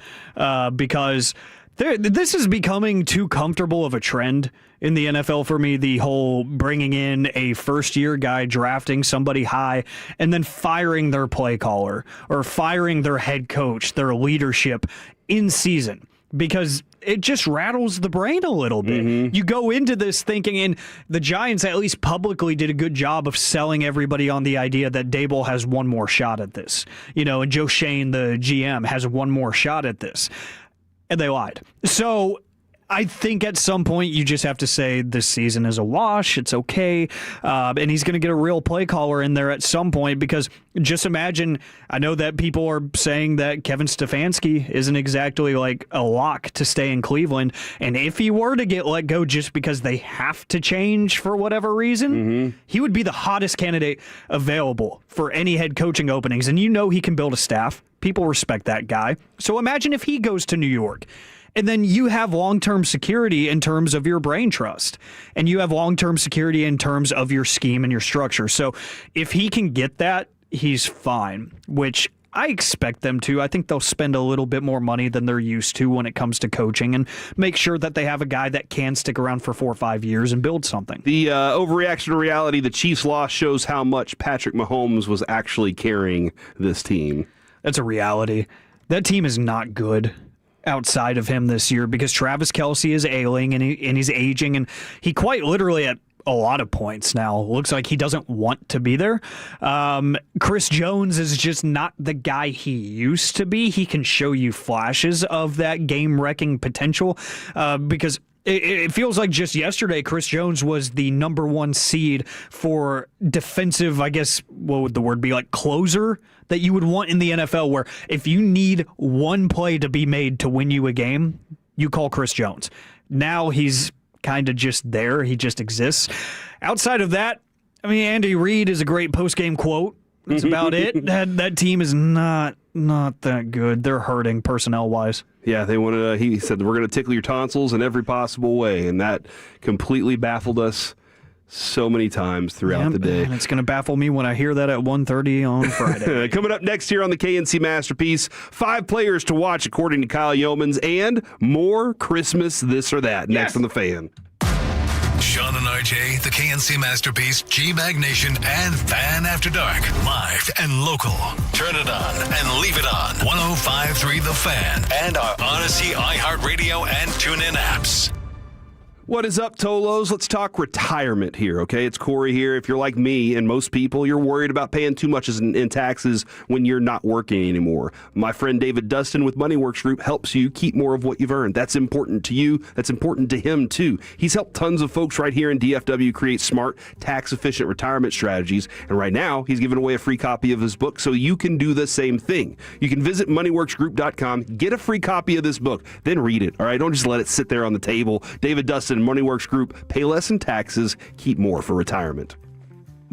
because this is becoming too comfortable of a trend in the NFL for me, the whole bringing in a first-year guy, drafting somebody high, and then firing their play caller or firing their head coach, their leadership in season, because it just rattles the brain a little bit. You go into this thinking, and the Giants at least publicly did a good job of selling everybody on the idea that Dable has one more shot at this, and Joe Shane, the GM, has one more shot at this. And they lied. So I think at some point you just have to say this season is a wash. It's okay. And he's going to get a real play caller in there at some point because just imagine, I know that people are saying that Kevin Stefanski isn't exactly like a lock to stay in Cleveland. And if he were to get let go just because they have to change for whatever reason, he would be the hottest candidate available for any head coaching openings. And he can build a staff. People respect that guy. So imagine if he goes to New York. And then you have long-term security in terms of your brain trust. And you have long-term security in terms of your scheme and your structure. So if he can get that, he's fine, which I expect them to. I think they'll spend a little bit more money than they're used to when it comes to coaching and make sure that they have a guy that can stick around for 4 or 5 years and build something. The overreaction to reality, the Chiefs' loss shows how much Patrick Mahomes was actually carrying this team. That's a reality. That team is not good outside of him this year because Travis Kelce is ailing and he's aging, and he quite literally at a lot of points now looks like he doesn't want to be there. Chris Jones is just not the guy he used to be. He can show you flashes of that game-wrecking potential because it feels like just yesterday, Chris Jones was the number 1 seed for defensive, I guess, what would the word be, like closer that you would want in the NFL, where if you need one play to be made to win you a game, you call Chris Jones. Now he's kind of just there. He just exists. Outside of that, I mean, Andy Reid is a great post-game quote. That's about it. That team is not that good. They're hurting personnel-wise. Yeah, they want to. He said, we're going to tickle your tonsils in every possible way, and that completely baffled us so many times throughout the day. And it's going to baffle me when I hear that at 1:30 on Friday. Coming up next here on the KNC Masterpiece, 5 players to watch according to Kyle Yeomans, and more Christmas this or that. Next on The Fan. Sean and RJ, the KNC Masterpiece, G-Bag Nation, and Fan After Dark. Live and local. Turn it on and leave it on. 105.3 The Fan and our Odyssey, iHeartRadio, and TuneIn apps. What is up, Tolos? Let's talk retirement here, okay? It's Corey here. If you're like me and most people, you're worried about paying too much in taxes when you're not working anymore. My friend David Dustin with MoneyWorks Group helps you keep more of what you've earned. That's important to you. That's important to him, too. He's helped tons of folks right here in DFW create smart, tax-efficient retirement strategies. And right now, he's giving away a free copy of his book so you can do the same thing. You can visit MoneyWorksGroup.com, get a free copy of this book, then read it, all right? Don't just let it sit there on the table. David Dustin, MoneyWorks Group, pay less in taxes, keep more for retirement.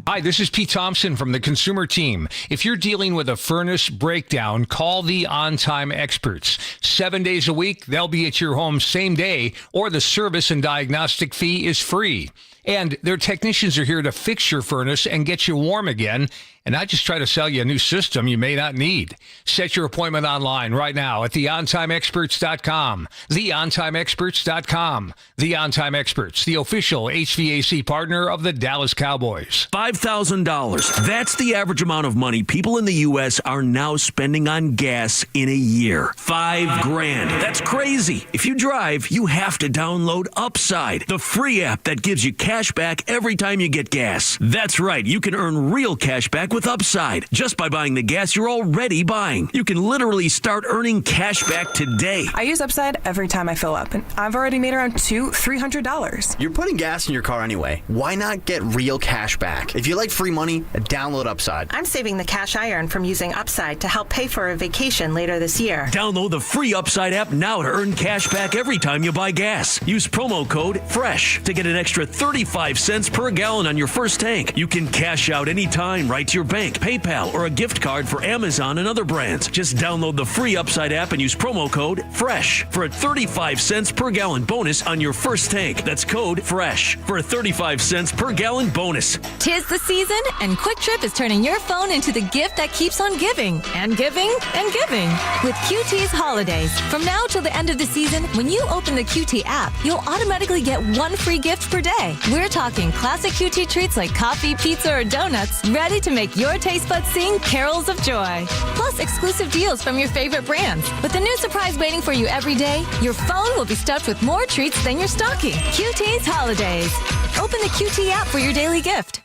Hi, this is Pete Thompson from the Consumer Team. If you're dealing with a furnace breakdown, call the On-Time Experts. 7 days a week, they'll be at your home same day, or the service and diagnostic fee is free. And their technicians are here to fix your furnace and get you warm again, and not just try to sell you a new system you may not need. Set your appointment online right now at theontimeexperts.com. Theontimeexperts.com. The On-Time Experts, the official HVAC partner of the Dallas Cowboys. $5,000. That's the average amount of money people in the U.S. are now spending on gas in a year. $5,000. That's crazy. If you drive, you have to download Upside, the free app that gives you cash back every time you get gas. That's right. You can earn real cash back with Upside just by buying the gas you're already buying. You can literally start earning cash back today. I use Upside every time I fill up, and I've already made around $300. You're putting gas in your car anyway. Why not get real cash back? If you like free money, download Upside. I'm saving the cash I earn from using Upside to help pay for a vacation later this year. Download the free Upside app now to earn cash back every time you buy gas. Use promo code FRESH to get an extra 35 cents per gallon on your first tank. You can cash out anytime right to your bank, PayPal, or a gift card for Amazon and other brands. Just download the free Upside app and use promo code FRESH for a 35 cents per gallon bonus on your first tank. That's code FRESH for a 35 cents per gallon bonus. 'Tis the season, and Quick Trip is turning your phone into the gift that keeps on giving and giving and giving with QT's Holidays. From now till the end of the season, when you open the QT app, you'll automatically get one free gift per day. We're talking classic QT treats like coffee, pizza, or donuts, ready to make your taste buds sing carols of joy. Plus exclusive deals from your favorite brands. With a new surprise waiting for you every day, your phone will be stuffed with more treats than your stocking. QT's Holidays. Open the QT app for your daily gift.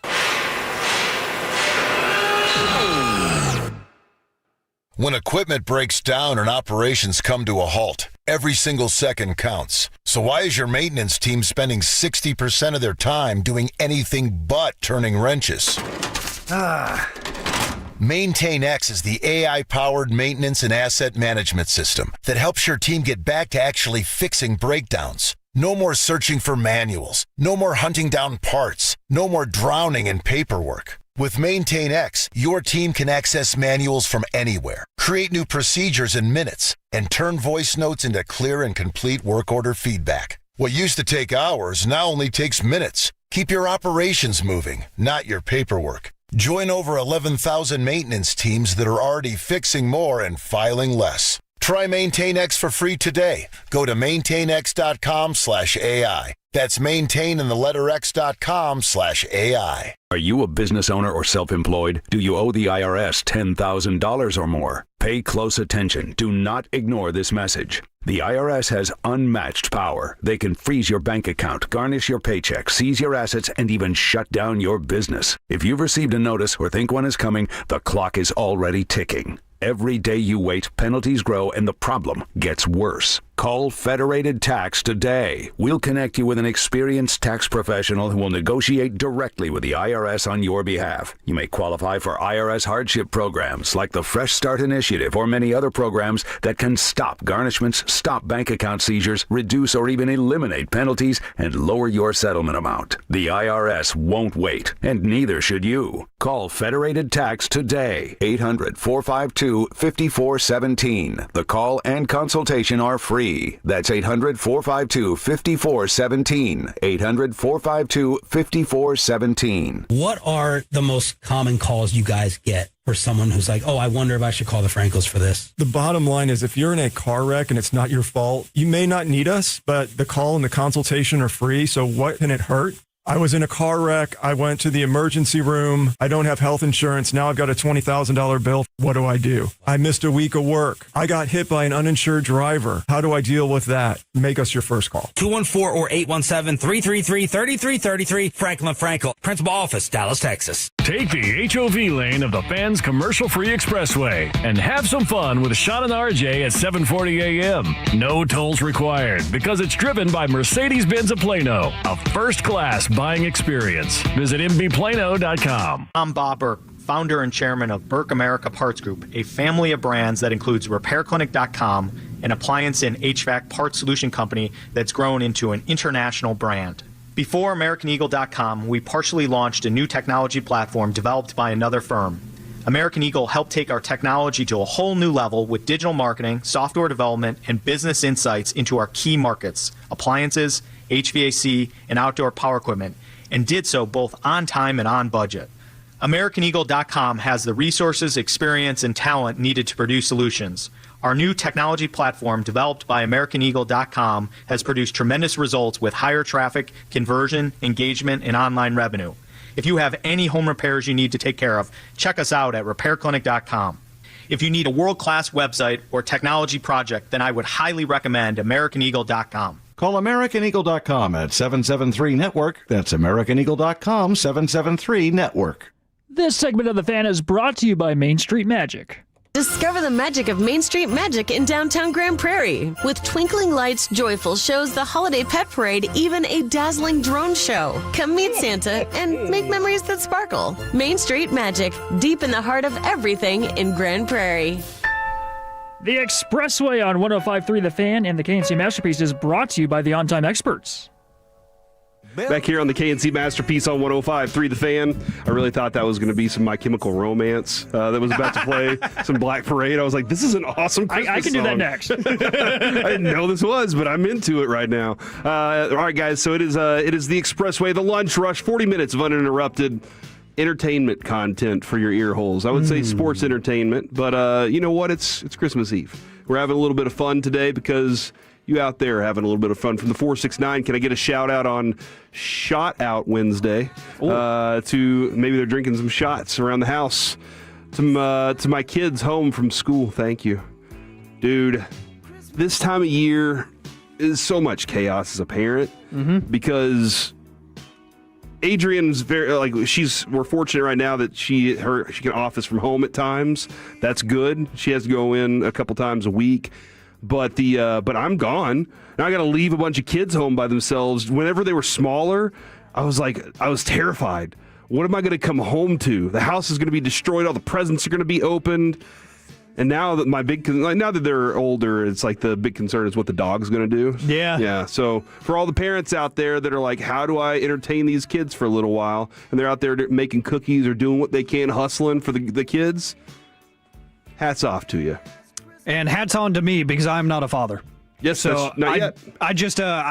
When equipment breaks down and operations come to a halt, every single second counts. So why is your maintenance team spending 60% of their time doing anything but turning wrenches? MaintainX is the AI-powered maintenance and asset management system that helps your team get back to actually fixing breakdowns. No more searching for manuals. No more hunting down parts. No more drowning in paperwork. With MaintainX, your team can access manuals from anywhere, create new procedures in minutes, and turn voice notes into clear and complete work order feedback. What used to take hours now only takes minutes. Keep your operations moving, not your paperwork. Join over 11,000 maintenance teams that are already fixing more and filing less. Try MaintainX for free today. Go to maintainx.com/AI. That's maintain and the letter x.com/AI. Are you a business owner or self-employed? Do you owe the IRS $10,000 or more? Pay close attention. Do not ignore this message. The IRS has unmatched power. They can freeze your bank account, garnish your paycheck, seize your assets, and even shut down your business. If you've received a notice or think one is coming, the clock is already ticking. Every day you wait, penalties grow and the problem gets worse. Call Federated Tax today. We'll connect you with an experienced tax professional who will negotiate directly with the IRS on your behalf. You may qualify for IRS hardship programs like the Fresh Start Initiative or many other programs that can stop garnishments, stop bank account seizures, reduce or even eliminate penalties, and lower your settlement amount. The IRS won't wait, and neither should you. Call Federated Tax today. 800-452-5417. The call and consultation are free. That's 800-452-5417. 800-452-5417. What are the most common calls you guys get for someone who's like, oh, I wonder if I should call the Frankels for this? The bottom line is if you're in a car wreck and it's not your fault, you may not need us, but the call and the consultation are free. So what can it hurt? I was in a car wreck. I went to the emergency room. I don't have health insurance. Now I've got a $20,000 bill. What do? I missed a week of work. I got hit by an uninsured driver. How do I deal with that? Make us your first call. 214 or 817-333-3333. Franklin Frankel, Principal Office, Dallas, Texas. Take the HOV lane of the Fans Commercial-Free Expressway and have some fun with Sean and RJ at 7:40 a.m. No tolls required because it's driven by Mercedes-Benz of Plano, a first-class buying experience. Visit mbplano.com. I'm Bob Burke, founder and chairman of Burke America Parts Group, a family of brands that includes RepairClinic.com, an appliance and HVAC parts solution company that's grown into an international brand. Before AmericanEagle.com, we partially launched a new technology platform developed by another firm. American Eagle helped take our technology to a whole new level with digital marketing, software development, and business insights into our key markets, appliances, HVAC, and outdoor power equipment, and did so both on time and on budget. AmericanEagle.com has the resources, experience, and talent needed to produce solutions. Our new technology platform, developed by AmericanEagle.com, has produced tremendous results with higher traffic, conversion, engagement, and online revenue. If you have any home repairs you need to take care of, check us out at RepairClinic.com. If you need a world-class website or technology project, then I would highly recommend AmericanEagle.com. Call AmericanEagle.com at 773-NETWORK. That's AmericanEagle.com, 773-NETWORK. This segment of The Fan is brought to you by Main Street Magic. Discover the magic of Main Street Magic in downtown Grand Prairie. With twinkling lights, joyful shows, the holiday pet parade, even a dazzling drone show. Come meet Santa and make memories that sparkle. Main Street Magic, deep in the heart of everything in Grand Prairie. The Expressway on 105.3 The Fan and the KNC Masterpiece is brought to you by the On Time Experts. Back here on the KNC Masterpiece on 105.3 The Fan. I really thought that was going to be some My Chemical Romance that was about to play, some Black Parade. I was like, this is an awesome Christmas I can song. do that next. I didn't know this was, but I'm into it right now. All right, guys, so it is the Expressway, the lunch rush, 40 minutes of uninterrupted entertainment content for your ear holes. I would say sports entertainment, but you know what? It's Christmas Eve. We're having a little bit of fun today because you out there are having a little bit of fun. From the 469, can I get a shout out on Shot Out Wednesday? To maybe they're drinking some shots around the house. To my kids home from school, thank you. Dude, this time of year is so much chaos as a parent because Adrian's we're fortunate right now that she can office from home at times. That's good. She has to go in a couple times a week. But I'm gone. Now I got to leave a bunch of kids home by themselves. Whenever they were smaller, I was terrified. What am I going to come home to? The house is going to be destroyed. All the presents are going to be opened. And now that now that they're older, it's like the big concern is what the dog's going to do. Yeah. So for all the parents out there that are like, how do I entertain these kids for a little while? And they're out there making cookies or doing what they can, hustling for the kids. Hats off to you. And hats on to me because I'm not a father. Yes, so not yet. I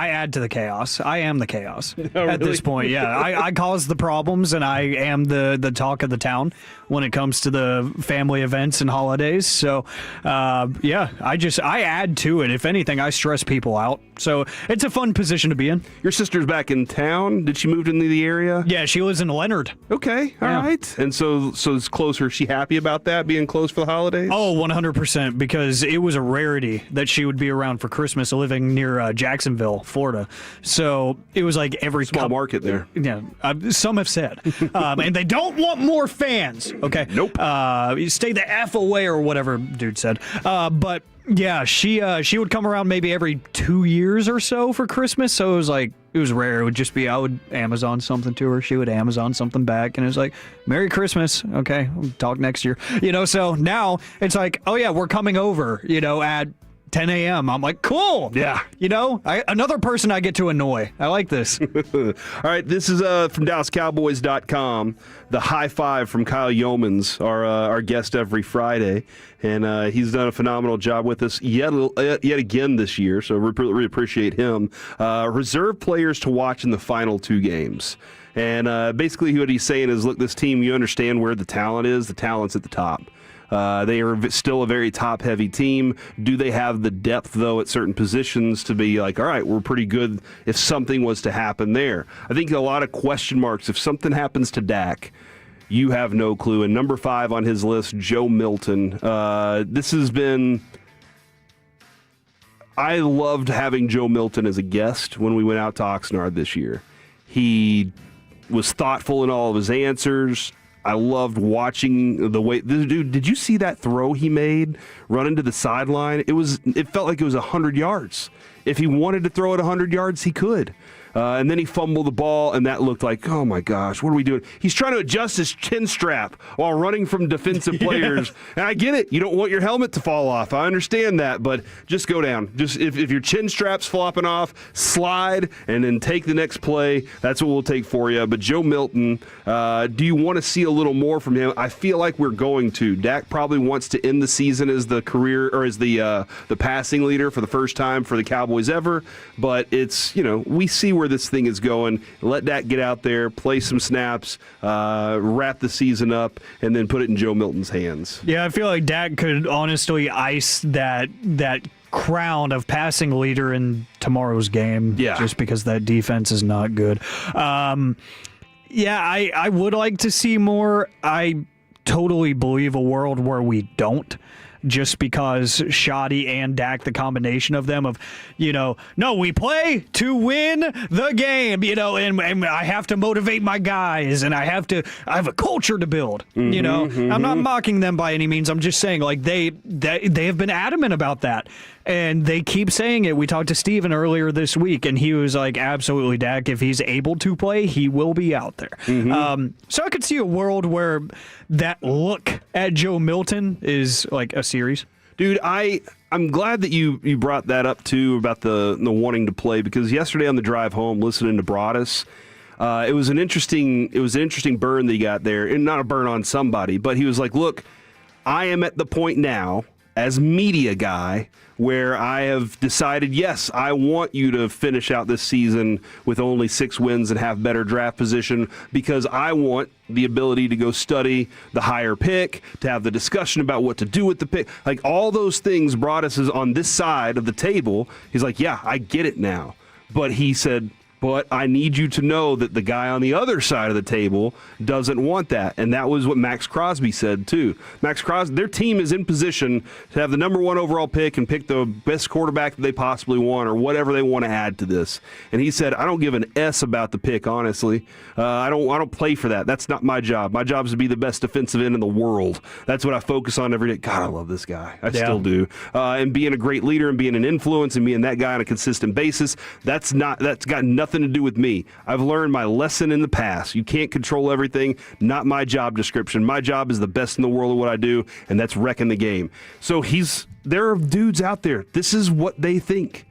add to the chaos. I am the chaos at really? this point. Yeah, I cause the problems, and I am the talk of the town when it comes to the family events and holidays. So, I add to it. If anything, I stress people out. So it's a fun position to be in. Your sister's back in town. Did she move into the area? Yeah, she lives in Leonard. Okay, all right. And so it's closer. Is she happy about that being close for the holidays? Oh, 100%, because it was a rarity that she would be around for Christmas. Christmas living near Jacksonville, Florida. So it was like every small market there. Yeah, some have said. And they don't want more fans. Okay. Nope. Stay the F away or whatever dude said. But yeah, she would come around maybe every 2 years or so for Christmas. So it was rare. It would just be I would Amazon something to her. She would Amazon something back. And it was like, Merry Christmas. Okay, we'll talk next year. So now it's like, oh yeah, we're coming over, at 10 a.m. I'm like, cool. Yeah. Another person I get to annoy. I like this. All right, this is from DallasCowboys.com. The high five from Kyle Yeomans, our guest every Friday. And he's done a phenomenal job with us yet again this year, so we really appreciate him. Reserve players to watch in the final 2 games. And basically what he's saying is, look, this team, you understand where the talent is. The talent's at the top. They are still a very top-heavy team. Do they have the depth, though, at certain positions to be like, all right, we're pretty good if something was to happen there? I think a lot of question marks. If something happens to Dak, you have no clue. And number 5 on his list, Joe Milton. This has been... I loved having Joe Milton as a guest when we went out to Oxnard this year. He was thoughtful in all of his answers. I loved watching the way this dude. Did you see that throw he made running to the sideline? It felt like it was 100 yards. If he wanted to throw it 100 yards, he could. And then he fumbled the ball, and that looked like, oh my gosh, what are we doing? He's trying to adjust his chin strap while running from defensive players. And I get it. You don't want your helmet to fall off. I understand that, but just go down. Just if your chin strap's flopping off, slide and then take the next play. That's what we'll take for you. But Joe Milton, do you want to see a little more from him? I feel like we're going to. Dak probably wants to end the season as the career or as the passing leader for the first time for the Cowboys ever. But it's, we see where this thing is going. Let Dak get out there, play some snaps, wrap the season up, and then put it in Joe Milton's hands. Yeah, I feel like Dak could honestly ice that crown of passing leader in tomorrow's game. Yeah. Just because that defense is not good. I would like to see more. I totally believe a world where we don't. Just because Shoddy and Dak, the combination of them no, we play to win the game, and I have to motivate my guys, and I have a culture to build, I'm not mocking them by any means. I'm just saying, like, they have been adamant about that, and they keep saying it. We talked to Steven earlier this week, and he was like, absolutely, Dak, if he's able to play, he will be out there. So I could see a world where that look at Joe Milton is like a series. Dude, I'm glad that you brought that up too about the wanting to play, because yesterday on the drive home, listening to Broadus, it was an interesting burn that he got there, and not a burn on somebody, but he was like, look, I am at the point now as media guy where I have decided, yes, I want you to finish out this season with only 6 wins and have better draft position, because I want the ability to go study the higher pick, to have the discussion about what to do with the pick. Like, all those things brought us on this side of the table. He's like, yeah, I get it now. But he said, but I need you to know that the guy on the other side of the table doesn't want that. And that was what Max Crosby said, too. Max Crosby, their team is in position to have the number 1 overall pick and pick the best quarterback that they possibly want, or whatever they want to add to this. And he said, I don't give an S about the pick, honestly. I don't play for that. That's not my job. My job is to be the best defensive end in the world. That's what I focus on every day. God, I love this guy. I still do. And being a great leader and being an influence and being that guy on a consistent basis, that's got nothing to do with me. I've learned my lesson in the past. You can't control everything. Not my job description. My job is the best in the world at what I do, and that's wrecking the game. So there are dudes out there. This is what they think.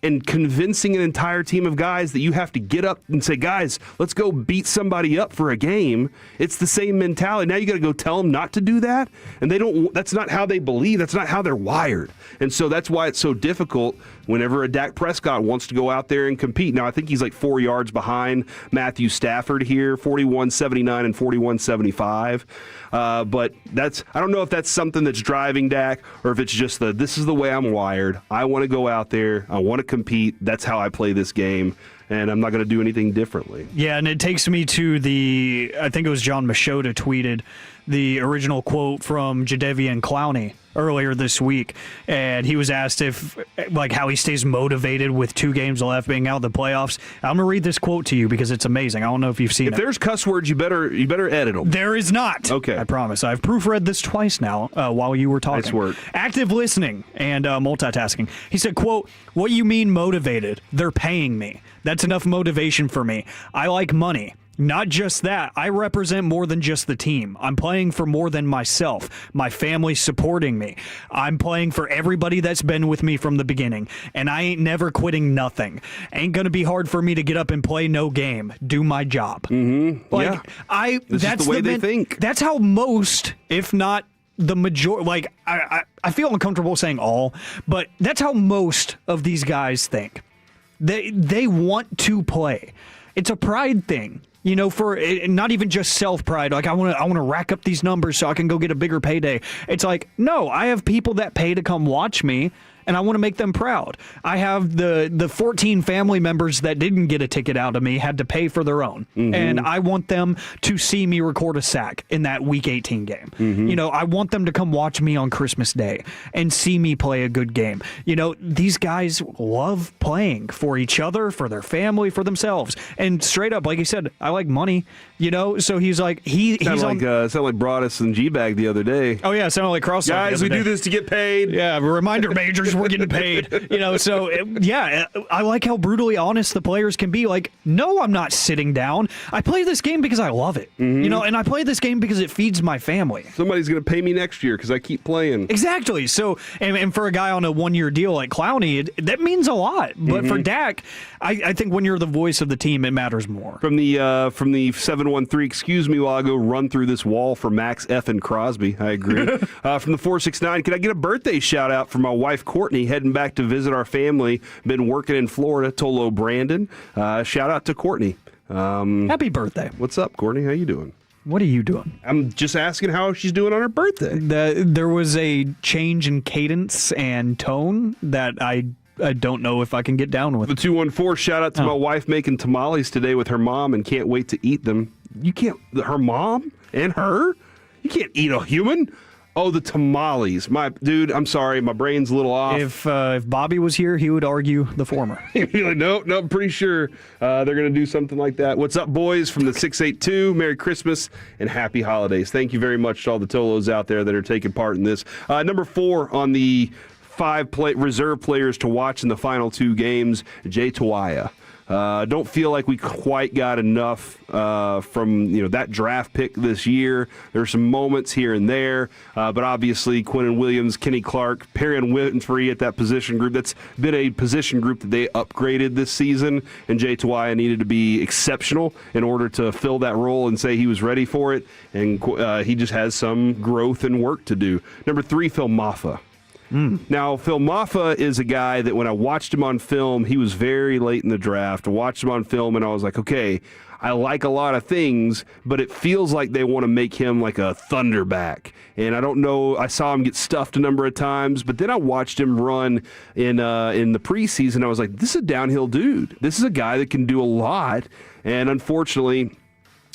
And convincing an entire team of guys that you have to get up and say, guys, let's go beat somebody up for a game. It's the same mentality. Now you got to go tell them not to do that. And that's not how they believe. That's not how they're wired. And so that's why it's so difficult whenever a Dak Prescott wants to go out there and compete. Now, I think he's like 4 yards behind Matthew Stafford here, 41.79 and 41.75. But I don't know if that's something that's driving Dak, or if it's just this is the way I'm wired. I want to go out there. I want to compete. That's how I play this game, and I'm not going to do anything differently. Yeah, and it takes me to I think it was John Machota tweeted the original quote from Jadeveon Clowney earlier this week, and he was asked if, like, how he stays motivated with 2 games left, being out of the playoffs. I'm gonna read this quote to you because it's amazing. I don't know if you've seen it. If there's cuss words, you better edit them. There is not. Okay. I promise. I've proofread this twice now while you were talking. Nice work. Active listening and multitasking. He said, quote, "What you mean motivated? They're paying me. That's enough motivation for me. I like money. Not just that, I represent more than just the team. I'm playing for more than myself. My family's supporting me. I'm playing for everybody that's been with me from the beginning, and I ain't never quitting nothing. Ain't gonna be hard for me to get up and play no game. Do my job." Mm-hmm. Like, yeah. That's the way they think. That's how most, if not the majority, like, I feel uncomfortable saying all, but that's how most of these guys think. They want to play. It's a pride thing. You know, for not even just self-pride. Like, I want to rack up these numbers so I can go get a bigger payday. It's like, no, I have people that pay to come watch me, and I want to make them proud. I have the 14 family members that didn't get a ticket out of me, had to pay for their own. Mm-hmm. And I want them to see me record a sack in that Week 18 game. Mm-hmm. You know, I want them to come watch me on Christmas Day and see me play a good game. You know, these guys love playing for each other, for their family, for themselves. And straight up, like he said, I like money. You know, so he's like, he's sounded like Broadus and G-Bag the other day. Oh, yeah, it sounded like Cross. Guys, we do this to get paid. Yeah, reminder majors, we're getting paid. You know, so, yeah, I like how brutally honest the players can be. Like, no, I'm not sitting down. I play this game because I love it. Mm-hmm. You know, and I play this game because it feeds my family. Somebody's going to pay me next year because I keep playing. Exactly. So, and for a guy on a one-year deal like Clowney, that means a lot. But for Dak, I think when you're the voice of the team, it matters more. From the 713, excuse me while I go run through this wall for Max F. and Crosby. I agree. From the 469, can I get a birthday shout out for my wife Courtney heading back to visit our family? Been working in Florida. Tolo Brandon. Shout out to Courtney. Happy birthday. What's up, Courtney? How you doing? What are you doing? I'm just asking how she's doing on her birthday. There was a change in cadence and tone that I don't know if I can get down with. The 214, shout out to my wife making tamales today with her mom and can't wait to eat them. You can't, her mom and her? You can't eat a human? Oh, the tamales. Dude, I'm sorry, my brain's a little off. If Bobby was here, he would argue the former. He'd be like, nope, I'm pretty sure they're going to do something like that. What's up, boys? From the 682, Merry Christmas and Happy Holidays. Thank you very much to all the Tolos out there that are taking part in this. Number 4 on the 5 reserve players to watch in the final 2 games, Jay Twas. Don't feel like we quite got enough from that draft pick this year. There's some moments here and there, but obviously Quinnen Williams, Kenny Clark, Perrion Winfrey at that position group. That's been a position group that they upgraded this season, and Jay Twas needed to be exceptional in order to fill that role and say he was ready for it, and he just has some growth and work to do. Number 3, Phil Maffa. Now, Phil Maffa is a guy that when I watched him on film, he was very late in the draft. I watched him on film, and I was like, okay, I like a lot of things, but it feels like they want to make him like a Thunderback. And I don't know, I saw him get stuffed a number of times, but then I watched him run in the preseason. I was like, this is a downhill dude. This is a guy that can do a lot. And unfortunately,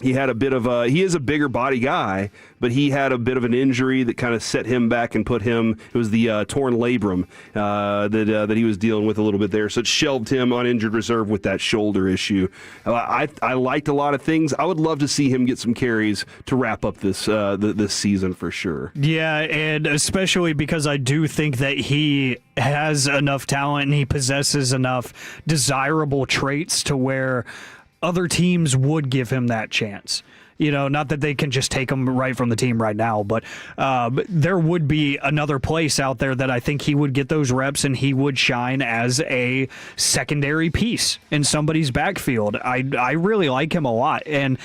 he had he is a bigger body guy, but he had a bit of an injury that kind of set him back and put him, it was the torn labrum that he was dealing with a little bit there. So it shelved him on injured reserve with that shoulder issue. I liked a lot of things. I would love to see him get some carries to wrap up this season for sure. Yeah, and especially because I do think that he has enough talent and he possesses enough desirable traits to where other teams would give him that chance. You know, not that they can just take him right from the team right now, but there would be another place out there that I think he would get those reps and he would shine as a secondary piece in somebody's backfield. I really like him a lot. And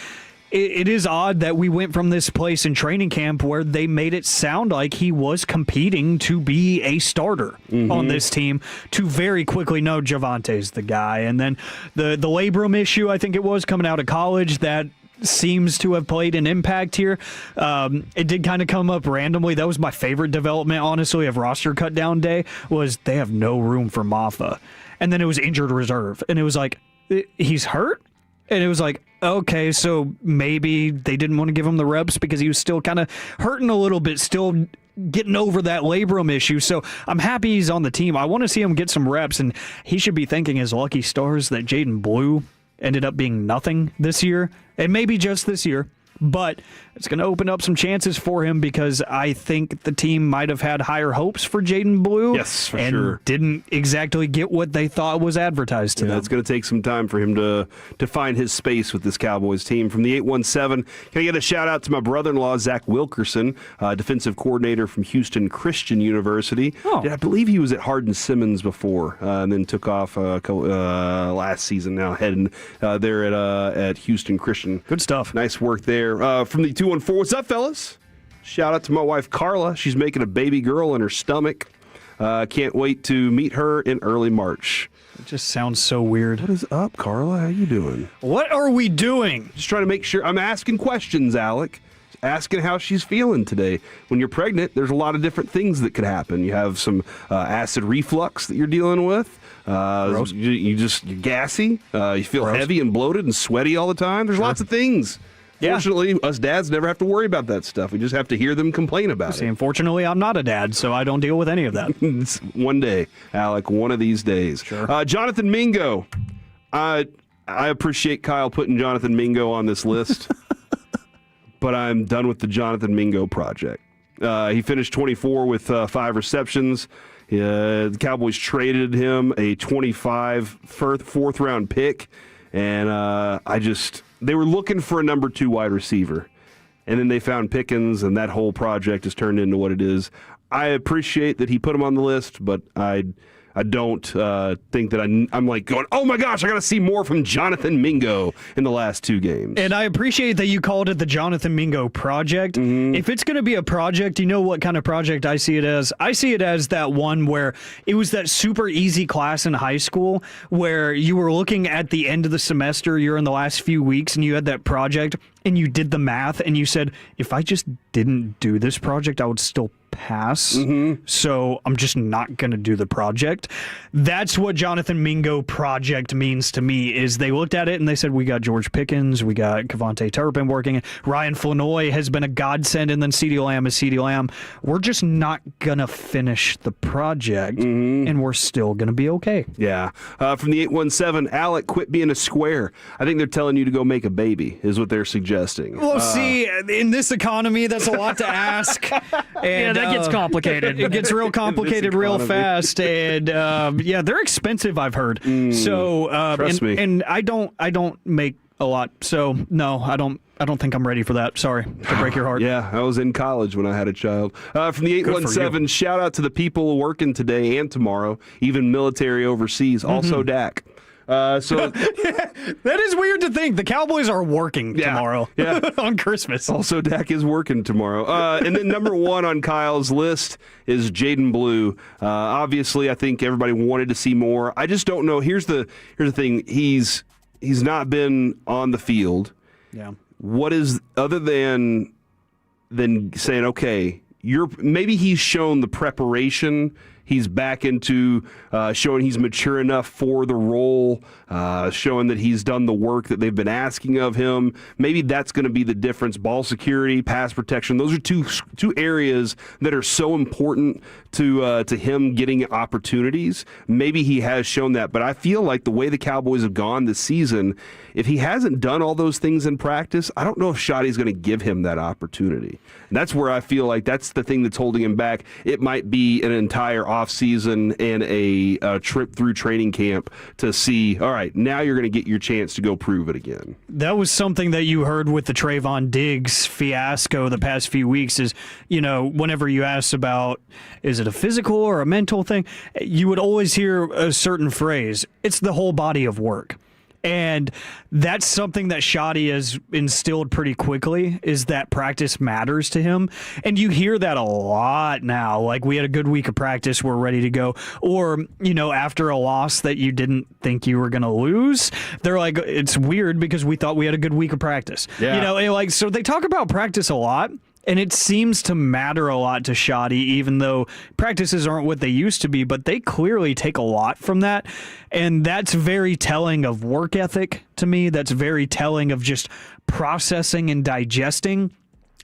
it is odd that we went from this place in training camp where they made it sound like he was competing to be a starter on this team to very quickly know Javante's the guy. And then the labrum issue, I think it was, coming out of college, that seems to have played an impact here. It did kind of come up randomly. That was my favorite development, honestly, of roster cut down day, was they have no room for Maffa. And then it was injured reserve. And it was like, he's hurt? And it was like, okay, so maybe they didn't want to give him the reps because he was still kind of hurting a little bit, still getting over that labrum issue. So I'm happy he's on the team. I want to see him get some reps, and he should be thanking his lucky stars that Jaden Blue ended up being nothing this year, and maybe just this year. But it's going to open up some chances for him because I think the team might have had higher hopes for Jaden Blue. Yes, for and sure. Didn't exactly get what they thought was advertised to them. It's going to take some time for him to find his space with this Cowboys team. From the 817, can I get a shout out to my brother-in-law, Zach Wilkerson, defensive coordinator from Houston Christian University. I believe he was at Hardin-Simmons before and then took off last season, now heading there at Houston Christian. Good stuff. Nice work there. From the 214, what's up, fellas? Shout out to my wife, Carla. She's making a baby girl in her stomach. Can't wait to meet her in early March. It just sounds so weird. What is up, Carla? How you doing? What are we doing? Just trying to make sure. I'm asking questions, Alec. Asking how she's feeling today. When you're pregnant, there's a lot of different things that could happen. You have some acid reflux that you're dealing with. You're gassy. You feel heavy and bloated and sweaty all the time. There's lots of things. Yeah. Fortunately, us dads never have to worry about that stuff. We just have to hear them complain about it. Unfortunately, I'm not a dad, so I don't deal with any of that. One day, Alec, one of these days. Sure. Jonathan Mingo. I appreciate Kyle putting Jonathan Mingo on this list, but I'm done with the Jonathan Mingo project. He finished 24 with 5 receptions. The Cowboys traded him a 25 fourth-round pick, and they were looking for a number 2 wide receiver, and then they found Pickens, and that whole project has turned into what it is. I appreciate that he put him on the list, but I don't think that I'm like going, oh my gosh, I got to see more from Jonathan Mingo in the last 2 games. And I appreciate that you called it the Jonathan Mingo project. Mm-hmm. If it's going to be a project, you know what kind of project I see it as? I see it as that one where it was that super easy class in high school where you were looking at the end of the semester, you're in the last few weeks, and you had that project, and you did the math, and you said, if I just didn't do this project, I would still pass. Mm-hmm. So I'm just not going to do the project. That's what Jonathan Mingo project means to me, is they looked at it and they said, we got George Pickens, we got Kevontae Turpin working, Ryan Flanoy has been a godsend, and then CeeDee Lamb is CeeDee Lamb. We're just not going to finish the project, and we're still going to be okay. Yeah. From the 817, Alec, quit being a square. I think they're telling you to go make a baby, is what they're suggesting. Well, see, in this economy, that's a lot to ask. And, that gets complicated. It gets real complicated real fast, and they're expensive, I've heard. So, trust me. And I don't make a lot. So no, I don't think I'm ready for that. Sorry to break your heart. Yeah, I was in college when I had a child. From the 817, shout out to the people working today and tomorrow, even military overseas. Also Dak. That is weird to think. The Cowboys are working tomorrow on Christmas. Also, Dak is working tomorrow. And then number 1 on Kyle's list is Jaden Blue. Obviously, I think everybody wanted to see more. I just don't know. Here's the thing. He's not been on the field. Yeah. What is, other than saying, okay, maybe he's shown the preparation. He's back into showing he's mature enough for the role, showing that he's done the work that they've been asking of him. Maybe that's going to be the difference. Ball security, pass protection, those are two areas that are so important to him getting opportunities. Maybe he has shown that, but I feel like the way the Cowboys have gone this season, if he hasn't done all those things in practice, I don't know if Shoddy's going to give him that opportunity. And that's where I feel like that's the thing that's holding him back. It might be an entire offseason and a trip through training camp to see, all right, now you're going to get your chance to go prove it again. That was something that you heard with the Trayvon Diggs fiasco the past few weeks is, whenever you asked about, is it a physical or a mental thing, you would always hear a certain phrase. It's the whole body of work. And that's something that Shoddy has instilled pretty quickly, is that practice matters to him. And you hear that a lot now. Like, we had a good week of practice, we're ready to go. Or, after a loss that you didn't think you were going to lose, they're like, it's weird because we thought we had a good week of practice. Yeah. So they talk about practice a lot. And it seems to matter a lot to Shoddy, even though practices aren't what they used to be, but they clearly take a lot from that. And that's very telling of work ethic to me. That's very telling of just processing and digesting.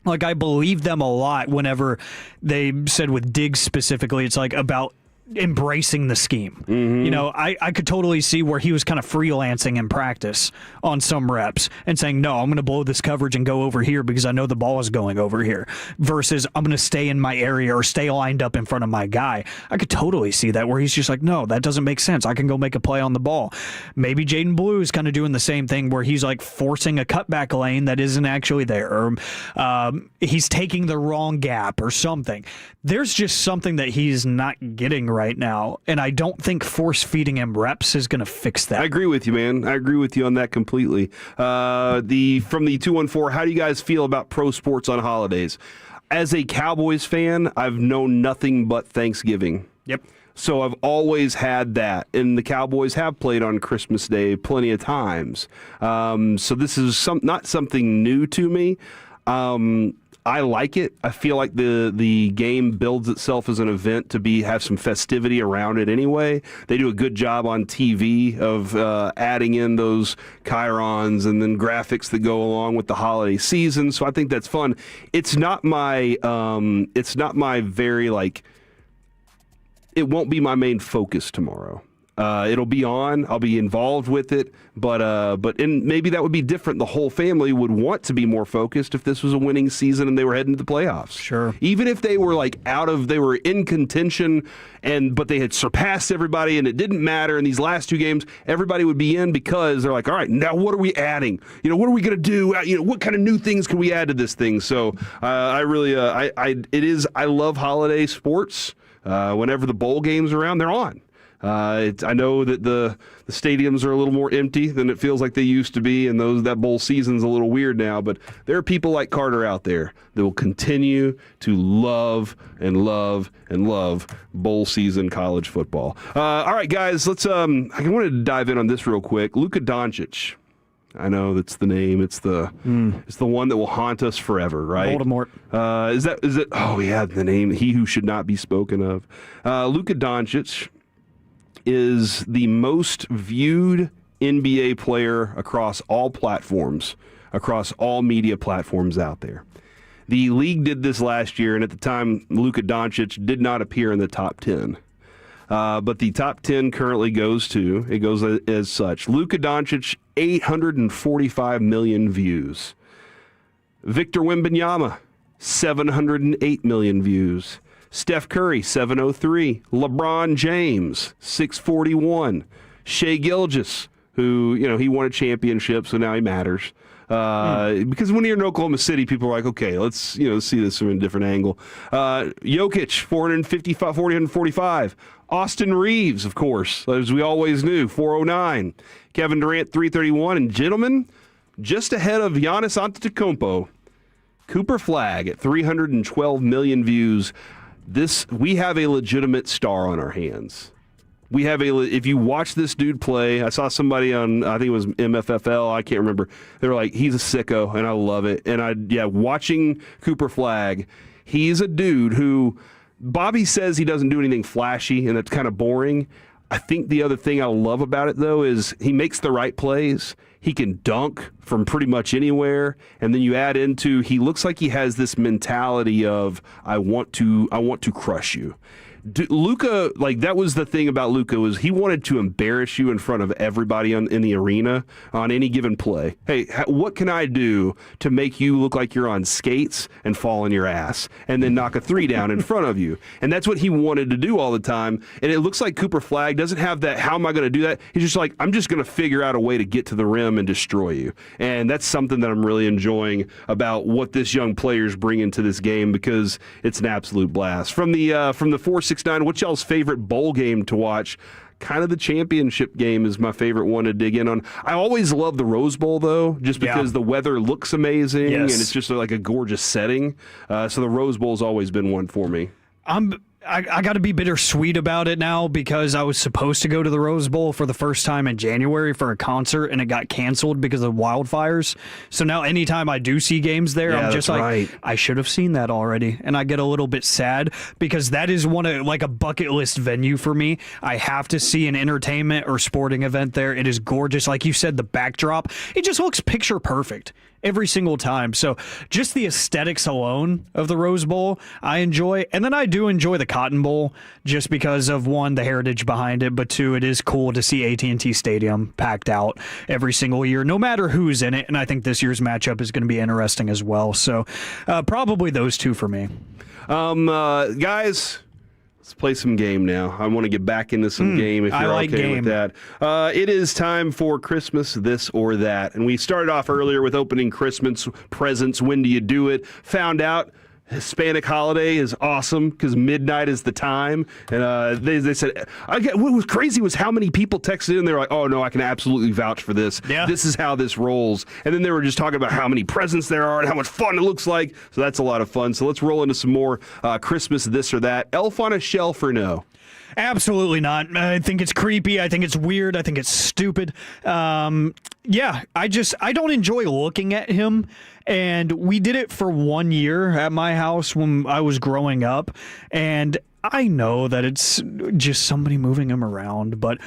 Like, I believe them a lot whenever they said with Diggs specifically, it's like about embracing the scheme. You know, I could totally see where he was kind of freelancing in practice on some reps and saying, no, I'm going to blow this coverage and go over here because I know the ball is going over here, versus I'm going to stay in my area or stay lined up in front of my guy. I could totally see that where he's just like, no, that doesn't make sense. I can go make a play on the ball. Maybe Jaden Blue is kind of doing the same thing where he's like forcing a cutback lane that isn't actually there, or he's taking the wrong gap or something. There's just something that he's not getting right now, and I don't think force feeding him reps is going to fix that. I agree with you, man. I agree with you on that completely. From the 214, how do you guys feel about pro sports on holidays? As a Cowboys fan, I've known nothing but Thanksgiving. Yep. So I've always had that, and the Cowboys have played on Christmas Day plenty of times. So this is not something new to me. I like it. I feel like the game builds itself as an event to have some festivity around it anyway. They do a good job on TV of adding in those chyrons and then graphics that go along with the holiday season. So I think that's fun. It's not my very like. It won't be my main focus tomorrow. It'll be on. I'll be involved with it, but maybe that would be different. The whole family would want to be more focused if this was a winning season and they were heading to the playoffs. Sure. Even if they were they were in contention, but they had surpassed everybody and it didn't matter in these last two games, everybody would be in because they're like, all right, now what are we adding? What are we going to do? What kind of new things can we add to this thing? So I love holiday sports. Whenever the bowl games are around, they're on. I know that the stadiums are a little more empty than it feels like they used to be, and that bowl season's a little weird now, but there are people like Carter out there that will continue to love and love and love bowl season college football. All right, guys, let's I wanted to dive in on this real quick. Luka Doncic. I know that's the name. It's the one that will haunt us forever, right? Voldemort. Is it? Oh yeah, the name. He who should not be spoken of. Luka Doncic is the most viewed NBA player across all platforms, across all media platforms out there. The league did this last year, and at the time, Luka Doncic did not appear in the top 10. But the top 10 currently goes as such. Luka Doncic, 845 million views. Victor Wembanyama, 708 million views. Steph Curry, 703. LeBron James, 641. Shai Gilgeous, who, he won a championship, so now he matters. Because when you're in Oklahoma City, people are like, okay, let's see this from a different angle. Jokic, 445. Austin Reeves, of course, as we always knew, 409. Kevin Durant, 331. And gentlemen, just ahead of Giannis Antetokounmpo, Cooper Flagg at 312 million views. We have a legitimate star on our hands. If you watch this dude play, I saw somebody on, I think it was MFFL, I can't remember. They were like, he's a sicko, and I love it. And watching Cooper Flagg, he's a dude who, Bobby says he doesn't do anything flashy, and that's kind of boring. I think the other thing I love about it, though, is he makes the right plays. He can dunk from pretty much anywhere, and then you add into he looks like he has this mentality of I want to crush you. Luka, that was the thing about Luka, was he wanted to embarrass you in front of everybody in the arena on any given play. Hey, what can I do to make you look like you're on skates and fall on your ass and then knock a three down in front of you? And that's what he wanted to do all the time. And it looks like Cooper Flagg doesn't have that, how am I going to do that? He's just like, I'm just going to figure out a way to get to the rim and destroy you. And that's something that I'm really enjoying about what this young player's bringing to this game, because it's an absolute blast. From the 469, what's y'all's favorite bowl game to watch? Kind of the championship game is my favorite one to dig in on. I always love the Rose Bowl, though, just because the weather looks amazing and it's just like a gorgeous setting. So the Rose Bowl's always been one for me. I got to be bittersweet about it now, because I was supposed to go to the Rose Bowl for the first time in January for a concert, and it got canceled because of wildfires. So now anytime I do see games there, I'm just like, I should have seen that already. And I get a little bit sad, because that is a bucket list venue for me. I have to see an entertainment or sporting event there. It is gorgeous. Like you said, the backdrop, it just looks picture perfect. every single time. So just the aesthetics alone of the Rose Bowl, I enjoy. And then I do enjoy the Cotton Bowl just because of, one, the heritage behind it, but two, it is cool to see AT&T Stadium packed out every single year, no matter who's in it. And I think this year's matchup is going to be interesting as well. So probably those two for me. Guys, let's play some game now. I want to get back into some game if you're okay with that. It is time for Christmas This or That. And we started off earlier with opening Christmas presents. When do you do it? Found out Hispanic holiday is awesome because midnight is the time. And they said, what was crazy was how many people texted in. They were like, oh, no, I can absolutely vouch for this. Yeah. This is how this rolls. And then they were just talking about how many presents there are and how much fun it looks like. So that's a lot of fun. So let's roll into some more Christmas This or That. Elf on a Shelf or no? Absolutely not. I think it's creepy. I think it's weird. I think it's stupid. Yeah, I don't enjoy looking at him. And we did it for 1 year at my house when I was growing up. And I know that it's just somebody moving him around, but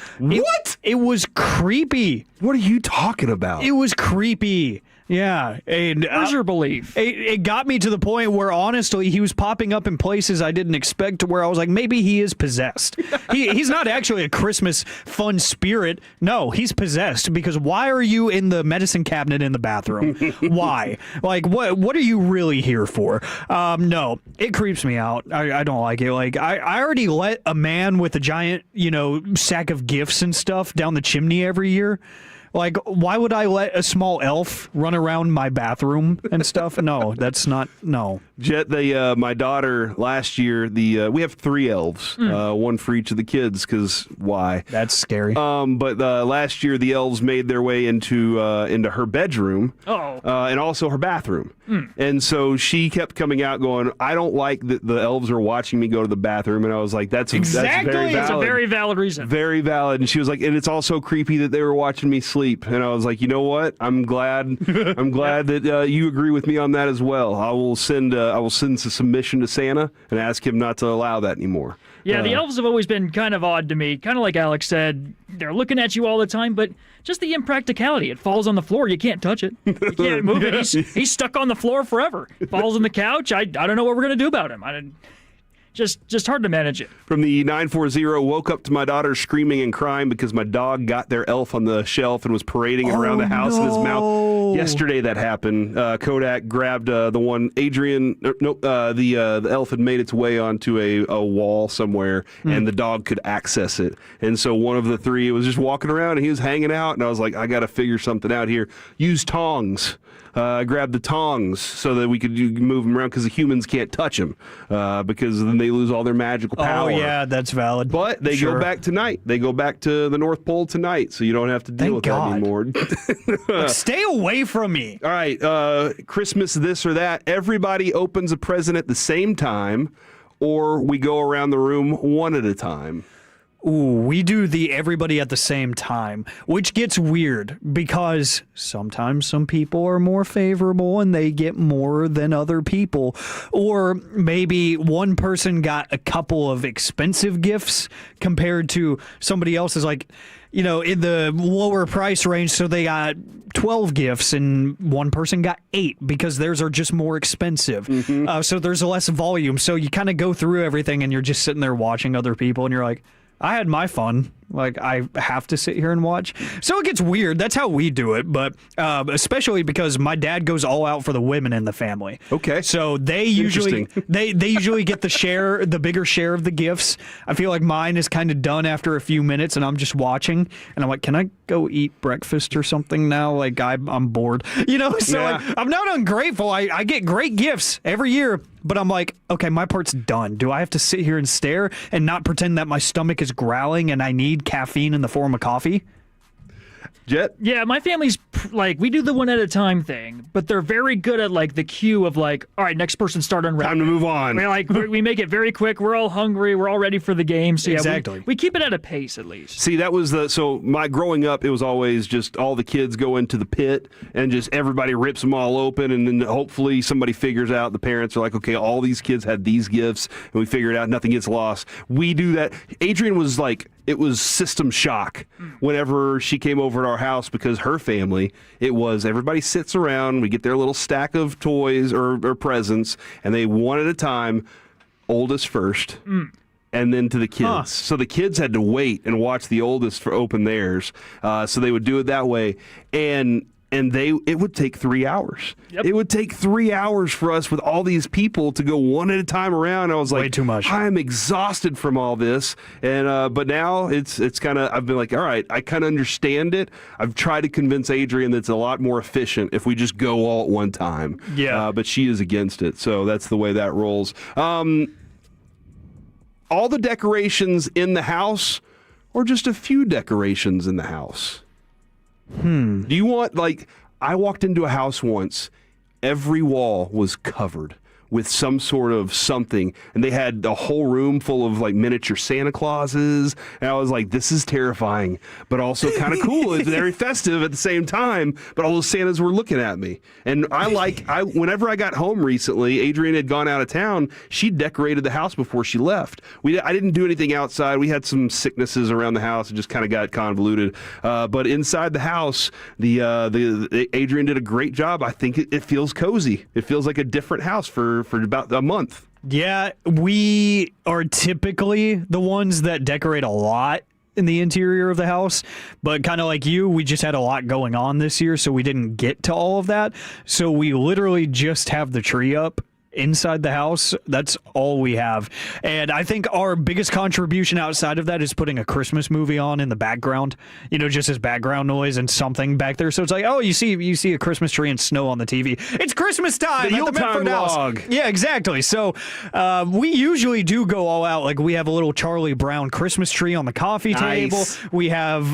it was creepy. What are you talking about? It was creepy. Yeah. And where's your belief? It got me to the point where, honestly, he was popping up in places I didn't expect, to where I was like, maybe he is possessed. He's not actually a Christmas fun spirit. No, he's possessed, because why are you in the medicine cabinet in the bathroom? Why? Like, what are you really here for? No, it creeps me out. I don't like it. Like, I already let a man with a giant, sack of gifts and stuff down the chimney every year. Like, why would I let a small elf run around my bathroom and stuff? No, that's not, no. Jet, my daughter last year, we have 3 elves, one for each of the kids, because why? That's scary. But last year, the elves made their way into her bedroom, and also her bathroom. And so she kept coming out going, I don't like that the elves are watching me go to the bathroom. And I was like, that's very valid. It's a very valid reason. Very valid. And she was like, and it's also creepy that they were watching me sleep. And I was like, you know what? I'm glad that you agree with me on that as well. I will send a submission to Santa and ask him not to allow that anymore. Yeah, the elves have always been kind of odd to me. Kind of like Alex said, they're looking at you all the time, but just the impracticality. It falls on the floor. You can't touch it. You can't move it. He's stuck on the floor forever. Falls on the couch. I don't know what we're going to do about him. Just hard to manage it. From the 940, woke up to my daughter screaming and crying because my dog got their elf on the shelf and was parading it around the house in his mouth. Yesterday that happened. Kodak grabbed the one. The elf had made its way onto a wall somewhere, and the dog could access it. And so one of the 3 was just walking around, and he was hanging out, and I was like, I got to figure something out here. Use tongs. Grab the tongs so that we could move them around, because the humans can't touch them because then they lose all their magical power. Oh, yeah, that's valid. But they go back tonight. They go back to the North Pole tonight, so you don't have to deal with that anymore. Like, stay away from me. All right, Christmas This or That. Everybody opens a present at the same time, or we go around the room one at a time. Ooh, we do the everybody at the same time, which gets weird because sometimes some people are more favorable and they get more than other people. Or maybe one person got a couple of expensive gifts compared to somebody else is like, in the lower price range, so they got 12 gifts and one person got 8 because theirs are just more expensive. So there's less volume. So you kind of go through everything and you're just sitting there watching other people and you're like, I had my fun. Like, I have to sit here and watch. So it gets weird. That's how we do it. But especially because my dad goes all out for the women in the family. Okay. So they usually they usually get the bigger share of the gifts. I feel like mine is kind of done after a few minutes and I'm just watching. And I'm like, can I go eat breakfast or something now? Like, I'm bored. So Yeah. like, I'm not ungrateful. I get great gifts every year. But I'm like, okay, my part's done. Do I have to sit here and stare and not pretend that my stomach is growling and I need caffeine in the form of coffee? Jet? Yeah, my family's like, we do the one at a time thing, but they're very good at like the cue of like, all right, next person start unwrapping. Time to move on. We make it very quick. We're all hungry. We're all ready for the game. So yeah, exactly. We keep it at a pace at least. See, that was my growing up, it was always just all the kids go into the pit and just everybody rips them all open, and then hopefully somebody figures out, the parents are like, okay, all these kids had these gifts, and we figure it out, nothing gets lost. We do that. Adrian was like it was system shock whenever she came over to our house, because her family, it was everybody sits around, we get their little stack of toys or presents, and they one at a time, oldest first, and then to the kids. So the kids had to wait and watch the oldest for open theirs. So they would do it that way. And it would take 3 hours. Yep. It would take 3 hours for us with all these people to go one at a time around. I was like, way too much. I'm exhausted from all this. And but now it's kind of, I've been like, all right, I kind of understand it. I've tried to convince Adrian that it's a lot more efficient if we just go all at one time. Yeah. But she is against it. So that's the way that rolls. All the decorations in the house, or just a few decorations in the house? Do you want, like, I walked into a house once, every wall was covered with some sort of something, and they had a whole room full of like miniature Santa Clauses, and I was like, this is terrifying, but also kind of cool. It's very festive at the same time, but all those Santas were looking at me. And whenever I got home recently, Adrian had gone out of town, she decorated the house before she left. I didn't do anything outside. We had some sicknesses around the house, and just kind of got convoluted. But inside the house, the Adrian did a great job. I think it feels cozy. It feels like a different house for about a month. Yeah, we are typically the ones that decorate a lot in the interior of the house, but kind of like you, we just had a lot going on this year, so we didn't get to all of that. So we literally just have the tree up inside the house. That's all we have. And I think our biggest contribution outside of that is putting a Christmas movie on in the background, just as background noise and something back there. So it's like, oh, you see a Christmas tree and snow on the TV. It's Christmas time. The at the Yuletide Medford house. log. Yeah, exactly. So we usually do go all out. Like, we have a little Charlie Brown Christmas tree on the coffee table. We have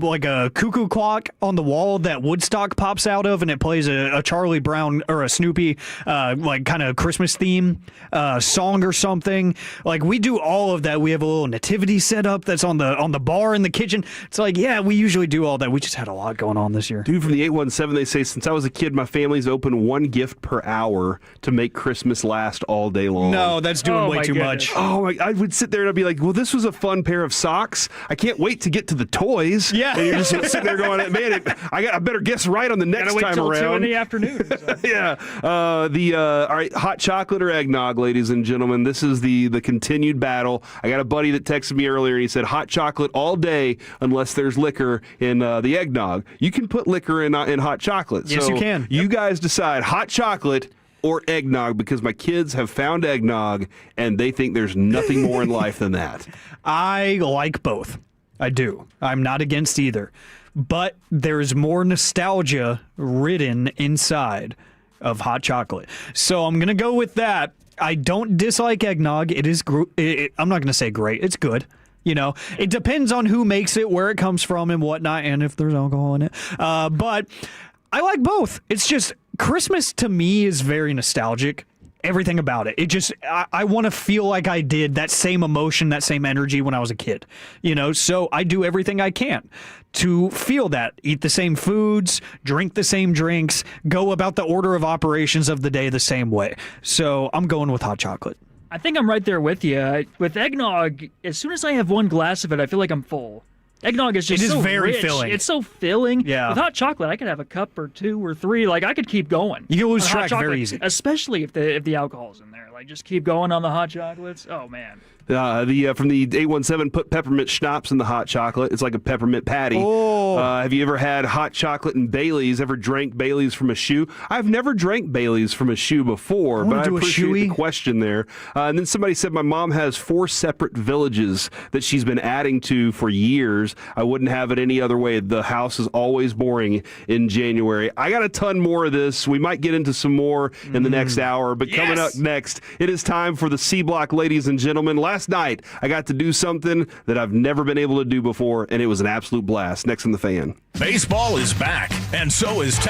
like a cuckoo clock on the wall that Woodstock pops out of, and it plays a Charlie Brown or a Snoopy like kind of Christmas theme song or something. Like, we do all of that. We have a little nativity set up that's on the bar in the kitchen. It's like, yeah, we usually do all that. We just had a lot going on this year. Dude from the 817, they say, since I was a kid, my family's opened one gift per hour to make Christmas last all day long. No, that's doing way too much. Oh, I would sit there and I'd be like, well, this was a fun pair of socks. I can't wait to get to the toys. Yeah. And you're just sitting there going, man, I better guess right on the next Gotta wait time till around. 2 in the afternoon. So. Yeah. All right, hot chocolate or eggnog, ladies and gentlemen. This is the continued battle. I got a buddy that texted me earlier, and he said hot chocolate all day unless there's liquor in the eggnog. You can put liquor in hot chocolate. Yes, so you can. You guys decide hot chocolate or eggnog, because my kids have found eggnog, and they think there's nothing more in life than that. I like both. I do. I'm not against either. But there's more nostalgia written inside of hot chocolate. So I'm going to go with that. I don't dislike eggnog. It is I'm not going to say great. It's good. It depends on who makes it, where it comes from, and whatnot, and if there's alcohol in it. But I like both. It's just Christmas to me is very nostalgic. Everything about it. It just, I want to feel like I did that same emotion, that same energy when I was a kid. So I do everything I can to feel that. Eat the same foods, drink the same drinks, go about the order of operations of the day the same way. So I'm going with hot chocolate. I think I'm right there with you. With eggnog, as soon as I have one glass of it, I feel like I'm full. Eggnog is just so very rich. Filling. It's so filling. Yeah. With hot chocolate, I could have a cup or two or three. Like, I could keep going. You can lose on hot track chocolate, very easy. especially if the alcohol's in there. Like, just keep going on the hot chocolates. Oh man. From the 817, put peppermint schnapps in the hot chocolate. It's like a peppermint patty. Oh. Have you ever had hot chocolate and Bailey's? Ever drank Bailey's from a shoe? I've never drank Bailey's from a shoe before, but I appreciate the question there. And then somebody said my mom has 4 separate villages that she's been adding to for years. I wouldn't have it any other way. The house is always boring in January. I got a ton more of this. We might get into some more in the next hour, but coming up next, it is time for the C Block, ladies and gentlemen. Last night, I got to do something that I've never been able to do before, and it was an absolute blast. Next in the Fan. Baseball is back, and so is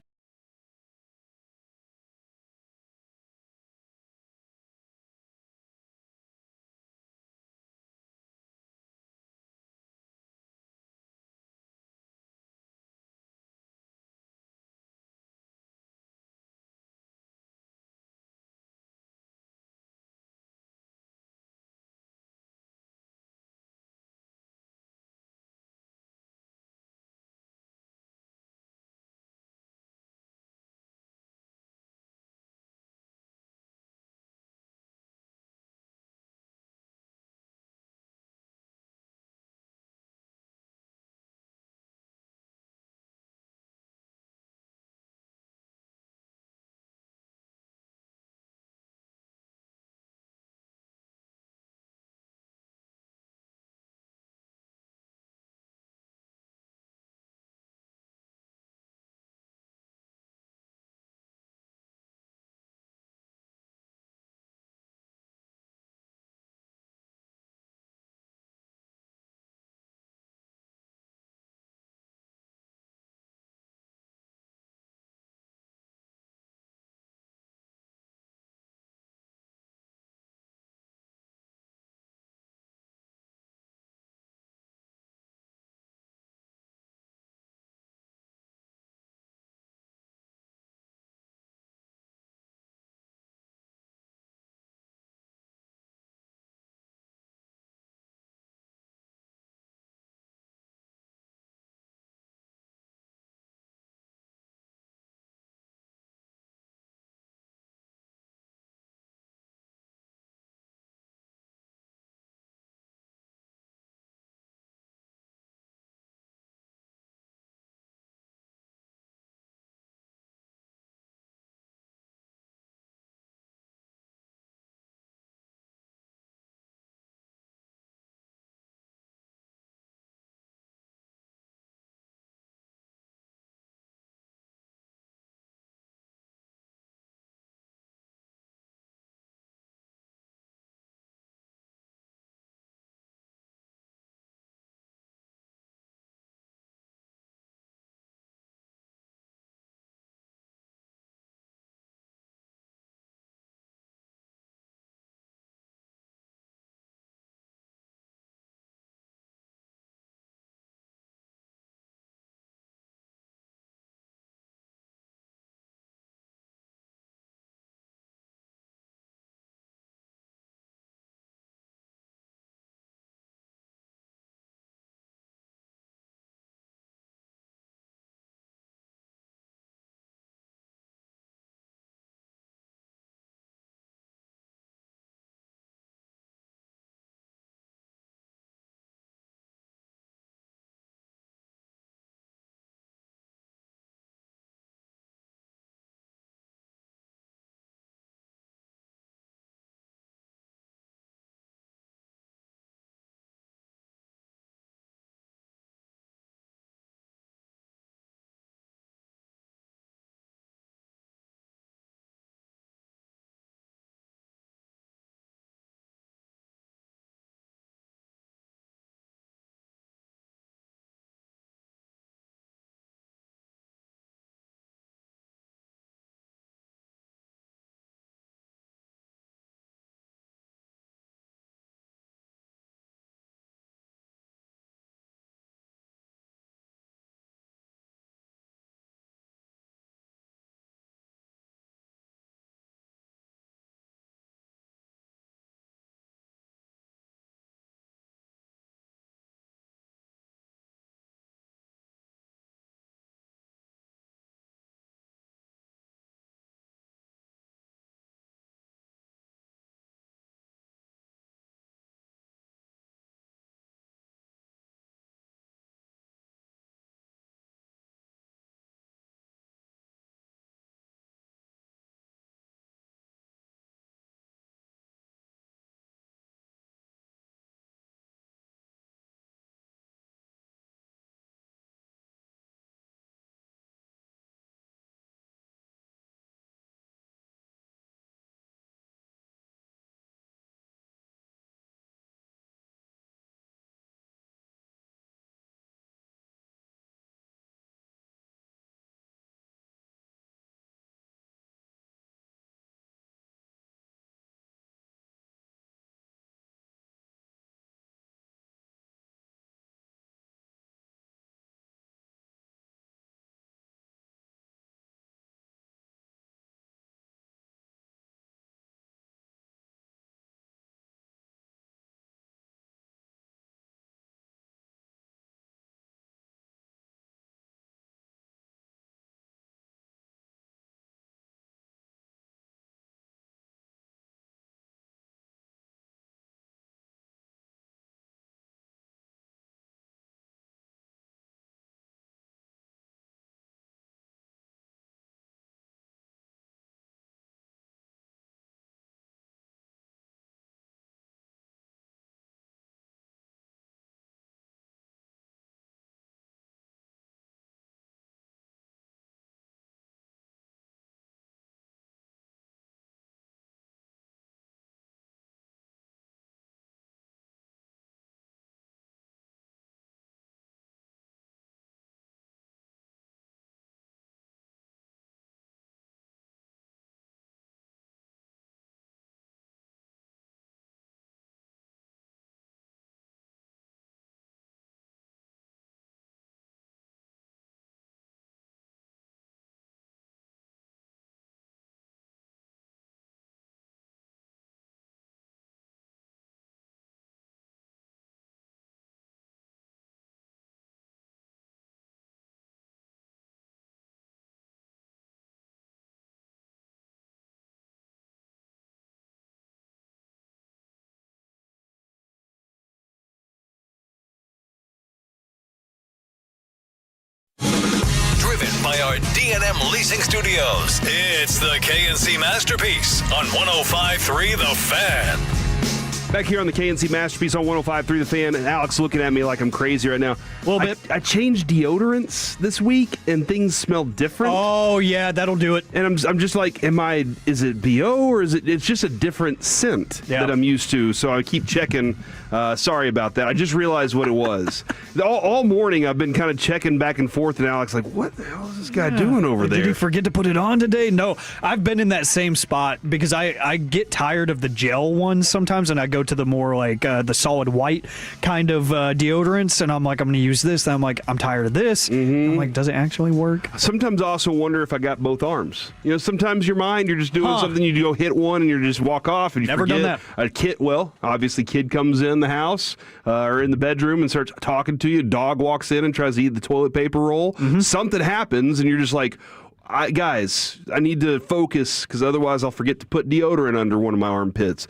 by our D&M Leasing Studios. It's the KNC Masterpiece on 105.3 The Fan. Back here on the KNC Masterpiece on 105.3 The Fan, and Alex looking at me like I'm crazy right now. A little bit. I changed deodorants this week, and things smell different. Oh, yeah, that'll do it. And I'm just like, is it BO, or it's just a different scent that I'm used to, so I keep checking. Sorry about that. I just realized what it was. All morning, I've been kind of checking back and forth, and Alex like, what the hell is this guy doing over there? Did he forget to put it on today? No, I've been in that same spot because I get tired of the gel ones sometimes, and I go to the more like the solid white kind of deodorants, and I'm like, I'm going to use this. Then I'm like, I'm tired of this. I'm like, does it actually work? Sometimes I also wonder if I got both arms. You know, sometimes your mind, you're just doing something, you go hit one, and you just walk off, and you Never forget. done that. A kid, obviously, kid comes in the house or in the bedroom and starts talking to you. Dog walks in and tries to eat the toilet paper roll. Something happens, and you're just like, guys, I need to focus because otherwise I'll forget to put deodorant under one of my armpits.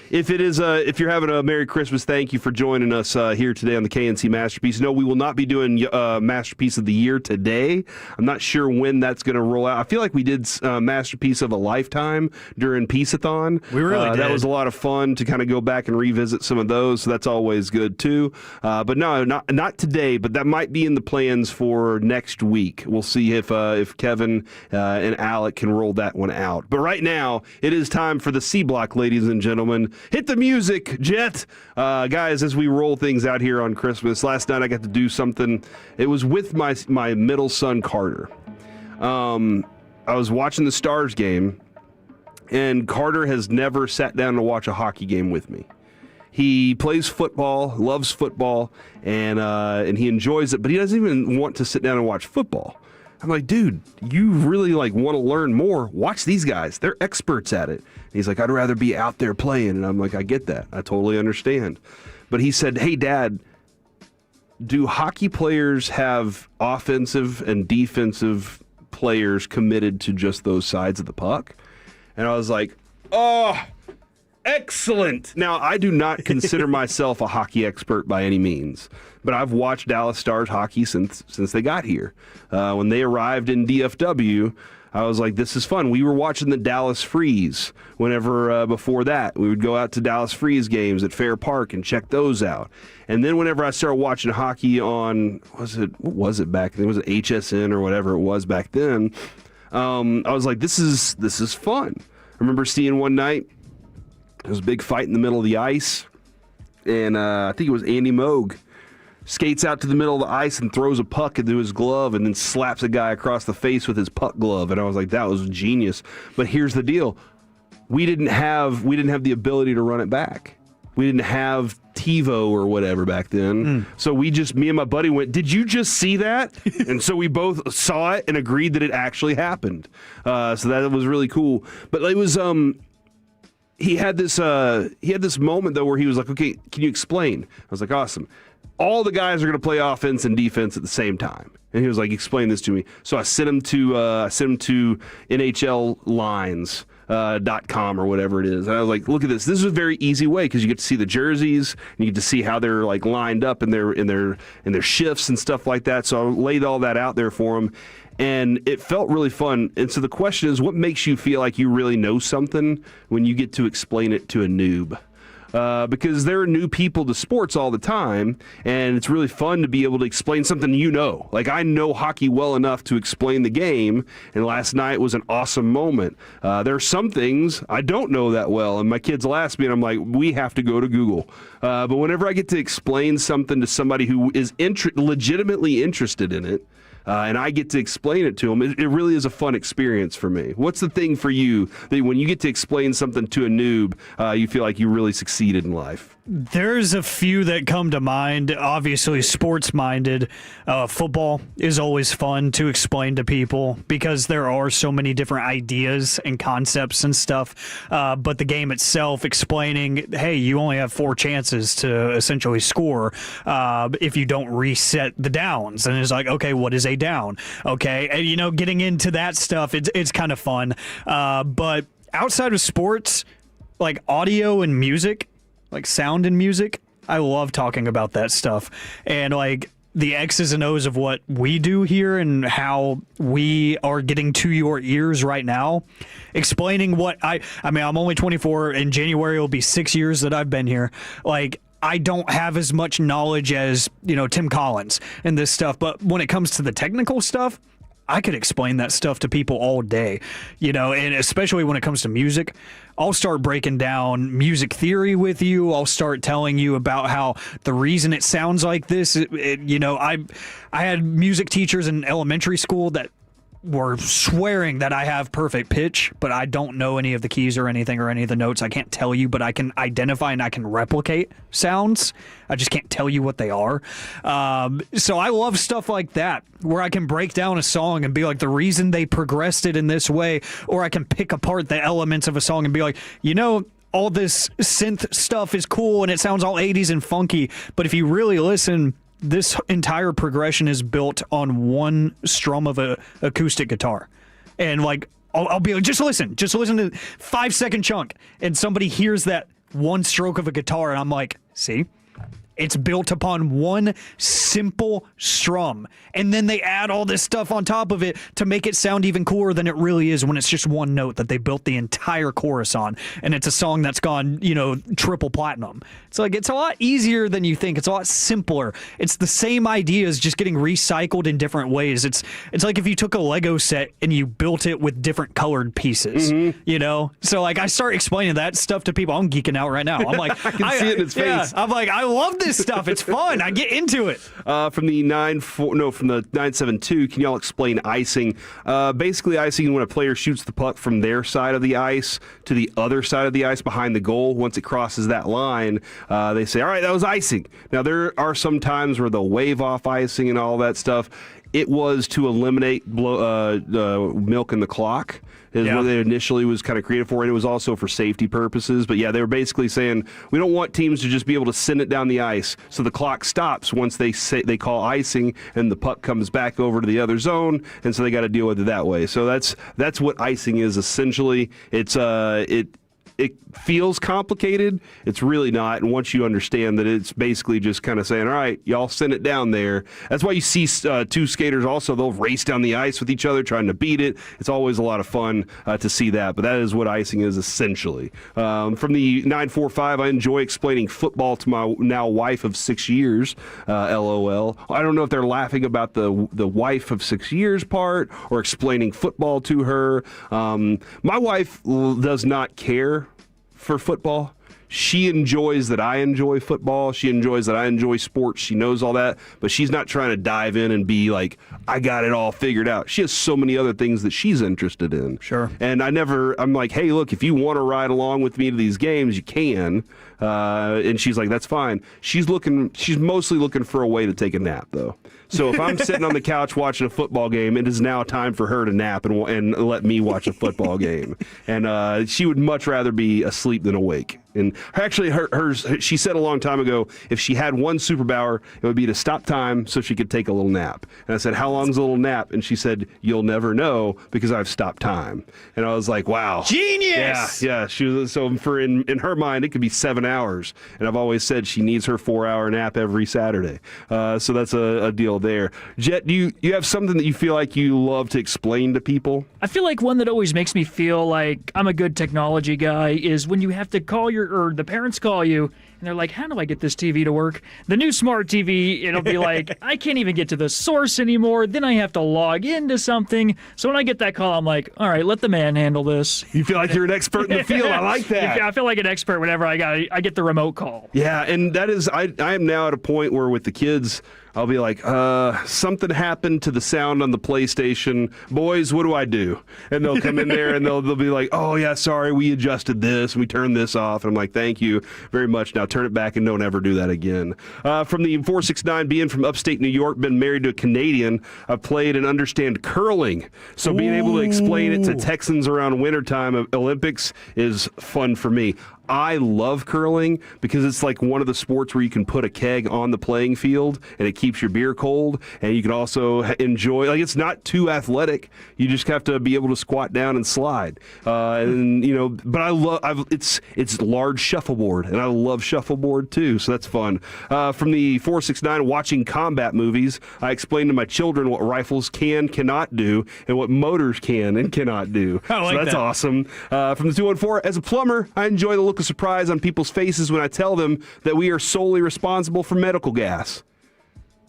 If you're having a Merry Christmas, thank you for joining us here today on the KNC Masterpiece. No, we will not be doing Masterpiece of the Year today. I'm not sure when that's going to roll out. I feel like we did Masterpiece of a Lifetime during Peace-a-thon. We really did. That was a lot of fun to kind of go back and revisit some of those, so that's always good too. But no, not today, but that might be in the plans for next week. We'll see if Kevin and Alec can roll that one out. But right now, it is time for the C Block, ladies and gentlemen. Hit the music, Jet. Guys, as we roll things out here on Christmas, last night I got to do something. It was with my middle son, Carter. I was watching the Stars game, and Carter has never sat down to watch a hockey game with me. He plays football, loves football, and he enjoys it, but he doesn't even want to sit down and watch football. I'm like, dude, you really want to learn more? Watch these guys. They're experts at it. And he's like, I'd rather be out there playing. And I'm like, I get that. I totally understand. But he said, hey, Dad, do hockey players have offensive and defensive players committed to just those sides of the puck? And I was like, oh, excellent. Now, I do not consider myself a hockey expert by any means, but I've watched Dallas Stars hockey since they got here. When they arrived in DFW, I was like, this is fun. We were watching the Dallas Freeze whenever, before that, we would go out to Dallas Freeze games at Fair Park and check those out. And then whenever I started watching hockey on, what was it back then? Was it HSN or whatever it was back then? I was like, this is fun. I remember seeing one night, there was a big fight in the middle of the ice, and I think it was Andy Moog skates out to the middle of the ice and throws a puck into his glove and then slaps a guy across the face with his puck glove. And I was like, that was genius. But here's the deal. We didn't have the ability to run it back. We didn't have TiVo or whatever back then. So me and my buddy went, did you just see that? And so we both saw it and agreed that it actually happened. So that was really cool. But it was... He had this moment though where he was like, "Okay, can you explain?" I was like, "Awesome. All the guys are going to play offense and defense at the same time." And he was like, "Explain this to me." So I sent him to NHLlines.com or whatever it is. And I was like, "Look at this. This is a very easy way because you get to see the jerseys and you get to see how they're like lined up in their shifts and stuff like that." So I laid all that out there for him. And it felt really fun. And so the question is, what makes you feel like you really know something when you get to explain it to a noob? Because there are new people to sports all the time, and it's really fun to be able to explain something you know. Like, I know hockey well enough to explain the game, and last night was an awesome moment. There are some things I don't know that well, and my kids will ask me, and I'm like, we have to go to Google. But whenever I get to explain something to somebody who is legitimately interested in it, and I get to explain it to them, it really is a fun experience for me. What's the thing for you that when you get to explain something to a noob, you feel like you really succeeded in life? There's a few that come to mind. Obviously, sports-minded. Football is always fun to explain to people because there are so many different ideas and concepts and stuff. But the game itself, explaining, hey, you only have 4 chances to essentially score if you don't reset the downs. And it's like, okay, what is a down? Okay, and getting into that stuff, it's kind of fun. But outside of sports, like audio and music, like sound and music, I love talking about that stuff. And like the X's and O's of what we do here and how we are getting to your ears right now, explaining what I mean, I'm only 24. In January, it'll be 6 years that I've been here. Like, I don't have as much knowledge as, Tim Collins and this stuff. But when it comes to the technical stuff, I could explain that stuff to people all day, and especially when it comes to music. I'll start breaking down music theory with you. I'll start telling you about how the reason it sounds like this, I had music teachers in elementary school that were swearing that I have perfect pitch, but I don't know any of the keys or anything or any of the notes. I can't tell you, but I can identify and I can replicate sounds. I just can't tell you what they are. So I love stuff like that, where I can break down a song and be like, the reason they progressed it in this way, or I can pick apart the elements of a song and be like, all this synth stuff is cool and it sounds all 80s and funky, but if you really listen, this entire progression is built on one strum of a acoustic guitar. And like, I'll be like, just listen to 5-second chunk. And somebody hears that one stroke of a guitar and I'm like, see? It's built upon one simple strum. And then they add all this stuff on top of it to make it sound even cooler than it really is when it's just one note that they built the entire chorus on. And it's a song that's gone, triple platinum. It's like, it's a lot easier than you think. It's a lot simpler. It's the same ideas just getting recycled in different ways. It's like if you took a Lego set and you built it with different colored pieces, So like I start explaining that stuff to people. I'm geeking out right now. I'm like, I can see it in his face. I'm like, I love this stuff. It's fun. I get into it. From the 972, can y'all explain icing? Basically, icing when a player shoots the puck from their side of the ice to the other side of the ice behind the goal. Once it crosses that line, they say, all right, that was icing. Now, there are some times where they'll wave off icing and all that stuff. It was to eliminate milk in the clock. Is what it initially was kind of created for. And it was also for safety purposes. But yeah, they were basically saying, we don't want teams to just be able to send it down the ice. So the clock stops once they call icing and the puck comes back over to the other zone. And so they got to deal with it that way. So that's what icing is essentially. It's it feels complicated. It's really not. And once you understand that it's basically just kind of saying, all right, y'all send it down there. That's why you see two skaters also, they'll race down the ice with each other trying to beat it. It's always a lot of fun to see that. But that is what icing is essentially. From the 945, I enjoy explaining football to my now wife of 6 years. LOL. I don't know if they're laughing about the wife of 6 years part or explaining football to her. My wife does not care for football. She enjoys that I enjoy football. She enjoys that I enjoy sports. She knows all that, but she's not trying to dive in and be like, I got it all figured out. She has so many other things that she's interested in. Sure. And I'm like, hey, look, if you want to ride along with me to these games, you can. And she's like, that's fine. She's mostly looking for a way to take a nap, though. So if I'm sitting on the couch watching a football game, it is now time for her to nap and let me watch a football game. And she would much rather be asleep than awake. And actually, she said a long time ago, if she had one superpower, it would be to stop time so she could take a little nap. And I said, how long's a little nap? And she said, you'll never know because I've stopped time. And I was like, wow. Genius! Yeah. She was, so in her mind, it could be 7 hours. And I've always said she needs her 4-hour nap every Saturday. So that's a deal there. Jet, do you have something that you feel like you love to explain to people? I feel like one that always makes me feel like I'm a good technology guy is when you have to call or the parents call you and they're like, how do I get this TV to work? The new smart TV, it'll be like, I can't even get to the source anymore. Then I have to log into something. So when I get that call, I'm like, all right, let the man handle this. You feel like you're an expert in the field. I like that. I feel like an expert whenever I get the remote call. Yeah, and that is, I am now at a point where with the kids, I'll be like, something happened to the sound on the PlayStation. Boys, what do I do? And they'll come in there and they'll be like, oh, yeah, sorry, we adjusted this and we turned this off. And I'm like, thank you very much. Now turn it back and don't ever do that again. From the 469, being from upstate New York, been married to a Canadian, I've played and understand curling. So being able to explain it to Texans around wintertime of Olympics is fun for me. I love curling because it's like one of the sports where you can put a keg on the playing field and it keeps your beer cold, and you can also enjoy, like, it's not too athletic. You just have to be able to squat down and slide. And you know, but it's large shuffleboard, and I love shuffleboard too, so that's fun. From the 469, watching combat movies, I explained to my children what rifles cannot do, and what motors can and cannot do. I like so that's that. awesome. From the 214, as a plumber, I enjoy the look of surprise on people's faces when I tell them that we are solely responsible for medical gas.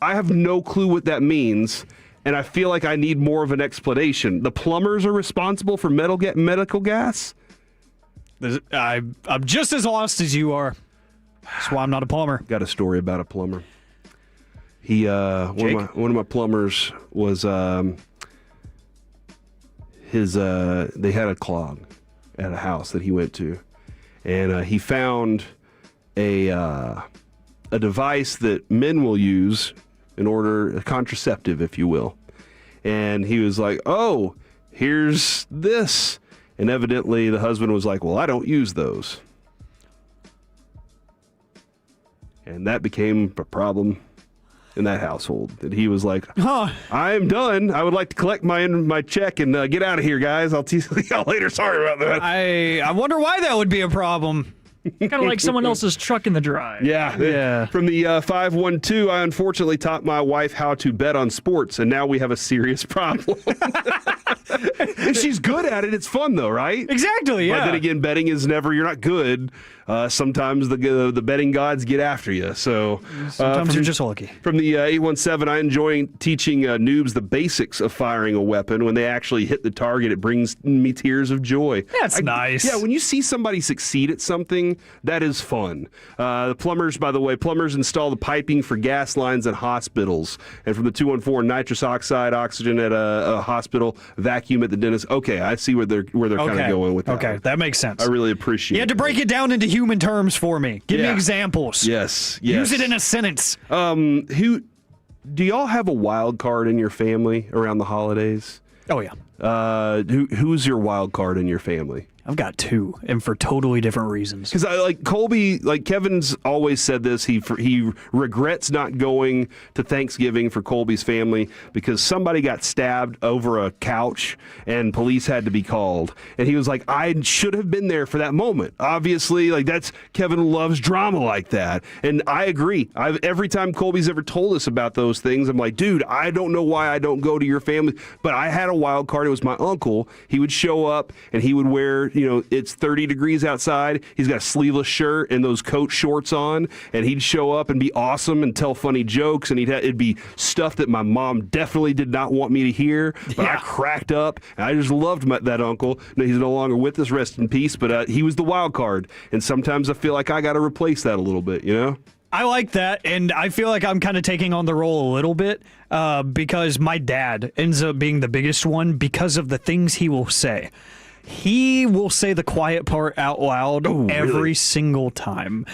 I have no clue what that means, and I feel like I need more of an explanation. The plumbers are responsible for medical gas? I'm just as lost as you are. That's why I'm not a plumber. Got a story about a plumber. He one of my plumbers was they had a clog at a house that he went to, and he found a device that men will use in order, a contraceptive, if you will. And he was like, "Oh, here's this." And evidently the husband was like, "Well, I don't use those." And that became a problem in that household. And he was like, "I'm done. I would like to collect my check and get out of here, guys. I'll see y'all later. Sorry about that." I wonder why that would be a problem. Kind of like someone else's truck in the drive. Yeah. From the 512, I unfortunately taught my wife how to bet on sports, and now we have a serious problem. And she's good at it. It's fun, though, right? Exactly, yeah. But then again, betting is never, you're not good. Sometimes the betting gods get after you. So sometimes you're just lucky. From the 817, I enjoy teaching noobs the basics of firing a weapon. When they actually hit the target, it brings me tears of joy. That's nice. Yeah, when you see somebody succeed at something, that is fun. The plumbers, by the way, install the piping for gas lines at hospitals. And from the 214, nitrous oxide, oxygen at a hospital, vacuum at the dentist. Okay, I see where they're kind of going with that. Okay, that makes sense. I really appreciate it. You had to break it down into human terms for me. Give me examples. Yes. Use it in a sentence. Do y'all have a wild card in your family around the holidays? Oh, yeah. Who's your wild card in your family? I've got two, and for totally different reasons. Because Colby, Kevin's always said this. He regrets not going to Thanksgiving for Colby's family because somebody got stabbed over a couch and police had to be called. And he was like, I should have been there for that moment. Obviously, Kevin loves drama like that. And I agree. Every time Colby's ever told us about those things, I'm like, dude, I don't know why I don't go to your family. But I had a wild card. It was my uncle. He would show up and he would wear, it's 30 degrees outside. He's got a sleeveless shirt and those coat shorts on, and he'd show up and be awesome and tell funny jokes, and it'd be stuff that my mom definitely did not want me to hear, but I cracked up, and I just loved that uncle. No, he's no longer with us, rest in peace, but he was the wild card, and sometimes I feel like I got to replace that a little bit, I like that, and I feel like I'm kind of taking on the role a little bit because my dad ends up being the biggest one because of the things he will say. He will say the quiet part out loud every single time.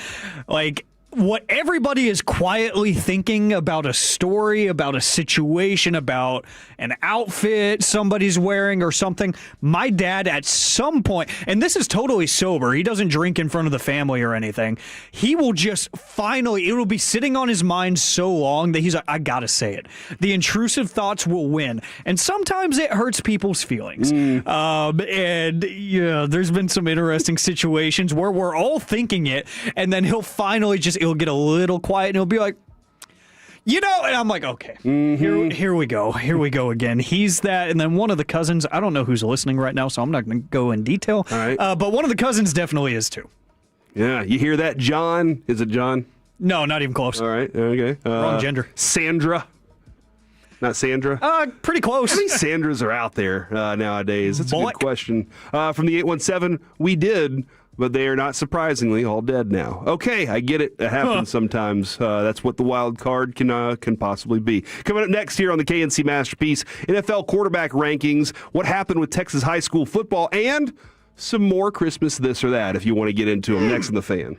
What everybody is quietly thinking about a story, about a situation, about an outfit somebody's wearing or something, my dad at some point, and this is totally sober, he doesn't drink in front of the family or anything, he will just finally, it will be sitting on his mind so long that he's like, I gotta say it. The intrusive thoughts will win. And sometimes it hurts people's feelings. And there's been some interesting situations where we're all thinking it, and then he'll finally it'll get a little quiet and he'll be like, and I'm like, okay, here we go again. He's that, and then one of the cousins, I don't know who's listening right now, so I'm not going to go in detail. All right. But one of the cousins definitely is too. Yeah, you hear that, John? Is it John? No, not even close. All right, okay. Wrong gender. Sandra. Not Sandra? Pretty close. How many Sandras are out there nowadays? That's a good question. From the 817, we did, but they are not surprisingly all dead now. Okay, I get it. It happens sometimes. That's what the wild card can possibly be. Coming up next here on the KNC Masterpiece, NFL quarterback rankings, what happened with Texas high school football, and some more Christmas this or that if you want to get into them. Next in the Fan.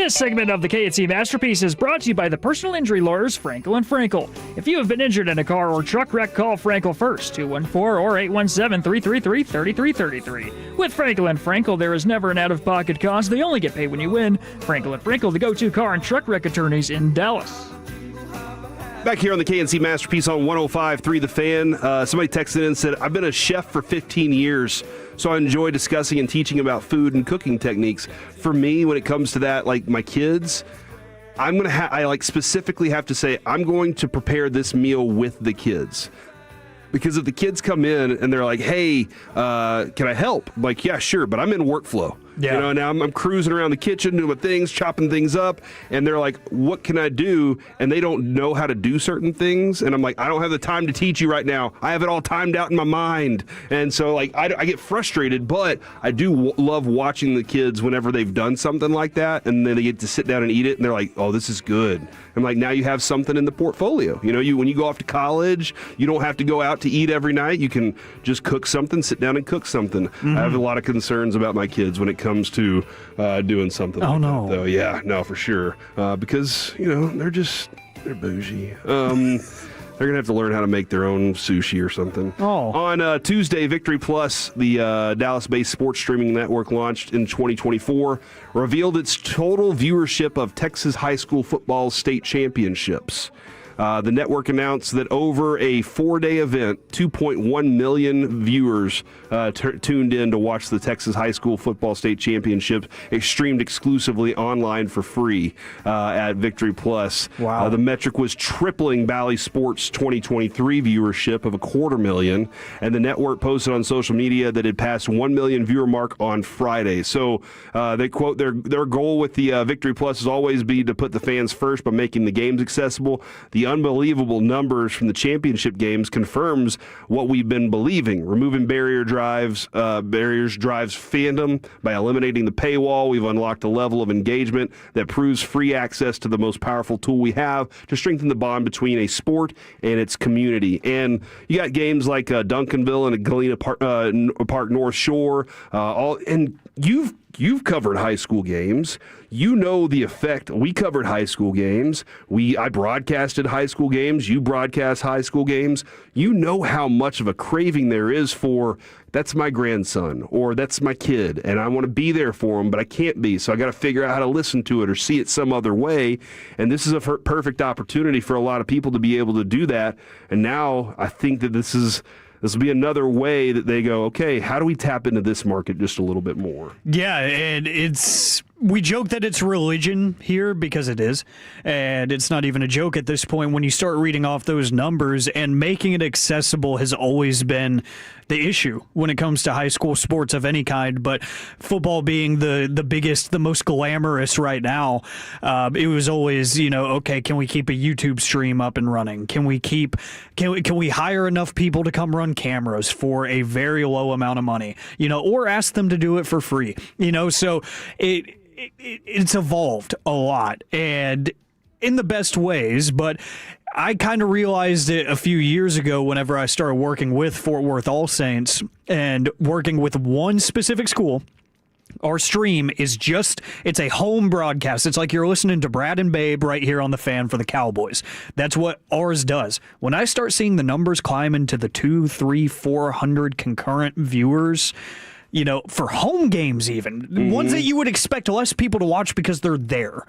This segment of the K&C Masterpiece is brought to you by the personal injury lawyers Frankel and Frankel. If you have been injured in a car or truck wreck, call Frankel first, 214 or 817-333-3333. With Frankel and Frankel, there is never an out-of-pocket cost. They only get paid when you win. Frankel and Frankel, the go-to car and truck wreck attorneys in Dallas. Back here on the K&C Masterpiece on 105.3 The Fan. Somebody texted in and said, I've been a chef for 15 years, so I enjoy discussing and teaching about food and cooking techniques. For me, when it comes to that, like my kids, I specifically have to say, I'm going to prepare this meal with the kids. Because if the kids come in and they're like, hey, can I help? I'm like, yeah, sure, but I'm in workflow. Yeah. You know, now I'm cruising around the kitchen, doing my things, chopping things up, and they're like, what can I do? And they don't know how to do certain things. And I'm like, I don't have the time to teach you right now. I have it all timed out in my mind. And so, like, I get frustrated, but I do love watching the kids whenever they've done something like that, and then they get to sit down and eat it, and they're like, oh, this is good. I'm like, now you have something in the portfolio. You know, when you go off to college, you don't have to go out to eat every night. You can just cook something, sit down and cook something. Mm-hmm. I have a lot of concerns about my kids when it comes to doing something like that, though. Yeah, no, for sure. Because, you know, they're bougie. They're going to have to learn how to make their own sushi or something. Oh. On Tuesday, Victory Plus, the Dallas-based sports streaming network launched in 2024, revealed its total viewership of Texas high school football state championships. The network announced that over a 4-day event, 2.1 million viewers tuned in to watch the Texas High School Football State Championship, streamed exclusively online for free at Victory Plus. Wow. The metric was tripling Bally Sports' 2023 viewership of 250,000, and the network posted on social media that it passed 1 million viewer mark on Friday. So they quote, their goal with the Victory Plus has always been to put the fans first by making the games accessible. The unbelievable numbers from the championship games confirms what we've been believing. Removing barriers drives fandom. By eliminating the paywall, we've unlocked a level of engagement that proves free access to the most powerful tool we have to strengthen the bond between a sport and its community. And you got games like Duncanville and Galena Park North Shore, and You've covered high school games. You know the effect. We covered high school games. I broadcasted high school games. You broadcast high school games. You know how much of a craving there is for, that's my grandson, or that's my kid, and I want to be there for him, but I can't be, so I got to figure out how to listen to it or see it some other way. And this is a perfect opportunity for a lot of people to be able to do that. And now I think that this will be another way that they go, okay, how do we tap into this market just a little bit more? Yeah, and we joke that it's religion here because it is, and it's not even a joke at this point. When you start reading off those numbers, and making it accessible has always been the issue when it comes to high school sports of any kind, but football being the biggest, the most glamorous right now, it was always, okay, can we keep a YouTube stream up and running? Can we hire enough people to come run cameras for a very low amount of money, or ask them to do it for free, so it's evolved a lot, and in the best ways, but I kind of realized it a few years ago whenever I started working with Fort Worth All Saints and working with one specific school. Our stream is it's a home broadcast. It's like you're listening to Brad and Babe right here on the Fan for the Cowboys. That's what ours does. When I start seeing the numbers climb into the 200, 300, 400 concurrent viewers, for home games even, ones that you would expect less people to watch because they're there,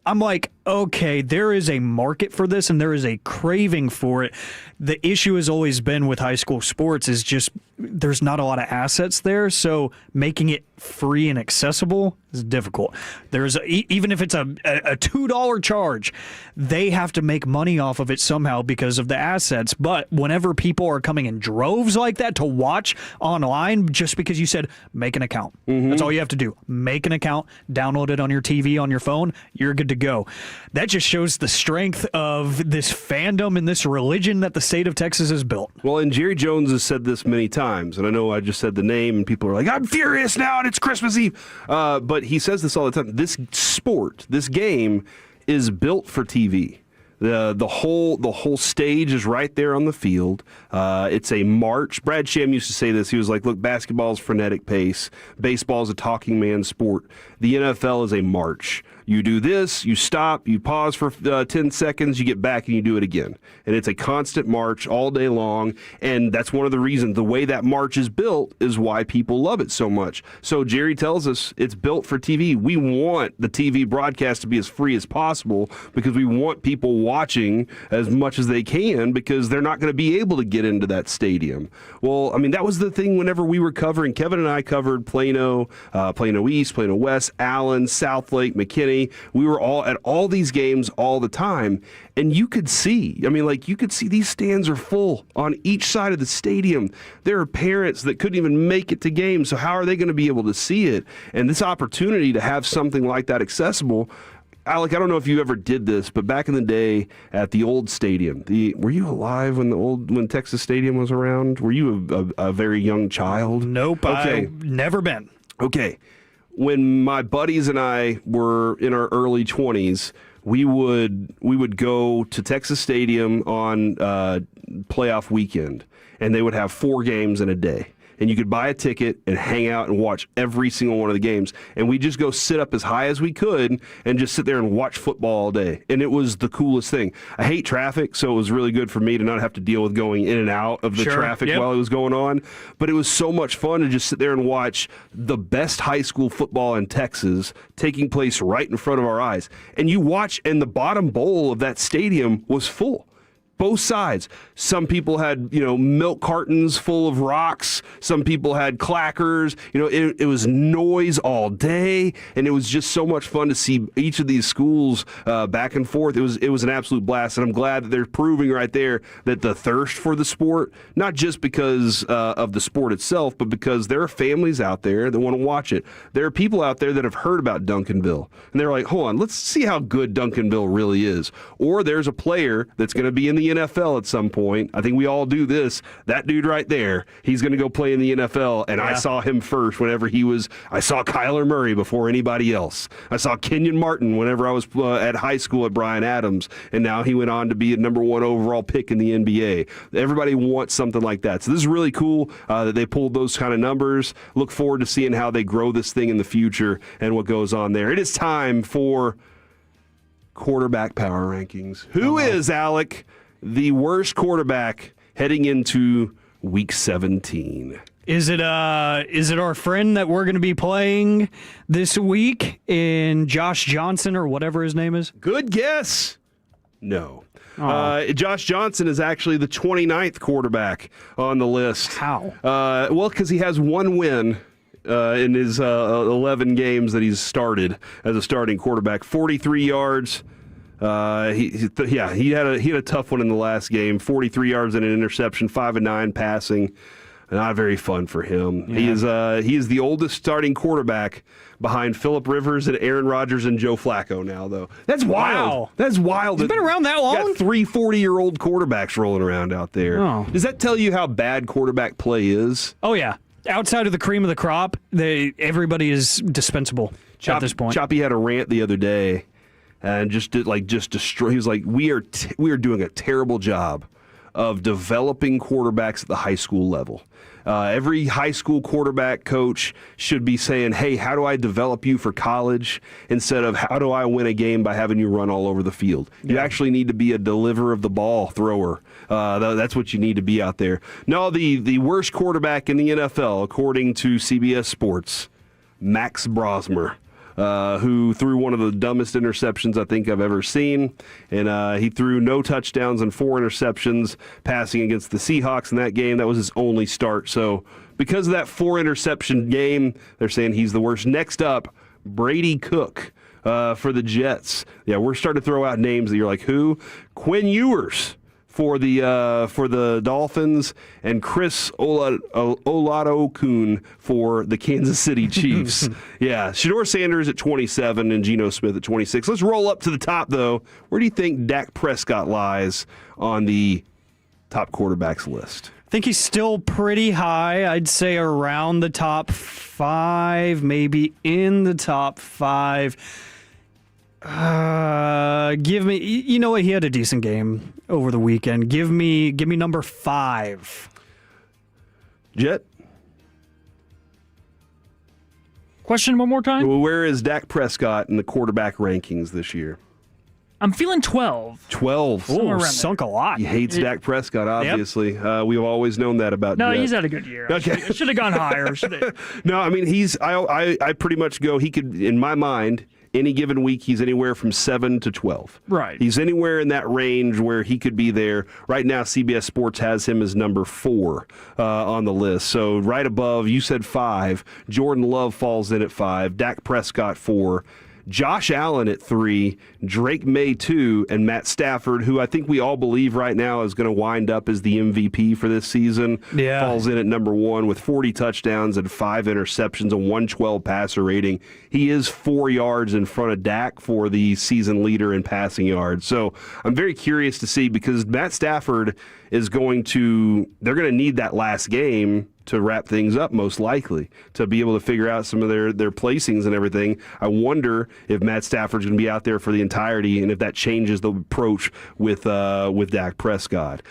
I'm like, okay, there is a market for this and there is a craving for it. The issue has always been with high school sports is just there's not a lot of assets there, so making it free and accessible is difficult. Even if it's a $2 charge, they have to make money off of it somehow because of the assets. But whenever people are coming in droves like that to watch online, just because you said make an account, that's all you have to do. Make an account, download it on your TV, on your phone, you're good to go. That just shows the strength of this fandom and this religion that the state of Texas has built. Well, and Jerry Jones has said this many times, and I know I just said the name, and people are like, I'm furious now, and it's Christmas Eve. But he says this all the time. This sport, this game, is built for TV. The whole stage is right there on the field. It's a march. Brad Sham used to say this. He was like, look, basketball is frenetic pace. Baseball is a talking man sport. The NFL is a march. You do this, you stop, you pause for 10 seconds, you get back and you do it again. And it's a constant march all day long. And that's one of the reasons the way that march is built is why people love it so much. So Jerry tells us it's built for TV. We want the TV broadcast to be as free as possible because we want people watching as much as they can because they're not going to be able to get into that stadium. Well, I mean, that was the thing whenever we were covering. Kevin and I covered Plano, Plano East, Plano West, Allen, Southlake, McKinney. We were all at all these games all the time, and you could see, you could see these stands are full on each side of the stadium. There are parents that couldn't even make it to games, so how are they going to be able to see it? And this opportunity to have something like that accessible, Alec, I don't know if you ever did this, but back in the day at the old stadium, were you alive when Texas Stadium was around? Were you a very young child? Nope, okay. I've never been. Okay. When my buddies and I were in our early 20s, we would go to Texas Stadium on playoff weekend, and they would have 4 games in a day. And you could buy a ticket and hang out and watch every single one of the games. And we just go sit up as high as we could and just sit there and watch football all day. And it was the coolest thing. I hate traffic, so it was really good for me to not have to deal with going in and out of the traffic while it was going on. But it was so much fun to just sit there and watch the best high school football in Texas taking place right in front of our eyes. And you watch, and the bottom bowl of that stadium was full. Both sides. Some people had, milk cartons full of rocks. Some people had clackers. It was noise all day, and it was just so much fun to see each of these schools back and forth. It was an absolute blast, and I'm glad that they're proving right there that the thirst for the sport, not just because of the sport itself, but because there are families out there that want to watch it. There are people out there that have heard about Duncanville, and they're like, hold on, let's see how good Duncanville really is. Or there's a player that's going to be in the NFL at some point. I think we all do this. That dude right there, he's going to go play in the NFL, and I saw him first whenever I saw Kyler Murray before anybody else. I saw Kenyon Martin whenever I was at high school at Bryan Adams, and now he went on to be a number 1 overall pick in the NBA. Everybody wants something like that. So this is really cool that they pulled those kind of numbers. Look forward to seeing how they grow this thing in the future and what goes on there. It is time for quarterback power rankings. Who is, Alec, the worst quarterback heading into Week 17? Is it our friend that we're going to be playing this week in Josh Johnson or whatever his name is? Good guess. No. Josh Johnson is actually the 29th quarterback on the list. How? Well, because he has 1 win in his 11 games that he's started as a starting quarterback. 43 yards. He had a tough one in the last game. 43 yards and an interception, 5-9 passing. Not very fun for him. Yeah. He is the oldest starting quarterback behind Phillip Rivers and Aaron Rodgers and Joe Flacco now, though. That's wild. Wow. That's wild. He's been around that long? Got 3 40-year-old quarterbacks rolling around out there. Oh. Does that tell you how bad quarterback play is? Oh, yeah. Outside of the cream of the crop, everybody is dispensable at this point. Choppy had a rant the other day and just destroy. He was like, we are doing a terrible job of developing quarterbacks at the high school level. Every high school quarterback coach should be saying, hey, how do I develop you for college instead of how do I win a game by having you run all over the field? Yeah. You actually need to be a deliver of the ball thrower. That's what you need to be out there. No, the worst quarterback in the NFL, according to CBS Sports, Max Brosmer. Who threw one of the dumbest interceptions I think I've ever seen. And he threw no touchdowns and 4 interceptions passing against the Seahawks in that game. That was his only start. So because of that 4 interception game, they're saying he's the worst. Next up, Brady Cook for the Jets. Yeah, we're starting to throw out names that you're like, who? Quinn Ewers for the Dolphins, and Chris Oladokun for the Kansas City Chiefs. Yeah, Shedeur Sanders at 27 and Geno Smith at 26. Let's roll up to the top, though. Where do you think Dak Prescott lies on the top quarterbacks list? I think he's still pretty high. I'd say around the top 5, maybe in the top 5. Give me, you know what? He had a decent game over the weekend. Give me number 5. Jet? Question one more time? Well, where is Dak Prescott in the quarterback rankings this year? I'm feeling 12. 12. Somewhere Oh, around sunk a lot. He hates Dak Prescott, obviously. We've always known that about No, Dak. he's had a good year. Okay. It should have gone higher. No, I mean, I pretty much go, he could, in my mind, any given week, he's anywhere from 7 to 12. Right. He's anywhere in that range where he could be there. Right now, CBS Sports has him as number 4 on the list. So right above, you said 5. Jordan Love falls in at 5. Dak Prescott 4. Josh Allen at 3, Drake May 2, and Matt Stafford, who I think we all believe right now is going to wind up as the MVP for this season, falls in at number 1 with 40 touchdowns and 5 interceptions, a 112 passer rating. He is 4 yards in front of Dak for the season leader in passing yards. So I'm very curious to see, because Matt Stafford is they're going to need that last game to wrap things up, most likely, to be able to figure out some of their placings and everything. I wonder if Matt Stafford's going to be out there for the entirety, and if that changes the approach with Dak Prescott.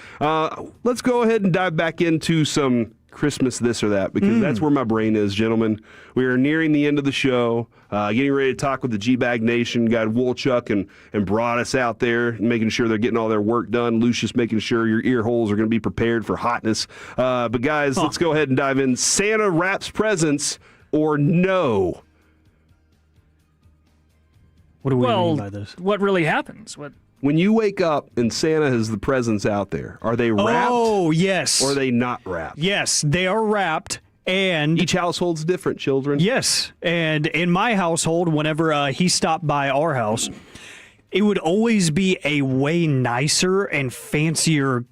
Let's go ahead and dive back into some Christmas this or that, because that's where my brain is, gentlemen. We are nearing the end of the show, getting ready to talk with the G-Bag Nation. Got Woolchuck and brought us out there, making sure they're getting all their work done. Lucius making sure your ear holes are going to be prepared for hotness. But guys, let's go ahead and dive in. Santa wraps presents or no? What do we mean by this? What really happens? When you wake up and Santa has the presents out there, are they wrapped? Oh, yes. Or are they not wrapped? Yes, they are wrapped. And each household's different, children. Yes. And in my household, whenever he stopped by our house, it would always be a way nicer and fancier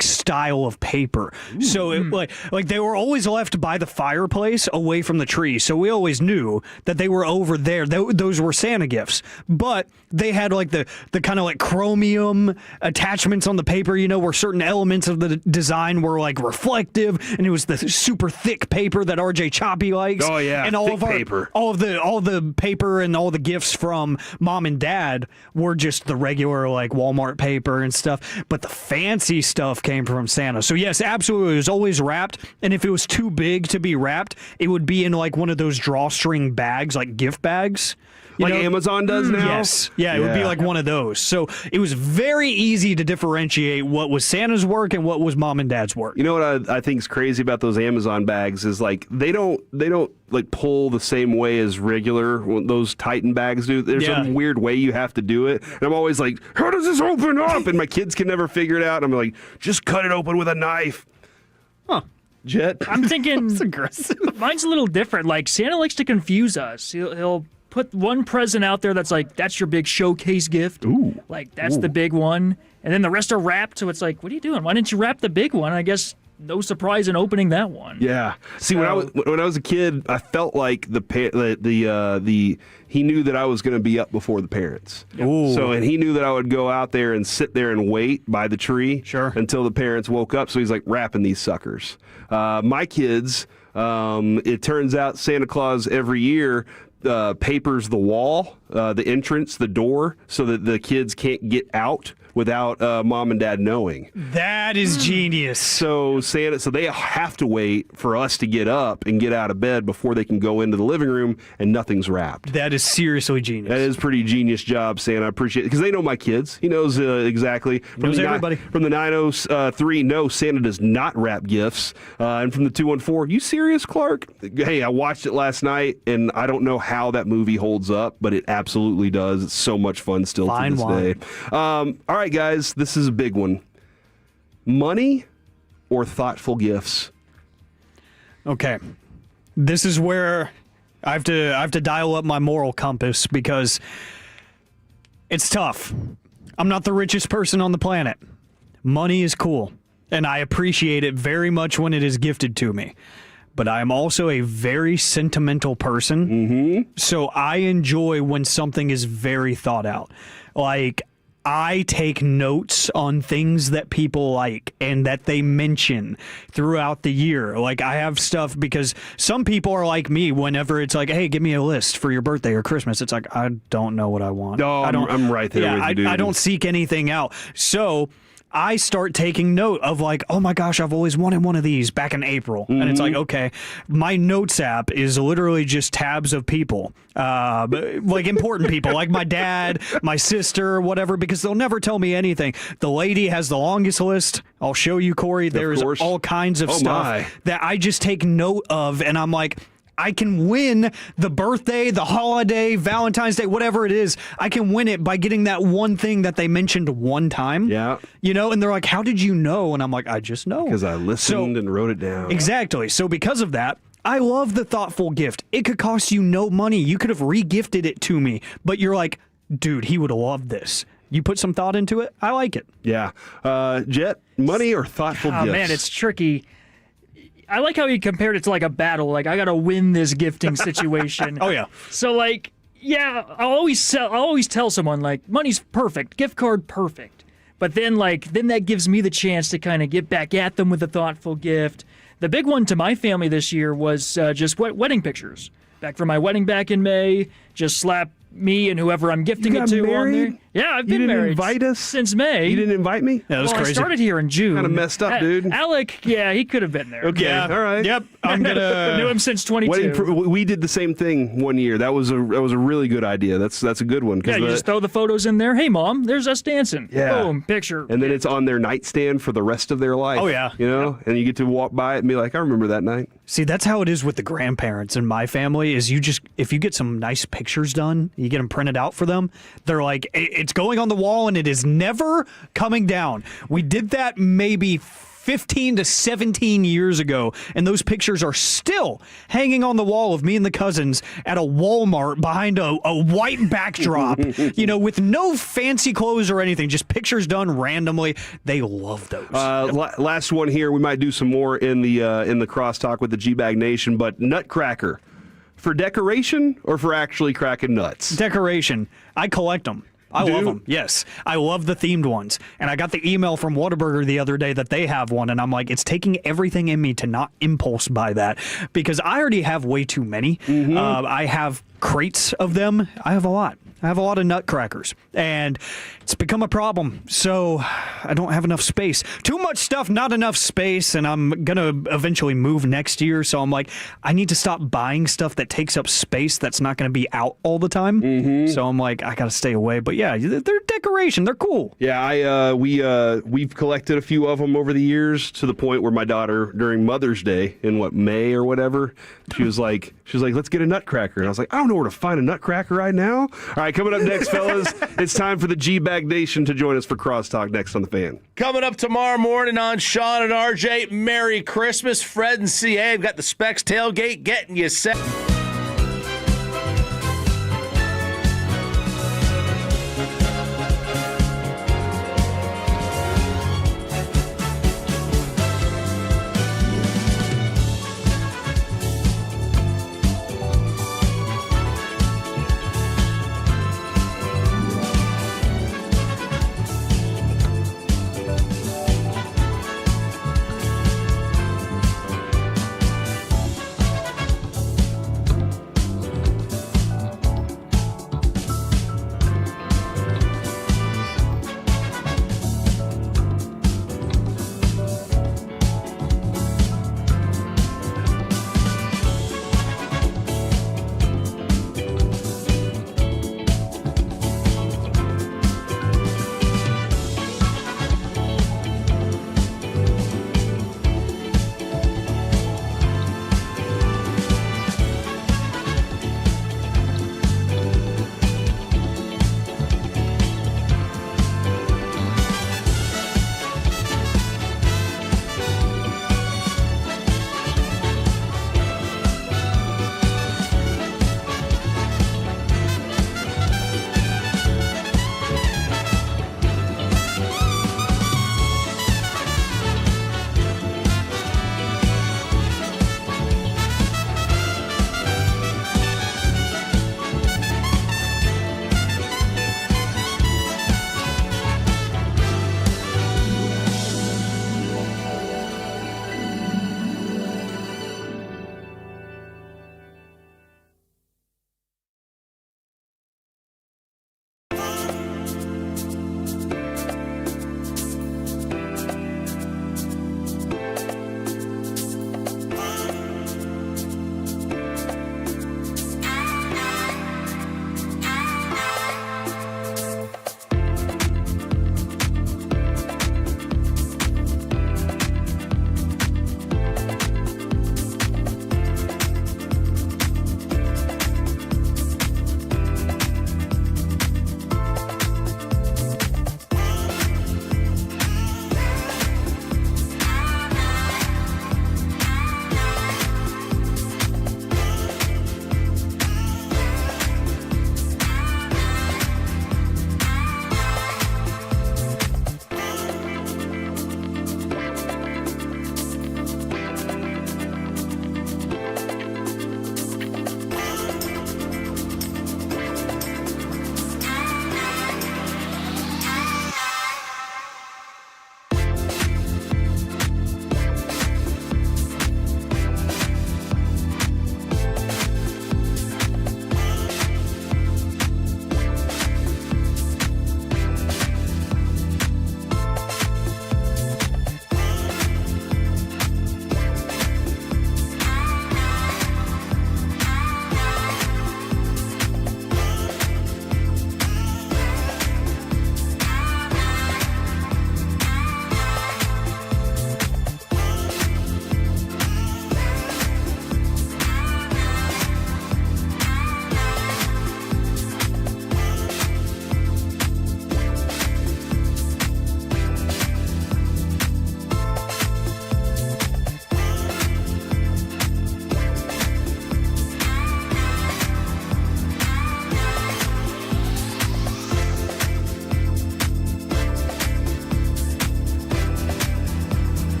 style of paper. Ooh. So it, like they were always left by the fireplace away from the tree. So we always knew that they were over there. Those were Santa gifts. But they had the kind of chromium attachments on the paper, where certain elements of the design were reflective, and it was the super thick paper that RJ Choppy likes. Oh yeah. And all the paper and all the gifts from mom and dad were just the regular Walmart paper and stuff. But the fancy stuff came from Santa. So yes, absolutely, it was always wrapped, and if it was too big to be wrapped, it would be in one of those drawstring bags, gift bags. Amazon does now? Yes. Yeah, it would be one of those. So it was very easy to differentiate what was Santa's work and what was mom and dad's work. You know what I think is crazy about those Amazon bags is they don't pull the same way as regular those Titan bags do. There's some weird way you have to do it. And I'm always like, how does this open up? And my kids can never figure it out. I'm like, just cut it open with a knife. Huh. Jet? I'm thinking that's aggressive. Mine's a little different. Santa likes to confuse us. He'll put one present out there that's your big showcase gift. Ooh. That's the big one. And then the rest are wrapped, so it's what are you doing? Why didn't you wrap the big one? I guess no surprise in opening that one. Yeah. See, when I was a kid, I felt like he knew that I was going to be up before the parents. Ooh. So, and he knew that I would go out there and sit there and wait by the tree until the parents woke up. So he's wrapping these suckers. My kids, it turns out Santa Claus every year papers the wall, the entrance, the door, so that the kids can't get out without mom and dad knowing. That is genius. So they have to wait for us to get up and get out of bed before they can go into the living room, and nothing's wrapped. That is seriously genius. That is pretty genius job, Santa. I appreciate it, because they know my kids. He knows exactly. Knows everybody. From the 903, no, Santa does not wrap gifts. And from the 214, you serious, Clark? Hey, I watched it last night, and I don't know how that movie holds up, but it absolutely does. It's so much fun still to this day. All right, guys, this is a big one. Money or thoughtful gifts? Okay. This is where I have to dial up my moral compass, because it's tough. I'm not the richest person on the planet. Money is cool, and I appreciate it very much when it is gifted to me. But I am also a very sentimental person. Mm-hmm. So I enjoy when something is very thought out. I take notes on things that people like and that they mention throughout the year. I have stuff, because some people are like me. Whenever it's hey, give me a list for your birthday or Christmas, it's I don't know what I want. No, I'm right there with you, dude. I don't seek anything out. So I start taking note of like, oh my gosh, I've always wanted one of these back in April. And it's like, okay, my notes app is literally just tabs of people, like important people, like my dad, my sister, whatever, because they'll never tell me anything. The lady has the longest list. I'll show you, Corey. There's all kinds of stuff that I just take note of. And I'm like, I can win the birthday, the holiday, Valentine's Day, whatever it is. I can win it by getting that one thing that they mentioned one time. Yeah. You know, and they're like, how did you know? And I'm like, I just know. Because I listened and wrote it down. Exactly. So because of that, I love the thoughtful gift. It could cost you no money. You could have re-gifted it to me, but you're like, dude, he would have loved this. You put some thought into it. I like it. Yeah. Jet, money or thoughtful gifts? Oh, man, it's tricky. I like how he compared it to like a battle. Like, I got to win this gifting situation. Oh, yeah. So, like, yeah, I'll always tell someone, like, money's perfect, gift card perfect. But then that gives me the chance to kind of get back at them with a thoughtful gift. The big one to my family this year was just wedding pictures. Back from my wedding back in May, just slap me and whoever I'm gifting it to on there. Yeah, I've been married. You didn't invite us? Since May. You didn't invite me? Yeah, that was crazy. I started here in June. Kind of messed up, dude. Alec, yeah, he could have been there. Okay, yeah. all right. Yep, I'm gonna knew him since 22. We did the same thing one year. That was a really good idea. That's a good one. Yeah, you just throw the photos in there. Hey, Mom, there's us dancing. Yeah. Boom, picture. And then it's on their nightstand for the rest of their life. Oh, yeah. You know, and you get to walk by it and be like, I remember that night. See, that's how it is with the grandparents in my family. Is if you get some nice pictures done, you get them printed out for them. They're like, it's going on the wall and it is never coming down. We did that maybe 15 to 17 years ago, and those pictures are still hanging on the wall of me and the cousins at a Walmart behind a white backdrop, you know, with no fancy clothes or anything, just pictures done randomly. They love those. Last one here. We might do some more in the crosstalk with the G-Bag Nation, but Nutcracker. For decoration or for actually cracking nuts? Decoration. I collect them. I love them. Yes. I love the themed ones. And I got the email from Whataburger the other day that they have one. And I'm like, it's taking everything in me to not impulse buy that because I already have way too many. I have crates of them. I have a lot. I have a lot of nutcrackers, and it's become a problem. So I don't have enough space. Too much stuff, not enough space, and I'm going to eventually move next year. So I'm like, I need to stop buying stuff that takes up space that's not going to be out all the time. So I'm like, I got to stay away. But yeah, they're decoration. They're cool. Yeah, we've collected a few of them over the years to the point where my daughter, during Mother's Day in May or whatever, she was like, let's get a nutcracker. And I was like, I don't know where to find a nutcracker right now. All right, coming up next, fellas, it's time for the G-Bag Nation to join us for Crosstalk next on The Fan. Coming up tomorrow morning on Sean and RJ, Merry Christmas. Fred and CA have got the Specs tailgate getting you set.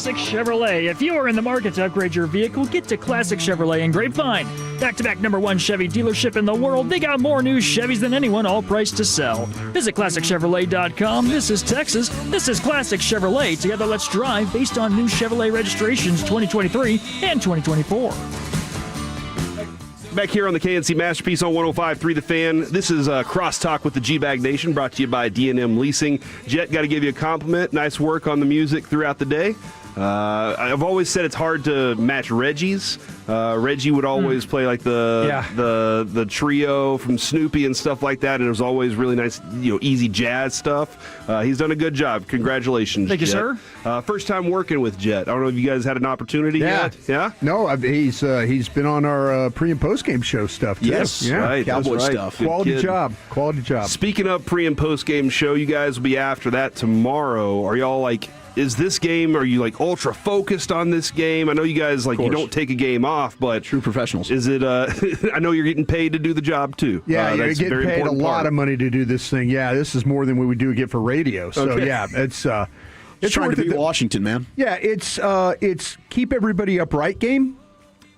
Classic Chevrolet. If you are in the market to upgrade your vehicle, get to Classic Chevrolet in Grapevine. Back-to-back #1 Chevy dealership in the world. They got more new Chevys than anyone, all priced to sell. Visit ClassicChevrolet.com. This is Texas. This is Classic Chevrolet. Together, let's drive based on new Chevrolet registrations 2023 and 2024. Back here on the KNC Masterpiece on 105.3 The Fan. This is Crosstalk with the G-Bag Nation, brought to you by D&M Leasing. Jet, got to give you a compliment. Nice work on the music throughout the day. I've always said it's hard to match Reggie's. Reggie would always play like the trio from Snoopy and stuff like that, and it was always really nice, easy jazz stuff. He's done a good job. Congratulations, Thank you, Jet. sir. First time working with Jet. I don't know if you guys had an opportunity yet. Yeah. No, he's been on our pre and post game show stuff too. Yes, yeah. right. Cowboy That's right. stuff. Good Quality kid. job. Quality job. Speaking of pre and post game show, you guys will be after that tomorrow. Are y'all is this game, are you ultra focused on this game? I know you guys you don't take a game off, but true professionals. Is it I know you're getting paid to do the job too. Yeah, you're that's getting very paid a important lot part. of money to do this thing. Yeah, this is more than we would get for radio. So Okay. yeah, it's trying to worth beat it. Washington, man. Yeah, it's keep everybody upright game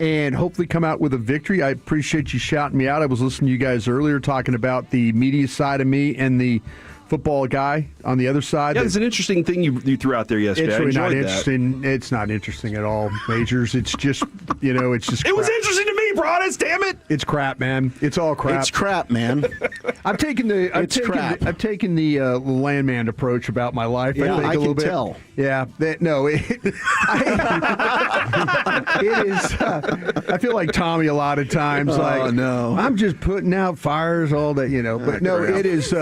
and hopefully come out with a victory. I appreciate you shouting me out. I was listening to you guys earlier talking about the media side of me and the football guy on the other side. Yeah, it's an interesting thing you threw out there yesterday. It's really I not enjoyed that. interesting. It's not interesting at all, Majors. It's just, it's just It was crap. interesting to me, Broadus. Damn it! It's crap, man. It's all crap. It's crap, man. I've taken the landman approach about my life. Yeah, I think I a little can bit. tell. Yeah, it is. I feel like Tommy a lot of times. Oh, no. I'm just putting out fires all that, But no, it is.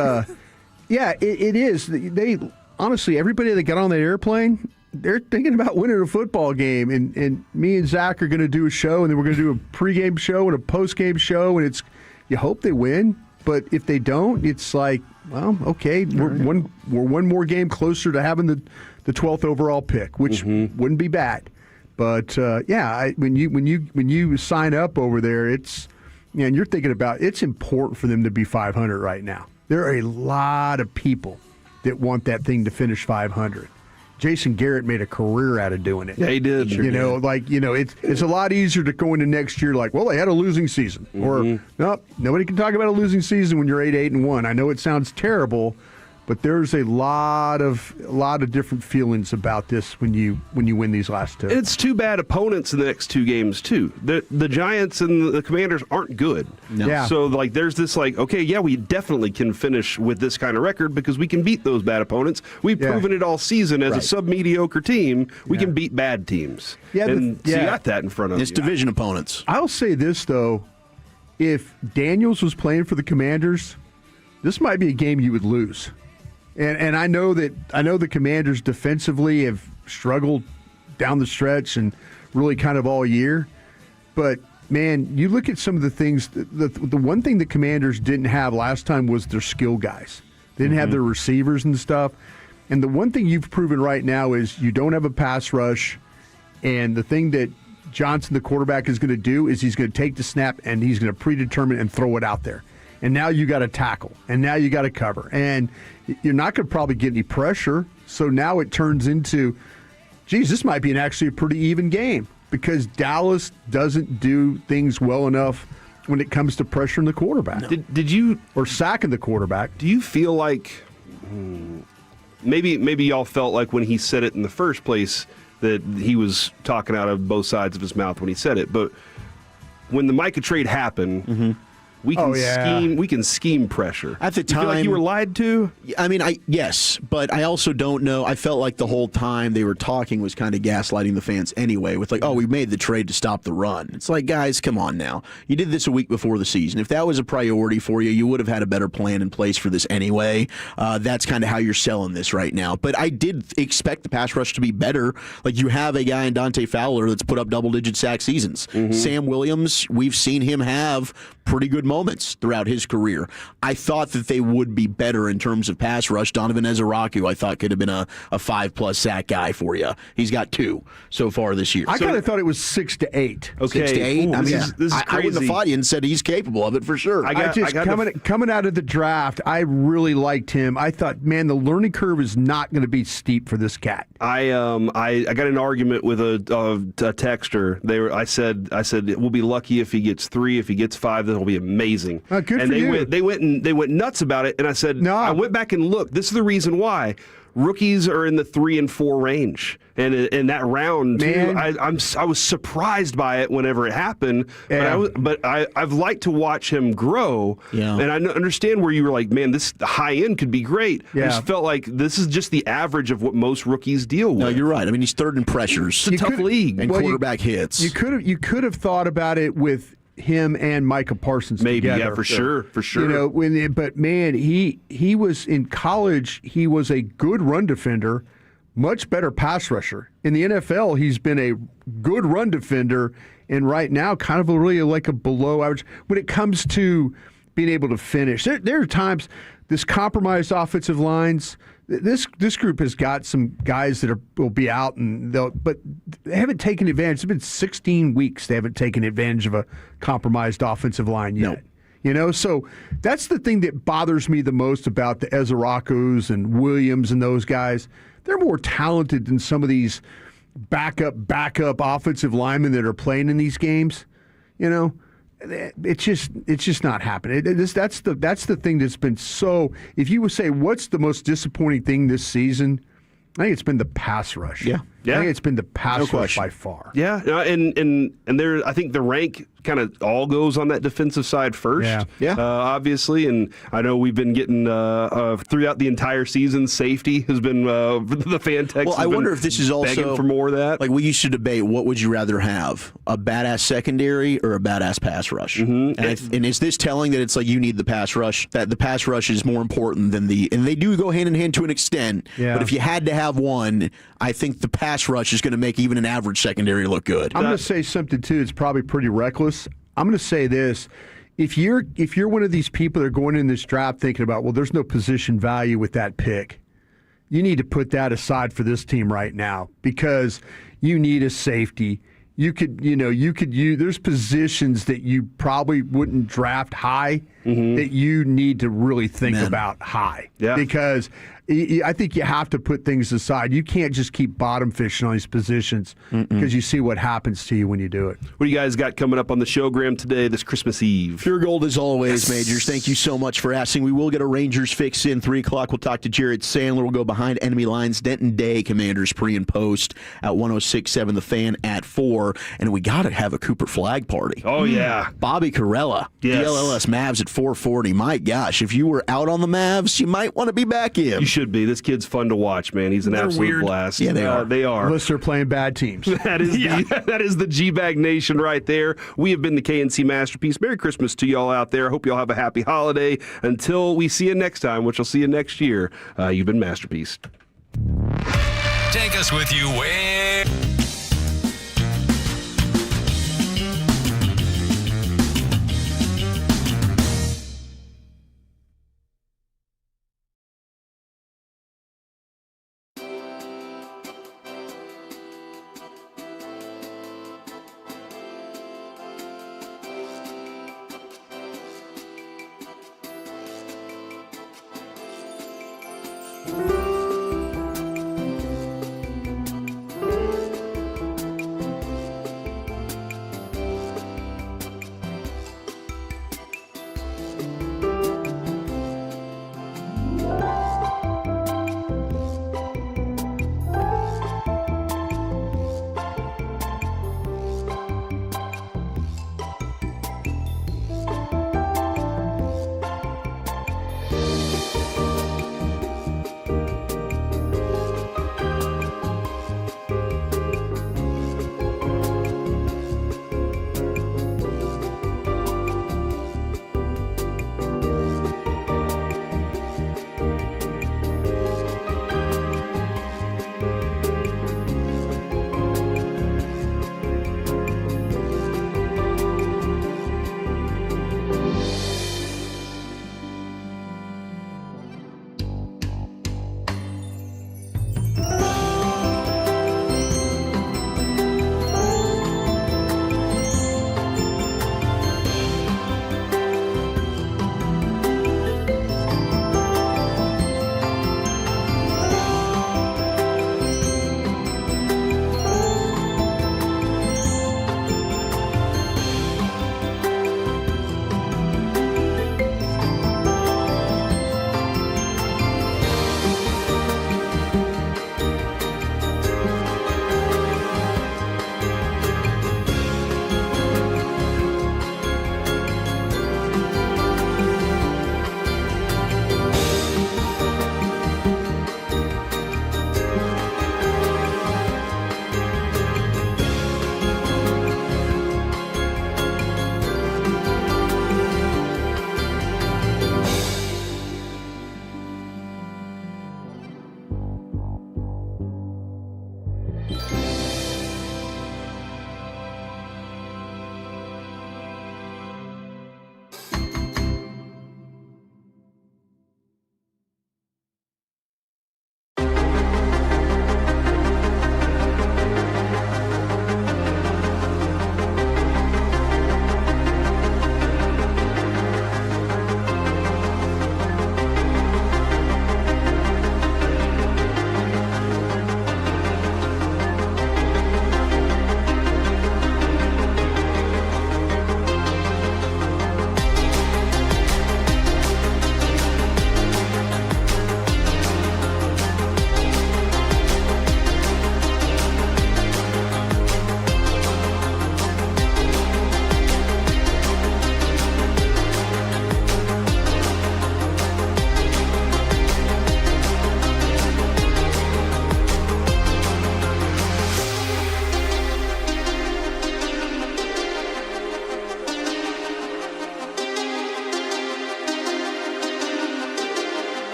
Yeah, it is. They honestly, everybody that got on that airplane, they're thinking about winning a football game, and me and Zach are going to do a show, and then we're going to do a pregame show and a postgame show, and you hope they win, but if they don't, it's like, well, okay, we're one more game closer to having the 12th overall pick, which wouldn't be bad, but when you sign up over there, and you're thinking about it's important for them to be 500 right now. There are a lot of people that want that thing to finish 500. Jason Garrett made a career out of doing it. Yeah, he did. It's a lot easier to go into next year well, they had a losing season. Or, nope, nobody can talk about a losing season when you're 8-8-1. I know it sounds terrible, but there's a lot of different feelings about this when you win these last two. It's two bad opponents in the next two games too. The Giants and the Commanders aren't good. No. Yeah. So there's this we definitely can finish with this kind of record because we can beat those bad opponents. We've proven it all season as a sub-mediocre team. We can beat bad teams. Yeah, so you got that in front of you. It's division opponents. I'll say this though, if Daniels was playing for the Commanders, this might be a game you would lose. And I know the Commanders defensively have struggled down the stretch and really kind of all year. But, man, you look at some of the things. The one thing the Commanders didn't have last time was their skill guys. They didn't have their receivers and stuff. And the one thing you've proven right now is you don't have a pass rush. And the thing that Johnson, the quarterback, is going to do is he's going to take the snap and he's going to predetermine and throw it out there. And now you got to tackle, and now you got to cover, and you're not going to probably get any pressure. So now it turns into, geez, this might be actually a pretty even game because Dallas doesn't do things well enough when it comes to pressuring the quarterback. No. Did you or sacking the quarterback? Do you feel like maybe y'all felt like when he said it in the first place that he was talking out of both sides of his mouth when he said it, but when the Micah trade happened. We can scheme pressure. At the You feel time, like you were lied to? I mean, yes, but I also don't know. I felt like the whole time they were talking was kind of gaslighting the fans anyway with we made the trade to stop the run. It's like, guys, come on now. You did this a week before the season. If that was a priority for you, you would have had a better plan in place for this anyway. That's kind of how you're selling this right now. But I did expect the pass rush to be better. Like, you have a guy in Dante Fowler that's put up double-digit sack seasons. Sam Williams, we've seen him have pretty good moments throughout his career. I thought that they would be better in terms of pass rush. Donovan Ezeraku, I thought, could have been a 5+ sack guy for you. He's got 2 so far this year. I kind of thought it was 6 to 8. Okay. 6 to 8? Ooh, I mean, this is I wouldn't have fought you and said he's capable of it for sure. Coming out of the draft, I really liked him. I thought, man, the learning curve is not going to be steep for this cat. I got an argument with a texter. I said we'll be lucky if he gets 3. If he gets 5, then it'll be amazing. Good and for you. They went nuts about it. And I said, no. I went back and looked. This is the reason why. Rookies are in the 3 and 4 range, and in that round too, I was surprised by it whenever it happened. Yeah. But I've liked to watch him grow, and I understand where you were like, man, this high end could be great. Yeah. I just felt like this is just the average of what most rookies deal with. No, you're right. I mean, he's 3rd in pressures. It's a tough league and quarterback hits. You could have thought about it with him and Micah Parsons together. Yeah, for sure. You know, but man, he was in college. He was a good run defender, much better pass rusher. In the NFL, he's been a good run defender, and right now, kind of really like a below average when it comes to being able to finish. There are times this compromised offensive lines. This group has got some guys that will be out, but they haven't taken advantage. It's been 16 weeks they haven't taken advantage of a compromised offensive line yet. No. You know, so that's the thing that bothers me the most about the Ezerakus and Williams and those guys. They're more talented than some of these backup offensive linemen that are playing in these games. You know, it's just not happening. That's the thing that's been so. If you would say what's the most disappointing thing this season, I think it's been the pass rush. Yeah. I think it's been the pass rush by far. Yeah, and there, I think the rank kind of all goes on that defensive side first. Yeah. Obviously, and I know we've been getting throughout the entire season. Safety has been the fan text. Well, I wonder if this is also begging for more of that. Like we used to debate, what would you rather have, a badass secondary or a badass pass rush? Mm-hmm. And is this telling that it's like you need the pass rush? That the pass rush is more important than and they do go hand in hand to an extent. Yeah. But if you had to have one, I think the pass rush is going to make even an average secondary look good. I'm going to say something too. It's probably pretty reckless. I'm going to say this: if you're one of these people that are going in this draft thinking about, well, there's no position value with that pick, you need to put that aside for this team right now because you need a safety. There's positions that you probably wouldn't draft high that you need to really think about high. Yeah. Because I think you have to put things aside. You can't just keep bottom fishing on these positions because you see what happens to you when you do it. What do you guys got coming up on the show, Graham, today, this Christmas Eve? Pure gold as always, Majors. Thank you so much for asking. We will get a Rangers fix in 3 o'clock. We'll talk to Jared Sandler. We'll go behind enemy lines. Denton Day, Commanders pre and post at 106.7 The Fan at 4. And we got to have a Cooper Flagg party. Oh, yeah. Bobby Carrella, yes. DLLS Mavs at 4:40. My gosh, if you were out on the Mavs, you might want to be back in. You should be. This kid's fun to watch, man. He's an absolute blast. Yeah, they are. They are. Unless they're playing bad teams. That is the G-Bag Nation right there. We have been the KNC Masterpiece. Merry Christmas to y'all out there. I hope y'all have a happy holiday. Until we see you next time, which I'll see you next year, you've been Masterpiece. Take us with you where...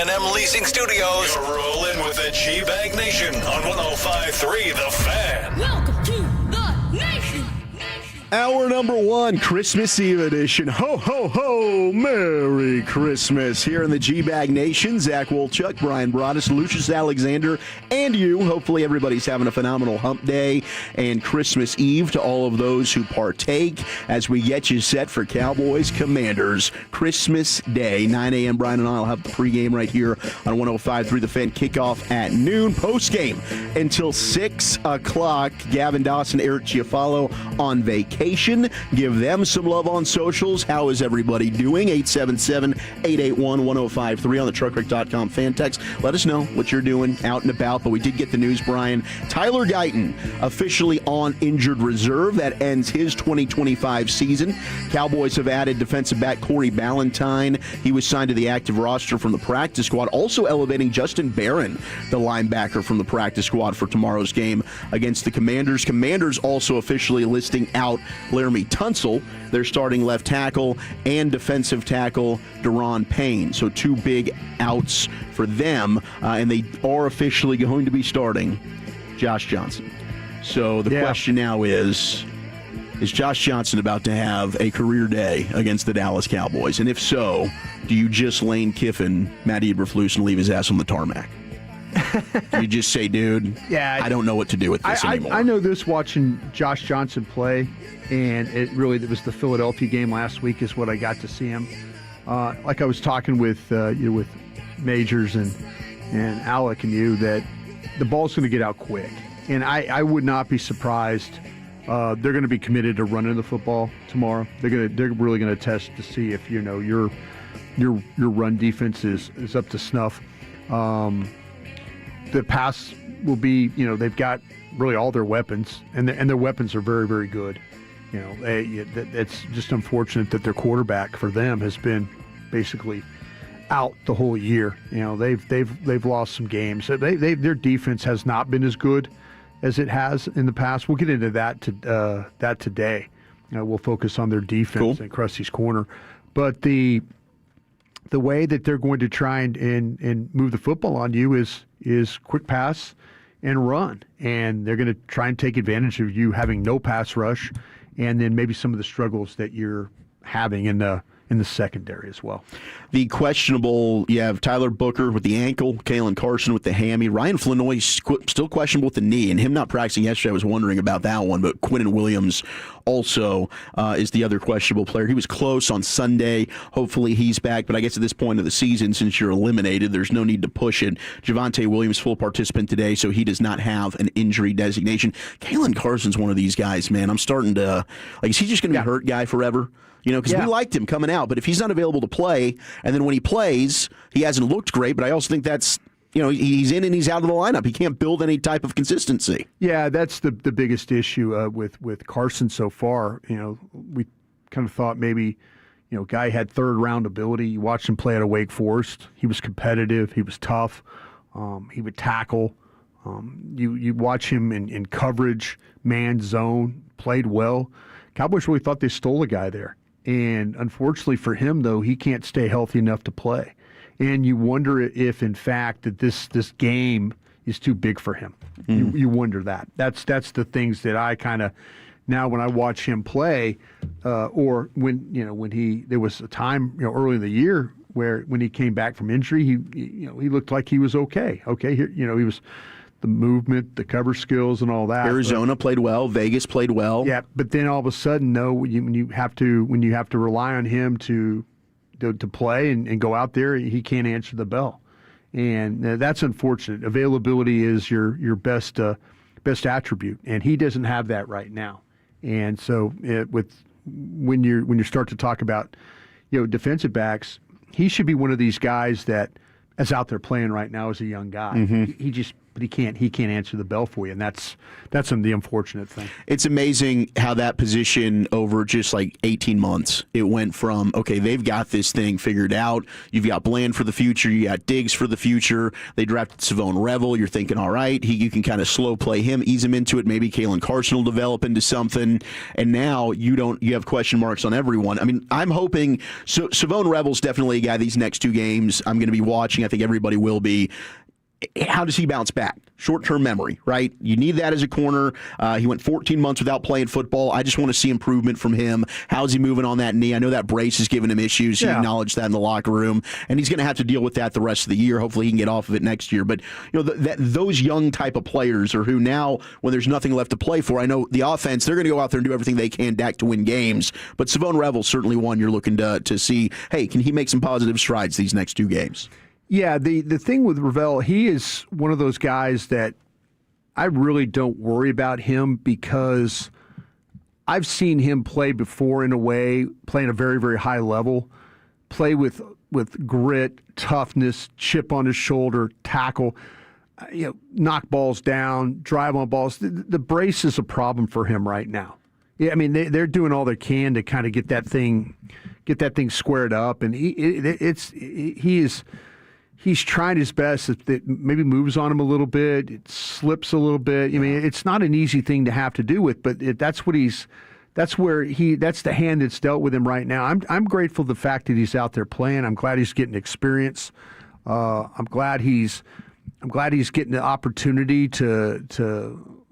G&M Leasing Studios. You're rolling with the G-Bag Nation on 105.3 The Fan. Welcome to the nation. Hour number 1, Christmas Eve edition. Ho, ho, ho, Merry Christmas. Here in the G-Bag Nation, Zach Wolchuk, Brian Broaddus, Lucius Alexander, and you. Hopefully everybody's having a phenomenal hump day and Christmas Eve to all of those who partake as we get you set for Cowboys Commanders Christmas Day. 9 a.m. Brian and I will have the pregame right here on 105.3 The Fan. Kickoff at noon. Postgame until 6 o'clock. Gavin Dawson, Eric Chiafalo on vacation. Give them some love on socials. How is everybody doing? 877-881-1053 on the truckwreck.com fan text. Let us know what you're doing out and about. But we did get the news, Brian. Tyler Guyton officially on injured reserve. That ends his 2025 season. Cowboys have added defensive back Corey Ballantyne. He was signed to the active roster from the practice squad. Also elevating Justin Barron, the linebacker from the practice squad for tomorrow's game against the Commanders. Commanders also officially listing out Laramie Tunsil, their starting left tackle, and defensive tackle Deron Payne. So 2 big outs for them, and they are officially going to be starting Josh Johnson. So the question now is Josh Johnson about to have a career day against the Dallas Cowboys? And if so, do you just Lane Kiffin Matt Eberflus and leave his ass on the tarmac? You just say, dude, I don't know what to do with this anymore. I know this watching Josh Johnson play, and it was the Philadelphia game last week is what I got to see him. Like I was talking with with Majors and Alec and you, that the ball's going to get out quick, and I would not be surprised. They're going to be committed to running the football tomorrow. They're really going to test to see if your run defense is up to snuff. The pass will be, they've got really all their weapons, and their weapons are very, very good. It's just unfortunate that their quarterback for them has been basically out the whole year. They've lost some games. Their defense has not been as good as it has in the past. We'll get into that today. We'll focus on their defense and Krusty's corner, but the way that they're going to try and move the football on you is quick pass and run. And they're going to try and take advantage of you having no pass rush, and then maybe some of the struggles that you're having in the secondary as well. The questionable, you have Tyler Booker with the ankle, Kalen Carson with the hammy, Ryan Flanoy still questionable with the knee, and him not practicing yesterday, I was wondering about that one, but Quinnen Williams also is the other questionable player. He was close on Sunday. Hopefully he's back, but I guess at this point of the season, since you're eliminated, there's no need to push it. Javonte Williams, full participant today, so he does not have an injury designation. Kalen Carson's one of these guys, man. I'm starting to, is he just going to be a hurt guy forever? Because we liked him coming out, but if he's not available to play, and then when he plays, he hasn't looked great, but I also think that's, he's in and he's out of the lineup. He can't build any type of consistency. Yeah, that's the biggest issue with Carson so far. We kind of thought maybe, guy had third-round ability. You watched him play at Wake Forest. He was competitive. He was tough. He would tackle. You watch him in coverage, man, zone, played well. Cowboys really thought they stole a guy there. And unfortunately for him, though, he can't stay healthy enough to play. And you wonder if, in fact, that this game is too big for him. You wonder that. That's the things that I kind of now when I watch him play, or when there was a time early in the year where when he came back from injury, he looked like he was okay. Okay, he was. The movement, the cover skills, and all that. Arizona played well. Vegas played well. Yeah, but then all of a sudden, when you have to rely on him to play and go out there, he can't answer the bell, and that's unfortunate. Availability is your best attribute, and he doesn't have that right now. And so, when you start to talk about defensive backs, he should be one of these guys that is out there playing right now as a young guy. He just but he can't answer the bell for you, and that's the unfortunate thing. It's amazing how that position over just like 18 months, it went from, okay, they've got this thing figured out. You've got Bland for the future. You got Diggs for the future. They drafted Savone Revel. You're thinking, all right, you can kind of slow play him, ease him into it. Maybe Kalen Carson will develop into something. And now you have question marks on everyone. I mean, I'm hoping Savone Revel's definitely a guy these next 2 games I'm going to be watching. I think everybody will be. How does he bounce back? Short-term memory, right? You need that as a corner. He went 14 months without playing football. I just want to see improvement from him. How's he moving on that knee? I know that brace is giving him issues. He acknowledged that in the locker room, and he's going to have to deal with that the rest of the year. Hopefully he can get off of it next year. But those young type of players are who now, when there's nothing left to play for, I know the offense, they're going to go out there and do everything they can, Dak, to win games. But Savone Revel's certainly one you're looking to see, hey, can he make some positive strides these next 2 games? Yeah, the thing with Revel, he is one of those guys that I really don't worry about him because I've seen him play before in a way, playing a very, very high level, play with grit, toughness, chip on his shoulder, tackle, knock balls down, drive on balls. The brace is a problem for him right now. Yeah, I mean they're doing all they can to kind of get that thing squared up, and he's trying his best. It maybe moves on him a little bit. It slips a little bit. I mean, it's not an easy thing to have to do with, but that's the hand that's dealt with him right now. I'm grateful for the fact that he's out there playing. I'm glad he's getting experience. I'm glad he's getting the opportunity to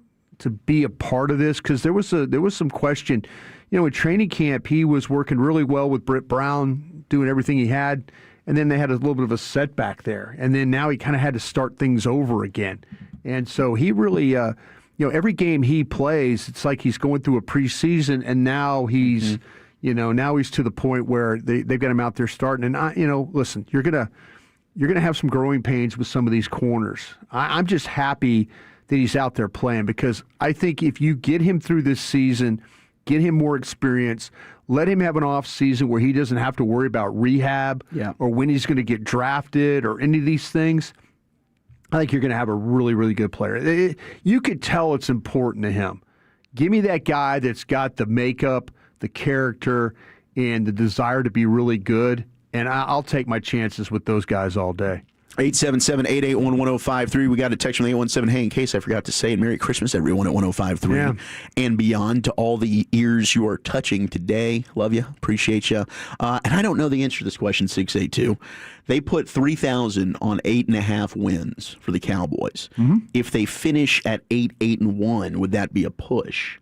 be a part of this, because there was some question. In training camp, he was working really well with Britt Brown, doing everything he had. And then they had a little bit of a setback there. And then now he kind of had to start things over again. And so he really, every game he plays, it's like he's going through a preseason, and now he's, now he's to the point where they've got him out there starting. And, listen, you're gonna have some growing pains with some of these corners. I'm just happy that he's out there playing, because I think if you get him through this season, get him more experience, let him have an off season where he doesn't have to worry about rehab or when he's going to get drafted or any of these things, I think you're going to have a really, really good player. You could tell it's important to him. Give me that guy that's got the makeup, the character, and the desire to be really good, and I'll take my chances with those guys all day. 877-881-1053. We got a text from the 817. Hey, in case I forgot to say, Merry Christmas, everyone at 1053 and beyond, to all the ears you are touching today. Love you. Appreciate you. And I don't know the answer to this question, 682. They put 3,000 on 8.5 wins for the Cowboys. Mm-hmm. If they finish at 8-1, would that be a push?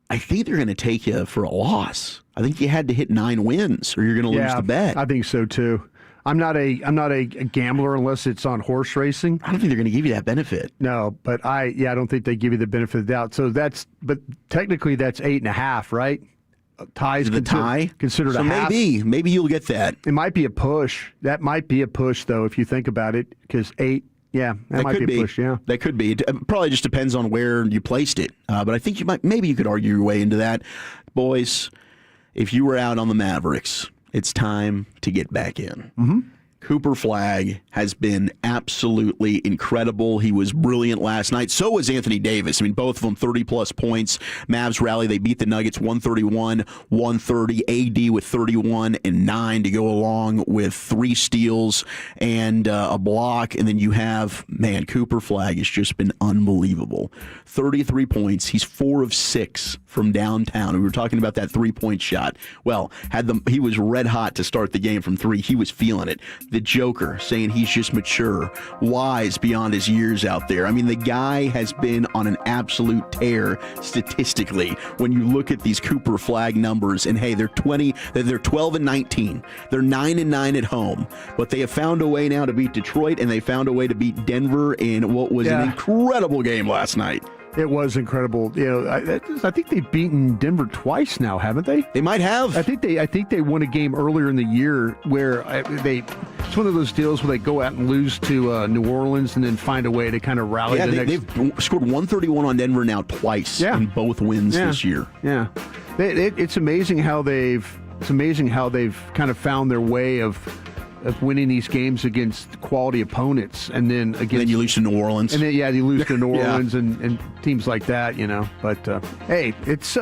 I think they're going to take you for a loss. I think you had to hit 9 wins or you're going to lose the bet. I think so too. I'm not a gambler unless it's on horse racing. I don't think they're going to give you that benefit. No, but I don't think they give you the benefit of the doubt. So but technically that's 8.5, right? Ties considered a half. Maybe you'll get that. It might be a push. That might be a push though, if you think about it, because 8. Yeah, that might be a push. Yeah, that could be. It probably just depends on where you placed it. But I think maybe you could argue your way into that, boys. If you were out on the Mavericks, it's time to get back in. Mm-hmm. Cooper Flagg has been absolutely incredible. He was brilliant last night. So was Anthony Davis. I mean, both of them 30-plus points. Mavs rally. They beat the Nuggets 131-130. AD with 31 and 9 to go along with 3 steals and a block. And then you have, Cooper Flagg has just been unbelievable. 33 points. He's 4 of 6 from downtown. We were talking about that 3-point shot. Well, he was red hot to start the game from 3. He was feeling it. The Joker saying he's just mature, wise beyond his years out there. I mean, the guy has been on an absolute tear statistically when you look at these Cooper Flagg numbers. And hey, they're 12 and 19. They're 9 and 9 at home, but they have found a way now to beat Detroit, and they found a way to beat Denver in what was an incredible game last night. It was incredible. I think they've beaten Denver twice now, haven't they? They might have. I think they won a game earlier in the year where it's one of those deals where they go out and lose to New Orleans and then find a way to kind of rally. They've scored 131 on Denver now twice in both wins this year. Yeah, it's amazing how they've kind of found their way of of winning these games against quality opponents, and then against. And then you lose to New Orleans. And then you lose to New Orleans and teams like that, But hey, it's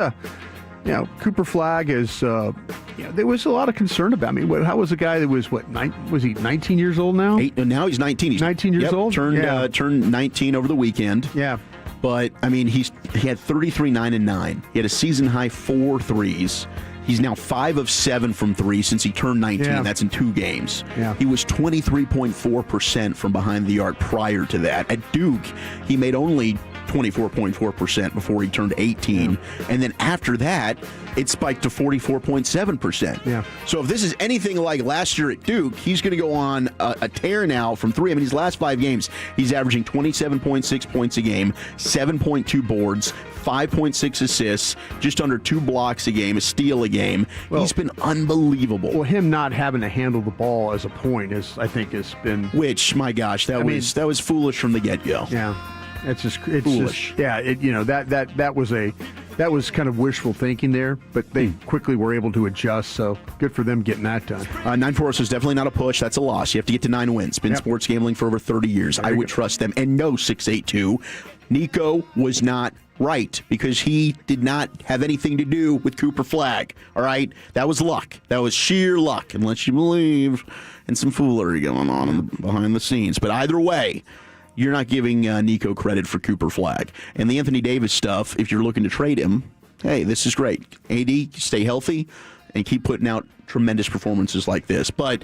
Cooper Flagg is. There was a lot of concern about me. How was a guy that was was he 19 years old now? Now he's 19. He's 19 years old. Turned 19 over the weekend. Yeah. But I mean, he had 33, 9, and 9. He had a season high 4 threes. He's now 5 of 7 from 3 since he turned 19. Yeah. That's in 2 games. Yeah. He was 23.4% from behind the arc prior to that. At Duke, he made only 24.4% before he turned 18. Yeah. And then after that, it spiked to 44.7%. Yeah. So if this is anything like last year at Duke, he's going to go on a tear now from 3. I mean, his last 5 games, he's averaging 27.6 points a game, 7.2 boards, 5.6 assists, just under 2 blocks a game, a steal a game. Well, he's been unbelievable. Well, him not having to handle the ball as a point has been. Which, my gosh, that was foolish from the get-go. Yeah, it's foolish. That was kind of wishful thinking there, but they quickly were able to adjust, so good for them getting that done. 9 for us is definitely not a push. That's a loss. You have to get to 9 wins. Been sports gambling for over 30 years. I would trust them. And no 682. Nico was not right because he did not have anything to do with Cooper Flagg. All right? That was luck. That was sheer luck, unless you believe in some foolery going on behind the scenes. But either way, you're not giving Nico credit for Cooper Flagg. And the Anthony Davis stuff, if you're looking to trade him, hey, this is great. AD, stay healthy and keep putting out tremendous performances like this. But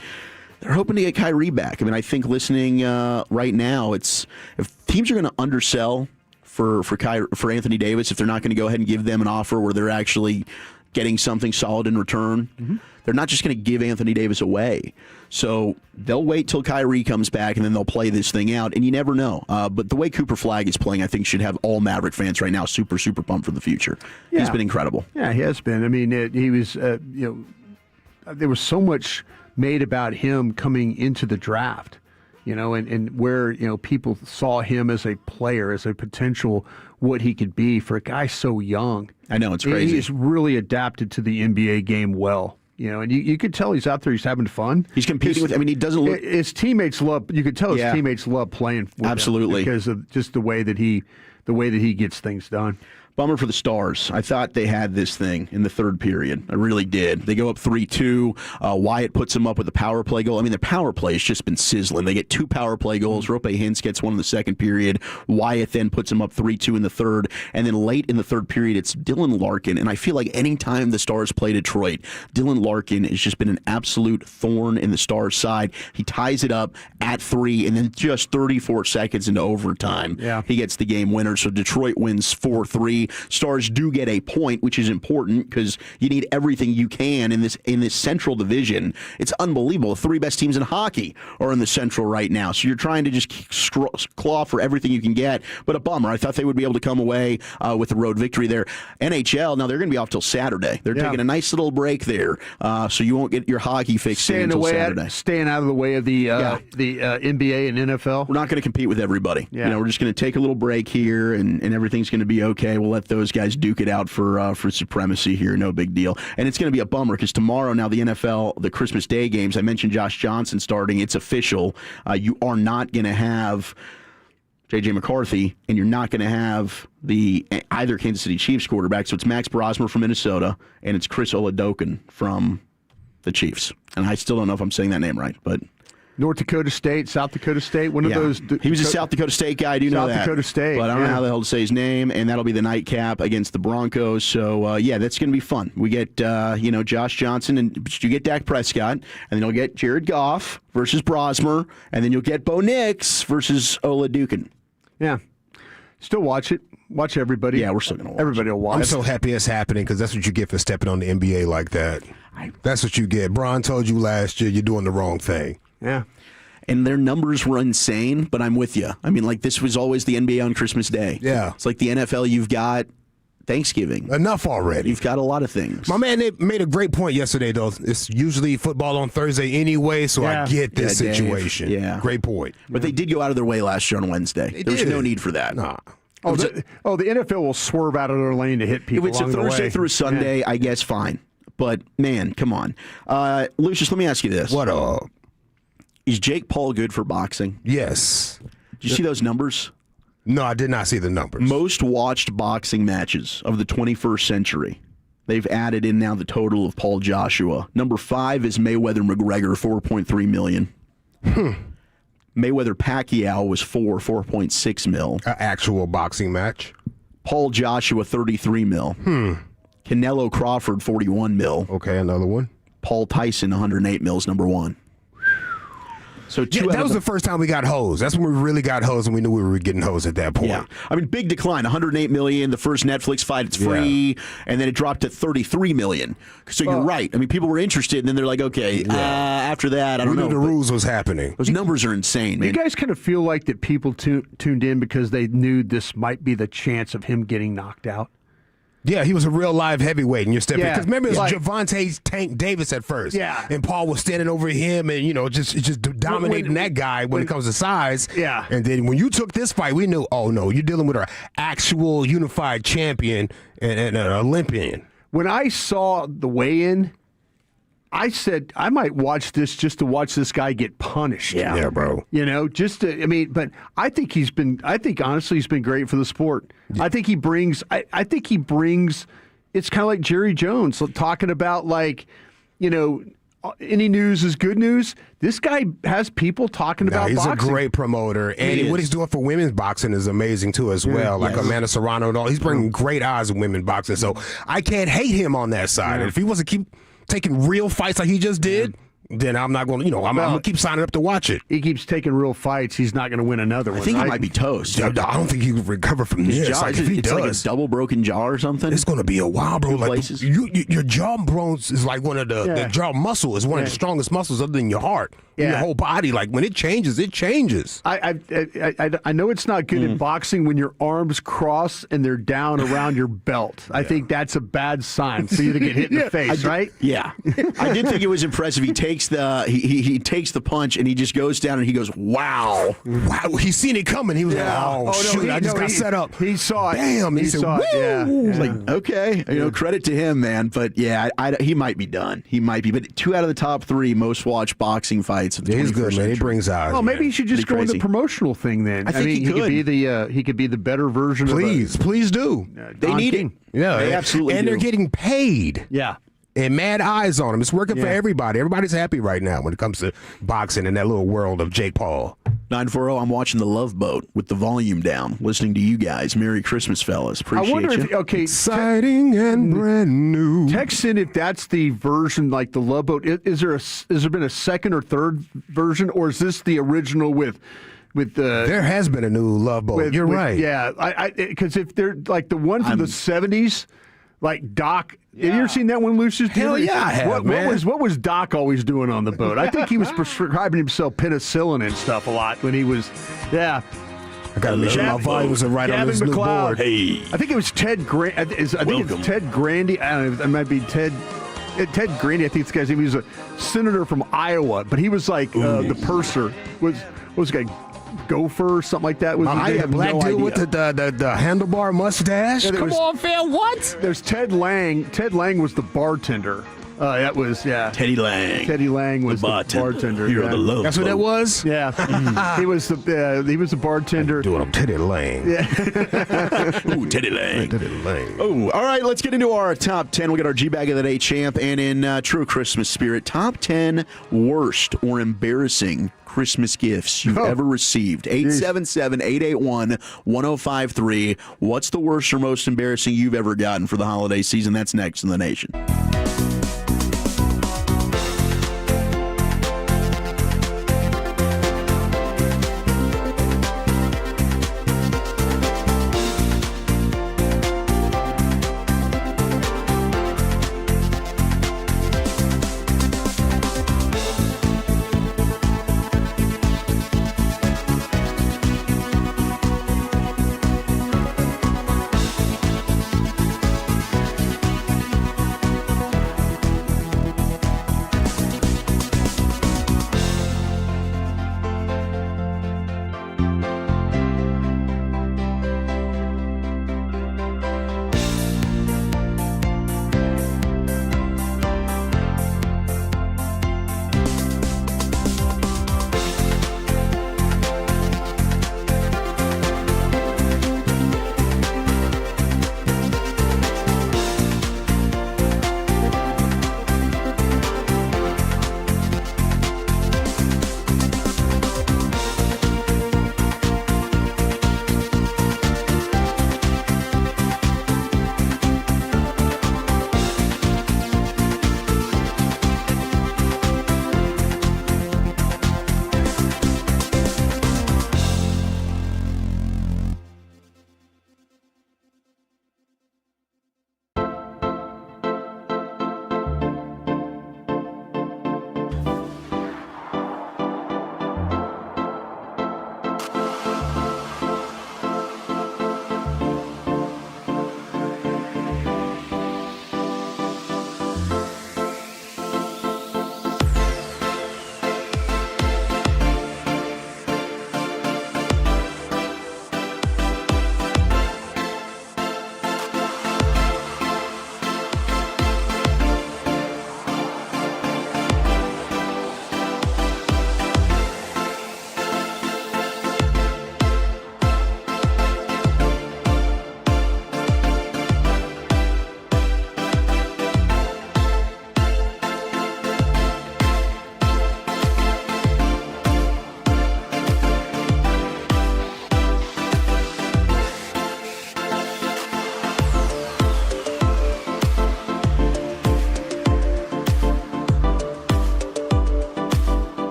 they're hoping to get Kyrie back. I mean, I think listening right now, if teams are going to undersell for Anthony Davis, if they're not going to go ahead and give them an offer where they're actually getting something solid in return, they're not just going to give Anthony Davis away. So they'll wait till Kyrie comes back, and then they'll play this thing out, and you never know. But the way Cooper Flagg is playing, I think should have all Maverick fans right now super, super pumped for the future. Yeah. He's been incredible. Yeah, he has been. I mean, he was, there was so much made about him coming into the draft, and where, people saw him as a player, as a potential what he could be for a guy so young. I know, it's crazy. He's really adapted to the NBA game well. And you could tell he's out there, he's having fun. He's competing he doesn't look. His teammates love, you could tell his teammates love playing with Absolutely. him because of just the way that he gets things done. Bummer for the Stars. I thought they had this thing in the third period. I really did. They go up 3-2. Wyatt puts them up with a power play goal. I mean, their power play has just been sizzling. They get 2 power play goals. Rope Hintz gets one in the second period. Wyatt then puts them up 3-2 in the third. And then late in the third period, it's Dylan Larkin. And I feel like any time the Stars play Detroit, Dylan Larkin has just been an absolute thorn in the Stars' side. He ties it up at 3, and then just 34 seconds into overtime, he gets the game winner. So Detroit wins 4-3. Stars do get a point, which is important because you need everything you can in this Central Division. It's unbelievable. The 3 best teams in hockey are in the Central right now. So you're trying to just claw for everything you can get. But a bummer. I thought they would be able to come away with a road victory there. NHL, now they're going to be off till Saturday. They're taking a nice little break there, so you won't get your hocky fix until Saturday. Staying out of the way of the NBA and NFL. We're not going to compete with everybody. Yeah. We're just going to take a little break here, and everything's going to be okay. We'll let those guys duke it out for supremacy here. No big deal. And it's going to be a bummer because tomorrow, now the NFL, the Christmas Day games, I mentioned Josh Johnson starting. It's official. You are not going to have J.J. McCarthy, and you're not going to have either Kansas City Chiefs quarterback. So it's Max Brosmer from Minnesota, and it's Chris Oladokun from the Chiefs. And I still don't know if I'm saying that name right, but North Dakota State, South Dakota State, one of those. He was a South Dakota State guy. I do know that. South Dakota State. But I don't know how the hell to say his name, and that'll be the nightcap against the Broncos. So, that's going to be fun. We get, Josh Johnson, and you get Dak Prescott, and then you'll get Jared Goff versus Brosmer, and then you'll get Bo Nix versus Oladokun. Yeah. Still watch it. Watch everybody. Yeah, we're still going to watch Everybody will watch. I'm so happy it's happening because that's what you get for stepping on the NBA like that. That's what you get. Bron told you last year you're doing the wrong thing. Yeah. And their numbers were insane, but I'm with you. I mean, this was always the NBA on Christmas Day. Yeah. It's like the NFL, you've got Thanksgiving. Enough already. You've got a lot of things. My man, they made a great point yesterday, though. It's usually football on Thursday anyway, so I get this situation. Dave. Yeah. Great point. But they did go out of their way last year on Wednesday. There's no need for that. Nah. The NFL will swerve out of their lane to hit people. If it's a Thursday through Sunday, I guess fine. But, man, come on. Lucius, let me ask you this. What up? Is Jake Paul good for boxing? Yes. Did you see those numbers? No, I did not see the numbers. Most watched boxing matches of the 21st century. They've added in now the total of Paul Joshua. Number 5 is Mayweather-McGregor, 4.3 million. Mayweather-Pacquiao was 4.6 mil. An actual boxing match. Paul Joshua, 33 mil. Canelo Crawford, 41 mil. Okay, another one. Paul Tyson, 108 mils, number 1. So that was the first time we got hosed. That's when we really got hosed, and we knew we were getting hosed at that point. Yeah, I mean, big decline. 108 million. The first Netflix fight, it's free, and then it dropped to 33 million. So you're right. I mean, people were interested, and then they're like, okay, after that, I don't know. We knew the rules was happening. Those numbers are insane, man. You guys kind of feel like that people tuned in because they knew this might be the chance of him getting knocked out? Yeah, he was a real live heavyweight, and you're stepping. Because remember, it was like, Gervonta Tank Davis at first. Yeah. And Paul was standing over him and, just dominating that guy when it comes to size. Yeah. And then when you took this fight, we knew, oh, no, you're dealing with an actual unified champion and an Olympian. When I saw the weigh-in, I said, I might watch this just to watch this guy get punished. Yeah, bro. But I think honestly he's been great for the sport. I think he brings, it's kind of like Jerry Jones talking about any news is good news. This guy has people talking about he's boxing. A great promoter. And what he's doing for women's boxing is amazing, too, as well. Like Amanda Serrano and all. He's bringing great eyes in women's boxing. So I can't hate him on that side. And if he wants to keep taking real fights like he just did, then I'm not going to, I'm going to keep signing up to watch it. He keeps taking real fights. He's not going to win another one. I think he might be toast. I don't think he can recover from this. If he does, like a double broken jaw or something. It's going to be a while, bro. Like your jaw bones is like one of the jaw muscle is one of the strongest muscles other than your heart. Your whole body. Like when it changes, it changes. I know it's not good in boxing when your arms cross and they're down around your belt. I think that's a bad sign for you to get hit in the face, right? Yeah. I did think it was impressive. He takes he takes the punch and he just goes down and he goes, wow. He's seen it coming. He was like, I just got set up. He saw it. Bam. He saw it. Yeah. He's like, okay. Credit to him, man. But yeah, he might be done. He might be. But 2 out of the top 3 most watched boxing fights of the 21st he's good, man. century. He brings eyes. Well, maybe he should just go in the promotional thing then. I think he could. He could be the better version Please do. They need it. Yeah. They absolutely And do. they're getting paid. Yeah. And mad eyes on him. It's working for everybody. Everybody's happy right now when it comes to boxing in that little world of Jake Paul. 940, I'm watching The Love Boat with the volume down, listening to you guys. Merry Christmas, fellas. Appreciate I wonder you. Exciting and brand new. Text in if that's the version like The Love Boat. Has there been a second or third version, or is this the original with there has been a new Love Boat. You're right. Yeah, because if they're like the one from the 70s, like Doc. Have you ever seen that one, Lucius? Hell yeah, I have, man. What was Doc always doing on the boat? I think he was prescribing himself penicillin and stuff a lot when he was, I got to make sure my volumes are right on this new board. Hey. I think it was Ted Grant. I think it's Ted Grandy. I don't know. It might be Ted Grandy. I think this guy's name. He was a senator from Iowa, but he was like the purser. What was the guy? Gopher or something like that. Was a black dude with the handlebar mustache? Come on, fam, what? There's Ted Lang. Ted Lang was the bartender. That was, Teddy Lang. Teddy Lang was the bartender. Hero of the Love That's what that was? Yeah. He was the bartender. Doing him, Teddy Lang. Yeah. Ooh, Teddy Lang. Teddy Lang. Oh, all right, let's get into our top 10. We got our G-Bag of the Day champ, and in true Christmas spirit, top 10 worst or embarrassing Christmas gifts you've ever received. 877-881-1053. What's the worst or most embarrassing you've ever gotten for the holiday season? That's next in the nation.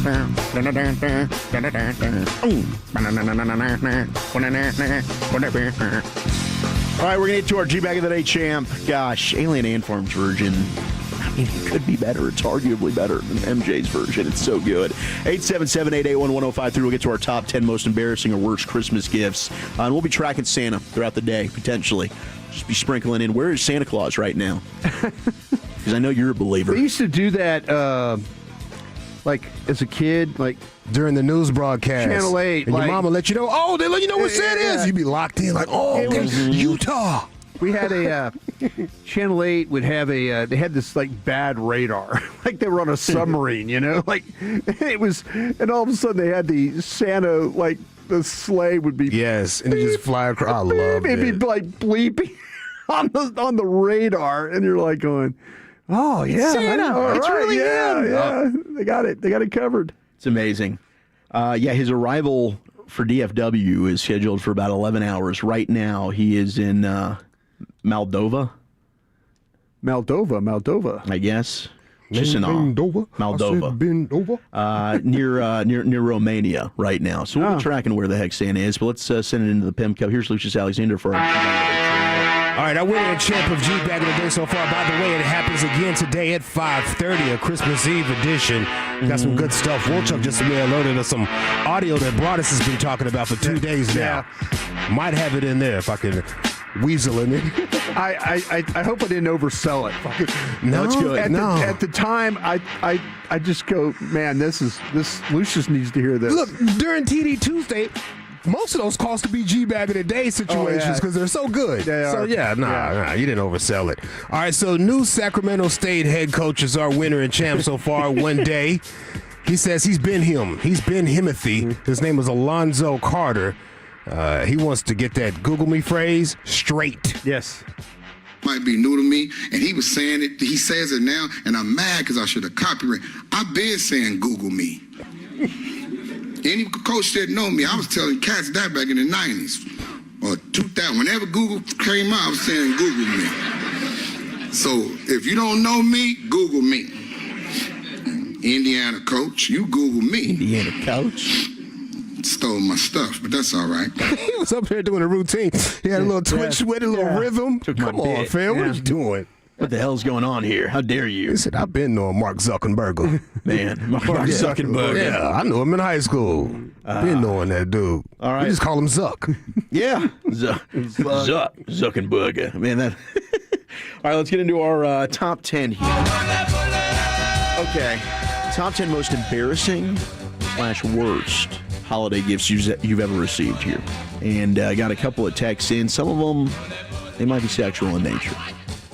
All right, we're going to get to our G-Bag of the Day champ. Gosh, Alien Ant Farm's version. I mean, it could be better. It's arguably better than MJ's version. It's so good. 877-881-1053. We'll get to our top 10 most embarrassing or worst Christmas gifts. And we'll be tracking Santa throughout the day, potentially. Just be sprinkling in, where is Santa Claus right now? Because I know you're a believer. They used to do that, like, as a kid, like, during the news broadcast. Channel 8. And like, your mama let you know, oh, they let you know what Santa is. You'd be locked in, like, oh, okay, Utah. We had a Channel 8 would have they had this like bad radar, like they were on a submarine, you know, like it was, and all of a sudden they had the Santa, like the sleigh would be and it just fly across. I love it. It'd be like bleeping on the radar, and you're like going, oh yeah, Santa, it's really him. Yeah, they got it covered. It's amazing. His arrival for DFW is scheduled for about 11 hours. Right now, he is in Moldova, I guess. Moldova. Near Romania right now. So we'll be tracking where the heck Santa is. But let's send it into the Pimp Cup. Here's Lucius Alexander for our All right, our winner and champ of G-Bag of the Day so far. By the way, it happens again today at 5:30, a Christmas Eve edition. Got some good stuff. Wolchuk just alerted us some audio that Broadus has been talking about for 2 days now. Might have it in there if I can weasel in it. I hope I didn't oversell it. No, it's good. At the time, I just go, man, this Lucius needs to hear this. Look, during TD Tuesday, most of those calls to be G-Bag of the Day situations because they're so good. You didn't oversell it. All right, so new Sacramento State head coach is our winner and champ so far one day. He says he's been Himothy. His name is Alonzo Carter. He wants to get that Google me phrase straight. Yes. Might be new to me, and he was saying it. He says it now, and I'm mad because I should have copyrighted. I've been saying Google me. Any coach that know me, I was telling cats that back in the 90s or 2000. Whenever Google came out, I was saying Google me. So if you don't know me, Google me. Indiana coach, you Google me. Indiana coach. Stole my stuff, but that's all right. He was up there doing a routine. He had a little twitch with it, a little rhythm. Come on, fam. What are you doing? What the hell's going on here? How dare you? He said, I've been knowing Mark Zuckerberg. Man, Mark Zuckerberg. Yeah, I knew him in high school. Been knowing that dude. All right. We just call him Zuck. Yeah. Zuckerberg. Man, that. All right, let's get into our top 10 here. Okay. Top 10 most embarrassing / worst holiday gifts you've ever received here. And I got a couple of texts in. Some of them, they might be sexual in nature.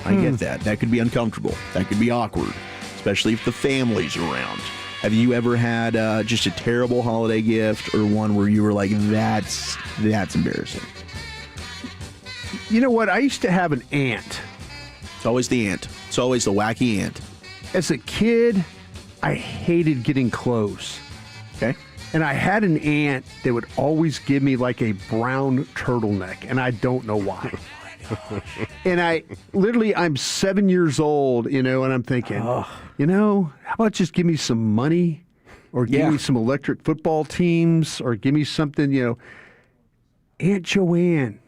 I get that. That could be uncomfortable. That could be awkward, especially if the family's around. Have you ever had just a terrible holiday gift or one where you were like, that's embarrassing? You know what? I used to have an aunt. It's always the aunt. It's always the wacky aunt. As a kid, I hated getting clothes. Okay. And I had an aunt that would always give me like a brown turtleneck, and I don't know why. And I'm 7 years old, and I'm thinking, how about just give me some money or give me some electric football teams or give me something, Aunt Joanne,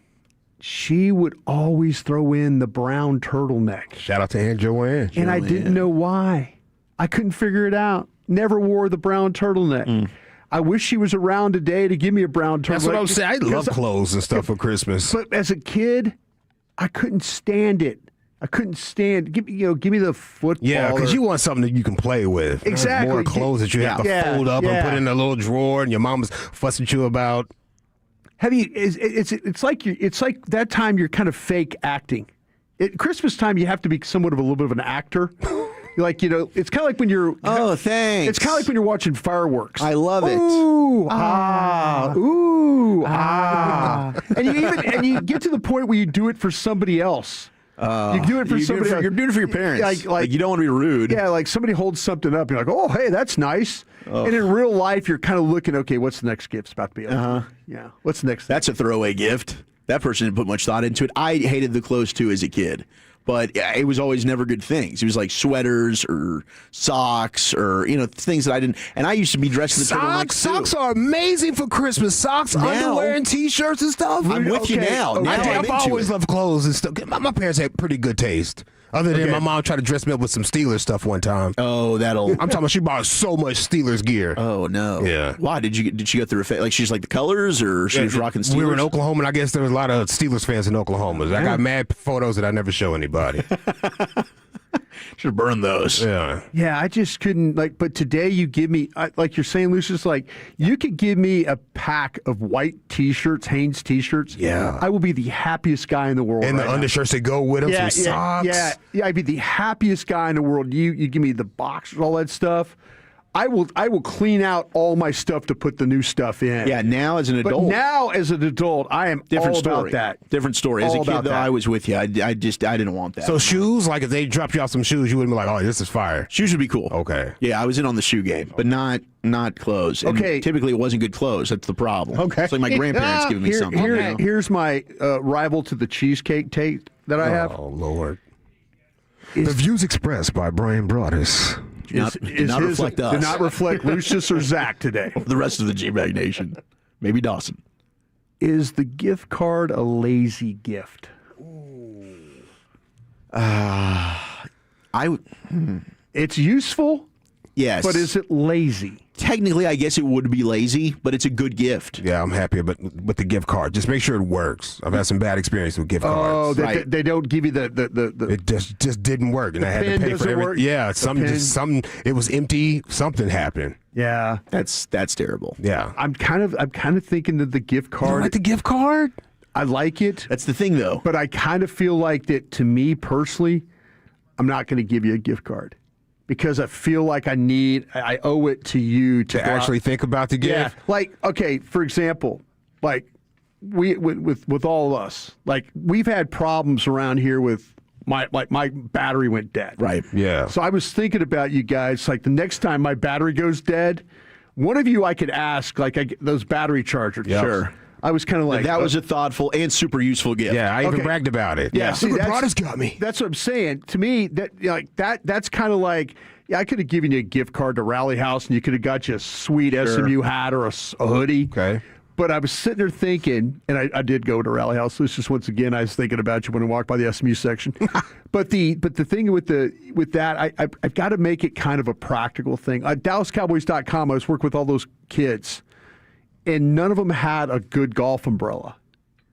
she would always throw in the brown turtleneck. Shout out to Aunt Joanne. And I didn't know why. I couldn't figure it out. Never wore the brown turtleneck. I wish she was around today to give me a brown turtleneck. That's what I'm saying. I love clothes and stuff for Christmas. But as a kid, I couldn't stand it. Give me the football. Yeah, because you want something that you can play with. Exactly. More clothes that you have to fold up and put in a little drawer, and your mama's fussing at you about. It's like that time you're kind of fake acting. At Christmas time, you have to be somewhat of a little bit of an actor. It's kind of like when you're. Oh, thanks. It's kind of like when you're watching fireworks. I love it. Ooh, ooh, and you get to the point where you do it for somebody else. You do it for somebody else. You're doing it for your parents. Like you don't want to be rude. Yeah, like somebody holds something up. You're like, oh, hey, that's nice. Oh. And in real life, you're kind of looking, okay, what's the next gift's about to be? Yeah. What's the next? That's a throwaway gift. That person didn't put much thought into it. I hated the clothes too as a kid. but it was always never good things. It was like sweaters or socks or things that I didn't. And I used to be dressed in the turtlenecks too. Socks are amazing for Christmas. Socks, underwear, and T-shirts and stuff. I'm with you now. I've always loved clothes and stuff. My parents had pretty good taste. Other than my mom tried to dress me up with some Steelers stuff one time. Oh, I'm talking about she bought so much Steelers gear. Oh no. Yeah. Why did she go through a phase? Like she's like the colors, or she was rocking Steelers? We were in Oklahoma, and I guess there was a lot of Steelers fans in Oklahoma. I got mad photos that I never show anybody. Should burn those. Yeah, I just couldn't but today you give me like you're saying, Lucius, like you could give me a pack of white T-shirts, Hanes T-shirts. Yeah, I will be the happiest guy in the world. And the undershirts that go with them, some socks. Yeah, I'd be the happiest guy in the world. You give me the boxers, all that stuff. I will clean out all my stuff to put the new stuff in. Yeah, now as an adult. But now as an adult, I am different all story. about that. Different story. As a kid, though, I was with you. I didn't want that. So shoes, like if they dropped you off some shoes, you wouldn't be like, oh, this is fire. Shoes would be cool. Okay. Yeah, I was in on the shoe game, but not clothes. And typically it wasn't good clothes. That's the problem. Okay. It's like my grandparents giving me something. Here's my rival to the cheesecake tape that I have. Oh, Lord. The views expressed by Brian Broaddus do not reflect us. Do not reflect Lucius or Zach today. The rest of the G-Bag Nation. Maybe Dawson. Is the gift card a lazy gift? It's useful. Yes. But is it lazy? Technically, I guess it would be lazy, but it's a good gift. Yeah, I'm happy with the gift card. Just make sure it works. I've had some bad experience with gift cards. Oh, they don't give you the It just didn't work, and I had to pay for everything. Yeah, something. It was empty. Something happened. Yeah, that's terrible. Yeah, I'm kind of thinking that the gift card. You don't like the gift card? I like it. That's the thing, though. But I kind of feel like that. To me personally, I'm not going to give you a gift card. Because I feel like I owe it to you to actually think about the gift. Yeah, like okay, for example, like we with all of us, like we've had problems around here with my battery went dead. Right. Yeah. So I was thinking about you guys. Like the next time my battery goes dead, one of you I could ask those battery chargers. Yep. Sure. I was kind of like that was a thoughtful and super useful gift. Yeah, I even bragged about it. Yeah, see, Broaddus got me. That's what I'm saying. To me, that's kind of like I could have given you a gift card to Rally House, and you could have got you a sweet SMU hat or a hoodie. Okay. But I was sitting there thinking, and I did go to Rally House. This just once again, I was thinking about you when I walked by the SMU section. but the thing with that, I've got to make it kind of a practical thing. DallasCowboys.com, I was working with all those kids. And none of them had a good golf umbrella.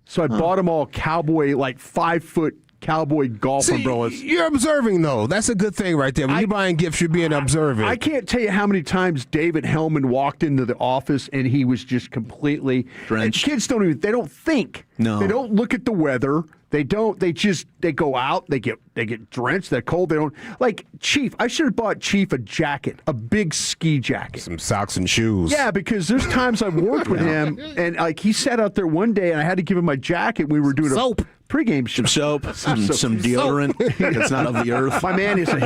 So I bought them all cowboy, like 5-foot cowboy golf umbrellas. You're observing, though. That's a good thing right there. When you're buying gifts, you're being observant. I can't tell you how many times David Hellman walked into the office and he was just completely drenched. Kids they don't think. No. They don't look at the weather. They don't. They go out. They get drenched. They're cold. They don't like Chief. I should have bought Chief a jacket, a big ski jacket, some socks and shoes. Yeah, because there's times I've worked with him, and like he sat out there one day, and I had to give him my jacket. We were doing soap. Pregame show. Some deodorant that's not of the earth. My man is a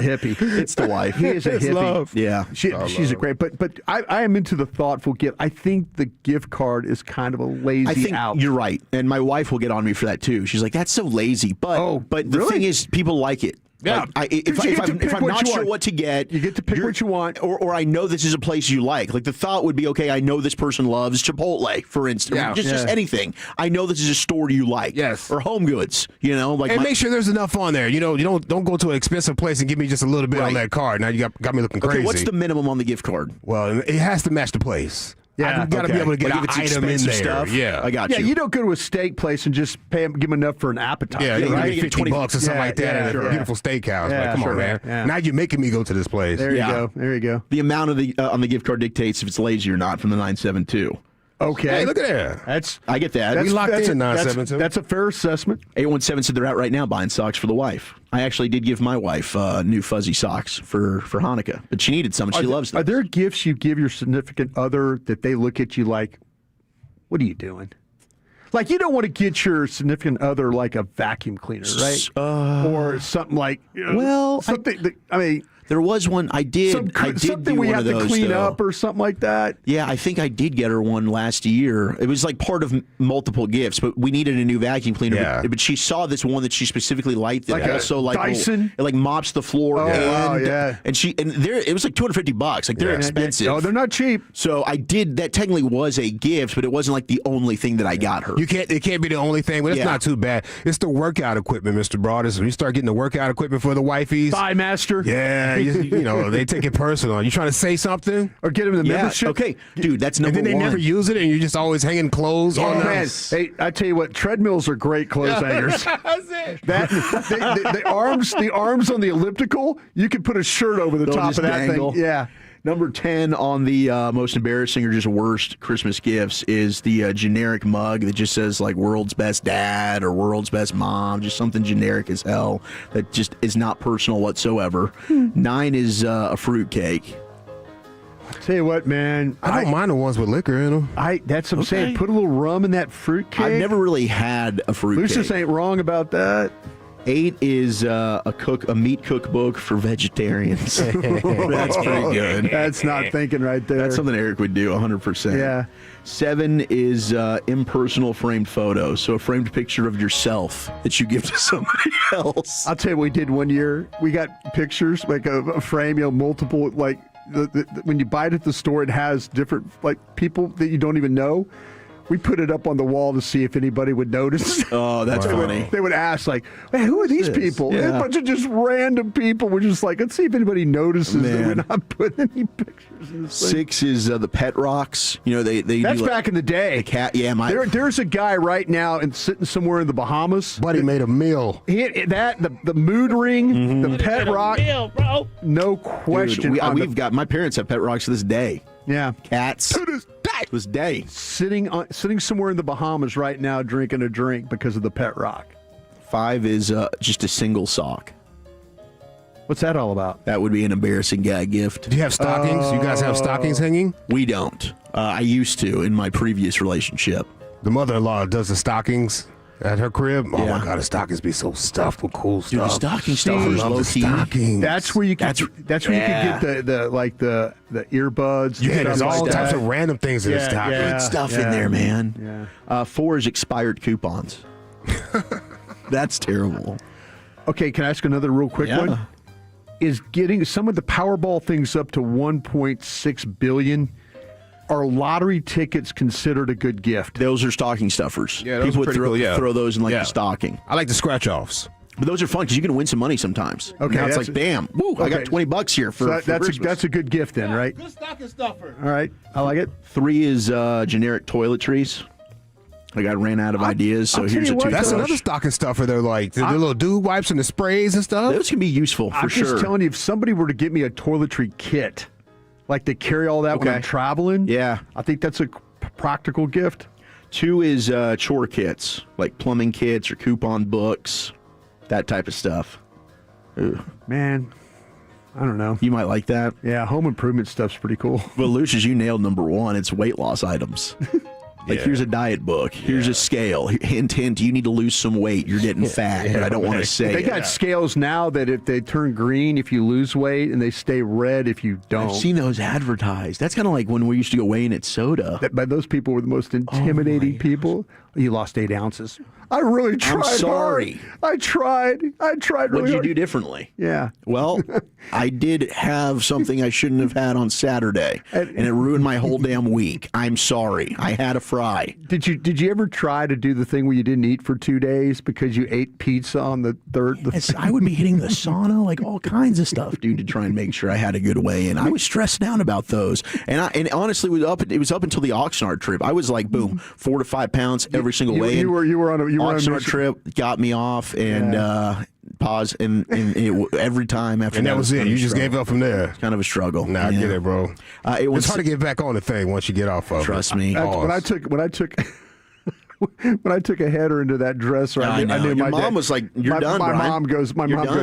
hippie. It's the wife. He is a hippie. Love. Yeah, she's a great. But I am into the thoughtful gift. I think the gift card is kind of a lazy. I think out. You're right, and my wife will get on me for that too. She's like, "That's so lazy." But the thing is, people like it. Yeah. Like, if I'm not sure what to get, you get to pick what you want, or I know this is a place you like. Like the thought would be, okay, I know this person loves Chipotle, for instance. Yeah. Just anything. I know this is a store you like. Yes. Or Home Goods. Like and make sure there's enough on there. You don't go to an expensive place and give me just a little bit on that card. Now you got me looking crazy. Okay, what's the minimum on the gift card? Well, it has to match the place. Yeah, I've got to be able to get an item in there. Stuff. Yeah, I got you. Yeah, you don't go to a steak place and just give them enough for an appetizer. Yeah, you right? get $50 or something like that at a beautiful steakhouse. Yeah, come on, man. Yeah. Now you're making me go to this place. There you go. The amount of the on the gift card dictates if it's lazy or not from the 972. Okay. Hey, look at that. I get that. We locked in 972. That's a fair assessment. 817 said they're out right now buying socks for the wife. I actually did give my wife new fuzzy socks for Hanukkah, but she needed some and she loves them. Are there gifts you give your significant other that they look at you like, what are you doing? Like, you don't want to get your significant other like a vacuum cleaner, right? Or something like, something. There was one I did. Something do we one have of to those, clean though. up or something like that. Yeah, I think I did get her one last year. It was like part of multiple gifts, but we needed a new vacuum cleaner. Yeah. But she saw this one that she specifically liked that Like a also like Dyson? it like mops the floor. Oh, wow, yeah. And it was like $250. Like they're expensive. Oh, they're not cheap. So I did that. Technically was a gift, but it wasn't like the only thing that I got her. It can't be the only thing, but it's not too bad. It's the workout equipment, Mr. Broadus. When you start getting the workout equipment for the wifeys. Thigh Master. Yeah, you know, they take it personal. You trying to say something? Or get them the membership? Okay, dude, that's number one. And then they never use it, and you're just always hanging clothes on them. Man, hey, I tell you what, treadmills are great clothes hangers. The arms on the elliptical, you could put a shirt over the They'll top just of that dangle. thing. Yeah. Number 10 on the most embarrassing or just worst Christmas gifts is the generic mug that just says like world's best dad or world's best mom, just something generic as hell that just is not personal whatsoever. 9 is a fruitcake. Tell you what, man. I don't mind the ones with liquor in them. That's what I'm saying. Put a little rum in that fruitcake. I've never really had a fruitcake. Lucius ain't wrong about that. 8 is a meat cookbook for vegetarians. That's pretty good. That's not thinking right there. That's something Eric would do 100%. Yeah. 7 is impersonal framed photos. So a framed picture of yourself that you give to somebody else. I'll tell you what we did one year. We got pictures, like a frame, multiple, like when you buy it at the store, it has different, like people that you don't even know. We put it up on the wall to see if anybody would notice. Oh, that's funny. They would ask, like, hey, who are these people? Yeah. And a bunch of just random people. We're just like, let's see if anybody notices that we're not putting any pictures in this thing. 6 is the pet rocks. You know, they That's do like back in the day. the cat. Yeah, There's a guy right now and sitting somewhere in the Bahamas. Buddy made a meal. The mood ring, the pet rock. Meal, bro. No question. Dude, we've got my parents have pet rocks to this day. Yeah. Cats. To this day. Sitting somewhere in the Bahamas right now drinking a drink because of the pet rock. 5 is just a single sock. What's that all about? That would be an embarrassing gag gift. Do you have stockings? You guys have stockings hanging? We don't. I used to in my previous relationship. The mother-in-law does the stockings at her crib. Oh Yeah. my God, the stockings be so stuffed with cool stuff. Dude, the stocking stuffers, I love low the key. stockings. That's where you can. That's where you can get the earbuds. Yeah, there's stuff all like types that. of random things in the stocking. Good stuff in there, man. Yeah. 4 is expired coupons. That's terrible. Okay, can I ask another real quick Yeah. one? Is getting some of the Powerball things up to $1.6 billion. Are lottery tickets considered a good gift? Those are stocking stuffers. Yeah, those People are pretty would throw, cool, yeah. throw those in like Yeah. the stocking. I like the scratch-offs. But those are fun because you can win some money sometimes. Okay, Now it's that's- like, bam, woo, I got okay. $20 here for, So for that's Christmas. a good gift then, right? Good stocking stuffer. All right, I like it. 3 is generic toiletries. Like I ran out of ideas, so I'll tell here's you a what, toothbrush. That's another stocking stuffer. They're like the little dude wipes and the sprays and stuff. Those can be useful for I'm sure. just telling you, if somebody were to get me a toiletry kit, like they carry all that when Okay. I'm traveling, Yeah. I think that's a practical gift. 2 is chore kits, like plumbing kits or coupon books, that type of stuff. Ooh. Man, I don't know. You might like that. Yeah, home improvement stuff's pretty cool. Well, Lucius, you nailed number 1. It's weight loss items. Like, here's a diet book. Here's a scale. Hint, hint, you need to lose some weight. You're getting fat, but I don't want to say They it. got scales now that if they turn green if you lose weight and they stay red if you don't. I've seen those advertised. That's kind of like when we used to go weighing at soda. But those people were the most intimidating people. You lost 8 ounces. I really tried. I'm sorry. Hard. I tried really What'd you hard. do differently? Yeah. Well, I did have something I shouldn't have had on Saturday, and it ruined my whole damn week. I'm sorry. I had a fry. Did you ever try to do the thing where you didn't eat for 2 days because you ate pizza on the third? I would be hitting the sauna, like all kinds of stuff, dude, to try and make sure I had a good weigh in. I was stressed down about those, and honestly, it was up until the Oxnard trip. I was like, boom, 4 to 5 pounds every single weigh in. You were on a Oxnard trip got me off, and pause, and every time after And that that was it. kind You of a just struggle. gave up from there. Kind of a struggle. Nah, I get it, bro. It was It's hard to get back on the thing once you get off of Trust it. me. When I took when I took a header into that dresser, I knew Your my mom dad, was like, "You're my, done, My Brian. mom goes,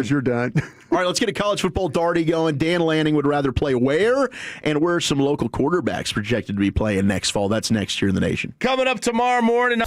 "You're done." All right, let's get a college football darty going. Dan Lanning would rather play where, and where are some local quarterbacks projected to be playing next fall? That's next year in the nation. Coming up tomorrow morning.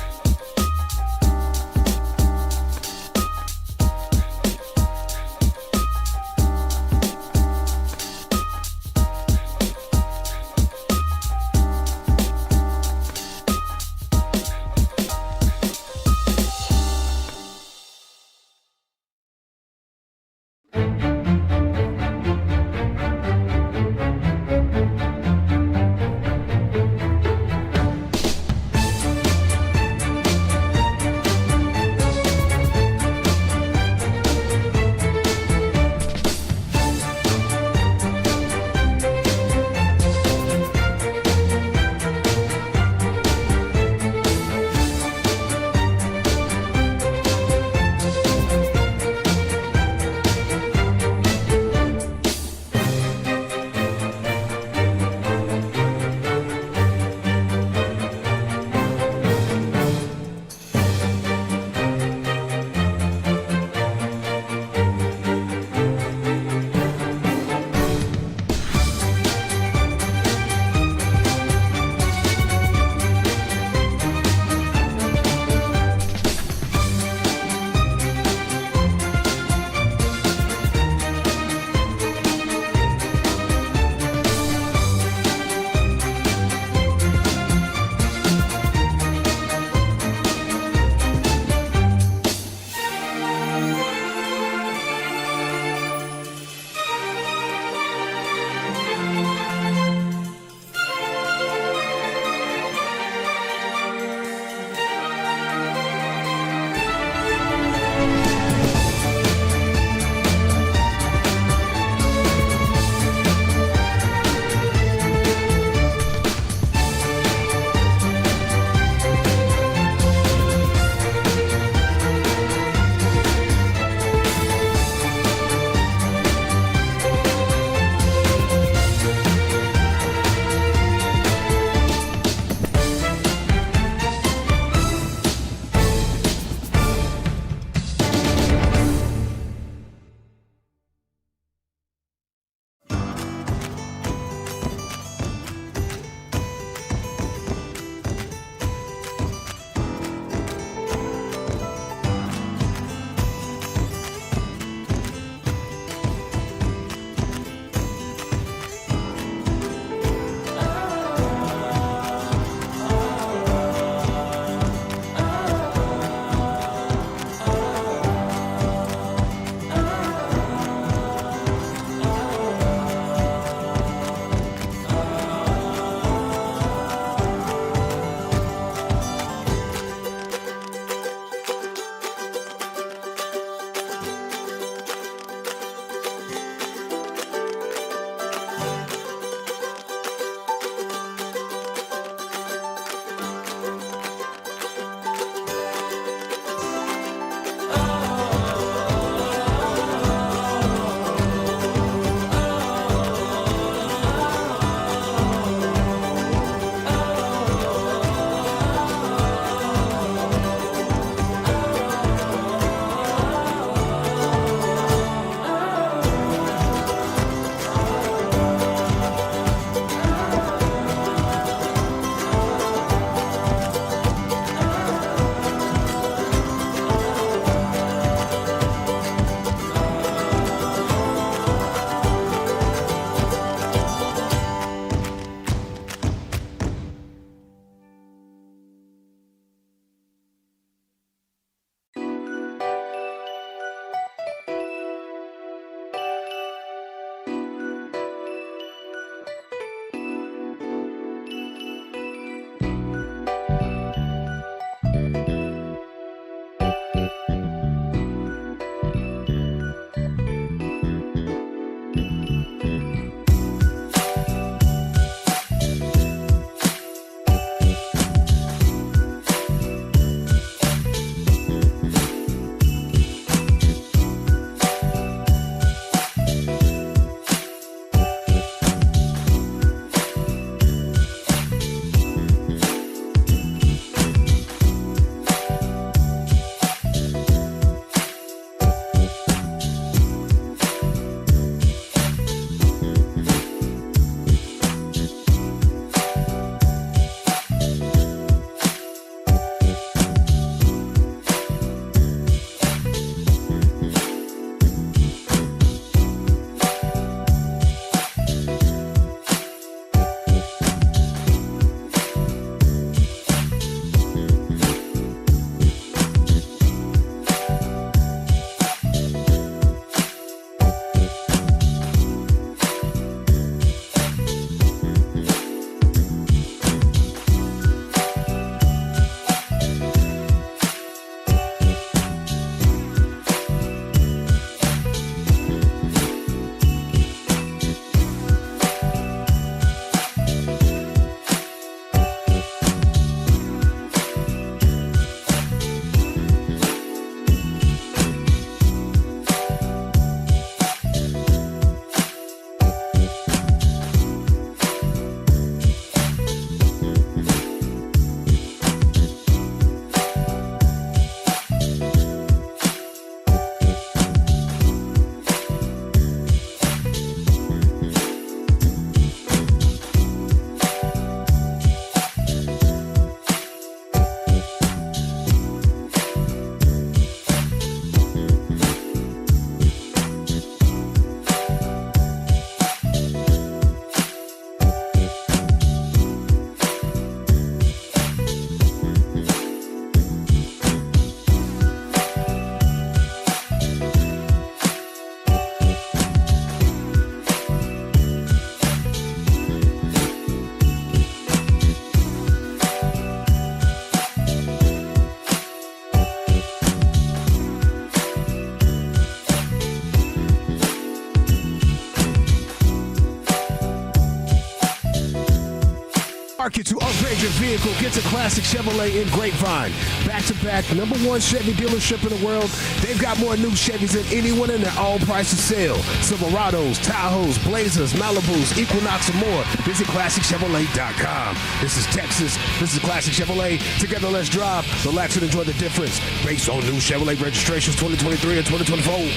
Market to upgrade your vehicle. Get to Classic Chevrolet in Grapevine. Back-to-back #1 Chevy dealership in the world. They've got more new Chevys than anyone in their all-prices sale. Silverados, Tahoes, Blazers, Malibus, Equinox, and more. Visit ClassicChevrolet.com. This is Texas. This is Classic Chevrolet. Together, let's drive, relax, and enjoy the difference. Based on new Chevrolet registrations 2023 and 2024.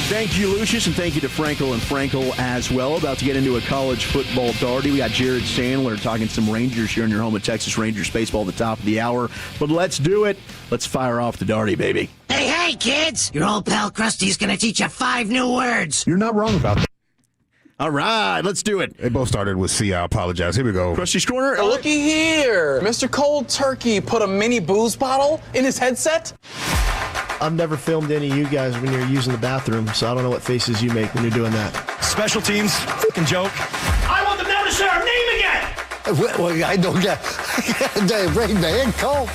Thank you, Lucius, and thank you to Frankel and Frankel as well. About to get into a college football darty. We got Jared Sandler talking some Rangers here in your home at Texas Rangers baseball at the top of the hour. But let's do it. Let's fire off the darty, baby. Hey, kids! Your old pal Krusty's gonna teach you 5 new words. You're not wrong about that. All right, let's do it. They both started with C. I apologize. Here we go. Krusty's Corner. Looky here. Mr. Cold Turkey put a mini booze bottle in his headset? I've never filmed any of you guys when you're using the bathroom, so I don't know what faces you make when you're doing that. Special teams, fucking joke. I want them now to say our name again! Well, I don't get the rain man, Cole.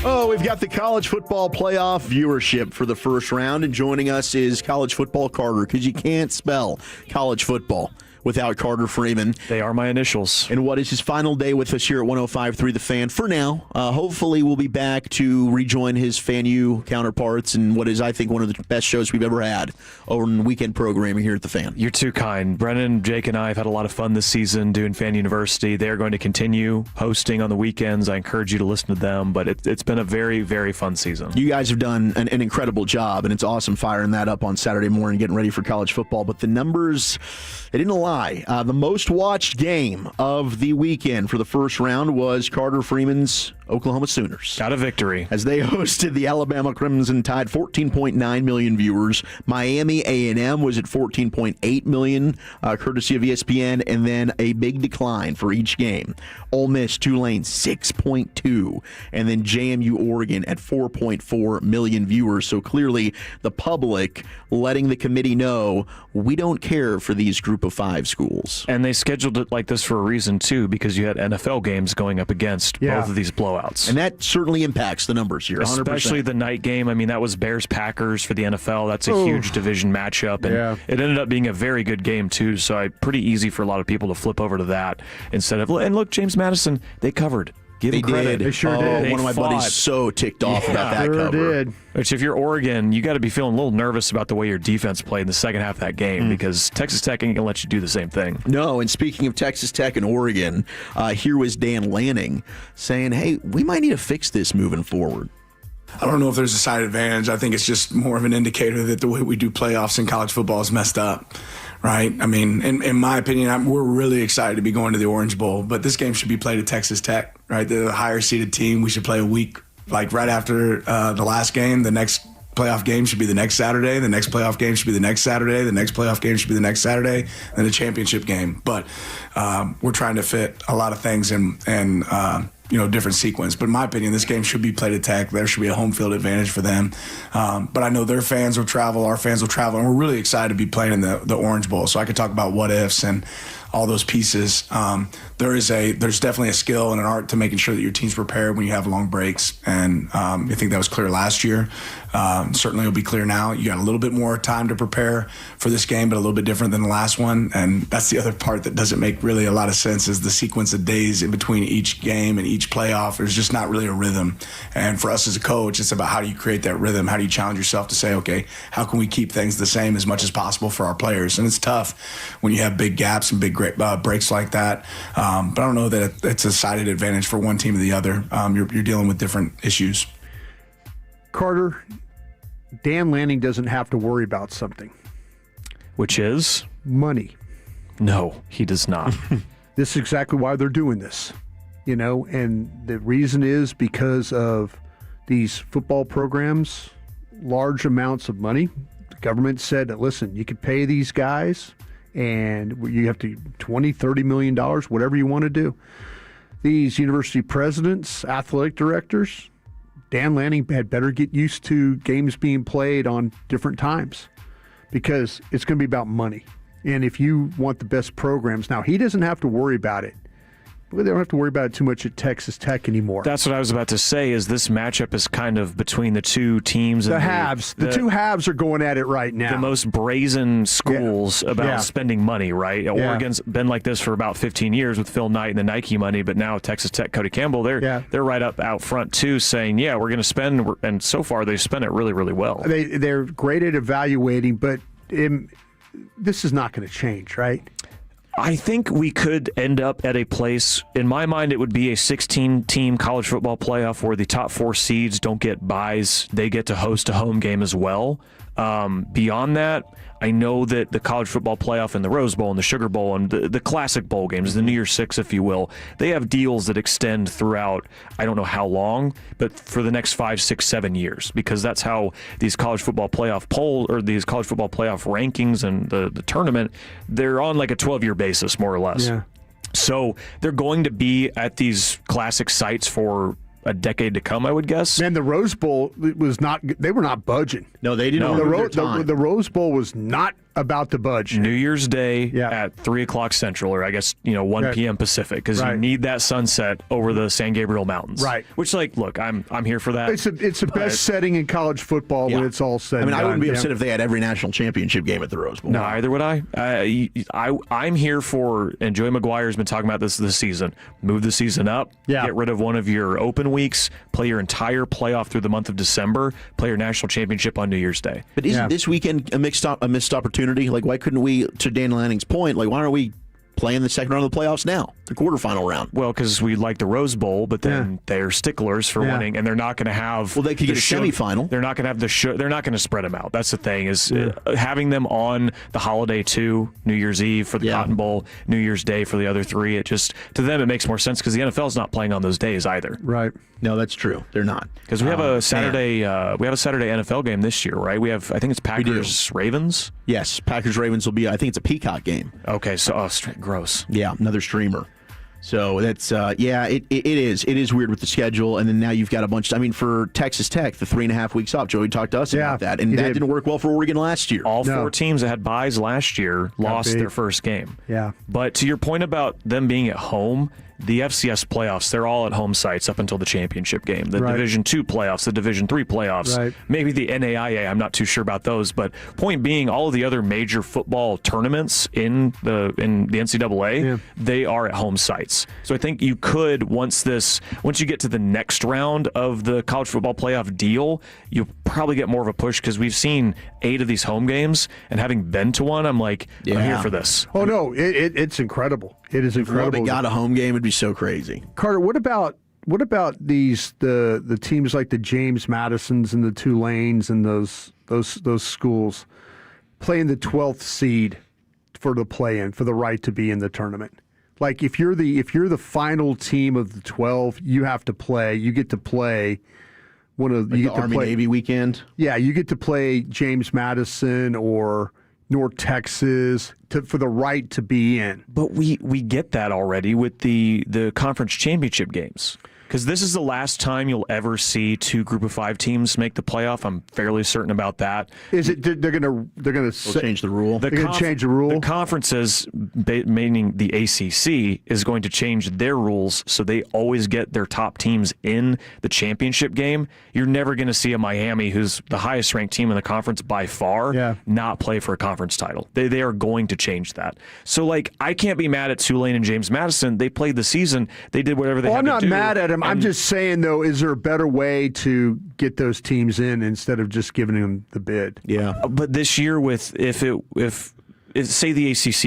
Oh, we've got the college football playoff viewership for the first round, and joining us is college football Carter, because you can't spell college football without Carter Freeman. They are my initials. And what is his final day with us here at 105.3 The Fan for now. Hopefully we'll be back to rejoin his FanU counterparts and what is, I think, one of the best shows we've ever had over in weekend programming here at The Fan. You're too kind. Brennan, Jake, and I have had a lot of fun this season doing Fan University. They're going to continue hosting on the weekends. I encourage you to listen to them, but it's been a very, very fun season. You guys have done an incredible job, and it's awesome firing that up on Saturday morning, getting ready for college football. But the numbers, they didn't lie. The most watched game of the weekend for the first round was Carter Freeman's Oklahoma Sooners. Got a victory. As they hosted the Alabama Crimson Tide, 14.9 million viewers. Miami A&M was at 14.8 million, courtesy of ESPN, and then a big decline for each game. Ole Miss, Tulane, 6.2, and then JMU Oregon at 4.4 million viewers. So clearly the public letting the committee know we don't care for these group of 5 schools. And they scheduled it like this for a reason, too, because you had NFL games going up against both of these blowouts. And that certainly impacts the numbers here, 100%. Especially the night game. I mean, that was Bears-Packers for the NFL. That's a huge division matchup. And it ended up being a very good game, too, so pretty easy for a lot of people to flip over to that instead of... And look, James Madison, they covered. Give them credit. They sure did. One of my buddies so ticked off about that cover. Did. Which, if you're Oregon, you got to be feeling a little nervous about the way your defense played in the second half of that game because Texas Tech ain't going to let you do the same thing. No, and speaking of Texas Tech and Oregon, here was Dan Lanning saying, hey, we might need to fix this moving forward. I don't know if there's a side advantage. I think it's just more of an indicator that the way we do playoffs in college football is messed up, right? I mean, in my opinion, we're really excited to be going to the Orange Bowl, but this game should be played at Texas Tech, right? They're the higher-seeded team. We should play a week, like right after the last game. The next playoff game should be the next Saturday. The next playoff game should be the next Saturday. The next playoff game should be the next Saturday, and the championship game. But we're trying to fit a lot of things in different sequence. But in my opinion, this game should be played at Tech. There should be a home field advantage for them. But I know their fans will travel, our fans will travel, and we're really excited to be playing in the Orange Bowl. So I could talk about what ifs and all those pieces. There's definitely a skill and an art to making sure that your team's prepared when you have long breaks. And I think that was clear last year. Certainly it'll be clear now. You got a little bit more time to prepare for this game, but a little bit different than the last one. And that's the other part that doesn't make really a lot of sense is the sequence of days in between each game and each playoff. There's just not really a rhythm. And for us as a coach, it's about how do you create that rhythm? How do you challenge yourself to say, okay, how can we keep things the same as much as possible for our players? And it's tough when you have big gaps and big breaks like that. But I don't know that it's a sided advantage for one team or the other. You're dealing with different issues. Carter, Dan Lanning doesn't have to worry about something. Which is? Money. No, he does not. This is exactly why they're doing this. And the reason is because of these football programs, large amounts of money. The government said, listen, you could pay these guys and you have to $20, $30 million, whatever you want to do. These university presidents, athletic directors, Dan Lanning had better get used to games being played on different times because it's going to be about money. And if you want the best programs, now he doesn't have to worry about it They don't have to worry about it too much at Texas Tech anymore. That's what I was about to say, is this matchup is kind of between the two teams. The halves. The two halves are going at it right now. The most brazen schools about spending money, right? Oregon's been like this for about 15 years with Phil Knight and the Nike money, but now Texas Tech, Cody Campbell, they're right up out front too, saying, yeah, we're going to spend, and so far they've spent it really, really well. They're great at evaluating, but this is not going to change, right? I think we could end up at a place, in my mind, it would be a 16-team college football playoff where the top 4 seeds don't get byes. They get to host a home game as well. Beyond that, I know that the college football playoff and the Rose Bowl and the Sugar Bowl and the classic bowl games, the New Year's Six, if you will, they have deals that extend throughout, I don't know how long, but for the next 5, 6, 7 years, because that's how these college football playoff polls or these college football playoff rankings and the tournament, they're on like a 12-year basis, more or less. Yeah. So they're going to be at these classic sites for a decade to come, I would guess. Man, the Rose Bowl was not. They were not budging. No, they didn't. The Rose Bowl was not about to budge. New Year's Day at 3 o'clock Central, or I guess 1 p.m. Pacific, because you need that sunset over the San Gabriel Mountains. Right. Which, like, look, I'm here for that. It's the best setting in college football when it's all said. I mean, I wouldn't be upset if they had every national championship game at the Rose Bowl. No, either would I. I'm here for, and Joey McGuire's been talking about this season. Move the season up. Get rid of one of your open weeks. Play your entire playoff through the month of December. Play your national championship on New Year's Day. But isn't this weekend a missed opportunity? Like, why couldn't we, to Dan Lanning's point, like, why aren't we playing the second round of the playoffs now, the quarterfinal round? Well, because we like the Rose Bowl, but then they're sticklers for winning, and they're not going to have. Well, they could get a semifinal. They're not going to have the show. They're not going to spread them out. That's the thing, is having them on the holiday too, New Year's Eve for the Cotton Bowl, New Year's Day for the other 3. It just, to them, it makes more sense because the NFL is not playing on those days either. Right. No, that's true. They're not. Because we have a Saturday. We have a Saturday NFL game this year, right? We have. I think it's Packers Ravens. Yes, Packers Ravens will be. I think it's a Peacock game. Okay, so gross. Yeah, another streamer. So that's it is. It is weird with the schedule, and then now you've got a bunch. I mean, for Texas Tech, the 3.5 weeks off. Joey talked to us about that, and that didn't work well for Oregon last year. All 4 teams that had byes last year lost their first game. Yeah. But to your point about them being at home, the FCS playoffs, they're all at home sites up until the championship game. The Division II playoffs, the Division III playoffs, maybe the NAIA, I'm not too sure about those. But point being, all of the other major football tournaments in the NCAA, they are at home sites. So I think you could, once you get to the next round of the college football playoff deal, you'll probably get more of a push, because we've seen 8 of these home games, and having been to one, I'm like, I'm here for this. Oh, no, it's incredible. It is incredible. If they got a home game, it'd be so crazy. Carter, what about these the teams like the James Madisons and the Tulanes and those schools playing the 12th seed for the play-in, for the right to be in the tournament? Like, if you're the final team of the 12, you get to play one of the Army-Navy weekend. Yeah, you get to play James Madison or North Texas for the right to be in. But we get that already with the conference championship games. Because this is the last time you'll ever see 2 Group of 5 teams make the playoff. I'm fairly certain about that. Is it they're gonna change the rule? They're gonna change the rule. The conferences, meaning the ACC, is going to change their rules so they always get their top teams in the championship game. You're never going to see a Miami, who's the highest ranked team in the conference by far, not play for a conference title. They are going to change that. So, like, I can't be mad at Tulane and James Madison. They played the season. They did whatever they had to do. I'm not mad at them. I'm just saying, though, is there a better way to get those teams in instead of just giving them the bid? Yeah. But this year, if say the ACC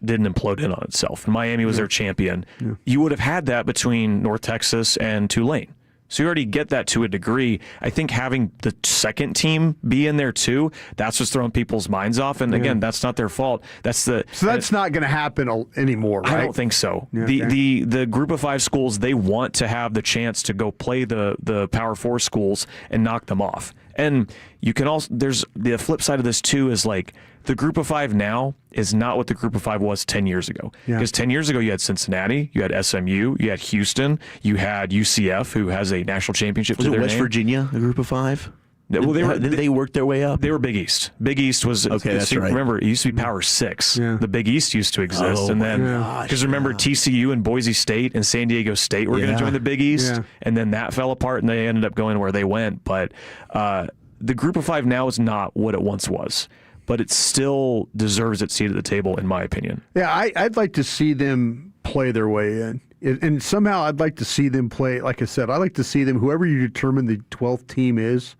didn't implode in on itself, and Miami was their champion, you would have had that between North Texas and Tulane. So you already get that to a degree. I think having the second team be in there too, that's what's throwing people's minds off. And again, that's not their fault. So that's not going to happen anymore, right? I don't think so. Yeah, the Group of 5 schools, they want to have the chance to go play the Power 4 schools and knock them off. And you can also, there's the flip side of this too, is like, the Group of 5 now is not what the Group of 5 was 10 years ago. Because 10 years ago, you had Cincinnati, you had SMU, you had Houston, you had UCF, who has a national championship to their name. Was it West Virginia, a Group of 5? Well, they worked their way up. They were Big East. Big East was okay. That's right. Remember, it used to be Power 6. Yeah. The Big East used to exist, and then because remember TCU and Boise State and San Diego State were going to join the Big East, and then that fell apart, and they ended up going where they went. But the Group of Five now is not what it once was, but it still deserves its seat at the table, in my opinion. Yeah, I'd like to see them play their way in. And somehow I'd like to see them play, like I said, I'd like to see them, whoever you determine the 12th team is,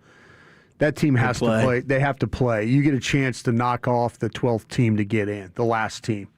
that team has to play. They have to play. You get a chance to knock off the 12th team to get in, the last team.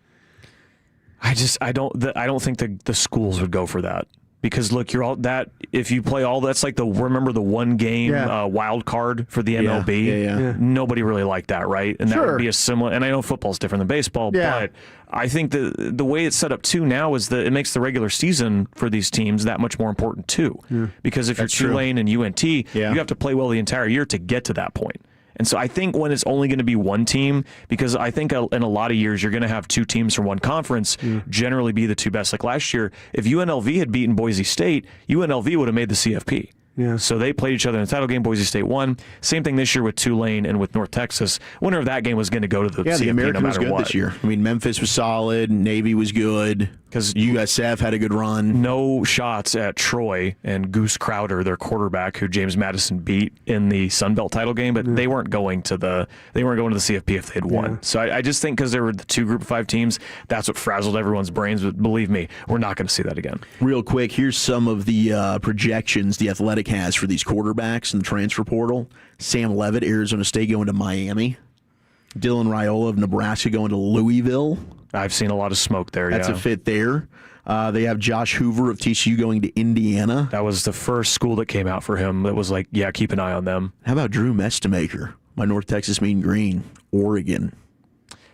I don't think the schools would go for that. Because look, you're all that. If you play all that's like remember the one game wild card for the MLB. Yeah. Nobody really liked that, right? And that would be a similar. And I know football's different than baseball, but I think the way it's set up too now is that it makes the regular season for these teams that much more important too. Yeah. Because if you're Tulane and UNT, you have to play well the entire year to get to that point. And so I think when it's only going to be one team, because I think in a lot of years you're going to have two teams from one conference generally be the two best. Like last year, if UNLV had beaten Boise State, UNLV would have made the CFP. Yeah. So they played each other in the title game. Boise State won. Same thing this year with Tulane and with North Texas. Winner of that game was going to go to the CFP the American no was matter good what. this year. I mean, Memphis was solid. Navy was good. Because USF had a good run. No shots at Troy and Goose Crowder, their quarterback, who James Madison beat in the Sun Belt title game, but they weren't going to the CFP if they had won. So I just think because there were the two Group of Five teams, that's what frazzled everyone's brains. But believe me, we're not going to see that again. Real quick, here's some of the projections The Athletic has for these quarterbacks in the transfer portal. Sam Leavitt, Arizona State, going to Miami. Dylan Raiola of Nebraska going to Louisville. I've seen a lot of smoke there. That's a fit there. They have Josh Hoover of TCU going to Indiana. That was the first school that came out for him that was like, keep an eye on them. How about Drew Mestemaker, my North Texas Mean Green, Oregon?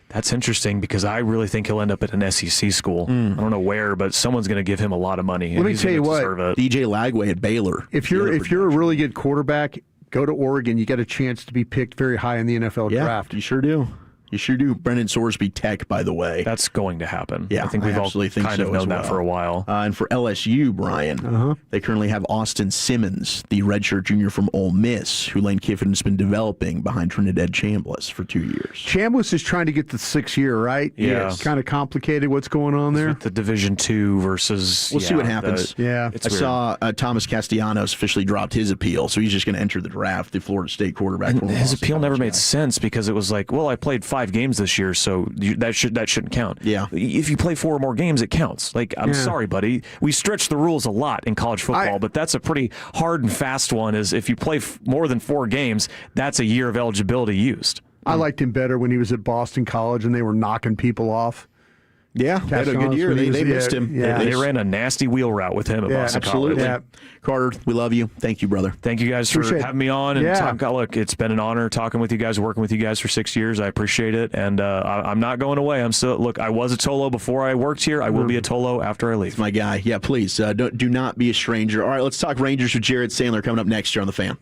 That's interesting because I really think he'll end up at an SEC school. I don't know where, but someone's going to give him a lot of money. Let me tell you what, DJ Lagway at Baylor. If you're a really good quarterback, go to Oregon. You get a chance to be picked very high in the NFL draft. You sure do. You sure do. Brendan Sorsby Tech, by the way. That's going to happen. Yeah, I think we've all kind of known that for a while. And for LSU, Brian, they currently have Austin Simmons, the redshirt junior from Ole Miss, who Lane Kiffin has been developing behind Trinidad Chambliss for 2 years. Chambliss is trying to get the 6th year, right? Yeah. It's kind of complicated what's going on there. With the Division II versus... We'll see what happens. I saw Thomas Castellanos officially dropped his appeal, so he's just going to enter the draft, the Florida State quarterback. And his appeal never made sense because it was like, well, I played 5 games this year, so that shouldn't count. Yeah. If you play 4 more games, it counts. Like, I'm sorry, buddy. We stretch the rules a lot in college football, but that's a pretty hard and fast one, is if you play more than 4 games, that's a year of eligibility used. I liked him better when he was at Boston College and they were knocking people off. Yeah, they had a good year. They missed him. Yeah. They ran a nasty wheel route with him at Boston College. Yeah. Carter, we love you. Thank you, brother. Thank you guys for having me on. And look, it's been an honor talking with you guys, working with you guys for 6 years. I appreciate it. And I'm not going away. I was a Tolo before I worked here. I will be a Tolo after I leave. That's my guy. Yeah, please, do not be a stranger. All right, let's talk Rangers with Jared Sandler coming up next year on The Fan.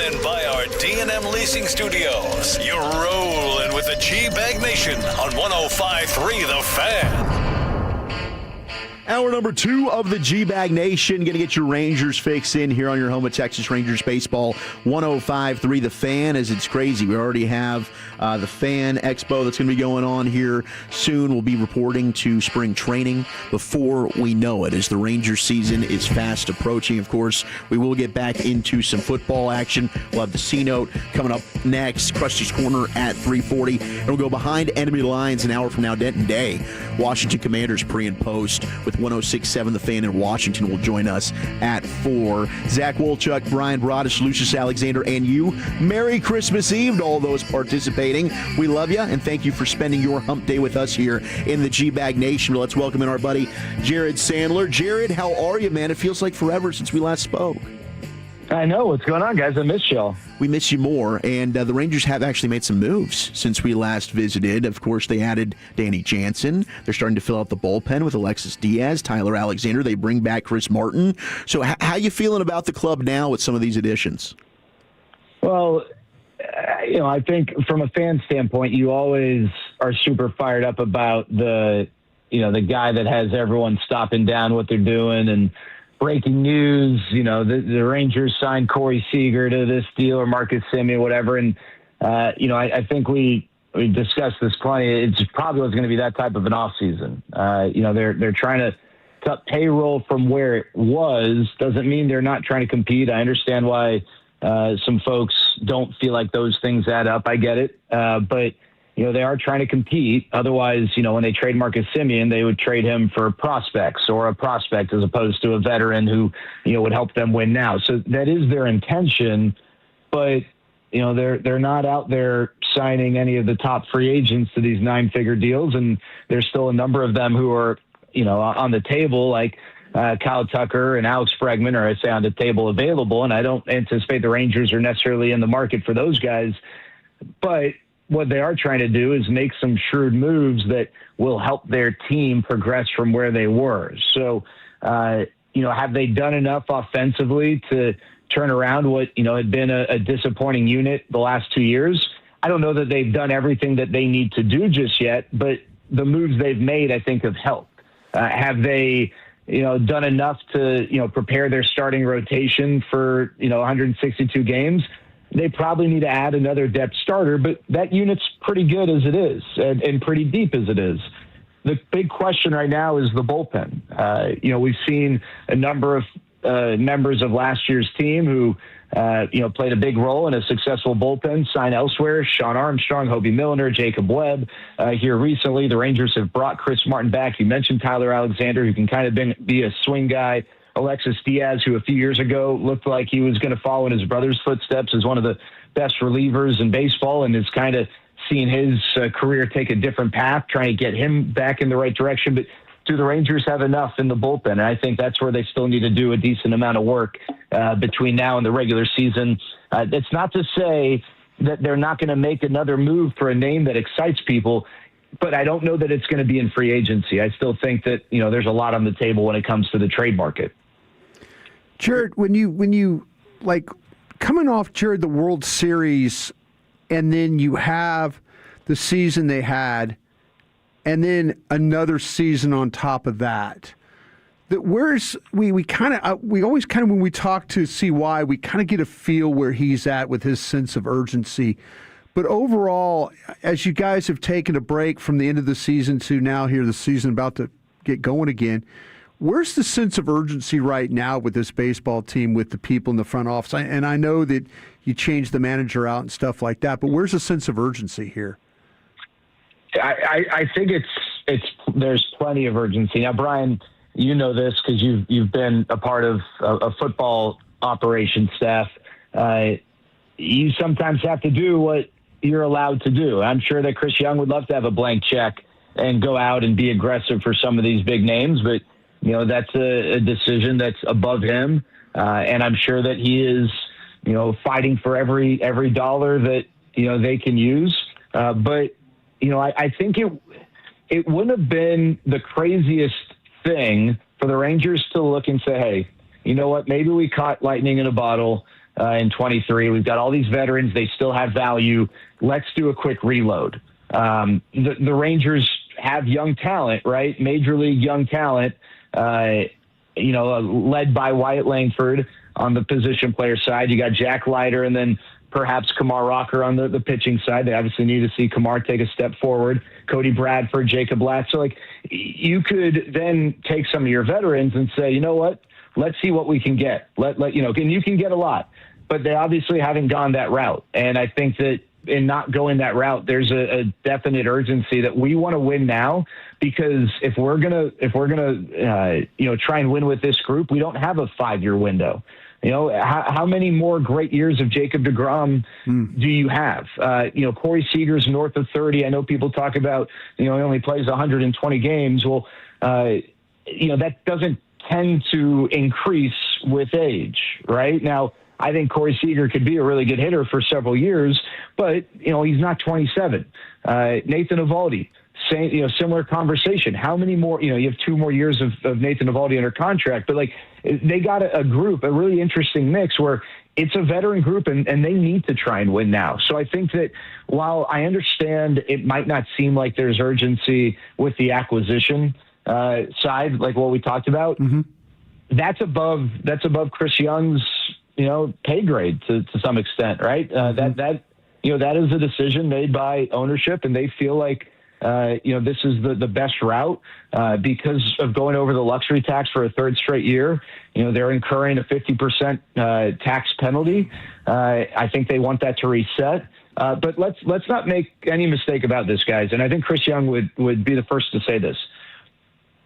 then by our D&M Leasing Studios. You're rolling with the G-Bag Nation on 105.3 The Fan. Hour number 2 of the G-Bag Nation. Going to get your Rangers fix in here on your home of Texas Rangers baseball. 105.3 The Fan, as it's crazy. We already have the Fan Expo that's going to be going on here soon. We'll be reporting to spring training before we know it, as the Rangers season is fast approaching. Of course, we will get back into some football action. We'll have the C-Note coming up next. Krusty's Corner at 3:40. And we'll go behind enemy lines an hour from now. Denton Day, Washington Commanders pre and post with 106.7 The Fan in Washington will join us at 4. Zach Wolchuk, Brian Broaddus, Lucius Alexander, and you. Merry Christmas Eve to all those participating. We love you, and thank you for spending your hump day with us here in the G-Bag Nation. Let's welcome in our buddy, Jared Sandler. Jared, how are you, man? It feels like forever since we last spoke. I know. What's going on, guys? I miss y'all. We miss you more, and the Rangers have actually made some moves since we last visited. Of course, they added Danny Jansen. They're starting to fill out the bullpen with Alexis Diaz, Tyler Alexander. They bring back Chris Martin. So how you feeling about the club now with some of these additions? Well, I think from a fan standpoint, you always are super fired up about the guy that has everyone stopping down what they're doing and breaking news. The Rangers signed Corey Seager to this deal, or Marcus Semien, whatever. And, I think we discussed this plenty. It's probably was going to be that type of an offseason. They're trying to cut payroll from where it was. Doesn't mean they're not trying to compete. I understand why some folks don't feel like those things add up. I get it. But they are trying to compete. Otherwise, when they trade Marcus Semien, they would trade him for prospects, or a prospect as opposed to a veteran who, would help them win now. So that is their intention, but, they're not out there signing any of the top free agents to these 9-figure deals. And there's still a number of them who are, on the table, like Kyle Tucker and Alex Bregman are, I say, on the table available. And I don't anticipate the Rangers are necessarily in the market for those guys, but what they are trying to do is make some shrewd moves that will help their team progress from where they were. So, have they done enough offensively to turn around what, had been a disappointing unit the last 2 years? I don't know that they've done everything that they need to do just yet, but the moves they've made, I think, have helped. Have they, done enough to, prepare their starting rotation for, 162 games? They probably need to add another depth starter, but that unit's pretty good as it is, and pretty deep as it is. The big question right now is the bullpen. We've seen a number of members of last year's team who, played a big role in a successful bullpen sign elsewhere. Sean Armstrong, Hobie Milner, Jacob Webb. Here recently, the Rangers have brought Chris Martin back. You mentioned Tyler Alexander, who can kind of be a swing guy. Alexis Diaz, who a few years ago looked like he was going to follow in his brother's footsteps as one of the best relievers in baseball, and is kind of seeing his career take a different path, trying to get him back in the right direction. But do the Rangers have enough in the bullpen? And I think that's where they still need to do a decent amount of work between now and the regular season. That's not to say that they're not going to make another move for a name that excites people, but I don't know that it's going to be in free agency. I still think that, there's a lot on the table when it comes to the trade market. Jared, when you like coming off, Jared, the World Series, and then you have the season they had, and then another season on top of that. We always kind of when we talk to CY, we kind of get a feel where he's at with his sense of urgency. But overall, as you guys have taken a break from the end of the season to now here, the season about to get going again, where's the sense of urgency right now with this baseball team, with the people in the front office? And I know that you changed the manager out and stuff like that, but where's the sense of urgency here? I think there's plenty of urgency. Now, Brian, you know this because you've been a part of a football operations staff. You sometimes have to do what you're allowed to do. I'm sure that Chris Young would love to have a blank check and go out and be aggressive for some of these big names, but that's a decision that's above him. And I'm sure that he is, fighting for every dollar that, they can use. But, I think it wouldn't have been the craziest thing for the Rangers to look and say, hey, you know what, maybe we caught lightning in a bottle. in 23. We've got all these veterans. They still have value. Let's do a quick reload. The Rangers have young talent, right? Major league young talent, led by Wyatt Langford on the position player side. You got Jack Leiter and then perhaps Kamar Rocker on the pitching side. They obviously need to see Kamar take a step forward. Cody Bradford, Jacob Latt. So, you could then take some of your veterans and say, you know what? Let's see what we can get. And you can get a lot. But they obviously haven't gone that route. And I think that in not going that route, there's a definite urgency that we want to win now, because if we're gonna try and win with this group, we don't have a 5-year window. How many more great years of Jacob deGrom do you have? Corey Seager's north of 30. I know people talk about, he only plays 120 games. Well, that doesn't tend to increase with age, right? Now, I think Corey Seager could be a really good hitter for several years, but, he's not 27. Nathan Eovaldi, similar conversation. How many more, you have 2 more years of Nathan Eovaldi under contract, but they got a group, a really interesting mix where it's a veteran group and they need to try and win now. So I think that while I understand it might not seem like there's urgency with the acquisition side, like what we talked about, that's above Chris Young's, pay grade to some extent, right? That is a decision made by ownership, and they feel like, this is the best route because of going over the luxury tax for a third straight year. They're incurring a 50% tax penalty. I think they want that to reset. But let's not make any mistake about this, guys. And I think Chris Young would be the first to say this.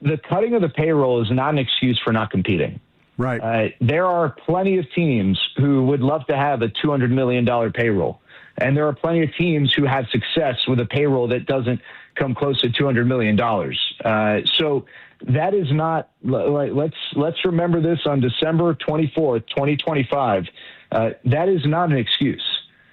The cutting of the payroll is not an excuse for not competing. Right. There are plenty of teams who would love to have a $200 million payroll. And there are plenty of teams who have success with a payroll that doesn't come close to $200 million. So that is not, let's remember this on December 24th, 2025. That is not an excuse.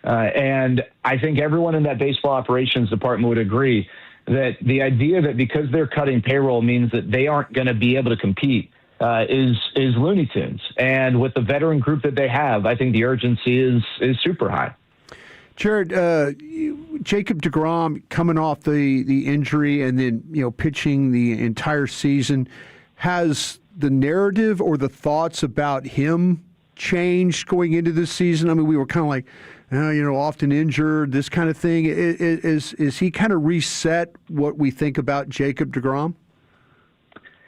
And I think everyone in that baseball operations department would agree that the idea that because they're cutting payroll means that they aren't going to be able to compete is Looney Tunes. And with the veteran group that they have, I think the urgency is super high. Jared, Jacob deGrom coming off the injury and then pitching the entire season, has the narrative or the thoughts about him changed going into this season? I mean, we were kind of like, often injured, this kind of thing. Is he kind of reset what we think about Jacob deGrom?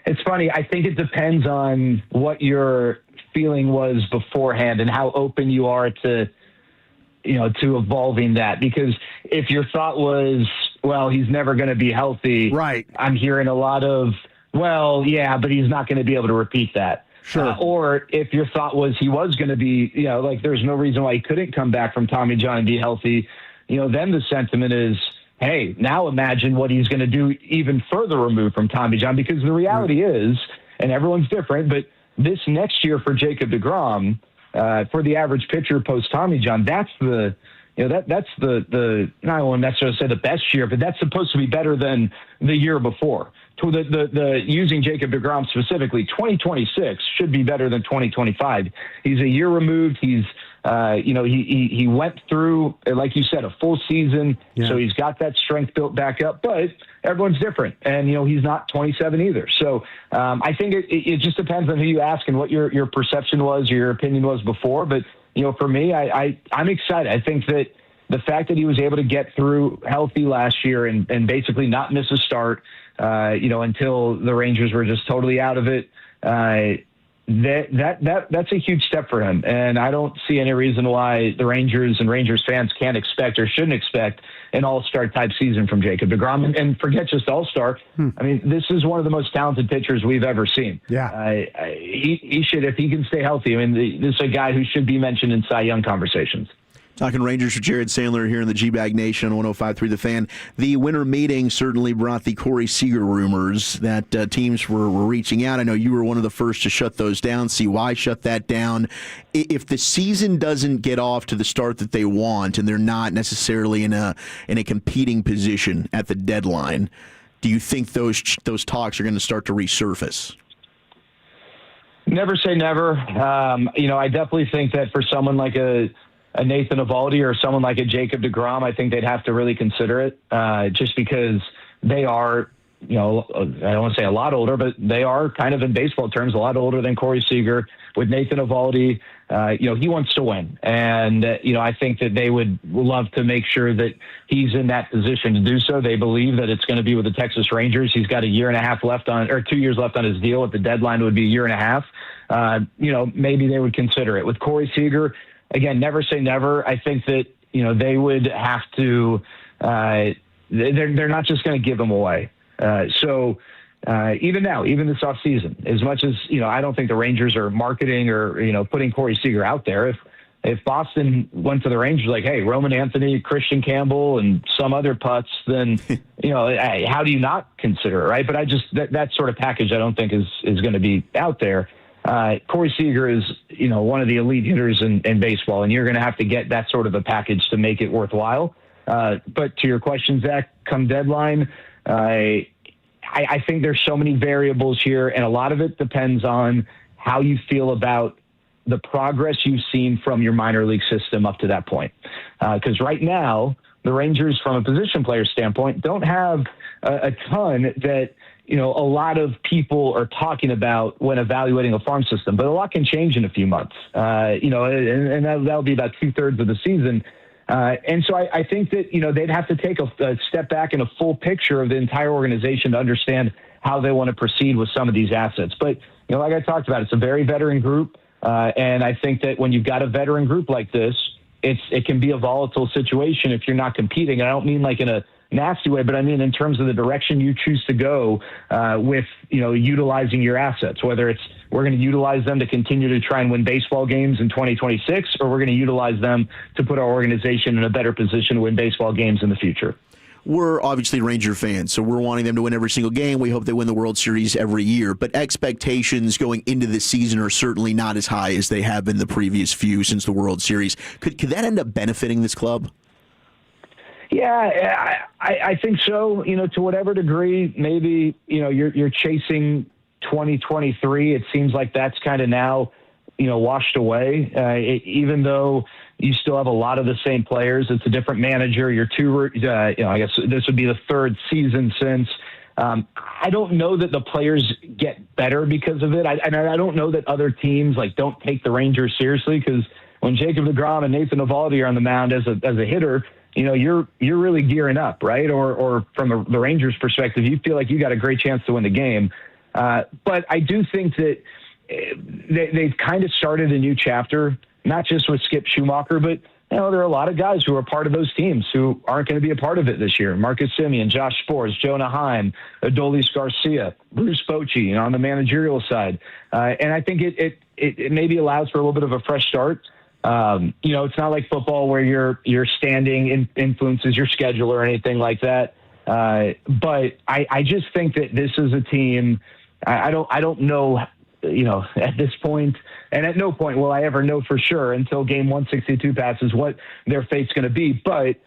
It's funny. I think it depends on what your feeling was beforehand and how open you are to evolving that. Because if your thought was, well, he's never going to be healthy. Right. I'm hearing a lot of, well, yeah, but he's not going to be able to repeat that. Sure. Or if your thought was he was going to be, there's no reason why he couldn't come back from Tommy John and be healthy, then the sentiment is, hey, now imagine what he's going to do even further removed from Tommy John. Because the reality is, and everyone's different, but this next year for Jacob deGrom, for the average pitcher post Tommy John, that's the I won't necessarily say the best year, but that's supposed to be better than the year before. To the using Jacob deGrom specifically, 2026 should be better than 2025. He's a year removed. He's he went through, like you said, a full season, so he's got that strength built back up. But everyone's different, and he's not 27 either. So I think it just depends on who you ask and what your perception was or your opinion was before. But for me, I'm excited. I think that the fact that he was able to get through healthy last year and basically not miss a start, until the Rangers were just totally out of it. That's a huge step for him, and I don't see any reason why the Rangers and Rangers fans can't expect or shouldn't expect an all-star type season from Jacob deGrom. And forget just all-star. I mean, this is one of the most talented pitchers we've ever seen. Yeah, he should, if he can stay healthy. I mean, this is a guy who should be mentioned in Cy Young conversations. Talking Rangers with Jared Sandler here in the G-Bag Nation on 105.3 The Fan. The winter meeting certainly brought the Corey Seager rumors that teams were reaching out. I know you were one of the first to shut those down. CY shut that down. If the season doesn't get off to the start that they want and they're not necessarily in a competing position at the deadline, do you think those talks are going to start to resurface? Never say never. I definitely think that for someone like a Nathan Eovaldi or someone like a Jacob deGrom, I think they'd have to really consider it just because they are, I don't want to say a lot older, but they are kind of in baseball terms a lot older than Corey Seager. With Nathan Eovaldi, he wants to win. And, I think that they would love to make sure that he's in that position to do so. They believe that it's going to be with the Texas Rangers. He's got 2 years left on his deal. At the deadline would be 1.5 years. Maybe they would consider it. With Corey Seager, again, never say never. I think that, they would have to, they're not just going to give him away. Even now, even this offseason, as much as, I don't think the Rangers are marketing or, putting Corey Seager out there. If Boston went to the Rangers like, hey, Roman Anthony, Christian Campbell, and some other putts, then, how do you not consider it, right? But that sort of package I don't think is going to be out there. Corey Seager is, one of the elite hitters in baseball, and you're going to have to get that sort of a package to make it worthwhile. But to your question, Zach, come deadline, I think there's so many variables here, and a lot of it depends on how you feel about the progress you've seen from your minor league system up to that point. Because right now, the Rangers, from a position player standpoint, don't have a ton that, a lot of people are talking about when evaluating a farm system. But a lot can change in a few months, and that'll be about 2/3 of the season. And so I think that, they'd have to take a step back and a full picture of the entire organization to understand how they want to proceed with some of these assets. But, like I talked about, it's a very veteran group. And I think that when you've got a veteran group like this, it can be a volatile situation if you're not competing. And I don't mean like in a nasty way, but I mean in terms of the direction you choose to go with, utilizing your assets, whether it's we're going to utilize them to continue to try and win baseball games in 2026, or we're going to utilize them to put our organization in a better position to win baseball games in the future. We're obviously Ranger fans, so we're wanting them to win every single game. We hope they win the World Series every year. But expectations going into this season are certainly not as high as they have been the previous few since the World Series. Could that end up benefiting this club? Yeah, I think so. To whatever degree, maybe, you're chasing 2023. It seems like that's kind of now, washed away, even though you still have a lot of the same players. It's a different manager. I guess this would be the third season since. I don't know that the players get better because of it. I don't know that other teams don't take the Rangers seriously, because when Jacob deGrom and Nathan Eovaldi are on the mound as a hitter, you're really gearing up, right? Or from the Rangers' perspective, you feel like you got a great chance to win the game. But I do think that they've kind of started a new chapter, not just with Skip Schumacher, but there are a lot of guys who are part of those teams who aren't going to be a part of it this year. Marcus Semien, Josh Sborz, Jonah Heim, Adolis Garcia, Bruce Bochy, on the managerial side. And I think it maybe allows for a little bit of a fresh start. It's not like football where your standing influences your schedule or anything like that. But I just think that this is a team. I don't know, at this point, and at no point will I ever know for sure until game 162 passes what their fate's going to be. But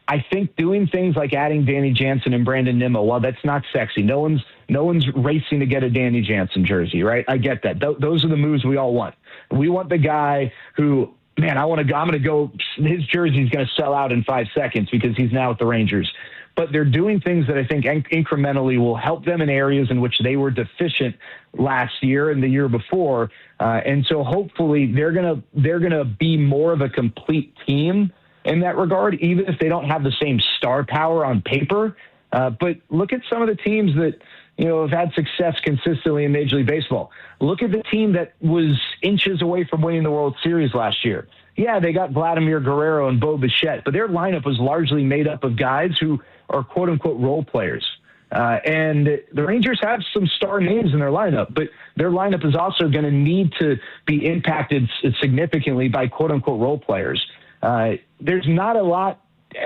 I think doing things like adding Danny Jansen and Brandon Nimmo, while that's not sexy, no one's racing to get a Danny Jansen jersey, right? I get that. Those are the moves we all want. We want the guy who, man, I'm going to go, his jersey's going to sell out in 5 seconds because he's now with the Rangers. But they're doing things that I think incrementally will help them in areas in which they were deficient last year and the year before. And so hopefully they're gonna be more of a complete team in that regard, even if they don't have the same star power on paper. But look at some of the teams that, have had success consistently in Major League Baseball. Look at the team that was inches away from winning the World Series last year. Yeah, they got Vladimir Guerrero and Bo Bichette, but their lineup was largely made up of guys who are quote-unquote role players. And the Rangers have some star names in their lineup, but their lineup is also going to need to be impacted significantly by quote-unquote role players. There's not a lot.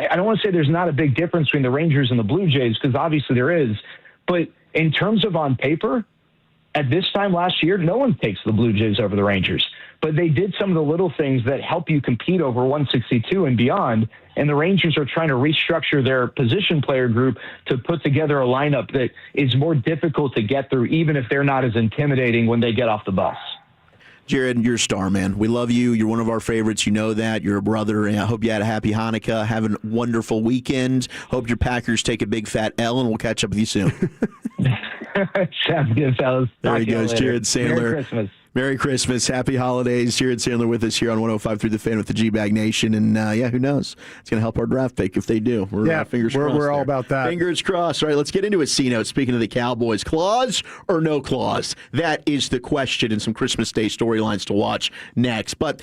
I don't want to say there's not a big difference between the Rangers and the Blue Jays, because obviously there is. But in terms of on paper, at this time last year, no one takes the Blue Jays over the Rangers. But they did some of the little things that help you compete over 162 and beyond. And the Rangers are trying to restructure their position player group to put together a lineup that is more difficult to get through, even if they're not as intimidating when they get off the bus. Jared, you're a star, man. We love you. You're one of our favorites. You know that. You're a brother. And I hope you had a happy Hanukkah. Have a wonderful weekend. Hope your Packers take a big fat L, and we'll catch up with you soon. Sounds good, fellas. There he Talk to you goes, later. Jared Sandler. Merry Christmas. Merry Christmas. Happy holidays. Jared Sandler with us here on 105 through the Fan with the G-Bag Nation. And, who knows? It's going to help our draft pick if they do. Fingers crossed. We're all there. about that. Fingers crossed. All right, let's get into a C-note. Speaking of the Cowboys, clause or no clause? That is the question, and some Christmas Day storylines to watch next. But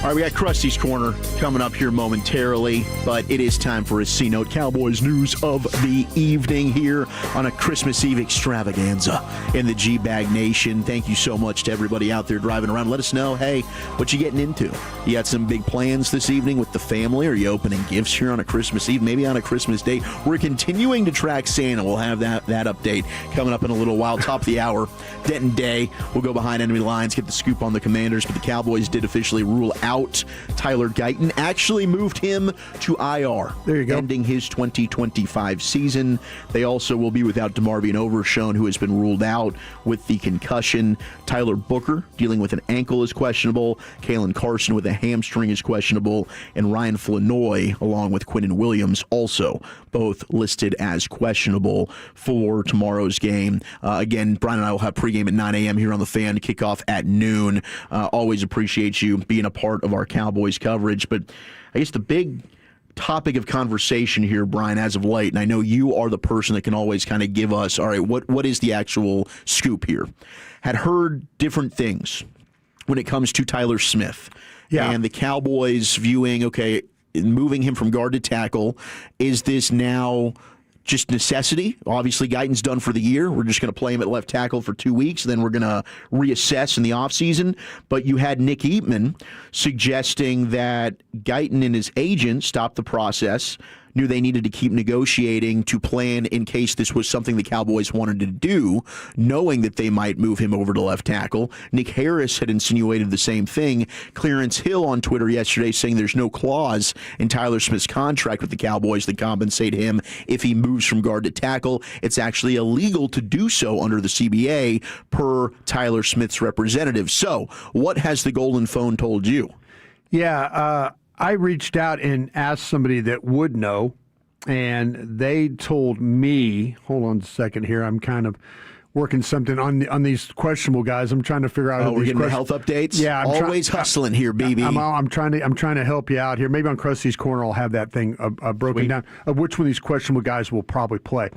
All right, we got Krusty's Corner coming up here momentarily, but it is time for a C-Note Cowboys news of the evening here on a Christmas Eve extravaganza in the G-Bag Nation. Thank you so much to everybody out there driving around. Let us know, hey, what you getting into? You got some big plans this evening with the family? Are you opening gifts here on a Christmas Eve, maybe on a Christmas day? We're continuing to track Santa. We'll have that update coming up in a little while. Top of the hour, Denton Day. We'll go behind enemy lines, get the scoop on the Commanders, but the Cowboys did officially rule out Tyler Guyton, actually moved him to IR. There you go. Ending his 2025 season. They also will be without DeMarvion Overshown, who has been ruled out with the concussion. Tyler Booker, dealing with an ankle, is questionable. Kalen Carson with a hamstring is questionable. And Ryan Flanoy, along with Quinnen Williams, also both listed as questionable for tomorrow's game. Again, Brian and I will have pregame at 9 a.m. here on the Fan, kickoff at noon. Always appreciate you being a part of our Cowboys coverage. But I guess the big topic of conversation here, Brian, as of late, and I know you are the person that can always kind of give us, all right, what is the actual scoop here? Had heard different things when it comes to Tyler Smith. Yeah. And the Cowboys viewing, okay, moving him from guard to tackle, is this now just necessity? Obviously, Guyton's done for the year. We're just going to play him at left tackle for 2 weeks, then we're going to reassess in the offseason. But you had Nick Eatman suggesting that Guyton and his agent stopped the process, knew they needed to keep negotiating to plan in case this was something the Cowboys wanted to do, knowing that they might move him over to left tackle. Nick Harris had insinuated the same thing. Clarence Hill on Twitter yesterday saying there's no clause in Tyler Smith's contract with the Cowboys that compensate him if he moves from guard to tackle. It's actually illegal to do so under the CBA per Tyler Smith's representative. So what has the Golden Phone told you? Yeah, I reached out and asked somebody that would know, and they told me, hold on a second here, I'm kind of working something on these questionable guys. I'm trying to figure out. We're getting the health updates? Yeah. Always hustling here, BB. I'm trying to help you out here. Maybe on Krusty's Corner I'll have that thing broken down of which one of these questionable guys will probably play.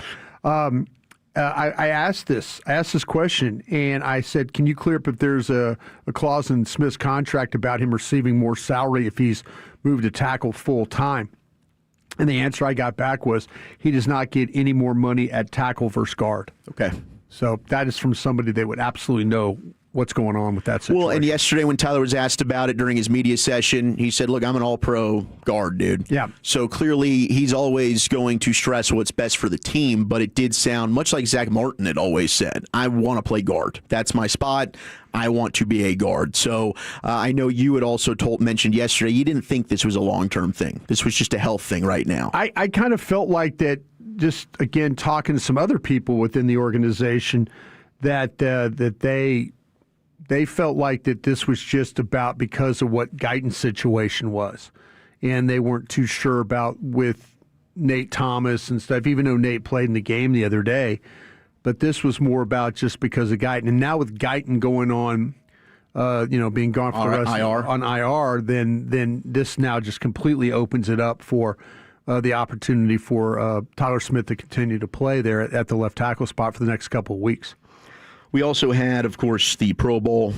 I asked this question, and I said, can you clear up if there's a clause in Smith's contract about him receiving more salary if he's moved to tackle full time? And the answer I got back was he does not get any more money at tackle versus guard. Okay. So that is from somebody that would absolutely know what's going on with that situation. Well, and yesterday when Tyler was asked about it during his media session, he said, look, I'm an all-pro guard, dude. Yeah. So clearly he's always going to stress what's best for the team, but it did sound much like Zach Martin had always said, I want to play guard. That's my spot. I want to be a guard. So I know you had also mentioned yesterday you didn't think this was a long-term thing. This was just a health thing right now. I kind of felt like that, just, again, talking to some other people within the organization, that they felt like that this was just about because of what Guyton's situation was. And they weren't too sure about with Nate Thomas and stuff, even though Nate played in the game the other day. But this was more about just because of Guyton. And now with Guyton going on, being gone for the rest on IR, then this now just completely opens it up for the opportunity for Tyler Smith to continue to play there at the left tackle spot for the next couple of weeks. We also had, of course, the Pro Bowl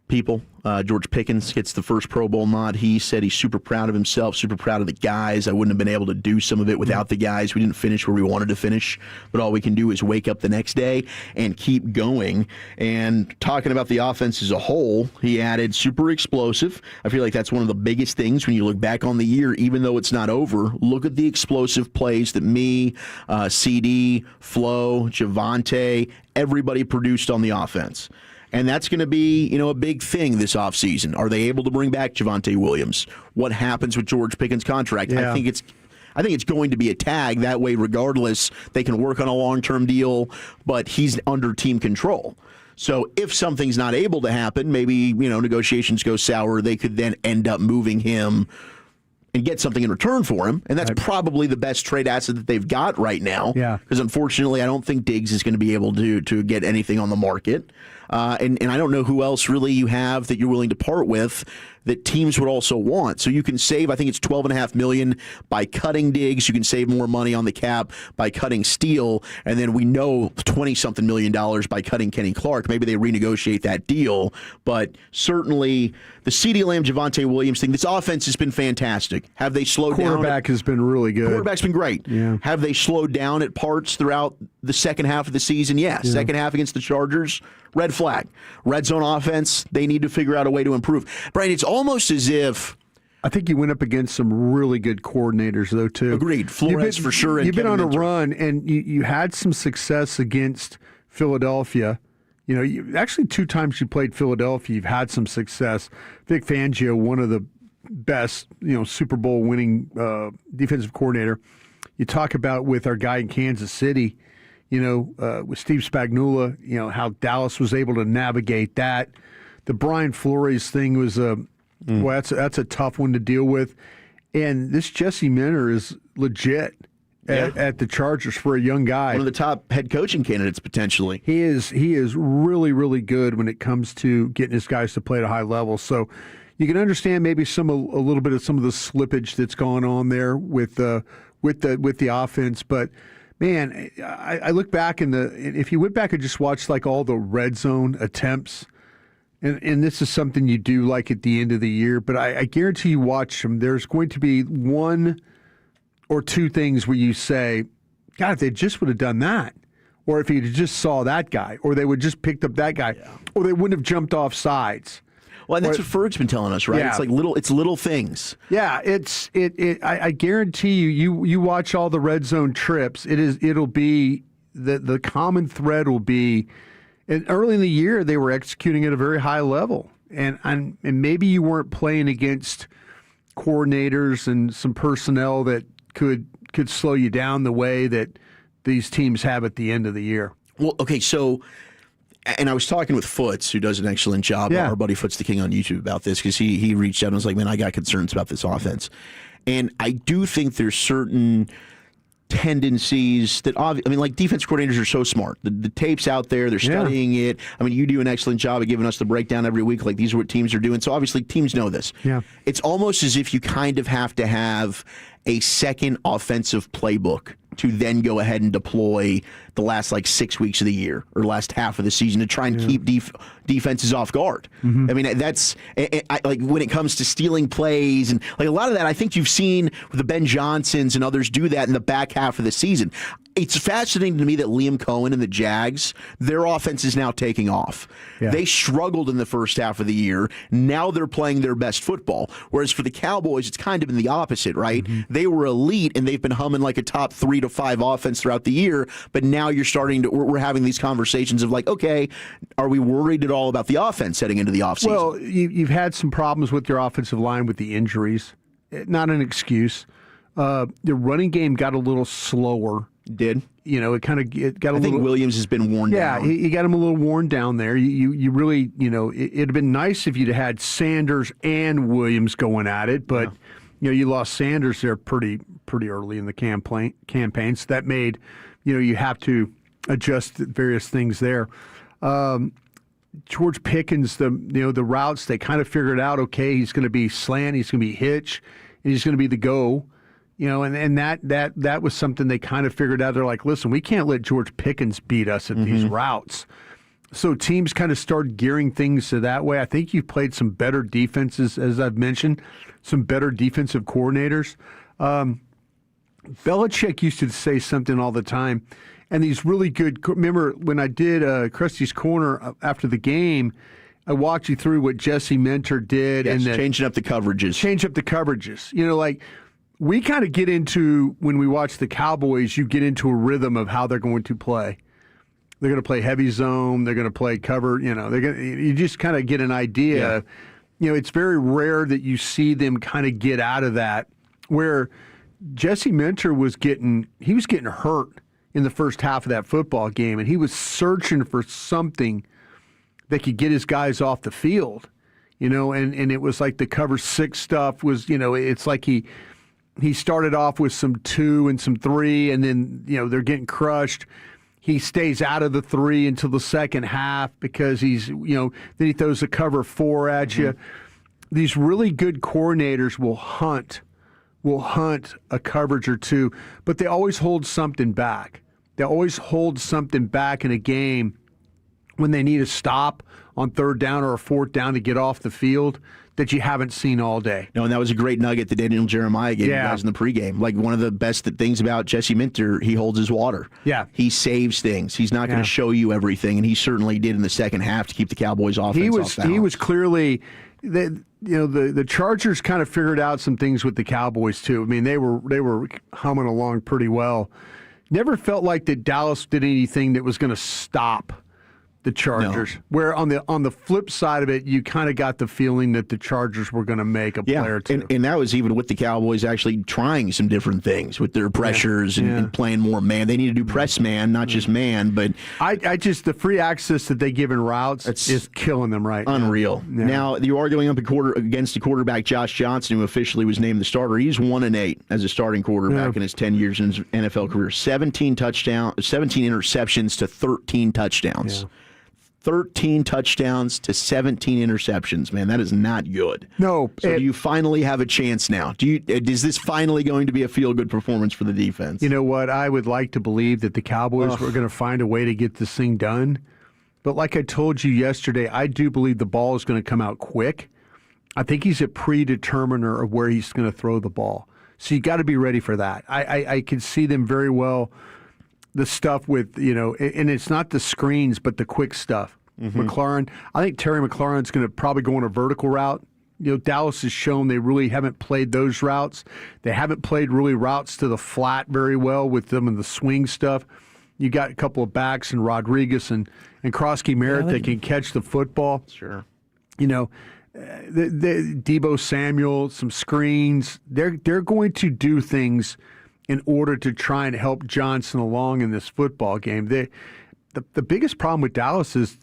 people. George Pickens gets the first Pro Bowl nod. He said he's super proud of himself, super proud of the guys. I wouldn't have been able to do some of it without the guys. We didn't finish where we wanted to finish, but all we can do is wake up the next day and keep going. And talking about the offense as a whole, he added super explosive. I feel like that's one of the biggest things when you look back on the year, even though it's not over. Look at the explosive plays that me, CD, Flo, Javonte, everybody produced on the offense. And that's going to be, a big thing this offseason. Are they able to bring back Javonte Williams? What happens with George Pickens' contract? Yeah. I think it's going to be a tag. That way, regardless, they can work on a long-term deal, but he's under team control. So if something's not able to happen, maybe, negotiations go sour, they could then end up moving him and get something in return for him. And that's probably the best trade asset that they've got right now. Yeah. Because unfortunately, I don't think Diggs is going to be able to get anything on the market. and I don't know who else really you have that you're willing to part with that teams would also want. So you can save, I think it's $12.5 million by cutting Diggs. You can save more money on the cap by cutting Steele, and then we know $20-something million by cutting Kenny Clark. Maybe they renegotiate that deal, but certainly the CeeDee Lamb, Javonte Williams thing. This offense has been fantastic. Have they slowed down? Quarterback has been really good. Quarterback's been great. Yeah. Have they slowed down at parts throughout the second half of the season? Yes. Yeah. Second half against the Chargers, red flag. Red zone offense, they need to figure out a way to improve. Brian, it's almost as if... I think you went up against some really good coordinators, though, too. Agreed. Flores, for sure. And you've been Kevin on Minter. a run, and you had some success against Philadelphia. You know, actually 2 times you played Philadelphia, you've had some success. Vic Fangio, one of the best, Super Bowl winning defensive coordinator. You talk about with our guy in Kansas City, with Steve Spagnuolo, how Dallas was able to navigate that. The Brian Flores thing was well, that's a tough one to deal with. And this Jesse Minter is legit at the Chargers for a young guy. One of the top head coaching candidates, potentially. He is really, really good when it comes to getting his guys to play at a high level. So you can understand maybe a little bit of some of the slippage that's gone on there with the offense. But man, I look back if you went back and just watched like all the red zone attempts, and this is something you do like at the end of the year, but I guarantee you watch them. There's going to be 1 or 2 things where you say, God, if they just would have done that, or if you just saw that guy, or they would just picked up that guy, or they wouldn't have jumped off sides. Well, and that's what Ferg's been telling us, right? Yeah. It's like little things. Yeah, I guarantee you watch all the red zone trips. It'll be the common thread will be, and early in the year they were executing at a very high level, and maybe you weren't playing against coordinators and some personnel that could slow you down the way that these teams have at the end of the year. Well, okay, so, and I was talking with Foots, who does an excellent job, our buddy Foots the King on YouTube, about this, because he reached out and was like, man, I got concerns about this offense. And I do think there's certain tendencies that, like defense coordinators are so smart. The tape's out there, they're studying it. I mean, you do an excellent job of giving us the breakdown every week, like these are what teams are doing. So obviously teams know this. Yeah. It's almost as if you kind of have to have a second offensive playbook to then go ahead and deploy the last 6 weeks of the year or last half of the season to try and keep defenses off guard. Mm-hmm. I mean, that's like when it comes to stealing plays and like a lot of that, I think you've seen the Ben Johnsons and others do that in the back half of the season. It's fascinating to me that Liam Cohen and the Jags, their offense is now taking off. Yeah. They struggled in the first half of the year. Now they're playing their best football. Whereas for the Cowboys, it's kind of been the opposite, right? Mm-hmm. They were elite and they've been humming like a top 3 to 5 offense throughout the year. But now you're starting to, we're having these conversations of like, okay, are we worried at all about the offense heading into the offseason? Well, you've had some problems with your offensive line with the injuries. Not an excuse. The running game got a little slower. Did it got a little? I think Williams has been worn down. Yeah, he got him a little worn down there. You really it'd have been nice if you'd had Sanders and Williams going at it, but you lost Sanders there pretty early in the campaign, so that made you have to adjust various things there. George Pickens, the routes they kind of figured out. Okay, he's going to be slant, he's going to be hitch, and he's going to be the go. And that was something they kind of figured out. They're like, listen, we can't let George Pickens beat us at these routes. So teams kind of start gearing things to that way. I think you've played some better defenses, as I've mentioned, some better defensive coordinators. Belichick used to say something all the time, and these really good. Remember when I did Krusty's Corner after the game, I walked you through what Jesse Minter did, and changing up the coverages. We kind of get into, when we watch the Cowboys, you get into a rhythm of how they're going to play. They're going to play heavy zone. They're going to play cover. You just kind of get an idea. Yeah. It's very rare that you see them kind of get out of that. Where Jesse Minter was getting hurt in the first half of that football game, and he was searching for something that could get his guys off the field. And it was like the cover 6 stuff was. It's like he started off with some 2 and some 3, and then they're getting crushed. he stays out of the three until the second half because then he throws a cover 4 at you. These really good coordinators will hunt a coverage or two, but they always hold something back. They always hold something back in a game when they need a stop on 3rd down or a 4th down to get off the field that you haven't seen all day. No, and that was a great nugget that Daniel Jeremiah gave you guys in the pregame. Like, one of the best things about Jesse Minter, he holds his water. Yeah. He saves things. He's not going to show you everything, and he certainly did in the second half to keep the Cowboys offense off balance. He was clearly the Chargers kind of figured out some things with the Cowboys too. I mean, they were humming along pretty well. Never felt like that Dallas did anything that was going to stop the Chargers. No. Where on the flip side of it, you kind of got the feeling that the Chargers were going to make a play or two. And that was even with the Cowboys actually trying some different things with their pressures and playing more man. They need to do press man, not just man. But I just, the free access that they give in routes is killing them right unreal. now. Now, you are going up against the quarterback Josh Johnson, who officially was named the starter. He's 1-8 as a starting quarterback in his 10 years in his NFL career. 17 interceptions to 13 touchdowns. 13 touchdowns to 17 interceptions, man. That is not good. No. So do you finally have a chance now? Is this finally going to be a feel-good performance for the defense? You know what? I would like to believe that the Cowboys were going to find a way to get this thing done. But like I told you yesterday, I do believe the ball is going to come out quick. I think he's a predeterminer of where he's going to throw the ball. So you got to be ready for that. I can see them very well. The stuff with, and it's not the screens, but the quick stuff. McLaurin, I think Terry McLaurin's going to probably go on a vertical route. Dallas has shown they really haven't played those routes. They haven't played really routes to the flat very well with them and the swing stuff. You got a couple of backs and Rodriguez and Krosky Merritt that can catch the football. Sure. The Deebo Samuel, some screens. They're going to do things in order to try and help Johnson along in this football game. The biggest problem with Dallas is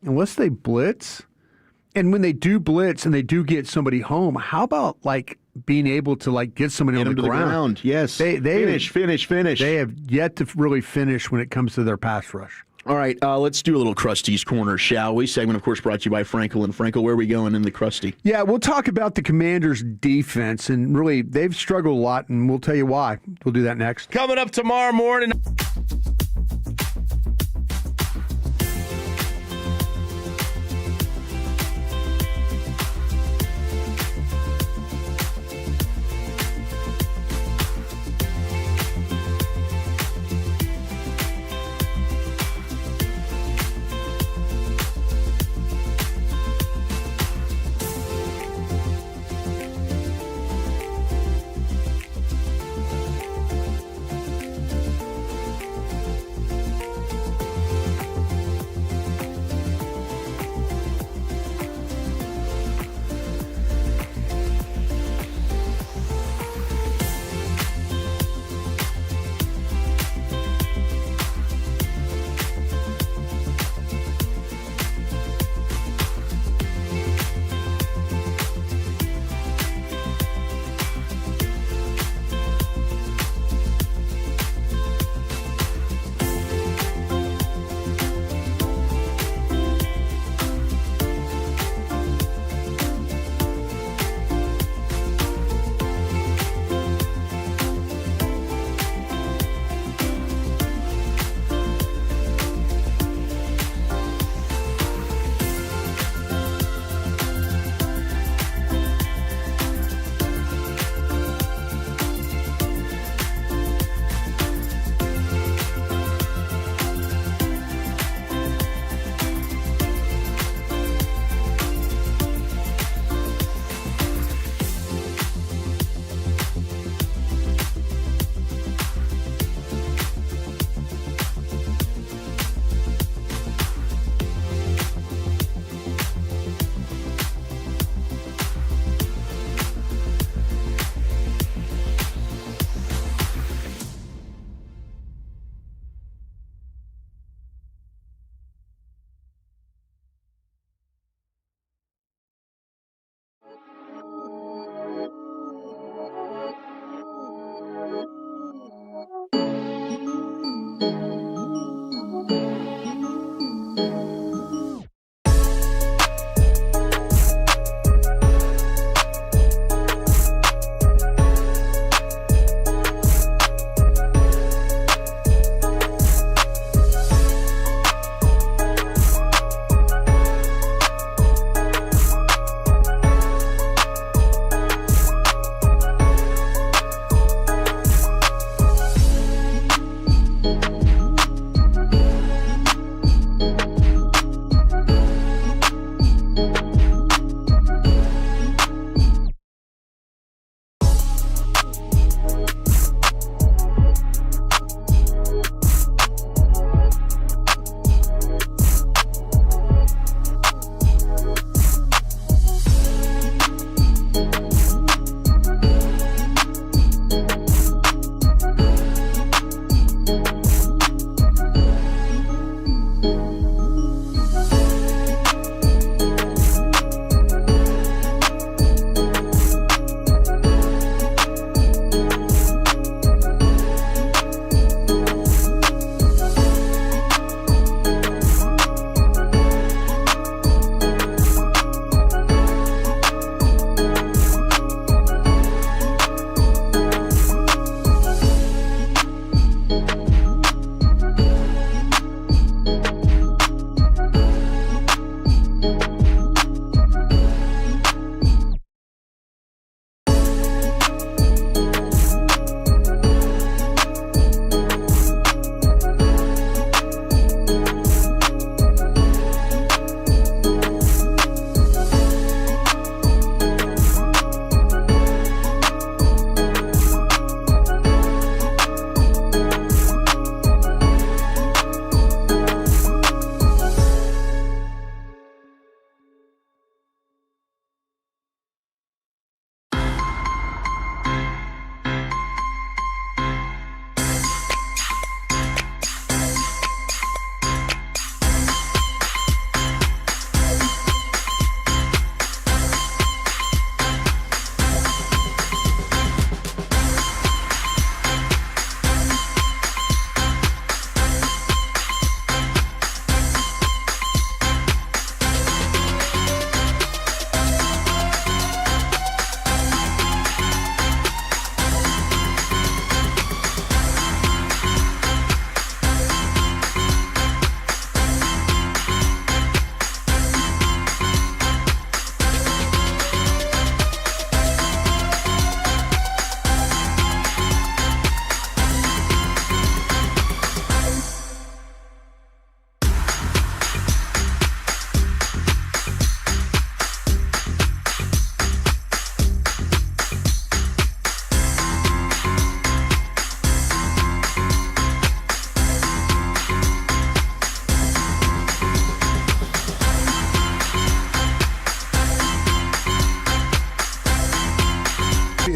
unless they blitz, and when they do blitz and they do get somebody home, how about being able to get somebody on the ground? Yes. They finish. They have yet to really finish when it comes to their pass rush. All right, let's do a little Krusty's Corner, shall we? Segment, of course, brought to you by Frankel and Frankel. Where are we going in the Krusty? Yeah, we'll talk about the Commanders' defense, and really, they've struggled a lot, and we'll tell you why. We'll do that next. Coming up tomorrow morning.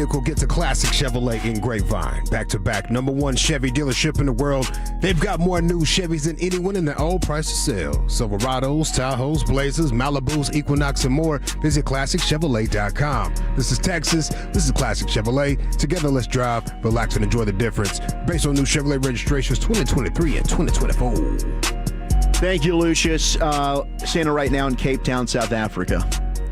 vehicle, get to Classic Chevrolet in Grapevine. Back-to-back #1 Chevy dealership in the world. They've got more new Chevys than anyone in the all price to sell. Silverados, Tahoes, Blazers, Malibus, Equinox, and more. Visit ClassicChevrolet.com. This is Texas. This is Classic Chevrolet. Together, let's drive, relax, and enjoy the difference. Based on new Chevrolet registrations 2023 and 2024. Thank you, Lucius. Santa right now in Cape Town, South Africa.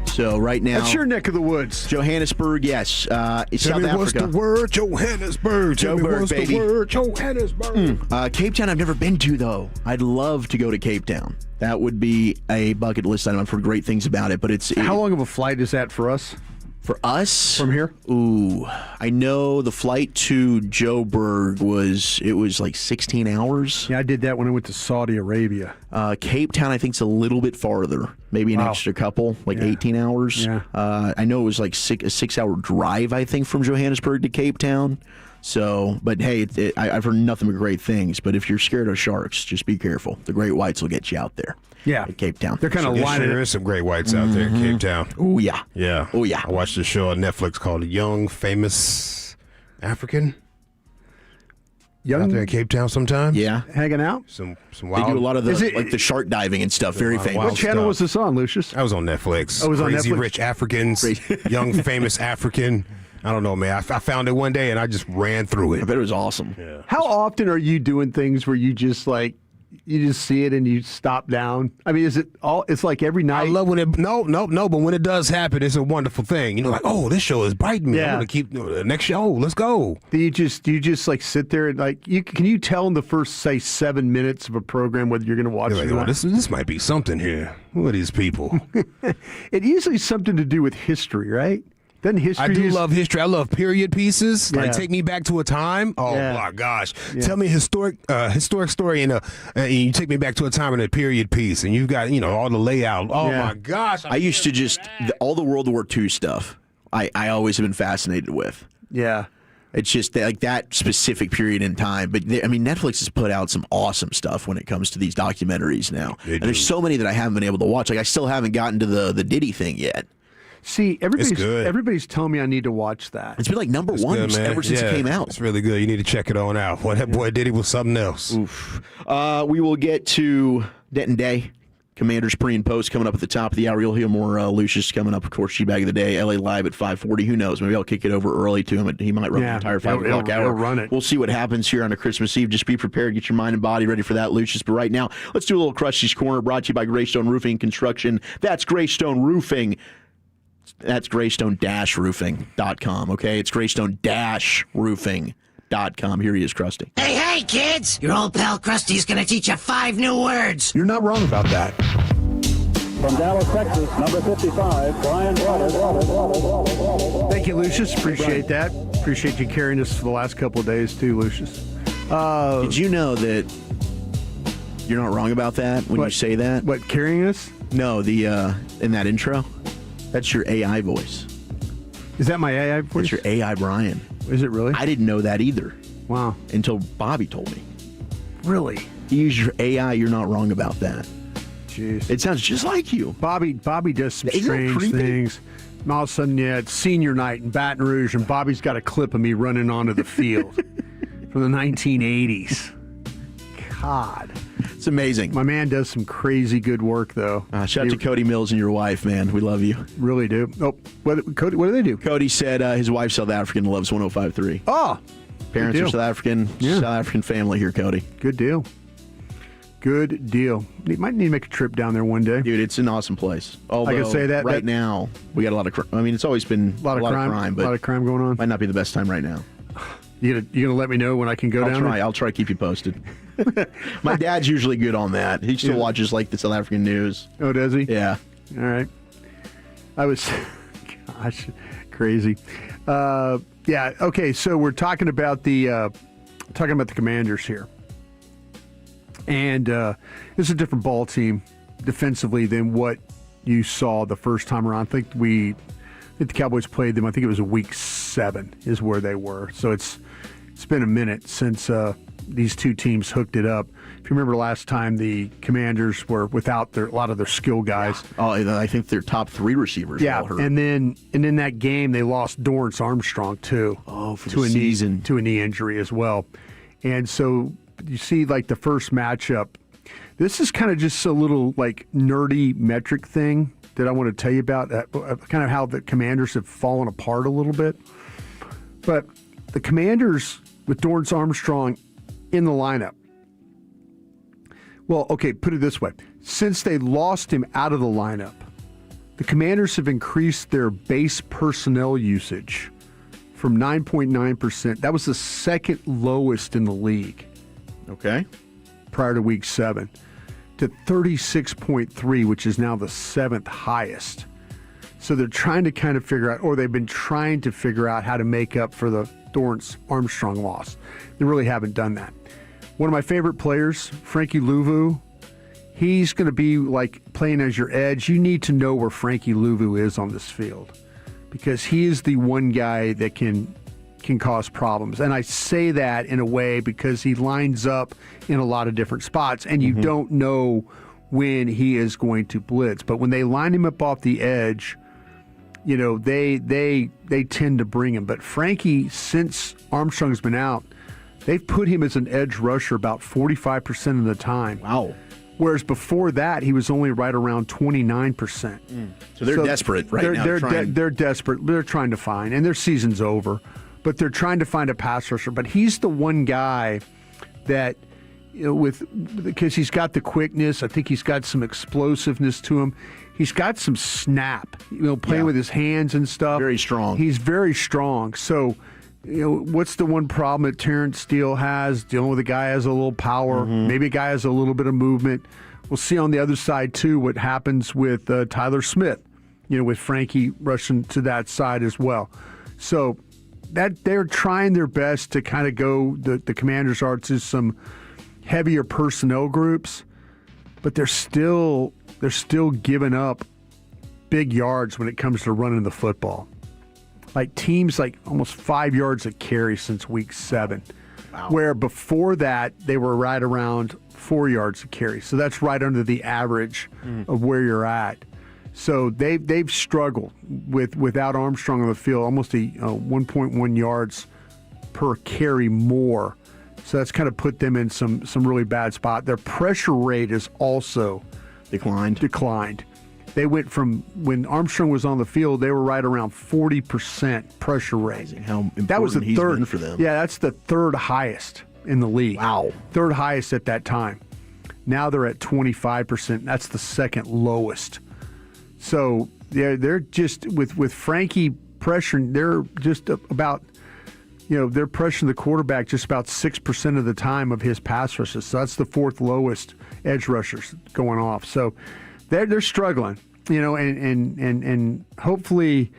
So right now, that's your neck of the woods. Johannesburg, yes. It's Tell South me Africa. What's the word? Johannesburg. Tell me what's baby. the word? Johannesburg. Cape Town, I've never been to though. I'd love to go to Cape Town. That would be a bucket list item. I've heard great things about it, but how long of a flight is that for us? For us? From here? Ooh, I know the flight to Joburg was like 16 hours. Yeah, I did that when I went to Saudi Arabia. Cape Town, I think, is a little bit farther. Maybe an extra couple, like 18 hours. Yeah. I know it was like a 6-hour drive, I think, from Johannesburg to Cape Town. So, but hey, I've heard nothing but great things. But if you're scared of sharks, just be careful. The great whites will get you out there. Yeah, at Cape Town. They're kind of lining. There is some great whites out there in Cape Town. Oh yeah, yeah, oh yeah. I watched a show on Netflix called Young Famous African. Out there in Cape Town sometime. Yeah, hanging out. Some wild. They do a lot of like the shark diving and stuff. Very famous. What channel was this on, Lucius? I was on Netflix. Oh, it was on Crazy Netflix? Rich Africans, Young Famous African. I don't know, man. I found it one day and I just ran through it. I bet it was awesome. Yeah. How often are you doing things where you just see it and you stop down? I mean, is it all? It's like every night. I love when it. No. But when it does happen, it's a wonderful thing. You know, like, oh, this show is biting me. Yeah. I'm gonna keep the next show. Let's go. Do you just like sit there and like can you tell in the first say 7 minutes of a program whether you're going to watch it or not? This might be something here. Who are these people? It usually has something to do with history, right? Doesn't history? I do love history. I love period pieces. Yeah. Like take me back to a time. Oh Yeah. my gosh! Yeah. Tell me a historic story and you take me back to a time in a period piece, and you've got all the layout. Oh Yeah. my gosh! I used to just all the World War II stuff. I always have been fascinated with. Yeah. It's just like that specific period in time. But Netflix has put out some awesome stuff when it comes to these documentaries now. And there's so many that I haven't been able to watch. Like I still haven't gotten to the Diddy thing yet. See, everybody's telling me I need to watch that. It's been like number one ever since it came out. It's really good. You need to check it on out. What that boy Diddy was something else. Oof. We will get to Denton Day. Commanders pre and post coming up at the top of the hour. You'll hear more Lucius coming up, of course, G-Bag of the Day, LA Live at 5:40. Who knows? Maybe I'll kick it over early to him. He might run the entire 5 o'clock hour. He'll run it. We'll see what happens here on a Christmas Eve. Just be prepared. Get your mind and body ready for that, Lucius. But right now, let's do a little Krusty's Corner brought to you by Greystone Roofing and Construction. That's Greystone Roofing. That's Greystone-roofing.com, okay? It's Greystone-roofing.com. Here he is, Krusty. Hey, kids! Your old pal Krusty's gonna teach you 5 new words. You're not wrong about that. From Dallas, Texas, number 55, Brian Waters. Thank you, Lucius. Appreciate that. Appreciate you carrying us for the last couple of days, too, Lucius. Did you know that you're not wrong about that when you say that? What, carrying us? No, in that intro. That's your AI voice. Is that my AI voice? That's your AI Brian. Is it really? I didn't know that either. Wow. Until Bobby told me. Really? You use your AI, you're not wrong about that. Jeez. It sounds just like you. Bobby does some Isn't that strange creepy? things. And all of a sudden, it's senior night in Baton Rouge, and Bobby's got a clip of me running onto the field from the 1980s. God. It's amazing. My man does some crazy good work, though. Shout out to Cody Mills and your wife, man. We love you. Really do. Oh, Cody, what do they do? Cody said his wife's South African and loves 105.3. Oh. Parents are South African. Yeah. South African family here, Cody. Good deal. Good deal. You might need to make a trip down there one day. Dude, it's an awesome place. Although, I can say that right now, we got a lot of crime. I mean, it's always been a lot of crime, but a lot of crime going on. Might not be the best time right now. You gonna let me know when I can go down there? I'll try to keep you posted. My dad's usually good on that. He still watches like the South African news. Oh, does he? Yeah. All right. I was, gosh, crazy. Yeah. Okay. So we're talking about the Commanders here, and it's a different ball team defensively than what you saw the first time around. I think the Cowboys played them. I think it was week 7 is where they were. So it's been a minute since these two teams hooked it up. If If you remember last time, the Commanders were without a lot of their skill guys. Yeah. Oh, I think their top 3 receivers. Yeah, all hurt. and then in that game they lost Dorrance Armstrong too. Oh, for to the season. to a knee injury as well. And so you see, like the first matchup. This is kind of just a little like nerdy metric thing that I want to tell you about. Kind of how the Commanders have fallen apart a little bit. But the Commanders with Dorrance Armstrong in the lineup. Well, okay, put it this way. Since they lost him out of the lineup, the Commanders have increased their base personnel usage from 9.9%. That was the second lowest in the league. Okay. Prior to week 7, to 36.3, which is now the 7th highest. So they're trying to kind of figure out, or they've been trying to figure out how to make up for the Dorrance Armstrong loss. They really haven't done that. One of my favorite players, Frankie Louvu, he's going to be like playing as your edge. You need to know where Frankie Louvu is on this field because he is the one guy that can cause problems. And I say that in a way because he lines up in a lot of different spots and you don't know when he is going to blitz. But when they line him up off the edge, you know, they tend to bring him. But Frankie, since Armstrong's been out, they've put him as an edge rusher about 45% of the time. Wow. Whereas before that, he was only right around 29%. So they're desperate right now. They're desperate. They're trying to find, and their season's over, but they're trying to find a pass rusher. But he's the one guy that, you know, because he's got the quickness. I think he's got some explosiveness to him. He's got some snap, you know, playing with his hands and stuff. Very strong. He's very strong. So, you know, what's the one problem that Terrence Steele has? Dealing with a guy who has a little power, maybe a guy has a little bit of movement. We'll see on the other side, too, what happens with Tyler Smith, you know, with Frankie rushing to that side as well. So that they're trying their best to kind of go, the Commanders are, to some heavier personnel groups, but they're still giving up big yards when it comes to running the football. Like teams like almost 5 yards a carry since week 7. Wow. Where before that they were right around 4 yards a carry. So that's right under the average of where you're at. So they've struggled without Armstrong on the field, almost a 1.1 yards per carry more. So that's kind of put them in some really bad spot. Their pressure rate is also declined. They went from when Armstrong was on the field, they were right around 40% pressure rate. How important that was the he's third been for them. Yeah, that's the third highest in the league. Wow. Third highest at that time. Now they're at 25%. That's the second lowest. So they're just with Frankie pressuring, they're just about, you know, they're pressuring the quarterback just about 6% of the time of his pass rushes. So that's the fourth lowest edge rushers going off. So they're struggling, you know, and hopefully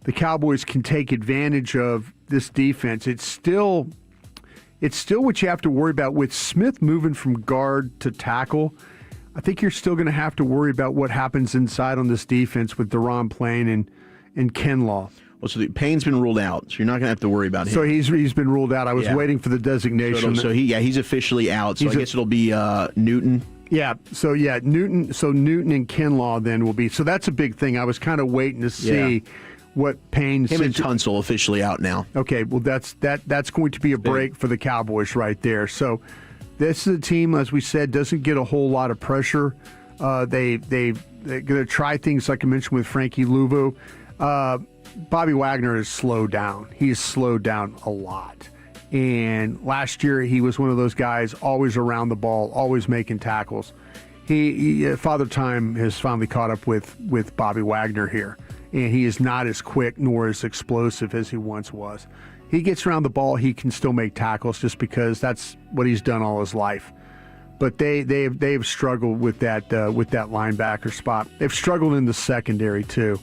the Cowboys can take advantage of this defense. It's still what you have to worry about with Smith moving from guard to tackle. I think you're still going to have to worry about what happens inside on this defense with Deron Payne and Kinlaw. Well, so Payne's been ruled out, so you're not going to have to worry about him. So he's been ruled out. I was waiting for the designation. So he's officially out. So I guess it'll be Newton. Yeah. So Newton. So Newton and Kinlaw then will be. So that's a big thing. I was kind of waiting to see what Payne's. Him and Tunsil officially out now. Okay. Well, that's going to be a break for the Cowboys right there. So this is a team, as we said, doesn't get a whole lot of pressure. They're going to try things like I mentioned with Frankie Louvu. Bobby Wagner has slowed down. He's slowed down a lot. And last year, he was one of those guys always around the ball, always making tackles. Father Time has finally caught up with Bobby Wagner here. And he is not as quick nor as explosive as he once was. He gets around the ball, he can still make tackles just because that's what he's done all his life. But they've struggled with that linebacker spot. They've struggled in the secondary too.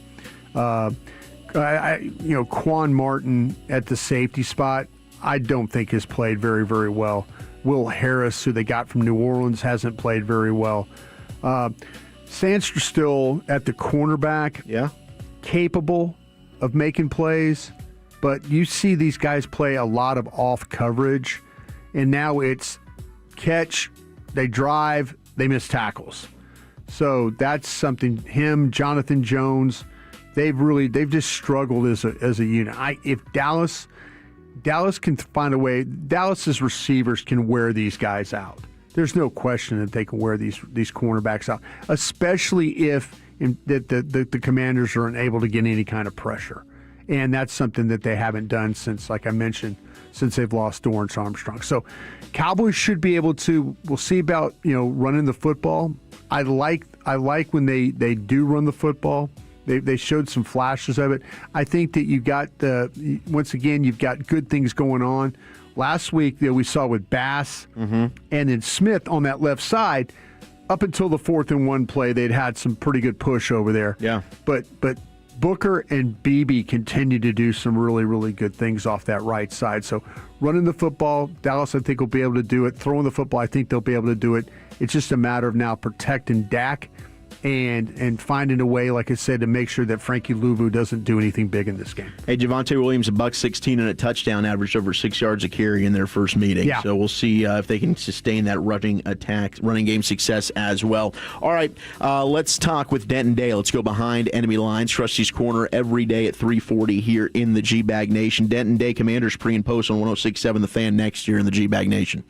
Quan Martin at the safety spot, I don't think has played very, very well. Will Harris, who they got from New Orleans, hasn't played very well. Sandster still at the cornerback, capable of making plays, but you see these guys play a lot of off coverage, and now it's catch, They drive, they miss tackles. So that's something. Him, Jonathan Jones, they've just struggled as a unit. If Dallas can find a way, Dallas's receivers can wear these guys out. There's no question that they can wear these cornerbacks out, especially if the Commanders are unable to get any kind of pressure. And that's something that they haven't done since, like I mentioned, since they've lost Dorrance Armstrong. So Cowboys should be able to, we'll see about, running the football. I like when they do run the football. They showed some flashes of it. I think that you've got you've got good things going on. Last week we saw with Bass and then Smith on that left side, up until the 4th and 1 play, they'd had some pretty good push over there. Yeah. But Booker and Beebe continue to do some really, really good things off that right side. So running the football, Dallas I think will be able to do it. Throwing the football, I think they'll be able to do it. It's just a matter of now protecting Dak and finding a way, like I said, to make sure that Frankie Louvu doesn't do anything big in this game. Hey, Javonte Williams, $116 and a touchdown, averaged over 6 yards a carry in their first meeting. Yeah. So we'll see if they can sustain that running game success as well. All right, let's talk with Denton Day. Let's go behind enemy lines. Trusty's Corner every day at 3:40 here in the G-Bag Nation. Denton Day, Commanders pre and post on 106.7 The Fan next year in the G-Bag Nation.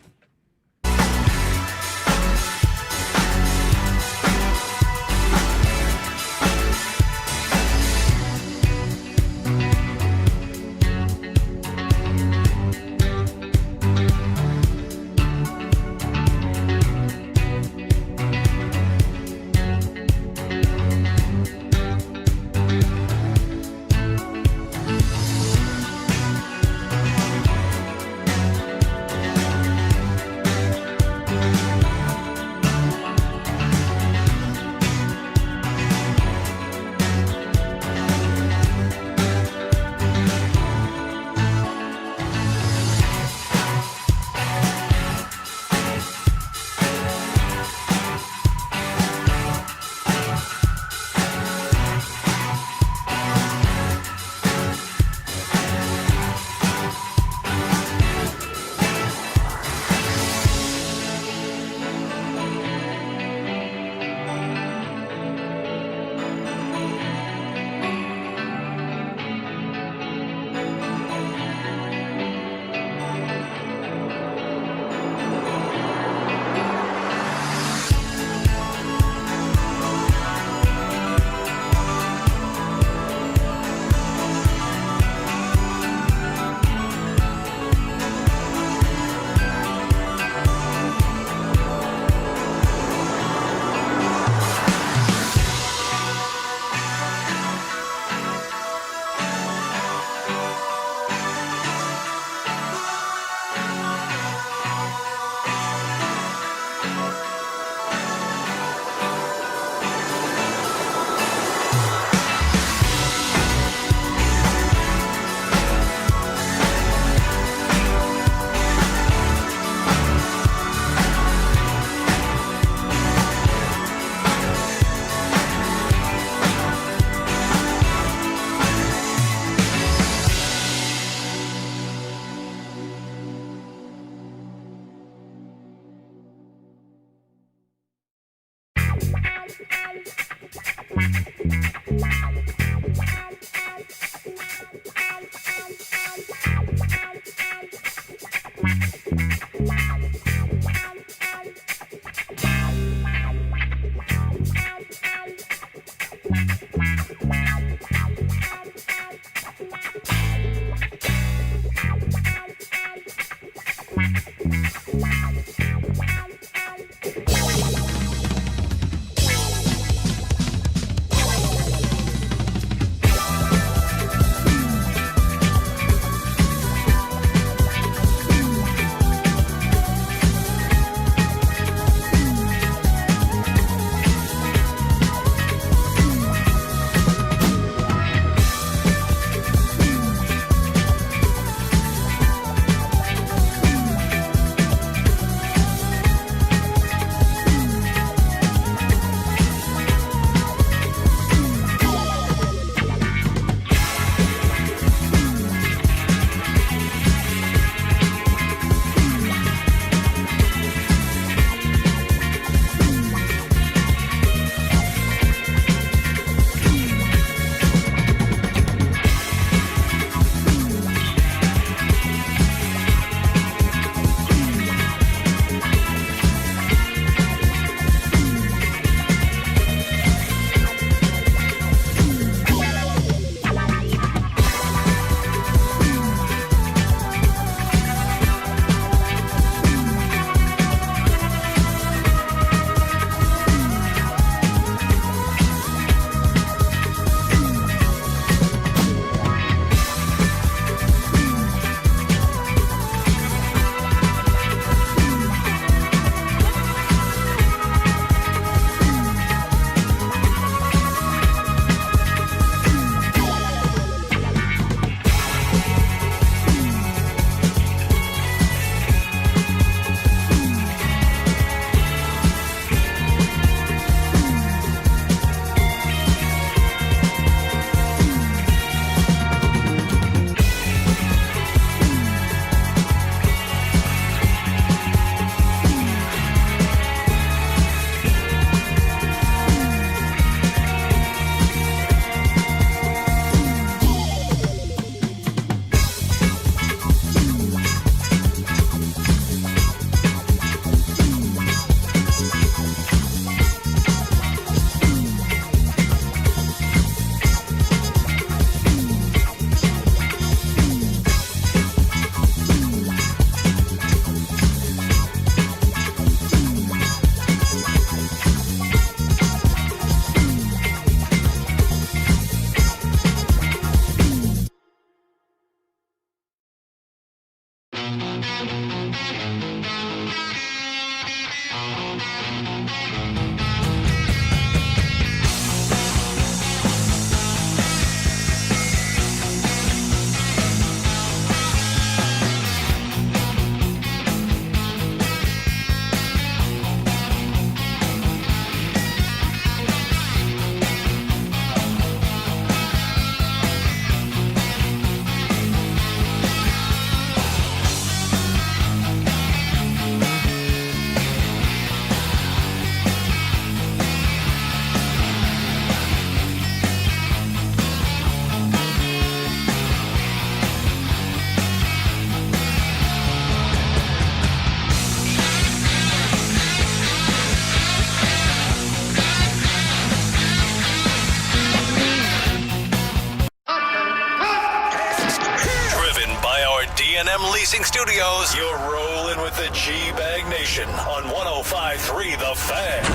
G&M Leasing Studios. You're rolling with the G-Bag Nation on 105.3 The Fan.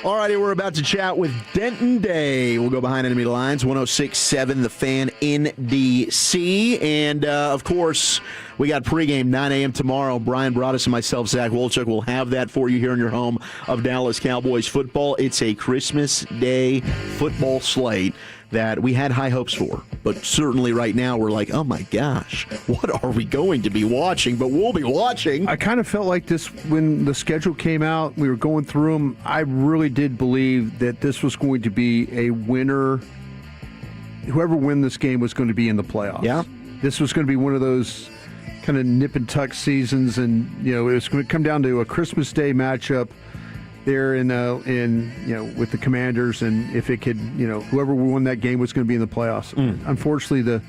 All righty, we're about to chat with Denton Day. We'll go behind enemy lines, 106.7 The Fan in D.C. And, of course, we got pregame, 9 a.m. tomorrow. Brian Broaddus and myself, Zach Wolchuk, will have that for you here in your home of Dallas Cowboys football. It's a Christmas Day football slate that we had high hopes for. But certainly right now we're like, oh my gosh, what are we going to be watching? But we'll be watching. I kind of felt like this when the schedule came out, we were going through them. I really did believe that this was going to be a winner. Whoever win this game was going to be in the playoffs. Yeah. This was going to be one of those kind of nip and tuck seasons, and it was going to come down to a Christmas Day matchup there in with the Commanders, and if it could, whoever won that game was going to be in the playoffs. Unfortunately, the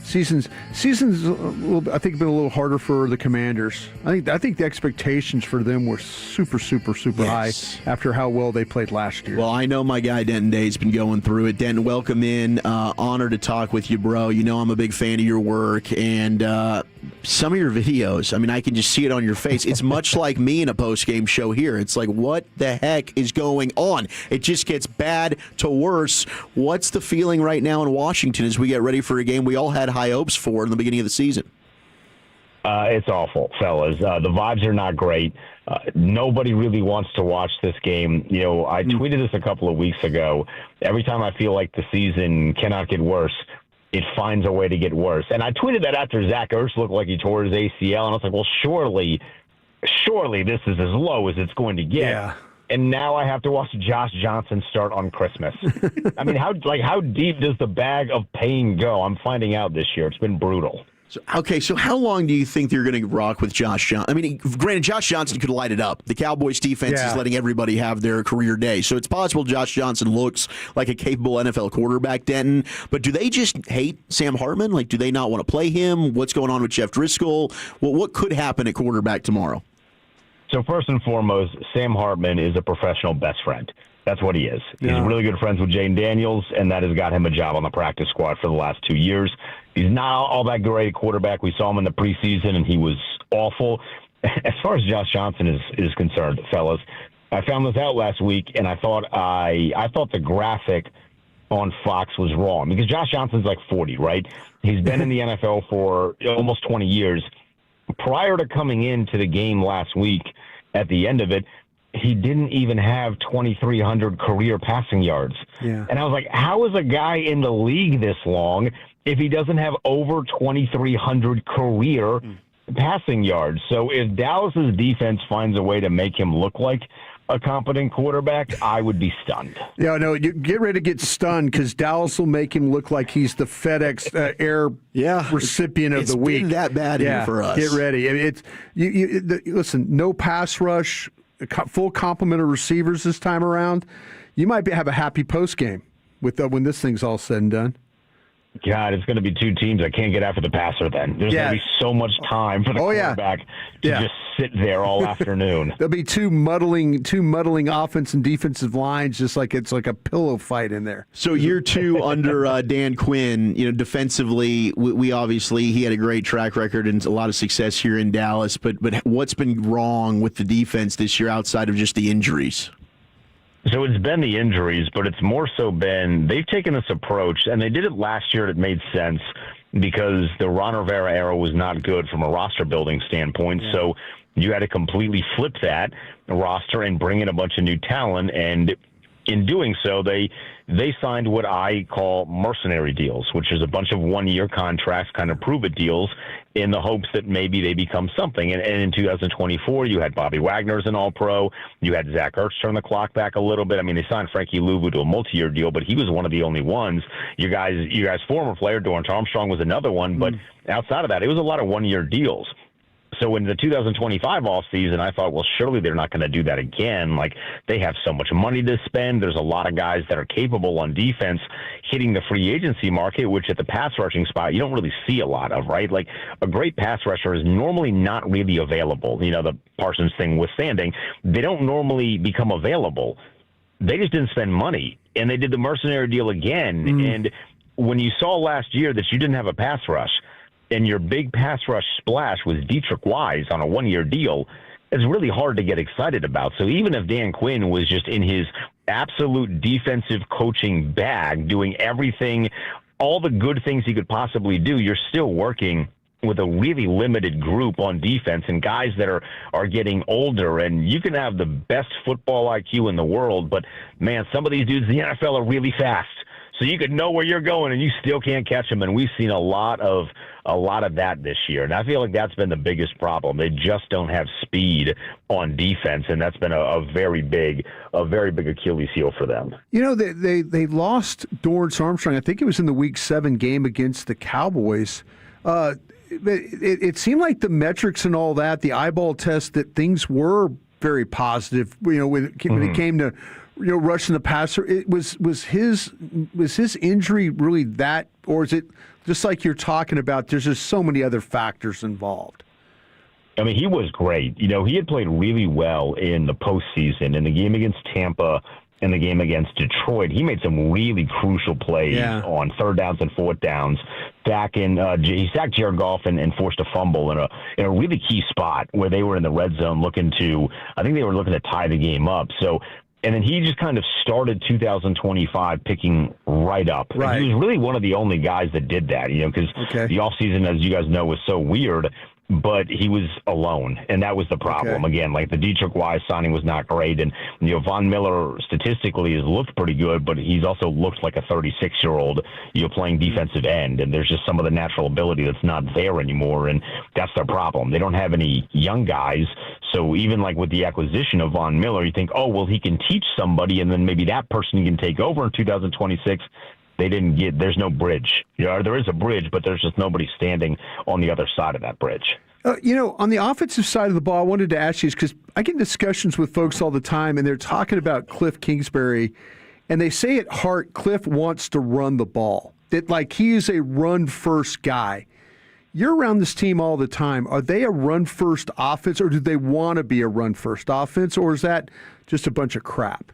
seasons I think been a little harder for the Commanders. I think the expectations for them were super high after how well they played last year. Well, I know my guy Denton Day's been going through it. Denton, welcome in. Honored to talk with you, bro. I'm a big fan of your work, and some of your videos, I can just see it on your face. It's much like me in a post-game show here. It's like, what the heck is going on? It just gets bad to worse. What's the feeling right now in Washington as we get ready for a game we all had high hopes for in the beginning of the season? It's awful, fellas. The vibes are not great. Nobody really wants to watch this game. I tweeted this a couple of weeks ago. Every time I feel like the season cannot get worse, it finds a way to get worse. And I tweeted that after Zach Ertz looked like he tore his ACL, and I was like, well, surely this is as low as it's going to get. Yeah. And now I have to watch Josh Johnson start on Christmas. How deep does the bag of pain go? I'm finding out this year. It's been brutal. So how long do you think they're going to rock with Josh Johnson? Granted, Josh Johnson could light it up. The Cowboys defense is letting everybody have their career day. So it's possible Josh Johnson looks like a capable NFL quarterback, Denton. But do they just hate Sam Hartman? Do they not want to play him? What's going on with Jeff Driscoll? What could happen at quarterback tomorrow? So first and foremost, Sam Hartman is a professional best friend. That's what he is. He's really good friends with Jane Daniels, and that has got him a job on the practice squad for the last 2 years. He's not all that great at quarterback. We saw him in the preseason, and he was awful. As far as Josh Johnson is concerned, fellas, I found this out last week, and I thought the graphic on Fox was wrong because Josh Johnson's like 40, right? He's been in the NFL for almost 20 years. Prior to coming into the game last week, at the end of it, he didn't even have 2,300 career passing yards. Yeah. And I was like, how is a guy in the league this long if he doesn't have over 2,300 career passing yards? So if Dallas's defense finds a way to make him look like a competent quarterback, I would be stunned. Yeah, no, you get ready to get stunned because Dallas will make him look like he's the FedEx Air recipient of the week. It's been that bad here for us. Get ready. Listen, no pass rush, full complement of receivers this time around. You might have a happy post game with when this thing's all said and done. God, it's going to be two teams that can't get after the passer then. There's going to be so much time for the quarterback to just sit there all afternoon. There'll be two muddling offense and defensive lines, just like it's like a pillow fight in there. So year two under Dan Quinn, defensively, we obviously, he had a great track record and a lot of success here in Dallas, but what's been wrong with the defense this year outside of just the injuries? So it's been the injuries, but it's more so been they've taken this approach, and they did it last year. It made sense because the Ron Rivera era was not good from a roster building standpoint. Yeah. So you had to completely flip that roster and bring in a bunch of new talent. And in doing so, they signed what I call mercenary deals, which is a bunch of one-year contracts, kind of prove-it deals, in the hopes that maybe they become something. And in 2024, you had Bobby Wagner as an All-Pro. You had Zach Ertz turn the clock back a little bit. I mean, they signed Frankie Louvu to a multi-year deal, but he was one of the only ones. You guys' former player, Dorrance Armstrong, was another one. But outside of that, it was a lot of one-year deals. So in the 2025 offseason, I thought, well, surely they're not going to do that again. Like, they have so much money to spend. There's a lot of guys that are capable on defense hitting the free agency market, which at the pass rushing spot, you don't really see a lot of, right? Like, a great pass rusher is normally not really available. The Parsons thing withstanding, they don't normally become available. They just didn't spend money, and they did the mercenary deal again. And when you saw last year that you didn't have a pass rush, and your big pass rush splash was Dietrich Wise on a one-year deal, it's really hard to get excited about. So even if Dan Quinn was just in his absolute defensive coaching bag, doing everything, all the good things he could possibly do, you're still working with a really limited group on defense and guys that are getting older. And you can have the best football IQ in the world, but, man, some of these dudes in the NFL are really fast. So you could know where you're going, and you still can't catch them. And we've seen a lot of that this year. And I feel like that's been the biggest problem. They just don't have speed on defense, and that's been a very big Achilles heel for them. You know, they lost Dorrance Armstrong. I think it was in the Week 7 game against the Cowboys. It seemed like the metrics and all that, the eyeball test, that things were very positive. You know, when it came to rushing the passer, was his injury really that, or is it just like you're talking about? There's just so many other factors involved. I mean, he was great. You know, he had played really well in the postseason, in the game against Tampa, in the game against Detroit. He made some really crucial plays on third downs and fourth downs. He sacked Jared Goff and forced a fumble in a really key spot where they were in the red zone looking to tie the game up. So. And then he just kind of started 2025 picking right up. Right. He was really one of the only guys that did that, because the offseason, as you guys know, was so weird. But he was alone, and that was the problem. Okay. Again, like the Dietrich Wise signing was not great, and Von Miller statistically has looked pretty good, but he's also looked like a 36-year-old, playing defensive end, and there's just some of the natural ability that's not there anymore, and that's their problem. They don't have any young guys, so even like with the acquisition of Von Miller, you think, oh, well, he can teach somebody, and then maybe that person can take over in 2026. There's no bridge. There is a bridge, but there's just nobody standing on the other side of that bridge. On the offensive side of the ball, I wanted to ask you, because I get discussions with folks all the time, and they're talking about Cliff Kingsbury, and they say at heart, Cliff wants to run the ball. That like he is a run-first guy. You're around this team all the time. Are they a run-first offense, or do they want to be a run-first offense, or is that just a bunch of crap?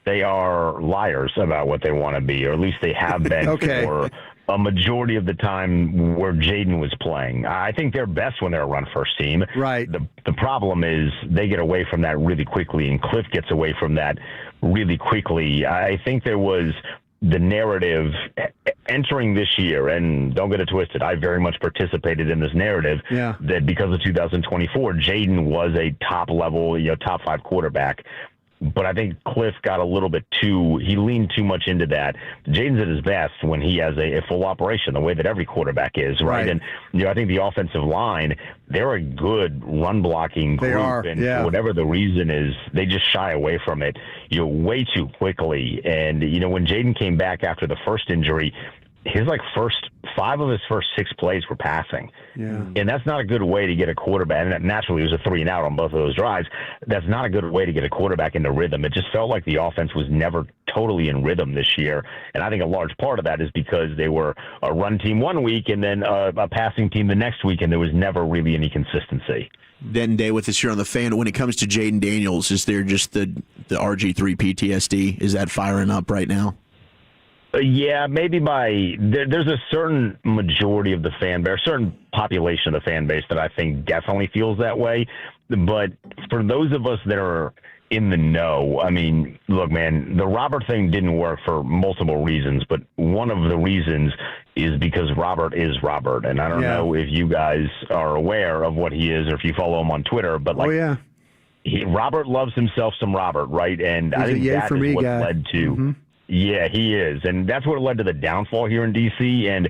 They are liars about what they want to be, or at least they have been for a majority of the time where Jaden was playing. I think they're best when they're a run-first team. Right. The problem is they get away from that really quickly, and Cliff gets away from that really quickly. I think there was the narrative entering this year, and don't get it twisted, I very much participated in this narrative that because of 2024, Jaden was a top-level, top 5 quarterback. But I think Cliff got a little bit he leaned too much into that. Jaden's at his best when he has a full operation, the way that every quarterback is, right? And, I think the offensive line, they're a good run-blocking group. They are, and for whatever the reason is, they just shy away from it, way too quickly. And, when Jaden came back after the first injury, his 5 of his first 6 plays were passing. Yeah. And that's not a good way to get a quarterback. And naturally, it was a 3-and-out on both of those drives. That's not a good way to get a quarterback into rhythm. It just felt like the offense was never totally in rhythm this year. And I think a large part of that is because they were a run team one week and then a passing team the next week, and there was never really any consistency. Den Day with us here on The Fan. When it comes to Jaden Daniels, is there just the RG3 PTSD? Is that firing up right now? Yeah, maybe there's a certain majority of the fan base, a certain population of the fan base that I think definitely feels that way. But for those of us that are in the know, I mean, look, man, the Robert thing didn't work for multiple reasons, but one of the reasons is because Robert is Robert. And I don't know if you guys are aware of what he is or if you follow him on Twitter, but Robert loves himself some Robert, right? And I think that is what led to... Mm-hmm. Yeah, he is. And that's what led to the downfall here in D.C. And,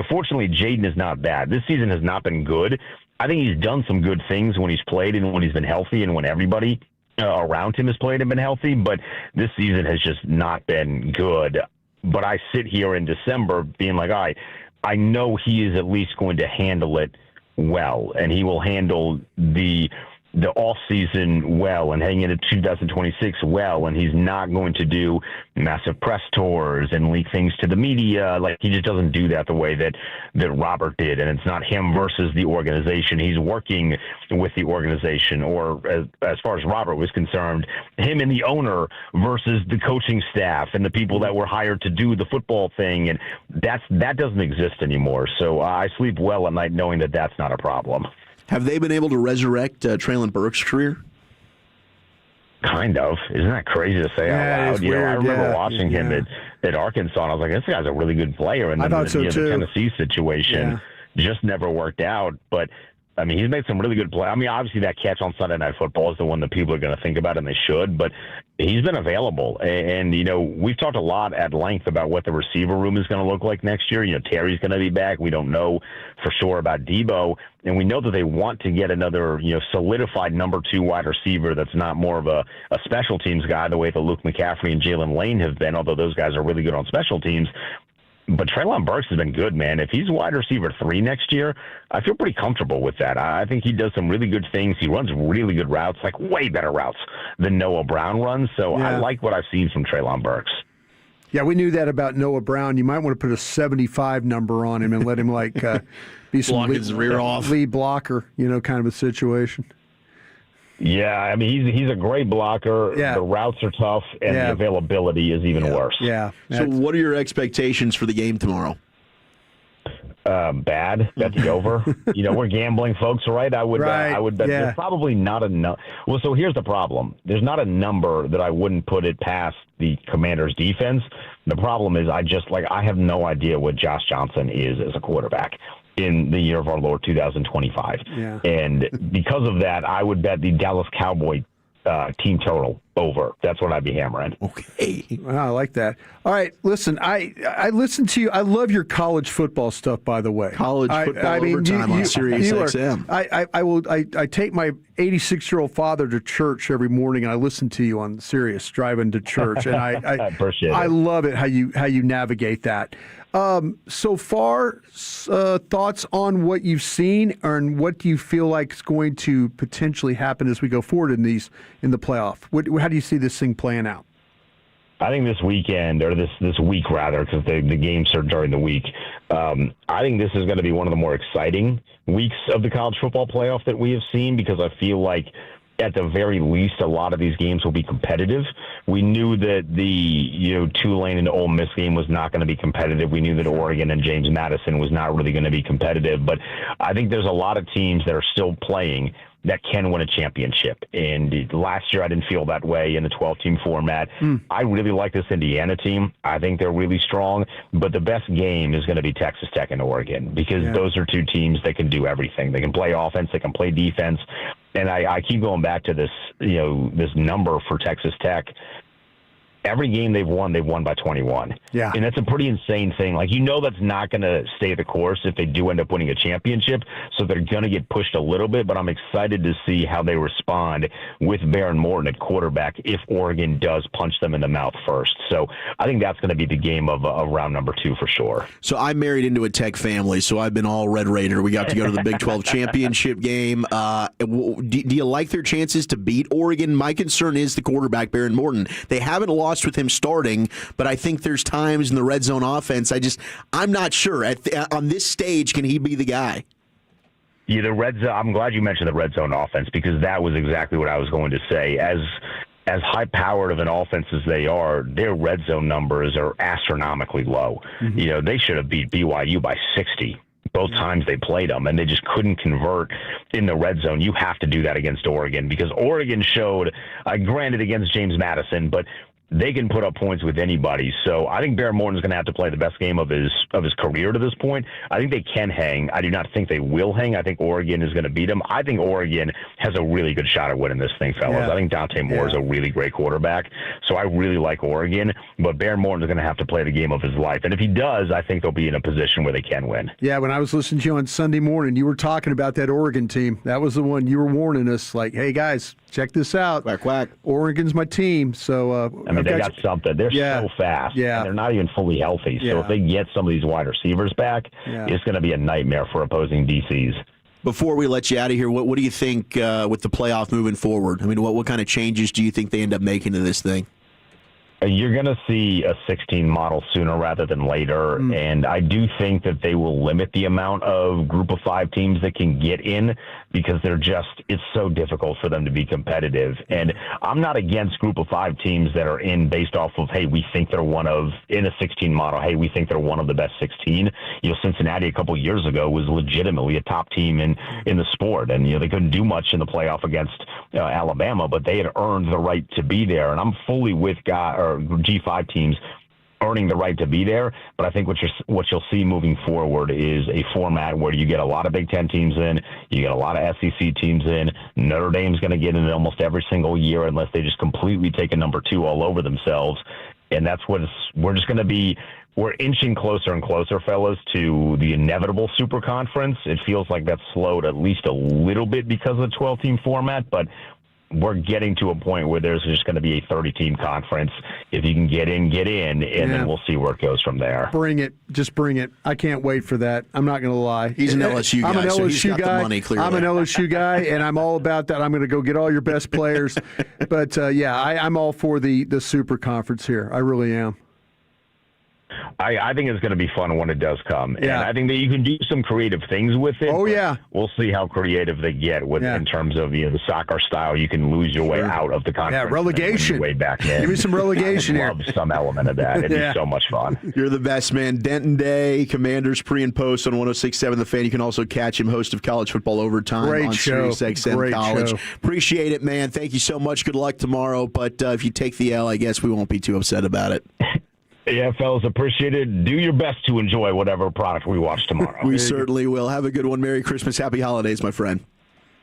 fortunately, Jaden is not bad. This season has not been good. I think he's done some good things when he's played and when he's been healthy and when everybody around him has played and been healthy. But this season has just not been good. But I sit here in December being like, all right, I know he is at least going to handle it well. And he will handle the the off season well and heading into 2026 well, and he's not going to do massive press tours and leak things to the media. Like, he just doesn't do that the way that Robert did, and it's not him versus the organization. He's working with the organization, or as far as Robert was concerned, him and the owner versus the coaching staff and the people that were hired to do the football thing, and that doesn't exist anymore. So I sleep well at night knowing that that's not a problem. Have they been able to resurrect Traylon Burks' career? Kind of. Isn't that crazy to say out loud? I remember watching him at Arkansas, and I was like, this guy's a really good player. And then the Tennessee situation just never worked out. But, I mean, he's made some really good plays. I mean, obviously that catch on Sunday Night Football is the one that people are going to think about, and they should. But he's been available. And we've talked a lot at length about what the receiver room is going to look like next year. Terry's going to be back. We don't know for sure about Debo. And we know that they want to get another, solidified number 2 wide receiver that's not more of a special teams guy the way that Luke McCaffrey and Jalen Lane have been, although those guys are really good on special teams. But Traylon Burks has been good, man. If he's wide receiver 3 next year, I feel pretty comfortable with that. I think he does some really good things. He runs really good routes, like way better routes than Noah Brown runs. So I like what I've seen from Traylon Burks. Yeah, we knew that about Noah Brown. You might want to put a 75 number on him and let him be some lead blocker, kind of a situation. Yeah, I mean, he's a great blocker. Yeah. The routes are tough, and the availability is even worse. Yeah. So what are your expectations for the game tomorrow? Bad. Bet the over. We're gambling folks, right? I would bet there's probably not enough. Well, so here's the problem. There's not a number that I wouldn't put it past the Commanders' defense. The problem is I have no idea what Josh Johnson is as a quarterback in the year of our Lord 2025. Yeah. And because of that, I would bet the Dallas Cowboy team total over. That's what I'd be hammering. Okay. Wow, I like that. All right, listen, I listen to you. I love your college football stuff, by the way. College football overtime on Sirius XM. I take my 86-year-old father to church every morning, and I listen to you on Sirius driving to church, and I appreciate it. I love it how you navigate that. So far, thoughts on what you've seen, and what do you feel like is going to potentially happen as we go forward in the playoff? How do you see this thing playing out? I think this weekend, or this week rather, because the games are during the week, I think this is going to be one of the more exciting weeks of the college football playoff that we have seen, because I feel like at the very least, a lot of these games will be competitive. We knew that the Tulane and Ole Miss game was not going to be competitive. We knew that Oregon and James Madison was not really going to be competitive. But I think there's a lot of teams that are still playing that can win a championship. And last year I didn't feel that way in the 12-team format. I really like this Indiana team. I think they're really strong. But the best game is going to be Texas Tech and Oregon, because those are 2 teams that can do everything. They can play offense. They can play defense. And I keep going back to this, this number for Texas Tech. Every game they've won by 21. Yeah. And that's a pretty insane thing. That's not going to stay the course if they do end up winning a championship. So they're going to get pushed a little bit, but I'm excited to see how they respond with Baron Morton at quarterback if Oregon does punch them in the mouth first. So I think that's going to be the game of round number 2 for sure. So I married into a Tech family, so I've been all Red Raider. We got to go to the Big 12 championship game. Do you like their chances to beat Oregon? My concern is the quarterback, Baron Morton. They haven't lost with him starting, but I think there's times in the red zone offense, I'm not sure. On this stage, can he be the guy? Yeah, the red zone. I'm glad you mentioned the red zone offense, because that was exactly what I was going to say. As high-powered of an offense as they are, their red zone numbers are astronomically low. Mm-hmm. They should have beat BYU by 60 both times they played them, and they just couldn't convert in the red zone. You have to do that against Oregon, because Oregon showed, granted against James Madison, but they can put up points with anybody. So I think Baron Morton's going to have to play the best game of his career to this point. I think they can hang. I do not think they will hang. I think Oregon is going to beat them. I think Oregon has a really good shot at winning this thing, fellas. Yeah. I think Dante Moore is a really great quarterback. So I really like Oregon, but Baron Morton's going to have to play the game of his life. And if he does, I think they'll be in a position where they can win. Yeah, when I was listening to you on Sunday morning, you were talking about that Oregon team. That was the one you were warning us, like, hey, guys, check this out. Quack, quack. Oregon's my team. So they got something. They're so fast. Yeah. And they're not even fully healthy. So if they get some of these wide receivers back, it's going to be a nightmare for opposing DCs. Before we let you out of here, what do you think with the playoff moving forward? I mean, what kind of changes do you think they end up making to this thing? You're going to see a 16 model sooner rather than later, and I do think that they will limit the amount of group of 5 teams that can get in because it's so difficult for them to be competitive. And I'm not against group of 5 teams that are in based off of, hey, we think they're in a 16 model, hey, we think they're one of the best 16. Cincinnati a couple years ago was legitimately a top team in the sport, and they couldn't do much in the playoff against Alabama, but they had earned the right to be there. And I'm fully with G5 teams earning the right to be there, but I think what you'll see moving forward is a format where you get a lot of Big Ten teams in, you get a lot of SEC teams in. Notre Dame's going to get in almost every single year unless they just completely take a number 2 all over themselves, and that's we're inching closer and closer, fellas, to the inevitable super conference. It feels like that's slowed at least a little bit because of the 12-team format, but we're getting to a point where there's just going to be a 30-team conference. If you can get in, and then we'll see where it goes from there. Bring it. Just bring it. I can't wait for that. I'm not going to lie. He's an LSU guy, I'm an LSU so he's got guy. the money, clearly. I'm an LSU guy, and I'm all about that. I'm going to go get all your best players. But, I'm all for the super conference here. I really am. I think it's going to be fun when it does come. Yeah. And I think that you can do some creative things with it. Oh, yeah. We'll see how creative they get in terms of the soccer style. You can lose your way out of the conference. Yeah, relegation. Way back in. Give me some relegation I love some element of that. It'd be so much fun. You're the best, man. Denton Day, Commanders pre and post on 106.7 The Fan. You can also catch him, host of College Football Overtime Great on show. SiriusXM Great College. show. Appreciate it, man. Thank you so much. Good luck tomorrow. But if you take the L, I guess we won't be too upset about it. Yeah, fellas, appreciate it. Do your best to enjoy whatever product we watch tomorrow. We certainly will. Have a good one. Merry Christmas. Happy holidays, my friend.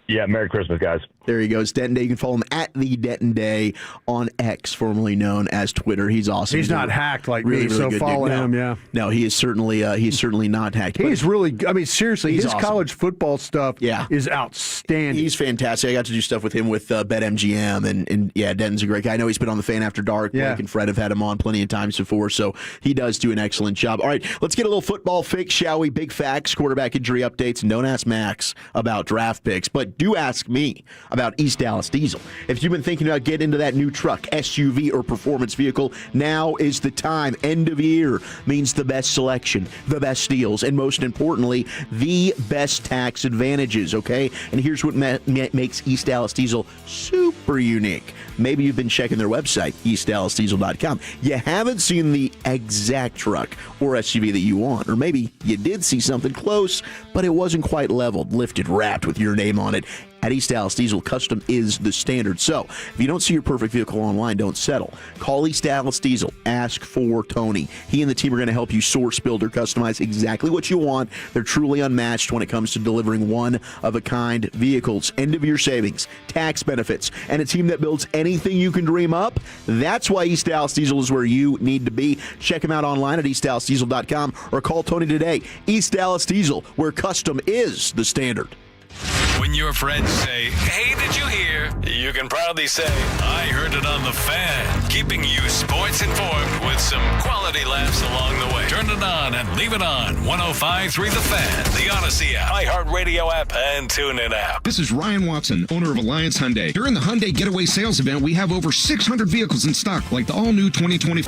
Yeah, Merry Christmas, guys. There he goes, Denton Day. You can follow him at the Denton Day on X, formerly known as Twitter. He's awesome. He's not hacked like really, me, really so follow him. Yeah. No, he is certainly not hacked. He's really. I mean, seriously, his awesome. College football stuff is outstanding. He's fantastic. I got to do stuff with him with BetMGM, and Denton's a great guy. I know he's been on the Fan After Dark. Yeah. Blake and Fred have had him on plenty of times before, so he does do an excellent job. All right, let's get a little football fix, shall we? Big facts, quarterback injury updates, and don't ask Max about draft picks, but do ask me about East Dallas Diesel. If you've been thinking about getting into that new truck, SUV, or performance vehicle, now is the time. End of year means the best selection, the best deals, and most importantly, the best tax advantages, okay? And here's what makes East Dallas Diesel super unique. Maybe you've been checking their website, eastdallasdiesel.com. You haven't seen the exact truck or SUV that you want, or maybe you did see something close, but it wasn't quite leveled, lifted, wrapped with your name on it. At East Dallas Diesel, custom is the standard. So, if you don't see your perfect vehicle online, don't settle. Call East Dallas Diesel. Ask for Tony. He and the team are going to help you source, build, or customize exactly what you want. They're truly unmatched when it comes to delivering one-of-a-kind vehicles. End-of-year savings, tax benefits, and a team that builds anything you can dream up. That's why East Dallas Diesel is where you need to be. Check him out online at eastdallasdiesel.com or call Tony today. East Dallas Diesel, where custom is the standard. When your friends say, "Hey, did you hear?" you can proudly say, "I heard it on the Fan," keeping you sports informed with some quality laughs along the way. Turn it on and leave it on. 105.3 The Fan, the Odyssey app, iHeartRadio app, and TuneIn app. This is Ryan Watson, owner of Alliance Hyundai. During the Hyundai Getaway Sales Event, we have over 600 vehicles in stock, like the all-new 2020.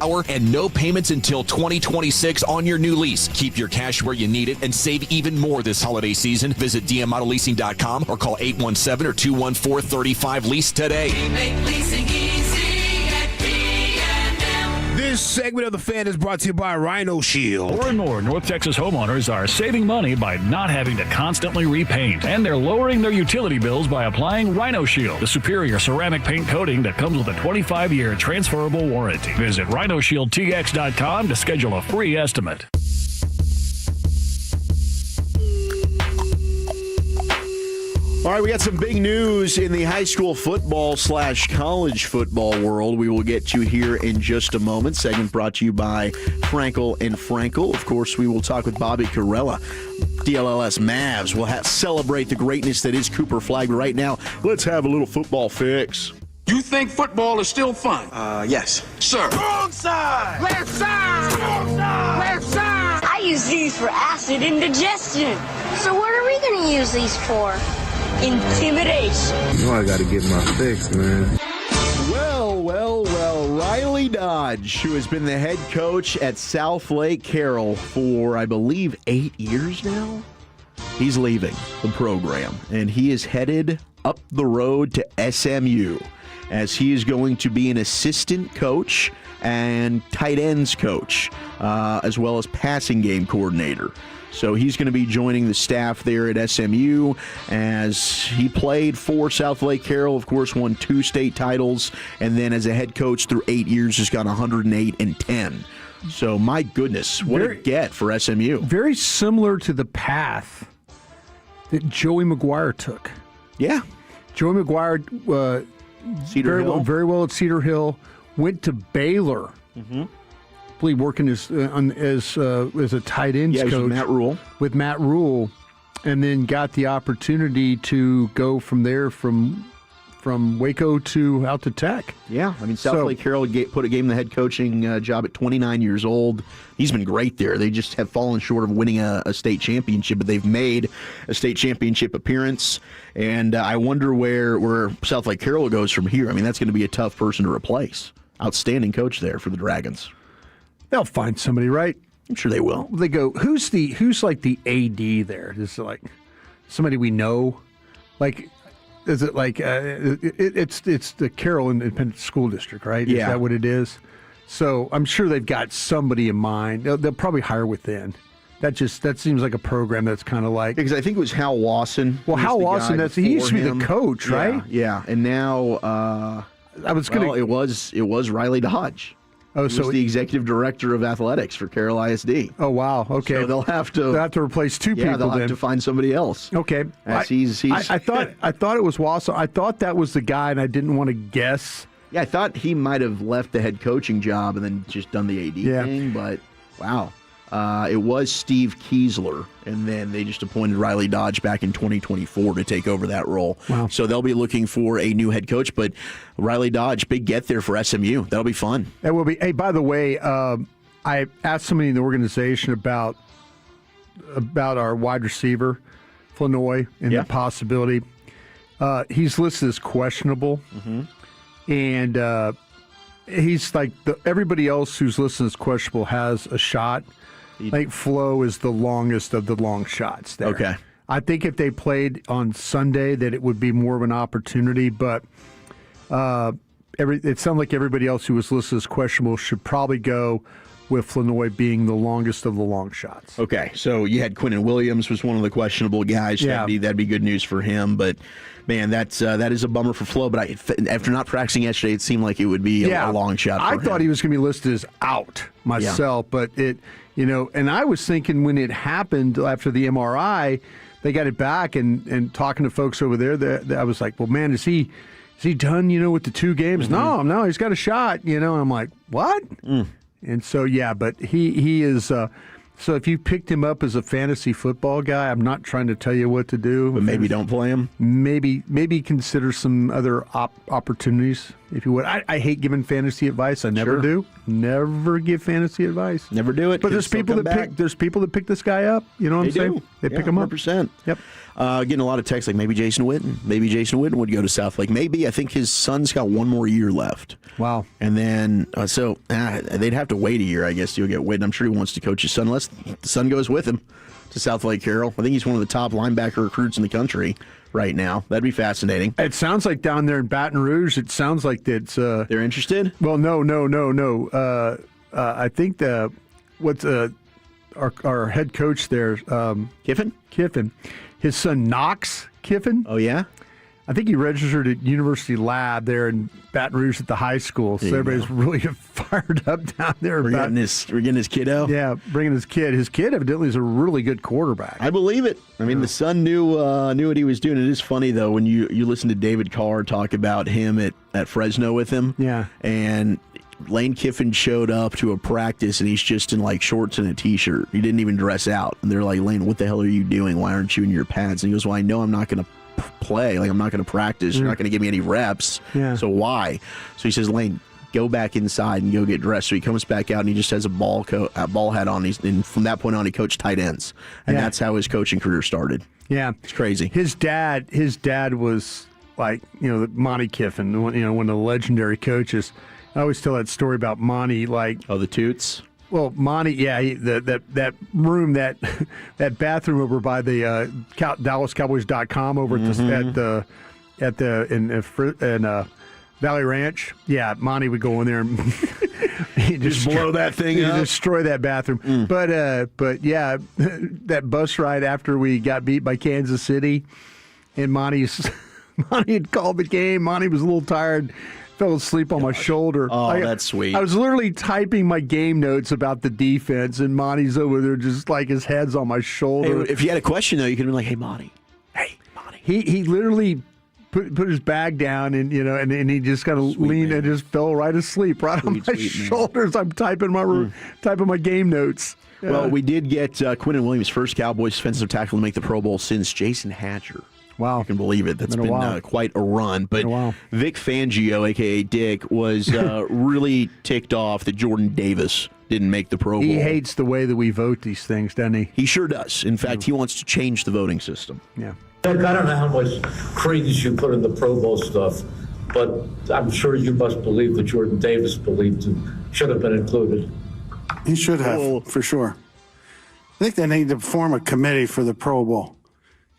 hour and no payments until 2026 on your new lease. Keep your cash where you need it and save even more this holiday season. Visit dmautoleasing.com or call 817 or 214-35-LEASE today. We make leasing easy at PNM. This segment of The Fan is brought to you by Rhino Shield. More and more North Texas homeowners are saving money by not having to constantly repaint, and they're lowering their utility bills by applying Rhino Shield, the superior ceramic paint coating that comes with a 25-year transferable warranty. Visit rhinoshieldtx.com to schedule a free estimate. All right, we got some big news in the high school football / college football world. We will get to here in just a moment. Segment brought to you by Frankel and Frankel. Of course, we will talk with Bobby Carella. DLLS Mavs will celebrate the greatness that is Cooper Flagg. Right now, let's have a little football fix. You think football is still fun? Yes. Sir. Wrong side! Left side! Wrong side! Left side! I use these for acid indigestion. So what are we going to use these for? Intimidation. You know I gotta get my fix, man. Well, Riley Dodge, who has been the head coach at South Lake Carroll for, I believe, 8 years now, he's leaving the program, and he is headed up the road to SMU, as he is going to be an assistant coach and tight ends coach, as well as passing game coordinator. So he's going to be joining the staff there at SMU, as he played for South Lake Carroll, of course, won 2 state titles, and then as a head coach through 8 years has got 108-10. So my goodness, what a get for SMU. Very similar to the path that Joey McGuire took. Yeah. Joey McGuire, Cedar Hill. Very well at Cedar Hill, went to Baylor. Mm-hmm. Working as a tight ends coach with Matt Rule, and then got the opportunity to go from there from Waco to out to Tech. Yeah, I mean South Lake Carroll gave him the head coaching job at 29 years old. He's been great there. They just have fallen short of winning a state championship, but they've made a state championship appearance. And I wonder where South Lake Carroll goes from here. I mean, that's going to be a tough person to replace. Outstanding coach there for the Dragons. They'll find somebody, right? I'm sure they will. They go, who's like the AD there? Is it like somebody we know? Like, is it like it's the Carroll Independent School District, right? Yeah. Is that what it is? So I'm sure they've got somebody in mind. They'll probably hire within. That seems like a program that's kind of like, because I think it was Hal Wasson. Well, Hal Wasson, he used to be the coach, right? Yeah, and now it was Riley Dodge. Oh, so the executive director of athletics for Carroll ISD. Oh, wow. Okay. So they'll have to replace 2 people. Yeah, they'll have to find somebody else. Okay. I thought it was Wasson. I thought that was the guy, and I didn't want to guess. Yeah, I thought he might have left the head coaching job and then just done the AD thing. But wow, it was Steve Kiesler, and then they just appointed Riley Dodge back in 2024 to take over that role. Wow. So they'll be looking for a new head coach, but Riley Dodge, big get there for SMU. That'll be fun. That will be. Hey, by the way, I asked somebody in the organization about our wide receiver, Flanoy, and the possibility. He's listed as questionable, and he's like everybody else who's listed as questionable has a shot. I think Flo is the longest of the long shots there. Okay. I think if they played on Sunday that it would be more of an opportunity, but it sounds like everybody else who was listed as questionable should probably go with Flanoy being the longest of the long shots. Okay, so you had Quentin Williams was one of the questionable guys. Yeah. That'd be good news for him, but man, that is a bummer for Flo. But after not practicing yesterday, it seemed like it would be a long shot for him. I thought he was going to be listed as out myself, but and I was thinking when it happened after the MRI, they got it back, and talking to folks over there, I was like, well, man, is he done, with the 2 games? Mm-hmm. No, he's got a shot, and I'm like, what? And so, but he is, so if you picked him up as a fantasy football guy, I'm not trying to tell you what to do. But maybe don't play him? Maybe consider some other opportunities, if you would. I hate giving fantasy advice. I never do. Never give fantasy advice. Never do it. But there's people that pick this guy up. You know what I'm saying? They pick him up. 100%. Yep. Getting a lot of texts like maybe Jason Witten. Maybe Jason Witten would go to Southlake. Maybe. I think his son's got one more year left. Wow. And then they'd have to wait a year, I guess, to get Witten. I'm sure he wants to coach his son unless the son goes with him to Southlake Carroll. I think he's one of the top linebacker recruits in the country right now. That'd be fascinating. It sounds like down there in Baton Rouge, it sounds like it's they're interested. Well, no. I think our head coach there, Kiffin, his son Knox Kiffin. Oh yeah. I think he registered at University Lab there in Baton Rouge at the high school. So everybody's really fired up down there. We're getting his kiddo. Yeah, bringing his kid. His kid evidently is a really good quarterback. I believe it. I mean, the son knew what he was doing. It is funny, though, when you listen to David Carr talk about him at Fresno with him. Yeah. And Lane Kiffin showed up to a practice, and he's just in, like, shorts and a T-shirt. He didn't even dress out. And they're like, Lane, what the hell are you doing? Why aren't you in your pads? And he goes, well, I know I'm not going to play. Like, I'm not going to practice. You're not going to give me any reps. Yeah. So why? So he says, Lane, go back inside and go get dressed. So he comes back out and he just has a ball hat on. And from that point on, he coached tight ends, and that's how his coaching career started. Yeah, it's crazy. His dad was like Monty Kiffin, one of the legendary coaches. I always tell that story about Monty, like the Toots. Well, Monty, that room, that bathroom over by the DallasCowboys.com over in Valley Ranch. Yeah, Monty would go in there and he'd just blow that thing up, destroy that bathroom. But yeah, that bus ride after we got beat by Kansas City, and Monty had called the game. Monty was a little tired. Fell asleep on my shoulder. Oh, that's sweet. I was literally typing my game notes about the defense, and Monty's over there just like his head's on my shoulder. Hey, if you had a question, though, you could have been like, hey, Monty. He literally put his bag down, and and he just kind of leaned and just fell right asleep right on my shoulders. I'm typing my game notes. Well, we did get Quinnen Williams, first Cowboys defensive tackle to make the Pro Bowl since Jason Hatcher. Wow. You can believe it. That's been quite a run. But Vic Fangio, a.k.a. Dick, was really ticked off that Jordan Davis didn't make the Pro Bowl. He hates the way that we vote these things, doesn't he? He sure does. In fact, he wants to change the voting system. Yeah. I don't know how much credence you put in the Pro Bowl stuff, but I'm sure you must believe that Jordan Davis believed it should have been included. He should have, for sure. I think they need to form a committee for the Pro Bowl.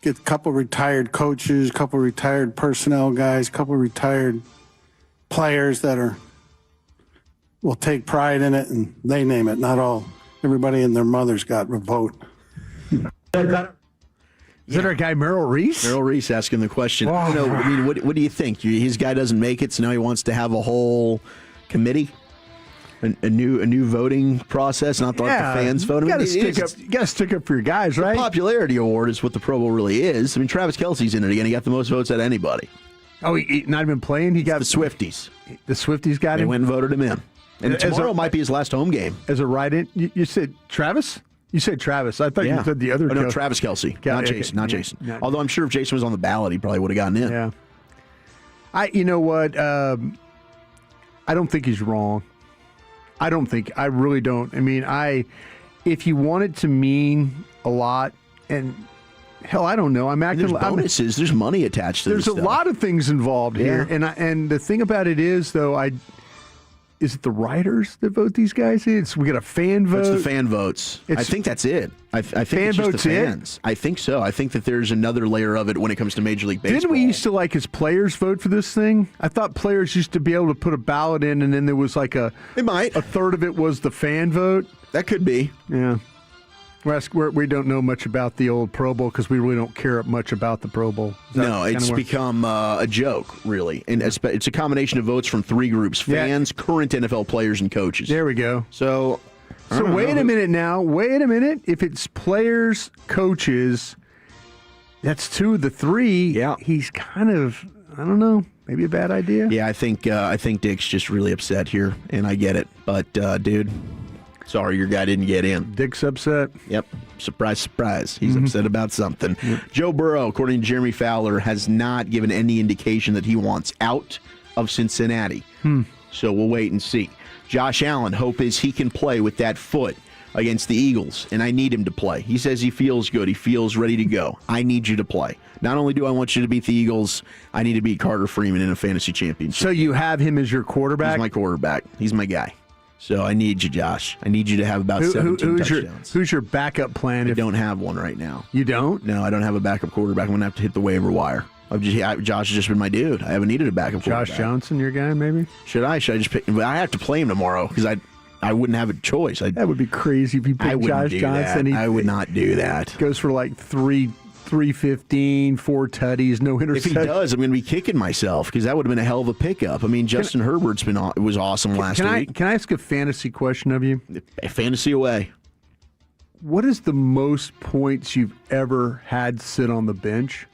Get a couple retired coaches, a couple retired personnel guys, a couple retired players that will take pride in it, and they name it. Not everybody and their mothers got a vote. Is that our guy Merrill Reese? Merrill Reese asking the question. Wow. I mean, what do you think? His guy doesn't make it, so now he wants to have a whole committee, a new voting process, not let the fans vote. You got to stick up for your guys, right? The popularity award is what the Pro Bowl really is. I mean, Travis Kelce's in it again. He got the most votes out of anybody. Oh, he not even playing? He got the Swifties. The Swifties got him? They went and voted him in. And tomorrow might be his last home game. As a write-in, you said Travis? You said Travis. I thought you said the other. No, Travis Kelce. Not Jason. Yeah. Although I'm sure if Jason was on the ballot, he probably would have gotten in. Yeah. You know what? I don't think he's wrong. I really don't. I mean, if you want it to mean a lot, and hell, I don't know. There's bonuses. There's money attached to this. There's a lot of things involved here, and the thing about it is, though, is it the writers that vote these guys in? We got a fan vote. It's the fan votes. I think that's it. I think it's just the fans. I think so. I think that there's another layer of it when it comes to Major League Baseball. Didn't we used to as players vote for this thing? I thought players used to be able to put a ballot in, and then there was a third of it was the fan vote. That could be. Yeah. We don't know much about the old Pro Bowl because we really don't care much about the Pro Bowl. No, it's become a joke, really. And it's a combination of votes from three groups: fans, current NFL players, and coaches. There we go. So wait a minute now. Wait a minute. If it's players, coaches, that's two of the three. Yeah. He's kind of, I don't know, maybe a bad idea. Yeah, I think Dick's just really upset here, and I get it. But, dude, sorry your guy didn't get in. Dick's upset? Yep. Surprise, surprise. He's upset about something. Joe Burrow, according to Jeremy Fowler, has not given any indication that he wants out of Cincinnati. So we'll wait and see. Josh Allen, hope is he can play with that foot against the Eagles, and I need him to play. He says he feels good. He feels ready to go. I need you to play. Not only do I want you to beat the Eagles, I need to beat Carter Freeman in a fantasy championship. So you have him as your quarterback? He's my quarterback. He's my guy. So I need you, Josh. I need you to have about 17 touchdowns. Who's your backup plan? I don't have one right now. You don't? No, I don't have a backup quarterback. I'm going to have to hit the waiver wire. Josh has just been my dude. I haven't needed a backup quarterback. Josh Johnson, your guy, maybe? Should I just pick? I have to play him tomorrow because I wouldn't have a choice. That would be crazy if you picked Josh Johnson. I would not do that. Goes for like 315, 4 tutties, no interception. If he does, I'm going to be kicking myself because that would have been a hell of a pickup. I mean, Justin Herbert's was awesome last week. Can I ask a fantasy question of you? Fantasy away. What is the most points you've ever had sit on the bench?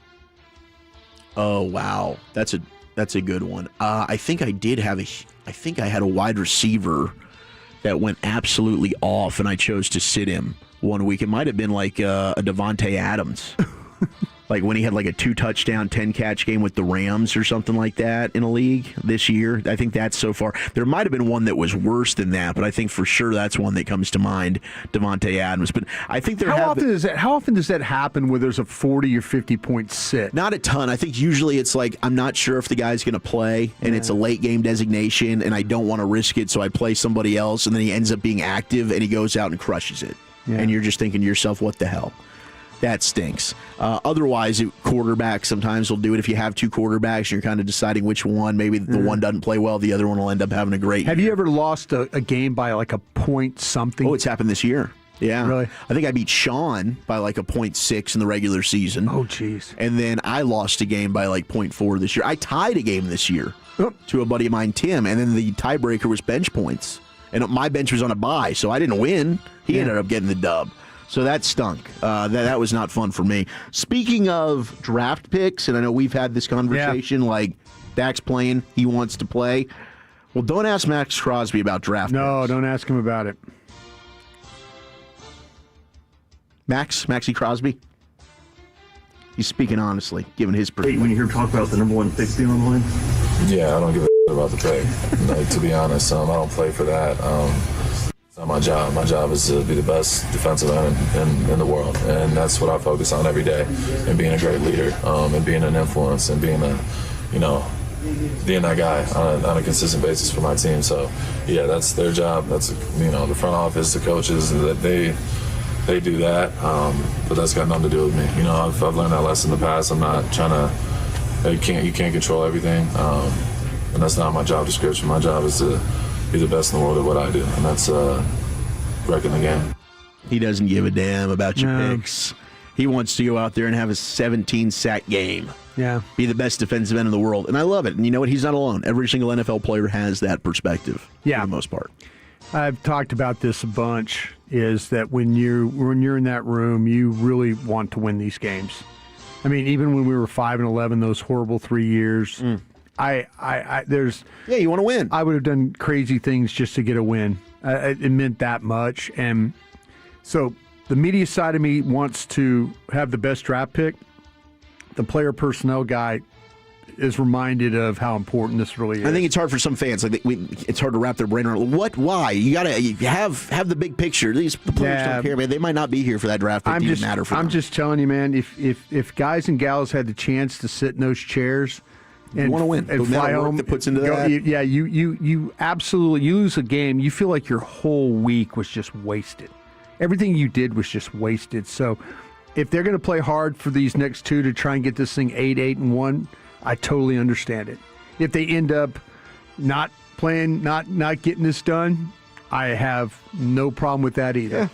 Oh wow, that's a good one. I think I had a wide receiver that went absolutely off, and I chose to sit him one week. It might have been like a Devontae Adams. Like when he had like a 2-touchdown, 10-catch game with the Rams or something like that in a league this year. I think that's so far. There might have been one that was worse than that, but I think for sure that's one that comes to mind, Devontae Adams. But I think How often does that happen where there's a 40 or 50 point sit? Not a ton. I think usually it's like I'm not sure if the guy's going to play, and it's a late game designation, and I don't want to risk it, so I play somebody else, and then he ends up being active, and he goes out and crushes it. Yeah. And you're just thinking to yourself, what the hell? That stinks. Otherwise, quarterbacks sometimes will do it. If you have two quarterbacks and you're kind of deciding which one, maybe the one doesn't play well, the other one will end up having a great year. You ever lost a game by like a point something? Oh, it's happened this year. Yeah. Really? I think I beat Sean by like a 0.6 in the regular season. Oh, jeez. And then I lost a game by like 0.4 this year. I tied a game this year to a buddy of mine, Tim, and then the tiebreaker was bench points. And my bench was on a bye, so I didn't win. He ended up getting the dub. So that stunk. That was not fun for me. Speaking of draft picks, and I know we've had this conversation, like Dak's playing, he wants to play. Well, don't ask Max Crosby about draft picks. No, don't ask him about it. Maxie Crosby? He's speaking honestly, given his perspective. When you hear talk about the number one pick being on the line? Yeah, I don't give a about the pick. Like, to be honest, I don't play for that. It's not my job. My job is to be the best defensive end in the world, and that's what I focus on every day. And being a great leader, and being an influence, and being being that guy on a consistent basis for my team. So, yeah, that's their job. That's the front office, the coaches, that they do that. But that's got nothing to do with me. I've learned that lesson in the past. I'm not trying to. You can't control everything, and that's not my job description. My job is to be the best in the world at what I do, and that's wrecking the game. He doesn't give a damn about your picks. He wants to go out there and have a 17-sack game. Yeah. Be the best defensive end in the world, and I love it. And you know what? He's not alone. Every single NFL player has that perspective for the most part. I've talked about this a bunch, is that when you're in that room, you really want to win these games. I mean, even when we were 5-11, those horrible 3 years, you want to win. I would have done crazy things just to get a win. It meant that much. And so the media side of me wants to have the best draft pick. The player personnel guy is reminded of how important this really is. I think it's hard for some fans. It's hard to wrap their brain around. What? Why? You got to have the big picture. The players don't care, man. They might not be here for that draft pick. It doesn't matter for them. I'm just telling you, man. If guys and gals had the chance to sit in those chairs and you want to win, and fly home, that puts into that. You absolutely lose a game. You feel like your whole week was just wasted. Everything you did was just wasted. So, if they're going to play hard for these next two to try and get this thing 8-1. I totally understand it. If they end up not playing, not getting this done, I have no problem with that either. Yeah.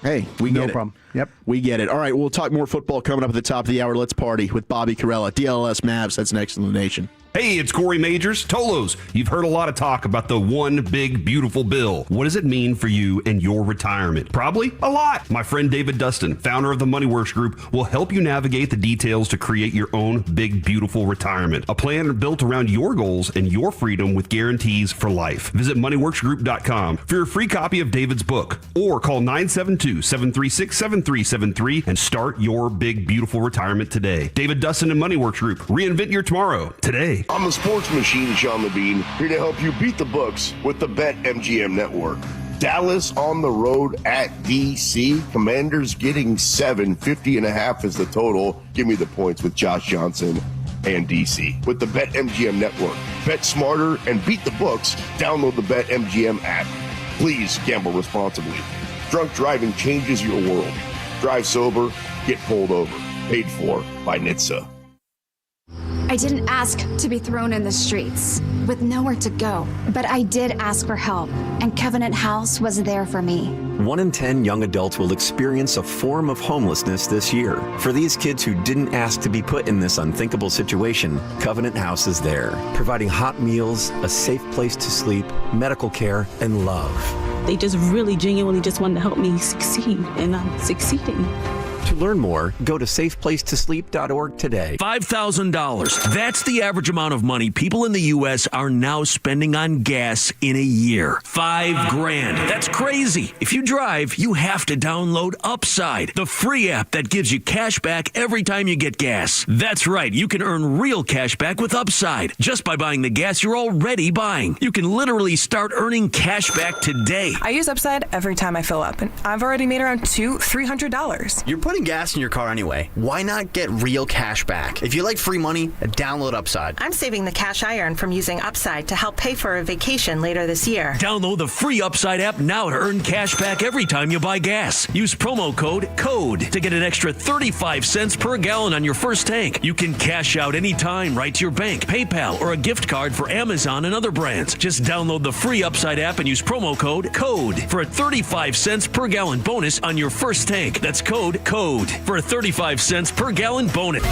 Hey, we get it. No problem. Yep. We get it. All right, we'll talk more football coming up at the top of the hour. Let's party with Bobby Carella. DLS Mavs, that's next in the nation. Hey, it's Corey Majors, TOLOs. You've heard a lot of talk about the one big, beautiful bill. What does it mean for you and your retirement? Probably a lot. My friend David Dustin, founder of the MoneyWorks Group, will help you navigate the details to create your own big, beautiful retirement. A plan built around your goals and your freedom with guarantees for life. Visit MoneyWorksGroup.com for your free copy of David's book, or call 972-736-7373 and start your big, beautiful retirement today. David Dustin and MoneyWorks Group. Reinvent your tomorrow today. today. I'm the sports machine, Sean Levine, here to help you beat the books with the BetMGM network. Dallas on the road at DC. Commanders getting 7, 50.5 is the total. Give me the points with Josh Johnson and DC. With the BetMGM network. Bet smarter and beat the books. Download the BetMGM app. Please gamble responsibly. Drunk driving changes your world. Drive sober, get pulled over. Paid for by NHTSA. I didn't ask to be thrown in the streets with nowhere to go, but I did ask for help, and Covenant House was there for me. 1 in 10 young adults will experience a form of homelessness this year. For these kids who didn't ask to be put in this unthinkable situation, Covenant House is there, providing hot meals, a safe place to sleep, medical care, and love. They just really genuinely just wanted to help me succeed, and I'm succeeding. To learn more, go to safeplacetosleep.org today. $5,000. That's the average amount of money people in the U.S. are now spending on gas in a year. $5,000. That's crazy. If you drive, you have to download Upside, the free app that gives you cash back every time you get gas. That's right. You can earn real cash back with Upside just by buying the gas you're already buying. You can literally start earning cash back today. I use Upside every time I fill up, and I've already made around $200-$300. You're putting gas in your car anyway. Why not get real cash back? If you like free money, download Upside. I'm saving the cash I earn from using Upside to help pay for a vacation later this year. Download the free Upside app now to earn cash back every time you buy gas. Use promo code CODE to get an extra 35 cents per gallon on your first tank. You can cash out anytime right to your bank, PayPal, or a gift card for Amazon and other brands. Just download the free Upside app and use promo code CODE for a 35 cents per gallon bonus on your first tank. That's code CODE for a 35 cents per gallon bonus.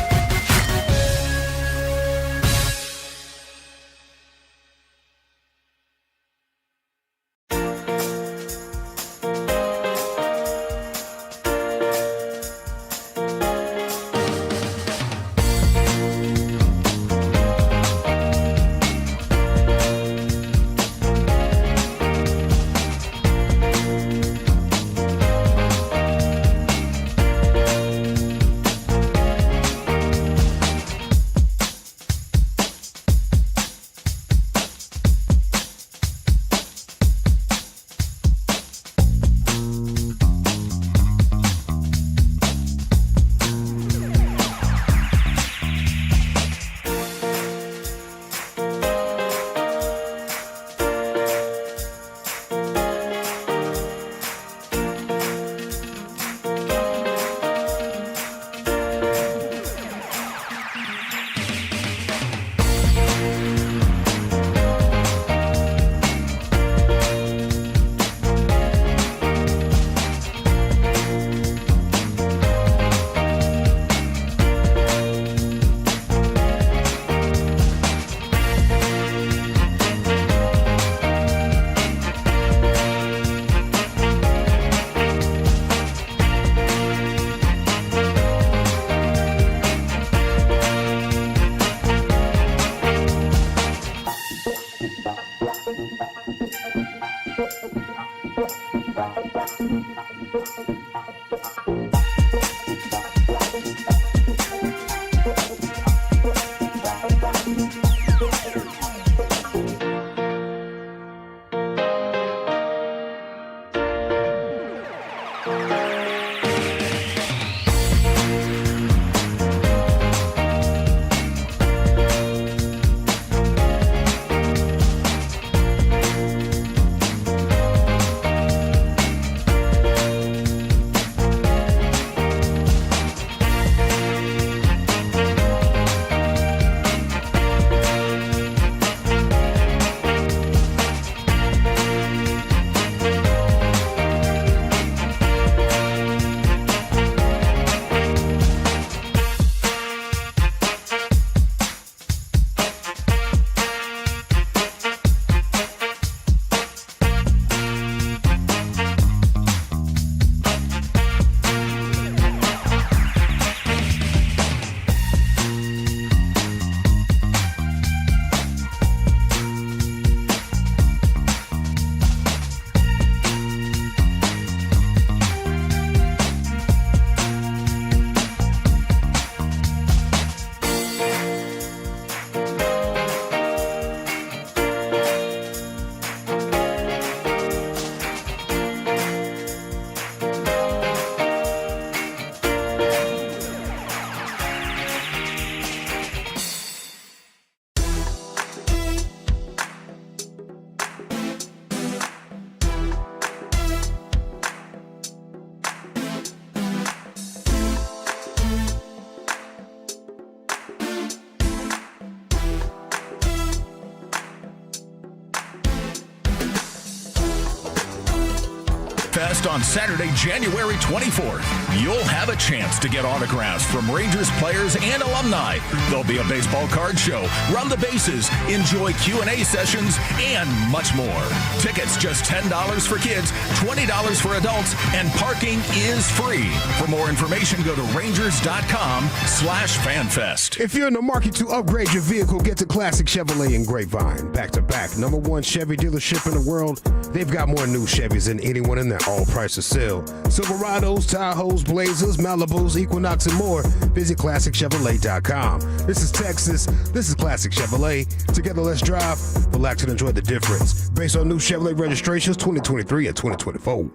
FanFest on Saturday, January 24th. You'll have a chance to get autographs from Rangers players and alumni. There'll be a baseball card show, run the bases, enjoy Q&A sessions, and much more. Tickets just $10 for kids, $20 for adults, and parking is free. For more information, go to rangers.com/fanfest. If you're in the market to upgrade your vehicle, get to Classic Chevrolet in Grapevine. Back-to-back, #1 Chevy dealership in the world. They've got more new Chevys than anyone in their all-prices sale. Silverados, Tahoes, Blazers, Malibus, Equinox, and more. Visit ClassicChevrolet.com. This is Texas. This is Classic Chevrolet. Together, let's drive, relax, and enjoy the difference. Based on new Chevrolet registrations 2023 and 2024.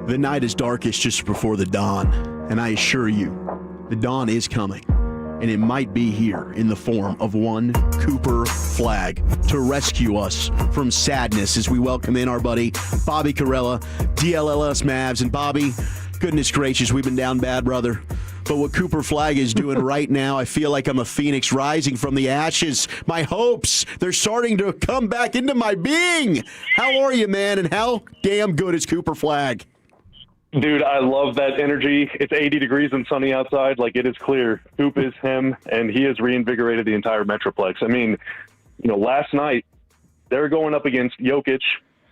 The night is darkest just before the dawn, and I assure you, the dawn is coming. And it might be here in the form of one Cooper Flagg to rescue us from sadness as we welcome in our buddy Bobby Carella, DLLS Mavs. And Bobby, goodness gracious, we've been down bad, brother. But what Cooper Flagg is doing right now, I feel like I'm a phoenix rising from the ashes. My hopes, they're starting to come back into my being. How are you, man? And how damn good is Cooper Flagg? Dude, I love that energy. It's 80 degrees and sunny outside. Like, it is clear. Coop is him, and he has reinvigorated the entire Metroplex. I mean, last night, they're going up against Jokic,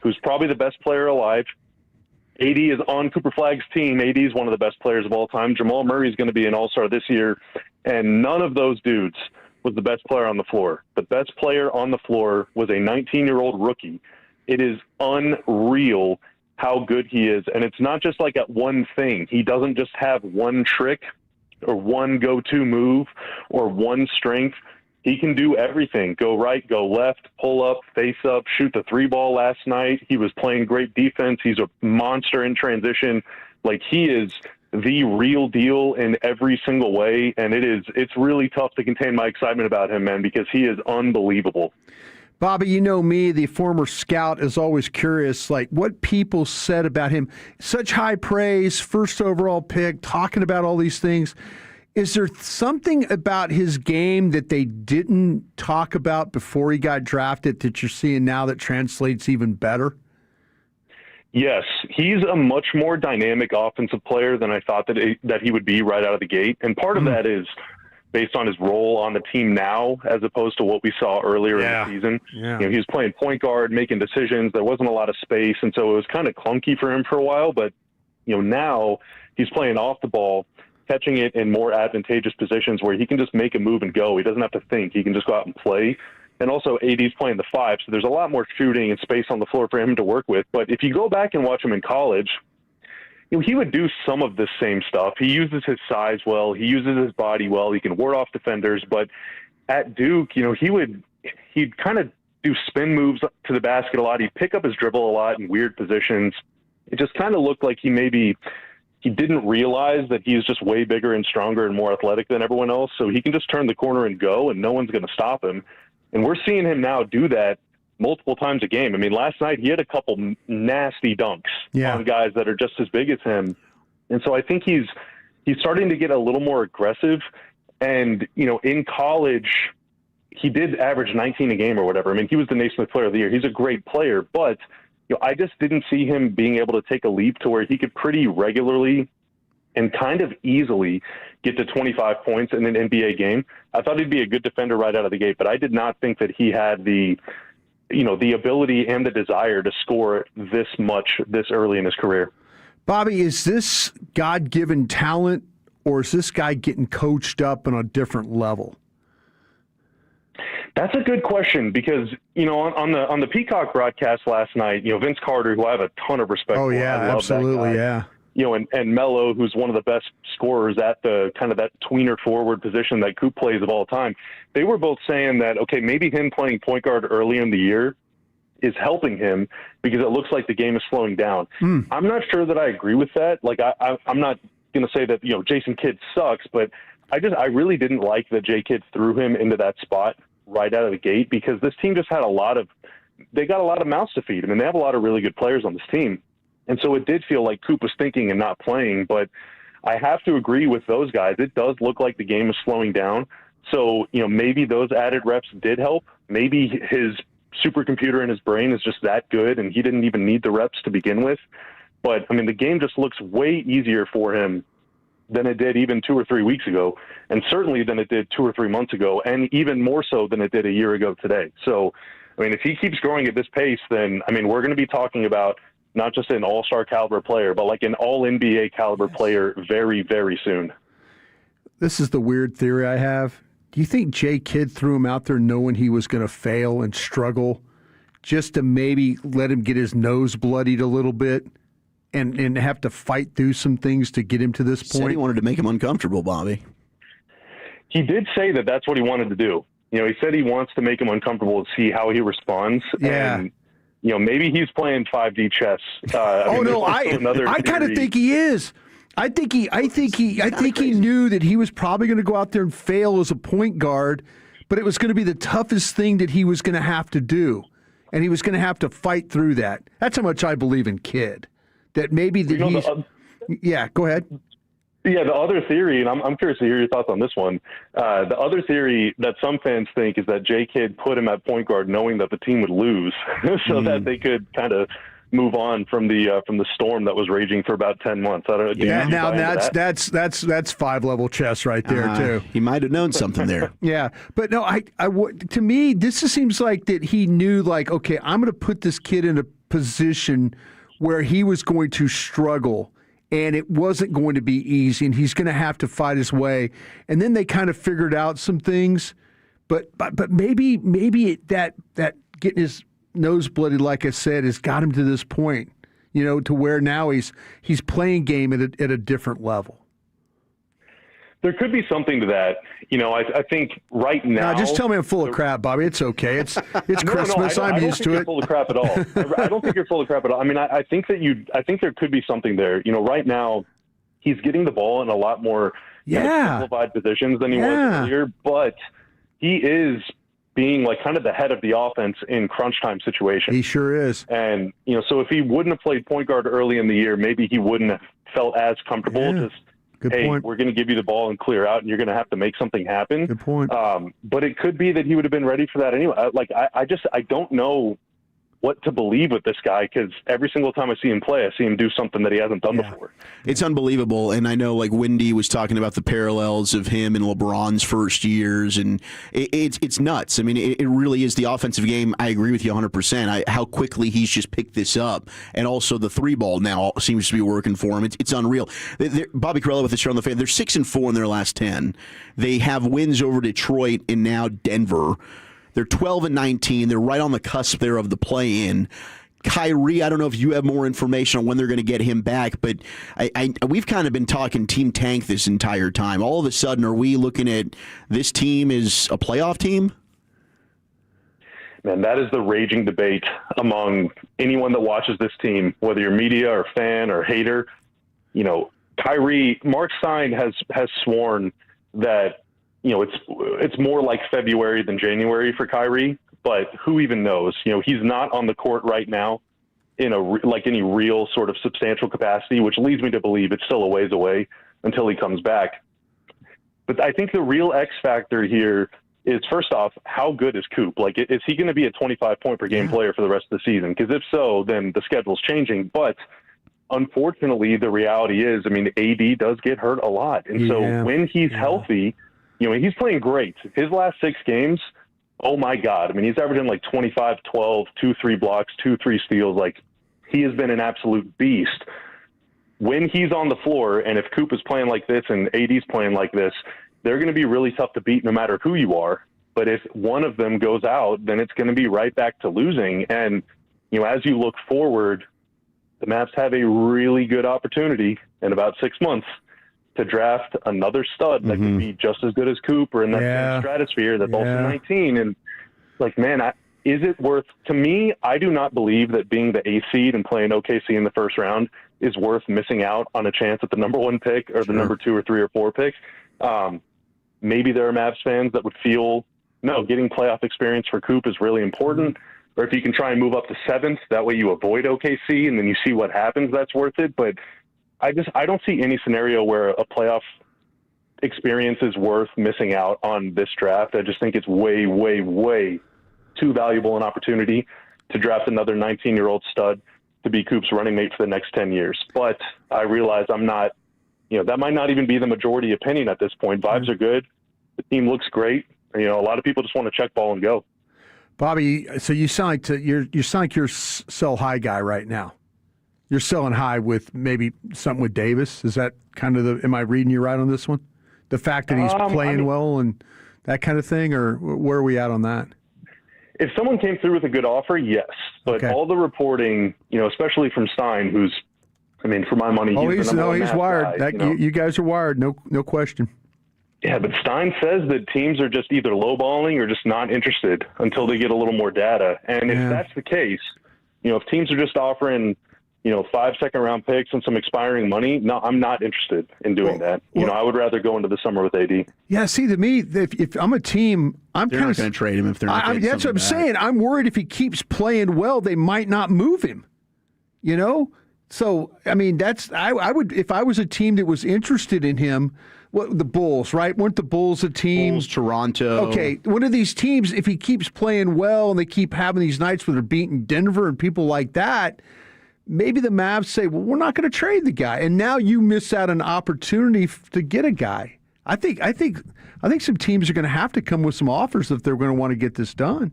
who's probably the best player alive. AD is on Cooper Flagg's team. AD is one of the best players of all time. Jamal Murray is going to be an all-star this year, and none of those dudes was the best player on the floor. The best player on the floor was a 19-year-old rookie. It is unreal how good he is. And it's not just like at one thing. He doesn't just have one trick or one go-to move or one strength. He can do everything. Go right, go left, pull up, face up, shoot the 3-ball last night. He was playing great defense. He's a monster in transition. Like, he is the real deal in every single way. And it's really tough to contain my excitement about him, man, because he is unbelievable. Bobby, you know me, the former scout, is always curious, like, what people said about him. Such high praise, first overall pick, talking about all these things. Is there something about his game that they didn't talk about before he got drafted that you're seeing now that translates even better? Yes, he's a much more dynamic offensive player than I thought that he would be right out of the gate. And part of that is based on his role on the team now, as opposed to what we saw earlier in the season. Yeah. He was playing point guard, making decisions. There wasn't a lot of space, and so it was kind of clunky for him for a while. But now he's playing off the ball, catching it in more advantageous positions where he can just make a move and go. He doesn't have to think. He can just go out and play. And also, AD's playing the 5, so there's a lot more shooting and space on the floor for him to work with. But if you go back and watch him in college, he would do some of this same stuff. He uses his size well. He uses his body well. He can ward off defenders. But at Duke, he'd kind of do spin moves to the basket a lot. He'd pick up his dribble a lot in weird positions. It just kind of looked like he didn't realize that he's just way bigger and stronger and more athletic than everyone else. So he can just turn the corner and go, and no one's going to stop him. And we're seeing him now do that multiple times a game. I mean, last night he had a couple nasty dunks on guys that are just as big as him. And so I think he's starting to get a little more aggressive. And, in college, he did average 19 a game or whatever. I mean, he was the Naismith Player of the Year. He's a great player, but I just didn't see him being able to take a leap to where he could pretty regularly and kind of easily get to 25 points in an NBA game. I thought he'd be a good defender right out of the gate, but I did not think that he had the ability and the desire to score this much this early in his career. Bobby, is this God-given talent, or is this guy getting coached up on a different level? That's a good question because, on the Peacock broadcast last night, Vince Carter, who I have a ton of respect for. Oh, yeah, I love absolutely, that guy. And Melo, who's one of the best scorers at the kind of that tweener forward position that Coop plays of all time. They were both saying that, okay, maybe him playing point guard early in the year is helping him because it looks like the game is slowing down. I'm not sure that I agree with that. Like, I'm not going to say that, Jason Kidd sucks, but I really didn't like that J. Kidd threw him into that spot right out of the gate because this team just had they got a lot of mouths to feed. I mean, they have a lot of really good players on this team. And so it did feel like Coop was thinking and not playing, but I have to agree with those guys. It does look like the game is slowing down. So, maybe those added reps did help. Maybe his supercomputer in his brain is just that good and he didn't even need the reps to begin with. But, I mean, the game just looks way easier for him than it did even 2 or 3 weeks ago, and certainly than it did 2 or 3 months ago, and even more so than it did a year ago today. So, I mean, if he keeps growing at this pace, then, I mean, we're going to be talking about not just an all-star caliber player, but like an all-NBA caliber player very, very soon. This is the weird theory I have. Do you think Jay Kidd threw him out there knowing he was going to fail and struggle just to maybe let him get his nose bloodied a little bit and have to fight through some things to get him to this point? Said he wanted to make him uncomfortable, Bobby. He did say that that's what he wanted to do. You know, he said he wants to make him uncomfortable to see how he responds. Yeah. And, you know, maybe he's playing 5D chess. I kind of think he is. I think he knew that he was probably going to go out there and fail as a point guard, but it was going to be the toughest thing that he was going to have to do, and he was going to have to fight through that. That's how much I believe in Kidd. That maybe that yeah, go ahead. Yeah, the other theory, and I'm curious to hear your thoughts on this one. The other theory that some fans think is that Jay Kidd put him at point guard knowing that the team would lose, so that they could kind of move on from the storm that was raging for about 10 months. I don't know. Yeah, now that's 5-level chess right there too. He might have known something there. Yeah, but no, to me, this just seems like that he knew, like, okay, I'm going to put this kid in a position where he was going to struggle, and it wasn't going to be easy, and he's going to have to fight his way. And then they kind of figured out some things, but maybe that getting his nose bloody, like I said, has got him to this point, you know, to where now he's playing game at a different level. There could be something to that. You know, I think right now. No, just tell me I'm full of crap, Bobby. It's okay. It's Christmas. I'm used to it. I don't think you're full of crap at all. I don't think you're full of crap at all. I mean, I think there could be something there. You know, right now he's getting the ball in a lot more simplified positions than he was earlier, but he is being like kind of the head of the offense in crunch time situations. He sure is. And, you know, so if he wouldn't have played point guard early in the year, maybe he wouldn't have felt as comfortable. Just, hey, we're going to give you the ball and clear out, and you're going to have to make something happen. Good point. But it could be that he would have been ready for that anyway. I don't know what to believe with this guy, because every single time I see him play, I see him do something that he hasn't done before. It's unbelievable. And I know, like, Wendy was talking about the parallels of him and LeBron's first years, and it's nuts. I mean, it really is the offensive game. I agree with you 100%. How quickly he's just picked this up, and also the three ball now seems to be working for him. It's unreal. Bobby Corella with us here on the Fan. They're 6-4 in their last 10. They have wins over Detroit and now Denver. They're 12-19. They're right on the cusp there of the play-in. Kyrie, I don't know if you have more information on when they're going to get him back, but we've kind of been talking team tank this entire time. All of a sudden, are we looking at this team as a playoff team? Man, that is the raging debate among anyone that watches this team, whether you're media or fan or hater. You know, Kyrie, Mark Stein has sworn that, you know, it's more like February than January for Kyrie, but who even knows? You know, he's not on the court right now in any real sort of substantial capacity, which leads me to believe it's still a ways away until he comes back. But I think the real X factor here is, first off, how good is Coop? Like, is he going to be a 25-point per game player for the rest of the season? Because if so, then the schedule's changing. But unfortunately, the reality is, I mean, AD does get hurt a lot. And so when he's healthy, you know, he's playing great. His last 6 games, oh my God. I mean, he's averaging like 25, 12, 2-3 blocks, 2-3 steals. Like, he has been an absolute beast. When he's on the floor, and if Coop is playing like this and AD's playing like this, they're going to be really tough to beat no matter who you are. But if one of them goes out, then it's going to be right back to losing. And, you know, as you look forward, the Mavs have a really good opportunity in about 6 months to draft another stud that could be just as good as Coop, or in that same stratosphere that's also 19. And, like, man, is it worth – to me, I do not believe that being the 8th seed and playing OKC in the first round is worth missing out on a chance at the number 1 pick or the number 2 or 3 or 4 pick. Maybe there are Mavs fans that would feel, no, getting playoff experience for Coop is really important. Or if you can try and move up to 7th, that way you avoid OKC and then you see what happens, that's worth it. But I don't see any scenario where a playoff experience is worth missing out on this draft. I just think it's way, way, way too valuable an opportunity to draft another 19-year-old stud to be Coop's running mate for the next 10 years. But I realize I'm not, that might not even be the majority opinion at this point. Vibes are good. The team looks great. A lot of people just want to check ball and go. Bobby, so you sound like you're sell high guy right now. You're selling high with maybe something with Davis. Is that kind of am I reading you right on this one? The fact that he's playing well and that kind of thing, or where are we at on that? If someone came through with a good offer, yes. But all the reporting, especially from Stein, who's, for my money, he's wired. Guy, you guys are wired, no question. Yeah, but Stein says that teams are just either lowballing or just not interested until they get a little more data. And if that's the case, if teams are just offering, 5 second-round picks and some expiring money, no, I'm not interested in doing that. I would rather go into the summer with AD. Yeah, see, to me, if I'm a team, I'm they're not going to trade him if they're not getting that's what I'm saying. I'm worried if he keeps playing well, they might not move him. So, I would, if I was a team that was interested in him, the Bulls, right? Weren't the Bulls a team? Bulls, Toronto. Okay, one of these teams, if he keeps playing well and they keep having these nights where they're beating Denver and people like that, maybe the Mavs say, well, we're not going to trade the guy. And now you miss out an opportunity to get a guy. I think some teams are going to have to come with some offers if they're going to want to get this done.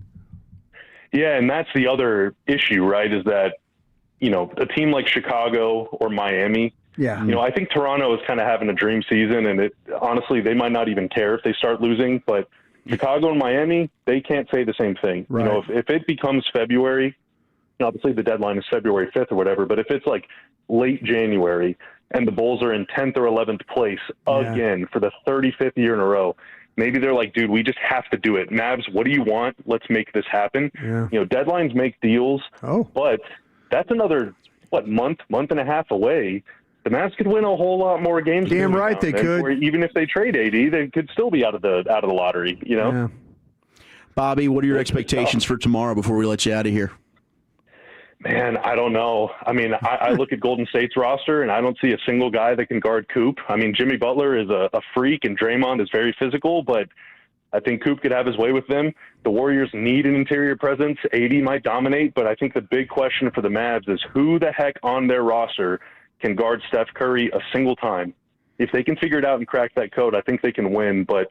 Yeah, and that's the other issue, right, is that, a team like Chicago or Miami, I think Toronto is kind of having a dream season, and honestly, they might not even care if they start losing, but Chicago and Miami, they can't say the same thing. Right. If it becomes February, obviously the deadline is February 5th or whatever, but if it's like late January and the Bulls are in 10th or 11th place again for the 35th year in a row, maybe they're like, dude, we just have to do it. Mavs, what do you want? Let's make this happen. Yeah. Deadlines make deals, but that's another, month and a half away. The Mavs could win a whole lot more games. Damn right they could. Or even if they trade AD, they could still be out of the lottery, Yeah. Bobby, what are your expectations for tomorrow before we let you out of here? Man, I don't know. I look at Golden State's roster, and I don't see a single guy that can guard Coop. Jimmy Butler is a freak, and Draymond is very physical, but I think Coop could have his way with them. The Warriors need an interior presence. AD might dominate, but I think the big question for the Mavs is who the heck on their roster can guard Steph Curry a single time. If they can figure it out and crack that code, I think they can win. But,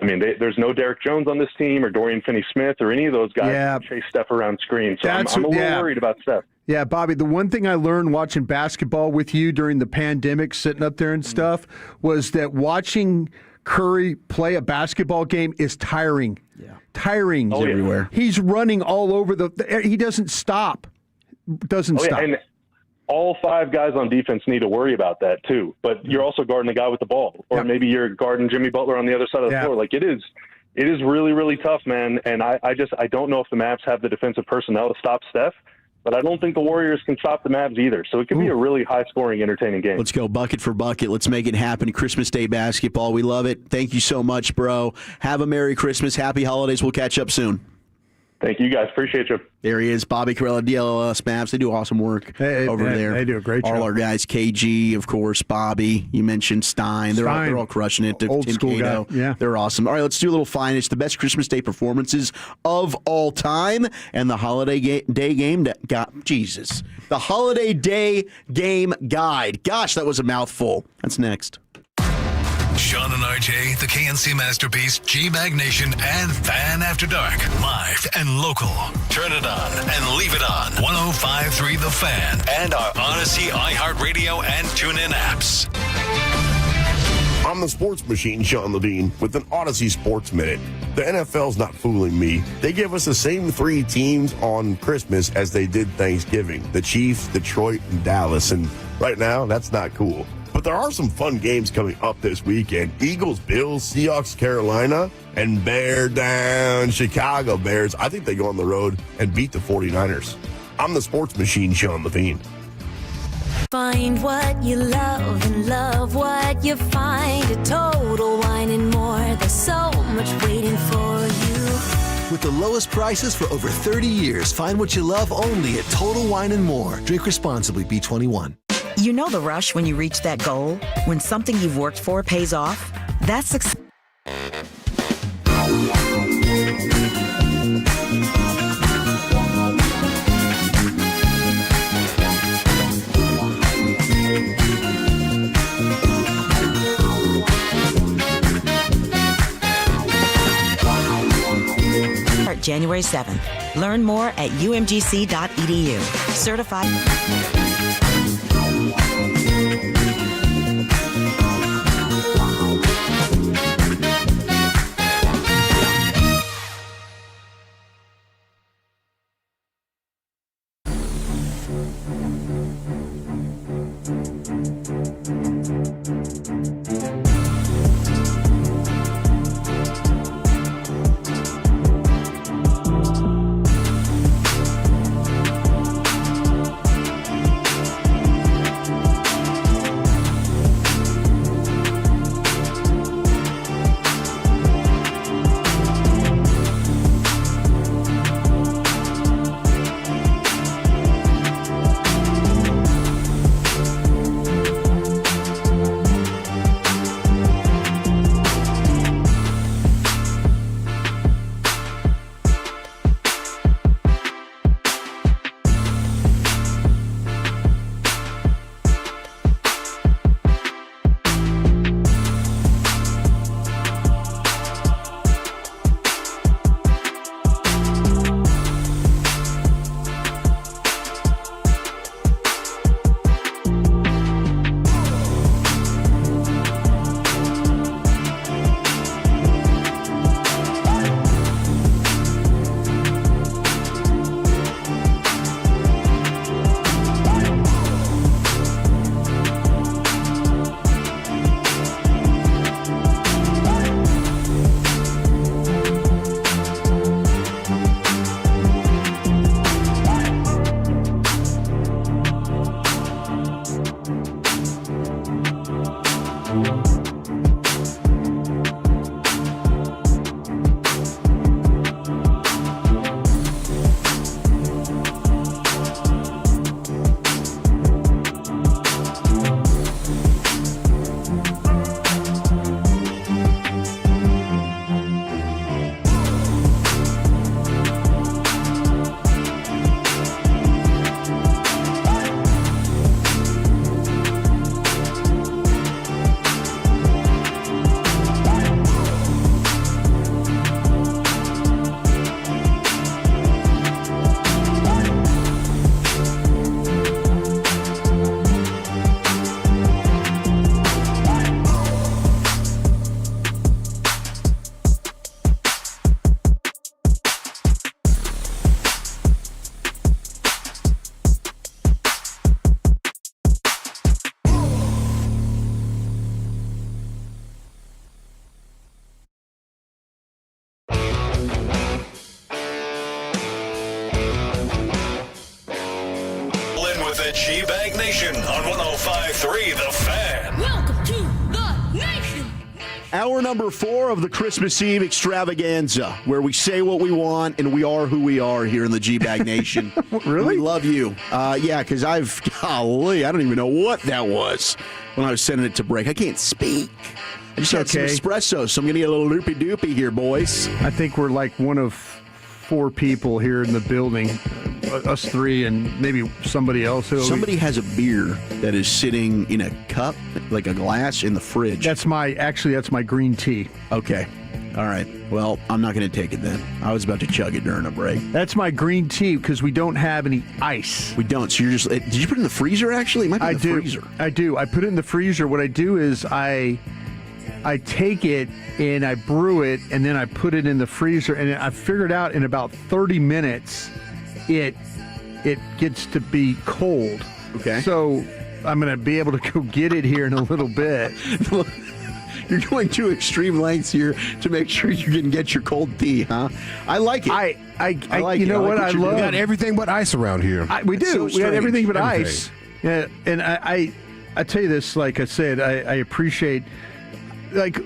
there's no Derek Jones on this team or Dorian Finney-Smith or any of those guys that chase Steph around screens. So I'm a little worried about Steph. Yeah, Bobby, the one thing I learned watching basketball with you during the pandemic, sitting up there and stuff, was that watching Curry play a basketball game is tiring. Yeah. Tiring. He's everywhere. He's running all over he doesn't stop. Stop. And all 5 guys on defense need to worry about that too. But you're also guarding the guy with the ball, or maybe you're guarding Jimmy Butler on the other side of the floor. Like it is really, really tough, man. And I don't know if the Mavs have the defensive personnel to stop Steph, but I don't think the Warriors can stop the Mavs either. So it could be a really high-scoring, entertaining game. Let's go bucket for bucket. Let's make it happen. Christmas Day basketball. We love it. Thank you so much, bro. Have a Merry Christmas. Happy holidays. We'll catch up soon. Thank you, guys. Appreciate you. There he is, Bobby Krld, DLS Mavs. They do awesome work over there. They do a great job. All our guys, KG, of course, Bobby. You mentioned Stein. They're all crushing it. Old Tim school Cato. guy. Yeah. They're awesome. All right, let's do a little finest. The best Christmas Day performances of all time and the Holiday Day Game. Jesus. The Holiday Day Game Guide. Gosh, that was a mouthful. That's next. Sean and RJ, the KNC Masterpiece, G-Bag Nation, and Fan After Dark. Live and local. Turn it on and leave it on. 105.3 The Fan. And our Odyssey, iHeartRadio, and TuneIn apps. I'm the sports machine, Sean Levine, with an Odyssey Sports Minute. The NFL's not fooling me. They give us the same 3 teams on Christmas as they did Thanksgiving. The Chiefs, Detroit, and Dallas. And right now, that's not cool. But there are some fun games coming up this weekend. Eagles, Bills, Seahawks, Carolina, and Bear down Chicago Bears. I think they go on the road and beat the 49ers. I'm the sports machine, Sean Levine. Find what you love and love what you find. A Total Wine and More. There's so much waiting for you. With the lowest prices for over 30 years, find what you love only at Total Wine and More. Drink responsibly, B21. You know the rush when you reach that goal? When something you've worked for pays off? That's January 7th. Learn more at umgc.edu. Certified. The G-Bag Nation on 105.3 The Fan. Welcome to the nation. Hour number 4 of the Christmas Eve extravaganza, where we say what we want and we are who we are here in the G-Bag Nation. Really? We love you. Yeah, because I don't even know what that was when I was sending it to break. I can't speak. I just had some espresso, so I'm going to get a little loopy-doopy here, boys. I think we're like one of 4 people here in the building. Us 3 and maybe somebody else. Somebody has a beer that is sitting in a cup, like a glass, in the fridge. That's my green tea. Okay. All right. Well, I'm not going to take it then. I was about to chug it during a break. That's my green tea because we don't have any ice. We don't. So you're just. Did you put it in the freezer, actually? It might be in the freezer. I do. I put it in the freezer. What I do is I take it and I brew it and then I put it in the freezer and I figured out in about 30 minutes it gets to be cold. Okay. So I'm going to be able to go get it here in a little bit. You're going to extreme lengths here to make sure you can get your cold tea, huh? I like it. I like you know what I love? We got everything but ice around here. We do. So we got everything but Everything. ice. Yeah, and I tell you this, like I said, I appreciate, like,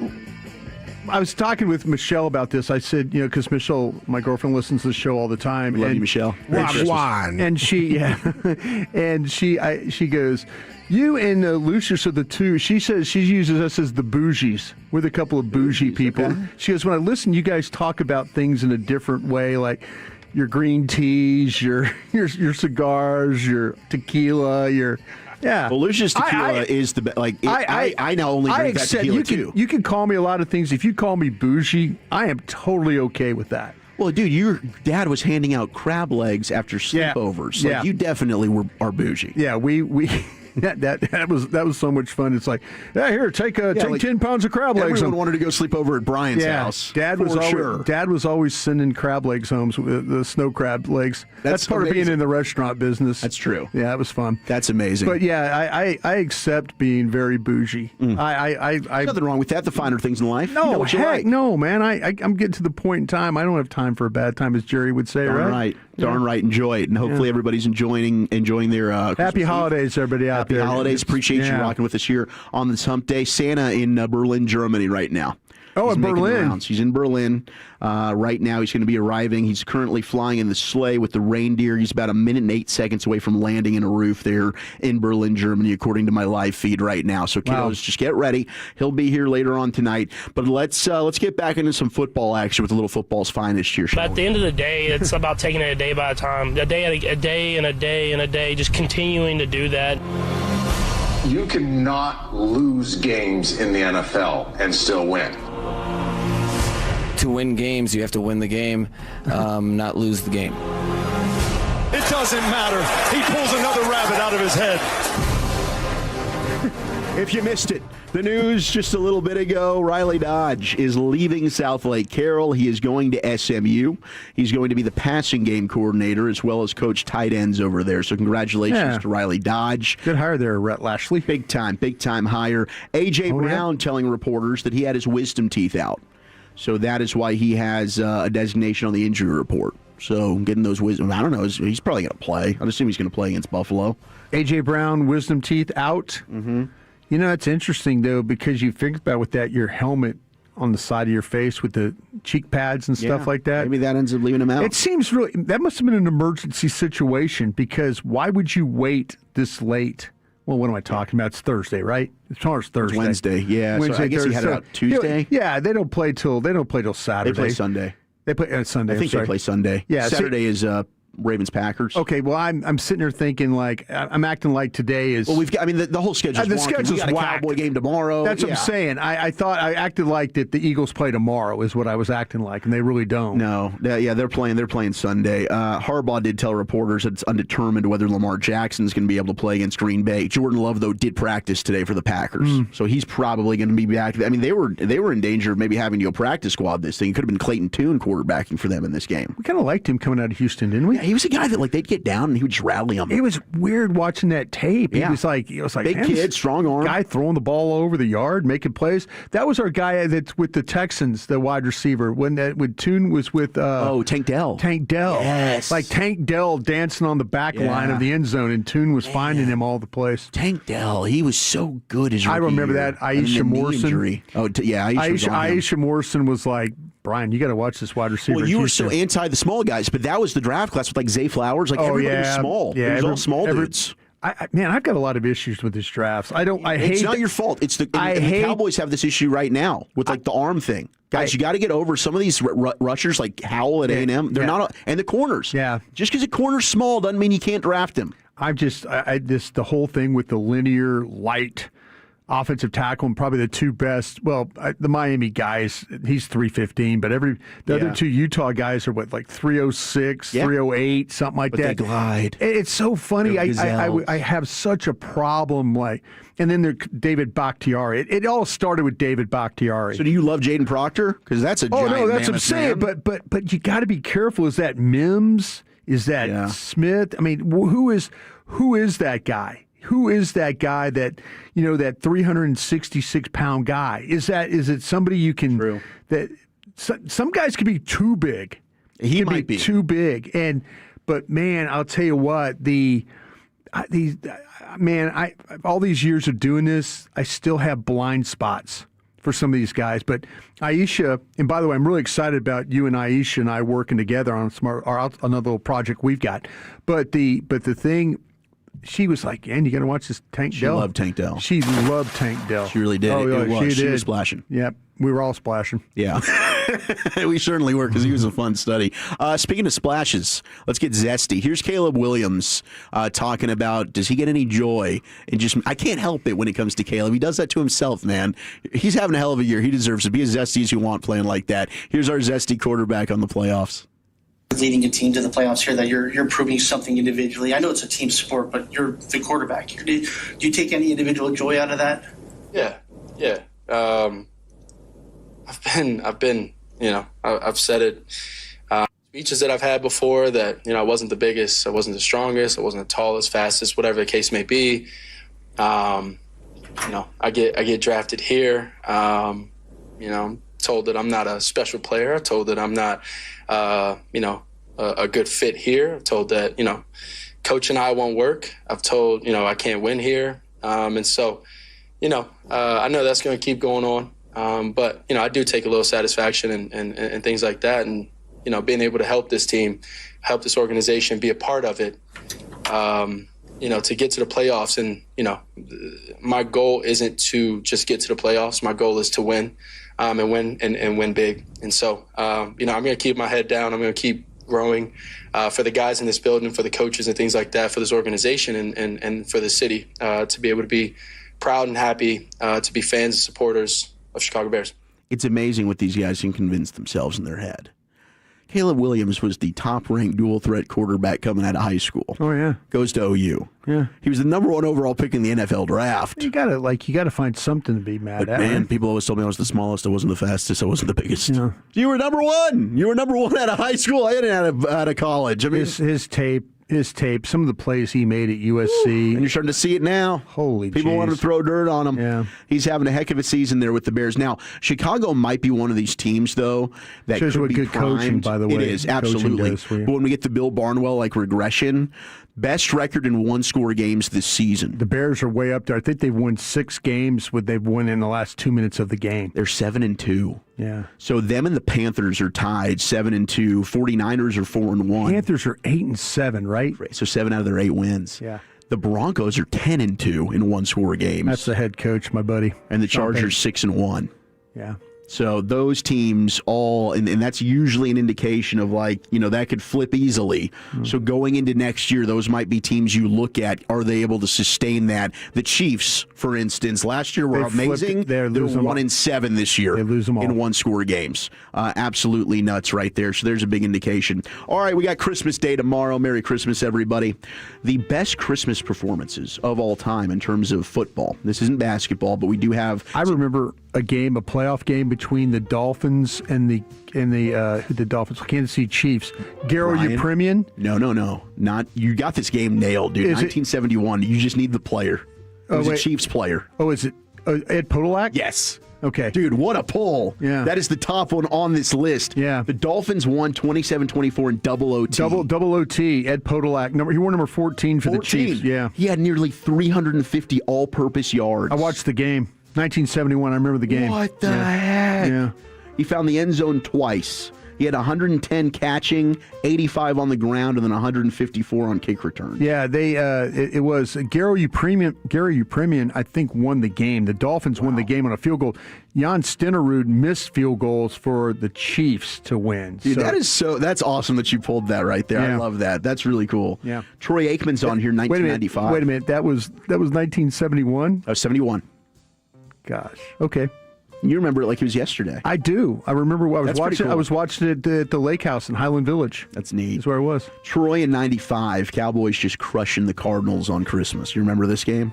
I was talking with Michelle about this. I said, because Michelle, my girlfriend, listens to the show all the time. Love you, Michelle. And she, and she goes, you and Lucius are the two. She says she uses us as the bougies. We're the couple of bougie people. Okay. She goes, when I listen, you guys talk about things in a different way, like your green teas, your cigars, your tequila, Yeah. Well, Lucius tequila is the best. Like, I now only drink that tequila, too. You can call me a lot of things. If you call me bougie, I am totally okay with that. Well, dude, your dad was handing out crab legs after sleepovers. Yeah. Like, you definitely are bougie. Yeah, we that was so much fun. It's like, yeah, here, take 10 pounds of crab legs. Everyone wanted to go sleep over at Brian's house. Dad was always sending crab legs home, the snow crab legs. That's part amazing. of being in the restaurant business. That's true. Yeah, it was fun. That's amazing. But yeah, I accept being very bougie. There's nothing wrong with that. The finer things in life. No, you know what you like. no, man. I'm getting to the point in time. I don't have time for a bad time, as Jerry would say. Darn right. Darn right. Enjoy it, and hopefully everybody's enjoying their happy holidays, everybody out there. Happy holidays. Appreciate you rocking with us here on this hump day. Santa in Berlin, Germany right now. Oh, He's in making the Berlin. rounds. He's in Berlin right now. He's going to be arriving. He's currently flying in the sleigh with the reindeer. He's about 1 minute and 8 seconds away from landing in a roof there in Berlin, Germany, according to my live feed right now. So, kiddos, just get ready. He'll be here later on tonight. But let's get back into some football action with a little football's finest here. But at the end of the day, it's about taking it a day by a time, a day and a day, just continuing to do that. You cannot lose games in the NFL and still win. To win games, you have to win the game, not lose the game. It doesn't matter. He pulls another rabbit out of his head. If you missed it, the news just a little bit ago, Riley Dodge is leaving South Lake Carroll. He is going to SMU. He's going to be the passing game coordinator as well as coach tight ends over there. So congratulations to Riley Dodge. Good hire there, Rhett Lashley. Big time hire. A.J. Brown telling reporters that he had his wisdom teeth out. So that is why he has a designation on the injury report. So getting those wisdom, I don't know, he's probably going to play. I'd assume he's going to play against Buffalo. A.J. Brown, wisdom teeth out. Mm-hmm. You know, it's interesting, though, because you think about with that, your helmet on the side of your face with the cheek pads and stuff like that. Maybe that ends up leaving him out. It seems really, that must have been an emergency situation, because why would you wait this late? Well, what am I talking about? It's Thursday, right? Tomorrow's Thursday. It's Wednesday, yeah. Wednesday, so I guess he had it out Tuesday. Yeah, they don't play till Saturday. They play Sunday. They play Sunday. I think they play Sunday. Yeah, Saturday is Ravens Packers. Okay, well, I'm sitting there thinking like I'm acting like today is. Well, we've got. I mean, the whole schedule's the wonky. schedule's We got a whacked. Cowboy game tomorrow. That's what I'm saying. I thought I acted like that the Eagles play tomorrow is what I was acting like, and they really don't. No, they're playing Sunday. Harbaugh did tell reporters that it's undetermined whether Lamar Jackson's going to be able to play against Green Bay. Jordan Love, though, did practice today for the Packers, so he's probably going to be back. I mean, they were in danger of maybe having to go practice squad this thing. It could have been Clayton Tune quarterbacking for them in this game. We kind of liked him coming out of Houston, didn't we? Yeah, he was a guy that they'd get down and he would just rally them. It was weird watching that tape. Yeah. He was like big kid, strong arm, guy throwing the ball over the yard, making plays. That was our guy that's with the Texans, the wide receiver. When Tune was with Tank Dell. Tank Dell, yes, like Tank Dell dancing on the back line of the end zone, and Tune was finding him all the place. Tank Dell, he was so good as I remember that. Aisha Morrison. Aisha Morrison was like, Brian, you got to watch this wide receiver. Well, you were so anti the small guys, but that was the draft class with like Zay Flowers. Like everybody was small. Yeah, it was all small dudes. Man, I've got a lot of issues with these drafts. It's not your fault. It's the Cowboys have this issue right now with like the arm thing. Guys, you got to get over some of these rushers like Howell at A&M. They're not, and the corners. Yeah, just because a corner's small doesn't mean you can't draft him. The whole thing with the linear light offensive tackle and probably the two best. Well, the Miami guys, he's 315, but the other two Utah guys are like 306, 308, something like that. They glide. It's so funny. I have such a problem. And then there's David Bakhtiari. It all started with David Bakhtiari. So do you love Jaden Proctor? Because that's a giant no, that's what I'm saying. Man. But you got to be careful. Is that Mims? Is that Smith? I mean, who is that guy? Who is that guy that, that 366-pound guy? Is it somebody you can that some guys can be too big. He might be too big. But man, I'll tell you what, all these years of doing this, I still have blind spots for some of these guys. But Aisha, and by the way, I'm really excited about you and Aisha and I working together on another little project we've got. But the thing. She was like, and you got to watch this Tank Dell. She loved Tank Dell. She loved Tank Dell. She really did. Oh, yeah, she was splashing. Yep. We were all splashing. Yeah. We certainly were, because he was a fun study. Speaking of splashes, let's get zesty. Here's Caleb Williams talking about, does he get any joy? And just, I can't help it when it comes to Caleb. He does that to himself, man. He's having a hell of a year. He deserves to be as zesty as you want playing like that. Here's our zesty quarterback on the playoffs. Leading a team to the playoffs here, that you're proving something individually. I know it's a team sport, but you're the quarterback. Do you take any individual joy out of that? Yeah. I've been, I've said it. Speeches that I've had before that, I wasn't the biggest, I wasn't the strongest, I wasn't the tallest, fastest, whatever the case may be. I get drafted here. Told that I'm not a special player. Told that I'm not, a good fit here. I'm told that, coach and I won't work. I've told, I can't win here. And so, I know that's going to keep going on. But, I do take a little satisfaction and things like that. And, being able to help this team, help this organization, be a part of it, to get to the playoffs. And, my goal isn't to just get to the playoffs. My goal is to win. And win big. And so, I'm going to keep my head down. I'm going to keep growing for the guys in this building, for the coaches and things like that, for this organization and for the city to be able to be proud and happy to be fans and supporters of Chicago Bears. It's amazing what these guys can convince themselves in their head. Caleb Williams was the top-ranked dual-threat quarterback coming out of high school. Oh, yeah. Goes to OU. Yeah. He was the number 1 overall pick in the NFL draft. You gotta find something to be mad at. Man, people always told me I was the smallest, I wasn't the fastest, I wasn't the biggest. You were number 1. You were number 1 out of high school and out of college. I mean, his tape, some of the plays he made at USC. And you're starting to see it now. Holy People want to throw dirt on him. Yeah. He's having a heck of a season there with the Bears. Now, Chicago might be one of these teams, though, that shows could what be good primed. coaching, by the way. It is, absolutely. But when we get to Bill Barnwell, like regression, best record in one-score games this season. The Bears are way up there. I think they've won 6 games. They've won in the last 2 minutes of the game. They're 7-2. Yeah. So them and the Panthers are tied 7-2. 49ers are 4-1. Panthers are 8-7, right? So 7 out of their 8 wins. Yeah. The Broncos are 10-2 in one-score games. That's the head coach, my buddy. And the Chargers 6-1. Yeah. So those teams all, and that's usually an indication of that could flip easily. So going into next year, those might be teams you look at. Are they able to sustain that? The Chiefs, for instance, last year were amazing. They're 1-7 this year. They lose them all. In one-score games. Absolutely nuts right there. So there's a big indication. All right, we got Christmas Day tomorrow. Merry Christmas, everybody. The best Christmas performances of all time in terms of football. This isn't basketball, but we do have. I remember a playoff game between the Dolphins and the Dolphins, Kansas City Chiefs. Garo Upremian? No. Not you got this game nailed, dude. 1971. You just need the player. It was a Chiefs player. Oh, is it Ed Podolak? Yes. Okay. Dude, what a pull. Yeah. That is the top one on this list. Yeah. The Dolphins won 27-24 in double OT. Double OT. Ed Podolak. He wore number 14 for the Chiefs. Yeah. He had nearly 350 all-purpose yards. I watched the game. 1971, I remember the game. What the heck? Yeah. He found the end zone twice. He had 110 catching, 85 on the ground, and then 154 on kick return. Yeah, it was Garo Upremian, I think, won the game. The Dolphins won the game on a field goal. Jan Stenerud missed field goals for the Chiefs to win. Dude, that's awesome that you pulled that right there. Yeah. I love that. That's really cool. Yeah. Troy Aikman's on here, 1995. Wait a minute. That was 1971? Oh, 71. Gosh. Okay. You remember it like it was yesterday. I do. I remember I was watching. Cool. I was watching it at the Lake House in Highland Village. That's neat. That's where I was. Troy in 95. Cowboys just crushing the Cardinals on Christmas. You remember this game?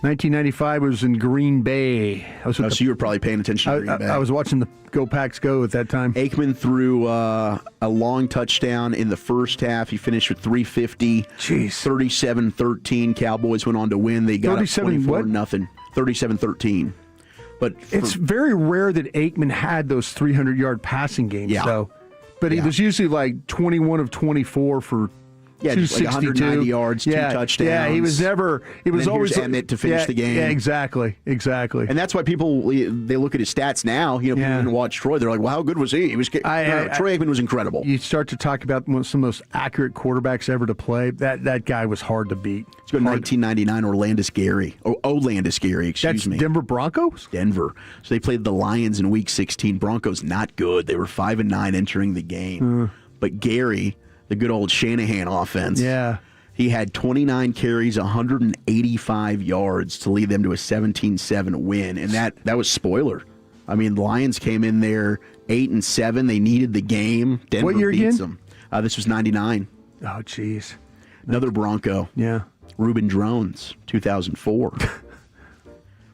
1995 was in Green Bay. So you were probably paying attention to Green Bay. I was watching the Go Packs Go at that time. Aikman threw a long touchdown in the first half. He finished with 350. Jeez. 37-13. Cowboys went on to win. They got up 24-0. 37-13. But it's very rare that Aikman had those 300-yard passing games. Yeah. But he was usually like 21 of 24 for Yeah, just like 190 yards, 2 touchdowns. Yeah, he was never. It was always Emmett to finish the game. Yeah, exactly. And that's why people they look at his stats now. People didn't watch Troy. They're like, "Well, how good was he?" He was. Troy Aikman was incredible. You start to talk about some of the most accurate quarterbacks ever to play. That guy was hard to beat. Let's go to 1999. Olandis Gary. Excuse me. Denver Broncos. Denver. So they played the Lions in Week 16. Broncos not good. They were 5-9 entering the game. But Gary, the good old Shanahan offense. Yeah. He had 29 carries, 185 yards to lead them to a 17-7 win, and that was spoiler. I mean, the Lions came in there 8-7. They needed the game. Denver what year beats again? them. This was 99. Oh, jeez. Another Bronco. Yeah. Reuben Drones, 2004.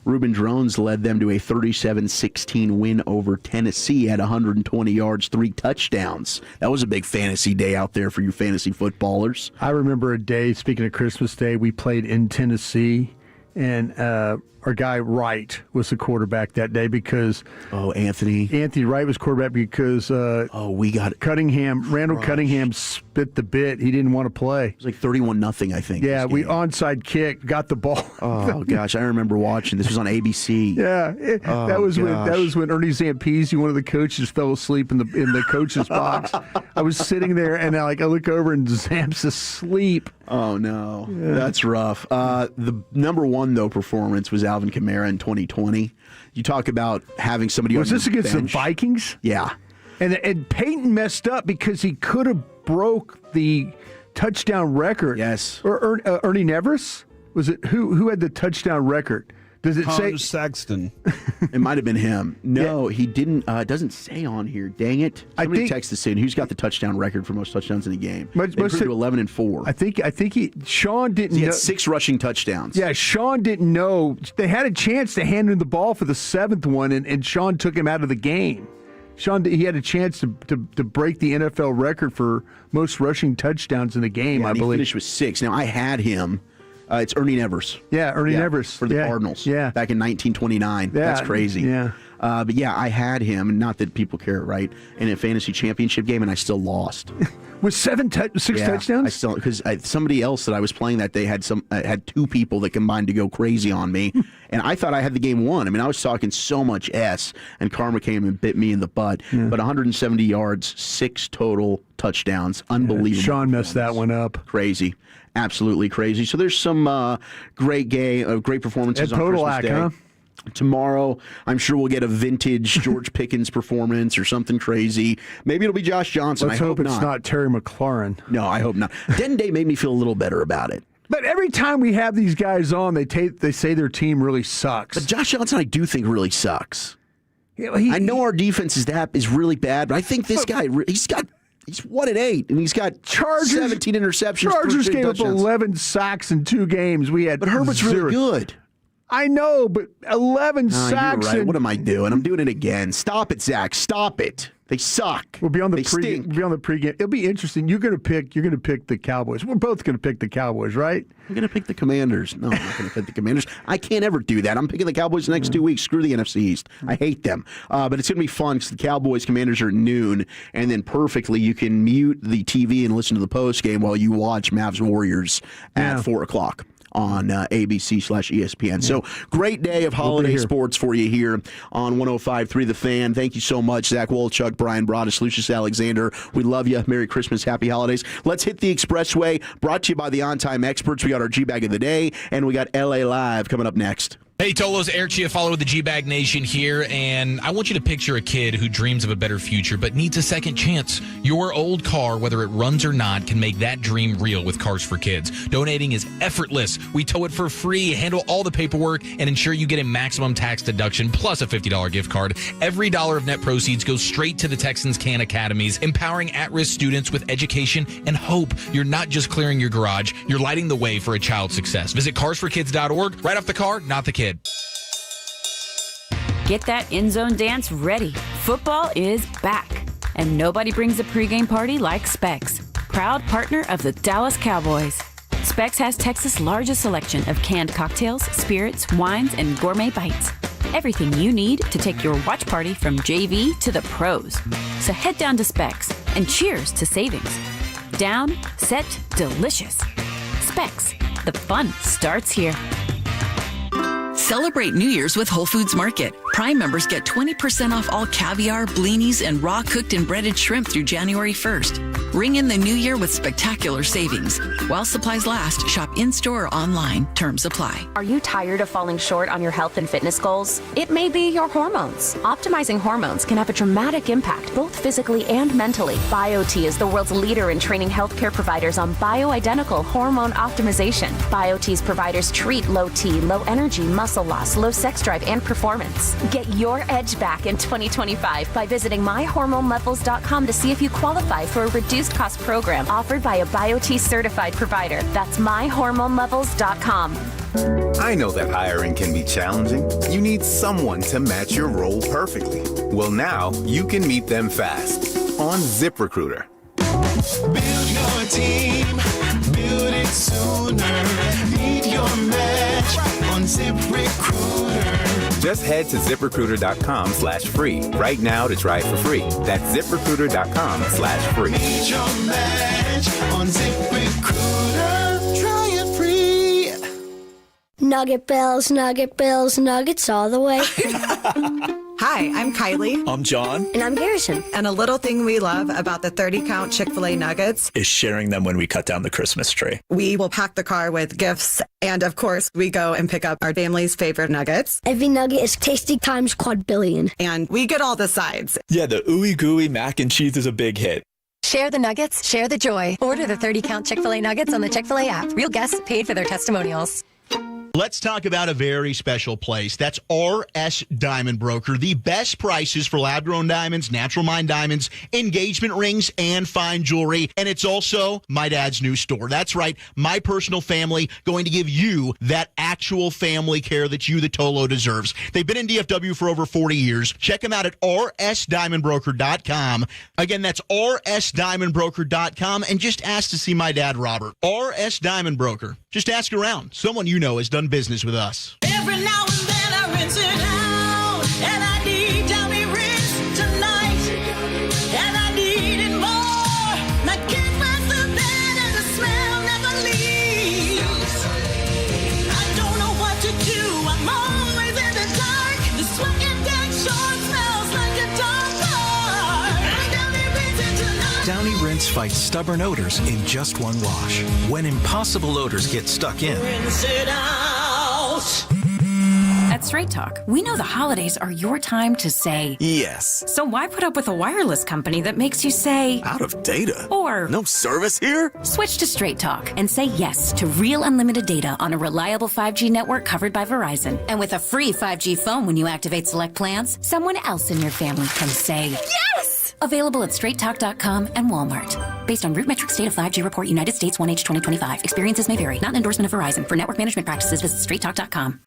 Reuben Drones led them to a 37-16 win over Tennessee at 120 yards, 3 touchdowns. That was a big fantasy day out there for you fantasy footballers. I remember a day, speaking of Christmas Day, we played in Tennessee, and our guy Wright was the quarterback that day because Anthony Wright was quarterback because we got Randall Cunningham spit the bit. He didn't want to play. It was like 31-0, I think. Yeah, we onside kick, got the ball. Oh gosh, I remember watching. This was on ABC. Yeah, that was when Ernie Zampese, one of the coaches, fell asleep in the coach's box. I was sitting there and I look over and Zamp's asleep. Oh no, that's rough. The number one though performance was Alvin Kamara in 2020. You talk about having somebody. Was on this your against bench. the Vikings? Yeah, and Peyton messed up because he could have broke the touchdown record. Yes, or Ernie Nevers, was it who had the touchdown record? Does it say Sexton? It might have been him. No, he didn't. It doesn't say on here. Dang it! Somebody text us in. Who's got the touchdown record for most touchdowns in a game? They improved to 11-4. I think Sean didn't. He had 6 rushing touchdowns. Yeah, Sean didn't know. They had a chance to hand him the ball for the 7th one, and Sean took him out of the game. He had a chance to break the NFL record for most rushing touchdowns in a game. I believe he finished with 6. Now I had him. It's Ernie Nevers. Yeah, Ernie Nevers. For the Cardinals. Yeah. Back in 1929. Yeah. That's crazy. Yeah. But yeah, I had him, not that people care, right, in a fantasy championship game, and I still lost. With 6 touchdowns? I still, because somebody else that I was playing that day had 2 people that combined to go crazy on me, and I thought I had the game won. I mean, I was talking so much S, and karma came and bit me in the butt. Yeah. But 170 yards, 6 total touchdowns. Unbelievable. Sean messed that one up. Crazy. Absolutely crazy. So there's some great performances on Total Christmas Act, Day. huh? Tomorrow, I'm sure we'll get a vintage George Pickens performance or something crazy. Maybe it'll be Josh Johnson. Let's hope it's not Terry McLaurin. No, I hope not. Den Day made me feel a little better about it. But every time we have these guys on, they say their team really sucks. But Josh Johnson, I do think really sucks. Yeah, I know our defense is really bad, but I think this guy he's 1-8, and he's got 17 interceptions. Chargers gave up touchdowns. 11 sacks in 2 games. But Herbert's really good. I know, but 11 sacks. You're right. What am I doing? I'm doing it again. Stop it, Zach. Stop it. They suck. We'll be on the pregame. We'll be on the pregame. It'll be interesting. You're gonna pick the Cowboys. We're both gonna pick the Cowboys, right? I'm gonna pick the Commanders. No, I'm not gonna pick the Commanders. I can't ever do that. I'm picking the Cowboys the next 2 weeks. Screw the NFC East. I hate them. But it's gonna be fun because the Cowboys Commanders are at noon, and then perfectly you can mute the TV and listen to the post game while you watch Mavs Warriors at 4:00. On ABC/ESPN. So great day of holiday sports for you here on 105.3 The Fan. Thank you so much, Zach Wolchuk, Brian Broaddus, Lucius Alexander. We love you. Merry Christmas. Happy holidays. Let's hit the Expressway. Brought to you by the On Time Experts. We got our G-Bag of the Day, and we got LA Live coming up next. Hey, Tolos, Eric Chiafalo with the G-Bag Nation here, and I want you to picture a kid who dreams of a better future but needs a second chance. Your old car, whether it runs or not, can make that dream real with Cars for Kids. Donating is effortless. We tow it for free, handle all the paperwork, and ensure you get a maximum tax deduction plus a $50 gift card. Every dollar of net proceeds goes straight to the Texans Can Academies, empowering at-risk students with education and hope. You're not just clearing your garage, you're lighting the way for a child's success. Visit carsforkids.org. Right off the car, not the kid. Get that end zone dance ready. Football is back. And nobody brings a pregame party like Specs, proud partner of the Dallas Cowboys. Specs has Texas' largest selection of canned cocktails, spirits, wines, and gourmet bites. Everything you need to take your watch party from JV to the pros. So head down to Specs and cheers to savings. Down, set, delicious. Specs. The fun starts here. Celebrate New Year's with Whole Foods Market. Prime members get 20% off all caviar, blinis, and raw cooked and breaded shrimp through January 1st. Ring in the new year with spectacular savings. While supplies last, shop in-store or online. Terms apply. Are you tired of falling short on your health and fitness goals? It may be your hormones. Optimizing hormones can have a dramatic impact, both physically and mentally. BioT is the world's leader in training healthcare providers on bioidentical hormone optimization. BioT's providers treat low T, low energy, muscle loss, low sex drive, and performance. Get your edge back in 2025 by visiting myhormonelevels.com to see if you qualify for a reduced cost program offered by a BioT certified provider. That's myhormonelevels.com. I know that hiring can be challenging. You need someone to match your role perfectly. Well, now you can meet them fast on ZipRecruiter. Build your team, build it sooner. Meet your match on ZipRecruiter. Just head to ZipRecruiter.com/free right now to try it for free. That's ZipRecruiter.com/free. Meet your match on ZipRecruiter. Try it free. Nugget Bells, Nuggets all the way. Hi, I'm Kylie. I'm John. And I'm Garrison. And a little thing we love about the 30-count Chick-fil-A nuggets is sharing them when we cut down the Christmas tree. We will pack the car with gifts. And of course, we go and pick up our family's favorite nuggets. Every nugget is tasty times quadrillion. And we get all the sides. Yeah, the ooey gooey mac and cheese is a big hit. Share the nuggets, share the joy. Order the 30-count Chick-fil-A nuggets on the Chick-fil-A app. Real guests paid for their testimonials. Let's talk about a very special place. That's RS Diamond Broker. The best prices for lab-grown diamonds, natural mined diamonds, engagement rings, and fine jewelry. And it's also my dad's new store. That's right, my personal family going to give you that actual family care that you, the Tolo, deserves. They've been in DFW for over 40 years. Check them out at rsdiamondbroker.com. Again, that's rsdiamondbroker.com. And just ask to see my dad, Robert. RS Diamond Broker. Just ask around. Someone you know has done business with us. Every now and then I rinse it out, and I need Downy rinse tonight, and I need it more. My kids wash the bed and the smell never leaves. I don't know what to do. I'm always in the dark. The sweat and deck short smells like a dog car. Downy rinse it tonight. Downy Rinse fights stubborn odors in just one wash. When impossible odors get stuck in, Rinse it out. At Straight Talk, we know the holidays are your time to say yes. So why put up with a wireless company that makes you say Out of data? Or no service here? Switch to Straight Talk and say yes to real unlimited data on a reliable 5G network covered by Verizon. And with a free 5G phone when you activate select plans, someone else in your family can say yes! Available at straighttalk.com and Walmart. Based on RootMetrics Data 5G Report United States 1H 2025. Experiences may vary. Not an endorsement of Verizon. For network management practices, visit straighttalk.com.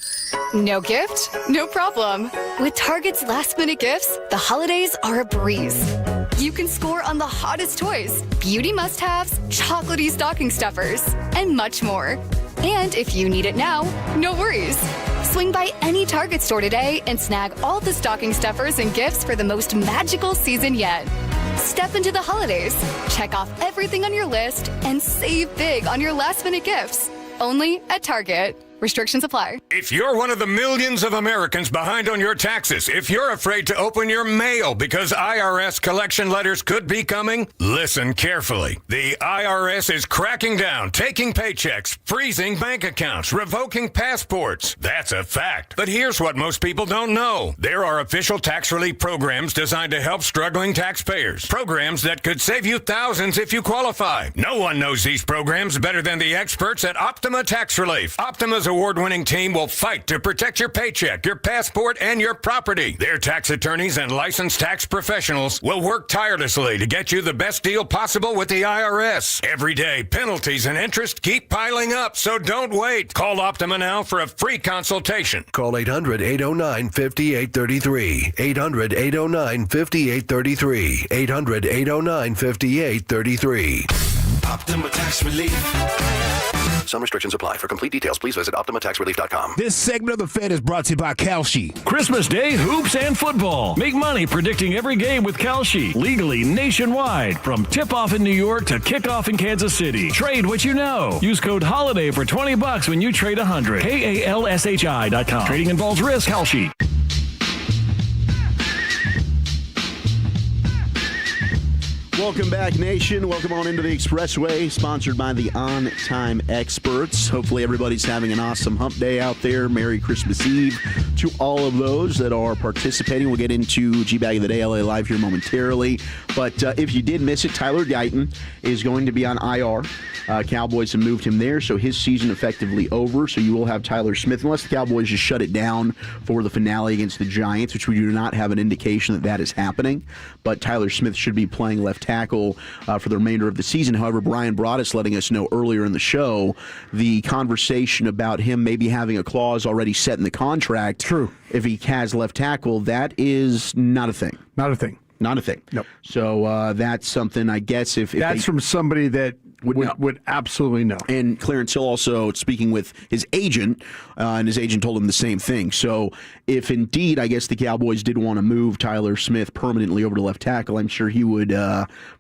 No gift? No problem. With Target's last-minute gifts, the holidays are a breeze. You can score on the hottest toys, beauty must-haves, chocolatey stocking stuffers, and much more. And if you need it now, no worries. Swing by any Target store today and snag all the stocking stuffers and gifts for the most magical season yet. Step into the holidays, check off everything on your list, and save big on your last-minute gifts. Only at Target. Restrictions apply. If you're one of the millions of Americans behind on your taxes, if you're afraid to open your mail because IRS collection letters could be coming, listen carefully. The IRS is cracking down, taking paychecks, freezing bank accounts, revoking passports. That's a fact. But here's what most people don't know. There are official tax relief programs designed to help struggling taxpayers. Programs that could save you thousands if you qualify. No one knows these programs better than the experts at Optima Tax Relief. Optima's award-winning team will fight to protect your paycheck, your passport, and your property. Their tax attorneys and licensed tax professionals will work tirelessly to get you the best deal possible with the IRS. Every day, penalties and interest keep piling up, so don't wait. Call Optima now for a free consultation. Call 800-809-5833. 800-809-5833. 800-809-5833. Optima Tax Relief. Some restrictions apply. For complete details, please visit OptimaTaxRelief.com. This segment of the Fed is brought to you by Kalshi. Christmas Day hoops and football. Make money predicting every game with Kalshi. Legally nationwide. From tip-off in New York to kickoff in Kansas City. Trade what you know. Use code HOLIDAY for $20 when you trade 100. KALSHI.com. Trading involves risk. Kalshi. Welcome back, Nation. Welcome on into the Expressway, sponsored by the On Time Experts. Hopefully everybody's having an awesome hump day out there. Merry Christmas Eve to all of those that are participating. We'll get into G-Bag of the Day, LA Live here momentarily. But if you did miss it, Tyler Guyton is going to be on IR. Cowboys have moved him there, so his season effectively over. So you will have Tyler Smith, unless the Cowboys just shut it down for the finale against the Giants, which we do not have an indication that that is happening. But Tyler Smith should be playing left tackle for the remainder of the season. However, Brian Broaddus letting us know earlier in the show the conversation about him maybe having a clause already set in the contract. True. If he has left tackle, that is not a thing. Not a thing. Not a thing. Nope. So that's something, I guess, if that's from somebody that would absolutely know. And Clarence Hill also speaking with his agent, and his agent told him the same thing. So if indeed, I guess the Cowboys did want to move Tyler Smith permanently over to left tackle, I'm sure he would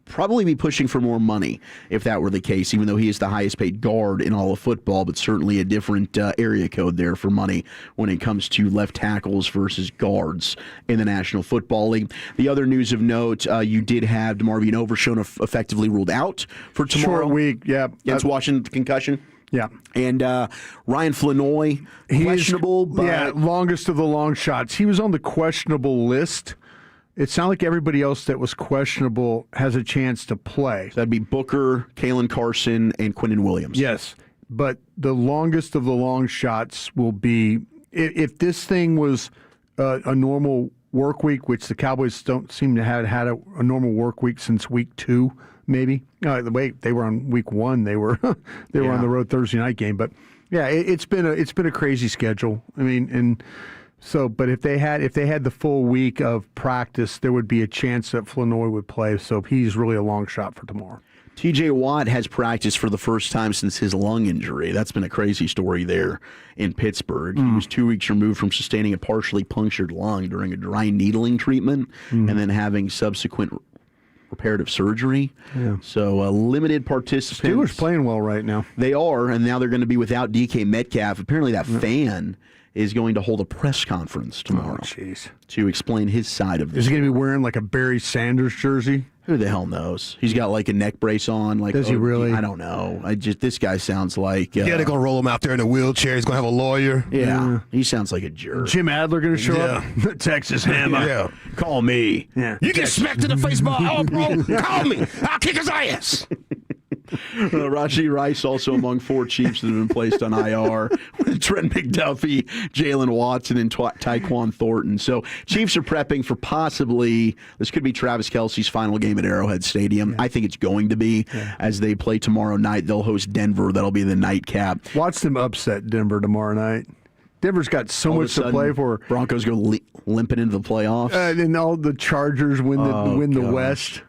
probably be pushing for more money if that were the case, even though he is the highest paid guard in all of football, but certainly a different area code there for money when it comes to left tackles versus guards in the National Football League. The other news of note, you did have DeMarvion Overshown effectively ruled out for tomorrow. Short week, yeah. Against Washington, concussion. Yeah. And Ryan Flanoy, questionable. But longest of the long shots. He was on the questionable list. It sounded like everybody else that was questionable has a chance to play. So that'd be Booker, Kalen Carson, and Quinnen Williams. Yes. But the longest of the long shots will be, if this thing was a normal work week, which the Cowboys don't seem to have had a normal work week since week 2, maybe. The way they were on week 1, they were on the road Thursday night game. But yeah, it's been a crazy schedule. I mean, and so, but if they had the full week of practice, there would be a chance that Flanoy would play. So he's really a long shot for tomorrow. TJ Watt has practiced for the first time since his lung injury. That's been a crazy story there in Pittsburgh. He was 2 weeks removed from sustaining a partially punctured lung during a dry needling treatment and then having subsequent reparative surgery. Yeah. So limited participants. Steelers playing well right now. They are, and now they're going to be without DK Metcalf. Apparently that fan is going to hold a press conference tomorrow to explain his side of this. Is he going to be wearing like a Barry Sanders jersey? Who the hell knows? He's got like a neck brace on. Like, does he really? I don't know. This guy sounds like they're going to roll him out there in a wheelchair. He's going to have a lawyer. Yeah. He sounds like a jerk. Jim Adler going to show up? Texas Hammer. Yeah. Call me. Yeah. You get smacked in the face by all pro. Call me. I'll kick his ass. Rashee Rice also among 4 Chiefs that have been placed on IR with Trent McDuffie, Jalen Watson, and Tyquan Thornton. So Chiefs are prepping for possibly, this could be Travis Kelce's final game at Arrowhead Stadium. I think it's going to be as they play tomorrow night. They'll host Denver. That'll be the nightcap. Watch them upset Denver tomorrow night. Denver's got so much to play for. Broncos go limping into the playoffs. And all the Chargers win the West.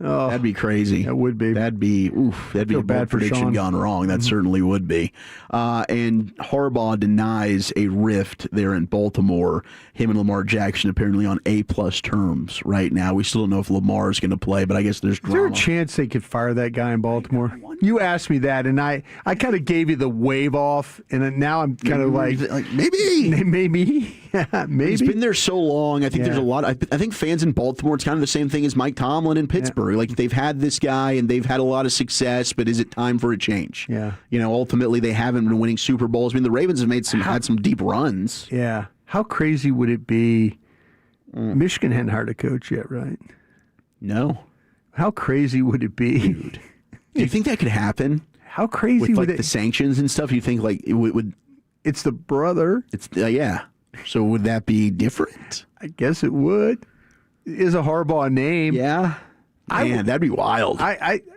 Oh, that'd be crazy. That would be. That'd be a bad prediction gone wrong. That certainly would be. And Harbaugh denies a rift there in Baltimore. Him and Lamar Jackson apparently on A-plus terms right now. We still don't know if Lamar is going to play, but I guess there's drama. Is there a chance they could fire that guy in Baltimore? You asked me that, and I kind of gave you the wave off, and now I'm kind of like maybe. Maybe. He's been there so long. I think there's a lot. I think fans in Baltimore, it's kind of the same thing as Mike Tomlin in Pittsburgh. Like they've had this guy and they've had a lot of success, but is it time for a change? Yeah. Ultimately they haven't been winning Super Bowls. I mean, the Ravens have had some deep runs. Yeah. How crazy would it be? Michigan hadn't hired a coach yet, right? No. How crazy would it be? Dude. Do you think that could happen? How crazy with the sanctions and stuff? You think like it would? It's the brother. It's yeah. So would that be different? I guess it would. Is a Harbaugh a name? Yeah. Man, that'd be wild.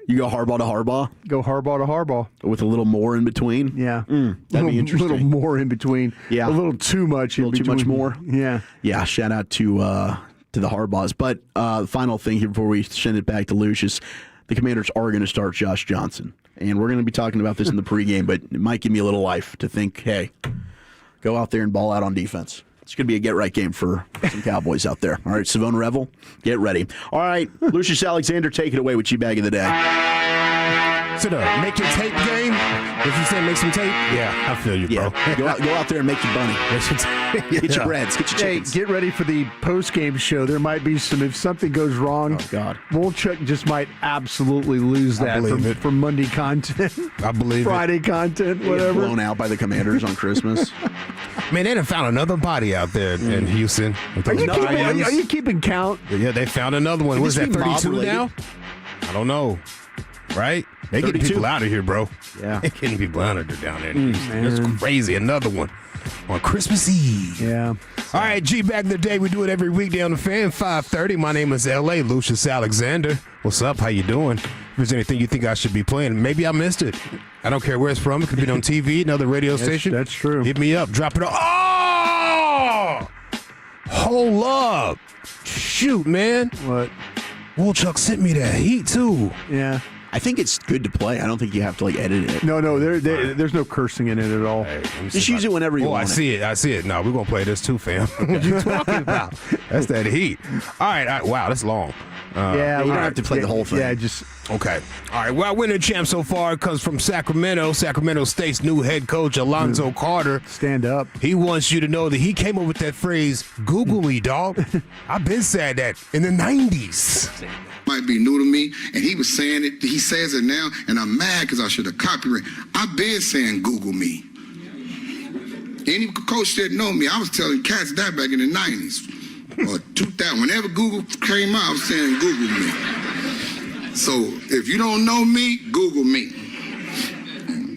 You go Harbaugh to Harbaugh? Go Harbaugh to Harbaugh. With a little more in between? Yeah. That'd be interesting. A little more in between. Yeah. A little too much in between. Too much more? Yeah. Yeah, shout out to the Harbaughs. But final thing here before we send it back to Lucius. the Commanders are going to start Josh Johnson. And we're going to be talking about this in the pregame, but it might give me a little life to think, hey, go out there and ball out on defense. It's going to be a get-right game for some Cowboys out there. All right, Savone Revel, get ready. All right, Lucius Alexander, take it away with G-Bag of the day. To the make your tape game. If you say make some tape, yeah, I feel you, bro. Go out there and make your bunny. Get your breads, get your chickens. Hey, get ready for the post-game show. There might be some, if something goes wrong, Wolchuk just might absolutely lose that from Monday content. I believe Friday content, whatever. Blown out by the Commanders on Christmas. Man, they done found another body out there in Houston. Are you keeping count? Yeah, they found another one. What's that, 32 now? I don't know. Right? They getting people out of here, bro. Yeah. They getting people out of there down there. That's crazy. Another one on Christmas Eve. Yeah. All right, G, back in the day. We do it every weekday on the Fan, 5:30. My name is L.A. Lucius Alexander. What's up? How you doing? If there's anything you think I should be playing, maybe I missed it. I don't care where it's from. It could be on TV, another radio station. That's true. Hit me up. Drop it off. Oh! Hold up. Shoot, man. What? Wolchuk sent me that heat, too. Yeah. I think it's good to play. I don't think you have to edit it. No, there's no cursing in it at all. Hey, just use it whenever you want. I see it. No, we're going to play this too, fam. What you talking about? That's that heat. All right. Wow, that's long. You don't have to play the whole thing. Yeah, just... Okay. All right. Well, our winning champ so far comes from Sacramento. Sacramento State's new head coach, Alonzo Carter. Stand up. He wants you to know that he came up with that phrase, Google me, dog. I've been saying that in the 90s. Might be new to me, and he was saying it. He says it now, and I'm mad because I should have copyrighted. I've been saying Google me. Any coach that know me, I was telling cats that back in the 90s or 2000. Whenever Google came out, I was saying Google me. So if you don't know me, Google me.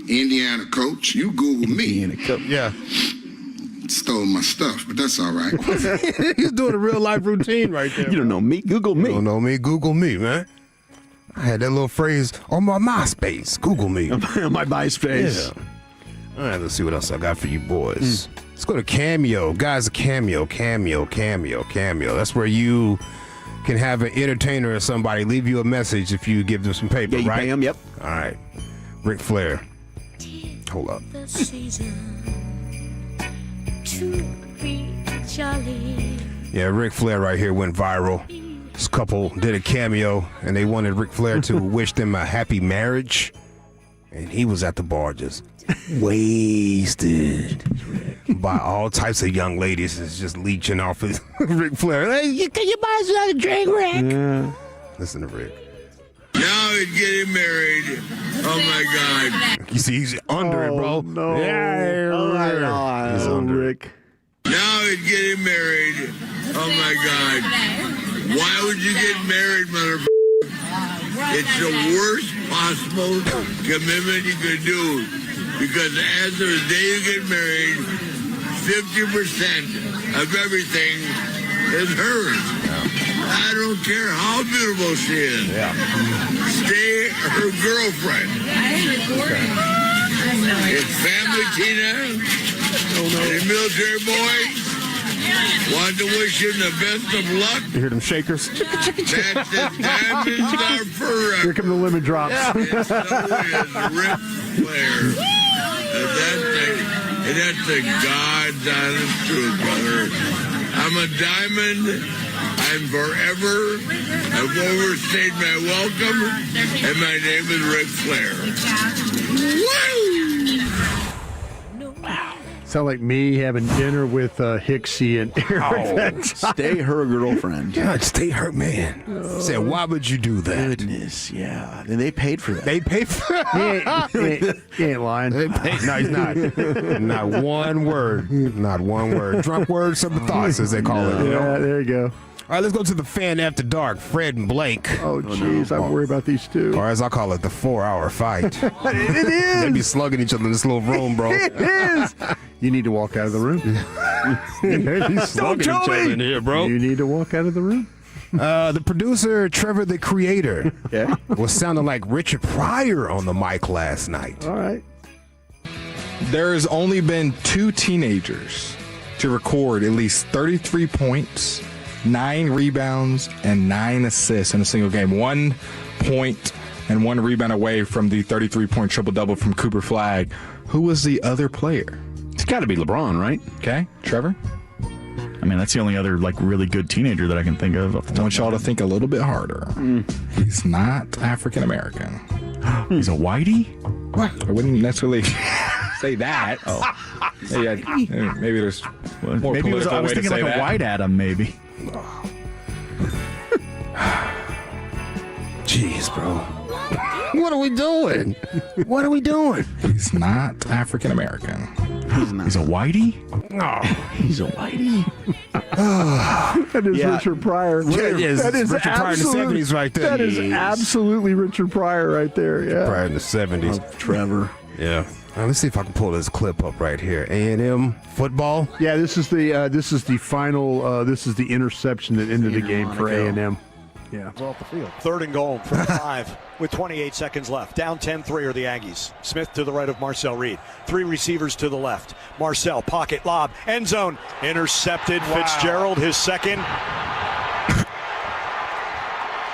Indiana coach, you Google me. Yeah. Stole my stuff, but that's all right. He's doing a real life routine right there. You don't know me, Google me. You don't know me, Google me, man. I had that little phrase on my MySpace, Google me. On my MySpace. Yeah. All right, let's see what else I got for you boys. Let's go to Cameo. Guys, Cameo. That's where you can have an entertainer or somebody leave you a message if you give them some paper, yeah, you right? Pay them, yep. All right. Ric Flair. Hold up. Yeah, Ric Flair right here went viral. This couple did a cameo, and they wanted Ric Flair to wish them a happy marriage. And he was at the bar just wasted by all types of young ladies. Is just leeching off of Ric Flair. Hey, can you buy us another drink, Rick? Yeah. Listen to Rick. Now he's getting married. Oh my God. You see, he's under it, bro. No. Yeah, Oh my God. He's under Rick. Now he's getting married. Oh my God. Why would you get married, motherfucker? It's the worst possible commitment you could do. Because as of the day you get married, 50% of everything is hers. I don't care how beautiful she is. Stay her girlfriend. It's family, Tina. And the military boys want to wish him the best of luck. You hear them shakers? That's the diamonds are forever. Here come the lemon drops. And so is Ric Flair. And that's the God's honest truth, brother. I'm a diamond. I'm forever. I've overstayed my welcome. And my name is Ric Flair. Wow. Sound like me having dinner with Hicksy and Eric. Stay her girlfriend. God, stay her man. Said, why would you do that? Goodness, yeah. And they paid for that. They paid for that. He ain't lying. They paid. No, he's not. Not one word. Not one word. Drunk words, some thoughts, as they call it. You know? Yeah, there you go. All right, let's go to the Fan After Dark. Fred and Blake. Oh, jeez, I worry about these two. Or as I call it, the 4-hour fight. It is. They be slugging each other in this little room, bro. It is. You need to walk out of the room. They be slugging each other in here, bro. You need to walk out of the room. The producer, Trevor the Creator, was sounding like Richard Pryor on the mic last night. All right. There has only been 2 teenagers to record at least 33 points, 9 rebounds, and 9 assists in a single game. 1 point and 1 rebound away from the 33-point triple-double from Cooper Flagg. Who was the other player? It's got to be LeBron, right? Okay, Trevor? I mean, that's the only other really good teenager that I can think of. I want y'all to think a little bit harder. He's not African American. He's a whitey? What? I wouldn't necessarily say that. Oh, maybe there's more maybe political I was way to thinking say like that. a white Adam, maybe. Jeez, bro. What are we doing? What are we doing? He's not African American. He's a whitey? Oh, He's a whitey. That is Richard Pryor. that is Richard Pryor in the absolute- 70s right there. That is absolutely Richard Pryor right there. Yeah. Pryor in the 70s. Trevor. Yeah. Let's see if I can pull this clip up right here. A&M football. Yeah, this is the final. This is the interception that ended the game for A&M. Yeah. Off the field. 3rd and goal from 5 with 28 seconds left. Down 10-3 are the Aggies. Smith to the right of Marcel Reed. 3 receivers to the left. Marcel, pocket, lob, end zone. Intercepted. Wow. Fitzgerald, his second.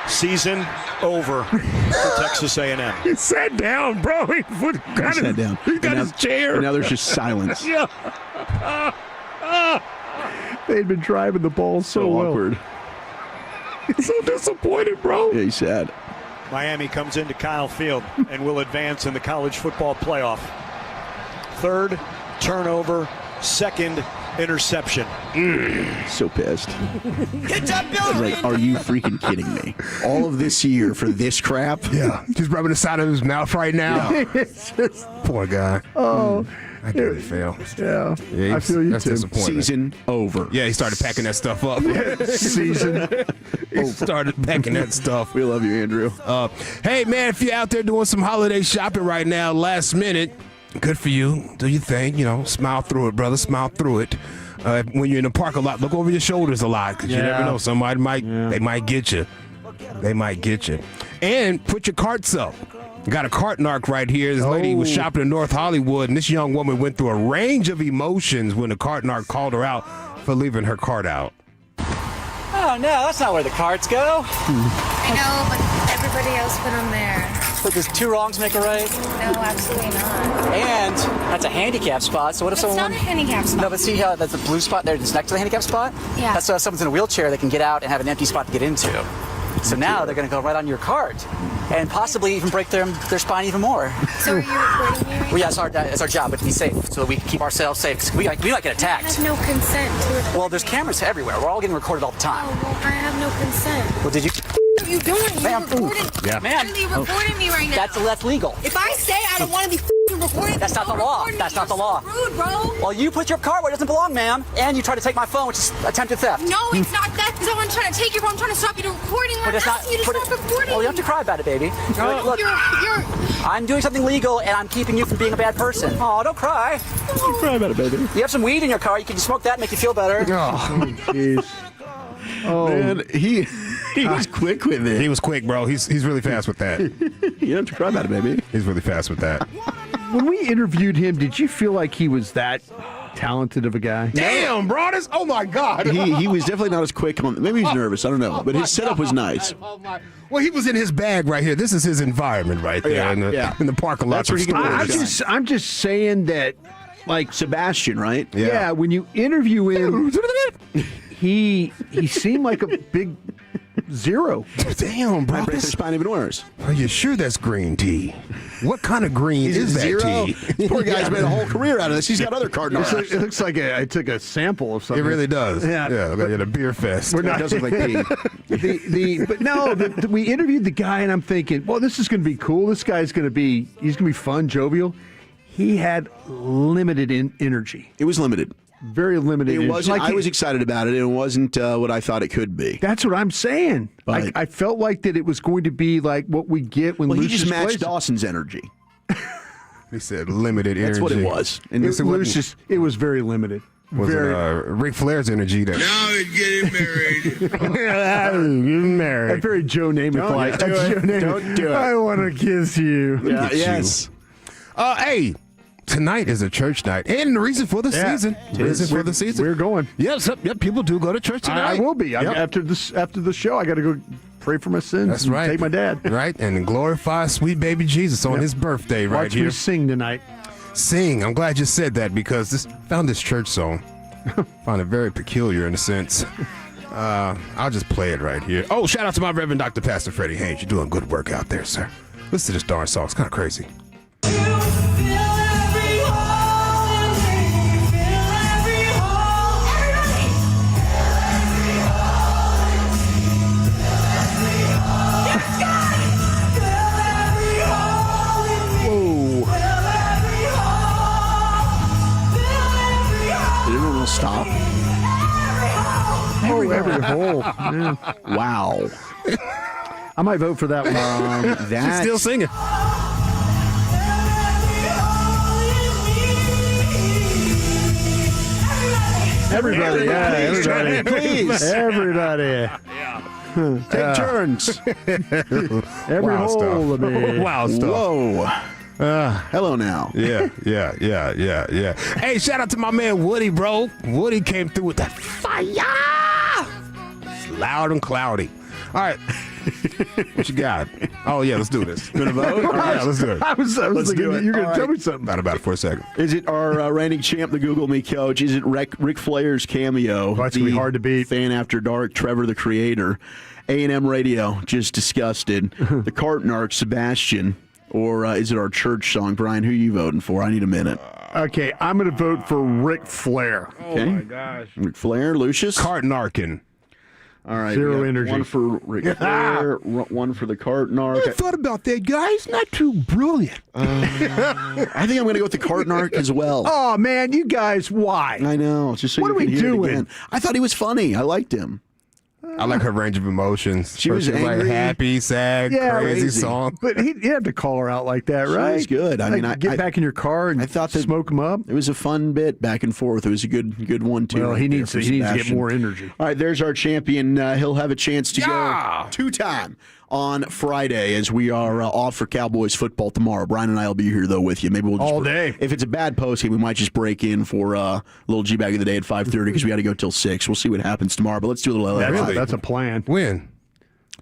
Season over for Texas A&M. He sat down, bro. He Sat down. He got his chair. And now there's just silence. Yeah. They'd been driving the ball so well. Awkward. He's so disappointed, bro. Yeah, he's sad. Miami comes into Kyle Field and will advance in the college football playoff. 3rd turnover, 2nd interception. So pissed. I was like, are you freaking kidding me? All of this year for this crap? Yeah. He's rubbing the side of his mouth right now. Yeah. It's just, Poor guy. oh. I get it fail. Yeah. Yeah, I feel you that's too. disappointing. Season over. Yeah, he started packing that stuff up. Season. He started packing that stuff. We love you, Andrew. Hey, man, if you're out there doing some holiday shopping right now, last minute, good for you. Do your thing. Smile through it, brother. Smile through it. When you're in the parking lot, look over your shoulders a lot because you never know. Somebody they might get you. They might get you. And put your carts up. Got a cart narc right here. This lady was shopping in North Hollywood, and this young woman went through a range of emotions when the cart narc called her out for leaving her cart out. Oh, no, that's not where the carts go. I know, but everybody else put them there. But does 2 wrongs make a right? No, absolutely not. And that's a handicap spot, so what if It's someone... not a handicap spot. No, but see how that's the blue spot there that's next to the handicap spot? Yeah. That's so if someone's in a wheelchair, they can get out and have an empty spot to get into. So now they're going to go right on your cart and possibly even break their spine even more. So are you recording me right Well, yeah, it's our job, but to be safe, so that we can keep ourselves safe. 'Cause we might get I attacked. have no consent to it. Well, there's cameras everywhere. We're all getting recorded all the time. Oh, well, I have no consent. Well, did you... What are you doing? You're Ma'am. recording. Yeah. Ma'am. You're recording me right now. That's legal. If I say I don't want to be f***ing recorded, That's not the law. That's not the law. Rude, bro. Well, you put your cart where it doesn't belong, ma'am, and you try to take my phone, which is attempted theft. No, it's not that. Because I'm trying to take your phone. I'm trying to stop you recording. But I'm it's not. asking you to stop recording. Well, you don't have to cry about it, baby. Look, You're. I'm doing something legal, and I'm keeping you from being a bad person. Oh, don't cry. Don't cry about it, baby. You have some weed in your car. You can smoke that and make you feel better. Oh, jeez. Oh, man, he was quick with it. He was quick, bro. He's really fast with that. You don't have to cry about it, baby. He's really fast with that. When we interviewed him, did you feel like he was that talented of a guy? Damn, bro. Oh, my God. He was definitely not as quick on. Maybe he's nervous. I don't know. But his setup was nice. Well, he was in his bag right here. This is his environment right there in the parking lot. That's where he can I'm just saying that, like Sebastian, right? Yeah. When you interview him, he seemed like a big zero. Damn, bro. I break their spine even worse. Are you sure that's green tea? What kind of green is that zero? tea? This poor guy's made a whole career out of this. He's got other card narcs. It looks like I took a sample of It something. really does. Yeah. Like at a beer fest. We're not, It does look like pee. but no, we interviewed the guy, and I'm thinking, well, this is going to be cool. This guy's going to be fun, jovial. He had limited energy. It was limited. Very limited. It wasn't. I was excited about it. It wasn't what I thought it could be. That's what I'm saying. But, I felt like that it was going to be like what we get when he Lucius just matched plays. Dawson's energy. He said limited energy. That's what it was. And It was very limited. Wasn't Ric Flair's energy that. Now he's getting married. Getting married. A very Joe Namath-like. Don't do it. I want to kiss you. Yes. Hey, tonight is a church night, and the reason for the season. We're going. Yes, yep. People do go to church tonight. I will be. Yep. After the show, I got to go pray for my sins. That's right. Take my dad. Right, and glorify sweet baby Jesus on his birthday right Watch here. me sing tonight. Sing. I'm glad you said that because found this church song. Found it very peculiar in a sense. I'll just play it right here. Oh, shout out to my Reverend Dr. Pastor Freddie Haynes. You're doing good work out there, sir. Listen to this darn song. It's kind of crazy. Stop. Oh, every hole. Yeah. Wow. I might vote for that one. She's still singing. Everybody, everybody. Please. Everybody. Take turns. Every hole of me. Wow stuff. Whoa. Hello now. Yeah. Hey, shout out to my man Woody, bro. Woody came through with that fire. It's loud and cloudy. All right. What you got? Oh, yeah, let's do this. Gonna vote? Yeah, let's do it. I was thinking do it. you're going All to tell right. me something. About it for a second. Is it our reigning champ, the Google Me coach? Is it Ric Flair's cameo? That's going to be hard to beat. Fan After Dark, Trevor the Creator. A&M Radio just discussed it. The Cartnark, Sebastian. Or is it our church song? Brian, who are you voting for? I need a minute. Okay, I'm going to vote for Ric Flair. Okay. Oh, my gosh. Ric Flair, Lucius? Cartnarkin. All right. Zero we got energy. One for Ric Flair, one for the Cartnark. I thought about that, guys. Not too brilliant. I think I'm going to go with the Cartnark as well. Oh, man, you guys, why? I know. Just so What you are we can hear it doing? again. I thought he was funny. I liked him. I like her range of emotions. She was like angry. happy, sad, crazy song. But you have to call her out like that, She right? was good. I mean, get back in your car and I thought that smoke them up. It was a fun bit back and forth. It was a good one too. Well, right he there needs for to get Sebastian. more energy. All right, there's our champion. He'll have a chance to go two-time on Friday as we are off for Cowboys football tomorrow. Brian and I will be here though with you. Maybe we'll just all day. If it's a bad post game, we might just break in for a little G-bag of the day at 5:30 because we got to go till 6. We'll see what happens tomorrow. But let's do a little LA Live. That's a plan. When?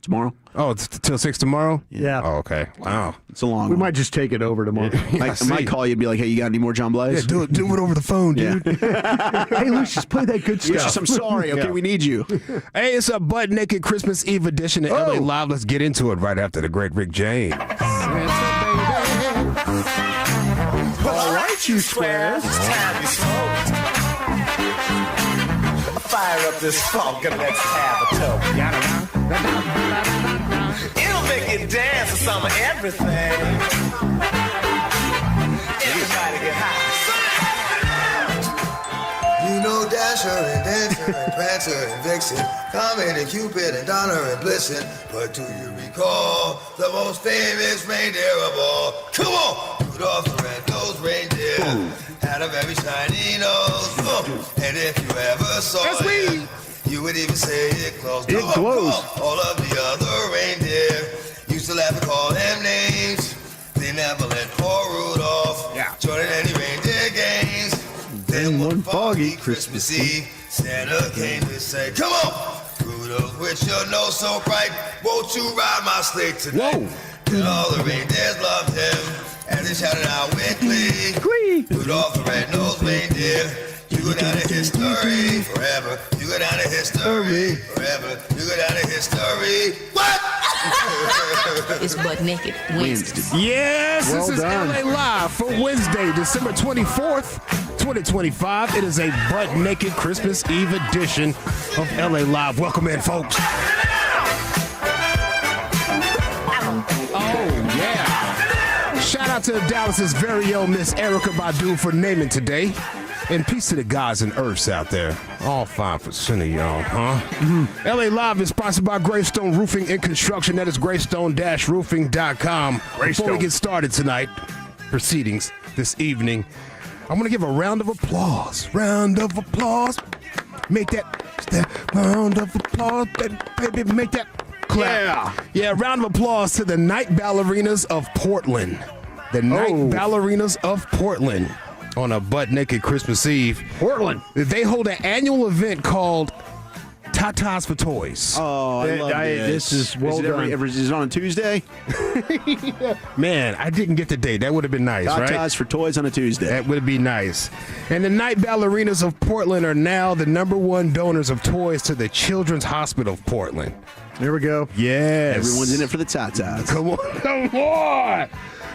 Tomorrow. Oh, it's till 6 tomorrow? Yeah. Oh, okay. Wow. It's a long We one. might just take it over tomorrow. I might call you and be like, hey, you got any more John Blaze? Yeah, do it over the phone, dude. Hey, Lucius, play that good stuff. Lucius, I'm sorry. Okay, we need you. Hey, it's a butt naked Christmas Eve edition of LA Live. Let's get into it right after the great Rick James. All right, you squares. It's time to smoke. Fire up this funk and let's have a toke. It'll make you dance to some of everything. Everybody get high. You know Dasher and Dancer and Prancer and Vixen, Comet and Cupid and Donner and Blitzen. But do you recall the most famous reindeer of all? Come on! Rudolph the red-nosed reindeer had a very shiny nose. And if you ever saw it, you would even say it glows. It glows. All of the other reindeer used to laugh and call them names. They never let poor Rudolph join in any reindeer games. Then one foggy Christmas Eve, Santa came to say, come on, Rudolph, with your nose so bright, won't you ride my sleigh tonight? And all the reindeers loved him, and they shouted out with glee. Rudolph the red-nosed reindeer, you go down to history forever. You go down to history forever. You go down to history. What? It's Butt Naked Wednesday. Yes, Well this is done. LA Live for Wednesday, December 24th, 2025. It is a butt naked Christmas Eve edition of LA Live. Welcome in, folks. Oh, yeah. Shout out to Dallas's very own Miss Erica Badu for naming today. And peace to the gods and earths out there. All 5% of y'all, huh? LA Live is sponsored by Greystone Roofing and Construction. That is greystone-roofing.com. Before we get started tonight, proceedings this evening, I'm going to give a round of applause. Round of applause. Make that round of applause, baby. Make that clap. Yeah, round of applause to the night ballerinas of Portland. The Night Ballerinas of Portland on a butt-naked Christmas Eve. Portland. They hold an annual event called Twas for Toys. Oh, I love this is well done. Is it on a Tuesday? Man, I didn't get the date. That would have been nice, right? Twas for Toys on a Tuesday. That would be nice. And the Night Ballerinas of Portland are now the #1 donors of toys to the Children's Hospital of Portland. There we go. Yes. Everyone's in it for the tatas. Come on.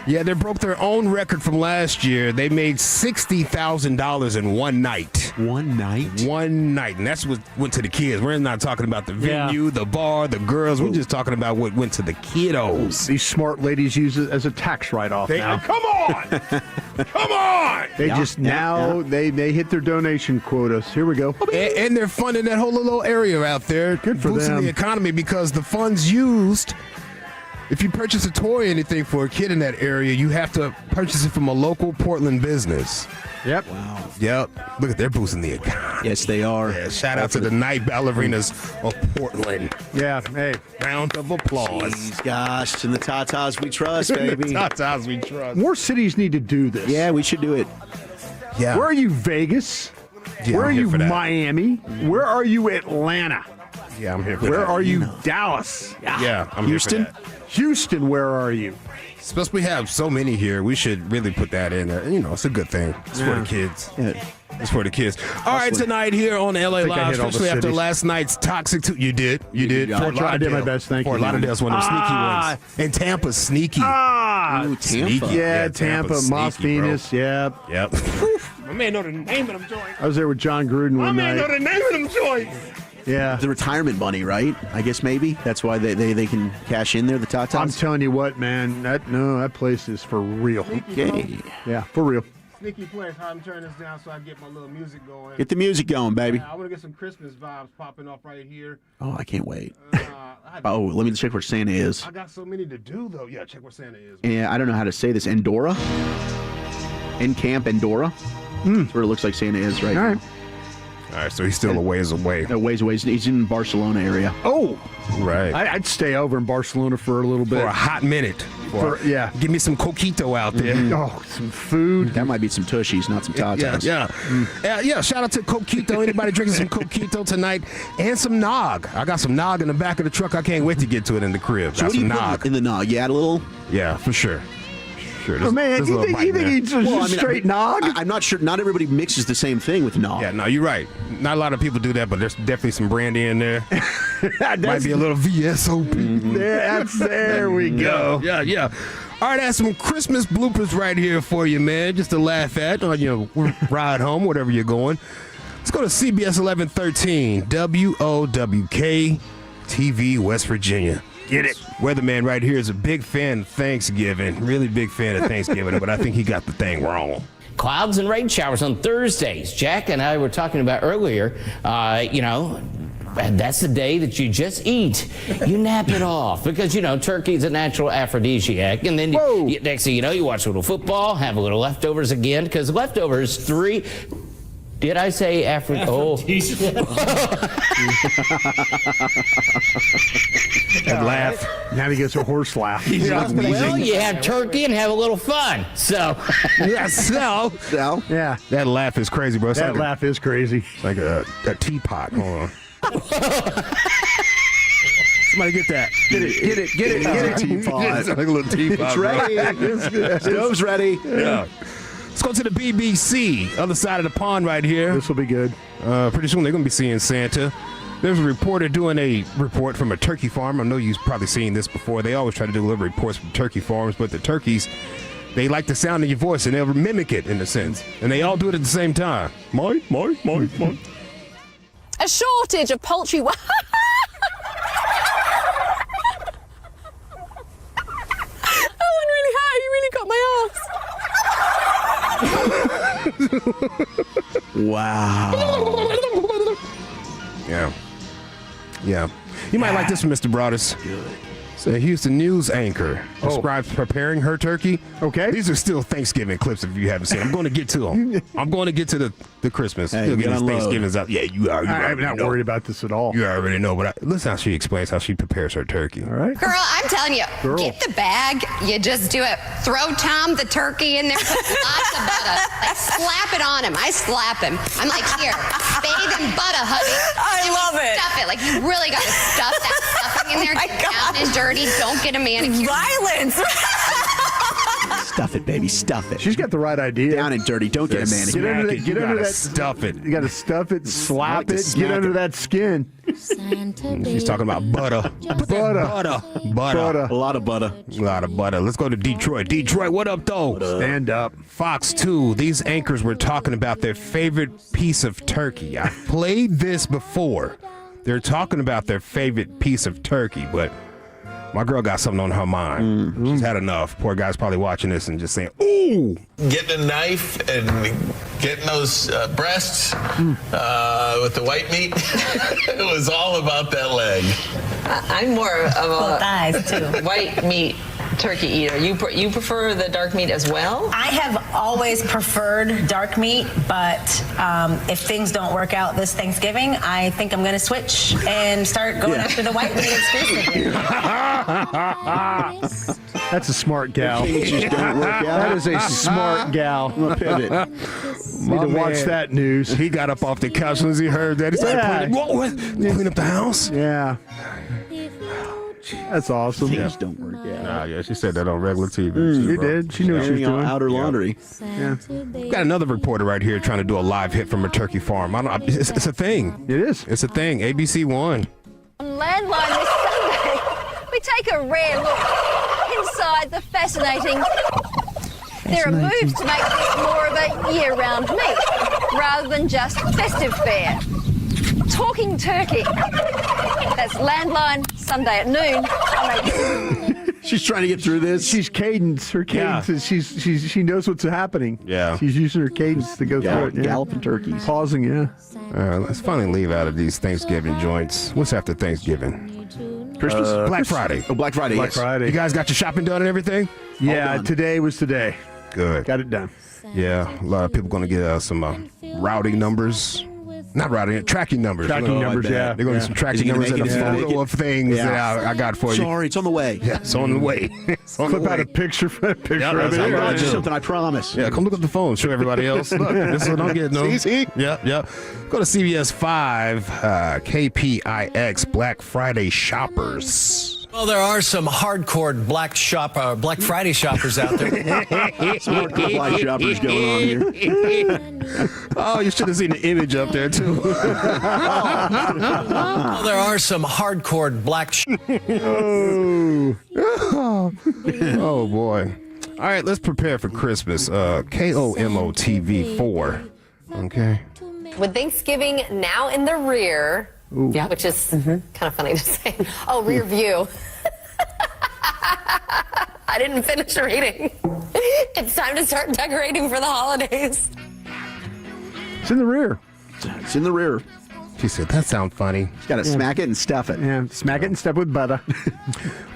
Yeah, they broke their own record from last year. They made $60,000 in one night. One night? One night. And that's what went to the kids. We're not talking about the venue, the bar, the girls. We're just talking about what went to the kiddos. These smart ladies use it as a tax write-off now. Come on! Come on! They they hit their donation quotas. Here we go. And they're funding that whole little area out there. Good for boosting them. the economy because the funds used, if you purchase a toy or anything for a kid in that area, you have to purchase it from a local Portland business. Yep. Wow. Yep. Look at they're boosting the economy. Yes, they are. Yeah, shout out to the Night Ballerinas of Portland. Yeah. Hey. Round of applause. Jeez, gosh, in the tatas we trust, baby. Tatas we trust. More cities need to do this. Yeah, we should do it. Yeah. Where are you, Vegas? Yeah, Where I'm are here you, for that. Miami? Where are you, Atlanta? Yeah, I'm here for Where that. are you, Dallas? Yeah, I'm Houston? here for that. Houston, where are you? Since we have so many here, we should really put that in there. You know, it's a good thing. It's for the kids. Yeah. It's for the kids. All right, tonight here on LA think I Live, hit all the especially after cities. last night's toxic. You did. I did my best. Thank you. Fort Lauderdale's one of the sneaky ones. And Tampa's sneaky. Ooh, Tampa. Sneaky. Yeah, Tampa, Tampa's Moss sneaky, bro. Venus. Yeah. Yep. My man know the name of them joints. I was there with John Gruden My one man know night. the name of them joints. Yeah. The retirement money, right? I guess maybe that's why they can cash in there. The tatas. I'm telling you what, man. That place is for real. Okay. Yeah, for real. Sneaky place. How I'm turning this down so I get my little music going. Get the music going, baby. I want to get some Christmas vibes popping off right here. Oh, I can't wait. Oh, let me check where Santa is. I got so many to do though. Yeah, check where Santa is. Yeah, I don't know how to say this. Endora? Camp Endora? That's where it looks like Santa is right now. All right, so he's still a ways away. No, ways away. He's in the Barcelona area. Oh, right. I'd stay over in Barcelona for a little bit. For a hot minute. Yeah. Give me some coquito out there. Oh, some food. That might be some tushies, not some tatas. Yeah, shout out to coquito. Anybody drinking some coquito tonight? And some nog. I got some nog in the back of the truck. I can't wait to get to it in the crib. So Got what do some you nog. put in the nog? You add a little? Yeah, for sure. Oh, man, you think he's just straight nog? I'm not sure. Not everybody mixes the same thing with nog. Yeah, no, you're right. Not a lot of people do that, but there's definitely some brandy in there. Might be a little VSOP. There we go. Yeah. All right, I have some Christmas bloopers right here for you, man, just to laugh at on your ride home, whatever you're going. Let's go to CBS 1113, WOWK TV, West Virginia. Get it. Weatherman right here is a big fan of Thanksgiving, really big fan of Thanksgiving, but I think he got the thing wrong. Clouds and rain showers on Thursdays. Jack and I were talking about earlier, that's the day that you just eat. You nap it off because, turkey is a natural aphrodisiac. And then next thing you know, you watch a little football, have a little leftovers again because leftovers Did I say That laugh. Now he gets a horse laugh. Well, you have turkey and have a little fun. So, yeah. Yeah. That laugh is crazy, bro. It's That like laugh is crazy. It's like a teapot. Hold on. Somebody get that. Get it. Teapot. It's like a little teapot. It's ready. Stove's ready. Yeah. Let's go to the BBC, other side of the pond right here. This will be good. Pretty soon they're going to be seeing Santa. There's a reporter doing a report from a turkey farm. I know you've probably seen this before. They always try to do little reports from turkey farms, but the turkeys, they like the sound of your voice, and they'll mimic it in a sense. And they all do it at the same time. Moi. A shortage of poultry. That one really hurt. You really got my ass. Wow. Yeah. You might like this one, Mr. Broadus. Good. So a Houston News anchor describes preparing her turkey. Okay. These are still Thanksgiving clips if you haven't seen them. I'm going to get to them. I'm going to get to the Christmas. Hey, You'll get get these Thanksgivings out. Yeah, you are. I'm not worried about this at all. You already know. But listen how she explains how she prepares her turkey. All right. Girl, I'm telling you, get the bag. You just do it. Throw Tom the turkey in there. Put lots of butter. Like, slap it on him. I slap him. I'm like, here, bathe in butter, honey. I love it. Stuff it. Like, you really got to stuff that stuffing in there. Oh my Down and dirty. Don't get a manicure. Violence. Stuff it, baby. Stuff it. She's got the right idea. Down and dirty. Don't get a manicure. Get under that. Stuff it. You got to stuff it, slap to it, smack get under it. that skin. She's talking about butter. Butter. A lot of butter. A lot of butter. Let's go to Detroit. Detroit, what up, though? Stand up. Fox 2, these anchors were talking about their favorite piece of turkey. I played this before. They're talking about their favorite piece of turkey, but my girl got something on her mind. She's had enough. Poor guy's probably watching this and just saying, ooh. Getting a knife and getting those breasts with the white meat, it was all about that leg. I'm more of a thighs too. white meat turkey eater. You prefer the dark meat as well? I have always preferred dark meat, but if things don't work out this Thanksgiving, I think I'm going to switch and start going after the white meat exclusively. That's a smart gal. Things just don't work out. That is a smart gal. I'm a pivot. Need to watch that news. He got up off the couch as he heard that. He started clean up the house. Yeah. That's awesome. Things don't work out. Nah, yeah, she said that on regular TV. She did. She knew what she was doing. Outer laundry. Yeah. Got another reporter right here trying to do a live hit from a turkey farm. It's a thing. It is. It's a thing. ABC 1. On Landline this Sunday, we take a rare look inside the fascinating. There are moves to make this more of a year-round meet, rather than just festive fare. Talking turkey. That's Landline, Sunday at noon. She's trying to get through this. She's cadence. Her cadence is she knows what's happening. Yeah. She's using her cadence to go through it. Yeah. Galloping turkeys. Pausing, yeah. Let's finally leave out of these Thanksgiving joints. What's after Thanksgiving? Christmas? Black Friday. Oh, Black Friday, Black yes. Friday. You guys got your shopping done and everything? Yeah, today was today. Good. Got it done. Yeah, a lot of people going to get some routing numbers. Not routing, tracking numbers. Tracking numbers, yeah. They're going to get some tracking numbers and a photo of things that I got for you. Sorry, it's on the way. Yeah, it's on the way. Flip out a picture of it. That's something I promise. Yeah, come look at the phone. Show everybody else. Look, this is what I'm getting. No. See? Yep. Go to CBS 5, KPIX, Black Friday shoppers. Well, there are some hardcore Black Friday shoppers out there. Some hardcore Black shoppers going on here. Oh, you should have seen the image up there, too. Well, there are some hardcore Oh, boy. All right, let's prepare for Christmas. KOMO TV 4. Okay. With Thanksgiving now in the rear, which is kind of funny to say. Oh, rear view. I didn't finish reading. It's time to start decorating for the holidays. It's in the rear. It's in the rear. She said, that sounds funny. Got to smack it and stuff it. Yeah, smack it and stuff with butter.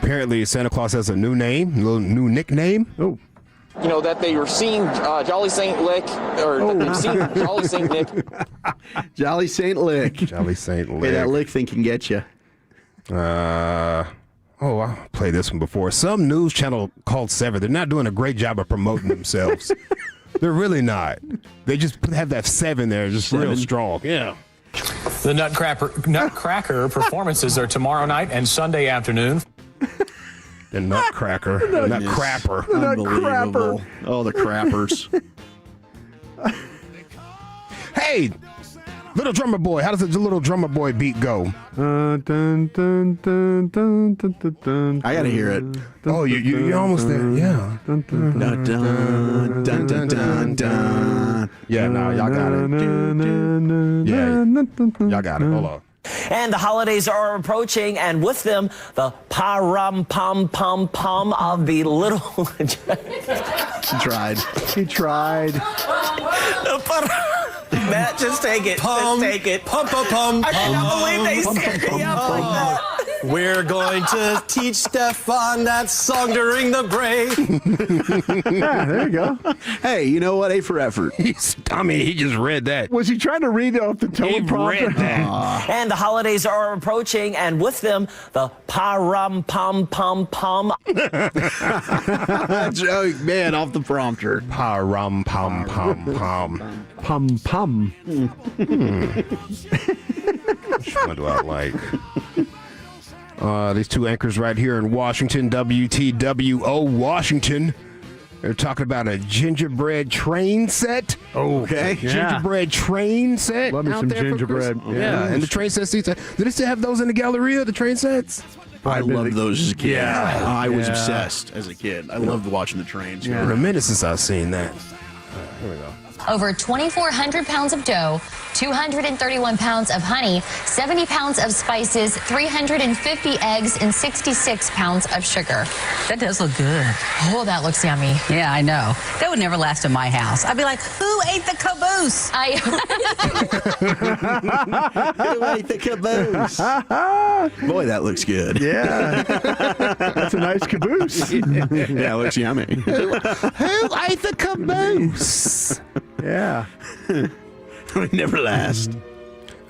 Apparently, Santa Claus has a new name, a little new nickname. Oh. You know, that they were seeing Jolly St. Lick, or that they've seen Jolly St. Nick. Jolly St. Lick. Jolly St. Lick. Hey, that lick thing can get you. I played this one before. Some news channel called Sever. They're not doing a great job of promoting themselves. They're really not. They just have that 7 there, just real strong. Yeah. The Nutcracker performances are tomorrow night and Sunday afternoon. The Nutcracker. The Nutcrapper. Unbelievable. Oh, the crappers. Hey, Little Drummer Boy. How does the Little Drummer Boy beat go? I gotta hear it. Oh, you're almost there. Yeah. Dun, dun, dun, dun, dun, dun, dun, dun. Yeah, no, y'all got it. Yeah, y'all got it. Hold on. And the holidays are approaching, and with them, the pa-rum-pum-pum-pum of the little... He tried. Matt, just take it. Just take it. Pum-pum-pum. I cannot believe they set me up like that. We're going to teach Stefan that song during the break. Yeah, there you go. Hey, you know what? A for effort. He just read that. Was he trying to read off the teleprompter? Read that. And the holidays are approaching, and with them, the pa-rum-pum-pum-pum. Joke, man, off the prompter. Pa-rum-pum-pum-pum. Pum-pum. Which one do I like? These two anchors right here in Washington, WTWO Washington. They're talking about a gingerbread train set. Okay. Gingerbread train set. Love me out some there for gingerbread. Christmas. Yeah, and the train sets. Do they still have those in the Galleria, the train sets? I loved those as a kid. Yeah. I was obsessed as a kid. I loved watching the trains. It's been a minute since I've seen that. Here we go. Over 2,400 pounds of dough, 231 pounds of honey, 70 pounds of spices, 350 eggs, and 66 pounds of sugar. That does look good. Oh, that looks yummy. Yeah, I know. That would never last in my house. I'd be like, who ate the caboose? Who ate the caboose? Boy, that looks good. Yeah. That's a nice caboose. Yeah, it looks yummy. Who ate the caboose? Yeah. It would never last.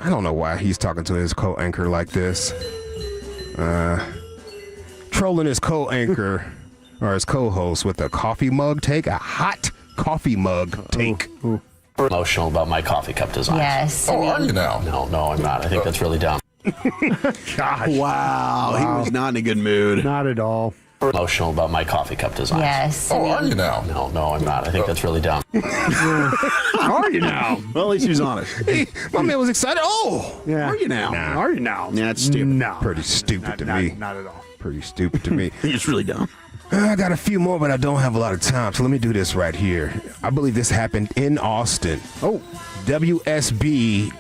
I don't know why he's talking to his co-anchor like this. Trolling his co-anchor or his co-host with a coffee mug take, a hot coffee mug take. Emotional about my coffee cup design. Yes. Oh, are you now? No, I'm not. I think that's really dumb. Gosh. Wow. He was not in a good mood. Not at all. Emotional about my coffee cup design. Yes. Oh, are you now? No, I'm not. I think that's really dumb. Are you now? Well, at least he was honest. Hey, my man was excited. Oh, Yeah. Are you now? Nah. Are you now? Yeah, that's stupid. No. pretty stupid to me. Not at all. Pretty stupid to me. It's really dumb. I got a few more, but I don't have a lot of time, so let me do this right here. I believe this happened in Austin. Oh. WSB